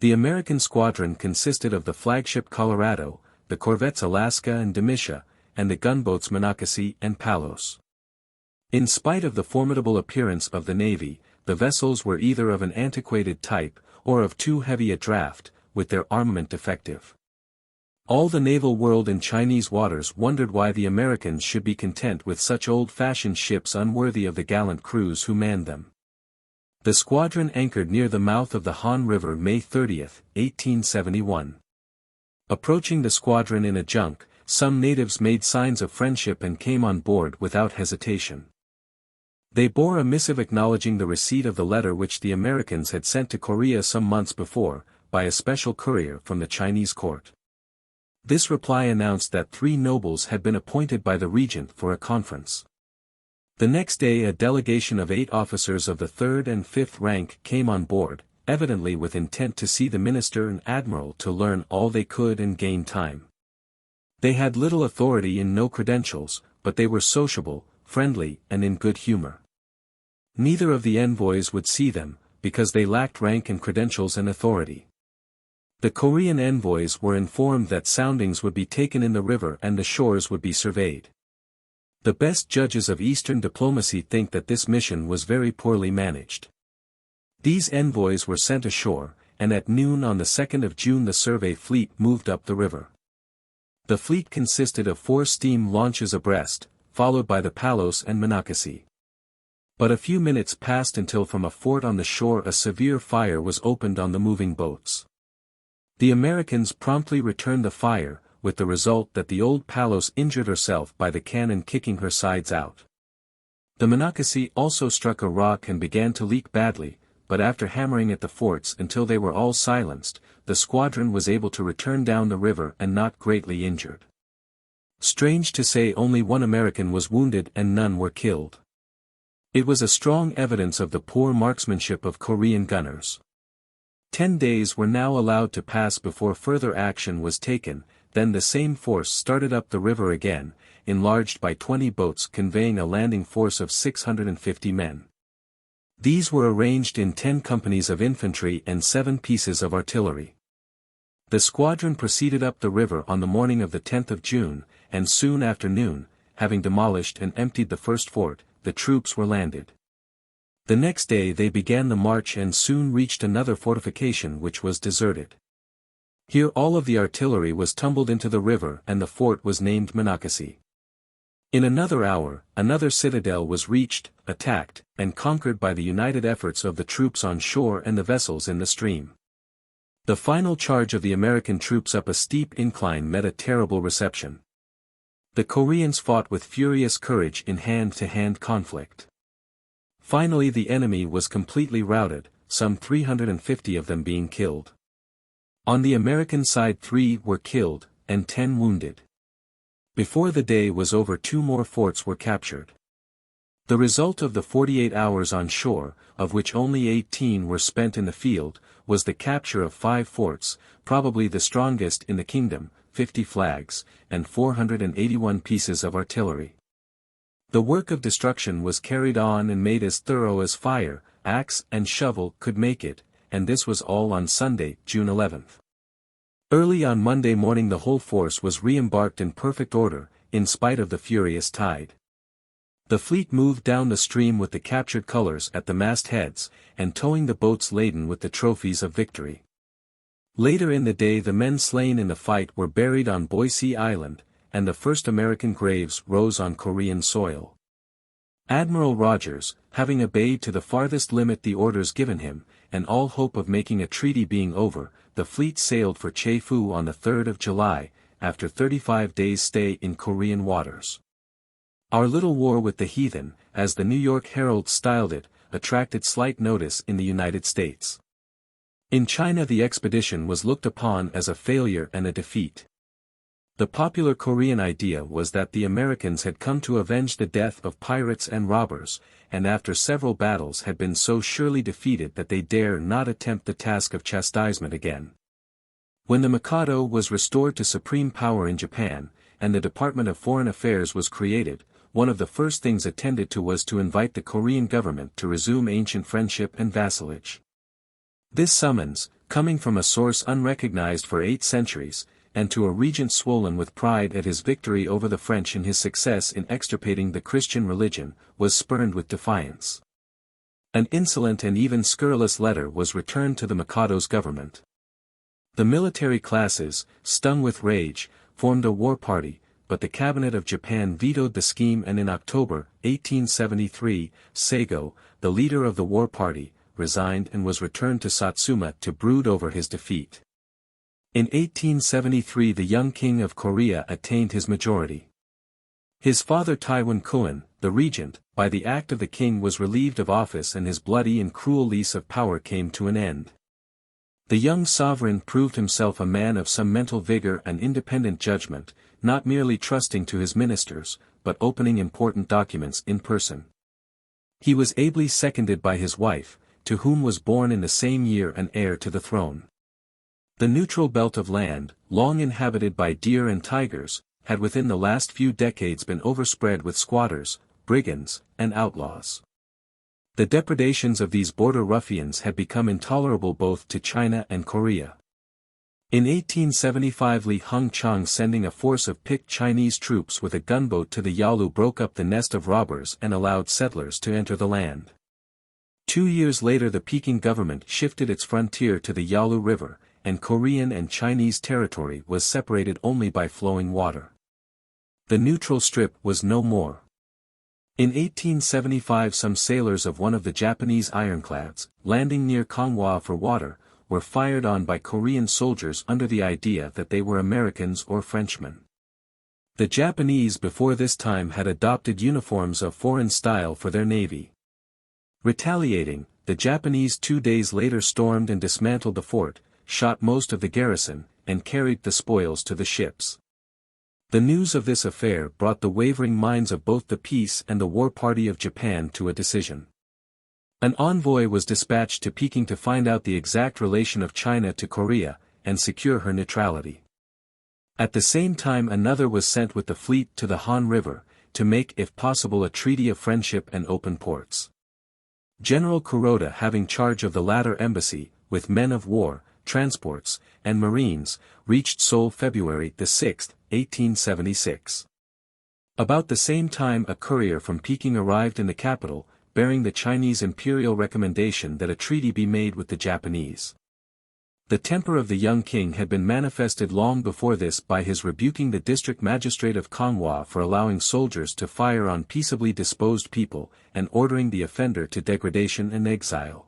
The American squadron consisted of the flagship Colorado, the corvettes Alaska and Demisha, and the gunboats Monocacy and Palos. In spite of the formidable appearance of the Navy, the vessels were either of an antiquated type, or of too heavy a draft, with their armament defective. All the naval world in Chinese waters wondered why the Americans should be content with such old-fashioned ships unworthy of the gallant crews who manned them. The squadron anchored near the mouth of the Han River May 30, 1871. Approaching the squadron in a junk, some natives made signs of friendship and came on board without hesitation. They bore a missive acknowledging the receipt of the letter which the Americans had sent to Korea some months before, by a special courier from the Chinese court. This reply announced that 3 nobles had been appointed by the regent for a conference. The next day a delegation of 8 officers of the 3rd and 5th rank came on board, evidently with intent to see the minister and admiral to learn all they could and gain time. They had little authority and no credentials, but they were sociable, friendly, and in good humor. Neither of the envoys would see them, because they lacked rank and credentials and authority. The Korean envoys were informed that soundings would be taken in the river and the shores would be surveyed. The best judges of Eastern diplomacy think that this mission was very poorly managed. These envoys were sent ashore, and at noon on the 2nd of June the survey fleet moved up the river. The fleet consisted of 4 steam launches abreast, followed by the Palos and Monocacy. But a few minutes passed until from a fort on the shore a severe fire was opened on the moving boats. The Americans promptly returned the fire, with the result that the old Palos injured herself by the cannon kicking her sides out. The Monocacy also struck a rock and began to leak badly, but after hammering at the forts until they were all silenced, the squadron was able to return down the river and not greatly injured. Strange to say, only 1 American was wounded and none were killed. It was a strong evidence of the poor marksmanship of Korean gunners. 10 days were now allowed to pass before further action was taken, then the same force started up the river again, enlarged by 20 boats conveying a landing force of 650 men. These were arranged in 10 companies of infantry and 7 pieces of artillery. The squadron proceeded up the river on the morning of the 10th of June, and soon after noon, having demolished and emptied the first fort, the troops were landed. The next day they began the march and soon reached another fortification which was deserted. Here all of the artillery was tumbled into the river and the fort was named Monocacy. In another hour, another citadel was reached, attacked, and conquered by the united efforts of the troops on shore and the vessels in the stream. The final charge of the American troops up a steep incline met a terrible reception. The Koreans fought with furious courage in hand-to-hand conflict. Finally the enemy was completely routed, some 350 of them being killed. On the American side 3 were killed, and 10 wounded. Before the day was over 2 more forts were captured. The result of the 48 hours on shore, of which only 18 were spent in the field, was the capture of 5 forts, probably the strongest in the kingdom, 50 flags, and 481 pieces of artillery. The work of destruction was carried on and made as thorough as fire, axe and shovel could make it, and this was all on Sunday, June 11th. Early on Monday morning the whole force was re-embarked in perfect order, in spite of the furious tide. The fleet moved down the stream with the captured colors at the mastheads, and towing the boats laden with the trophies of victory. Later in the day the men slain in the fight were buried on Boise Island, and the first American graves rose on Korean soil. Admiral Rogers, having obeyed to the farthest limit the orders given him, and all hope of making a treaty being over, the fleet sailed for Jefu on the 3rd of July, after 35 days' stay in Korean waters. Our little war with the heathen, as the New York Herald styled it, attracted slight notice in the United States. In China the expedition was looked upon as a failure and a defeat. The popular Korean idea was that the Americans had come to avenge the death of pirates and robbers, and after several battles had been so surely defeated that they dare not attempt the task of chastisement again. When the Mikado was restored to supreme power in Japan, and the Department of Foreign Affairs was created, one of the first things attended to was to invite the Korean government to resume ancient friendship and vassalage. This summons, coming from a source unrecognized for 8 centuries, and to a regent swollen with pride at his victory over the French and his success in extirpating the Christian religion, was spurned with defiance. An insolent and even scurrilous letter was returned to the Mikado's government. The military classes, stung with rage, formed a war party, but the cabinet of Japan vetoed the scheme and in October, 1873, Seigo, the leader of the war party, resigned and was returned to Satsuma to brood over his defeat. In 1873 the young king of Korea attained his majority. His father Taiwan Koen, the regent, by the act of the king was relieved of office and his bloody and cruel lease of power came to an end. The young sovereign proved himself a man of some mental vigor and independent judgment, not merely trusting to his ministers, but opening important documents in person. He was ably seconded by his wife, to whom was born in the same year an heir to the throne. The neutral belt of land, long inhabited by deer and tigers, had within the last few decades been overspread with squatters, brigands, and outlaws. The depredations of these border ruffians had become intolerable both to China and Korea. In 1875 Li Hung-chang sending a force of picked Chinese troops with a gunboat to the Yalu broke up the nest of robbers and allowed settlers to enter the land. 2 years later the Peking government shifted its frontier to the Yalu River, and Korean and Chinese territory was separated only by flowing water. The neutral strip was no more. In 1875 some sailors of one of the Japanese ironclads, landing near Konghwa for water, were fired on by Korean soldiers under the idea that they were Americans or Frenchmen. The Japanese before this time had adopted uniforms of foreign style for their navy. Retaliating, the Japanese 2 days later stormed and dismantled the fort, shot most of the garrison, and carried the spoils to the ships. The news of this affair brought the wavering minds of both the peace and the war party of Japan to a decision. An envoy was dispatched to Peking to find out the exact relation of China to Korea, and secure her neutrality. At the same time another was sent with the fleet to the Han River, to make if possible a treaty of friendship and open ports. General Kuroda having charge of the latter embassy, with men of war, transports, and marines, reached Seoul February 6, 1876. About the same time a courier from Peking arrived in the capital, bearing the Chinese imperial recommendation that a treaty be made with the Japanese. The temper of the young king had been manifested long before this by his rebuking the district magistrate of Konghua for allowing soldiers to fire on peaceably disposed people, and ordering the offender to degradation and exile.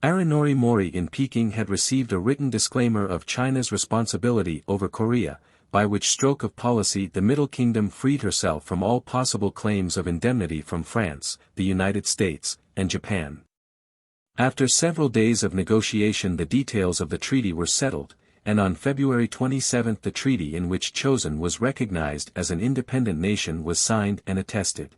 Aranori Mori in Peking had received a written disclaimer of China's responsibility over Korea, by which stroke of policy the Middle Kingdom freed herself from all possible claims of indemnity from France, the United States, and Japan. After several days of negotiation the details of the treaty were settled, and on February 27 the treaty in which Chosun was recognized as an independent nation was signed and attested.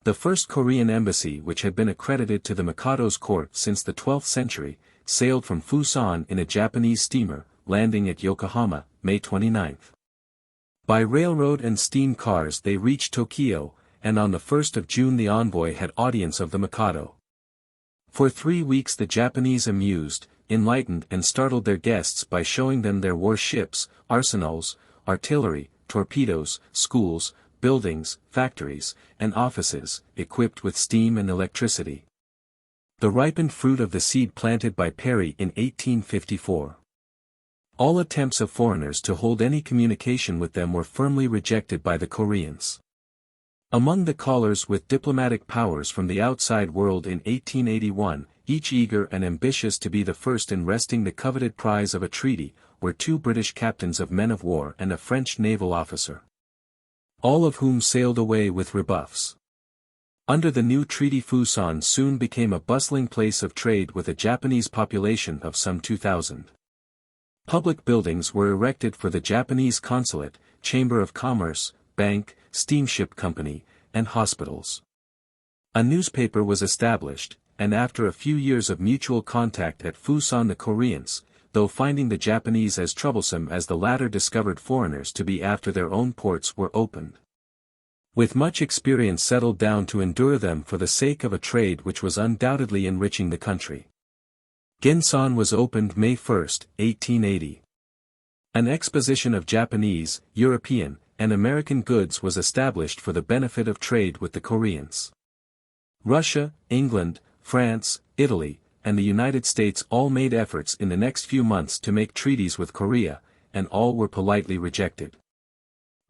The first Korean embassy, which had been accredited to the Mikado's court since the 12th century, sailed from Fusan in a Japanese steamer, landing at Yokohama, May 29. By railroad and steam cars they reached Tokyo, and on the 1st of June the envoy had audience of the Mikado. For 3 weeks the Japanese amused, enlightened and startled their guests by showing them their warships, arsenals, artillery, torpedoes, schools, buildings, factories, and offices, equipped with steam and electricity. The ripened fruit of the seed planted by Perry in 1854. All attempts of foreigners to hold any communication with them were firmly rejected by the Koreans. Among the callers with diplomatic powers from the outside world in 1881, each eager and ambitious to be the first in wresting the coveted prize of a treaty, were 2 British captains of men of war and a French naval officer. All of whom sailed away with rebuffs. Under the new treaty Fusan soon became a bustling place of trade with a Japanese population of some 2,000. Public buildings were erected for the Japanese consulate, chamber of commerce, bank, steamship company, and hospitals. A newspaper was established, and after a few years of mutual contact at Fusan the Koreans, though finding the Japanese as troublesome as the latter discovered foreigners to be after their own ports were opened. With much experience settled down to endure them for the sake of a trade which was undoubtedly enriching the country. Gensan was opened May 1, 1880. An exposition of Japanese, European, and American goods was established for the benefit of trade with the Koreans. Russia, England, France, Italy, and the United States all made efforts in the next few months to make treaties with Korea, and all were politely rejected.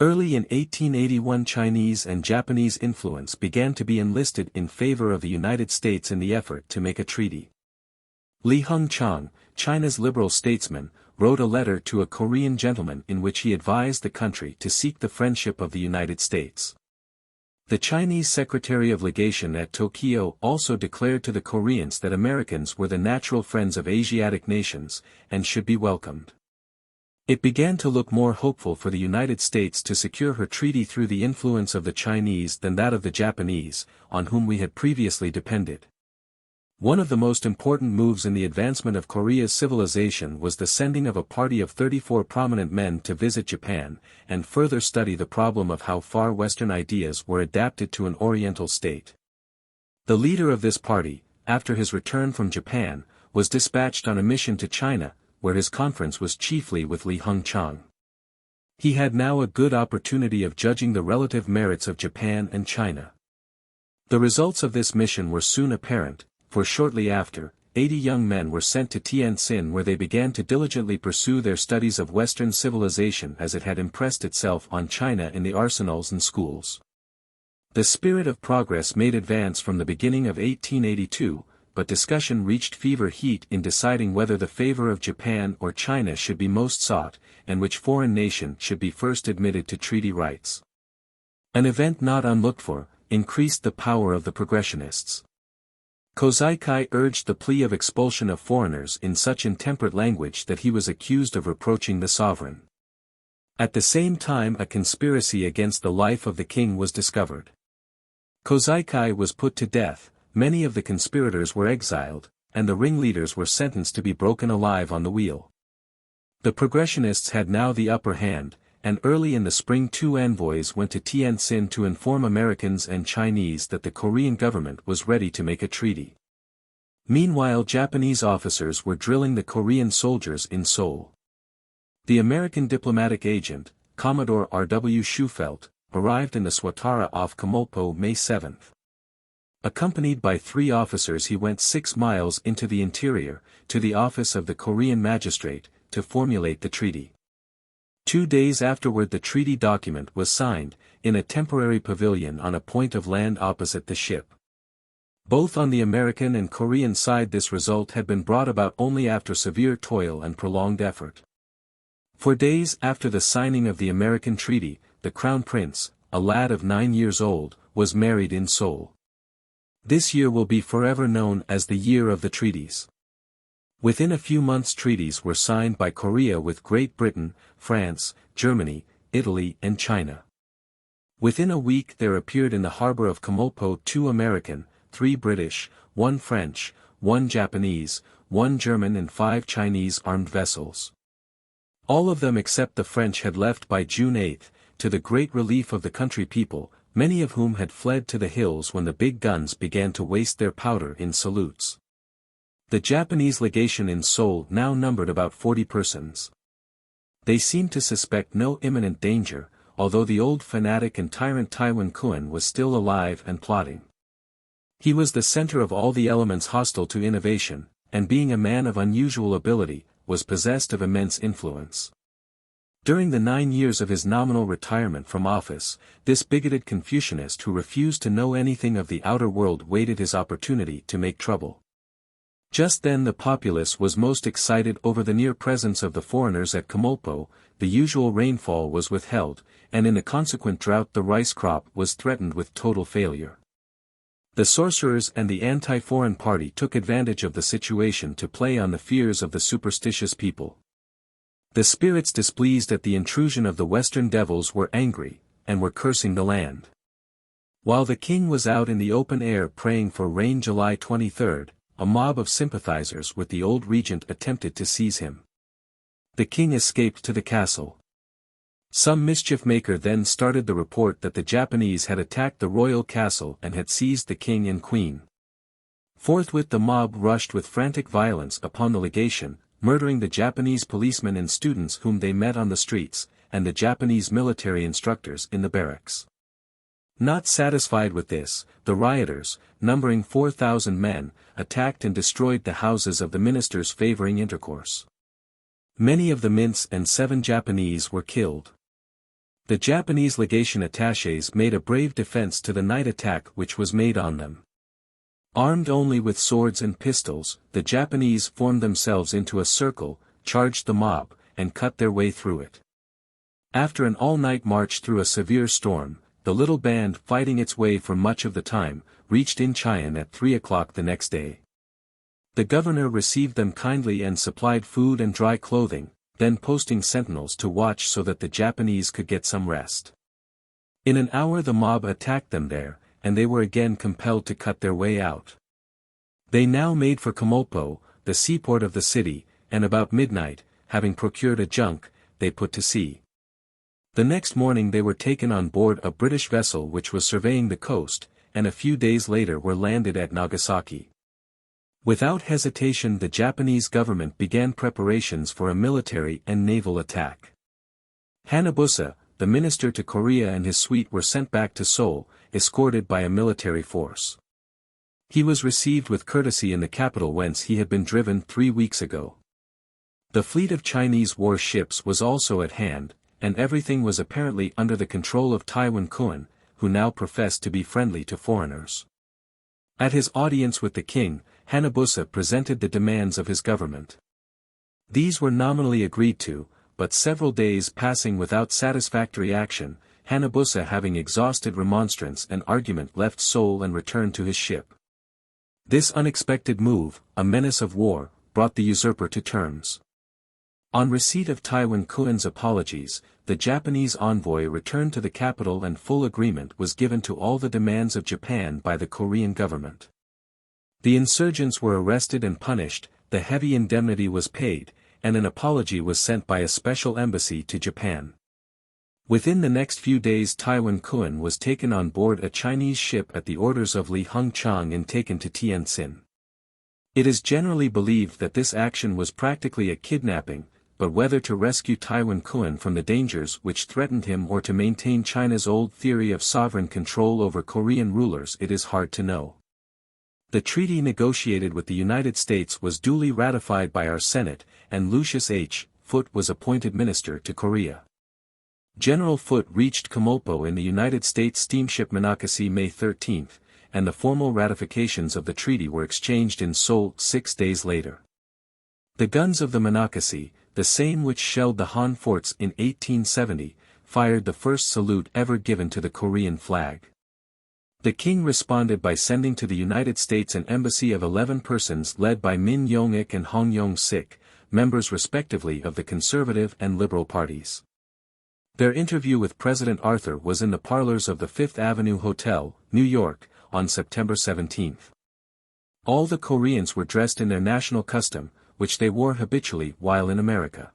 Early in 1881 Chinese and Japanese influence began to be enlisted in favor of the United States in the effort to make a treaty. Li Hung-chang, China's liberal statesman, wrote a letter to a Korean gentleman in which he advised the country to seek the friendship of the United States. The Chinese Secretary of Legation at Tokyo also declared to the Koreans that Americans were the natural friends of Asiatic nations, and should be welcomed. It began to look more hopeful for the United States to secure her treaty through the influence of the Chinese than that of the Japanese, on whom we had previously depended. One of the most important moves in the advancement of Korea's civilization was the sending of a party of 34 prominent men to visit Japan, and further study the problem of how far Western ideas were adapted to an Oriental state. The leader of this party, after his return from Japan, was dispatched on a mission to China, where his conference was chiefly with Li Hung-chang. He had now a good opportunity of judging the relative merits of Japan and China. The results of this mission were soon apparent, for shortly after, 80 young men were sent to Tientsin where they began to diligently pursue their studies of Western civilization as it had impressed itself on China in the arsenals and schools. The spirit of progress made advance from the beginning of 1882, but discussion reached fever heat in deciding whether the favor of Japan or China should be most sought, and which foreign nation should be first admitted to treaty rights. An event not unlooked for, increased the power of the progressionists. Kozaikai urged the plea of expulsion of foreigners in such intemperate language that he was accused of reproaching the sovereign. At the same time a conspiracy against the life of the king was discovered. Kozaikai was put to death, many of the conspirators were exiled, and the ringleaders were sentenced to be broken alive on the wheel. The progressionists had now the upper hand, and early in the spring 2 envoys went to Tientsin to inform Americans and Chinese that the Korean government was ready to make a treaty. Meanwhile Japanese officers were drilling the Korean soldiers in Seoul. The American diplomatic agent, Commodore R. W. Schufelt, arrived in the Swatara off Kamulpo May 7. Accompanied by 3 officers, he went 6 miles into the interior, to the office of the Korean magistrate, to formulate the treaty. 2 days afterward the treaty document was signed, in a temporary pavilion on a point of land opposite the ship. Both on the American and Korean side this result had been brought about only after severe toil and prolonged effort. For days after the signing of the American treaty, the Crown Prince, a lad of 9 years old, was married in Seoul. This year will be forever known as the Year of the Treaties. Within a few months treaties were signed by Korea with Great Britain, France, Germany, Italy and China. Within a week there appeared in the harbor of Kumulpo 2 American, 3 British, 1 French, 1 Japanese, 1 German and 5 Chinese armed vessels. All of them except the French had left by June 8, to the great relief of the country people, many of whom had fled to the hills when the big guns began to waste their powder in salutes. The Japanese legation in Seoul now numbered about 40 persons. They seemed to suspect no imminent danger, although the old fanatic and tyrant Taiwan Kuan was still alive and plotting. He was the center of all the elements hostile to innovation, and being a man of unusual ability, was possessed of immense influence. During the 9 years of his nominal retirement from office, this bigoted Confucianist who refused to know anything of the outer world waited his opportunity to make trouble. Just then the populace was most excited over the near presence of the foreigners at Kumulpo, the usual rainfall was withheld, and in the consequent drought the rice crop was threatened with total failure. The sorcerers and the anti-foreign party took advantage of the situation to play on the fears of the superstitious people. The spirits displeased at the intrusion of the western devils were angry, and were cursing the land. While the king was out in the open air praying for rain July 23, a mob of sympathizers with the old regent attempted to seize him. The king escaped to the castle. Some mischief maker then started the report that the Japanese had attacked the royal castle and had seized the king and queen. Forthwith the mob rushed with frantic violence upon the legation, murdering the Japanese policemen and students whom they met on the streets, and the Japanese military instructors in the barracks. Not satisfied with this, the rioters, numbering 4,000 men, attacked and destroyed the houses of the ministers favoring intercourse. Many of the mints and 7 Japanese were killed. The Japanese legation attachés made a brave defense to the night attack which was made on them. Armed only with swords and pistols, the Japanese formed themselves into a circle, charged the mob, and cut their way through it. After an all-night march through a severe storm, the little band fighting its way for much of the time, reached Incheon at 3 o'clock the next day. The governor received them kindly and supplied food and dry clothing, then posting sentinels to watch so that the Japanese could get some rest. In an hour the mob attacked them there, and they were again compelled to cut their way out. They now made for Kumulpo, the seaport of the city, and about midnight, having procured a junk, they put to sea. The next morning they were taken on board a British vessel which was surveying the coast, and a few days later were landed at Nagasaki. Without hesitation the Japanese government began preparations for a military and naval attack. Hanabusa, the minister to Korea and his suite were sent back to Seoul, escorted by a military force. He was received with courtesy in the capital whence he had been driven 3 weeks ago. The fleet of Chinese warships was also at hand, and everything was apparently under the control of Taiwan Kuan, who now professed to be friendly to foreigners. At his audience with the king, Hanabusa presented the demands of his government. These were nominally agreed to, but several days passing without satisfactory action, Hanabusa having exhausted remonstrance and argument left Seoul and returned to his ship. This unexpected move, a menace of war, brought the usurper to terms. On receipt of Taiwan Kuan's apologies, the Japanese envoy returned to the capital and full agreement was given to all the demands of Japan by the Korean government. The insurgents were arrested and punished, the heavy indemnity was paid, and an apology was sent by a special embassy to Japan. Within the next few days Taiwan Kuan was taken on board a Chinese ship at the orders of Li Hung-chang and taken to Tientsin. It is generally believed that this action was practically a kidnapping, but whether to rescue Taiwan Kuan from the dangers which threatened him or to maintain China's old theory of sovereign control over Korean rulers it is hard to know. The treaty negotiated with the United States was duly ratified by our Senate, and Lucius H. Foote was appointed minister to Korea. General Foote reached Kumamoto in the United States steamship Monocacy May 13, and the formal ratifications of the treaty were exchanged in Seoul 6 days later. The guns of the Monocacy, the same which shelled the Han forts in 1870, fired the first salute ever given to the Korean flag. The king responded by sending to the United States an embassy of 11 persons led by Min Yong-ik and Hong Yong-sik, members respectively of the conservative and liberal parties. Their interview with President Arthur was in the parlors of the Fifth Avenue Hotel, New York, on September 17. All the Koreans were dressed in their national costume, which they wore habitually while in America.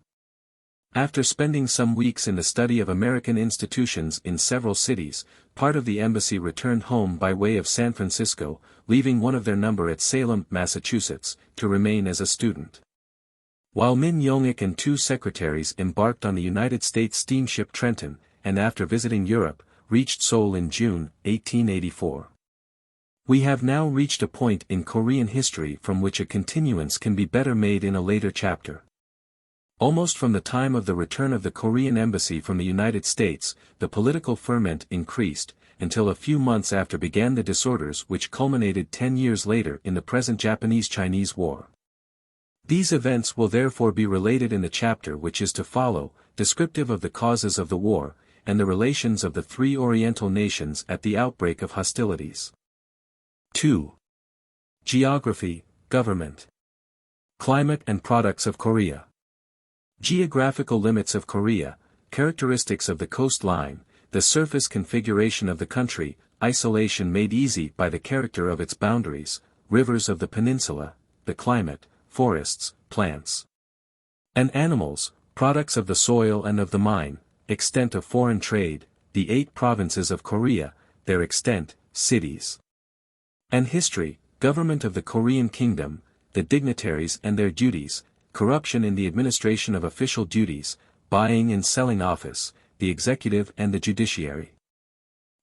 After spending some weeks in the study of American institutions in several cities, part of the embassy returned home by way of San Francisco, leaving one of their number at Salem, Massachusetts, to remain as a student. While Min Yong-ik and 2 secretaries embarked on the United States steamship Trenton, and after visiting Europe, reached Seoul in June, 1884. We have now reached a point in Korean history from which a continuance can be better made in a later chapter. Almost from the time of the return of the Korean embassy from the United States, the political ferment increased, until a few months after began the disorders which culminated 10 years later in the present Japanese-Chinese War. These events will therefore be related in the chapter which is to follow, descriptive of the causes of the war, and the relations of the 3 Oriental nations at the outbreak of hostilities. 2. Geography, Government, Climate and Products of Korea. Geographical limits of Korea, characteristics of the coastline, the surface configuration of the country, isolation made easy by the character of its boundaries, rivers of the peninsula, the climate, forests, plants and animals, products of the soil and of the mine, extent of foreign trade, the 8 provinces of Korea, their extent, cities and history, government of the Korean kingdom, the dignitaries and their duties, corruption in the administration of official duties, buying and selling office, the executive and the judiciary.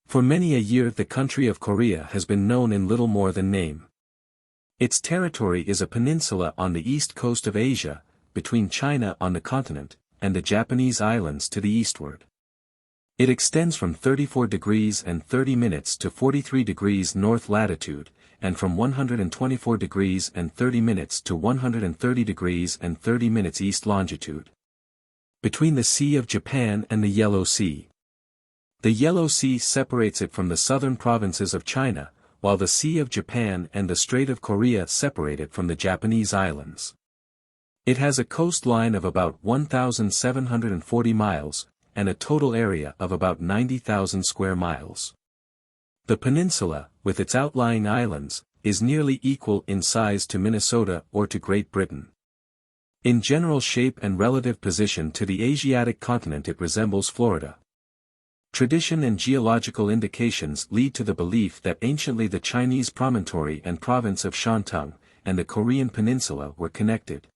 For many a year the country of Korea has been known in little more than name. Its territory is a peninsula on the east coast of Asia, between China on the continent, and the Japanese islands to the eastward. It extends from 34 degrees and 30 minutes to 43 degrees north latitude, and from 124 degrees and 30 minutes to 130 degrees and 30 minutes east longitude. Between the Sea of Japan and the Yellow Sea. The Yellow Sea separates it from the southern provinces of China, while the Sea of Japan and the Strait of Korea separate it from the Japanese islands. It has a coastline of about 1,740 miles, and a total area of about 90,000 square miles. The peninsula, with its outlying islands, is nearly equal in size to Minnesota or to Great Britain. In general shape and relative position to the Asiatic continent it resembles Florida. Tradition and geological indications lead to the belief that anciently the Chinese promontory and province of Shantung, and the Korean peninsula were connected.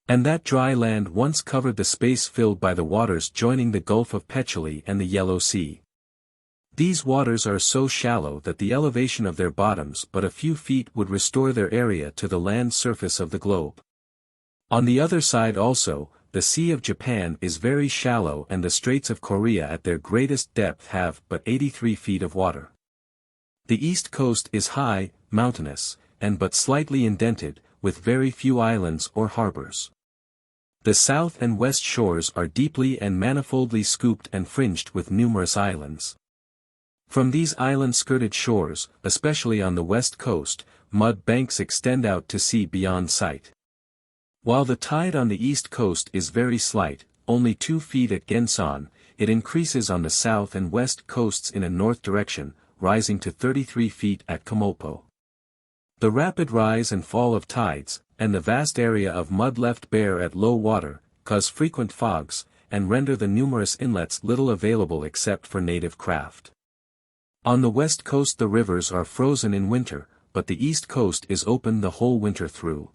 And that dry land once covered the space filled by the waters joining the Gulf of Petchouli and the Yellow Sea. These waters are so shallow that the elevation of their bottoms but a few feet would restore their area to the land surface of the globe. On the other side also, the Sea of Japan is very shallow and the Straits of Korea at their greatest depth have but 83 feet of water. The east coast is high, mountainous, and but slightly indented, with very few islands or harbors. The south and west shores are deeply and manifoldly scooped and fringed with numerous islands. From these island-skirted shores, especially on the west coast, mud banks extend out to sea beyond sight. While the tide on the east coast is very slight, only 2 feet at Gensan, it increases on the south and west coasts in a north direction, rising to 33 feet at Kumamoto. The rapid rise and fall of tides, and the vast area of mud left bare at low water, cause frequent fogs, and render the numerous inlets little available except for native craft. On the west coast the rivers are frozen in winter, but the east coast is open the whole winter through.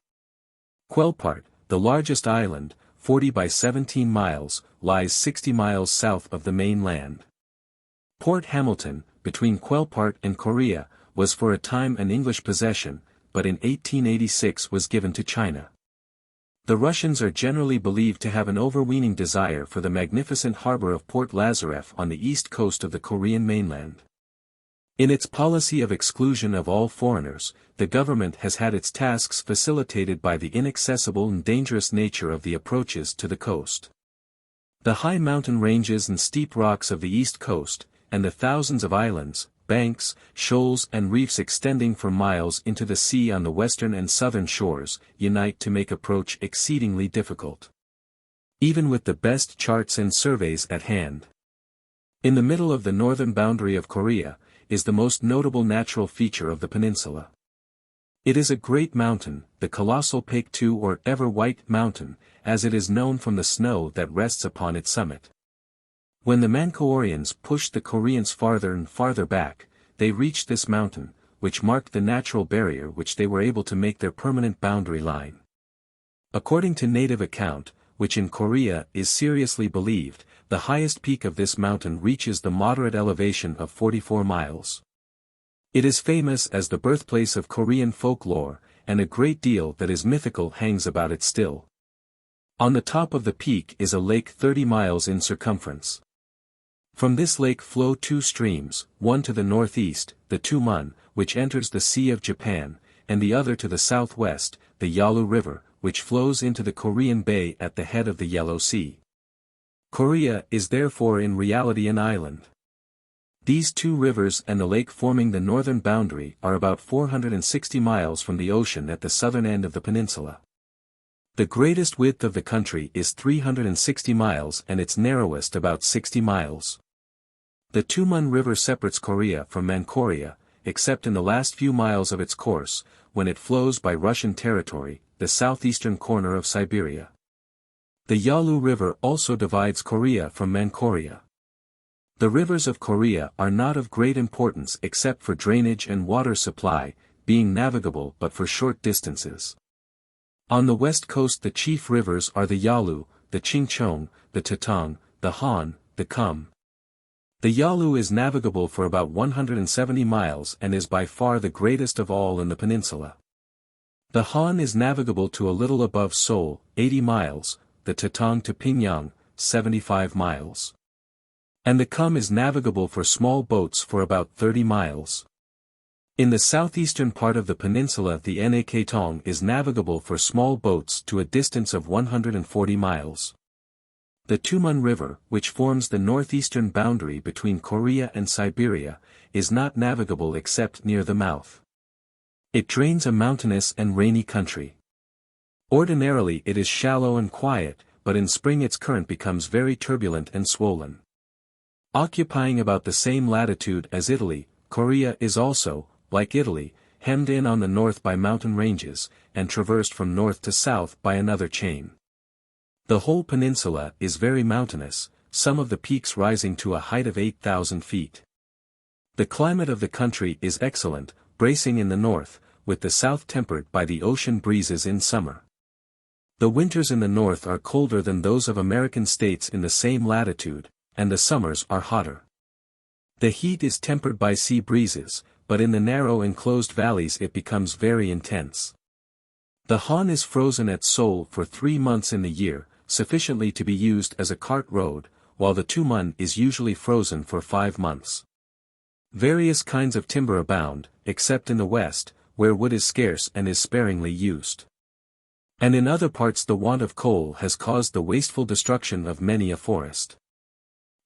Quelpart, the largest island, 40 by 17 miles, lies 60 miles south of the mainland. Port Hamilton, between Quelpart and Korea, was for a time an English possession, but in 1886 was given to China. The Russians are generally believed to have an overweening desire for the magnificent harbor of Port Lazarev on the east coast of the Korean mainland. In its policy of exclusion of all foreigners, the government has had its tasks facilitated by the inaccessible and dangerous nature of the approaches to the coast. The high mountain ranges and steep rocks of the east coast, and the thousands of islands, banks, shoals and reefs extending for miles into the sea on the western and southern shores, unite to make approach exceedingly difficult. Even with the best charts and surveys at hand. In the middle of the northern boundary of Korea, is the most notable natural feature of the peninsula. It is a great mountain, the colossal Paektu or Ever-White Mountain, as it is known from the snow that rests upon its summit. When the Manchuarians pushed the Koreans farther and farther back, they reached this mountain, which marked the natural barrier which they were able to make their permanent boundary line. According to native account, which in Korea is seriously believed, the highest peak of this mountain reaches the moderate elevation of 44 miles. It is famous as the birthplace of Korean folklore, and a great deal that is mythical hangs about it still. On the top of the peak is a lake 30 miles in circumference. From this lake flow two streams, one to the northeast, the Tumun, which enters the Sea of Japan, and the other to the southwest, the Yalu River, which flows into the Korean Bay at the head of the Yellow Sea. Korea is therefore in reality an island. These two rivers and the lake forming the northern boundary are about 460 miles from the ocean at the southern end of the peninsula. The greatest width of the country is 360 miles and its narrowest about 60 miles. The Tumun River separates Korea from Manchuria, except in the last few miles of its course, when it flows by Russian territory, the southeastern corner of Siberia. The Yalu River also divides Korea from Manchuria. The rivers of Korea are not of great importance except for drainage and water supply, being navigable but for short distances. On the west coast the chief rivers are the Yalu, the Chingchong, the Tatong, the Han, the Kum. The Yalu is navigable for about 170 miles and is by far the greatest of all in the peninsula. The Han is navigable to a little above Seoul, 80 miles, the Tatong to Pyongyang, 75 miles. And the Kum is navigable for small boats for about 30 miles. In the southeastern part of the peninsula the Nakatong is navigable for small boats to a distance of 140 miles. The Tumun River, which forms the northeastern boundary between Korea and Siberia, is not navigable except near the mouth. It drains a mountainous and rainy country. Ordinarily it is shallow and quiet, but in spring its current becomes very turbulent and swollen. Occupying about the same latitude as Italy, Korea is also, like Italy, hemmed in on the north by mountain ranges, and traversed from north to south by another chain. The whole peninsula is very mountainous, some of the peaks rising to a height of 8,000 feet. The climate of the country is excellent, bracing in the north, with the south tempered by the ocean breezes in summer. The winters in the north are colder than those of American states in the same latitude, and the summers are hotter. The heat is tempered by sea breezes, but in the narrow enclosed valleys it becomes very intense. The Han is frozen at Seoul for 3 months in the year, sufficiently to be used as a cart road, while the Tumun is usually frozen for 5 months. Various kinds of timber abound, except in the west, where wood is scarce and is sparingly used. And in other parts the want of coal has caused the wasteful destruction of many a forest.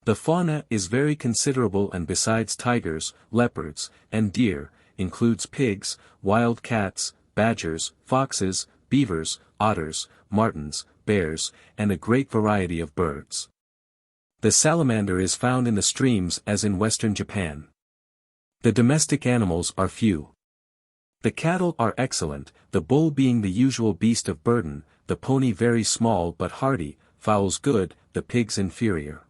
The fauna is very considerable and besides tigers, leopards, and deer, includes pigs, wild cats, badgers, foxes, beavers, otters, martens, bears, and a great variety of birds. The salamander is found in the streams as in western Japan. The domestic animals are few. The cattle are excellent, the bull being the usual beast of burden, the pony very small but hardy, fowls good, the pigs inferior.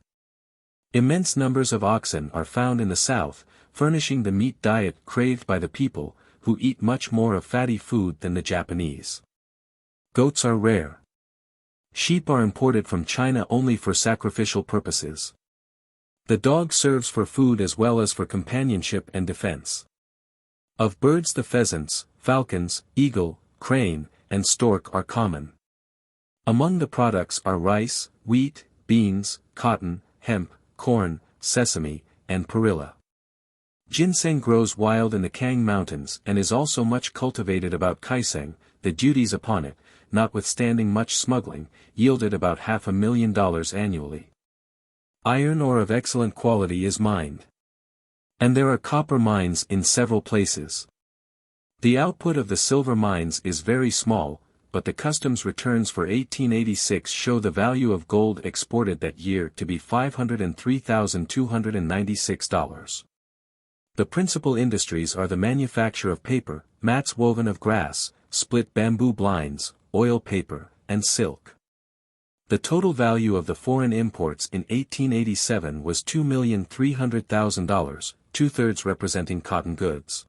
Immense numbers of oxen are found in the south, furnishing the meat diet craved by the people, who eat much more of fatty food than the Japanese. Goats are rare. Sheep are imported from China only for sacrificial purposes. The dog serves for food as well as for companionship and defense. Of birds the pheasants, falcons, eagle, crane, and stork are common. Among the products are rice, wheat, beans, cotton, hemp, corn, sesame, and perilla. Ginseng grows wild in the Kang Mountains and is also much cultivated about Kaeseng. The duties upon it, notwithstanding much smuggling, yielded about $500,000 annually. Iron ore of excellent quality is mined. And there are copper mines in several places. The output of the silver mines is very small, but the customs returns for 1886 show the value of gold exported that year to be $503,296. The principal industries are the manufacture of paper, mats woven of grass, split bamboo blinds, oil paper, and silk. The total value of the foreign imports in 1887 was $2,300,000, two-thirds representing cotton goods.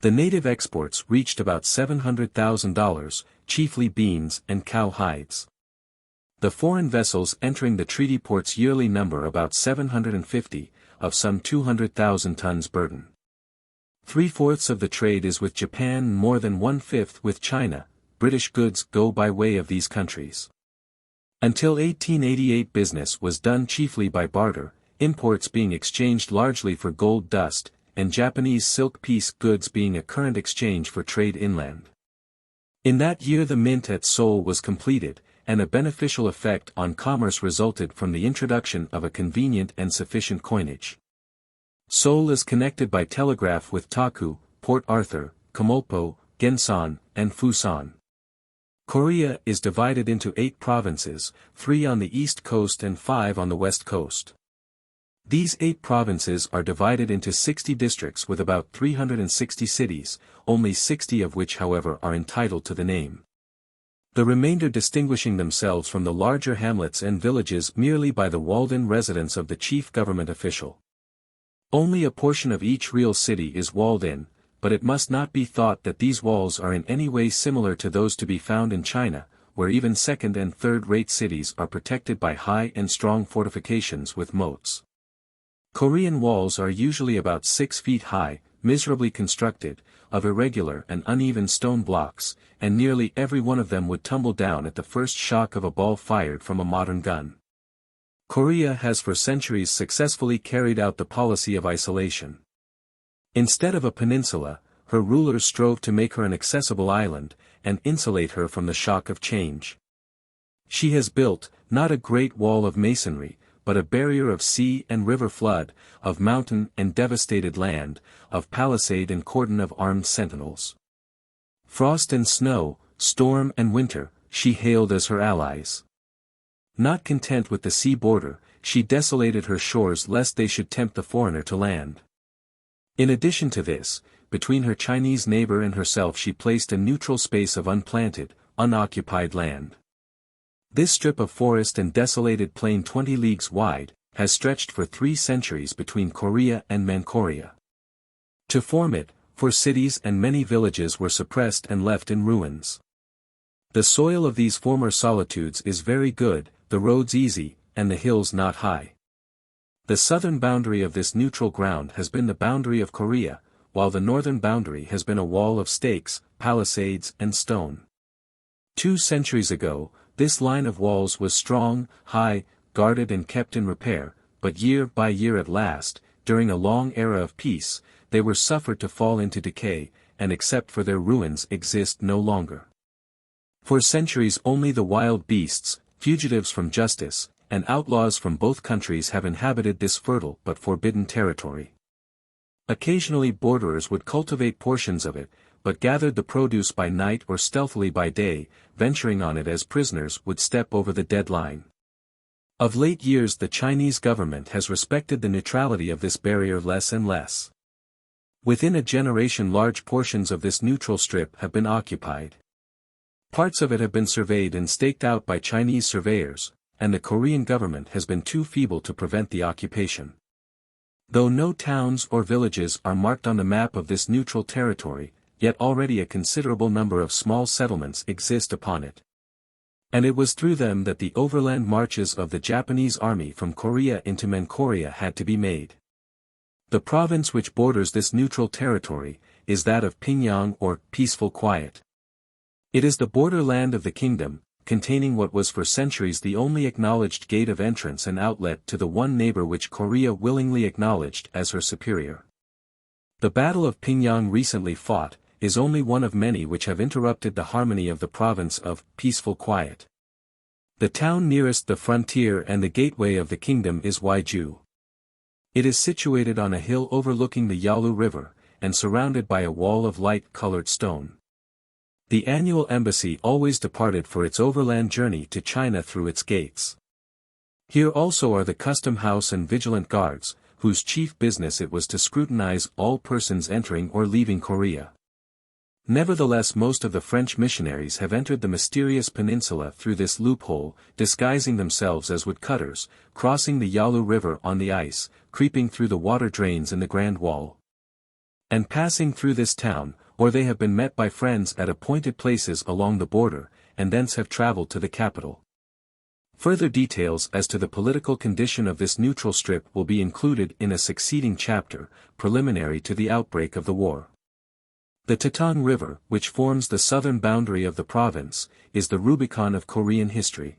The native exports reached about $700,000, chiefly beans and cow hides. The foreign vessels entering the treaty ports yearly number about 750, of some 200,000 tons burden. 3/4 of the trade is with Japan and more than 1/5 with China. British goods go by way of these countries. Until 1888 business was done chiefly by barter, imports being exchanged largely for gold dust, and Japanese silk piece goods being a current exchange for trade inland. In that year the mint at Seoul was completed, and a beneficial effect on commerce resulted from the introduction of a convenient and sufficient coinage. Seoul is connected by telegraph with Taku, Port Arthur, Kamolpo, Gensan, and Fusan. Korea is divided into 8 provinces, 3 on the east coast and 5 on the west coast. These 8 provinces are divided into 60 districts with about 360 cities, only 60 of which however are entitled to the name. The remainder distinguishing themselves from the larger hamlets and villages merely by the walled-in residence of the chief government official. Only a portion of each real city is walled in, but it must not be thought that these walls are in any way similar to those to be found in China, where even second- and third-rate cities are protected by high and strong fortifications with moats. Korean walls are usually about 6 feet high, miserably constructed, of irregular and uneven stone blocks, and nearly every one of them would tumble down at the first shock of a ball fired from a modern gun. Korea has for centuries successfully carried out the policy of isolation. Instead of a peninsula, her rulers strove to make her an accessible island, and insulate her from the shock of change. She has built, not a great wall of masonry, but a barrier of sea and river flood, of mountain and devastated land, of palisade and cordon of armed sentinels. Frost and snow, storm and winter, she hailed as her allies. Not content with the sea border, she desolated her shores lest they should tempt the foreigner to land. In addition to this, between her Chinese neighbor and herself she placed a neutral space of unplanted, unoccupied land. This strip of forest and desolated plain 20 leagues wide, has stretched for 3 centuries between Korea and Manchuria. To form it, 4 cities and many villages were suppressed and left in ruins. The soil of these former solitudes is very good, the roads easy, and the hills not high. The southern boundary of this neutral ground has been the boundary of Korea, while the northern boundary has been a wall of stakes, palisades and stone. 2 centuries ago, this line of walls was strong, high, guarded and kept in repair, but year by year at last, during a long era of peace, they were suffered to fall into decay, and except for their ruins exist no longer. For centuries only the wild beasts, fugitives from justice, and outlaws from both countries have inhabited this fertile but forbidden territory. Occasionally borderers would cultivate portions of it, but gathered the produce by night or stealthily by day, venturing on it as prisoners would step over the dead line. Of late years the Chinese government has respected the neutrality of this barrier less and less. Within a generation large portions of this neutral strip have been occupied. Parts of it have been surveyed and staked out by Chinese surveyors, and the Korean government has been too feeble to prevent the occupation. Though no towns or villages are marked on the map of this neutral territory, yet already a considerable number of small settlements exist upon it. And it was through them that the overland marches of the Japanese army from Korea into Manchuria had to be made. The province which borders this neutral territory, is that of Pingyang or peaceful quiet. It is the borderland of the kingdom, containing what was for centuries the only acknowledged gate of entrance and outlet to the one neighbor which Korea willingly acknowledged as her superior. The Battle of Pingyang recently fought, is only one of many which have interrupted the harmony of the province of peaceful quiet. The town nearest the frontier and the gateway of the kingdom is Waiju. It is situated on a hill overlooking the Yalu River, and surrounded by a wall of light-colored stone. The annual embassy always departed for its overland journey to China through its gates. Here also are the custom house and vigilant guards, whose chief business it was to scrutinize all persons entering or leaving Korea. Nevertheless, most of the French missionaries have entered the mysterious peninsula through this loophole, disguising themselves as woodcutters, crossing the Yalu River on the ice, creeping through the water drains in the Grand Wall, and passing through this town, or they have been met by friends at appointed places along the border, and thence have traveled to the capital. Further details as to the political condition of this neutral strip will be included in a succeeding chapter, preliminary to the outbreak of the war. The Tatung River, which forms the southern boundary of the province, is the Rubicon of Korean history.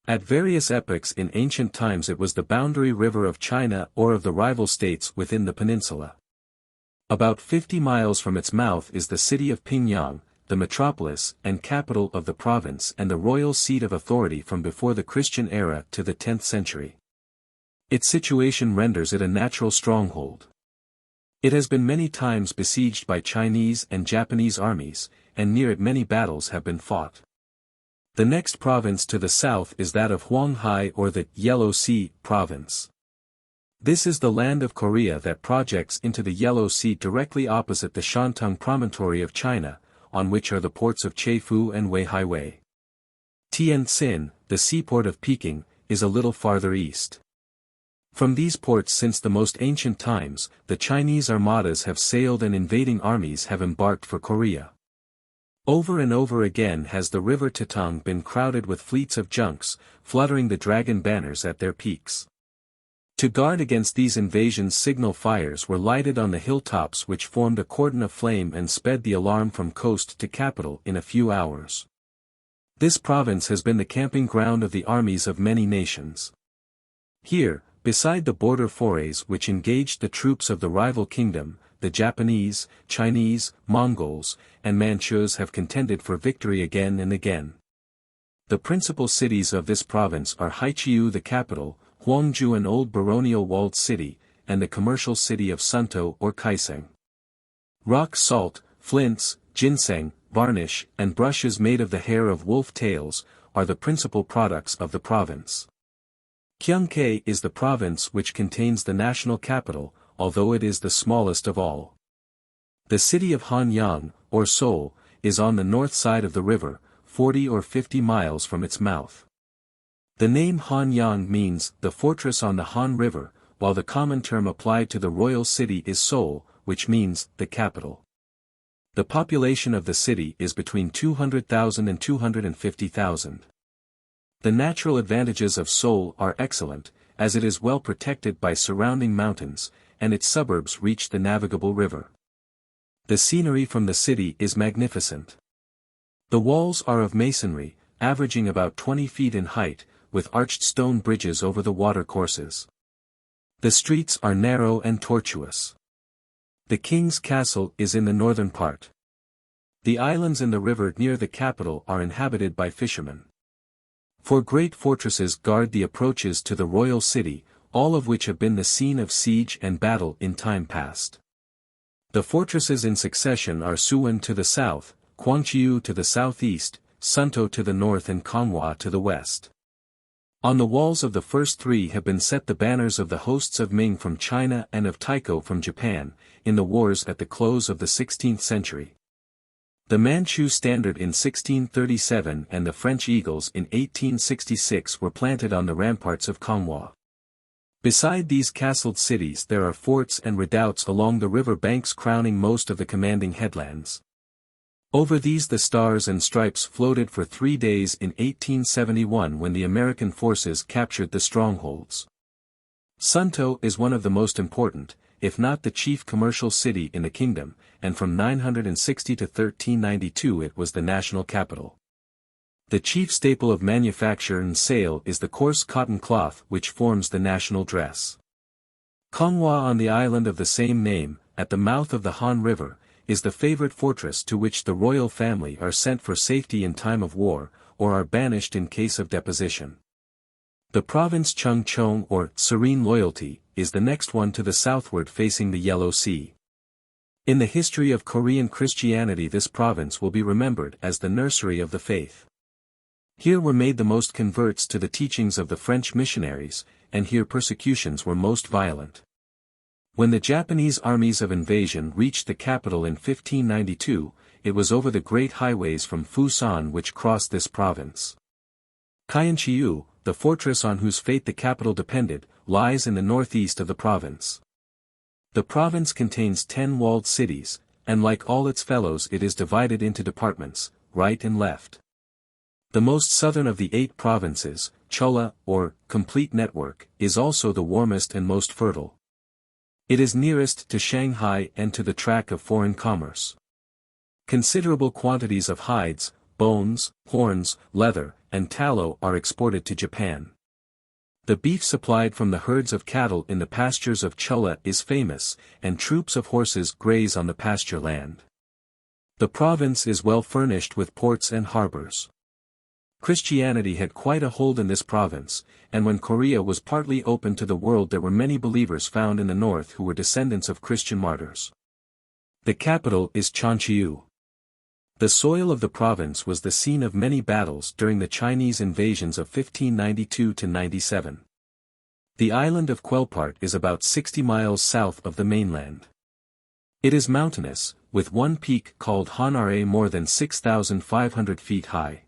At various epochs in ancient times it was the boundary river of China or of the rival states within the peninsula. About 50 miles from its mouth is the city of Pingyang, the metropolis and capital of the province and the royal seat of authority from before the Christian era to the 10th century. Its situation renders it a natural stronghold. It has been many times besieged by Chinese and Japanese armies, and near it many battles have been fought. The next province to the south is that of Hwang-hai or the Yellow Sea province. This is the land of Korea that projects into the Yellow Sea directly opposite the Shantung promontory of China, on which are the ports of Chefoo and Wei-hai-wei. Tientsin, the seaport of Peking, is a little farther east. From these ports since the most ancient times, the Chinese armadas have sailed and invading armies have embarked for Korea. Over and over again has the river Tatung been crowded with fleets of junks, fluttering the dragon banners at their peaks. To guard against these invasions signal fires were lighted on the hilltops which formed a cordon of flame and sped the alarm from coast to capital in a few hours. This province has been the camping ground of the armies of many nations. Here, beside the border forays which engaged the troops of the rival kingdom, the Japanese, Chinese, Mongols, and Manchus have contended for victory again and again. The principal cities of this province are Haichiu the capital, Gwangju an old baronial walled city, and the commercial city of Sunto or Kaeseng. Rock salt, flints, ginseng, varnish, and brushes made of the hair of wolf tails, are the principal products of the province. Gyeonggi is the province which contains the national capital, although it is the smallest of all. The city of Hanyang, or Seoul, is on the north side of the river, 40 or 50 miles from its mouth. The name Hanyang means the fortress on the Han River, while the common term applied to the royal city is Seoul, which means the capital. The population of the city is between 200,000 and 250,000. The natural advantages of Seoul are excellent, as it is well protected by surrounding mountains, and its suburbs reach the navigable river. The scenery from the city is magnificent. The walls are of masonry, averaging about 20 feet in height, with arched stone bridges over the watercourses. The streets are narrow and tortuous. The king's castle is in the northern part. The islands in the river near the capital are inhabited by fishermen. Four great fortresses guard the approaches to the royal city, all of which have been the scene of siege and battle in time past. The fortresses in succession are Suwon to the south, Gwangju to the southeast, Sunto to the north and Gangwon to the west. On the walls of the first three have been set the banners of the hosts of Ming from China and of Taiko from Japan, in the wars at the close of the 16th century. The Manchu standard in 1637 and the French eagles in 1866 were planted on the ramparts of Gangwon. Beside these castled cities there are forts and redoubts along the river banks crowning most of the commanding headlands. Over these the Stars and Stripes floated for 3 days in 1871 when the American forces captured the strongholds. Sunto is one of the most important, if not the chief commercial city in the kingdom, and from 960 to 1392 it was the national capital. The chief staple of manufacture and sale is the coarse cotton cloth which forms the national dress. Konghwa on the island of the same name, at the mouth of the Han River, is the favorite fortress to which the royal family are sent for safety in time of war, or are banished in case of deposition. The province Chungcheong or Serene Loyalty, is the next one to the southward facing the Yellow Sea. In the history of Korean Christianity this province will be remembered as the nursery of the faith. Here were made the most converts to the teachings of the French missionaries, and here persecutions were most violent. When the Japanese armies of invasion reached the capital in 1592, it was over the great highways from Fusan which crossed this province. Kyanchiu, the fortress on whose fate the capital depended, lies in the northeast of the province. The province contains 10 walled cities, and like all its fellows it is divided into departments, right and left. The most southern of the 8 provinces, Cholla, or complete network, is also the warmest and most fertile. It is nearest to Shanghai and to the track of foreign commerce. Considerable quantities of hides, bones, horns, leather, and tallow are exported to Japan. The beef supplied from the herds of cattle in the pastures of Cholla is famous, and troops of horses graze on the pasture land. The province is well furnished with ports and harbors. Christianity had quite a hold in this province, and when Korea was partly open to the world there were many believers found in the north who were descendants of Christian martyrs. The capital is Choncheon. The soil of the province was the scene of many battles during the Chinese invasions of 1592 to 97. The island of Quelpart is about 60 miles south of the mainland. It is mountainous, with one peak called Hanare more than 6,500 feet high.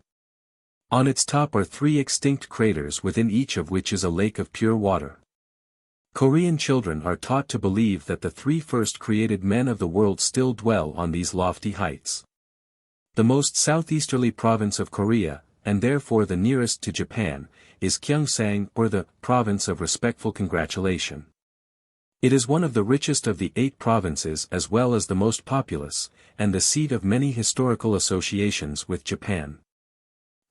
On its top are 3 extinct craters within each of which is a lake of pure water. Korean children are taught to believe that the 3 first created men of the world still dwell on these lofty heights. The most southeasterly province of Korea, and therefore the nearest to Japan, is Gyeongsang or the province of respectful congratulation. It is one of the richest of the 8 provinces as well as the most populous, and the seat of many historical associations with Japan.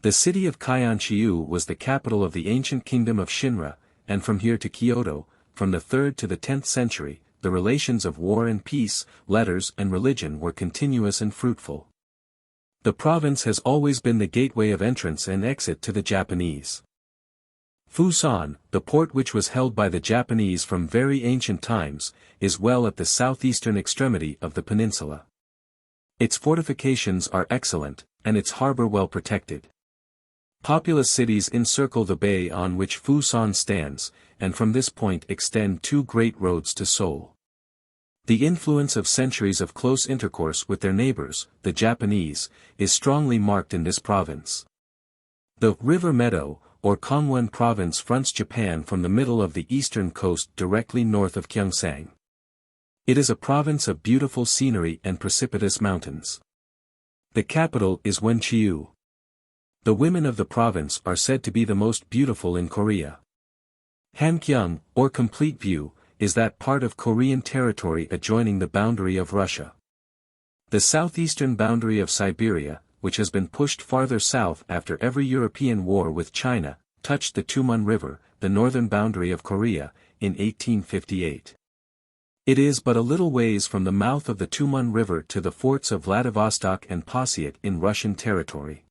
The city of Kyanchiu was the capital of the ancient kingdom of Shinra, and from here to Kyoto, from the 3rd to the 10th century, the relations of war and peace, letters and religion were continuous and fruitful. The province has always been the gateway of entrance and exit to the Japanese. Fusan, the port which was held by the Japanese from very ancient times, is well at the southeastern extremity of the peninsula. Its fortifications are excellent, and its harbor well protected. Populous cities encircle the bay on which Fusan stands, and from this point extend 2 great roads to Seoul. The influence of centuries of close intercourse with their neighbors, the Japanese, is strongly marked in this province. The river meadow, or Gangwon province fronts Japan from the middle of the eastern coast directly north of Gyeongsang. It is a province of beautiful scenery and precipitous mountains. The capital is Woncheon. The women of the province are said to be the most beautiful in Korea. Hamgyong, or Complete View, is that part of Korean territory adjoining the boundary of Russia. The southeastern boundary of Siberia, which has been pushed farther south after every European war with China, touched the Tumun River, the northern boundary of Korea, in 1858. It is but a little ways from the mouth of the Tumun River to the forts of Vladivostok and Pasiut in Russian territory.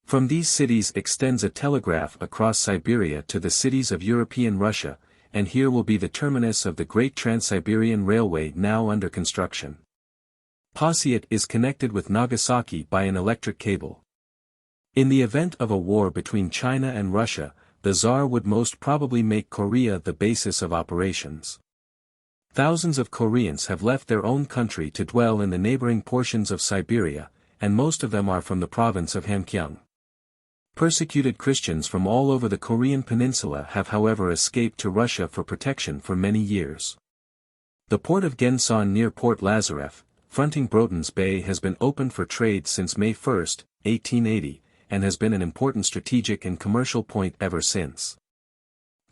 From these cities extends a telegraph across Siberia to the cities of European Russia, and here will be the terminus of the great Trans-Siberian Railway now under construction. Pasiut is connected with Nagasaki by an electric cable. In the event of a war between China and Russia, the Tsar would most probably make Korea the basis of operations. Thousands of Koreans have left their own country to dwell in the neighboring portions of Siberia, and most of them are from the province of Hamgyong. Persecuted Christians from all over the Korean peninsula have however escaped to Russia for protection for many years. The port of Gensan near Port Lazarev, fronting Brotons Bay has been opened for trade since May 1, 1880, and has been an important strategic and commercial point ever since.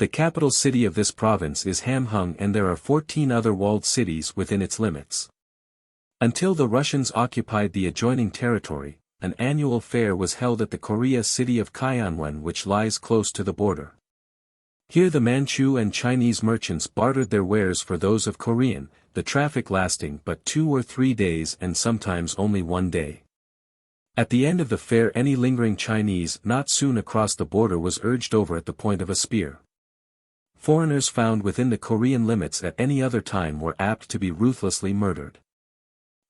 The capital city of this province is Hamhung, and there are 14 other walled cities within its limits. Until the Russians occupied the adjoining territory, an annual fair was held at the Korea city of Kyanwon, which lies close to the border. Here the Manchu and Chinese merchants bartered their wares for those of Korean, the traffic lasting but 2 or 3 days and sometimes only 1 day. At the end of the fair, any lingering Chinese not soon across the border was urged over at the point of a spear. Foreigners found within the Korean limits at any other time were apt to be ruthlessly murdered.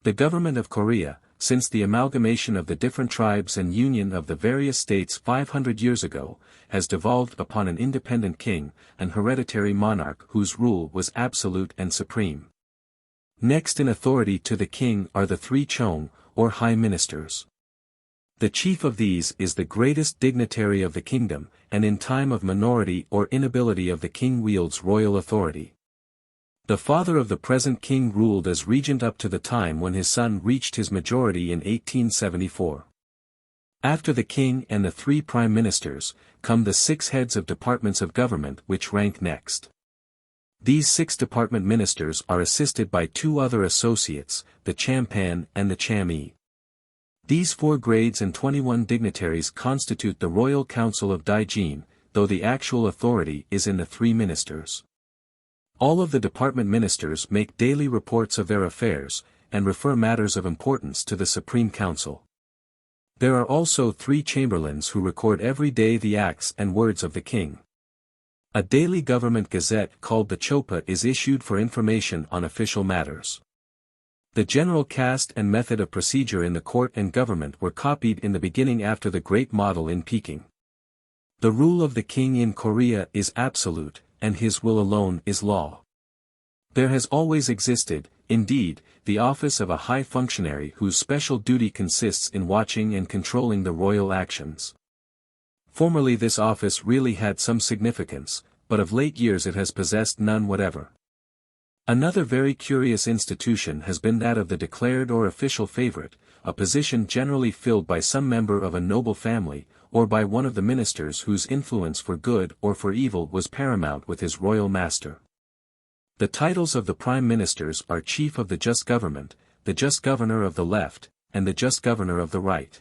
The government of Korea, since the amalgamation of the different tribes and union of the various states 500 years ago, has devolved upon an independent king, an hereditary monarch whose rule was absolute and supreme. Next in authority to the king are the 3 chong, or high ministers. The chief of these is the greatest dignitary of the kingdom, and in time of minority or inability of the king wields royal authority. The father of the present king ruled as regent up to the time when his son reached his majority in 1874. After the king and the 3 prime ministers, come the 6 heads of departments of government which rank next. These 6 department ministers are assisted by 2 other associates, the champan and the chami. These 4 grades and 21 dignitaries constitute the Royal Council of Daijin, though the actual authority is in the 3 ministers. All of the department ministers make daily reports of their affairs, and refer matters of importance to the Supreme Council. There are also 3 chamberlains who record every day the acts and words of the king. A daily government gazette called the Chopa is issued for information on official matters. The general caste and method of procedure in the court and government were copied in the beginning after the great model in Peking. The rule of the king in Korea is absolute, and his will alone is law. There has always existed, indeed, the office of a high functionary whose special duty consists in watching and controlling the royal actions. Formerly this office really had some significance, but of late years it has possessed none whatever. Another very curious institution has been that of the declared or official favorite, a position generally filled by some member of a noble family, or by one of the ministers whose influence for good or for evil was paramount with his royal master. The titles of the prime ministers are Chief of the Just Government, the Just Governor of the Left, and the Just Governor of the Right.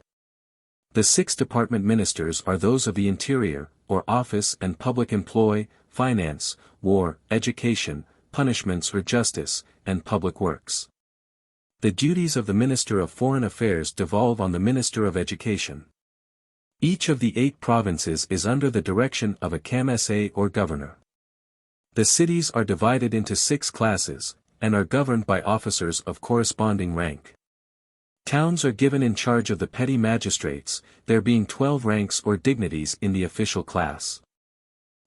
The 6 department ministers are those of the Interior, or Office and Public Employ, Finance, War, Education, Punishments or Justice, and Public Works. The duties of the Minister of Foreign Affairs devolve on the Minister of Education. Each of the 8 provinces is under the direction of a kamsa or governor. The cities are divided into 6 classes, and are governed by officers of corresponding rank. Towns are given in charge of the petty magistrates, there being 12 ranks or dignities in the official class.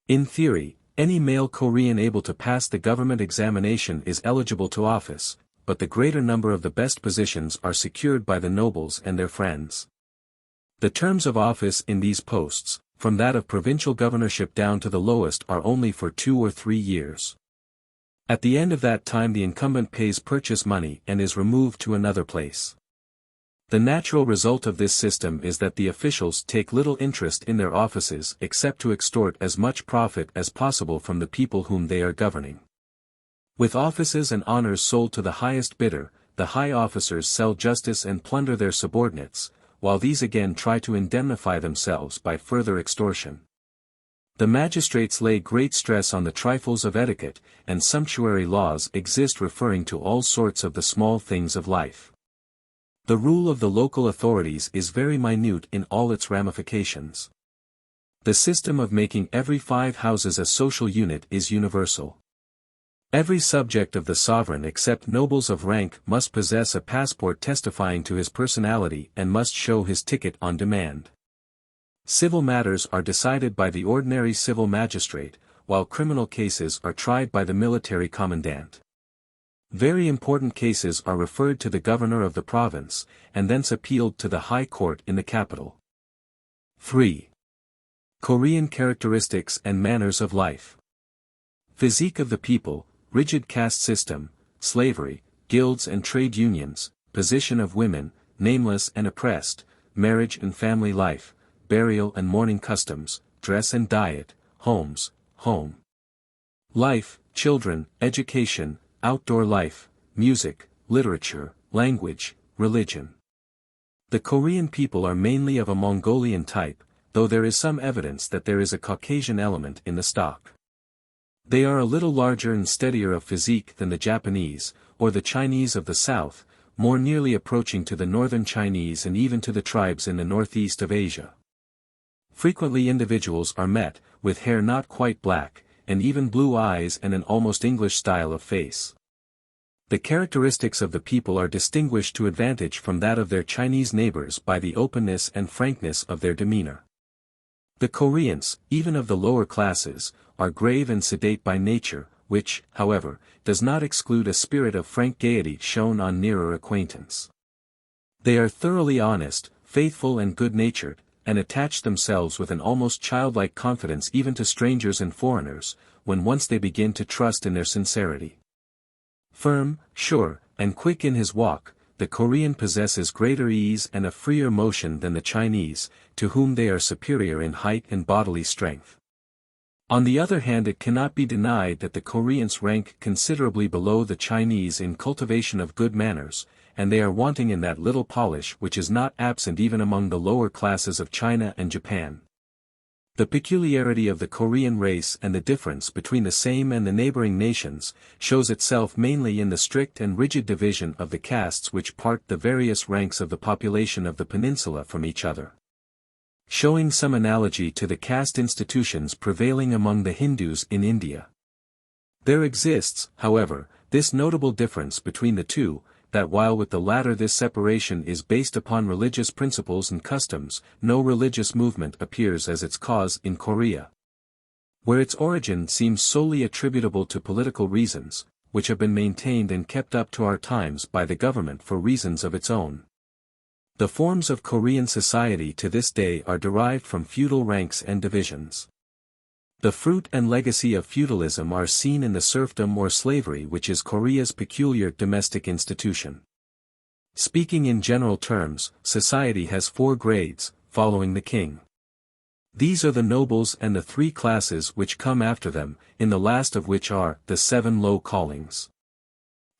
In theory, any male Korean able to pass the government examination is eligible to office, but the greater number of the best positions are secured by the nobles and their friends. The terms of office in these posts, from that of provincial governorship down to the lowest, are only for 2 or 3 years. At the end of that time the incumbent pays purchase money and is removed to another place. The natural result of this system is that the officials take little interest in their offices except to extort as much profit as possible from the people whom they are governing. With offices and honors sold to the highest bidder, the high officers sell justice and plunder their subordinates, while these again try to indemnify themselves by further extortion. The magistrates lay great stress on the trifles of etiquette, and sumptuary laws exist referring to all sorts of the small things of life. The rule of the local authorities is very minute in all its ramifications. The system of making every 5 houses a social unit is universal. Every subject of the sovereign except nobles of rank must possess a passport testifying to his personality and must show his ticket on demand. Civil matters are decided by the ordinary civil magistrate, while criminal cases are tried by the military commandant. Very important cases are referred to the governor of the province, and thence appealed to the High Court in the capital. 3. Korean characteristics and manners of life. Physique of the people, rigid caste system, slavery, guilds and trade unions, position of women, nameless and oppressed, marriage and family life, burial and mourning customs, dress and diet, homes, home life, children, education, outdoor life, music, literature, language, religion. The Korean people are mainly of a Mongolian type, though there is some evidence that there is a Caucasian element in the stock. They are a little larger and steadier of physique than the Japanese, or the Chinese of the south, more nearly approaching to the northern Chinese and even to the tribes in the northeast of Asia. Frequently individuals are met, with hair not quite black, and even blue eyes and an almost English style of face. The characteristics of the people are distinguished to advantage from that of their Chinese neighbors by the openness and frankness of their demeanor. The Koreans, even of the lower classes, are grave and sedate by nature, which, however, does not exclude a spirit of frank gaiety shown on nearer acquaintance. They are thoroughly honest, faithful and good-natured, and attach themselves with an almost childlike confidence even to strangers and foreigners, when once they begin to trust in their sincerity. Firm, sure, and quick in his walk, the Korean possesses greater ease and a freer motion than the Chinese, to whom they are superior in height and bodily strength. On the other hand, it cannot be denied that the Koreans rank considerably below the Chinese in cultivation of good manners, and they are wanting in that little polish which is not absent even among the lower classes of China and Japan. The peculiarity of the Korean race and the difference between the same and the neighboring nations, shows itself mainly in the strict and rigid division of the castes which part the various ranks of the population of the peninsula from each other. Showing some analogy to the caste institutions prevailing among the Hindus in India. There exists, however, this notable difference between the two, that while with the latter this separation is based upon religious principles and customs, no religious movement appears as its cause in Korea. Where its origin seems solely attributable to political reasons, which have been maintained and kept up to our times by the government for reasons of its own. The forms of Korean society to this day are derived from feudal ranks and divisions. The fruit and legacy of feudalism are seen in the serfdom or slavery which is Korea's peculiar domestic institution. Speaking in general terms, society has 4 grades, following the king. These are the nobles and the 3 classes which come after them, in the last of which are the 7 low callings.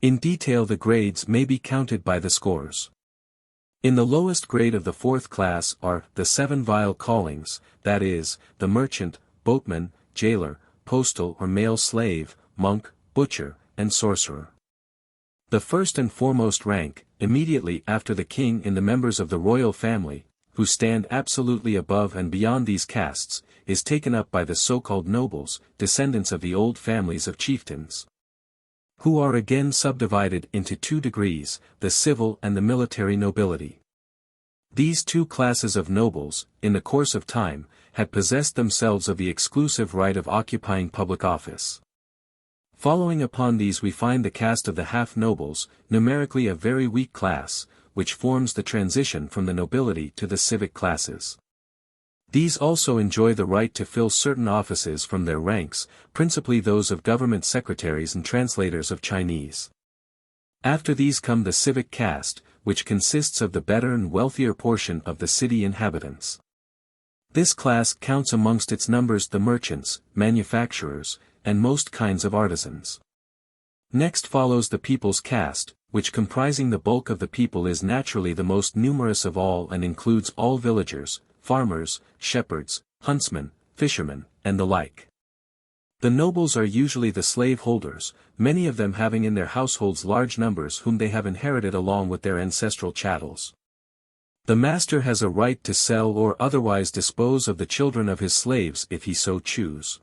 In detail the grades may be counted by the scores. In the lowest grade of the 4th class are the 7 vile callings, that is, the merchant, boatman, jailer, postal or male slave, monk, butcher, and sorcerer. The first and foremost rank, immediately after the king in the members of the royal family, who stand absolutely above and beyond these castes, is taken up by the so-called nobles, descendants of the old families of chieftains, who are again subdivided into 2 degrees, the civil and the military nobility. These 2 classes of nobles, in the course of time, had possessed themselves of the exclusive right of occupying public office. Following upon these we find the caste of the half-nobles, numerically a very weak class, which forms the transition from the nobility to the civic classes. These also enjoy the right to fill certain offices from their ranks, principally those of government secretaries and translators of Chinese. After these come the civic caste, which consists of the better and wealthier portion of the city inhabitants. This class counts amongst its numbers the merchants, manufacturers, and most kinds of artisans. Next follows the people's caste, which comprising the bulk of the people is naturally the most numerous of all and includes all villagers, farmers, shepherds, huntsmen, fishermen, and the like. The nobles are usually the slave holders, many of them having in their households large numbers whom they have inherited along with their ancestral chattels. The master has a right to sell or otherwise dispose of the children of his slaves if he so choose.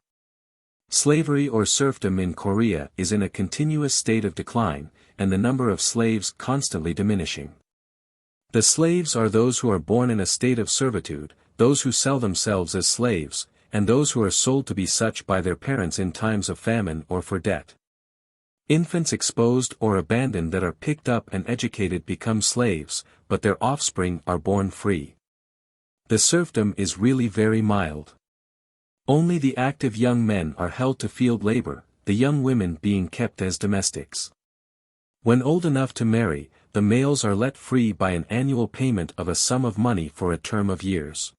Slavery or serfdom in Korea is in a continuous state of decline, and the number of slaves constantly diminishing. The slaves are those who are born in a state of servitude, those who sell themselves as slaves, and those who are sold to be such by their parents in times of famine or for debt. Infants exposed or abandoned that are picked up and educated become slaves, but their offspring are born free. The serfdom is really very mild. Only the active young men are held to field labor, the young women being kept as domestics. When old enough to marry, the males are let free by an annual payment of a sum of money for a term of years.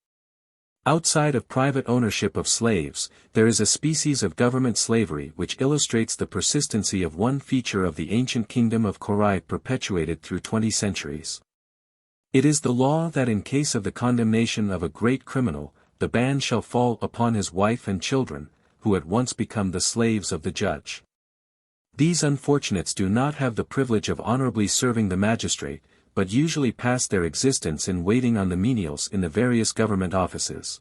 Outside of private ownership of slaves, there is a species of government slavery which illustrates the persistency of one feature of the ancient kingdom of Corea perpetuated through 20 centuries. It is the law that in case of the condemnation of a great criminal, the ban shall fall upon his wife and children, who at once become the slaves of the judge. These unfortunates do not have the privilege of honorably serving the magistrate, but usually pass their existence in waiting on the menials in the various government offices.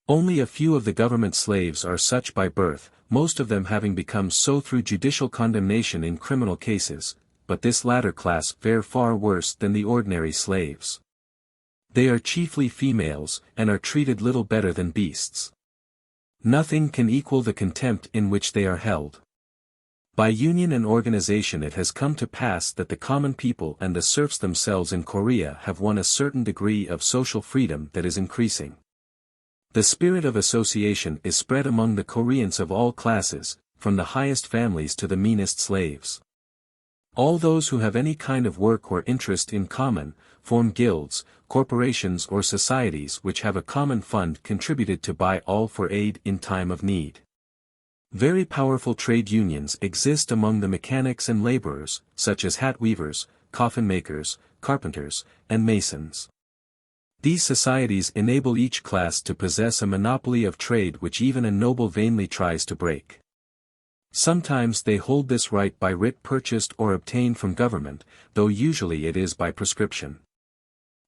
Only a few of the government slaves are such by birth, most of them having become so through judicial condemnation in criminal cases, but this latter class fare far worse than the ordinary slaves. They are chiefly females, and are treated little better than beasts. Nothing can equal the contempt in which they are held. By union and organization it has come to pass that the common people and the serfs themselves in Korea have won a certain degree of social freedom that is increasing. The spirit of association is spread among the Koreans of all classes, from the highest families to the meanest slaves. All those who have any kind of work or interest in common, form guilds, corporations or societies which have a common fund contributed to by all for aid in time of need. Very powerful trade unions exist among the mechanics and laborers, such as hat weavers, coffin makers, carpenters, and masons. These societies enable each class to possess a monopoly of trade which even a noble vainly tries to break. Sometimes they hold this right by writ purchased or obtained from government, though usually it is by prescription.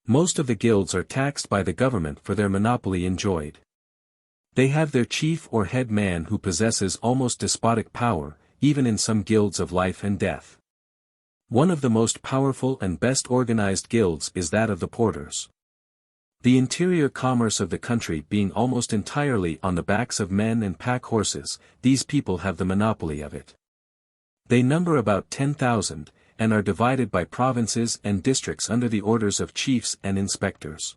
Most of the guilds are taxed by the government for their monopoly enjoyed. They have their chief or head man who possesses almost despotic power, even in some guilds of life and death. One of the most powerful and best organized guilds is that of the porters. The interior commerce of the country being almost entirely on the backs of men and pack horses, these people have the monopoly of it. They number about 10,000, and are divided by provinces and districts under the orders of chiefs and inspectors.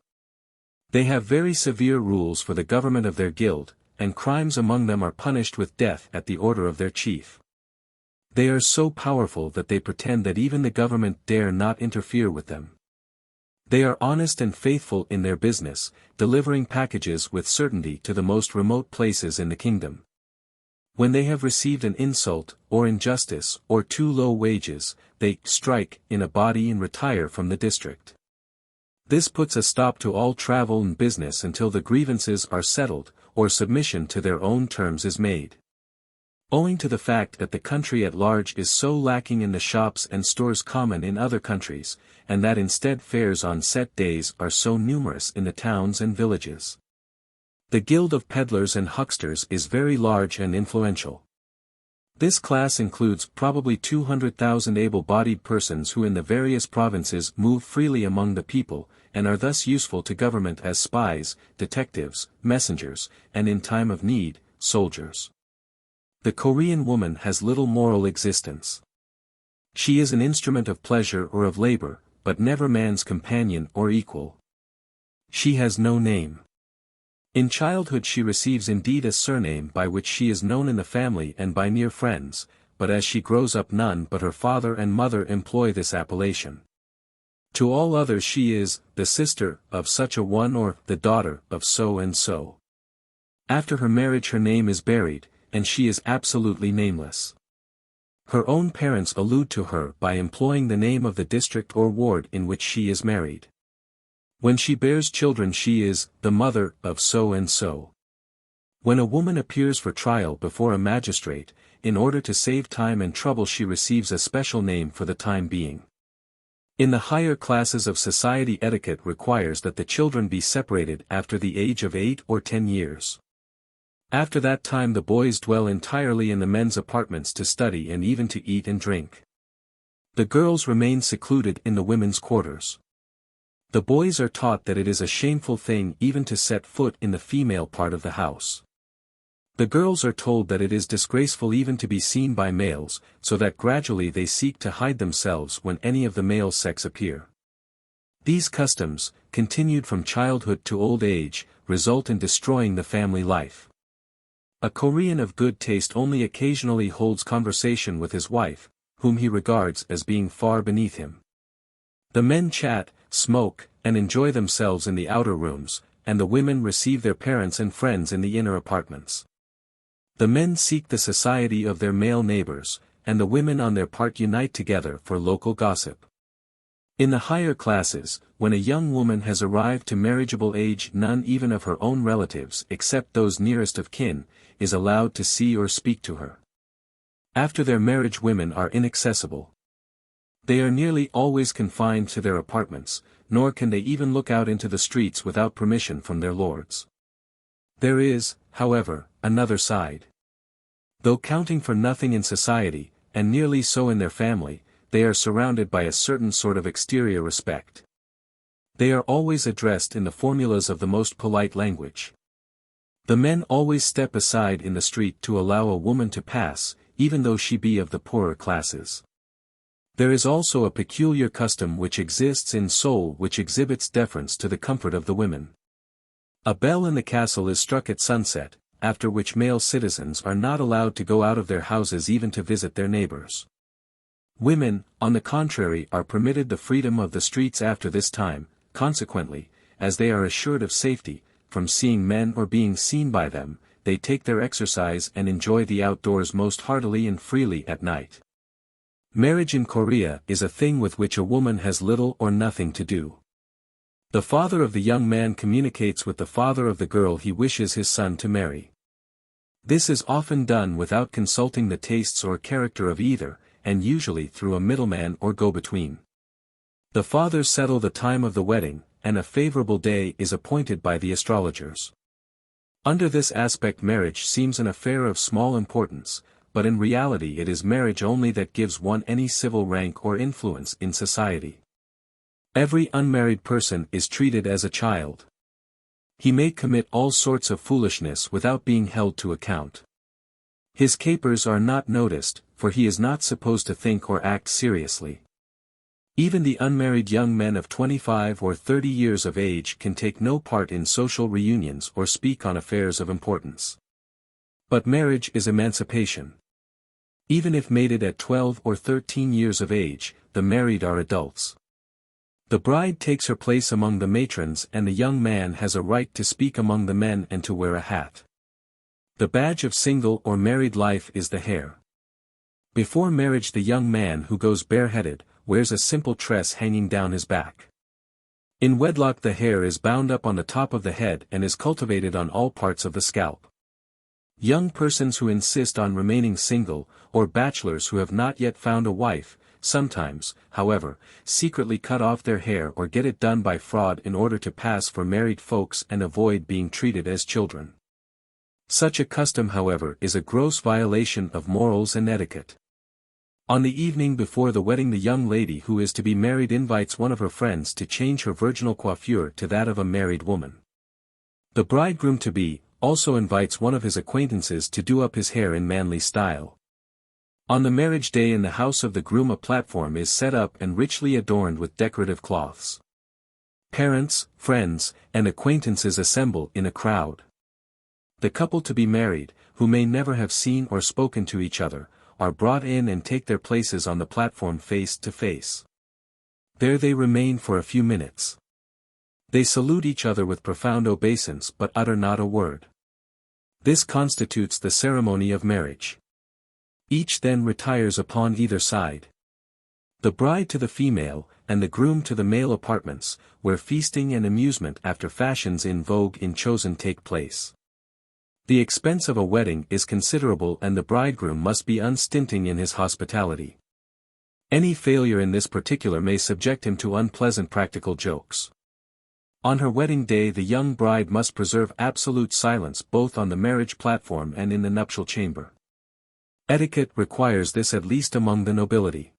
They have very severe rules for the government of their guild, and crimes among them are punished with death at the order of their chief. They are so powerful that they pretend that even the government dare not interfere with them. They are honest and faithful in their business, delivering packages with certainty to the most remote places in the kingdom. When they have received an insult, or injustice, or too low wages, they strike in a body and retire from the district. This puts a stop to all travel and business until the grievances are settled, or submission to their own terms is made. Owing to the fact that the country at large is so lacking in the shops and stores common in other countries, and that instead fairs on set days are so numerous in the towns and villages. The guild of peddlers and hucksters is very large and influential. This class includes probably 200,000 able-bodied persons who in the various provinces move freely among the people, and are thus useful to government as spies, detectives, messengers, and in time of need, soldiers. The Korean woman has little moral existence. She is an instrument of pleasure or of labor, but never man's companion or equal. She has no name. In childhood she receives indeed a surname by which she is known in the family and by near friends, but as she grows up none but her father and mother employ this appellation. To all others she is, the sister of such a one or the daughter of so and so. After her marriage her name is buried, and she is absolutely nameless. Her own parents allude to her by employing the name of the district or ward in which she is married. When she bears children she is, the mother of so and so. When a woman appears for trial before a magistrate, in order to save time and trouble she receives a special name for the time being. In the higher classes of society etiquette requires that the children be separated after the age of 8 or 10 years. After that time the boys dwell entirely in the men's apartments to study and even to eat and drink. The girls remain secluded in the women's quarters. The boys are taught that it is a shameful thing even to set foot in the female part of the house. The girls are told that it is disgraceful even to be seen by males, so that gradually they seek to hide themselves when any of the male sex appear. These customs, continued from childhood to old age, result in destroying the family life. A Korean of good taste only occasionally holds conversation with his wife, whom he regards as being far beneath him. The men chat, smoke, and enjoy themselves in the outer rooms, and the women receive their parents and friends in the inner apartments. The men seek the society of their male neighbors, and the women on their part unite together for local gossip. In the higher classes, when a young woman has arrived to marriageable age, none even of her own relatives except those nearest of kin, is allowed to see or speak to her. After their marriage, women are inaccessible. They are nearly always confined to their apartments, nor can they even look out into the streets without permission from their lords. There is, however, another side. Though counting for nothing in society, and nearly so in their family, they are surrounded by a certain sort of exterior respect. They are always addressed in the formulas of the most polite language. The men always step aside in the street to allow a woman to pass, even though she be of the poorer classes. There is also a peculiar custom which exists in Seoul which exhibits deference to the comfort of the women. A bell in the castle is struck at sunset, after which male citizens are not allowed to go out of their houses even to visit their neighbors. Women, on the contrary, are permitted the freedom of the streets after this time. Consequently, as they are assured of safety, from seeing men or being seen by them, they take their exercise and enjoy the outdoors most heartily and freely at night. Marriage in Korea is a thing with which a woman has little or nothing to do. The father of the young man communicates with the father of the girl he wishes his son to marry. This is often done without consulting the tastes or character of either, and usually through a middleman or go-between. The fathers settle the time of the wedding, and a favorable day is appointed by the astrologers. Under this aspect, marriage seems an affair of small importance, but in reality it is marriage only that gives one any civil rank or influence in society. Every unmarried person is treated as a child. He may commit all sorts of foolishness without being held to account. His capers are not noticed, for he is not supposed to think or act seriously. Even the unmarried young men of 25 or 30 years of age can take no part in social reunions or speak on affairs of importance. But marriage is emancipation. Even if mated at 12 or 13 years of age, the married are adults. The bride takes her place among the matrons, and the young man has a right to speak among the men and to wear a hat. The badge of single or married life is the hair. Before marriage, the young man who goes bareheaded wears a simple tress hanging down his back. In wedlock, the hair is bound up on the top of the head and is cultivated on all parts of the scalp. Young persons who insist on remaining single, or bachelors who have not yet found a wife, sometimes, however, secretly cut off their hair or get it done by fraud in order to pass for married folks and avoid being treated as children. Such a custom, however, is a gross violation of morals and etiquette. On the evening before the wedding, the young lady who is to be married invites one of her friends to change her virginal coiffure to that of a married woman. The bridegroom-to-be also invites one of his acquaintances to do up his hair in manly style. On the marriage day, in the house of the groom, a platform is set up and richly adorned with decorative cloths. Parents, friends, and acquaintances assemble in a crowd. The couple to be married, who may never have seen or spoken to each other, are brought in and take their places on the platform face to face. There they remain for a few minutes. They salute each other with profound obeisance but utter not a word. This constitutes the ceremony of marriage. Each then retires upon either side. The bride to the female, and the groom to the male apartments, where feasting and amusement after fashions in vogue in chosen take place. The expense of a wedding is considerable, and the bridegroom must be unstinting in his hospitality. Any failure in this particular may subject him to unpleasant practical jokes. On her wedding day, the young bride must preserve absolute silence both on the marriage platform and in the nuptial chamber. Etiquette requires this at least among the nobility.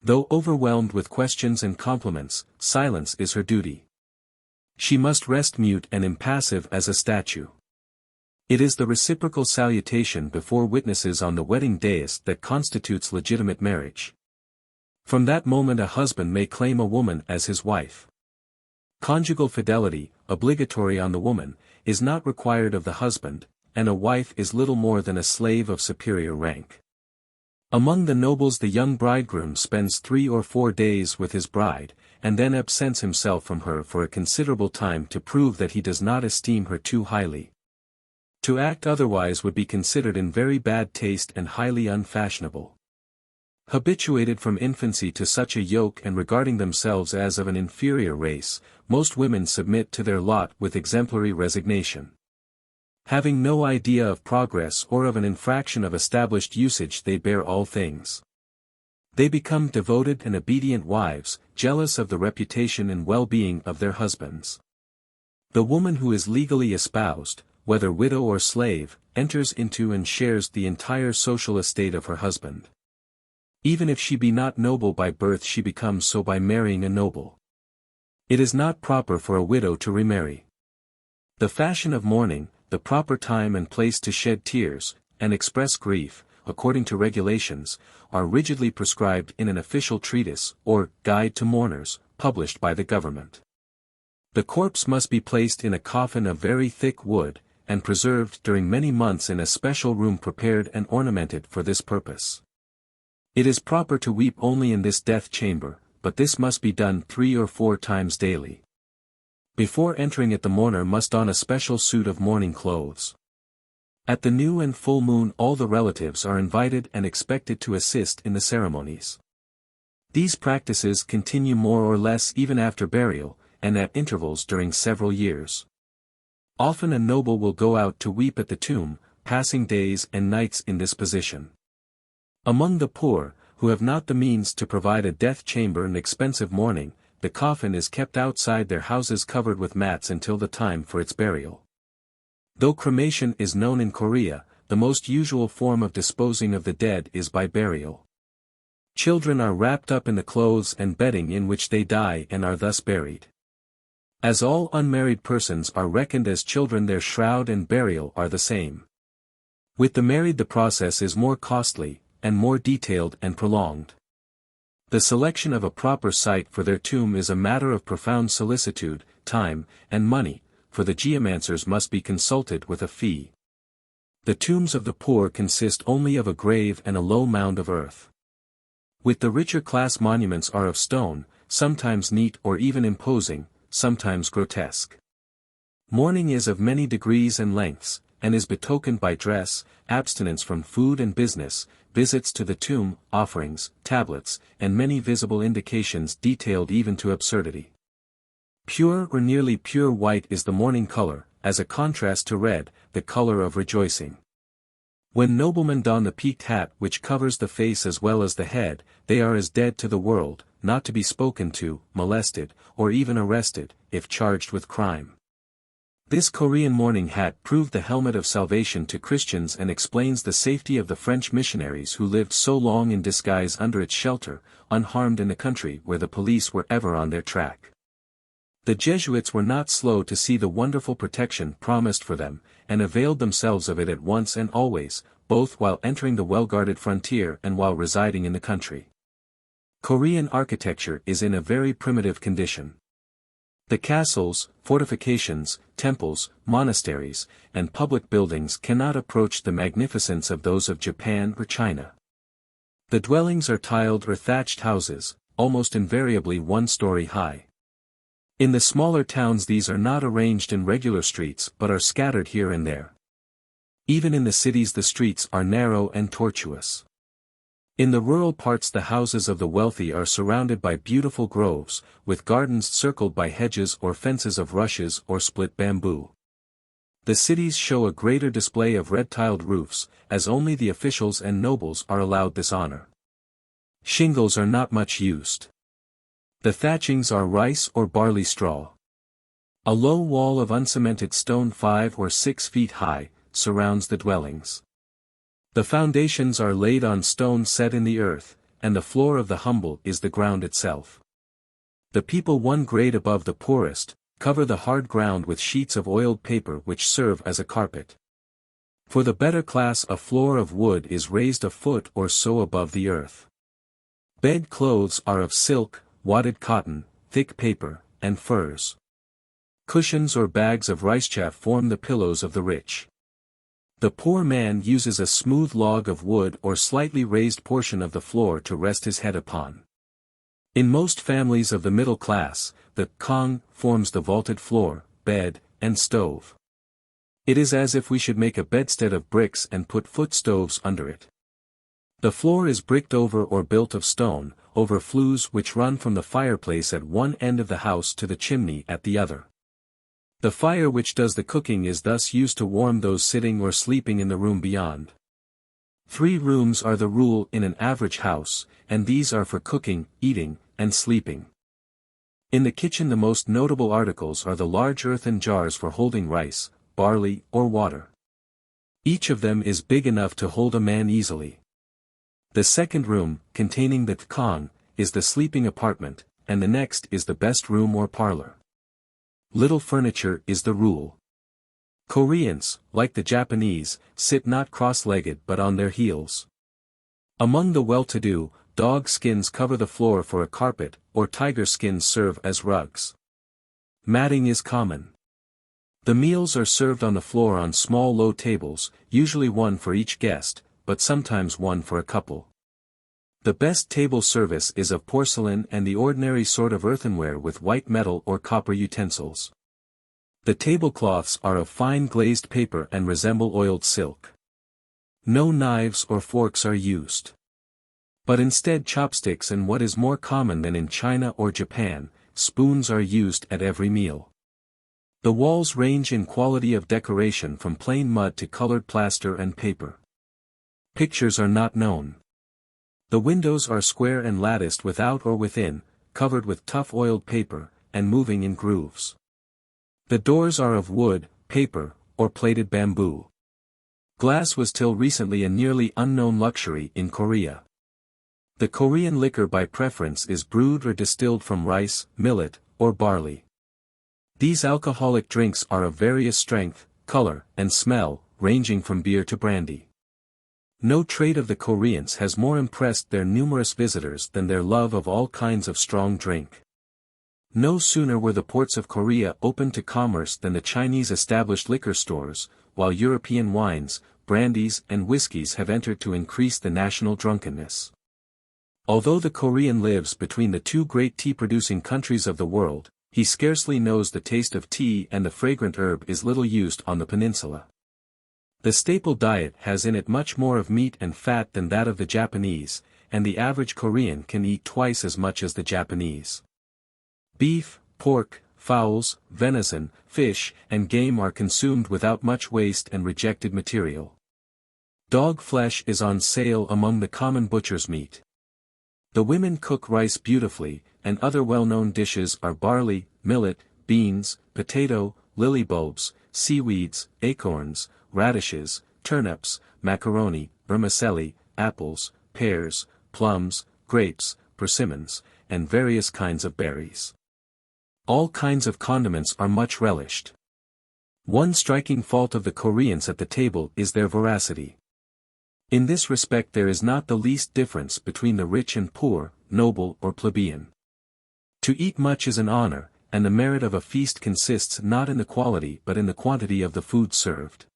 Though overwhelmed with questions and compliments, silence is her duty. She must rest mute and impassive as a statue. It is the reciprocal salutation before witnesses on the wedding dais that constitutes legitimate marriage. From that moment a husband may claim a woman as his wife. Conjugal fidelity, obligatory on the woman, is not required of the husband, and a wife is little more than a slave of superior rank. Among the nobles, the young bridegroom spends 3 or 4 days with his bride, and then absents himself from her for a considerable time to prove that he does not esteem her too highly. To act otherwise would be considered in very bad taste and highly unfashionable. Habituated from infancy to such a yoke and regarding themselves as of an inferior race, most women submit to their lot with exemplary resignation. Having no idea of progress or of an infraction of established usage, they bear all things. They become devoted and obedient wives, jealous of the reputation and well-being of their husbands. The woman who is legally espoused, whether widow or slave, enters into and shares the entire social estate of her husband. Even if she be not noble by birth, she becomes so by marrying a noble. It is not proper for a widow to remarry. The fashion of mourning, the proper time and place to shed tears, and express grief, according to regulations, are rigidly prescribed in an official treatise, or Guide to Mourners, published by the government. The corpse must be placed in a coffin of very thick wood, and preserved during many months in a special room prepared and ornamented for this purpose. It is proper to weep only in this death chamber, but this must be done 3 or 4 times daily. Before entering it, the mourner must don a special suit of mourning clothes. At the new and full moon all the relatives are invited and expected to assist in the ceremonies. These practices continue more or less even after burial, and at intervals during several years. Often a noble will go out to weep at the tomb, passing days and nights in this position. Among the poor, who have not the means to provide a death chamber and expensive mourning, the coffin is kept outside their houses covered with mats until the time for its burial. Though cremation is known in Korea, the most usual form of disposing of the dead is by burial. Children are wrapped up in the clothes and bedding in which they die and are thus buried. As all unmarried persons are reckoned as children, their shroud and burial are the same. With the married the process is more costly, and more detailed and prolonged. The selection of a proper site for their tomb is a matter of profound solicitude, time, and money, for the geomancers must be consulted with a fee. The tombs of the poor consist only of a grave and a low mound of earth. With the richer class, monuments are of stone, sometimes neat or even imposing, sometimes grotesque. Mourning is of many degrees and lengths, and is betokened by dress, abstinence from food and business, visits to the tomb, offerings, tablets, and many visible indications detailed even to absurdity. Pure or nearly pure white is the mourning color, as a contrast to red, the color of rejoicing. When noblemen don the peaked hat which covers the face as well as the head, they are as dead to the world, not to be spoken to, molested, or even arrested, if charged with crime. This Korean mourning hat proved the helmet of salvation to Christians and explains the safety of the French missionaries who lived so long in disguise under its shelter, unharmed in a country where the police were ever on their track. The Jesuits were not slow to see the wonderful protection promised for them, and availed themselves of it at once and always, both while entering the well-guarded frontier and while residing in the country. Korean architecture is in a very primitive condition. The castles, fortifications, temples, monasteries, and public buildings cannot approach the magnificence of those of Japan or China. The dwellings are tiled or thatched houses, almost invariably 1 story high. In the smaller towns these are not arranged in regular streets but are scattered here and there. Even in the cities the streets are narrow and tortuous. In the rural parts the houses of the wealthy are surrounded by beautiful groves, with gardens circled by hedges or fences of rushes or split bamboo. The cities show a greater display of red-tiled roofs, as only the officials and nobles are allowed this honor. Shingles are not much used. The thatchings are rice or barley straw. A low wall of uncemented stone 5 or 6 feet high, surrounds the dwellings. The foundations are laid on stone set in the earth, and the floor of the humble is the ground itself. The people 1 grade above the poorest, cover the hard ground with sheets of oiled paper which serve as a carpet. For the better class a floor of wood is raised a foot or so above the earth. Bed clothes are of silk, wadded cotton, thick paper, and furs. Cushions or bags of rice chaff form the pillows of the rich. The poor man uses a smooth log of wood or slightly raised portion of the floor to rest his head upon. In most families of the middle class, the kong forms the vaulted floor, bed, and stove. It is as if we should make a bedstead of bricks and put foot stoves under it. The floor is bricked over or built of stone, over flues which run from the fireplace at one end of the house to the chimney at the other. The fire which does the cooking is thus used to warm those sitting or sleeping in the room beyond. 3 rooms are the rule in an average house, and these are for cooking, eating, and sleeping. In the kitchen the most notable articles are the large earthen jars for holding rice, barley, or water. Each of them is big enough to hold a man easily. The second room, containing the kong, is the sleeping apartment, and the next is the best room or parlor. Little furniture is the rule. Koreans, like the Japanese, sit not cross-legged but on their heels. Among the well-to-do, dog skins cover the floor for a carpet, or tiger skins serve as rugs. Matting is common. The meals are served on the floor on small low tables, usually one for each guest, but sometimes one for a couple. The best table service is of porcelain and the ordinary sort of earthenware with white metal or copper utensils. The tablecloths are of fine glazed paper and resemble oiled silk. No knives or forks are used. But instead chopsticks and what is more common than in China or Japan, spoons are used at every meal. The walls range in quality of decoration from plain mud to colored plaster and paper. Pictures are not known. The windows are square and latticed without or within, covered with tough oiled paper, and moving in grooves. The doors are of wood, paper, or plated bamboo. Glass was till recently a nearly unknown luxury in Korea. The Korean liquor by preference is brewed or distilled from rice, millet, or barley. These alcoholic drinks are of various strength, color, and smell, ranging from beer to brandy. No trade of the Koreans has more impressed their numerous visitors than their love of all kinds of strong drink. No sooner were the ports of Korea opened to commerce than the Chinese established liquor stores, while European wines, brandies and whiskies have entered to increase the national drunkenness. Although the Korean lives between the 2 great tea-producing countries of the world, he scarcely knows the taste of tea, and the fragrant herb is little used on the peninsula. The staple diet has in it much more of meat and fat than that of the Japanese, and the average Korean can eat twice as much as the Japanese. Beef, pork, fowls, venison, fish, and game are consumed without much waste and rejected material. Dog flesh is on sale among the common butcher's meat. The women cook rice beautifully, and other well-known dishes are barley, millet, beans, potato, lily bulbs, seaweeds, acorns, radishes, turnips, macaroni, vermicelli, apples, pears, plums, grapes, persimmons, and various kinds of berries. All kinds of condiments are much relished. One striking fault of the Koreans at the table is their voracity. In this respect there is not the least difference between the rich and poor, noble or plebeian. To eat much is an honor, and the merit of a feast consists not in the quality but in the quantity of the food served.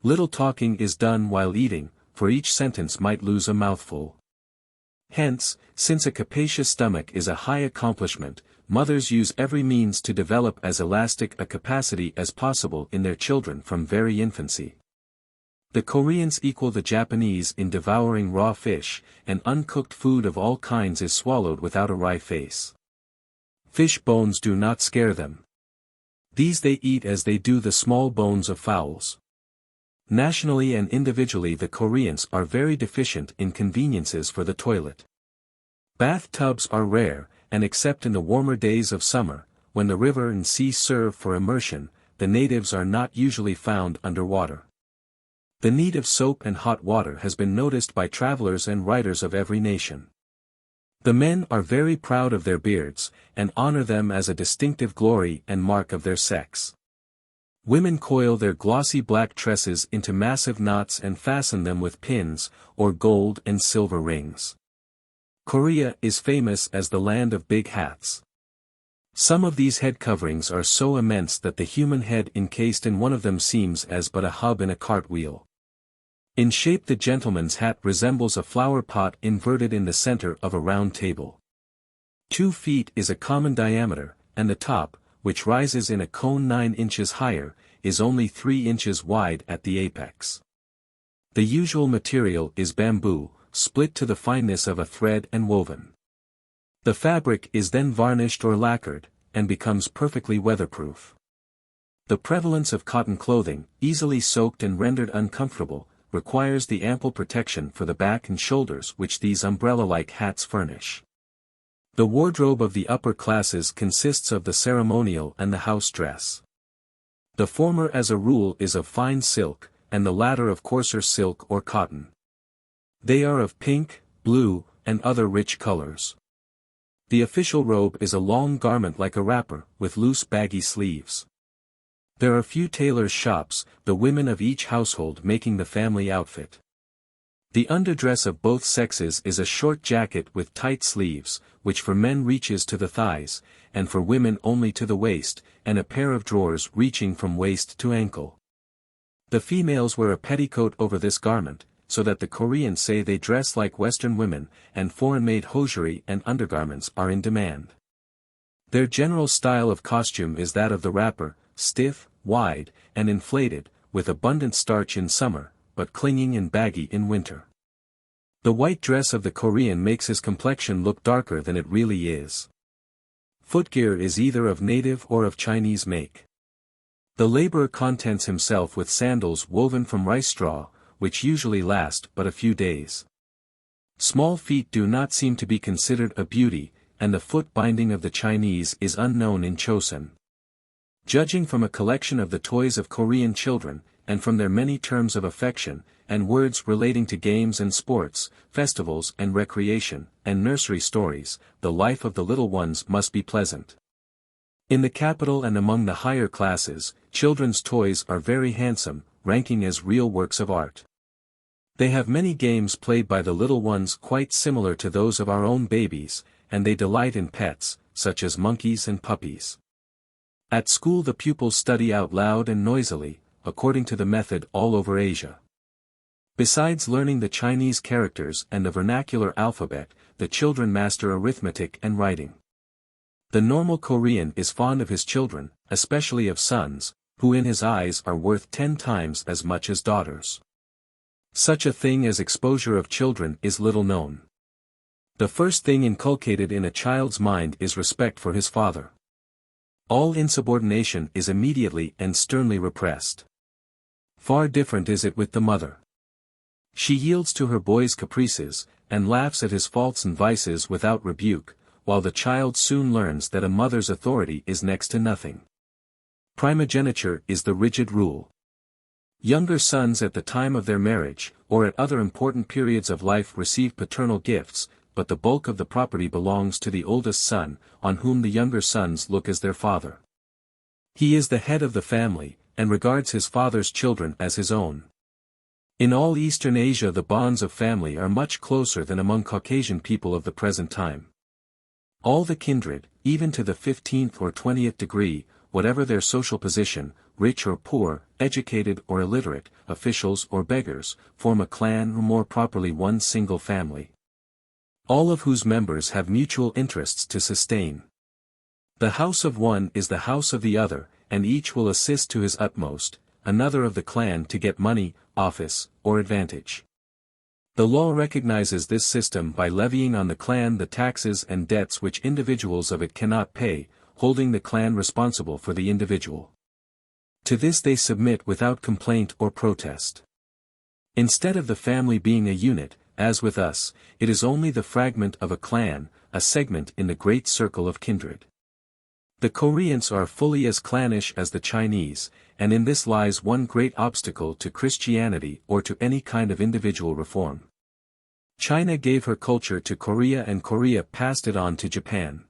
Little talking is done while eating, for each sentence might lose a mouthful. Hence, since a capacious stomach is a high accomplishment, mothers use every means to develop as elastic a capacity as possible in their children from very infancy. The Koreans equal the Japanese in devouring raw fish, and uncooked food of all kinds is swallowed without a wry face. Fish bones do not scare them. These they eat as they do the small bones of fowls. Nationally and individually the Koreans are very deficient in conveniences for the toilet. Bath tubs are rare, and except in the warmer days of summer, when the river and sea serve for immersion, the natives are not usually found under water. The need of soap and hot water has been noticed by travelers and writers of every nation. The men are very proud of their beards, and honor them as a distinctive glory and mark of their sex. Women coil their glossy black tresses into massive knots and fasten them with pins, or gold and silver rings. Korea is famous as the land of big hats. Some of these head coverings are so immense that the human head encased in one of them seems as but a hub in a cartwheel. In shape the gentleman's hat resembles a flower pot inverted in the center of a round table. 2 feet is a common diameter, and the top, which rises in a cone 9 inches higher, is only 3 inches wide at the apex. The usual material is bamboo, split to the fineness of a thread and woven. The fabric is then varnished or lacquered, and becomes perfectly weatherproof. The prevalence of cotton clothing, easily soaked and rendered uncomfortable, requires the ample protection for the back and shoulders which these umbrella-like hats furnish. The wardrobe of the upper classes consists of the ceremonial and the house dress. The former as a rule is of fine silk, and the latter of coarser silk or cotton. They are of pink, blue, and other rich colors. The official robe is a long garment like a wrapper, with loose baggy sleeves. There are few tailors' shops, the women of each household making the family outfit. The underdress of both sexes is a short jacket with tight sleeves, which for men reaches to the thighs, and for women only to the waist, and a pair of drawers reaching from waist to ankle. The females wear a petticoat over this garment, so that the Koreans say they dress like Western women, and foreign-made hosiery and undergarments are in demand. Their general style of costume is that of the wrapper, stiff, wide, and inflated, with abundant starch in summer, but clinging and baggy in winter. The white dress of the Korean makes his complexion look darker than it really is. Footgear is either of native or of Chinese make. The laborer contents himself with sandals woven from rice straw, which usually last but a few days. Small feet do not seem to be considered a beauty, and the foot binding of the Chinese is unknown in Chosun. Judging from a collection of the toys of Korean children, and from their many terms of affection, and words relating to games and sports, festivals and recreation, and nursery stories, the life of the little ones must be pleasant. In the capital and among the higher classes, children's toys are very handsome, ranking as real works of art. They have many games played by the little ones quite similar to those of our own babies, and they delight in pets, such as monkeys and puppies. At school the pupils study out loud and noisily, according to the method all over Asia. Besides learning the Chinese characters and the vernacular alphabet, the children master arithmetic and writing. The normal Korean is fond of his children, especially of sons, who in his eyes are worth 10 times as much as daughters. Such a thing as exposure of children is little known. The first thing inculcated in a child's mind is respect for his father. All insubordination is immediately and sternly repressed. Far different is it with the mother. She yields to her boy's caprices, and laughs at his faults and vices without rebuke, while the child soon learns that a mother's authority is next to nothing. Primogeniture is the rigid rule. Younger sons at the time of their marriage, or at other important periods of life receive paternal gifts, but the bulk of the property belongs to the oldest son, on whom the younger sons look as their father. He is the head of the family, and regards his father's children as his own. In all Eastern Asia the bonds of family are much closer than among Caucasian people of the present time. All the kindred, even to the 15th or 20th degree, whatever their social position, rich or poor, educated or illiterate, officials or beggars, form a clan or more properly one single family. All of whose members have mutual interests to sustain. The house of one is the house of the other, and each will assist to his utmost, another of the clan to get money, office, or advantage. The law recognizes this system by levying on the clan the taxes and debts which individuals of it cannot pay, holding the clan responsible for the individual. To this they submit without complaint or protest. Instead of the family being a unit, as with us, it is only the fragment of a clan, a segment in the great circle of kindred. The Koreans are fully as clannish as the Chinese, and in this lies one great obstacle to Christianity or to any kind of individual reform. China gave her culture to Korea and Korea passed it on to Japan.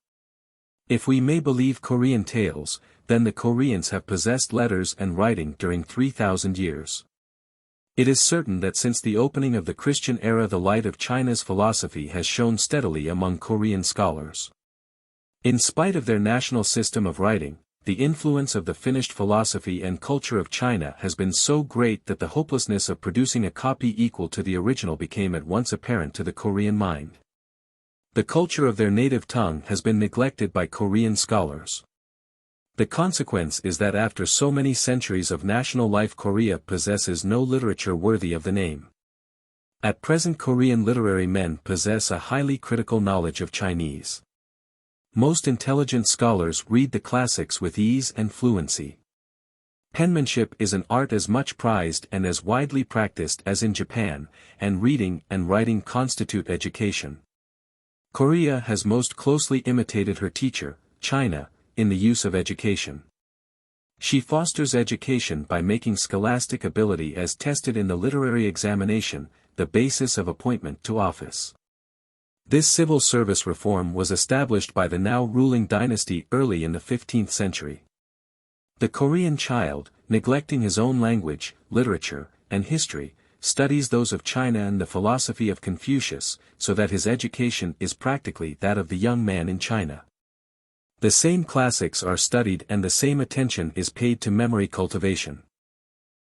If we may believe Korean tales, then the Koreans have possessed letters and writing during 3,000 years. It is certain that since the opening of the Christian era the light of China's philosophy has shone steadily among Korean scholars. In spite of their national system of writing, the influence of the finished philosophy and culture of China has been so great that the hopelessness of producing a copy equal to the original became at once apparent to the Korean mind. The culture of their native tongue has been neglected by Korean scholars. The consequence is that after so many centuries of national life, Korea possesses no literature worthy of the name. At present, Korean literary men possess a highly critical knowledge of Chinese. Most intelligent scholars read the classics with ease and fluency. Penmanship is an art as much prized and as widely practiced as in Japan, and reading and writing constitute education. Korea has most closely imitated her teacher, China, in the use of education. She fosters education by making scholastic ability as tested in the literary examination, the basis of appointment to office. This civil service reform was established by the now ruling dynasty early in the 15th century. The Korean child, neglecting his own language, literature, and history, studies those of China and the philosophy of Confucius, so that his education is practically that of the young man in China. The same classics are studied and the same attention is paid to memory cultivation.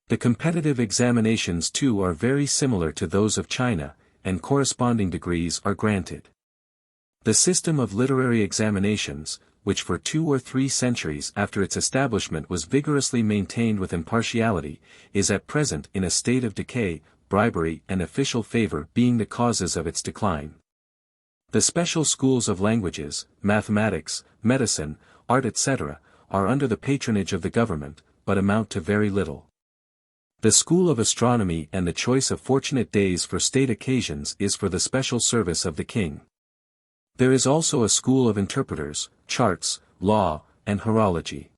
The competitive examinations too are very similar to those of China, and corresponding degrees are granted. The system of literary examinations, which for 2 or 3 centuries after its establishment was vigorously maintained with impartiality, is at present in a state of decay, bribery and official favor being the causes of its decline. The special schools of languages, mathematics, medicine, art etc., are under the patronage of the government, but amount to very little. The school of astronomy and the choice of fortunate days for state occasions is for the special service of the king. There is also a school of interpreters, charts, law, and horology.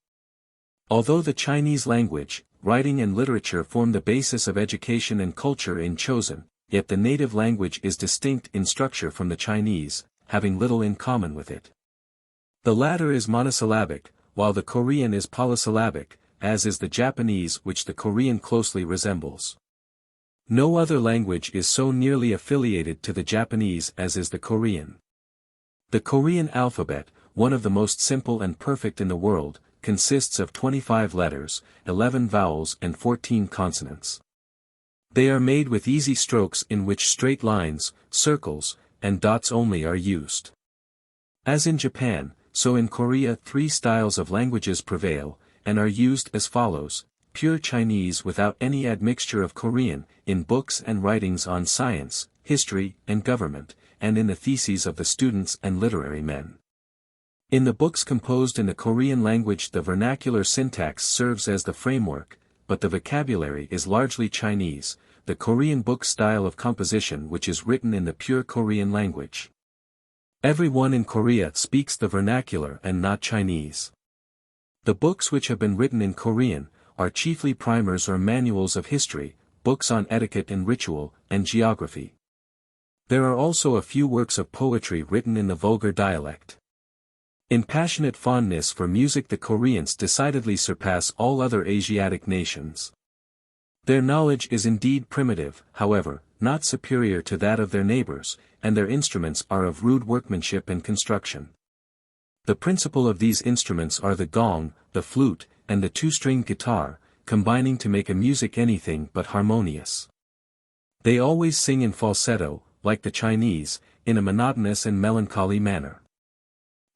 Although the Chinese language, writing and literature form the basis of education and culture in Chosen, yet the native language is distinct in structure from the Chinese, having little in common with it. The latter is monosyllabic, while the Korean is polysyllabic, as is the Japanese, which the Korean closely resembles. No other language is so nearly affiliated to the Japanese as is the Korean. The Korean alphabet, one of the most simple and perfect in the world, consists of 25 letters, 11 vowels and 14 consonants. They are made with easy strokes in which straight lines, circles, and dots only are used. As in Japan, so in Korea 3 styles of languages prevail, and are used as follows: pure Chinese without any admixture of Korean, in books and writings on science, history, and government, and in the theses of the students and literary men. In the books composed in the Korean language the vernacular syntax serves as the framework, but the vocabulary is largely Chinese, the Korean book style of composition which is written in the pure Korean language. Everyone in Korea speaks the vernacular and not Chinese. The books which have been written in Korean are chiefly primers or manuals of history, books on etiquette and ritual, and geography. There are also a few works of poetry written in the vulgar dialect. In passionate fondness for music the Koreans decidedly surpass all other Asiatic nations. Their knowledge is indeed primitive, however, not superior to that of their neighbors, and their instruments are of rude workmanship and construction. The principal of these instruments are the gong, the flute, and the 2-stringed guitar, combining to make a music anything but harmonious. They always sing in falsetto, like the Chinese, in a monotonous and melancholy manner.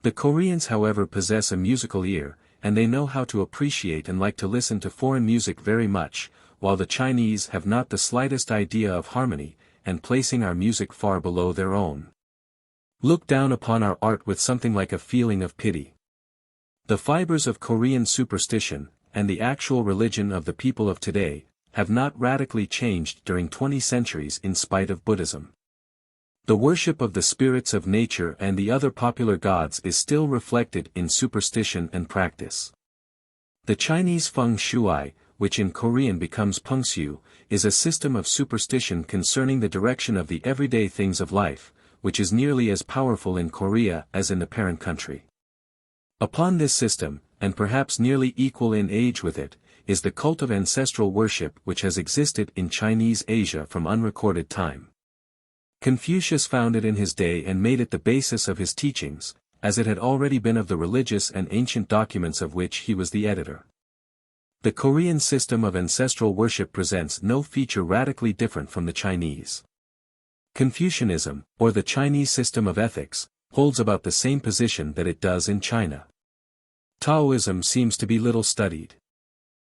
The Koreans however possess a musical ear, and they know how to appreciate and like to listen to foreign music very much, while the Chinese have not the slightest idea of harmony, and placing our music far below their own, look down upon our art with something like a feeling of pity. The fibers of Korean superstition, and the actual religion of the people of today, have not radically changed during 20 centuries in spite of Buddhism. The worship of the spirits of nature and the other popular gods is still reflected in superstition and practice. The Chinese feng shui, which in Korean becomes pungsu, is a system of superstition concerning the direction of the everyday things of life, which is nearly as powerful in Korea as in the parent country. Upon this system, and perhaps nearly equal in age with it, is the cult of ancestral worship which has existed in Chinese Asia from unrecorded time. Confucius found it in his day and made it the basis of his teachings, as it had already been of the religious and ancient documents of which he was the editor. The Korean system of ancestral worship presents no feature radically different from the Chinese. Confucianism, or the Chinese system of ethics, holds about the same position that it does in China. Taoism seems to be little studied.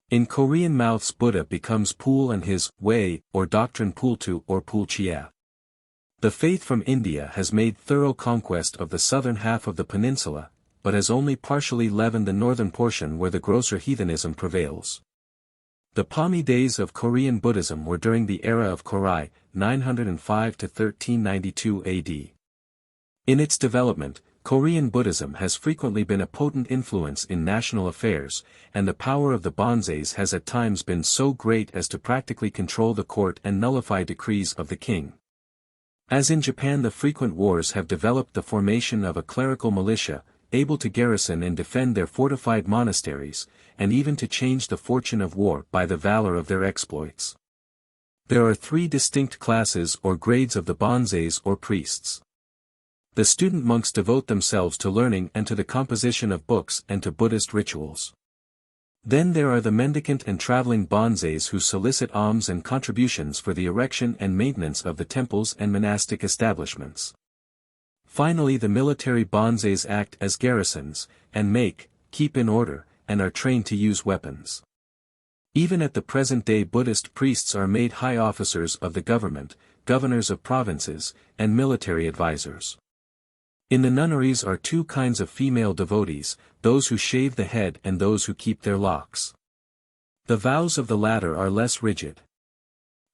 In Korean mouths Buddha becomes Pul and his way, or doctrine Pultu or Pulchia. The faith from India has made thorough conquest of the southern half of the peninsula, but has only partially leavened the northern portion where the grosser heathenism prevails. The palmy days of Korean Buddhism were during the era of Corea, 905 to 1392 AD. In its development, Korean Buddhism has frequently been a potent influence in national affairs, and the power of the bonzes has at times been so great as to practically control the court and nullify decrees of the king. As in Japan, the frequent wars have developed the formation of a clerical militia, able to garrison and defend their fortified monasteries, and even to change the fortune of war by the valor of their exploits. There are three distinct classes or grades of the bonzes or priests. The student monks devote themselves to learning and to the composition of books and to Buddhist rituals. Then there are the mendicant and traveling bonzes who solicit alms and contributions for the erection and maintenance of the temples and monastic establishments. Finally, the military bonzes act as garrisons, and keep in order, and are trained to use weapons. Even at the present day, Buddhist priests are made high officers of the government, governors of provinces, and military advisors. In the nunneries are two kinds of female devotees, those who shave the head and those who keep their locks. The vows of the latter are less rigid.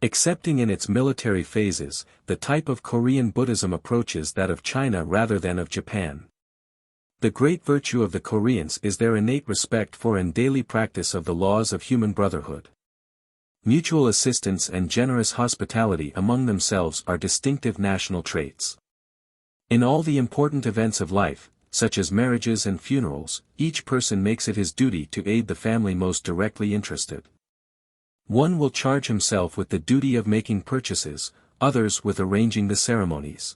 Excepting in its military phases, the type of Korean Buddhism approaches that of China rather than of Japan. The great virtue of the Koreans is their innate respect for and daily practice of the laws of human brotherhood. Mutual assistance and generous hospitality among themselves are distinctive national traits. In all the important events of life, such as marriages and funerals, each person makes it his duty to aid the family most directly interested. One will charge himself with the duty of making purchases, others with arranging the ceremonies.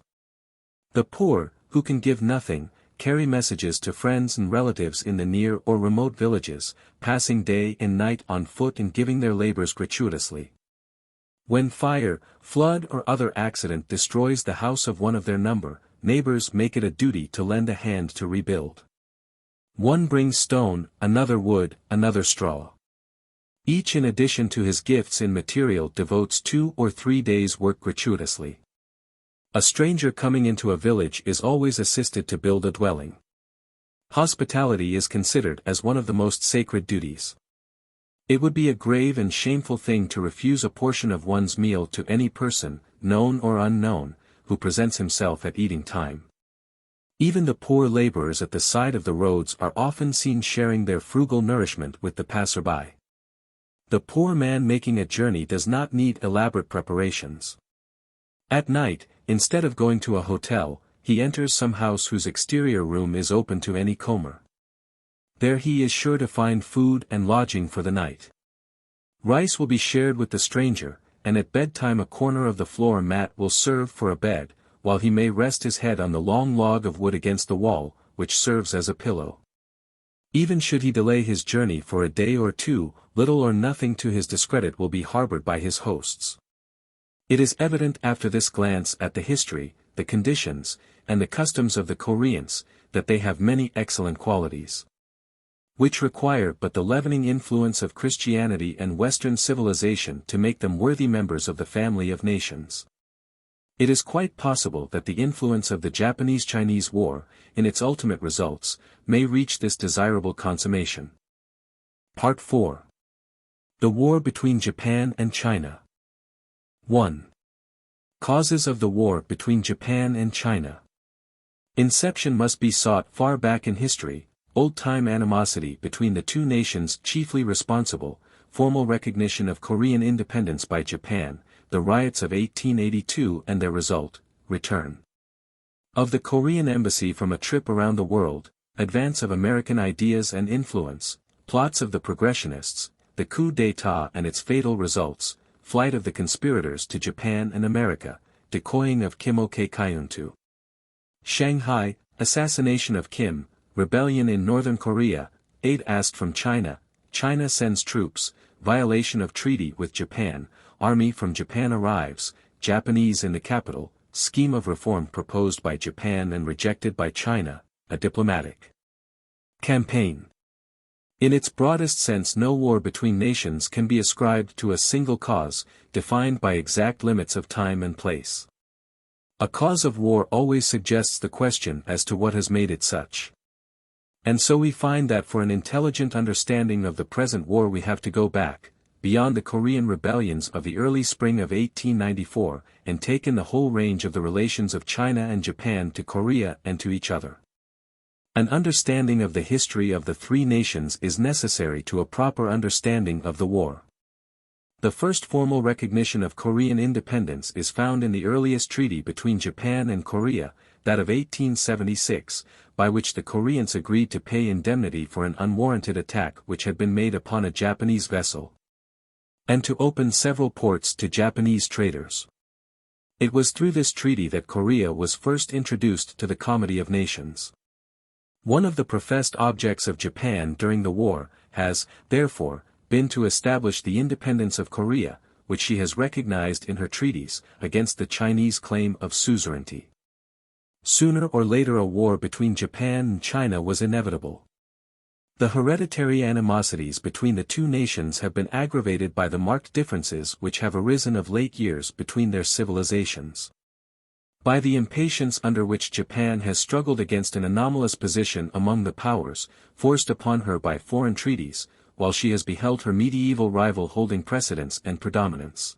The poor, who can give nothing, carry messages to friends and relatives in the near or remote villages, passing day and night on foot and giving their labors gratuitously. When fire, flood or other accident destroys the house of one of their number, neighbors make it a duty to lend a hand to rebuild. One brings stone, another wood, another straw. Each in addition to his gifts in material devotes 2 or 3 days' work gratuitously. A stranger coming into a village is always assisted to build a dwelling. Hospitality is considered as one of the most sacred duties. It would be a grave and shameful thing to refuse a portion of one's meal to any person, known or unknown, who presents himself at eating time. Even the poor laborers at the side of the roads are often seen sharing their frugal nourishment with the passerby. The poor man making a journey does not need elaborate preparations. At night, instead of going to a hotel, he enters some house whose exterior room is open to any comer. There he is sure to find food and lodging for the night. Rice will be shared with the stranger, and at bedtime a corner of the floor mat will serve for a bed, while he may rest his head on the long log of wood against the wall, which serves as a pillow. Even should he delay his journey for a day or two, little or nothing to his discredit will be harbored by his hosts. It is evident after this glance at the history, the conditions, and the customs of the Koreans, that they have many excellent qualities, which require but the leavening influence of Christianity and Western civilization to make them worthy members of the family of nations. It is quite possible that the influence of the Japanese-Chinese War, in its ultimate results, may reach this desirable consummation. Part 4. The War between Japan and China. 1. Causes of the war between Japan and China. Inception must be sought far back in history, old-time animosity between the two nations chiefly responsible, formal recognition of Korean independence by Japan, the riots of 1882 and their result, return of the Korean embassy from a trip around the world, advance of American ideas and influence, plots of the progressionists, the coup d'état and its fatal results, flight of the conspirators to Japan and America, decoying of Kim Ok-kyun to Shanghai, assassination of Kim, rebellion in Northern Korea, aid asked from China, China sends troops, violation of treaty with Japan, army from Japan arrives, Japanese in the capital, scheme of reform proposed by Japan and rejected by China, a diplomatic campaign. In its broadest sense, no war between nations can be ascribed to a single cause, defined by exact limits of time and place. A cause of war always suggests the question as to what has made it such. And so we find that for an intelligent understanding of the present war we have to go back, beyond the Korean rebellions of the early spring of 1894, and take in the whole range of the relations of China and Japan to Korea and to each other. An understanding of the history of the three nations is necessary to a proper understanding of the war. The first formal recognition of Korean independence is found in the earliest treaty between Japan and Korea, that of 1876, by which the Koreans agreed to pay indemnity for an unwarranted attack which had been made upon a Japanese vessel, and to open several ports to Japanese traders. It was through this treaty that Korea was first introduced to the comity of nations. One of the professed objects of Japan during the war has, therefore, been to establish the independence of Korea, which she has recognized in her treaties, against the Chinese claim of suzerainty. Sooner or later a war between Japan and China was inevitable. The hereditary animosities between the two nations have been aggravated by the marked differences which have arisen of late years between their civilizations. By the impatience under which Japan has struggled against an anomalous position among the powers, forced upon her by foreign treaties, while she has beheld her medieval rival holding precedence and predominance.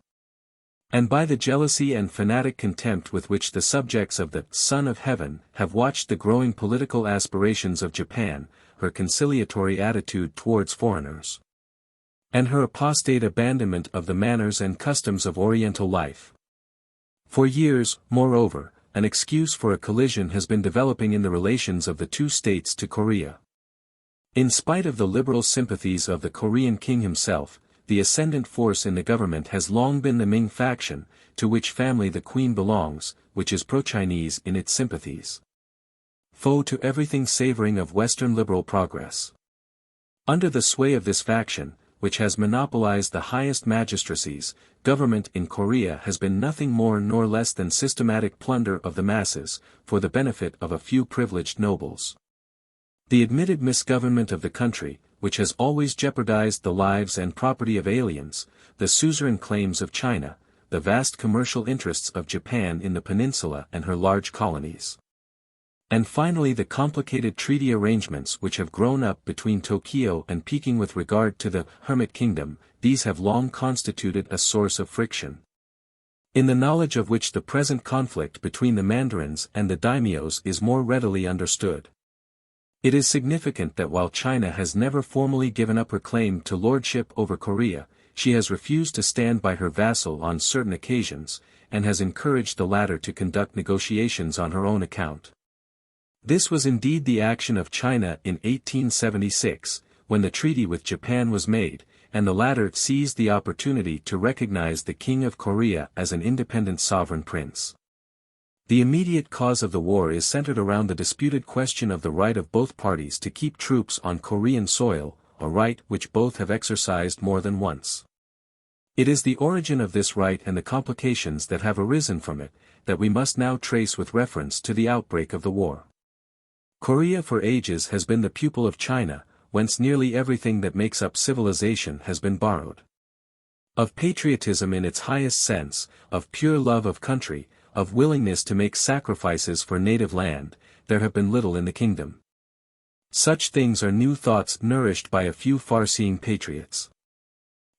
And by the jealousy and fanatic contempt with which the subjects of the Son of Heaven have watched the growing political aspirations of Japan, her conciliatory attitude towards foreigners, and her apostate abandonment of the manners and customs of Oriental life. For years, moreover, an excuse for a collision has been developing in the relations of the two states to Korea. In spite of the liberal sympathies of the Korean king himself, the ascendant force in the government has long been the Ming faction, to which family the queen belongs, which is pro-Chinese in its sympathies, foe to everything savoring of Western liberal progress. Under the sway of this faction, which has monopolized the highest magistracies, government in Korea has been nothing more nor less than systematic plunder of the masses, for the benefit of a few privileged nobles. The admitted misgovernment of the country, which has always jeopardized the lives and property of aliens, the suzerain claims of China, the vast commercial interests of Japan in the peninsula and her large colonies, and finally the complicated treaty arrangements which have grown up between Tokyo and Peking with regard to the Hermit Kingdom, these have long constituted a source of friction, in the knowledge of which the present conflict between the mandarins and the daimyos is more readily understood. It is significant that while China has never formally given up her claim to lordship over Korea, she has refused to stand by her vassal on certain occasions, and has encouraged the latter to conduct negotiations on her own account. This was indeed the action of China in 1876, when the treaty with Japan was made, and the latter seized the opportunity to recognize the King of Korea as an independent sovereign prince. The immediate cause of the war is centered around the disputed question of the right of both parties to keep troops on Korean soil, a right which both have exercised more than once. It is the origin of this right and the complications that have arisen from it, that we must now trace with reference to the outbreak of the war. Korea for ages has been the pupil of China, whence nearly everything that makes up civilization has been borrowed. Of patriotism in its highest sense, of pure love of country, of willingness to make sacrifices for native land, there have been little in the kingdom. Such things are new thoughts nourished by a few far-seeing patriots.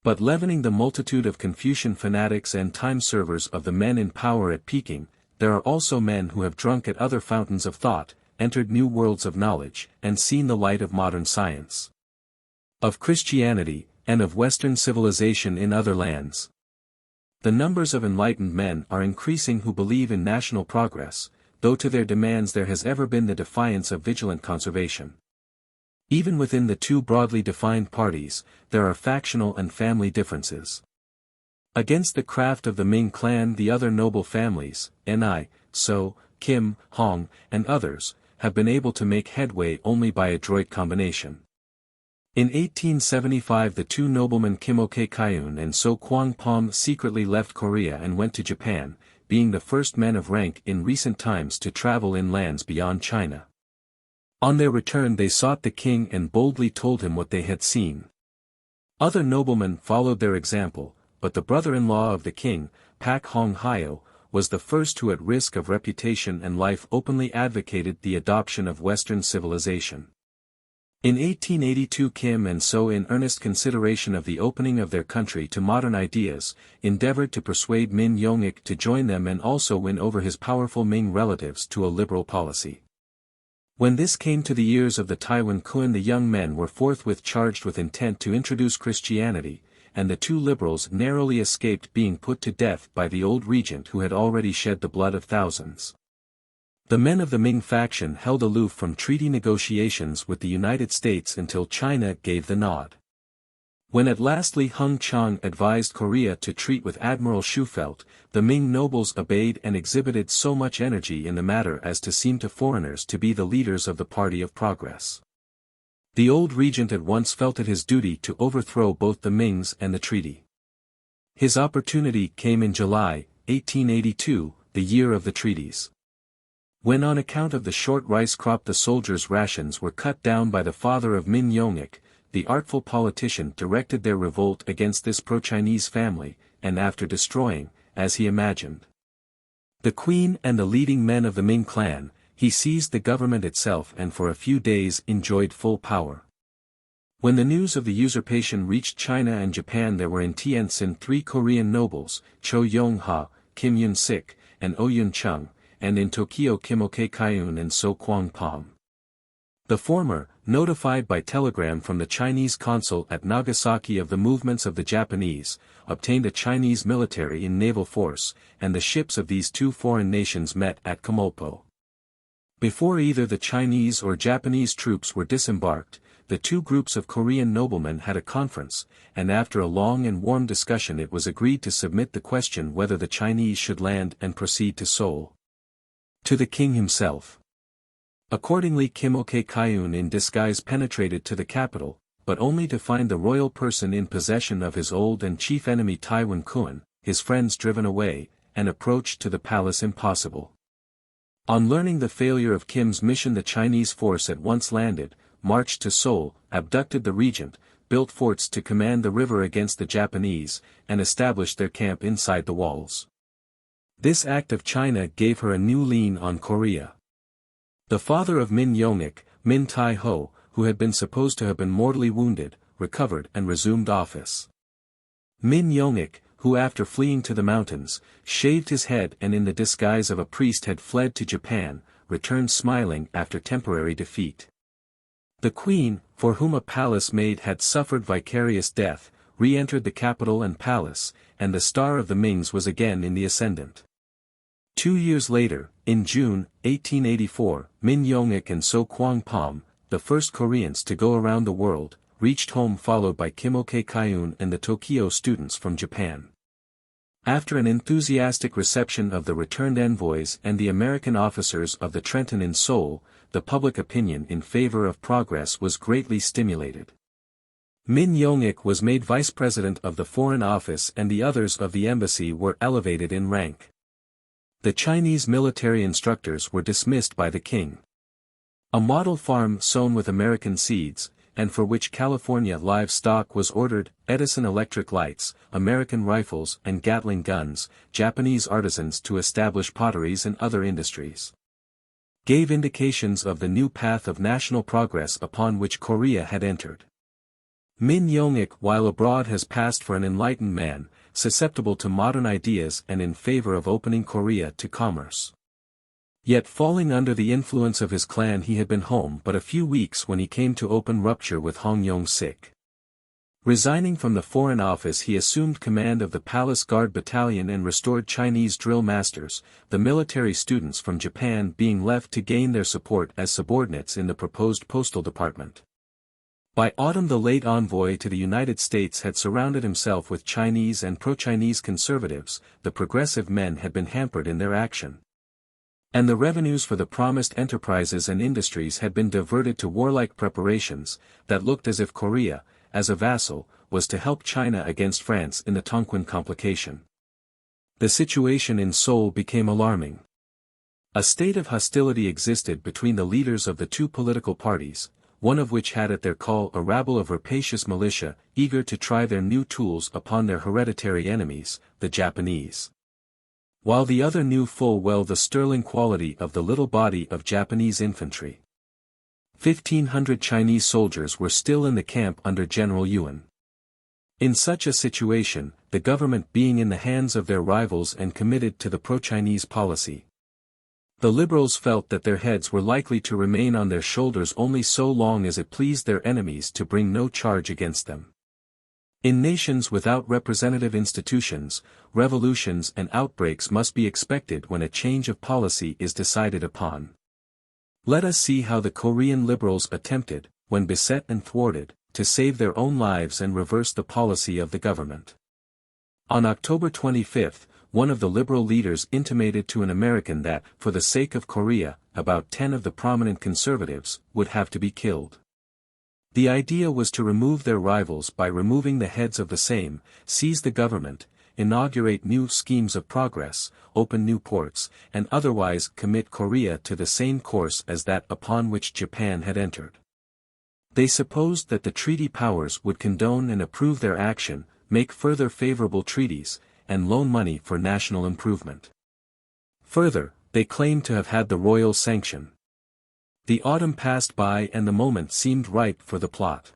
But leavening the multitude of Confucian fanatics and time-servers of the men in power at Peking, there are also men who have drunk at other fountains of thought, entered new worlds of knowledge, and seen the light of modern science, of Christianity, and of Western civilization in other lands. The numbers of enlightened men are increasing who believe in national progress, though to their demands there has ever been the defiance of vigilant conservation. Even within the two broadly defined parties, there are factional and family differences. Against the craft of the Ming clan the other noble families, Ni, So, Kim, Hong, and others, have been able to make headway only by adroit combination. In 1875 the two noblemen Kimoke Kyun and So Kwang Pom secretly left Korea and went to Japan, being the first men of rank in recent times to travel in lands beyond China. On their return they sought the king and boldly told him what they had seen. Other noblemen followed their example, but the brother-in-law of the king, Pak Hong Hyo, was the first who at risk of reputation and life openly advocated the adoption of Western civilization. In 1882 Kim and So, in earnest consideration of the opening of their country to modern ideas, endeavored to persuade Min Yong-ik to join them and also win over his powerful Ming relatives to a liberal policy. When this came to the ears of the Taiwan Kun, the young men were forthwith charged with intent to introduce Christianity, and the two liberals narrowly escaped being put to death by the old regent who had already shed the blood of thousands. The men of the Ming faction held aloof from treaty negotiations with the United States until China gave the nod. When at last Li Hung Chang advised Korea to treat with Admiral Schufelt, the Ming nobles obeyed and exhibited so much energy in the matter as to seem to foreigners to be the leaders of the party of progress. The old regent at once felt it his duty to overthrow both the Mings and the treaty. His opportunity came in July, 1882, the year of the treaties. When on account of the short rice crop the soldiers' rations were cut down by the father of Min Yong-ik, the artful politician directed their revolt against this pro-Chinese family, and after destroying, as he imagined, the queen and the leading men of the Ming clan, he seized the government itself and for a few days enjoyed full power. When the news of the usurpation reached China and Japan, there were in Tientsin 3 Korean nobles, Cho Yong-ha, Kim Yun-sik, and Oh Yun-chung, and in Tokyo Kimoke Kyun and So Kwang Pom. The former, notified by telegram from the Chinese consul at Nagasaki of the movements of the Japanese, obtained a Chinese military and naval force, and the ships of these two foreign nations met at Kamolpo. Before either the Chinese or Japanese troops were disembarked, the two groups of Korean noblemen had a conference, and after a long and warm discussion it was agreed to submit the question whether the Chinese should land and proceed to Seoul. To the king himself. Accordingly Kimoke Kyun in disguise penetrated to the capital, but only to find the royal person in possession of his old and chief enemy Taiwan Kun, his friends driven away, and approach to the palace impossible. On learning the failure of Kim's mission, the Chinese force at once landed, marched to Seoul, abducted the regent, built forts to command the river against the Japanese, and established their camp inside the walls. This act of China gave her a new lien on Korea. The father of Min Yong-ik, Min Tai-ho, who had been supposed to have been mortally wounded, recovered and resumed office. Min Yong-ik, who after fleeing to the mountains, shaved his head and in the disguise of a priest had fled to Japan, returned smiling after temporary defeat. The queen, for whom a palace maid had suffered vicarious death, re-entered the capital and palace, and the star of the Mings was again in the ascendant. 2 years later, in June, 1884, Min Yong-ik and So Kwang Pom, the first Koreans to go around the world, reached home followed by Kimoke Kyun and the Tokyo students from Japan. After an enthusiastic reception of the returned envoys and the American officers of the Trenton in Seoul, the public opinion in favor of progress was greatly stimulated. Min Yong-ik was made vice president of the Foreign Office and the others of the embassy were elevated in rank. The Chinese military instructors were dismissed by the king. A model farm sown with American seeds, and for which California livestock was ordered, Edison electric lights, American rifles and Gatling guns, Japanese artisans to establish potteries and other industries, gave indications of the new path of national progress upon which Korea had entered. Min Yong-ik while abroad has passed for an enlightened man, susceptible to modern ideas and in favor of opening Korea to commerce. Yet falling under the influence of his clan he had been home but a few weeks when he came to open rupture with Hong Yong-sik. Resigning from the Foreign Office he assumed command of the Palace Guard Battalion and restored Chinese drill masters, the military students from Japan being left to gain their support as subordinates in the proposed postal department. By autumn the late envoy to the United States had surrounded himself with Chinese and pro-Chinese conservatives, the progressive men had been hampered in their action. And the revenues for the promised enterprises and industries had been diverted to warlike preparations, that looked as if Korea, as a vassal, was to help China against France in the Tonquin complication. The situation in Seoul became alarming. A state of hostility existed between the leaders of the two political parties, one of which had at their call a rabble of rapacious militia, eager to try their new tools upon their hereditary enemies, the Japanese. While the other knew full well the sterling quality of the little body of Japanese infantry. 1,500 Chinese soldiers were still in the camp under General Yuan. In such a situation, the government being in the hands of their rivals and committed to the pro-Chinese policy, the liberals felt that their heads were likely to remain on their shoulders only so long as it pleased their enemies to bring no charge against them. In nations without representative institutions, revolutions and outbreaks must be expected when a change of policy is decided upon. Let us see how the Korean liberals attempted, when beset and thwarted, to save their own lives and reverse the policy of the government. On October 25, one of the liberal leaders intimated to an American that, for the sake of Korea, about 10 of the prominent conservatives would have to be killed. The idea was to remove their rivals by removing the heads of the same, seize the government, inaugurate new schemes of progress, open new ports, and otherwise commit Korea to the same course as that upon which Japan had entered. They supposed that the treaty powers would condone and approve their action, make further favorable treaties, and loan money for national improvement. Further, they claimed to have had the royal sanction. The autumn passed by and the moment seemed ripe for the plot.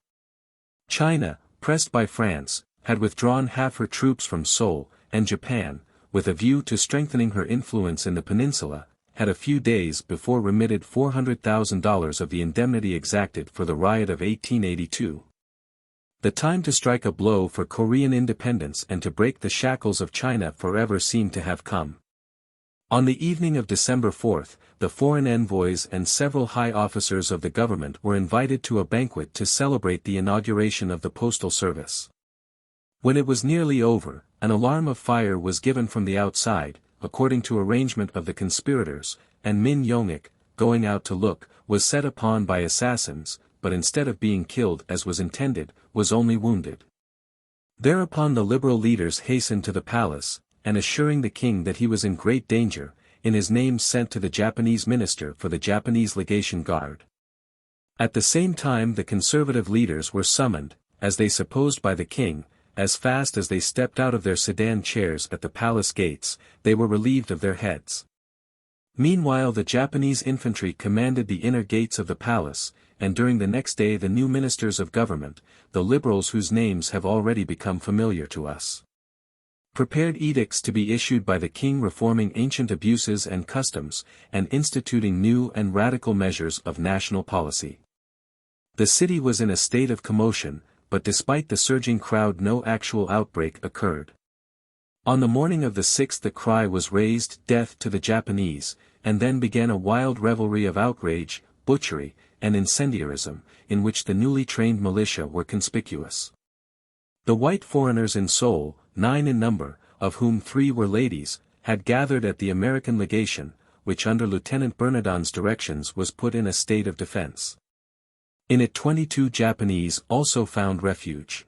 China, pressed by France, had withdrawn half her troops from Seoul, and Japan, with a view to strengthening her influence in the peninsula, had a few days before remitted $400,000 of the indemnity exacted for the riot of 1882. The time to strike a blow for Korean independence and to break the shackles of China forever seemed to have come. On the evening of December 4, the foreign envoys and several high officers of the government were invited to a banquet to celebrate the inauguration of the postal service. When it was nearly over, an alarm of fire was given from the outside, according to arrangement of the conspirators, and Min Yong-ik, going out to look, was set upon by assassins, but instead of being killed as was intended, was only wounded. Thereupon the liberal leaders hastened to the palace, and assuring the king that he was in great danger, in his name sent to the Japanese minister for the Japanese legation guard. At the same time the conservative leaders were summoned, as they supposed by the king, as fast as they stepped out of their sedan chairs at the palace gates, they were relieved of their heads. Meanwhile the Japanese infantry commanded the inner gates of the palace, and during the next day the new ministers of government, the liberals whose names have already become familiar to us, prepared edicts to be issued by the king reforming ancient abuses and customs, and instituting new and radical measures of national policy. The city was in a state of commotion, but despite the surging crowd no actual outbreak occurred. On the morning of the 6th the cry was raised, "Death to the Japanese," and then began a wild revelry of outrage, butchery, and incendiarism, in which the newly trained militia were conspicuous. The white foreigners in Seoul, 9 in number, of whom 3 were ladies, had gathered at the American legation, which under Lieutenant Bernadotte's directions was put in a state of defense. In it 22 Japanese also found refuge.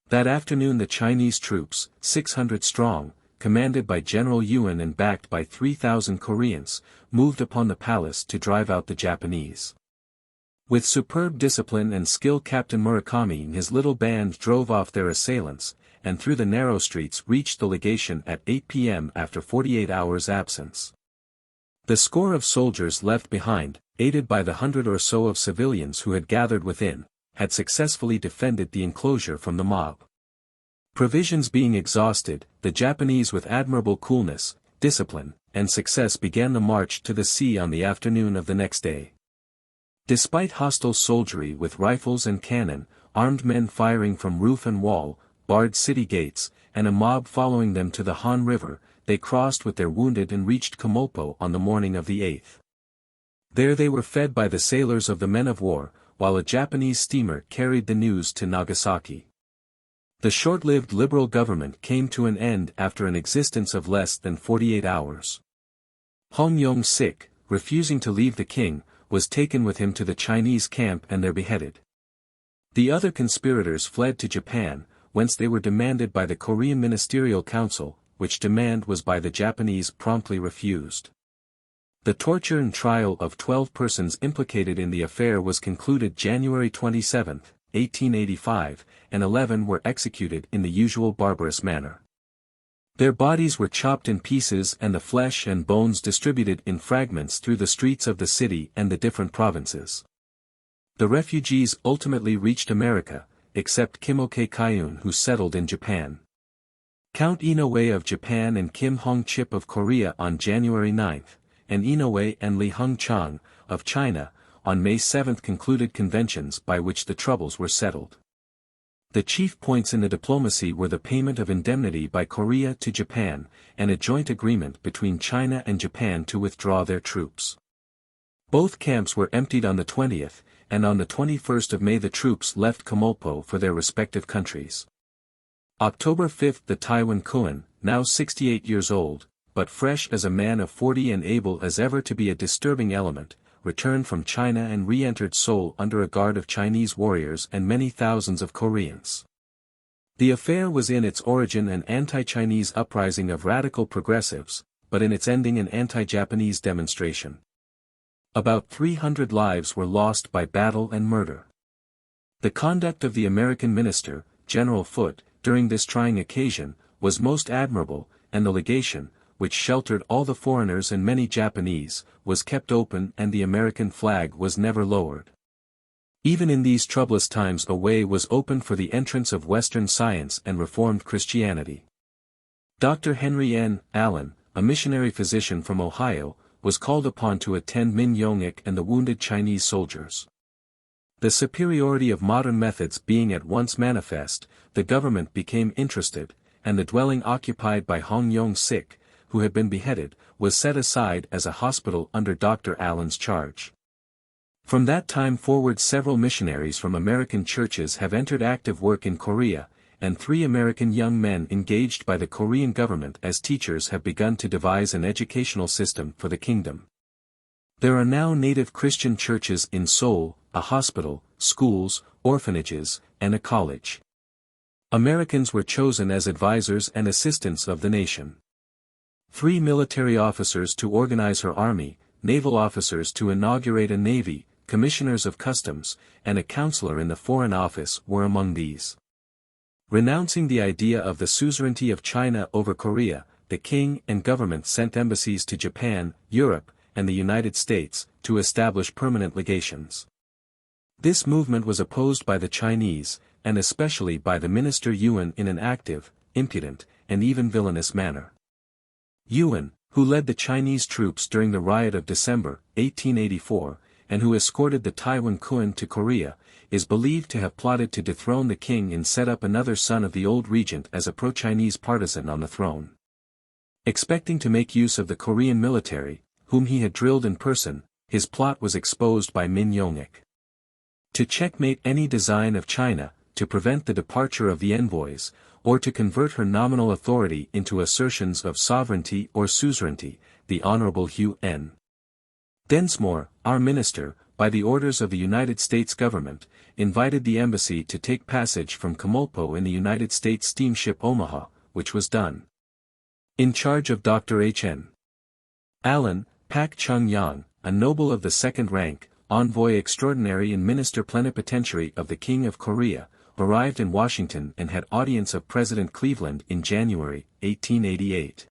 That afternoon the Chinese troops, 600 strong, commanded by General Yuan and backed by 3,000 Koreans, moved upon the palace to drive out the Japanese. With superb discipline and skill Captain Murakami and his little band drove off their assailants, and through the narrow streets reached the legation at 8 p.m. after 48 hours' absence. The score of soldiers left behind, aided by the 100 or so of civilians who had gathered within, had successfully defended the enclosure from the mob. Provisions being exhausted, the Japanese with admirable coolness, discipline, and success began the march to the sea on the afternoon of the next day. Despite hostile soldiery with rifles and cannon, armed men firing from roof and wall, barred city gates, and a mob following them to the Han River, they crossed with their wounded and reached Kumopo on the morning of the 8th. There they were fed by the sailors of the men of war, while a Japanese steamer carried the news to Nagasaki. The short-lived liberal government came to an end after an existence of less than 48 hours. Hong Yong-sik, refusing to leave the king, was taken with him to the Chinese camp and there beheaded. The other conspirators fled to Japan, whence they were demanded by the Korean Ministerial Council, which demand was by the Japanese promptly refused. The torture and trial of 12 persons implicated in the affair was concluded January 27, 1885, and 11 were executed in the usual barbarous manner. Their bodies were chopped in pieces and the flesh and bones distributed in fragments through the streets of the city and the different provinces. The refugees ultimately reached America, except Kimoke Kyun who settled in Japan. Count Inoue of Japan and Kim Hong-chip of Korea on January 9, and Inoue and Li Hung-chang, of China, on May 7 concluded conventions by which the troubles were settled. The chief points in the diplomacy were the payment of indemnity by Korea to Japan, and a joint agreement between China and Japan to withdraw their troops. Both camps were emptied on the 20th, and on the 21st of May the troops left Kamolpo for their respective countries. October 5 the Taiwan Kuan, now 68 years old, but fresh as a man of 40 and able as ever to be a disturbing element, returned from China and re-entered Seoul under a guard of Chinese warriors and many thousands of Koreans. The affair was in its origin an anti-Chinese uprising of radical progressives, but in its ending an anti-Japanese demonstration. About 300 lives were lost by battle and murder. The conduct of the American minister, General Foote, during this trying occasion, was most admirable, and the legation, which sheltered all the foreigners and many Japanese, was kept open and the American flag was never lowered. Even in these troublous times a way was opened for the entrance of Western science and Reformed Christianity. Dr. Henry N. Allen, a missionary physician from Ohio, was called upon to attend Min Yong-ik and the wounded Chinese soldiers. The superiority of modern methods being at once manifest, the government became interested, and the dwelling occupied by Hong Yong-sik, who had been beheaded, was set aside as a hospital under Dr. Allen's charge. From that time forward several missionaries from American churches have entered active work in Korea, and 3 American young men engaged by the Korean government as teachers have begun to devise an educational system for the kingdom. There are now native Christian churches in Seoul, a hospital, schools, orphanages, and a college. Americans were chosen as advisors and assistants of the nation. 3 military officers to organize her army, naval officers to inaugurate a navy, commissioners of customs, and a counselor in the Foreign Office were among these. Renouncing the idea of the suzerainty of China over Korea, the king and government sent embassies to Japan, Europe, and the United States, to establish permanent legations. This movement was opposed by the Chinese, and especially by the minister Yuan in an active, impudent, and even villainous manner. Yuan, who led the Chinese troops during the riot of December, 1884, and who escorted the Taiwan Kuan to Korea, is believed to have plotted to dethrone the king and set up another son of the old regent as a pro-Chinese partisan on the throne. Expecting to make use of the Korean military, whom he had drilled in person, his plot was exposed by Min Yong-ik. To checkmate any design of China, to prevent the departure of the envoys, or to convert her nominal authority into assertions of sovereignty or suzerainty, the Honorable Hugh N. Densmore, our minister, by the orders of the United States government, invited the embassy to take passage from Kamolpo in the United States steamship Omaha, which was done. In charge of Dr. H.N. Allen, Pak Chung-yang, a noble of the second rank, envoy extraordinary and minister plenipotentiary of the King of Korea, arrived in Washington and had audience of President Cleveland in January, 1888.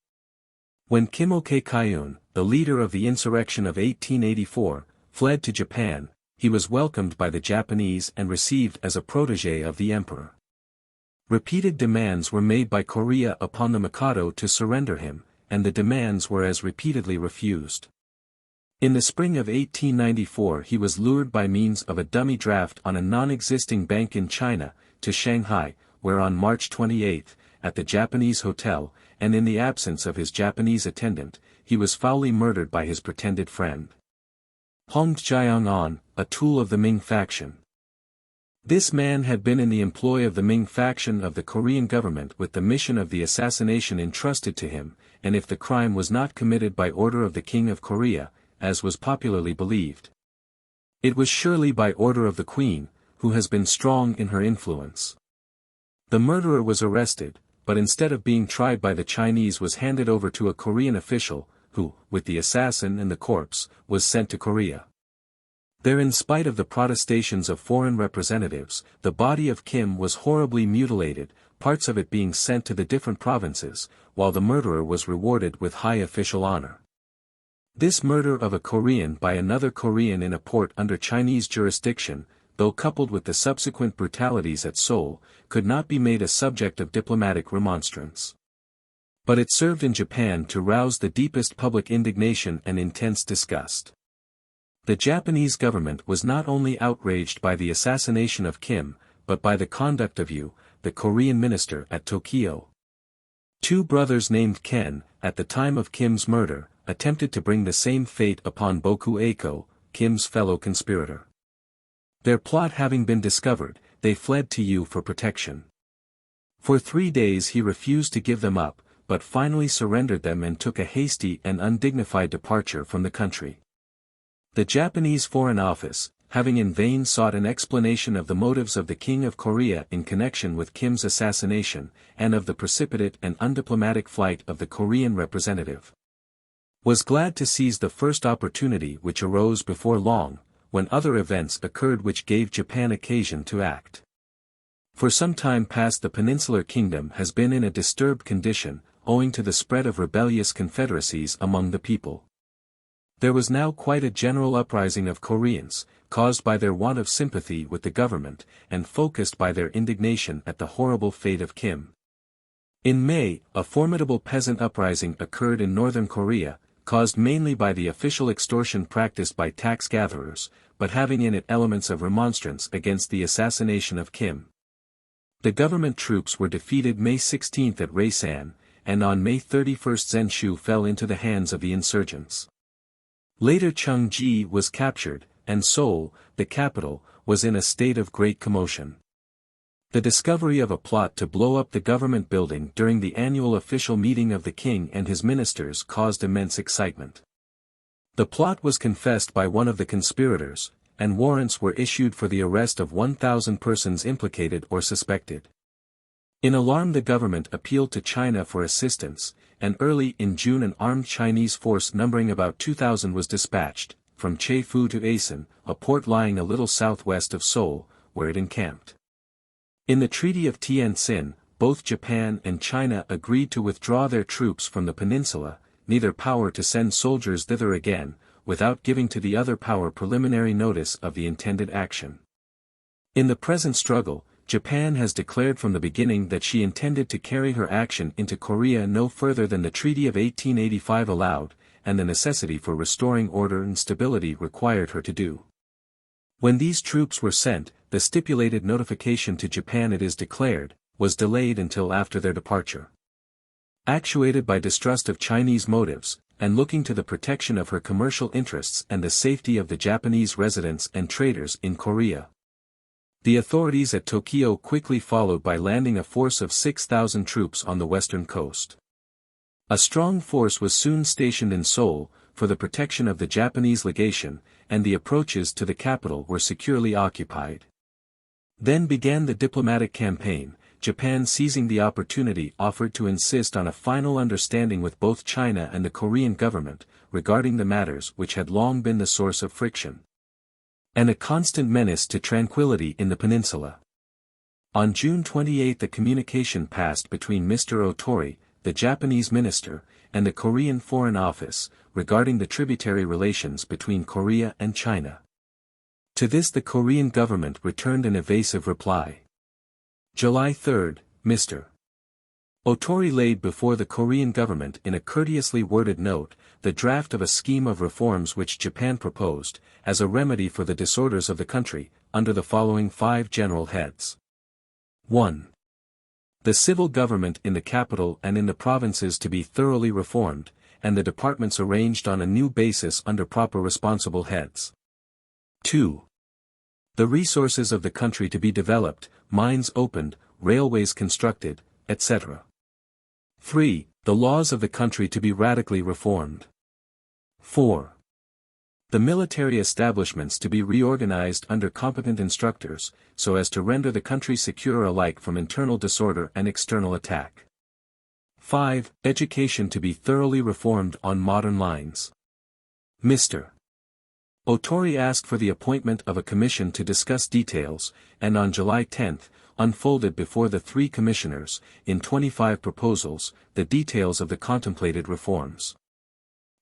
When Kimoke Kyun, the leader of the insurrection of 1884, fled to Japan, he was welcomed by the Japanese and received as a protégé of the emperor. Repeated demands were made by Korea upon the Mikado to surrender him, and the demands were as repeatedly refused. In the spring of 1894 he was lured by means of a dummy draft on a non-existing bank in China, to Shanghai, where on March 28, at the Japanese hotel, and in the absence of his Japanese attendant, he was foully murdered by his pretended friend Hong Jiang-on, a tool of the Ming faction. This man had been in the employ of the Ming faction of the Korean government with the mission of the assassination entrusted to him, and if the crime was not committed by order of the King of Korea, as was popularly believed, it was surely by order of the Queen, who has been strong in her influence. The murderer was arrested, but instead of being tried by the Chinese was handed over to a Korean official, who, with the assassin and the corpse, was sent to Korea. There, in spite of the protestations of foreign representatives, the body of Kim was horribly mutilated, parts of it being sent to the different provinces, while the murderer was rewarded with high official honor. This murder of a Korean by another Korean in a port under Chinese jurisdiction, though coupled with the subsequent brutalities at Seoul, could not be made a subject of diplomatic remonstrance. But it served in Japan to rouse the deepest public indignation and intense disgust. The Japanese government was not only outraged by the assassination of Kim, but by the conduct of Yu, the Korean minister at Tokyo. Two brothers named Ken, at the time of Kim's murder, attempted to bring the same fate upon Boku Eiko, Kim's fellow conspirator. Their plot having been discovered, they fled to Yu for protection. For 3 days he refused to give them up, but finally surrendered them and took a hasty and undignified departure from the country. The Japanese Foreign Office, having in vain sought an explanation of the motives of the King of Korea in connection with Kim's assassination, and of the precipitate and undiplomatic flight of the Korean representative, was glad to seize the first opportunity which arose before long, when other events occurred which gave Japan occasion to act. For some time past the Peninsular Kingdom has been in a disturbed condition, owing to the spread of rebellious confederacies among the people. There was now quite a general uprising of Koreans, caused by their want of sympathy with the government, and focused by their indignation at the horrible fate of Kim. In May, a formidable peasant uprising occurred in northern Korea, caused mainly by the official extortion practiced by tax gatherers, but having in it elements of remonstrance against the assassination of Kim. The government troops were defeated May 16 at Raysan, and on May 31 Zenshu fell into the hands of the insurgents. Later Cheongji was captured, and Seoul, the capital, was in a state of great commotion. The discovery of a plot to blow up the government building during the annual official meeting of the king and his ministers caused immense excitement. The plot was confessed by one of the conspirators, and warrants were issued for the arrest of 1,000 persons implicated or suspected. In alarm the government appealed to China for assistance, and early in June an armed Chinese force numbering about 2,000 was dispatched, from Chefu to Asan, a port lying a little southwest of Seoul, where it encamped. In the Treaty of Tientsin, both Japan and China agreed to withdraw their troops from the peninsula, neither power to send soldiers thither again, without giving to the other power preliminary notice of the intended action. In the present struggle, Japan has declared from the beginning that she intended to carry her action into Korea no further than the Treaty of 1885 allowed, and the necessity for restoring order and stability required her to do. When these troops were sent, the stipulated notification to Japan, it is declared, was delayed until after their departure. Actuated by distrust of Chinese motives, and looking to the protection of her commercial interests and the safety of the Japanese residents and traders in Korea, the authorities at Tokyo quickly followed by landing a force of 6,000 troops on the western coast. A strong force was soon stationed in Seoul, for the protection of the Japanese legation, and the approaches to the capital were securely occupied. Then began the diplomatic campaign, Japan seizing the opportunity offered to insist on a final understanding with both China and the Korean government, regarding the matters which had long been the source of friction and a constant menace to tranquility in the peninsula. On June 28 a communication passed between Mr. Otori, the Japanese minister, and the Korean Foreign Office, regarding the tributary relations between Korea and China. To this the Korean government returned an evasive reply. July 3, Mr. Otori laid before the Korean government in a courteously worded note, the draft of a scheme of reforms which Japan proposed, as a remedy for the disorders of the country, under the following 5 general heads. 1. The civil government in the capital and in the provinces to be thoroughly reformed, and the departments arranged on a new basis under proper responsible heads. 2. The resources of the country to be developed, mines opened, railways constructed, etc. 3. The laws of the country to be radically reformed. 4. The military establishments to be reorganized under competent instructors, so as to render the country secure alike from internal disorder and external attack. 5. Education to be thoroughly reformed on modern lines. Mr. Otori asked for the appointment of a commission to discuss details, and on July 10, unfolded before the 3 commissioners, in 25 proposals, the details of the contemplated reforms.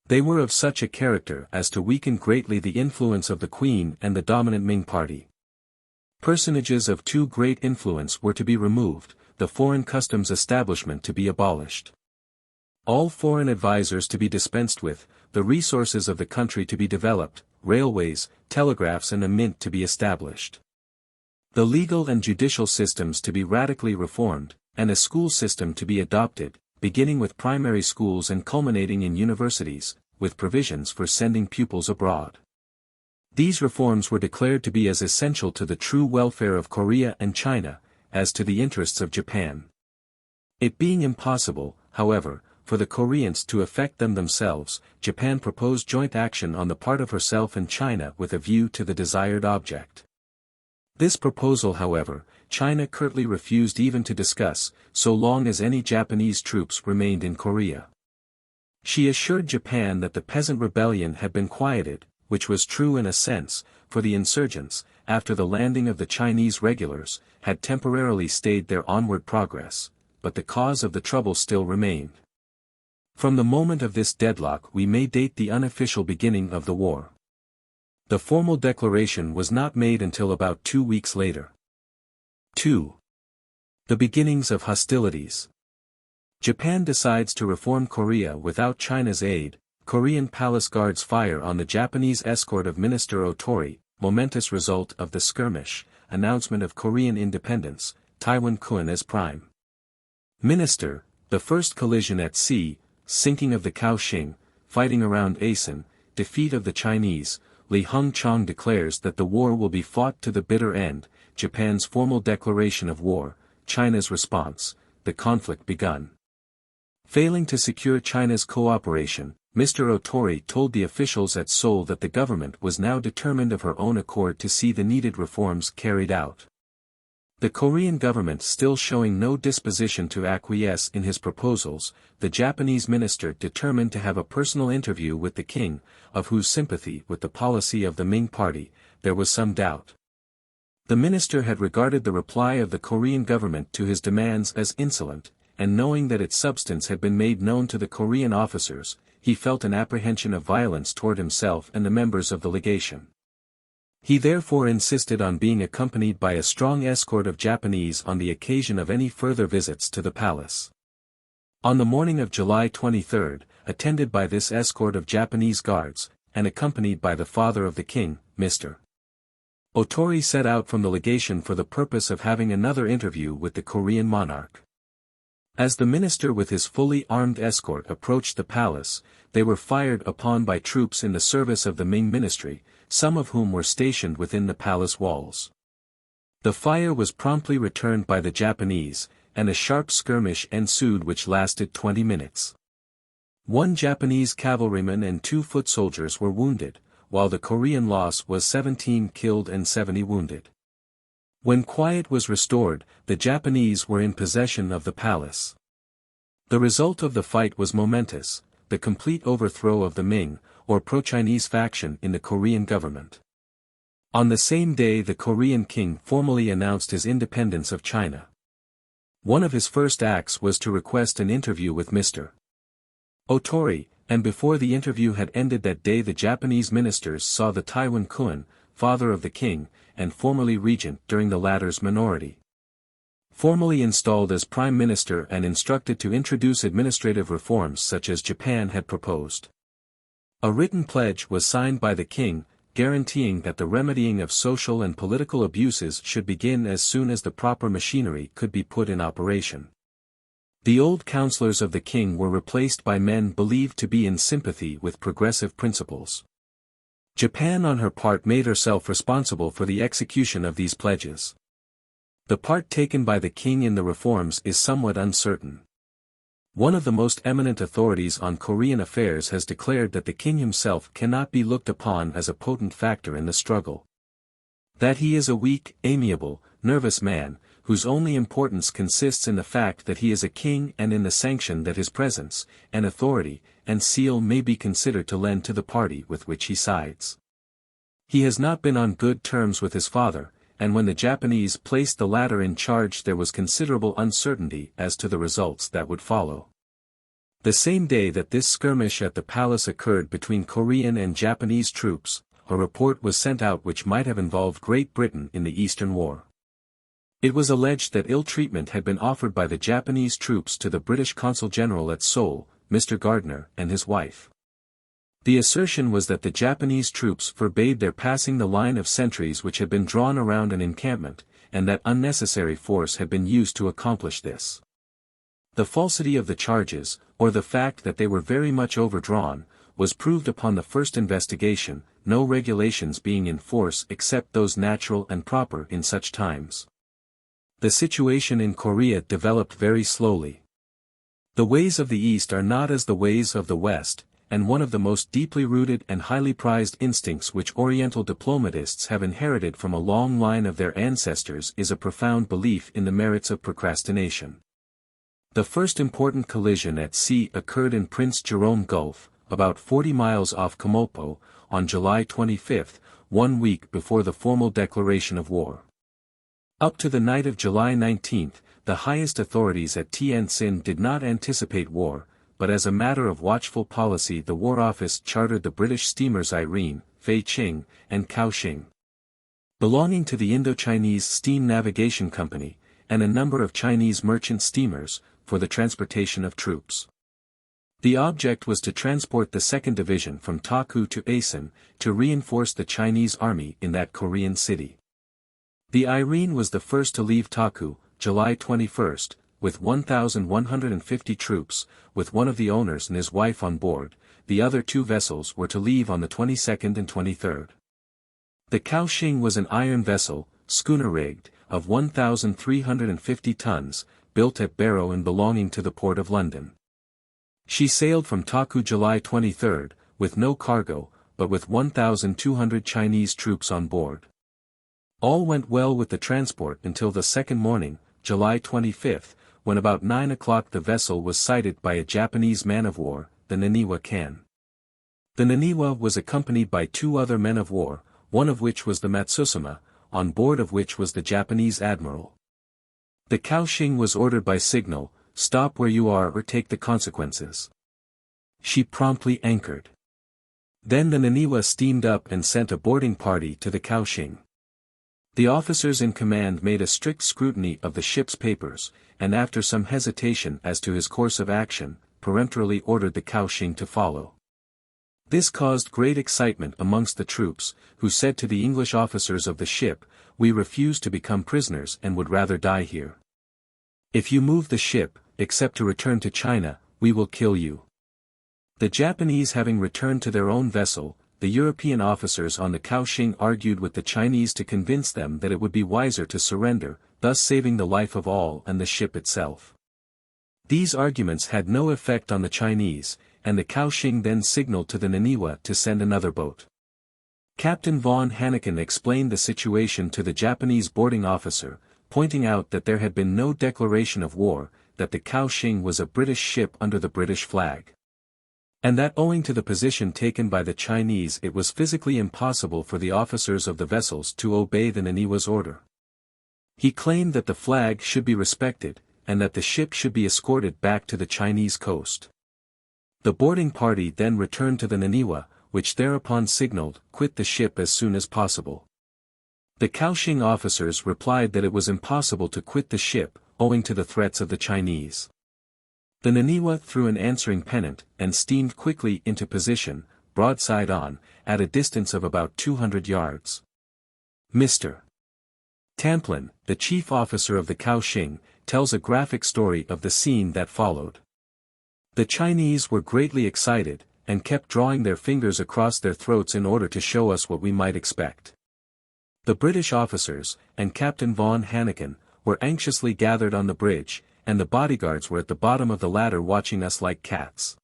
They were of such a character as to weaken greatly the influence of the Queen and the dominant Ming party. Personages of too great influence were to be removed, the foreign customs establishment to be abolished. All foreign advisers to be dispensed with, the resources of the country to be developed, railways, telegraphs and a mint to be established. The legal and judicial systems to be radically reformed, and a school system to be adopted, beginning with primary schools and culminating in universities, with provisions for sending pupils abroad. These reforms were declared to be as essential to the true welfare of Korea and China, as to the interests of Japan. It being impossible, however, for the Koreans to effect them themselves, Japan proposed joint action on the part of herself and China with a view to the desired object. This proposal, however, China curtly refused even to discuss, so long as any Japanese troops remained in Korea. She assured Japan that the peasant rebellion had been quieted, which was true in a sense, for the insurgents, after the landing of the Chinese regulars, had temporarily stayed their onward progress, but the cause of the trouble still remained. From the moment of this deadlock we may date the unofficial beginning of the war. The formal declaration was not made until about 2 weeks later. 2. The beginnings of hostilities. Japan decides to reform Korea without China's aid. Korean palace guards fire on the Japanese escort of Minister Otori, momentous result of the skirmish, announcement of Korean independence, Taiwan Kun as prime minister, the first collision at sea, sinking of the Kaohsiung, fighting around Asan, defeat of the Chinese. Li Hung-chang declares that the war will be fought to the bitter end, Japan's formal declaration of war, China's response, the conflict begun. Failing to secure China's cooperation, Mr. Otori told the officials at Seoul that the government was now determined of her own accord to see the needed reforms carried out. The Korean government still showing no disposition to acquiesce in his proposals, the Japanese minister determined to have a personal interview with the king, of whose sympathy with the policy of the Ming party, there was some doubt. The minister had regarded the reply of the Korean government to his demands as insolent, and knowing that its substance had been made known to the Korean officers, he felt an apprehension of violence toward himself and the members of the legation. He therefore insisted on being accompanied by a strong escort of Japanese on the occasion of any further visits to the palace. On the morning of July 23, attended by this escort of Japanese guards, and accompanied by the father of the king, Mr. Otori set out from the legation for the purpose of having another interview with the Korean monarch. As the minister with his fully armed escort approached the palace, they were fired upon by troops in the service of the Ming ministry, some of whom were stationed within the palace walls. The fire was promptly returned by the Japanese, and a sharp skirmish ensued which lasted 20 minutes. 1 Japanese cavalryman and 2 foot soldiers were wounded, while the Korean loss was 17 killed and 70 wounded. When quiet was restored, the Japanese were in possession of the palace. The result of the fight was momentous, the complete overthrow of the Ming, or pro-Chinese faction in the Korean government. On the same day the Korean king formally announced his independence of China. One of his first acts was to request an interview with Mr. Otori, and before the interview had ended that day the Japanese ministers saw the Taiwan Kun, father of the king, and formerly regent during the latter's minority. Formally installed as prime minister and instructed to introduce administrative reforms such as Japan had proposed. A written pledge was signed by the king, guaranteeing that the remedying of social and political abuses should begin as soon as the proper machinery could be put in operation. The old counselors of the king were replaced by men believed to be in sympathy with progressive principles. Japan on her part made herself responsible for the execution of these pledges. The part taken by the king in the reforms is somewhat uncertain. One of the most eminent authorities on Korean affairs has declared that the king himself cannot be looked upon as a potent factor in the struggle. That he is a weak, amiable, nervous man, whose only importance consists in the fact that he is a king and in the sanction that his presence, and authority, and seal may be considered to lend to the party with which he sides. He has not been on good terms with his father, and when the Japanese placed the latter in charge there was considerable uncertainty as to the results that would follow. The same day that this skirmish at the palace occurred between Korean and Japanese troops, a report was sent out which might have involved Great Britain in the Eastern War. It was alleged that ill treatment had been offered by the Japanese troops to the British Consul General at Seoul, Mr. Gardner, and his wife. The assertion was that the Japanese troops forbade their passing the line of sentries which had been drawn around an encampment, and that unnecessary force had been used to accomplish this. The falsity of the charges, or the fact that they were very much overdrawn, was proved upon the first investigation, no regulations being in force except those natural and proper in such times. The situation in Korea developed very slowly. The ways of the East are not as the ways of the West, and one of the most deeply rooted and highly prized instincts which Oriental diplomatists have inherited from a long line of their ancestors is a profound belief in the merits of procrastination. The first important collision at sea occurred in Prince Jerome Gulf, about 40 miles off Komopo, on July 25, 1 week before the formal declaration of war. Up to the night of July 19, the highest authorities at Tientsin did not anticipate war, but as a matter of watchful policy the War Office chartered the British steamers Irene, Fei Ching, and Kaohsiung, belonging to the Indo-Chinese Steam Navigation Company, and a number of Chinese merchant steamers, for the transportation of troops. The object was to transport the 2nd Division from Taku to Asan, to reinforce the Chinese army in that Korean city. The Irene was the first to leave Taku, July 21, with 1,150 troops, with one of the owners and his wife on board. The other 2 vessels were to leave on the 22nd and 23rd. The Kaohsiung was an iron vessel, schooner-rigged, of 1,350 tons, built at Barrow and belonging to the Port of London. She sailed from Taku July 23, with no cargo, but with 1,200 Chinese troops on board. All went well with the transport until the second morning, July 25, when about 9 o'clock the vessel was sighted by a Japanese man-of-war, the Naniwa Kan. The Naniwa was accompanied by 2 other men-of-war, one of which was the Matsusama, on board of which was the Japanese admiral. The Kaohsiung was ordered by signal, "Stop where you are or take the consequences." She promptly anchored. Then the Naniwa steamed up and sent a boarding party to the Kaohsiung. The officers in command made a strict scrutiny of the ship's papers, and after some hesitation as to his course of action, peremptorily ordered the Kaohsiung to follow. This caused great excitement amongst the troops, who said to the English officers of the ship, "We refuse to become prisoners and would rather die here. If you move the ship, except to return to China, we will kill you." The Japanese having returned to their own vessel, the European officers on the Kaohsiung argued with the Chinese to convince them that it would be wiser to surrender, thus saving the life of all and the ship itself. These arguments had no effect on the Chinese, and the Kaohsiung then signaled to the Naniwa to send another boat. Captain von Hanneken explained the situation to the Japanese boarding officer, pointing out that there had been no declaration of war, that the Kaohsiung was a British ship under the British flag, and that owing to the position taken by the Chinese it was physically impossible for the officers of the vessels to obey the Naniwa's order. He claimed that the flag should be respected, and that the ship should be escorted back to the Chinese coast. The boarding party then returned to the Naniwa, which thereupon signaled, "Quit the ship as soon as possible." The Kaohsiung officers replied that it was impossible to quit the ship, owing to the threats of the Chinese. The Naniwa threw an answering pennant, and steamed quickly into position, broadside on, at a distance of about 200 yards. Mr. Tamplin, the chief officer of the Kaohsiung, tells a graphic story of the scene that followed. The Chinese were greatly excited, and kept drawing their fingers across their throats in order to show us what we might expect. The British officers, and Captain von Hanneken, were anxiously gathered on the bridge, and the bodyguards were at the bottom of the ladder watching us like cats.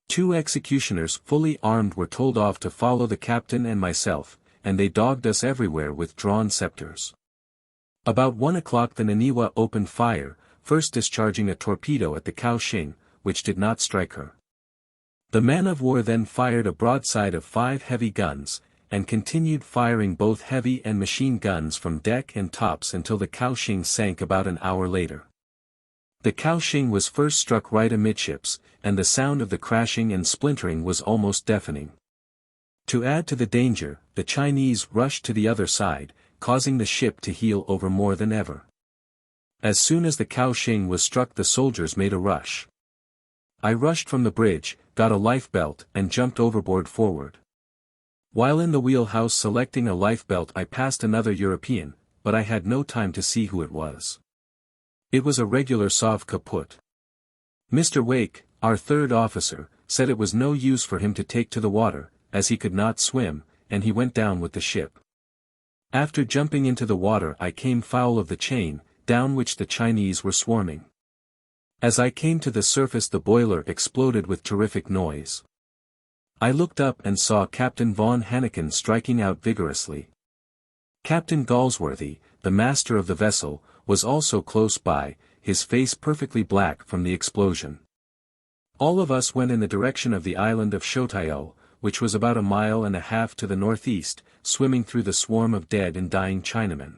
2 executioners fully armed were told off to follow the captain and myself, and they dogged us everywhere with drawn scepters. About 1 o'clock the Naniwa opened fire, first discharging a torpedo at the Kaohsiung, which did not strike her. The man-of-war then fired a broadside of 5 heavy guns, and continued firing both heavy and machine guns from deck and tops until the Kaohsiung sank about an hour later. The Kaohsiung was first struck right amidships, and the sound of the crashing and splintering was almost deafening. To add to the danger, the Chinese rushed to the other side, causing the ship to heel over more than ever. As soon as the Kaohsiung was struck the soldiers made a rush. I rushed from the bridge, got a lifebelt and jumped overboard forward. While in the wheelhouse selecting a lifebelt I passed another European, but I had no time to see who it was. It was a regular sauve caput. Mr. Wake, our third officer, said it was no use for him to take to the water, as he could not swim, and he went down with the ship. After jumping into the water I came foul of the chain, down which the Chinese were swarming. As I came to the surface the boiler exploded with terrific noise. I looked up and saw Captain von Hanneken striking out vigorously. Captain Galsworthy, the master of the vessel, was also close by, his face perfectly black from the explosion. All of us went in the direction of the island of Shotayo, which was about 1.5 miles to the northeast, swimming through the swarm of dead and dying Chinamen.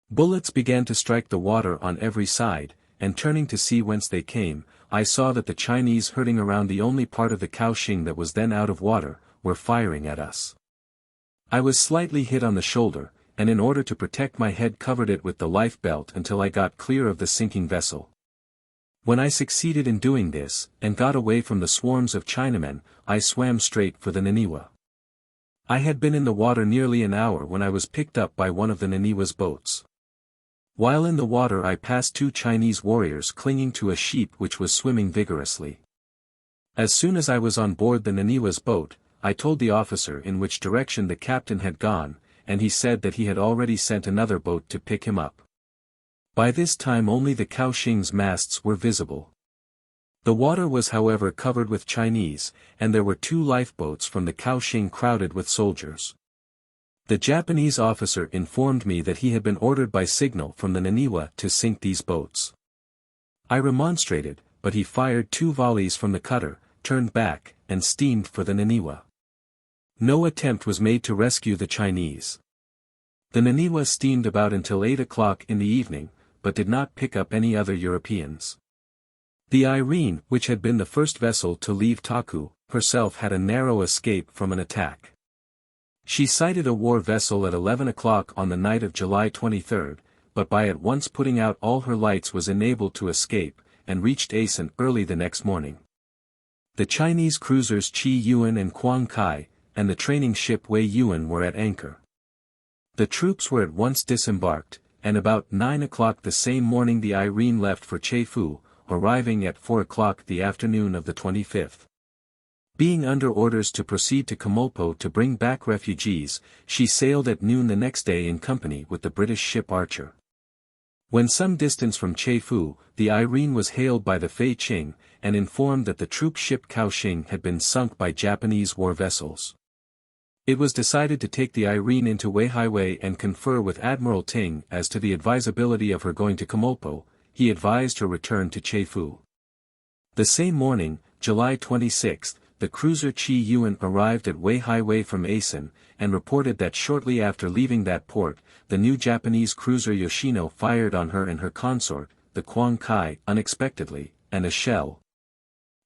Bullets began to strike the water on every side, and turning to see whence they came, I saw that the Chinese herding around the only part of the Kaohsiung that was then out of water, were firing at us. I was slightly hit on the shoulder, and in order to protect my head covered it with the lifebelt until I got clear of the sinking vessel. When I succeeded in doing this, and got away from the swarms of Chinamen, I swam straight for the Naniwa. I had been in the water nearly an hour when I was picked up by one of the Naniwa's boats. While in the water I passed 2 Chinese warriors clinging to a sheep which was swimming vigorously. As soon as I was on board the Naniwa's boat, I told the officer in which direction the captain had gone, and he said that he had already sent another boat to pick him up. By this time only the Kaohsiung's masts were visible. The water was however covered with Chinese, and there were 2 lifeboats from the Kaohsiung crowded with soldiers. The Japanese officer informed me that he had been ordered by signal from the Naniwa to sink these boats. I remonstrated, but he fired 2 volleys from the cutter, turned back, and steamed for the Naniwa. No attempt was made to rescue the Chinese. The Naniwa steamed about until 8 o'clock in the evening, but did not pick up any other Europeans. The Irene, which had been the first vessel to leave Taku, herself had a narrow escape from an attack. She sighted a war vessel at 11 o'clock on the night of July 23, but by at once putting out all her lights was enabled to escape, and reached Asan early the next morning. The Chinese cruisers Chi Yuan and Quang Kai, and the training ship Wei Yuan were at anchor. The troops were at once disembarked, and about 9 o'clock the same morning the Irene left for Chefoo, arriving at 4 o'clock the afternoon of the 25th. Being under orders to proceed to Kamulpo to bring back refugees, she sailed at noon the next day in company with the British ship Archer. When some distance from Chefoo, the Irene was hailed by the Fei Ching, and informed that the troop ship Kaohsiung had been sunk by Japanese war vessels. It was decided to take the Irene into Wei-hai-wei and confer with Admiral Ting as to the advisability of her going to Kamulpo. He advised her return to Chefoo. The same morning, July 26, the cruiser Chi Yuan arrived at Wei-hai-wei from Asan, and reported that shortly after leaving that port, the new Japanese cruiser Yoshino fired on her and her consort, the Quang Kai, unexpectedly, and a shell,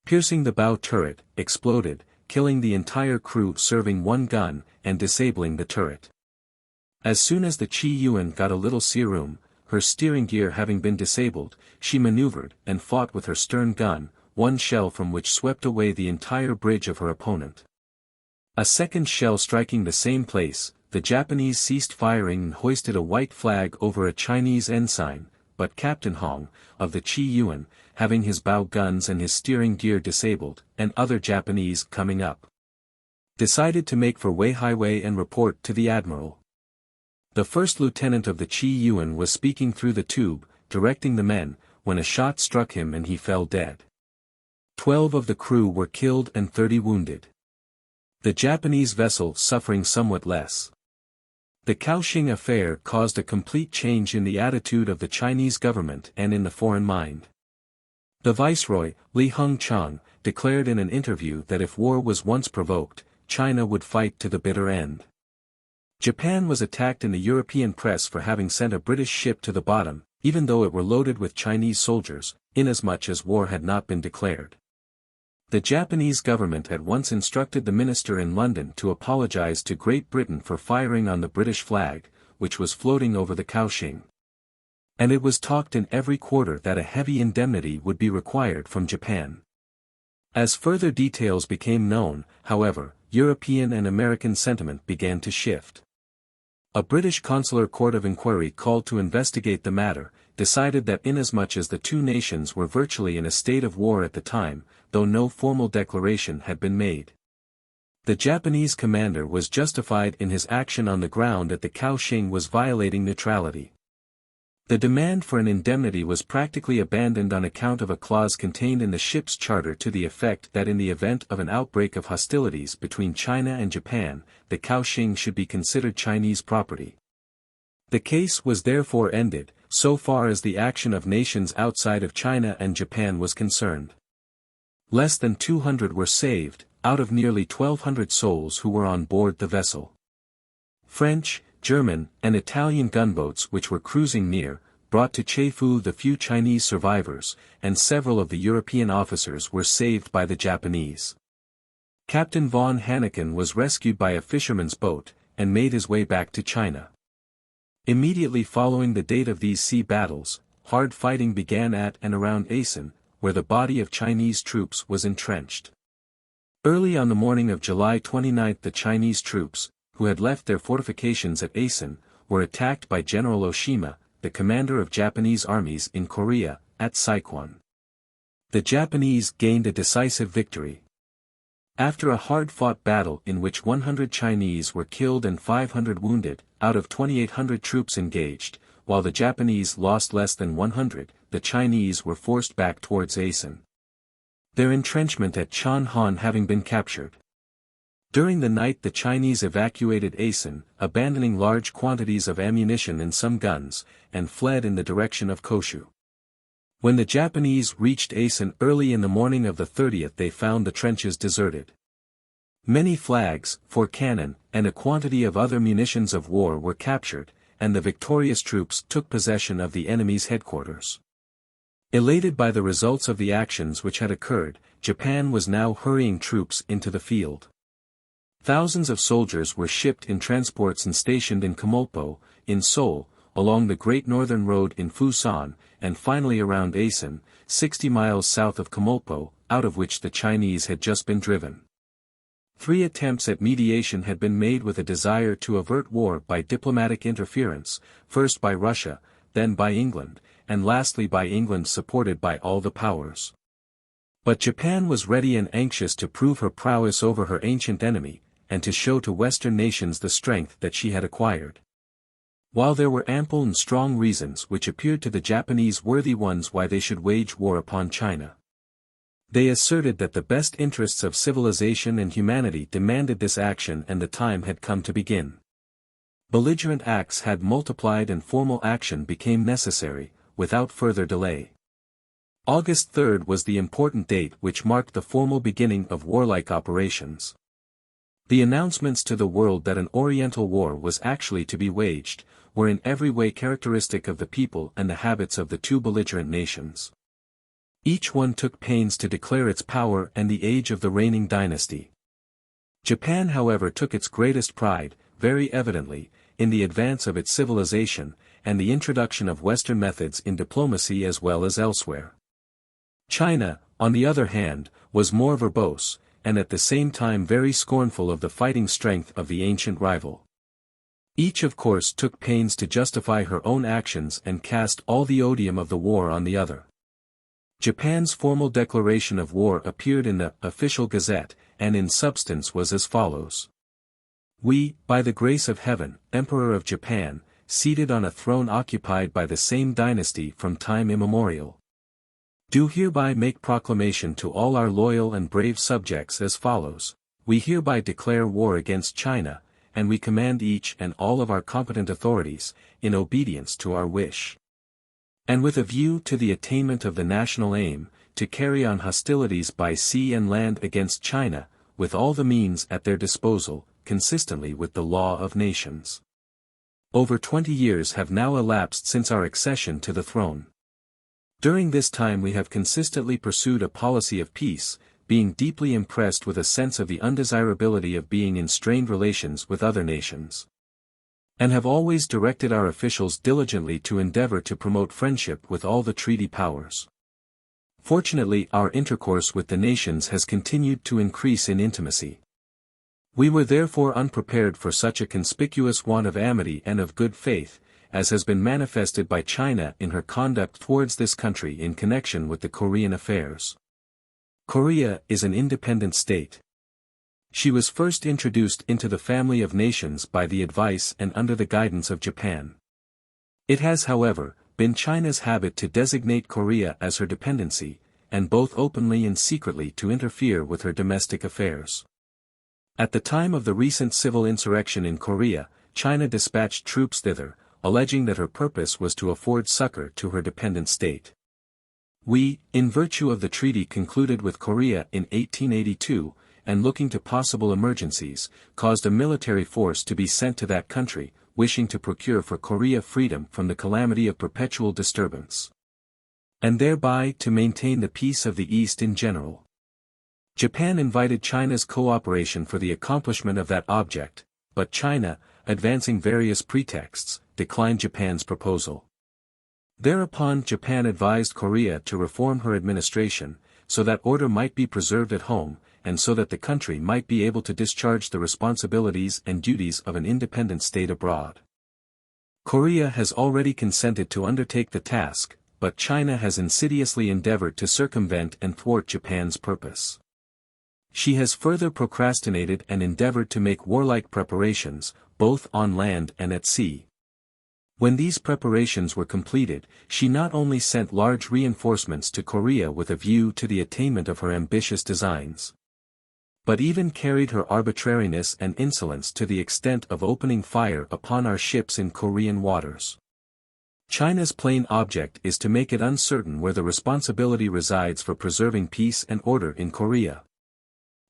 piercing the bow turret, exploded, killing the entire crew serving 1 gun, and disabling the turret. As soon as the Chi Yuan got a little sea-room, her steering gear having been disabled, she maneuvered and fought with her stern gun, 1 shell from which swept away the entire bridge of her opponent. A second shell striking the same place, the Japanese ceased firing and hoisted a white flag over a Chinese ensign, but Captain Hong, of the Chi Yuan, having his bow guns and his steering gear disabled, and other Japanese coming up, decided to make for Wei-hai-wei and report to the admiral. The first lieutenant of the Chi Yuan was speaking through the tube, directing the men, when a shot struck him and he fell dead. 12 of the crew were killed and 30 wounded. The Japanese vessel suffering somewhat less. The Kaohsiung affair caused a complete change in the attitude of the Chinese government and in the foreign mind. The viceroy, Li Hung-chang, declared in an interview that if war was once provoked, China would fight to the bitter end. Japan was attacked in the European press for having sent a British ship to the bottom, even though it were loaded with Chinese soldiers, inasmuch as war had not been declared. The Japanese government at once instructed the minister in London to apologize to Great Britain for firing on the British flag, which was floating over the Kaohsiung. And it was talked in every quarter that a heavy indemnity would be required from Japan. As further details became known, however, European and American sentiment began to shift. A British consular court of inquiry called to investigate the matter, decided that inasmuch as the two nations were virtually in a state of war at the time, though no formal declaration had been made, the Japanese commander was justified in his action on the ground that the Kaohsiung was violating neutrality. The demand for an indemnity was practically abandoned on account of a clause contained in the ship's charter to the effect that in the event of an outbreak of hostilities between China and Japan, the Kaohsiung should be considered Chinese property. The case was therefore ended, so far as the action of nations outside of China and Japan was concerned. Less than 200 were saved, out of nearly 1,200 souls who were on board the vessel. French, German, and Italian gunboats which were cruising near, brought to Chefoo the few Chinese survivors, and several of the European officers were saved by the Japanese. Captain von Hanneken was rescued by a fisherman's boat, and made his way back to China. Immediately following the date of these sea battles, hard fighting began at and around Asan, where the body of Chinese troops was entrenched. Early on the morning of July 29 the Chinese troops, who had left their fortifications at Asan, were attacked by General Oshima, the commander of Japanese armies in Korea, at Saikwon. The Japanese gained a decisive victory. After a hard-fought battle in which 100 Chinese were killed and 500 wounded, out of 2,800 troops engaged, while the Japanese lost less than 100, the Chinese were forced back towards Asan, their entrenchment at Chanhan having been captured. During the night the Chinese evacuated Asan, abandoning large quantities of ammunition and some guns, and fled in the direction of Koshu. When the Japanese reached Asan early in the morning of the 30th they found the trenches deserted. Many flags, 4 cannon, and a quantity of other munitions of war were captured, and the victorious troops took possession of the enemy's headquarters. Elated by the results of the actions which had occurred, Japan was now hurrying troops into the field. Thousands of soldiers were shipped in transports and stationed in Kamolpo, in Seoul, along the Great Northern Road in Fusan, and finally around Asan, 60 miles south of Kamolpo, out of which the Chinese had just been driven. 3 attempts at mediation had been made with a desire to avert war by diplomatic interference, first by Russia, then by England, and lastly by England supported by all the powers. But Japan was ready and anxious to prove her prowess over her ancient enemy, and to show to Western nations the strength that she had acquired. While there were ample and strong reasons which appeared to the Japanese worthy ones why they should wage war upon China, they asserted that the best interests of civilization and humanity demanded this action and the time had come to begin. Belligerent acts had multiplied and formal action became necessary, without further delay. August 3 was the important date which marked the formal beginning of warlike operations. The announcements to the world that an Oriental war was actually to be waged, were in every way characteristic of the people and the habits of the two belligerent nations. Each one took pains to declare its power and the age of the reigning dynasty. Japan however took its greatest pride, very evidently, in the advance of its civilization, and the introduction of Western methods in diplomacy as well as elsewhere. China, on the other hand, was more verbose, and at the same time very scornful of the fighting strength of the ancient rival. Each of course took pains to justify her own actions and cast all the odium of the war on the other. Japan's formal declaration of war appeared in the official gazette, and in substance was as follows. We, by the grace of heaven, Emperor of Japan, seated on a throne occupied by the same dynasty from time immemorial, do hereby make proclamation to all our loyal and brave subjects as follows. We hereby declare war against China, and we command each and all of our competent authorities, in obedience to our wish, and with a view to the attainment of the national aim, to carry on hostilities by sea and land against China, with all the means at their disposal, consistently with the law of nations. Over 20 years have now elapsed since our accession to the throne. During this time we have consistently pursued a policy of peace, being deeply impressed with a sense of the undesirability of being in strained relations with other nations, and have always directed our officials diligently to endeavor to promote friendship with all the treaty powers. Fortunately, our intercourse with the nations has continued to increase in intimacy. We were therefore unprepared for such a conspicuous want of amity and of good faith, as has been manifested by China in her conduct towards this country in connection with the Korean affairs. Korea is an independent state. She was first introduced into the family of nations by the advice and under the guidance of Japan. It has, however, been China's habit to designate Korea as her dependency, and both openly and secretly to interfere with her domestic affairs. At the time of the recent civil insurrection in Korea, China dispatched troops thither, alleging that her purpose was to afford succor to her dependent state. We, in virtue of the treaty concluded with Korea in 1882, and looking to possible emergencies, caused a military force to be sent to that country, wishing to procure for Korea freedom from the calamity of perpetual disturbance, and thereby to maintain the peace of the East in general. Japan invited China's cooperation for the accomplishment of that object, but China, advancing various pretexts, declined Japan's proposal. Thereupon Japan advised Korea to reform her administration, so that order might be preserved at home, and so that the country might be able to discharge the responsibilities and duties of an independent state abroad. Korea has already consented to undertake the task, but China has insidiously endeavored to circumvent and thwart Japan's purpose. She has further procrastinated and endeavored to make warlike preparations, both on land and at sea. When these preparations were completed, she not only sent large reinforcements to Korea with a view to the attainment of her ambitious designs, but even carried her arbitrariness and insolence to the extent of opening fire upon our ships in Korean waters. China's plain object is to make it uncertain where the responsibility resides for preserving peace and order in Korea,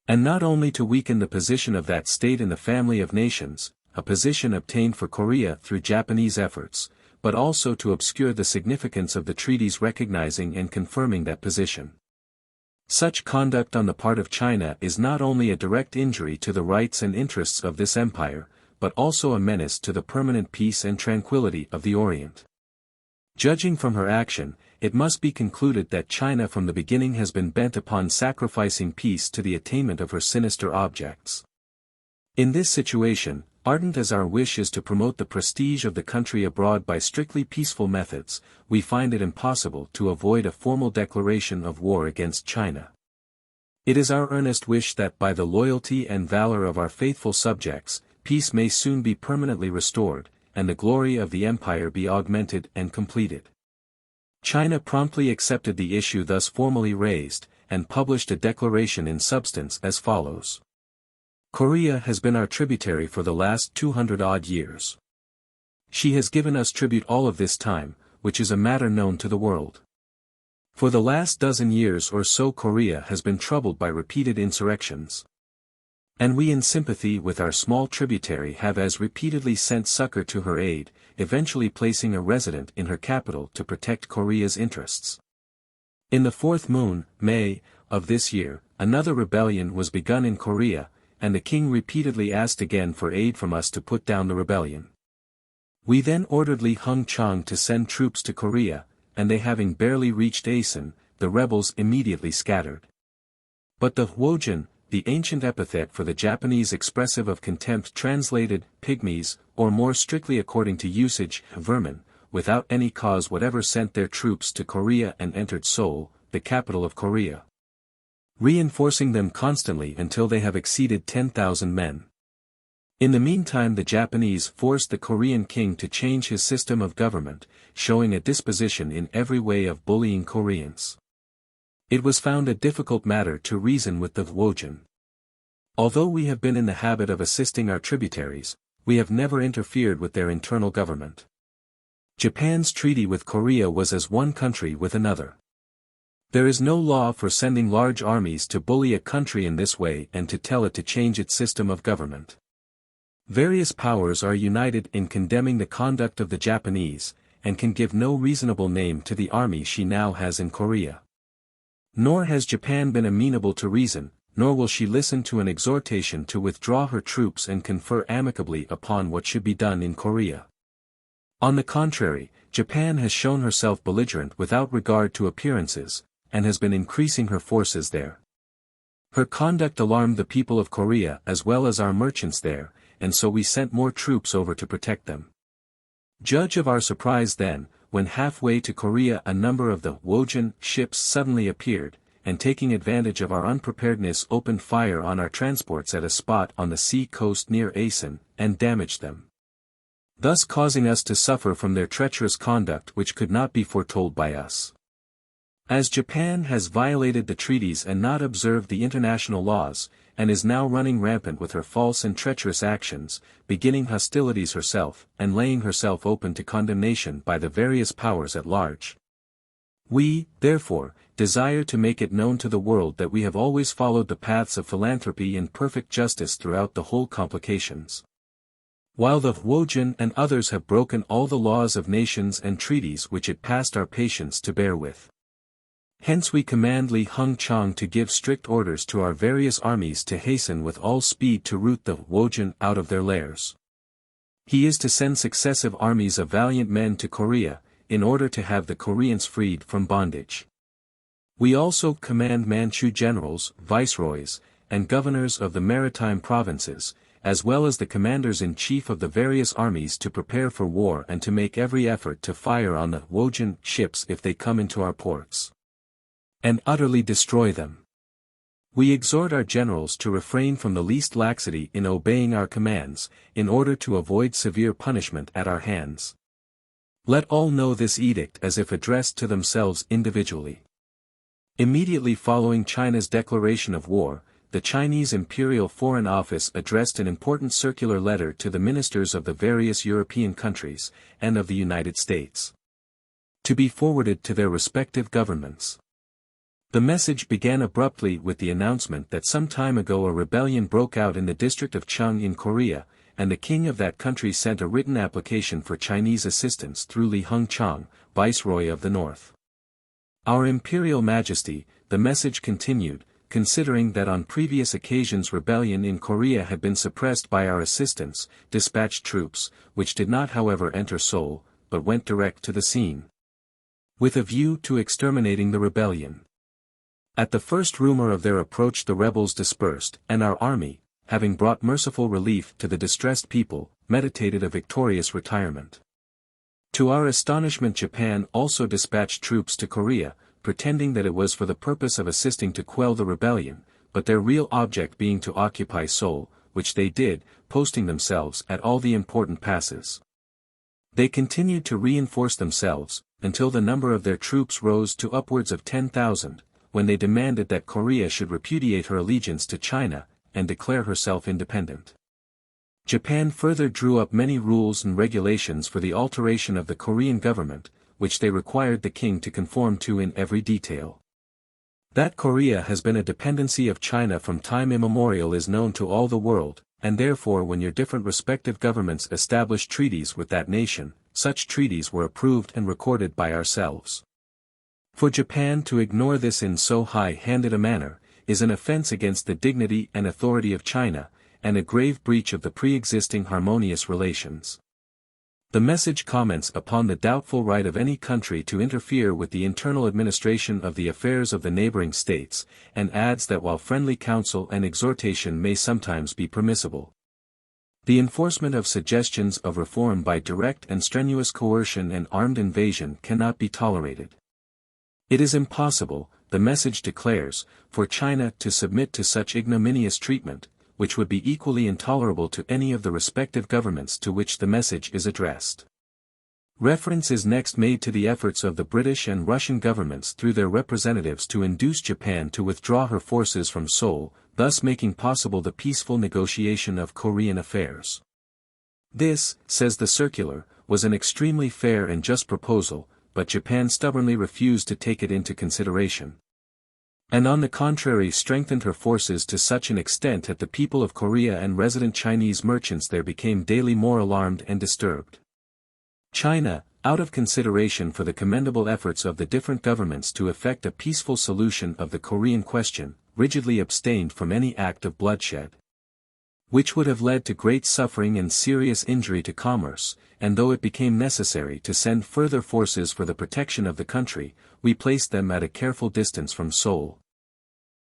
and not only to weaken the position of that state in the family of nations, a position obtained for Korea through Japanese efforts, but also to obscure the significance of the treaties recognizing and confirming that position. Such conduct on the part of China is not only a direct injury to the rights and interests of this empire, but also a menace to the permanent peace and tranquility of the Orient. Judging from her action, it must be concluded that China from the beginning has been bent upon sacrificing peace to the attainment of her sinister objects. In this situation, ardent as our wish is to promote the prestige of the country abroad by strictly peaceful methods, we find it impossible to avoid a formal declaration of war against China. It is our earnest wish that by the loyalty and valor of our faithful subjects, peace may soon be permanently restored, and the glory of the empire be augmented and completed. China promptly accepted the issue thus formally raised, and published a declaration in substance as follows. Korea has been our tributary for the last 200-odd years. She has given us tribute all of this time, which is a matter known to the world. For the last dozen years or so Korea has been troubled by repeated insurrections, and we in sympathy with our small tributary have as repeatedly sent succor to her aid, eventually placing a resident in her capital to protect Korea's interests. In the fourth moon, May, of this year, another rebellion was begun in Korea, and the king repeatedly asked again for aid from us to put down the rebellion. We then ordered Li Hung-chang to send troops to Korea, and they having barely reached Asan, the rebels immediately scattered. But the Hwojin, the ancient epithet for the Japanese expressive of contempt translated, pygmies, or more strictly according to usage, vermin, without any cause whatever sent their troops to Korea and entered Seoul, the capital of Korea, reinforcing them constantly until they have exceeded 10,000 men. In the meantime the Japanese forced the Korean king to change his system of government, showing a disposition in every way of bullying Koreans. It was found a difficult matter to reason with the Wojin. Although we have been in the habit of assisting our tributaries, we have never interfered with their internal government. Japan's treaty with Korea was as one country with another. There is no law for sending large armies to bully a country in this way and to tell it to change its system of government. Various powers are united in condemning the conduct of the Japanese, and can give no reasonable name to the army she now has in Korea. Nor has Japan been amenable to reason, nor will she listen to an exhortation to withdraw her troops and confer amicably upon what should be done in Korea. On the contrary, Japan has shown herself belligerent without regard to appearances, and has been increasing her forces there. Her conduct alarmed the people of Korea as well as our merchants there, and so we sent more troops over to protect them. Judge of our surprise then, when halfway to Korea a number of the Wojin ships suddenly appeared, and taking advantage of our unpreparedness opened fire on our transports at a spot on the sea coast near Asan, and damaged them, thus causing us to suffer from their treacherous conduct which could not be foretold by us. As Japan has violated the treaties and not observed the international laws, and is now running rampant with her false and treacherous actions, beginning hostilities herself, and laying herself open to condemnation by the various powers at large, we, therefore, desire to make it known to the world that we have always followed the paths of philanthropy and perfect justice throughout the whole complications. While the Wojin and others have broken all the laws of nations and treaties which it passed our patience to bear with. Hence we command Li Hung Chang to give strict orders to our various armies to hasten with all speed to root the Wojin out of their lairs. He is to send successive armies of valiant men to Korea, in order to have the Koreans freed from bondage. We also command Manchu generals, viceroys, and governors of the maritime provinces, as well as the commanders-in-chief of the various armies to prepare for war and to make every effort to fire on the Wojin ships if they come into our ports, and utterly destroy them. We exhort our generals to refrain from the least laxity in obeying our commands, in order to avoid severe punishment at our hands. Let all know this edict as if addressed to themselves individually. Immediately following China's declaration of war, the Chinese Imperial Foreign Office addressed an important circular letter to the ministers of the various European countries, and of the United States, to be forwarded to their respective governments. The message began abruptly with the announcement that some time ago a rebellion broke out in the district of Chung in Korea, and the king of that country sent a written application for Chinese assistance through Li Hung Chang, Viceroy of the North. Our Imperial Majesty, the message continued, considering that on previous occasions rebellion in Korea had been suppressed by our assistance, dispatched troops, which did not however enter Seoul, but went direct to the scene, with a view to exterminating the rebellion. At the first rumor of their approach the rebels dispersed, and our army, having brought merciful relief to the distressed people, meditated a victorious retirement. To our astonishment Japan also dispatched troops to Korea, pretending that it was for the purpose of assisting to quell the rebellion, but their real object being to occupy Seoul, which they did, posting themselves at all the important passes. They continued to reinforce themselves, until the number of their troops rose to upwards of 10,000, when they demanded that Korea should repudiate her allegiance to China, and declare herself independent. Japan further drew up many rules and regulations for the alteration of the Korean government, which they required the king to conform to in every detail. That Korea has been a dependency of China from time immemorial is known to all the world, and therefore when your different respective governments established treaties with that nation, such treaties were approved and recorded by ourselves. For Japan to ignore this in so high-handed a manner, is an offense against the dignity and authority of China, and a grave breach of the pre-existing harmonious relations. The message comments upon the doubtful right of any country to interfere with the internal administration of the affairs of the neighboring states, and adds that while friendly counsel and exhortation may sometimes be permissible, the enforcement of suggestions of reform by direct and strenuous coercion and armed invasion cannot be tolerated. It is impossible, the message declares, for China to submit to such ignominious treatment, which would be equally intolerable to any of the respective governments to which the message is addressed. Reference is next made to the efforts of the British and Russian governments through their representatives to induce Japan to withdraw her forces from Seoul, thus making possible the peaceful negotiation of Korean affairs. This, says the circular, was an extremely fair and just proposal, but Japan stubbornly refused to take it into consideration, and on the contrary strengthened her forces to such an extent that the people of Korea and resident Chinese merchants there became daily more alarmed and disturbed. China, out of consideration for the commendable efforts of the different governments to effect a peaceful solution of the Korean question, rigidly abstained from any act of bloodshed, which would have led to great suffering and serious injury to commerce, and though it became necessary to send further forces for the protection of the country, we placed them at a careful distance from Seoul,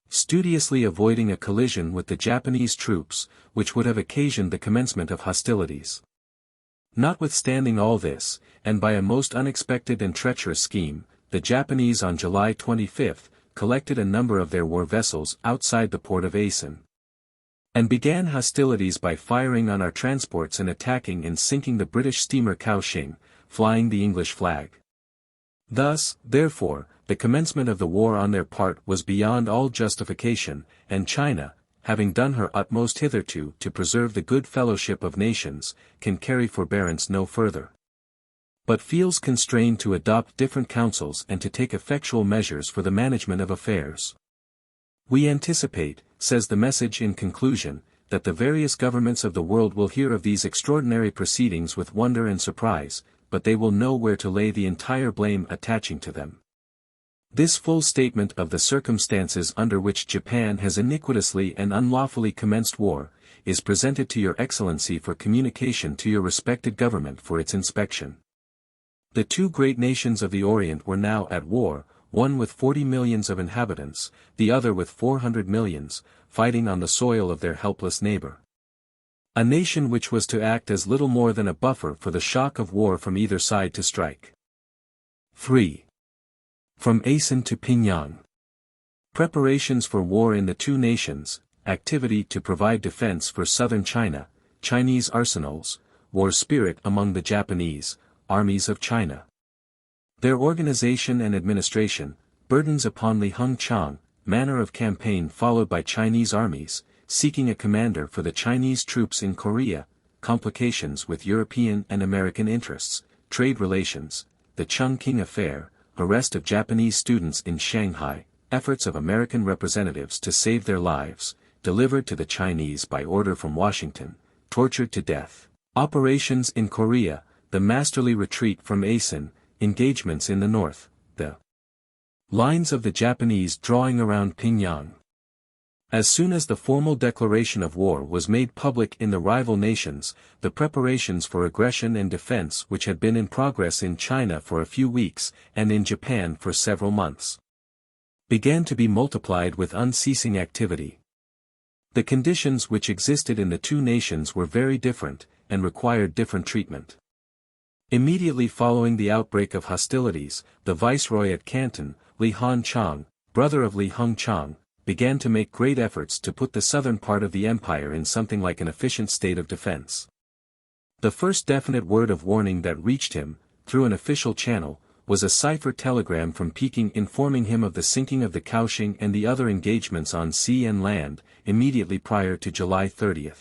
studiously avoiding a collision with the Japanese troops, which would have occasioned the commencement of hostilities. Notwithstanding all this, and by a most unexpected and treacherous scheme, the Japanese on July 25 collected a number of their war vessels outside the port of Asan, and began hostilities by firing on our transports and attacking and sinking the British steamer Kaohsiung, flying the English flag. Thus, therefore, the commencement of the war on their part was beyond all justification, and China, having done her utmost hitherto to preserve the good fellowship of nations, can carry forbearance no further, but feels constrained to adopt different counsels and to take effectual measures for the management of affairs. We anticipate, says the message in conclusion, that the various governments of the world will hear of these extraordinary proceedings with wonder and surprise, but they will know where to lay the entire blame attaching to them. This full statement of the circumstances under which Japan has iniquitously and unlawfully commenced war, is presented to Your Excellency for communication to your respected government for its inspection. The two great nations of the Orient were now at war, one with 40 millions of inhabitants, the other with 400 millions, fighting on the soil of their helpless neighbor. A nation which was to act as little more than a buffer for the shock of war from either side to strike. 3. From Asan to Pyongyang. Preparations for war in the two nations, activity to provide defense for southern China, Chinese arsenals, war spirit among the Japanese, armies of China. Their organization and administration, burdens upon Li Hung-chang, manner of campaign followed by Chinese armies, seeking a commander for the Chinese troops in Korea, complications with European and American interests, trade relations, the Chungking affair, arrest of Japanese students in Shanghai, efforts of American representatives to save their lives, delivered to the Chinese by order from Washington, tortured to death, operations in Korea, the masterly retreat from Asan, engagements in the north, the lines of the Japanese drawing around Pyongyang. As soon as the formal declaration of war was made public in the rival nations, the preparations for aggression and defense which had been in progress in China for a few weeks, and in Japan for several months, began to be multiplied with unceasing activity. The conditions which existed in the two nations were very different, and required different treatment. Immediately following the outbreak of hostilities, the viceroy at Canton, Li Hung-chang, brother of Li Hung-chang, began to make great efforts to put the southern part of the empire in something like an efficient state of defense. The first definite word of warning that reached him, through an official channel, was a cipher telegram from Peking informing him of the sinking of the Kaohsiung and the other engagements on sea and land, immediately prior to July 30.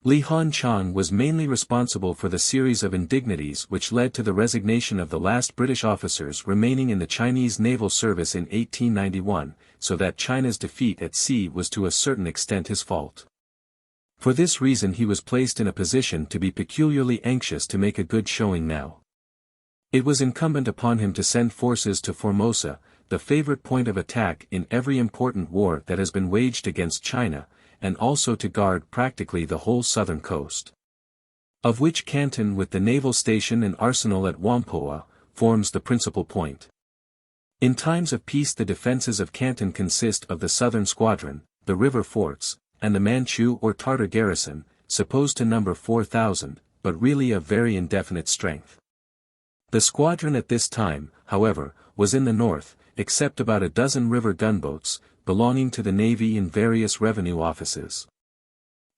Li Hung-chang was mainly responsible for the series of indignities which led to the resignation of the last British officers remaining in the Chinese naval service in 1891, so that China's defeat at sea was to a certain extent his fault. For this reason he was placed in a position to be peculiarly anxious to make a good showing now. It was incumbent upon him to send forces to Formosa, the favorite point of attack in every important war that has been waged against China, and also to guard practically the whole southern coast. of which Canton with the naval station and arsenal at Whampoa, forms the principal point. In times of peace the defenses of Canton consist of the southern squadron, the river forts, and the Manchu or Tartar garrison, supposed to number 4,000, but really of very indefinite strength. The squadron at this time, however, was in the north, except about a dozen river gunboats, belonging to the Navy in various revenue offices.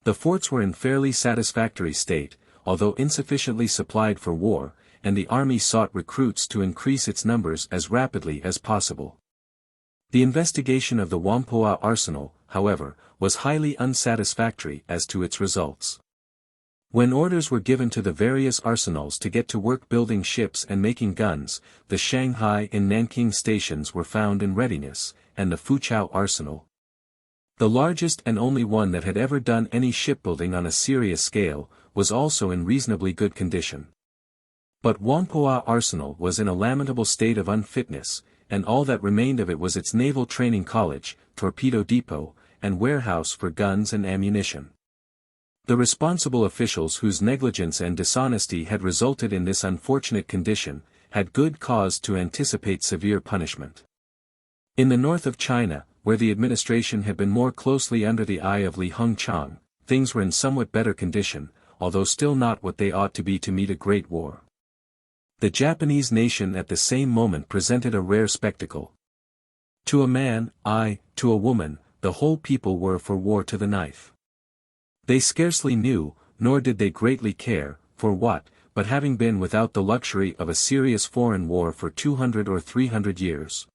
The forts were in fairly satisfactory state, although insufficiently supplied for war, and the army sought recruits to increase its numbers as rapidly as possible. The investigation of the Whampoa arsenal, however, was highly unsatisfactory as to its results. When orders were given to the various arsenals to get to work building ships and making guns, the Shanghai and Nanking stations were found in readiness, and the Foochow arsenal, the largest and only one that had ever done any shipbuilding on a serious scale, was also in reasonably good condition. But Whampoa arsenal was in a lamentable state of unfitness, and all that remained of it was its naval training college, torpedo depot, and warehouse for guns and ammunition. The responsible officials whose negligence and dishonesty had resulted in this unfortunate condition, had good cause to anticipate severe punishment. In the north of China, where the administration had been more closely under the eye of Li Hongchang, things were in somewhat better condition, although still not what they ought to be to meet a great war. The Japanese nation at the same moment presented a rare spectacle. To a man, to a woman, the whole people were for war to the knife. They scarcely knew, nor did they greatly care, for what, but having been without the luxury of a serious foreign war for 200 or 300 years.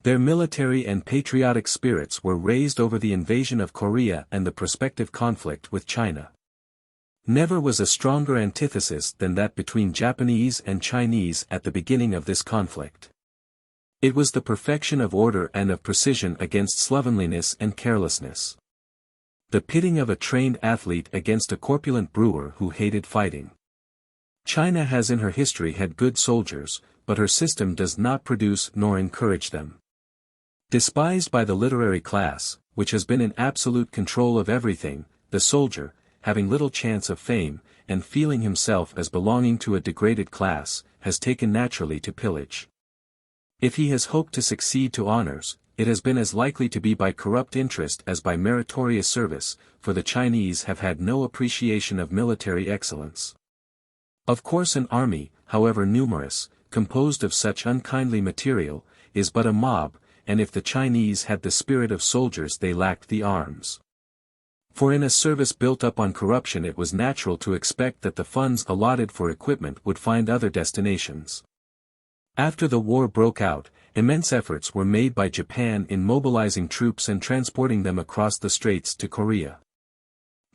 Their military and patriotic spirits were raised over the invasion of Korea and the prospective conflict with China. Never was a stronger antithesis than that between Japanese and Chinese at the beginning of this conflict. It was the perfection of order and of precision against slovenliness and carelessness. The pitting of a trained athlete against a corpulent brewer who hated fighting. China has in her history had good soldiers, but her system does not produce nor encourage them. Despised by the literary class, which has been in absolute control of everything, the soldier, having little chance of fame, and feeling himself as belonging to a degraded class, has taken naturally to pillage. If he has hoped to succeed to honors, it has been as likely to be by corrupt interest as by meritorious service, for the Chinese have had no appreciation of military excellence. Of course an army, however numerous, composed of such unkindly material, is but a mob, and if the Chinese had the spirit of soldiers they lacked the arms. For in a service built up on corruption it was natural to expect that the funds allotted for equipment would find other destinations. After the war broke out, immense efforts were made by Japan in mobilizing troops and transporting them across the straits to Korea.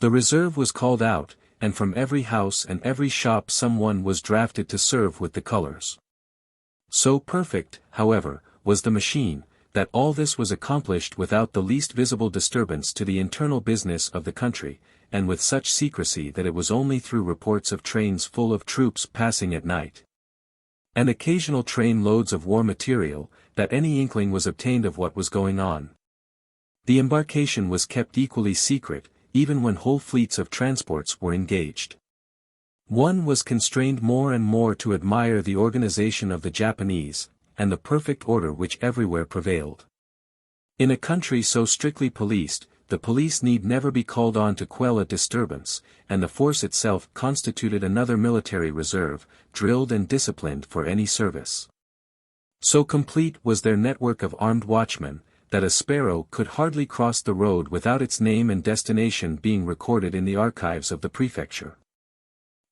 The reserve was called out, and from every house and every shop someone was drafted to serve with the colors. So perfect, however, was the machine, that all this was accomplished without the least visible disturbance to the internal business of the country, and with such secrecy that it was only through reports of trains full of troops passing at night, and occasional train loads of war material, that any inkling was obtained of what was going on. The embarkation was kept equally secret, even when whole fleets of transports were engaged. One was constrained more and more to admire the organization of the Japanese, and the perfect order which everywhere prevailed. In a country so strictly policed, the police need never be called on to quell a disturbance, and the force itself constituted another military reserve, drilled and disciplined for any service. So complete was their network of armed watchmen, that a sparrow could hardly cross the road without its name and destination being recorded in the archives of the prefecture.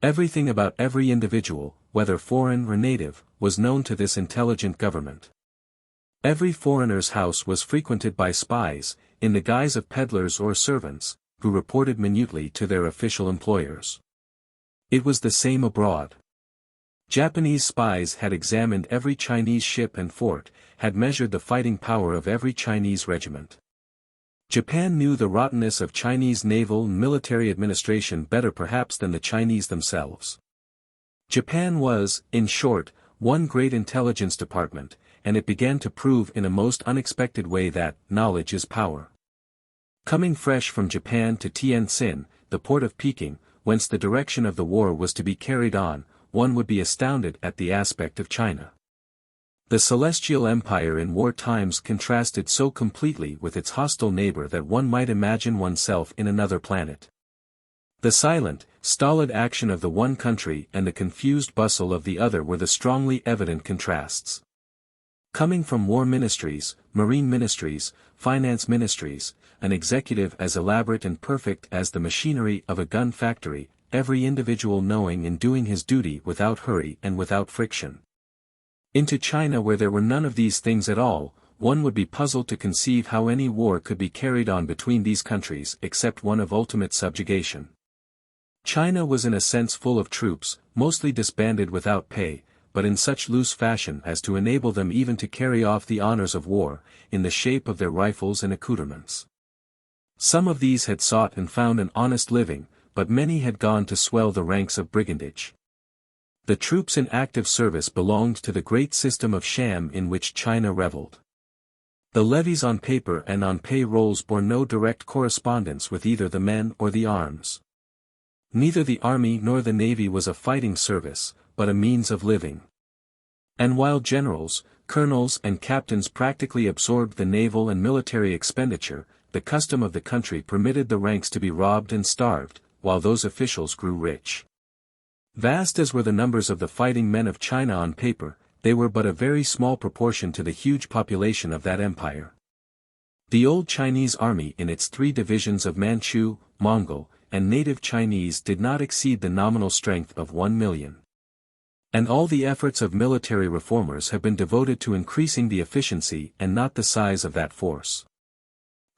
Everything about every individual, whether foreign or native, was known to this intelligent government. Every foreigner's house was frequented by spies, in the guise of peddlers or servants, who reported minutely to their official employers. It was the same abroad. Japanese spies had examined every Chinese ship and fort, had measured the fighting power of every Chinese regiment. Japan knew the rottenness of Chinese naval and military administration better perhaps than the Chinese themselves. Japan was, in short, one great intelligence department, and it began to prove in a most unexpected way that knowledge is power. Coming fresh from Japan to Tientsin, the port of Peking, whence the direction of the war was to be carried on, one would be astounded at the aspect of China. The Celestial Empire in war times contrasted so completely with its hostile neighbor that one might imagine oneself in another planet. The silent, stolid action of the one country and the confused bustle of the other were the strongly evident contrasts. Coming from war ministries, marine ministries, finance ministries, an executive as elaborate and perfect as the machinery of a gun factory, every individual knowing and doing his duty without hurry and without friction. Into China, where there were none of these things at all, one would be puzzled to conceive how any war could be carried on between these countries except one of ultimate subjugation. China was in a sense full of troops, mostly disbanded without pay, but in such loose fashion as to enable them even to carry off the honors of war, in the shape of their rifles and accoutrements. Some of these had sought and found an honest living, but many had gone to swell the ranks of brigandage. The troops in active service belonged to the great system of sham in which China reveled. The levies on paper and on pay rolls bore no direct correspondence with either the men or the arms. Neither the army nor the navy was a fighting service, but a means of living. And while generals, colonels and captains practically absorbed the naval and military expenditure, the custom of the country permitted the ranks to be robbed and starved, while those officials grew rich. Vast as were the numbers of the fighting men of China on paper, they were but a very small proportion to the huge population of that empire. The old Chinese army in its 3 divisions of Manchu, Mongol, and native Chinese did not exceed the nominal strength of 1 million. And all the efforts of military reformers have been devoted to increasing the efficiency and not the size of that force.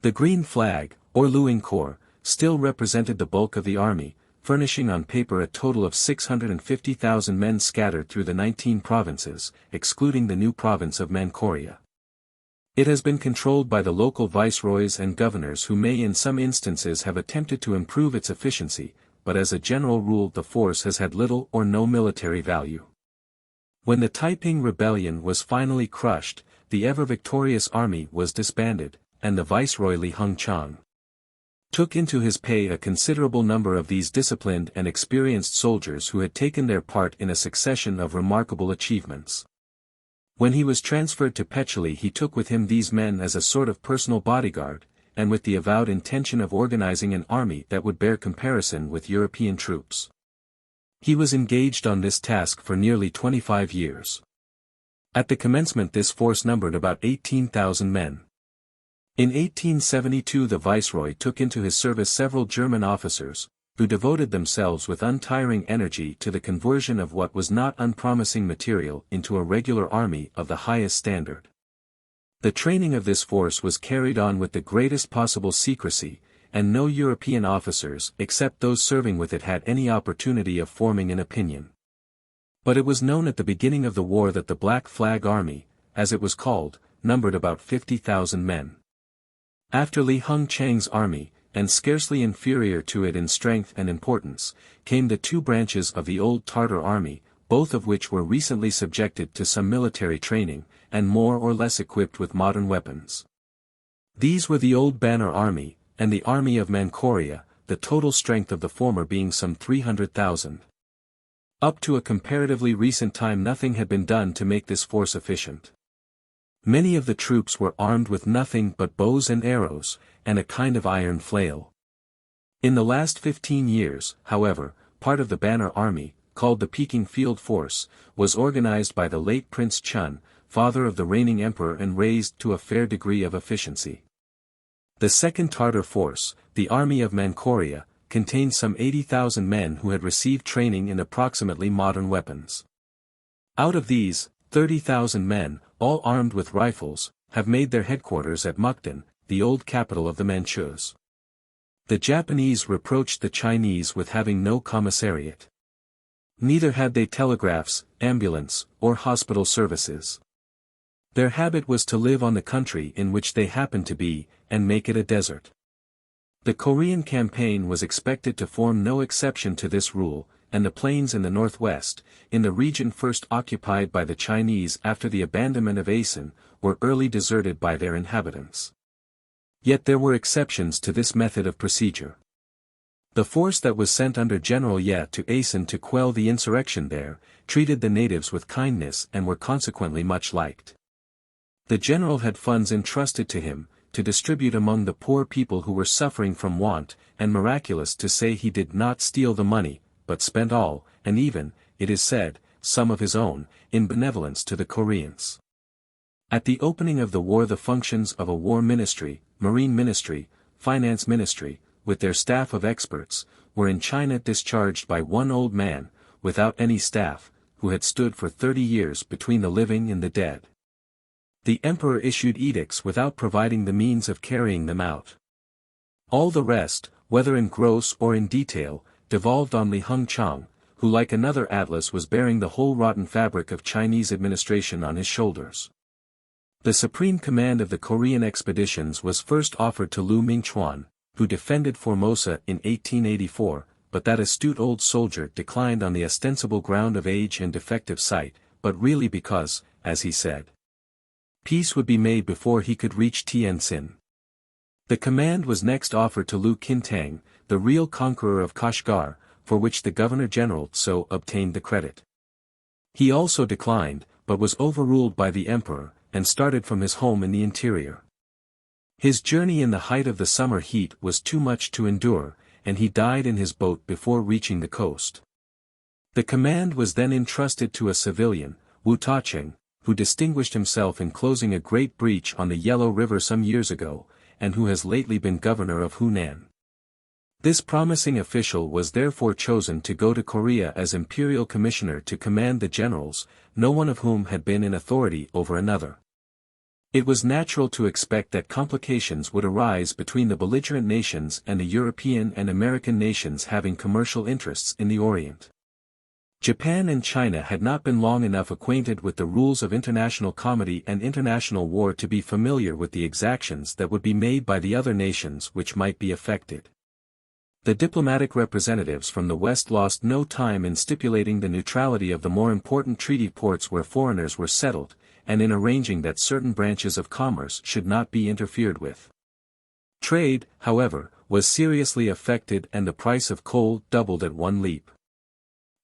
The Green Flag, or Luing Corps, still represented the bulk of the army, furnishing on paper a total of 650,000 men scattered through the 19 provinces, excluding the new province of Manchuria. It has been controlled by the local viceroys and governors who may in some instances have attempted to improve its efficiency, but as a general rule the force has had little or no military value. When the Taiping Rebellion was finally crushed, the ever-victorious army was disbanded, and the viceroy Li Hengchang took into his pay a considerable number of these disciplined and experienced soldiers who had taken their part in a succession of remarkable achievements. When he was transferred to Pechili he took with him these men as a sort of personal bodyguard, and with the avowed intention of organizing an army that would bear comparison with European troops. He was engaged on this task for nearly 25 years. At the commencement this force numbered about 18,000 men. In 1872 the viceroy took into his service several German officers, who devoted themselves with untiring energy to the conversion of what was not unpromising material into a regular army of the highest standard. The training of this force was carried on with the greatest possible secrecy, and no European officers except those serving with it had any opportunity of forming an opinion. But it was known at the beginning of the war that the Black Flag Army, as it was called, numbered about 50,000 men. After Li Hengchang's army, and scarcely inferior to it in strength and importance, came the 2 branches of the old Tartar army, both of which were recently subjected to some military training, and more or less equipped with modern weapons. These were the old Banner Army, and the Army of Manchuria, the total strength of the former being some 300,000. Up to a comparatively recent time nothing had been done to make this force efficient. Many of the troops were armed with nothing but bows and arrows, and a kind of iron flail. In the last 15 years, however, part of the Banner Army, called the Peking Field Force, was organized by the late Prince Chun, father of the reigning emperor, and raised to a fair degree of efficiency. The Second Tartar Force, the Army of Manchuria, contained some 80,000 men who had received training in approximately modern weapons. Out of these, 30,000 men, all armed with rifles, have made their headquarters at Mukden, the old capital of the Manchus. The Japanese reproached the Chinese with having no commissariat. Neither had they telegraphs, ambulance, or hospital services. Their habit was to live on the country in which they happened to be, and make it a desert. The Korean campaign was expected to form no exception to this rule, and the plains in the northwest, in the region first occupied by the Chinese after the abandonment of Asan, were early deserted by their inhabitants. Yet there were exceptions to this method of procedure. The force that was sent under General Ye to Asan to quell the insurrection there, treated the natives with kindness and were consequently much liked. The general had funds entrusted to him, to distribute among the poor people who were suffering from want, and miraculous to say he did not steal the money, but spent all, and even, it is said, some of his own, in benevolence to the Koreans. At the opening of the war the functions of a war ministry, marine ministry, finance ministry, with their staff of experts, were in China discharged by one old man, without any staff, who had stood for 30 years between the living and the dead. The emperor issued edicts without providing the means of carrying them out. All the rest, whether in gross or in detail, devolved on Li Hung Chang, who like another Atlas was bearing the whole rotten fabric of Chinese administration on his shoulders. The supreme command of the Korean expeditions was first offered to Lu Mingchuan, who defended Formosa in 1884, but that astute old soldier declined on the ostensible ground of age and defective sight, but really because, as he said, peace would be made before he could reach Tientsin. The command was next offered to Lu Qintang, the real conqueror of Kashgar, for which the Governor-General so obtained the credit. He also declined, but was overruled by the emperor, and started from his home in the interior. His journey in the height of the summer heat was too much to endure, and he died in his boat before reaching the coast. The command was then entrusted to a civilian, Wu Tacheng, who distinguished himself in closing a great breach on the Yellow River some years ago, and who has lately been governor of Hunan. This promising official was therefore chosen to go to Korea as imperial commissioner to command the generals, no one of whom had been in authority over another. It was natural to expect that complications would arise between the belligerent nations and the European and American nations having commercial interests in the Orient. Japan and China had not been long enough acquainted with the rules of international comedy and international war to be familiar with the exactions that would be made by the other nations which might be affected. The diplomatic representatives from the West lost no time in stipulating the neutrality of the more important treaty ports where foreigners were settled, and in arranging that certain branches of commerce should not be interfered with. Trade, however, was seriously affected and the price of coal doubled at one leap.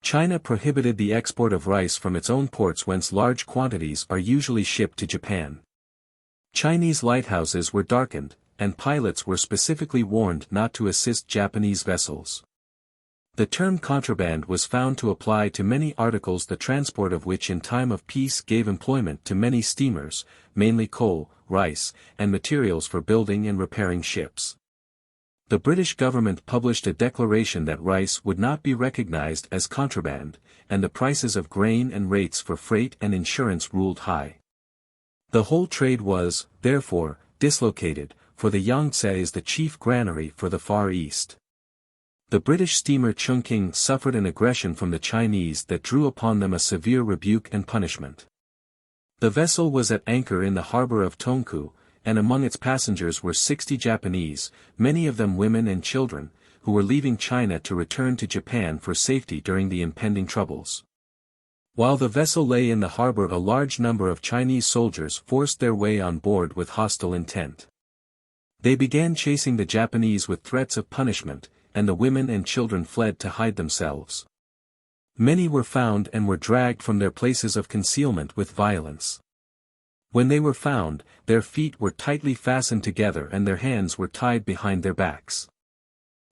China prohibited the export of rice from its own ports whence large quantities are usually shipped to Japan. Chinese lighthouses were darkened, and pilots were specifically warned not to assist Japanese vessels. The term contraband was found to apply to many articles the transport of which in time of peace gave employment to many steamers, mainly coal, rice, and materials for building and repairing ships. The British government published a declaration that rice would not be recognized as contraband, and the prices of grain and rates for freight and insurance ruled high. The whole trade was, therefore, dislocated, for the Yangtze is the chief granary for the Far East. The British steamer Chungking suffered an aggression from the Chinese that drew upon them a severe rebuke and punishment. The vessel was at anchor in the harbor of Tongku, and among its passengers were 60 Japanese, many of them women and children, who were leaving China to return to Japan for safety during the impending troubles. While the vessel lay in the harbor a large number of Chinese soldiers forced their way on board with hostile intent. They began chasing the Japanese with threats of punishment, and the women and children fled to hide themselves. Many were found and were dragged from their places of concealment with violence. When they were found, their feet were tightly fastened together and their hands were tied behind their backs.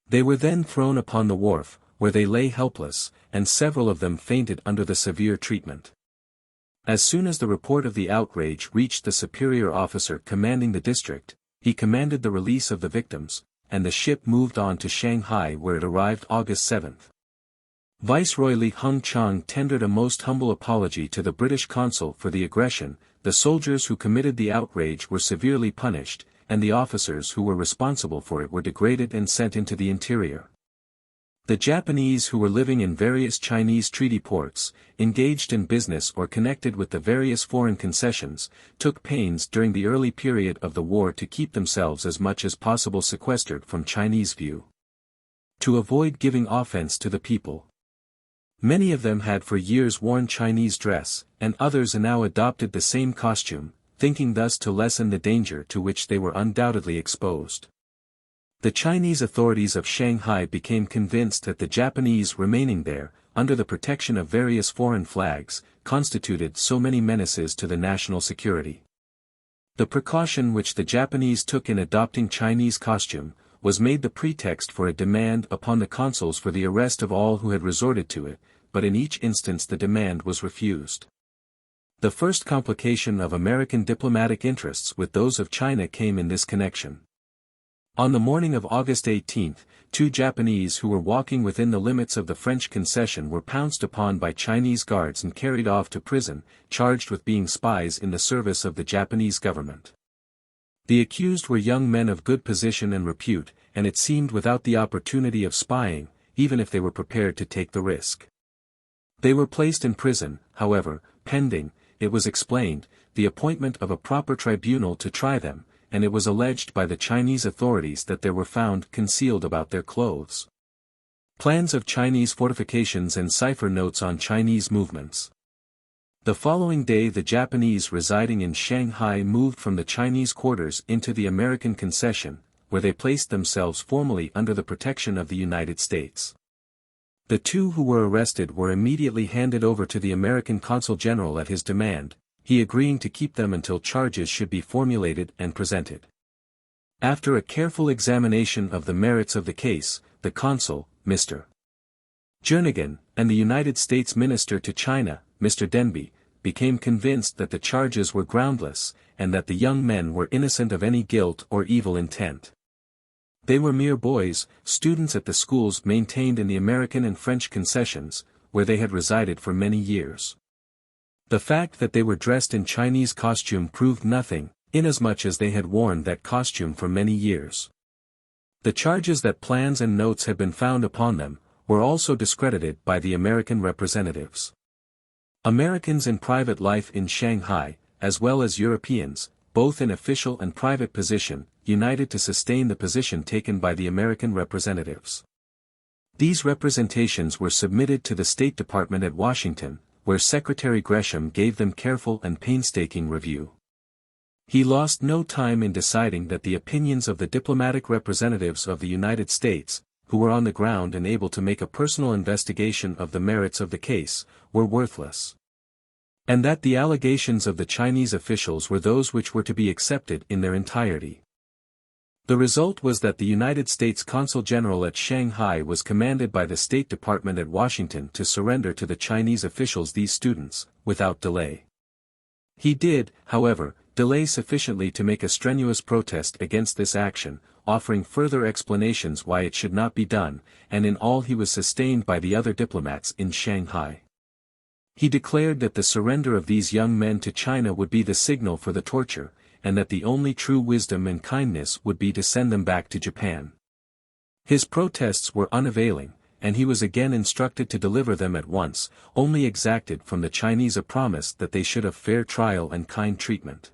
They were then thrown upon the wharf, where they lay helpless, and several of them fainted under the severe treatment. As soon as the report of the outrage reached the superior officer commanding the district, he commanded the release of the victims, and the ship moved on to Shanghai where it arrived August 7. Viceroy Li Hung Chang tendered a most humble apology to the British consul for the aggression. The soldiers who committed the outrage were severely punished, and the officers who were responsible for it were degraded and sent into the interior. The Japanese who were living in various Chinese treaty ports, engaged in business or connected with the various foreign concessions, took pains during the early period of the war to keep themselves as much as possible sequestered from Chinese view, to avoid giving offense to the people. Many of them had for years worn Chinese dress, and others now adopted the same costume, thinking thus to lessen the danger to which they were undoubtedly exposed. The Chinese authorities of Shanghai became convinced that the Japanese remaining there, under the protection of various foreign flags, constituted so many menaces to the national security. The precaution which the Japanese took in adopting Chinese costume, was made the pretext for a demand upon the consuls for the arrest of all who had resorted to it, but in each instance the demand was refused. The first complication of American diplomatic interests with those of China came in this connection. On the morning of August 18, 2 Japanese who were walking within the limits of the French concession were pounced upon by Chinese guards and carried off to prison, charged with being spies in the service of the Japanese government. The accused were young men of good position and repute, and it seemed without the opportunity of spying, even if they were prepared to take the risk. They were placed in prison, however, pending, it was explained, the appointment of a proper tribunal to try them, and it was alleged by the Chinese authorities that there were found concealed about their clothes plans of Chinese fortifications and cipher notes on Chinese movements. The following day the Japanese residing in Shanghai moved from the Chinese quarters into the American concession, where they placed themselves formally under the protection of the United States. The 2 who were arrested were immediately handed over to the American Consul General at his demand, he agreeing to keep them until charges should be formulated and presented. After a careful examination of the merits of the case, the consul, Mr. Jernigan, and the United States Minister to China, Mr. Denby, became convinced that the charges were groundless, and that the young men were innocent of any guilt or evil intent. They were mere boys, students at the schools maintained in the American and French concessions, where they had resided for many years. The fact that they were dressed in Chinese costume proved nothing, inasmuch as they had worn that costume for many years. The charges that plans and notes had been found upon them, were also discredited by the American representatives. Americans in private life in Shanghai, as well as Europeans, both in official and private position, united to sustain the position taken by the American representatives. These representations were submitted to the State Department at Washington, where Secretary Gresham gave them careful and painstaking review. He lost no time in deciding that the opinions of the diplomatic representatives of the United States, who were on the ground and able to make a personal investigation of the merits of the case, were worthless. And that the allegations of the Chinese officials were those which were to be accepted in their entirety. The result was that the United States Consul General at Shanghai was commanded by the State Department at Washington to surrender to the Chinese officials these students, without delay. He did, however, delay sufficiently to make a strenuous protest against this action, offering further explanations why it should not be done, and in all he was sustained by the other diplomats in Shanghai. He declared that the surrender of these young men to China would be the signal for the torture, and that the only true wisdom and kindness would be to send them back to Japan. His protests were unavailing, and he was again instructed to deliver them at once, only exacted from the Chinese a promise that they should have fair trial and kind treatment.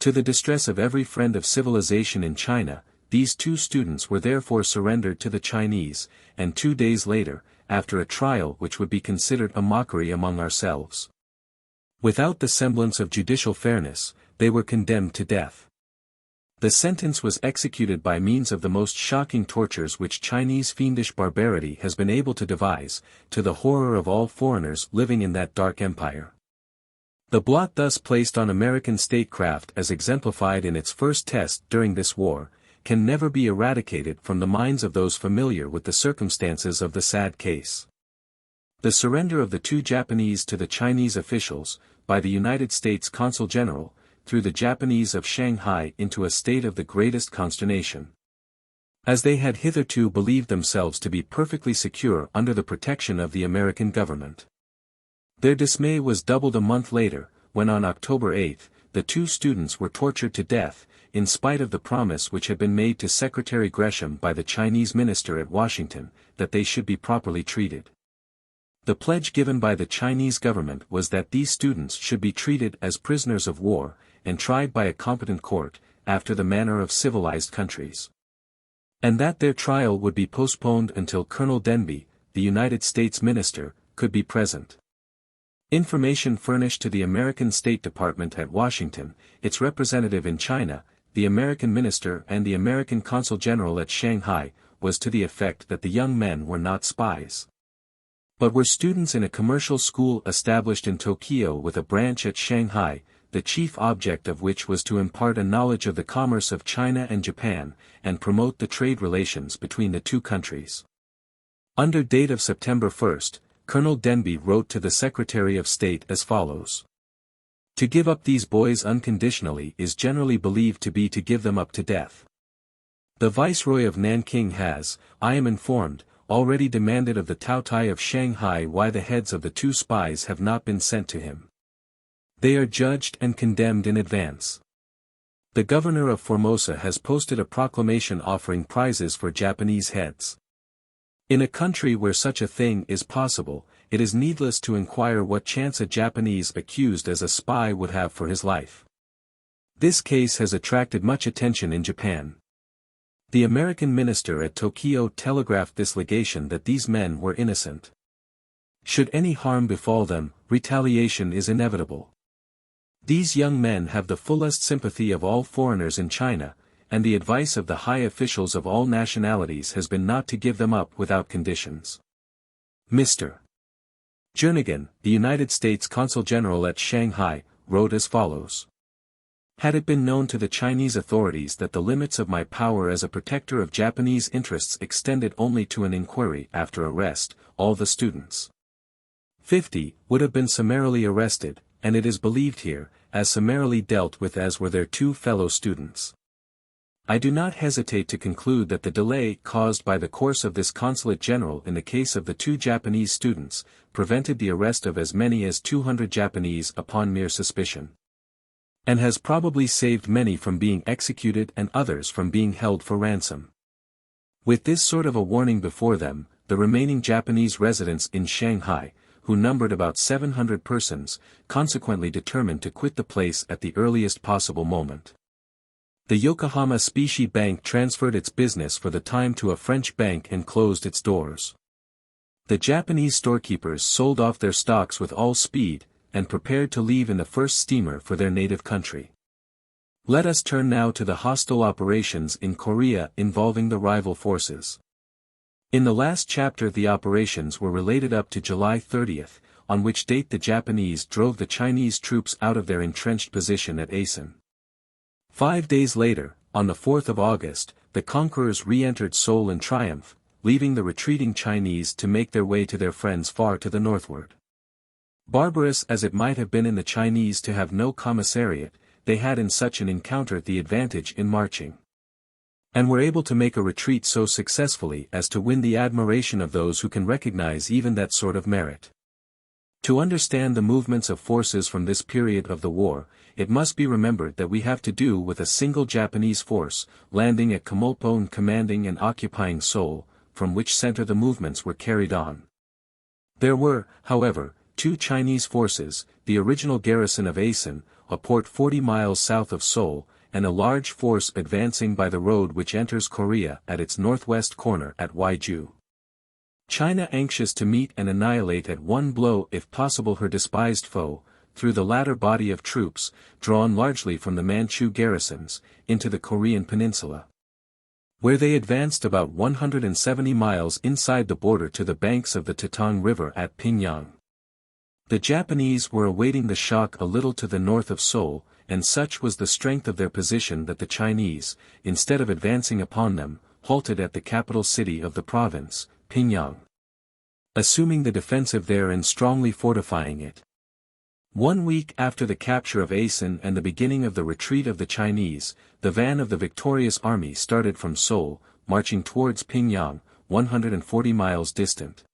To the distress of every friend of civilization in China, these 2 students were therefore surrendered to the Chinese, and 2 days later, after a trial which would be considered a mockery among ourselves. Without the semblance of judicial fairness, they were condemned to death. The sentence was executed by means of the most shocking tortures which Chinese fiendish barbarity has been able to devise, to the horror of all foreigners living in that dark empire. The blot thus placed on American statecraft as exemplified in its first test during this war, can never be eradicated from the minds of those familiar with the circumstances of the sad case. The surrender of the 2 Japanese to the Chinese officials, by the United States Consul General, threw the Japanese of Shanghai into a state of the greatest consternation. As they had hitherto believed themselves to be perfectly secure under the protection of the American government. Their dismay was doubled a month later, when on October 8, the 2 students were tortured to death, in spite of the promise which had been made to Secretary Gresham by the Chinese minister at Washington, that they should be properly treated. The pledge given by the Chinese government was that these students should be treated as prisoners of war, and tried by a competent court, after the manner of civilized countries. And that their trial would be postponed until Colonel Denby, the United States minister, could be present. Information furnished to the American State Department at Washington, its representative in China, the American minister and the American consul general at Shanghai, was to the effect that the young men were not spies, but were students in a commercial school established in Tokyo with a branch at Shanghai, the chief object of which was to impart a knowledge of the commerce of China and Japan, and promote the trade relations between the two countries. Under date of September 1, Colonel Denby wrote to the Secretary of State as follows. To give up these boys unconditionally is generally believed to be to give them up to death. The Viceroy of Nanking has, I am informed, already demanded of the Taotai of Shanghai why the heads of the two spies have not been sent to him. They are judged and condemned in advance. The governor of Formosa has posted a proclamation offering prizes for Japanese heads. In a country where such a thing is possible, it is needless to inquire what chance a Japanese accused as a spy would have for his life. This case has attracted much attention in Japan. The American minister at Tokyo telegraphed this legation that these men were innocent. Should any harm befall them, retaliation is inevitable. These young men have the fullest sympathy of all foreigners in China, and the advice of the high officials of all nationalities has been not to give them up without conditions. Mr. Jernigan, the United States Consul General at Shanghai, wrote as follows. Had it been known to the Chinese authorities that the limits of my power as a protector of Japanese interests extended only to an inquiry after arrest, all the students 50 would have been summarily arrested, and it is believed here, as summarily dealt with as were their two fellow students. I do not hesitate to conclude that the delay caused by the course of this consulate general in the case of the two Japanese students, prevented the arrest of as many as 200 Japanese upon mere suspicion, and has probably saved many from being executed and others from being held for ransom. With this sort of a warning before them, the remaining Japanese residents in Shanghai, who numbered about 700 persons, consequently determined to quit the place at the earliest possible moment. The Yokohama Specie Bank transferred its business for the time to a French bank and closed its doors. The Japanese storekeepers sold off their stocks with all speed, and prepared to leave in the first steamer for their native country. Let us turn now to the hostile operations in Korea involving the rival forces. In the last chapter the operations were related up to July 30, on which date the Japanese drove the Chinese troops out of their entrenched position at Asan. 5 days later, on the 4th of August, the conquerors re-entered Seoul in triumph, leaving the retreating Chinese to make their way to their friends far to the northward. Barbarous as it might have been in the Chinese to have no commissariat, they had in such an encounter the advantage in marching, and were able to make a retreat so successfully as to win the admiration of those who can recognize even that sort of merit. To understand the movements of forces from this period of the war, it must be remembered that we have to do with a single Japanese force, landing at Kamulpo and commanding and occupying Seoul, from which center the movements were carried on. There were, however, two Chinese forces, the original garrison of Asan, a port 40 miles south of Seoul, and a large force advancing by the road which enters Korea at its northwest corner at Waiju. China anxious to meet and annihilate at one blow if possible her despised foe, through the latter body of troops, drawn largely from the Manchu garrisons, into the Korean peninsula, where they advanced about 170 miles inside the border to the banks of the Tatung River at Pingyang. The Japanese were awaiting the shock a little to the north of Seoul, and such was the strength of their position that the Chinese, instead of advancing upon them, halted at the capital city of the province, Pingyang, assuming the defensive there and strongly fortifying it. 1 week after the capture of Asan and the beginning of the retreat of the Chinese, the van of the victorious army started from Seoul, marching towards Pingyang, 140 miles distant,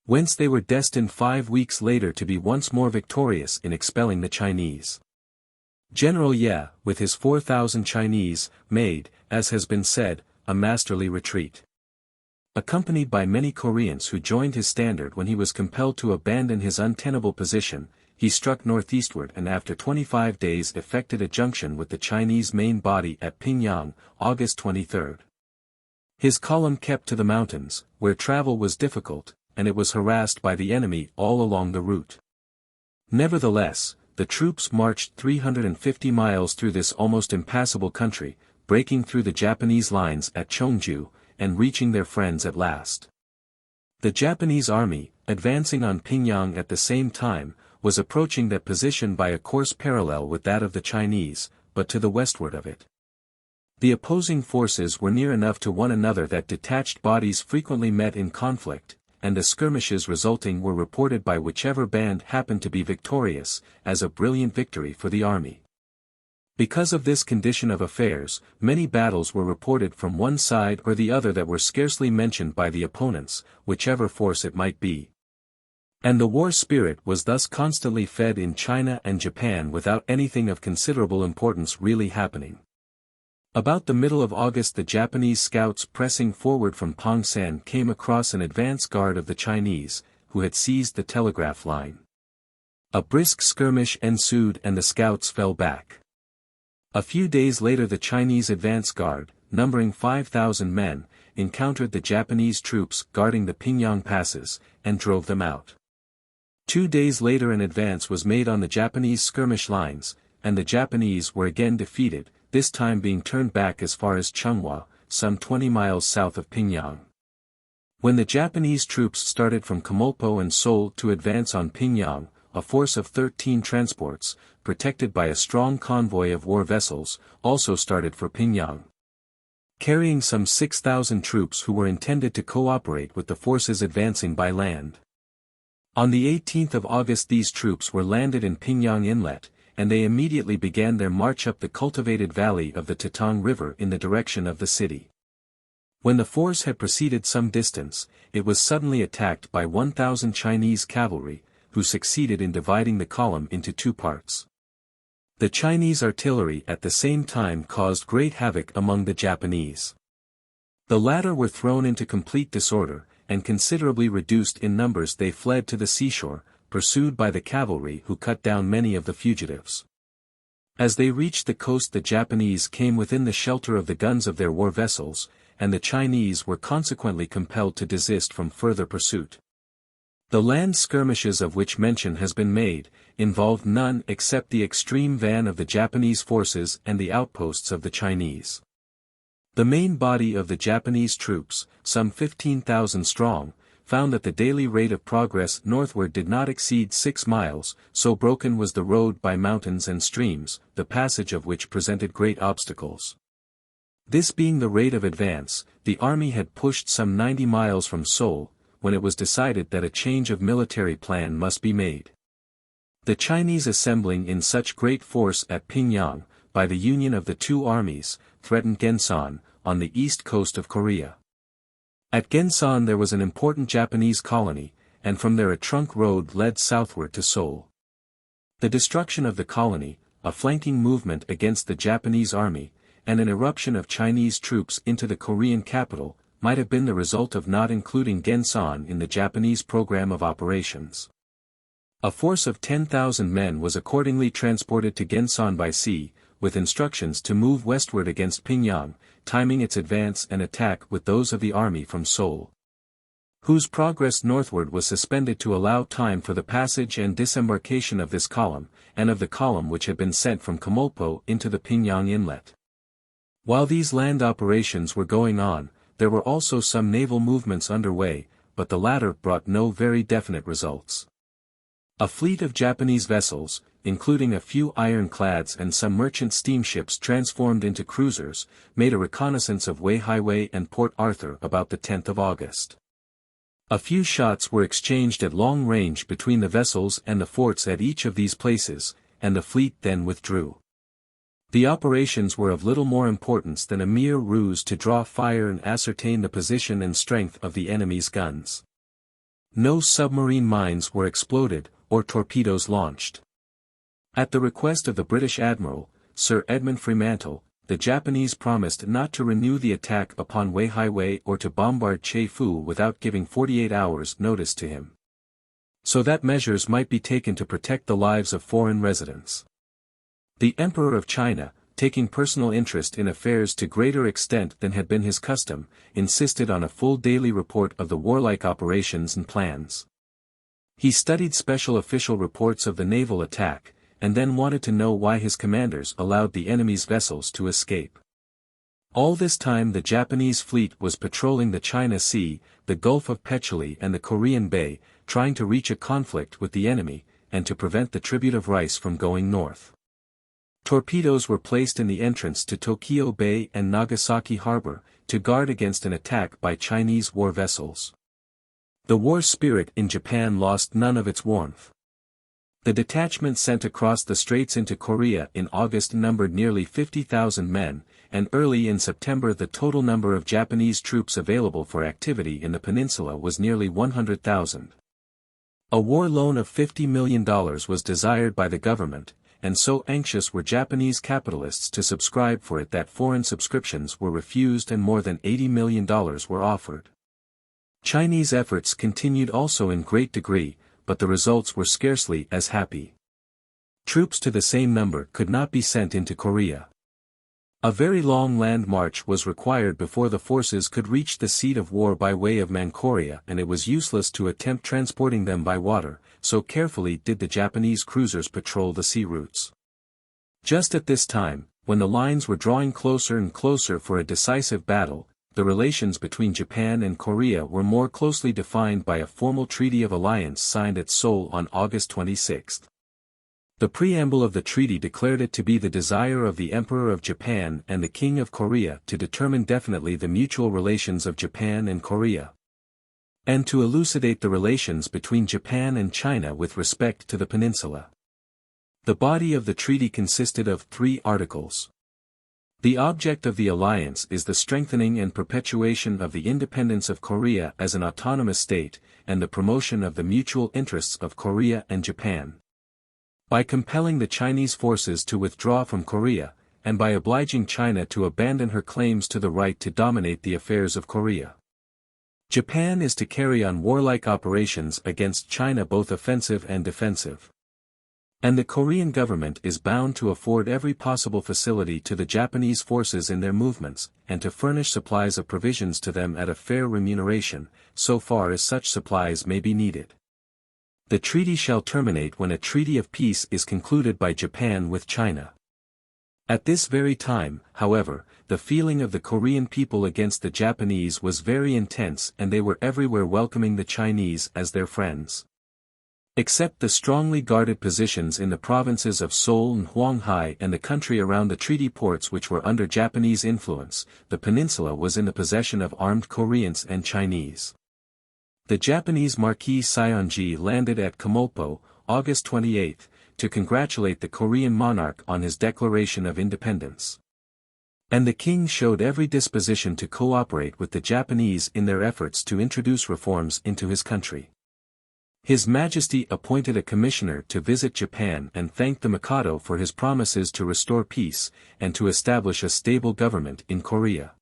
whence they were destined 5 weeks later to be once more victorious in expelling the Chinese. General Ye, with his 4,000 Chinese, made, as has been said, a masterly retreat. Accompanied by many Koreans who joined his standard when he was compelled to abandon his untenable position, he struck northeastward and after 25 days effected a junction with the Chinese main body at Pingyang, August 23. His column kept to the mountains, where travel was difficult, and it was harassed by the enemy all along the route. Nevertheless, the troops marched 350 miles through this almost impassable country, breaking through the Japanese lines at Cheongju, and reaching their friends at last. The Japanese army, advancing on Pingyang at the same time, was approaching that position by a course parallel with that of the Chinese, but to the westward of it. The opposing forces were near enough to one another that detached bodies frequently met in conflict, and the skirmishes resulting were reported by whichever band happened to be victorious, as a brilliant victory for the army. Because of this condition of affairs, many battles were reported from one side or the other that were scarcely mentioned by the opponents, whichever force it might be. And the war spirit was thus constantly fed in China and Japan without anything of considerable importance really happening. About the middle of August the Japanese scouts pressing forward from Pongsan came across an advance guard of the Chinese, who had seized the telegraph line. A brisk skirmish ensued and the scouts fell back. A few days later the Chinese advance guard, numbering 5,000 men, encountered the Japanese troops guarding the Pingyang passes, and drove them out. 2 days later an advance was made on the Japanese skirmish lines, and the Japanese were again defeated, this time being turned back as far as Chunghwa, some 20 miles south of Pingyang. When the Japanese troops started from Kamolpo and Seoul to advance on Pingyang, a force of 13 transports, protected by a strong convoy of war vessels, also started for Pingyang. Carrying some 6,000 troops who were intended to cooperate with the forces advancing by land. On the 18th of August these troops were landed in Pingyang Inlet, and they immediately began their march up the cultivated valley of the Tatung River in the direction of the city. When the force had proceeded some distance, it was suddenly attacked by 1,000 Chinese cavalry, who succeeded in dividing the column into 2 parts. The Chinese artillery at the same time caused great havoc among the Japanese. The latter were thrown into complete disorder, and considerably reduced in numbers they fled to the seashore, pursued by the cavalry who cut down many of the fugitives. As they reached the coast the Japanese came within the shelter of the guns of their war vessels, and the Chinese were consequently compelled to desist from further pursuit. The land skirmishes of which mention has been made, involved none except the extreme van of the Japanese forces and the outposts of the Chinese. The main body of the Japanese troops, some 15,000 strong, found that the daily rate of progress northward did not exceed 6 miles, so broken was the road by mountains and streams, the passage of which presented great obstacles. This being the rate of advance, the army had pushed some 90 miles from Seoul, when it was decided that a change of military plan must be made. The Chinese assembling in such great force at Pingyang, by the union of the 2 armies, threatened Gensan, on the east coast of Korea. At Gensan there was an important Japanese colony, and from there a trunk road led southward to Seoul. The destruction of the colony, a flanking movement against the Japanese army, and an eruption of Chinese troops into the Korean capital, might have been the result of not including Gensan in the Japanese program of operations. A force of 10,000 men was accordingly transported to Gensan by sea, with instructions to move westward against Pingyang, timing its advance and attack with those of the army from Seoul, whose progress northward was suspended to allow time for the passage and disembarkation of this column, and of the column which had been sent from Kamolpo into the Pingyang Inlet. While these land operations were going on, there were also some naval movements underway, but the latter brought no very definite results. A fleet of Japanese vessels, including a few ironclads and some merchant steamships transformed into cruisers, made a reconnaissance of Wei-hai-wei and Port Arthur about the 10th of August. A few shots were exchanged at long range between the vessels and the forts at each of these places, and the fleet then withdrew. The operations were of little more importance than a mere ruse to draw fire and ascertain the position and strength of the enemy's guns. No submarine mines were exploded, or torpedoes launched. At the request of the British Admiral, Sir Edmund Fremantle, the Japanese promised not to renew the attack upon Wei-hai-wei or to bombard Chefoo without giving 48 hours' notice to him, so that measures might be taken to protect the lives of foreign residents. The Emperor of China, taking personal interest in affairs to greater extent than had been his custom, insisted on a full daily report of the warlike operations and plans. He studied special official reports of the naval attack, and then wanted to know why his commanders allowed the enemy's vessels to escape. All this time the Japanese fleet was patrolling the China Sea, the Gulf of Petchouli and the Korean Bay, trying to reach a conflict with the enemy, and to prevent the tribute of rice from going north. Torpedoes were placed in the entrance to Tokyo Bay and Nagasaki Harbor, to guard against an attack by Chinese war vessels. The war spirit in Japan lost none of its warmth. The detachment sent across the straits into Korea in August numbered nearly 50,000 men, and early in September the total number of Japanese troops available for activity in the peninsula was nearly 100,000. A war loan of $50 million was desired by the government, and so anxious were Japanese capitalists to subscribe for it that foreign subscriptions were refused and more than $80 million were offered. Chinese efforts continued also in great degree, but the results were scarcely as happy. Troops to the same number could not be sent into Korea. A very long land march was required before the forces could reach the seat of war by way of Manchuria, and it was useless to attempt transporting them by water, so carefully did the Japanese cruisers patrol the sea routes. Just at this time, when the lines were drawing closer and closer for a decisive battle, the relations between Japan and Korea were more closely defined by a formal treaty of alliance signed at Seoul on August 26. The preamble of the treaty declared it to be the desire of the Emperor of Japan and the King of Korea to determine definitely the mutual relations of Japan and Korea, and to elucidate the relations between Japan and China with respect to the peninsula. The body of the treaty consisted of 3 articles. The object of the alliance is the strengthening and perpetuation of the independence of Korea as an autonomous state, and the promotion of the mutual interests of Korea and Japan. By compelling the Chinese forces to withdraw from Korea, and by obliging China to abandon her claims to the right to dominate the affairs of Korea. Japan is to carry on warlike operations against China, both offensive and defensive. And the Korean government is bound to afford every possible facility to the Japanese forces in their movements, and to furnish supplies of provisions to them at a fair remuneration, so far as such supplies may be needed. The treaty shall terminate when a treaty of peace is concluded by Japan with China. At this very time, however, the feeling of the Korean people against the Japanese was very intense, and they were everywhere welcoming the Chinese as their friends. Except the strongly guarded positions in the provinces of Seoul and Hwanghae and the country around the treaty ports which were under Japanese influence, the peninsula was in the possession of armed Koreans and Chinese. The Japanese Marquis Seonji landed at Kumulpo, August 28, to congratulate the Korean monarch on his declaration of independence. And the king showed every disposition to cooperate with the Japanese in their efforts to introduce reforms into his country. His Majesty appointed a commissioner to visit Japan and thanked the Mikado for his promises to restore peace, and to establish a stable government in Korea.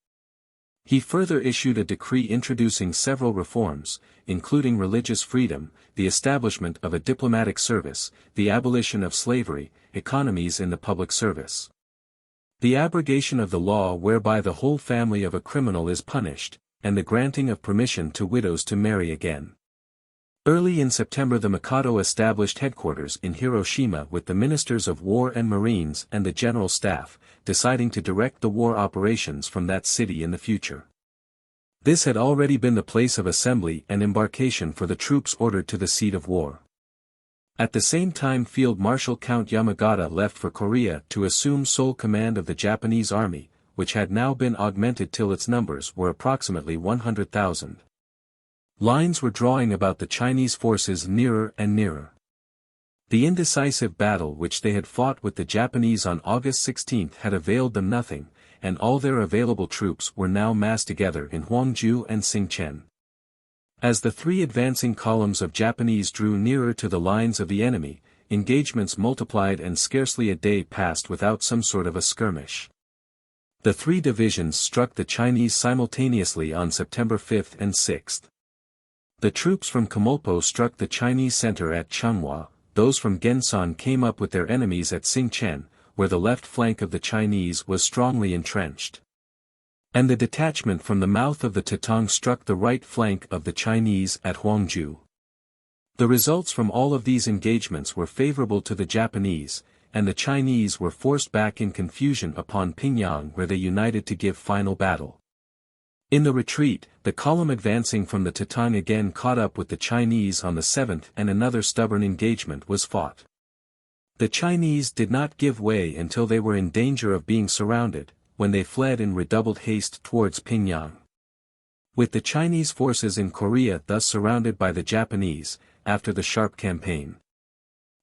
He further issued a decree introducing several reforms, including religious freedom, the establishment of a diplomatic service, the abolition of slavery, economies in the public service, the abrogation of the law whereby the whole family of a criminal is punished, and the granting of permission to widows to marry again. Early in September the Mikado established headquarters in Hiroshima with the Ministers of War and Marines and the General Staff, deciding to direct the war operations from that city in the future. This had already been the place of assembly and embarkation for the troops ordered to the seat of war. At the same time Field Marshal Count Yamagata left for Korea to assume sole command of the Japanese army, which had now been augmented till its numbers were approximately 100,000. Lines were drawing about the Chinese forces nearer and nearer. The indecisive battle which they had fought with the Japanese on August 16 had availed them nothing, and all their available troops were now massed together in Hwangju and Singchen. As the 3 advancing columns of Japanese drew nearer to the lines of the enemy, engagements multiplied and scarcely a day passed without some sort of a skirmish. The 3 divisions struck the Chinese simultaneously on September 5 and 6. The troops from Kumulpo struck the Chinese center at Changhua, those from Gensan came up with their enemies at Singchen, where the left flank of the Chinese was strongly entrenched. And the detachment from the mouth of the Tatung struck the right flank of the Chinese at Hwangju. The results from all of these engagements were favorable to the Japanese, and the Chinese were forced back in confusion upon Pingyang, where they united to give final battle. In the retreat, the column advancing from the Tatang again caught up with the Chinese on the 7th, and another stubborn engagement was fought. The Chinese did not give way until they were in danger of being surrounded, when they fled in redoubled haste towards Pingyang. With the Chinese forces in Korea thus surrounded by the Japanese, after the sharp campaign,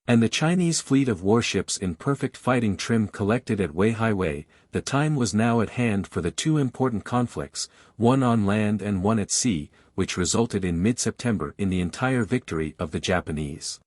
and the Chinese fleet of warships in perfect fighting trim collected at Wei-hai-wei, the time was now at hand for the two important conflicts, one on land and one at sea, which resulted in mid-September in the entire victory of the Japanese.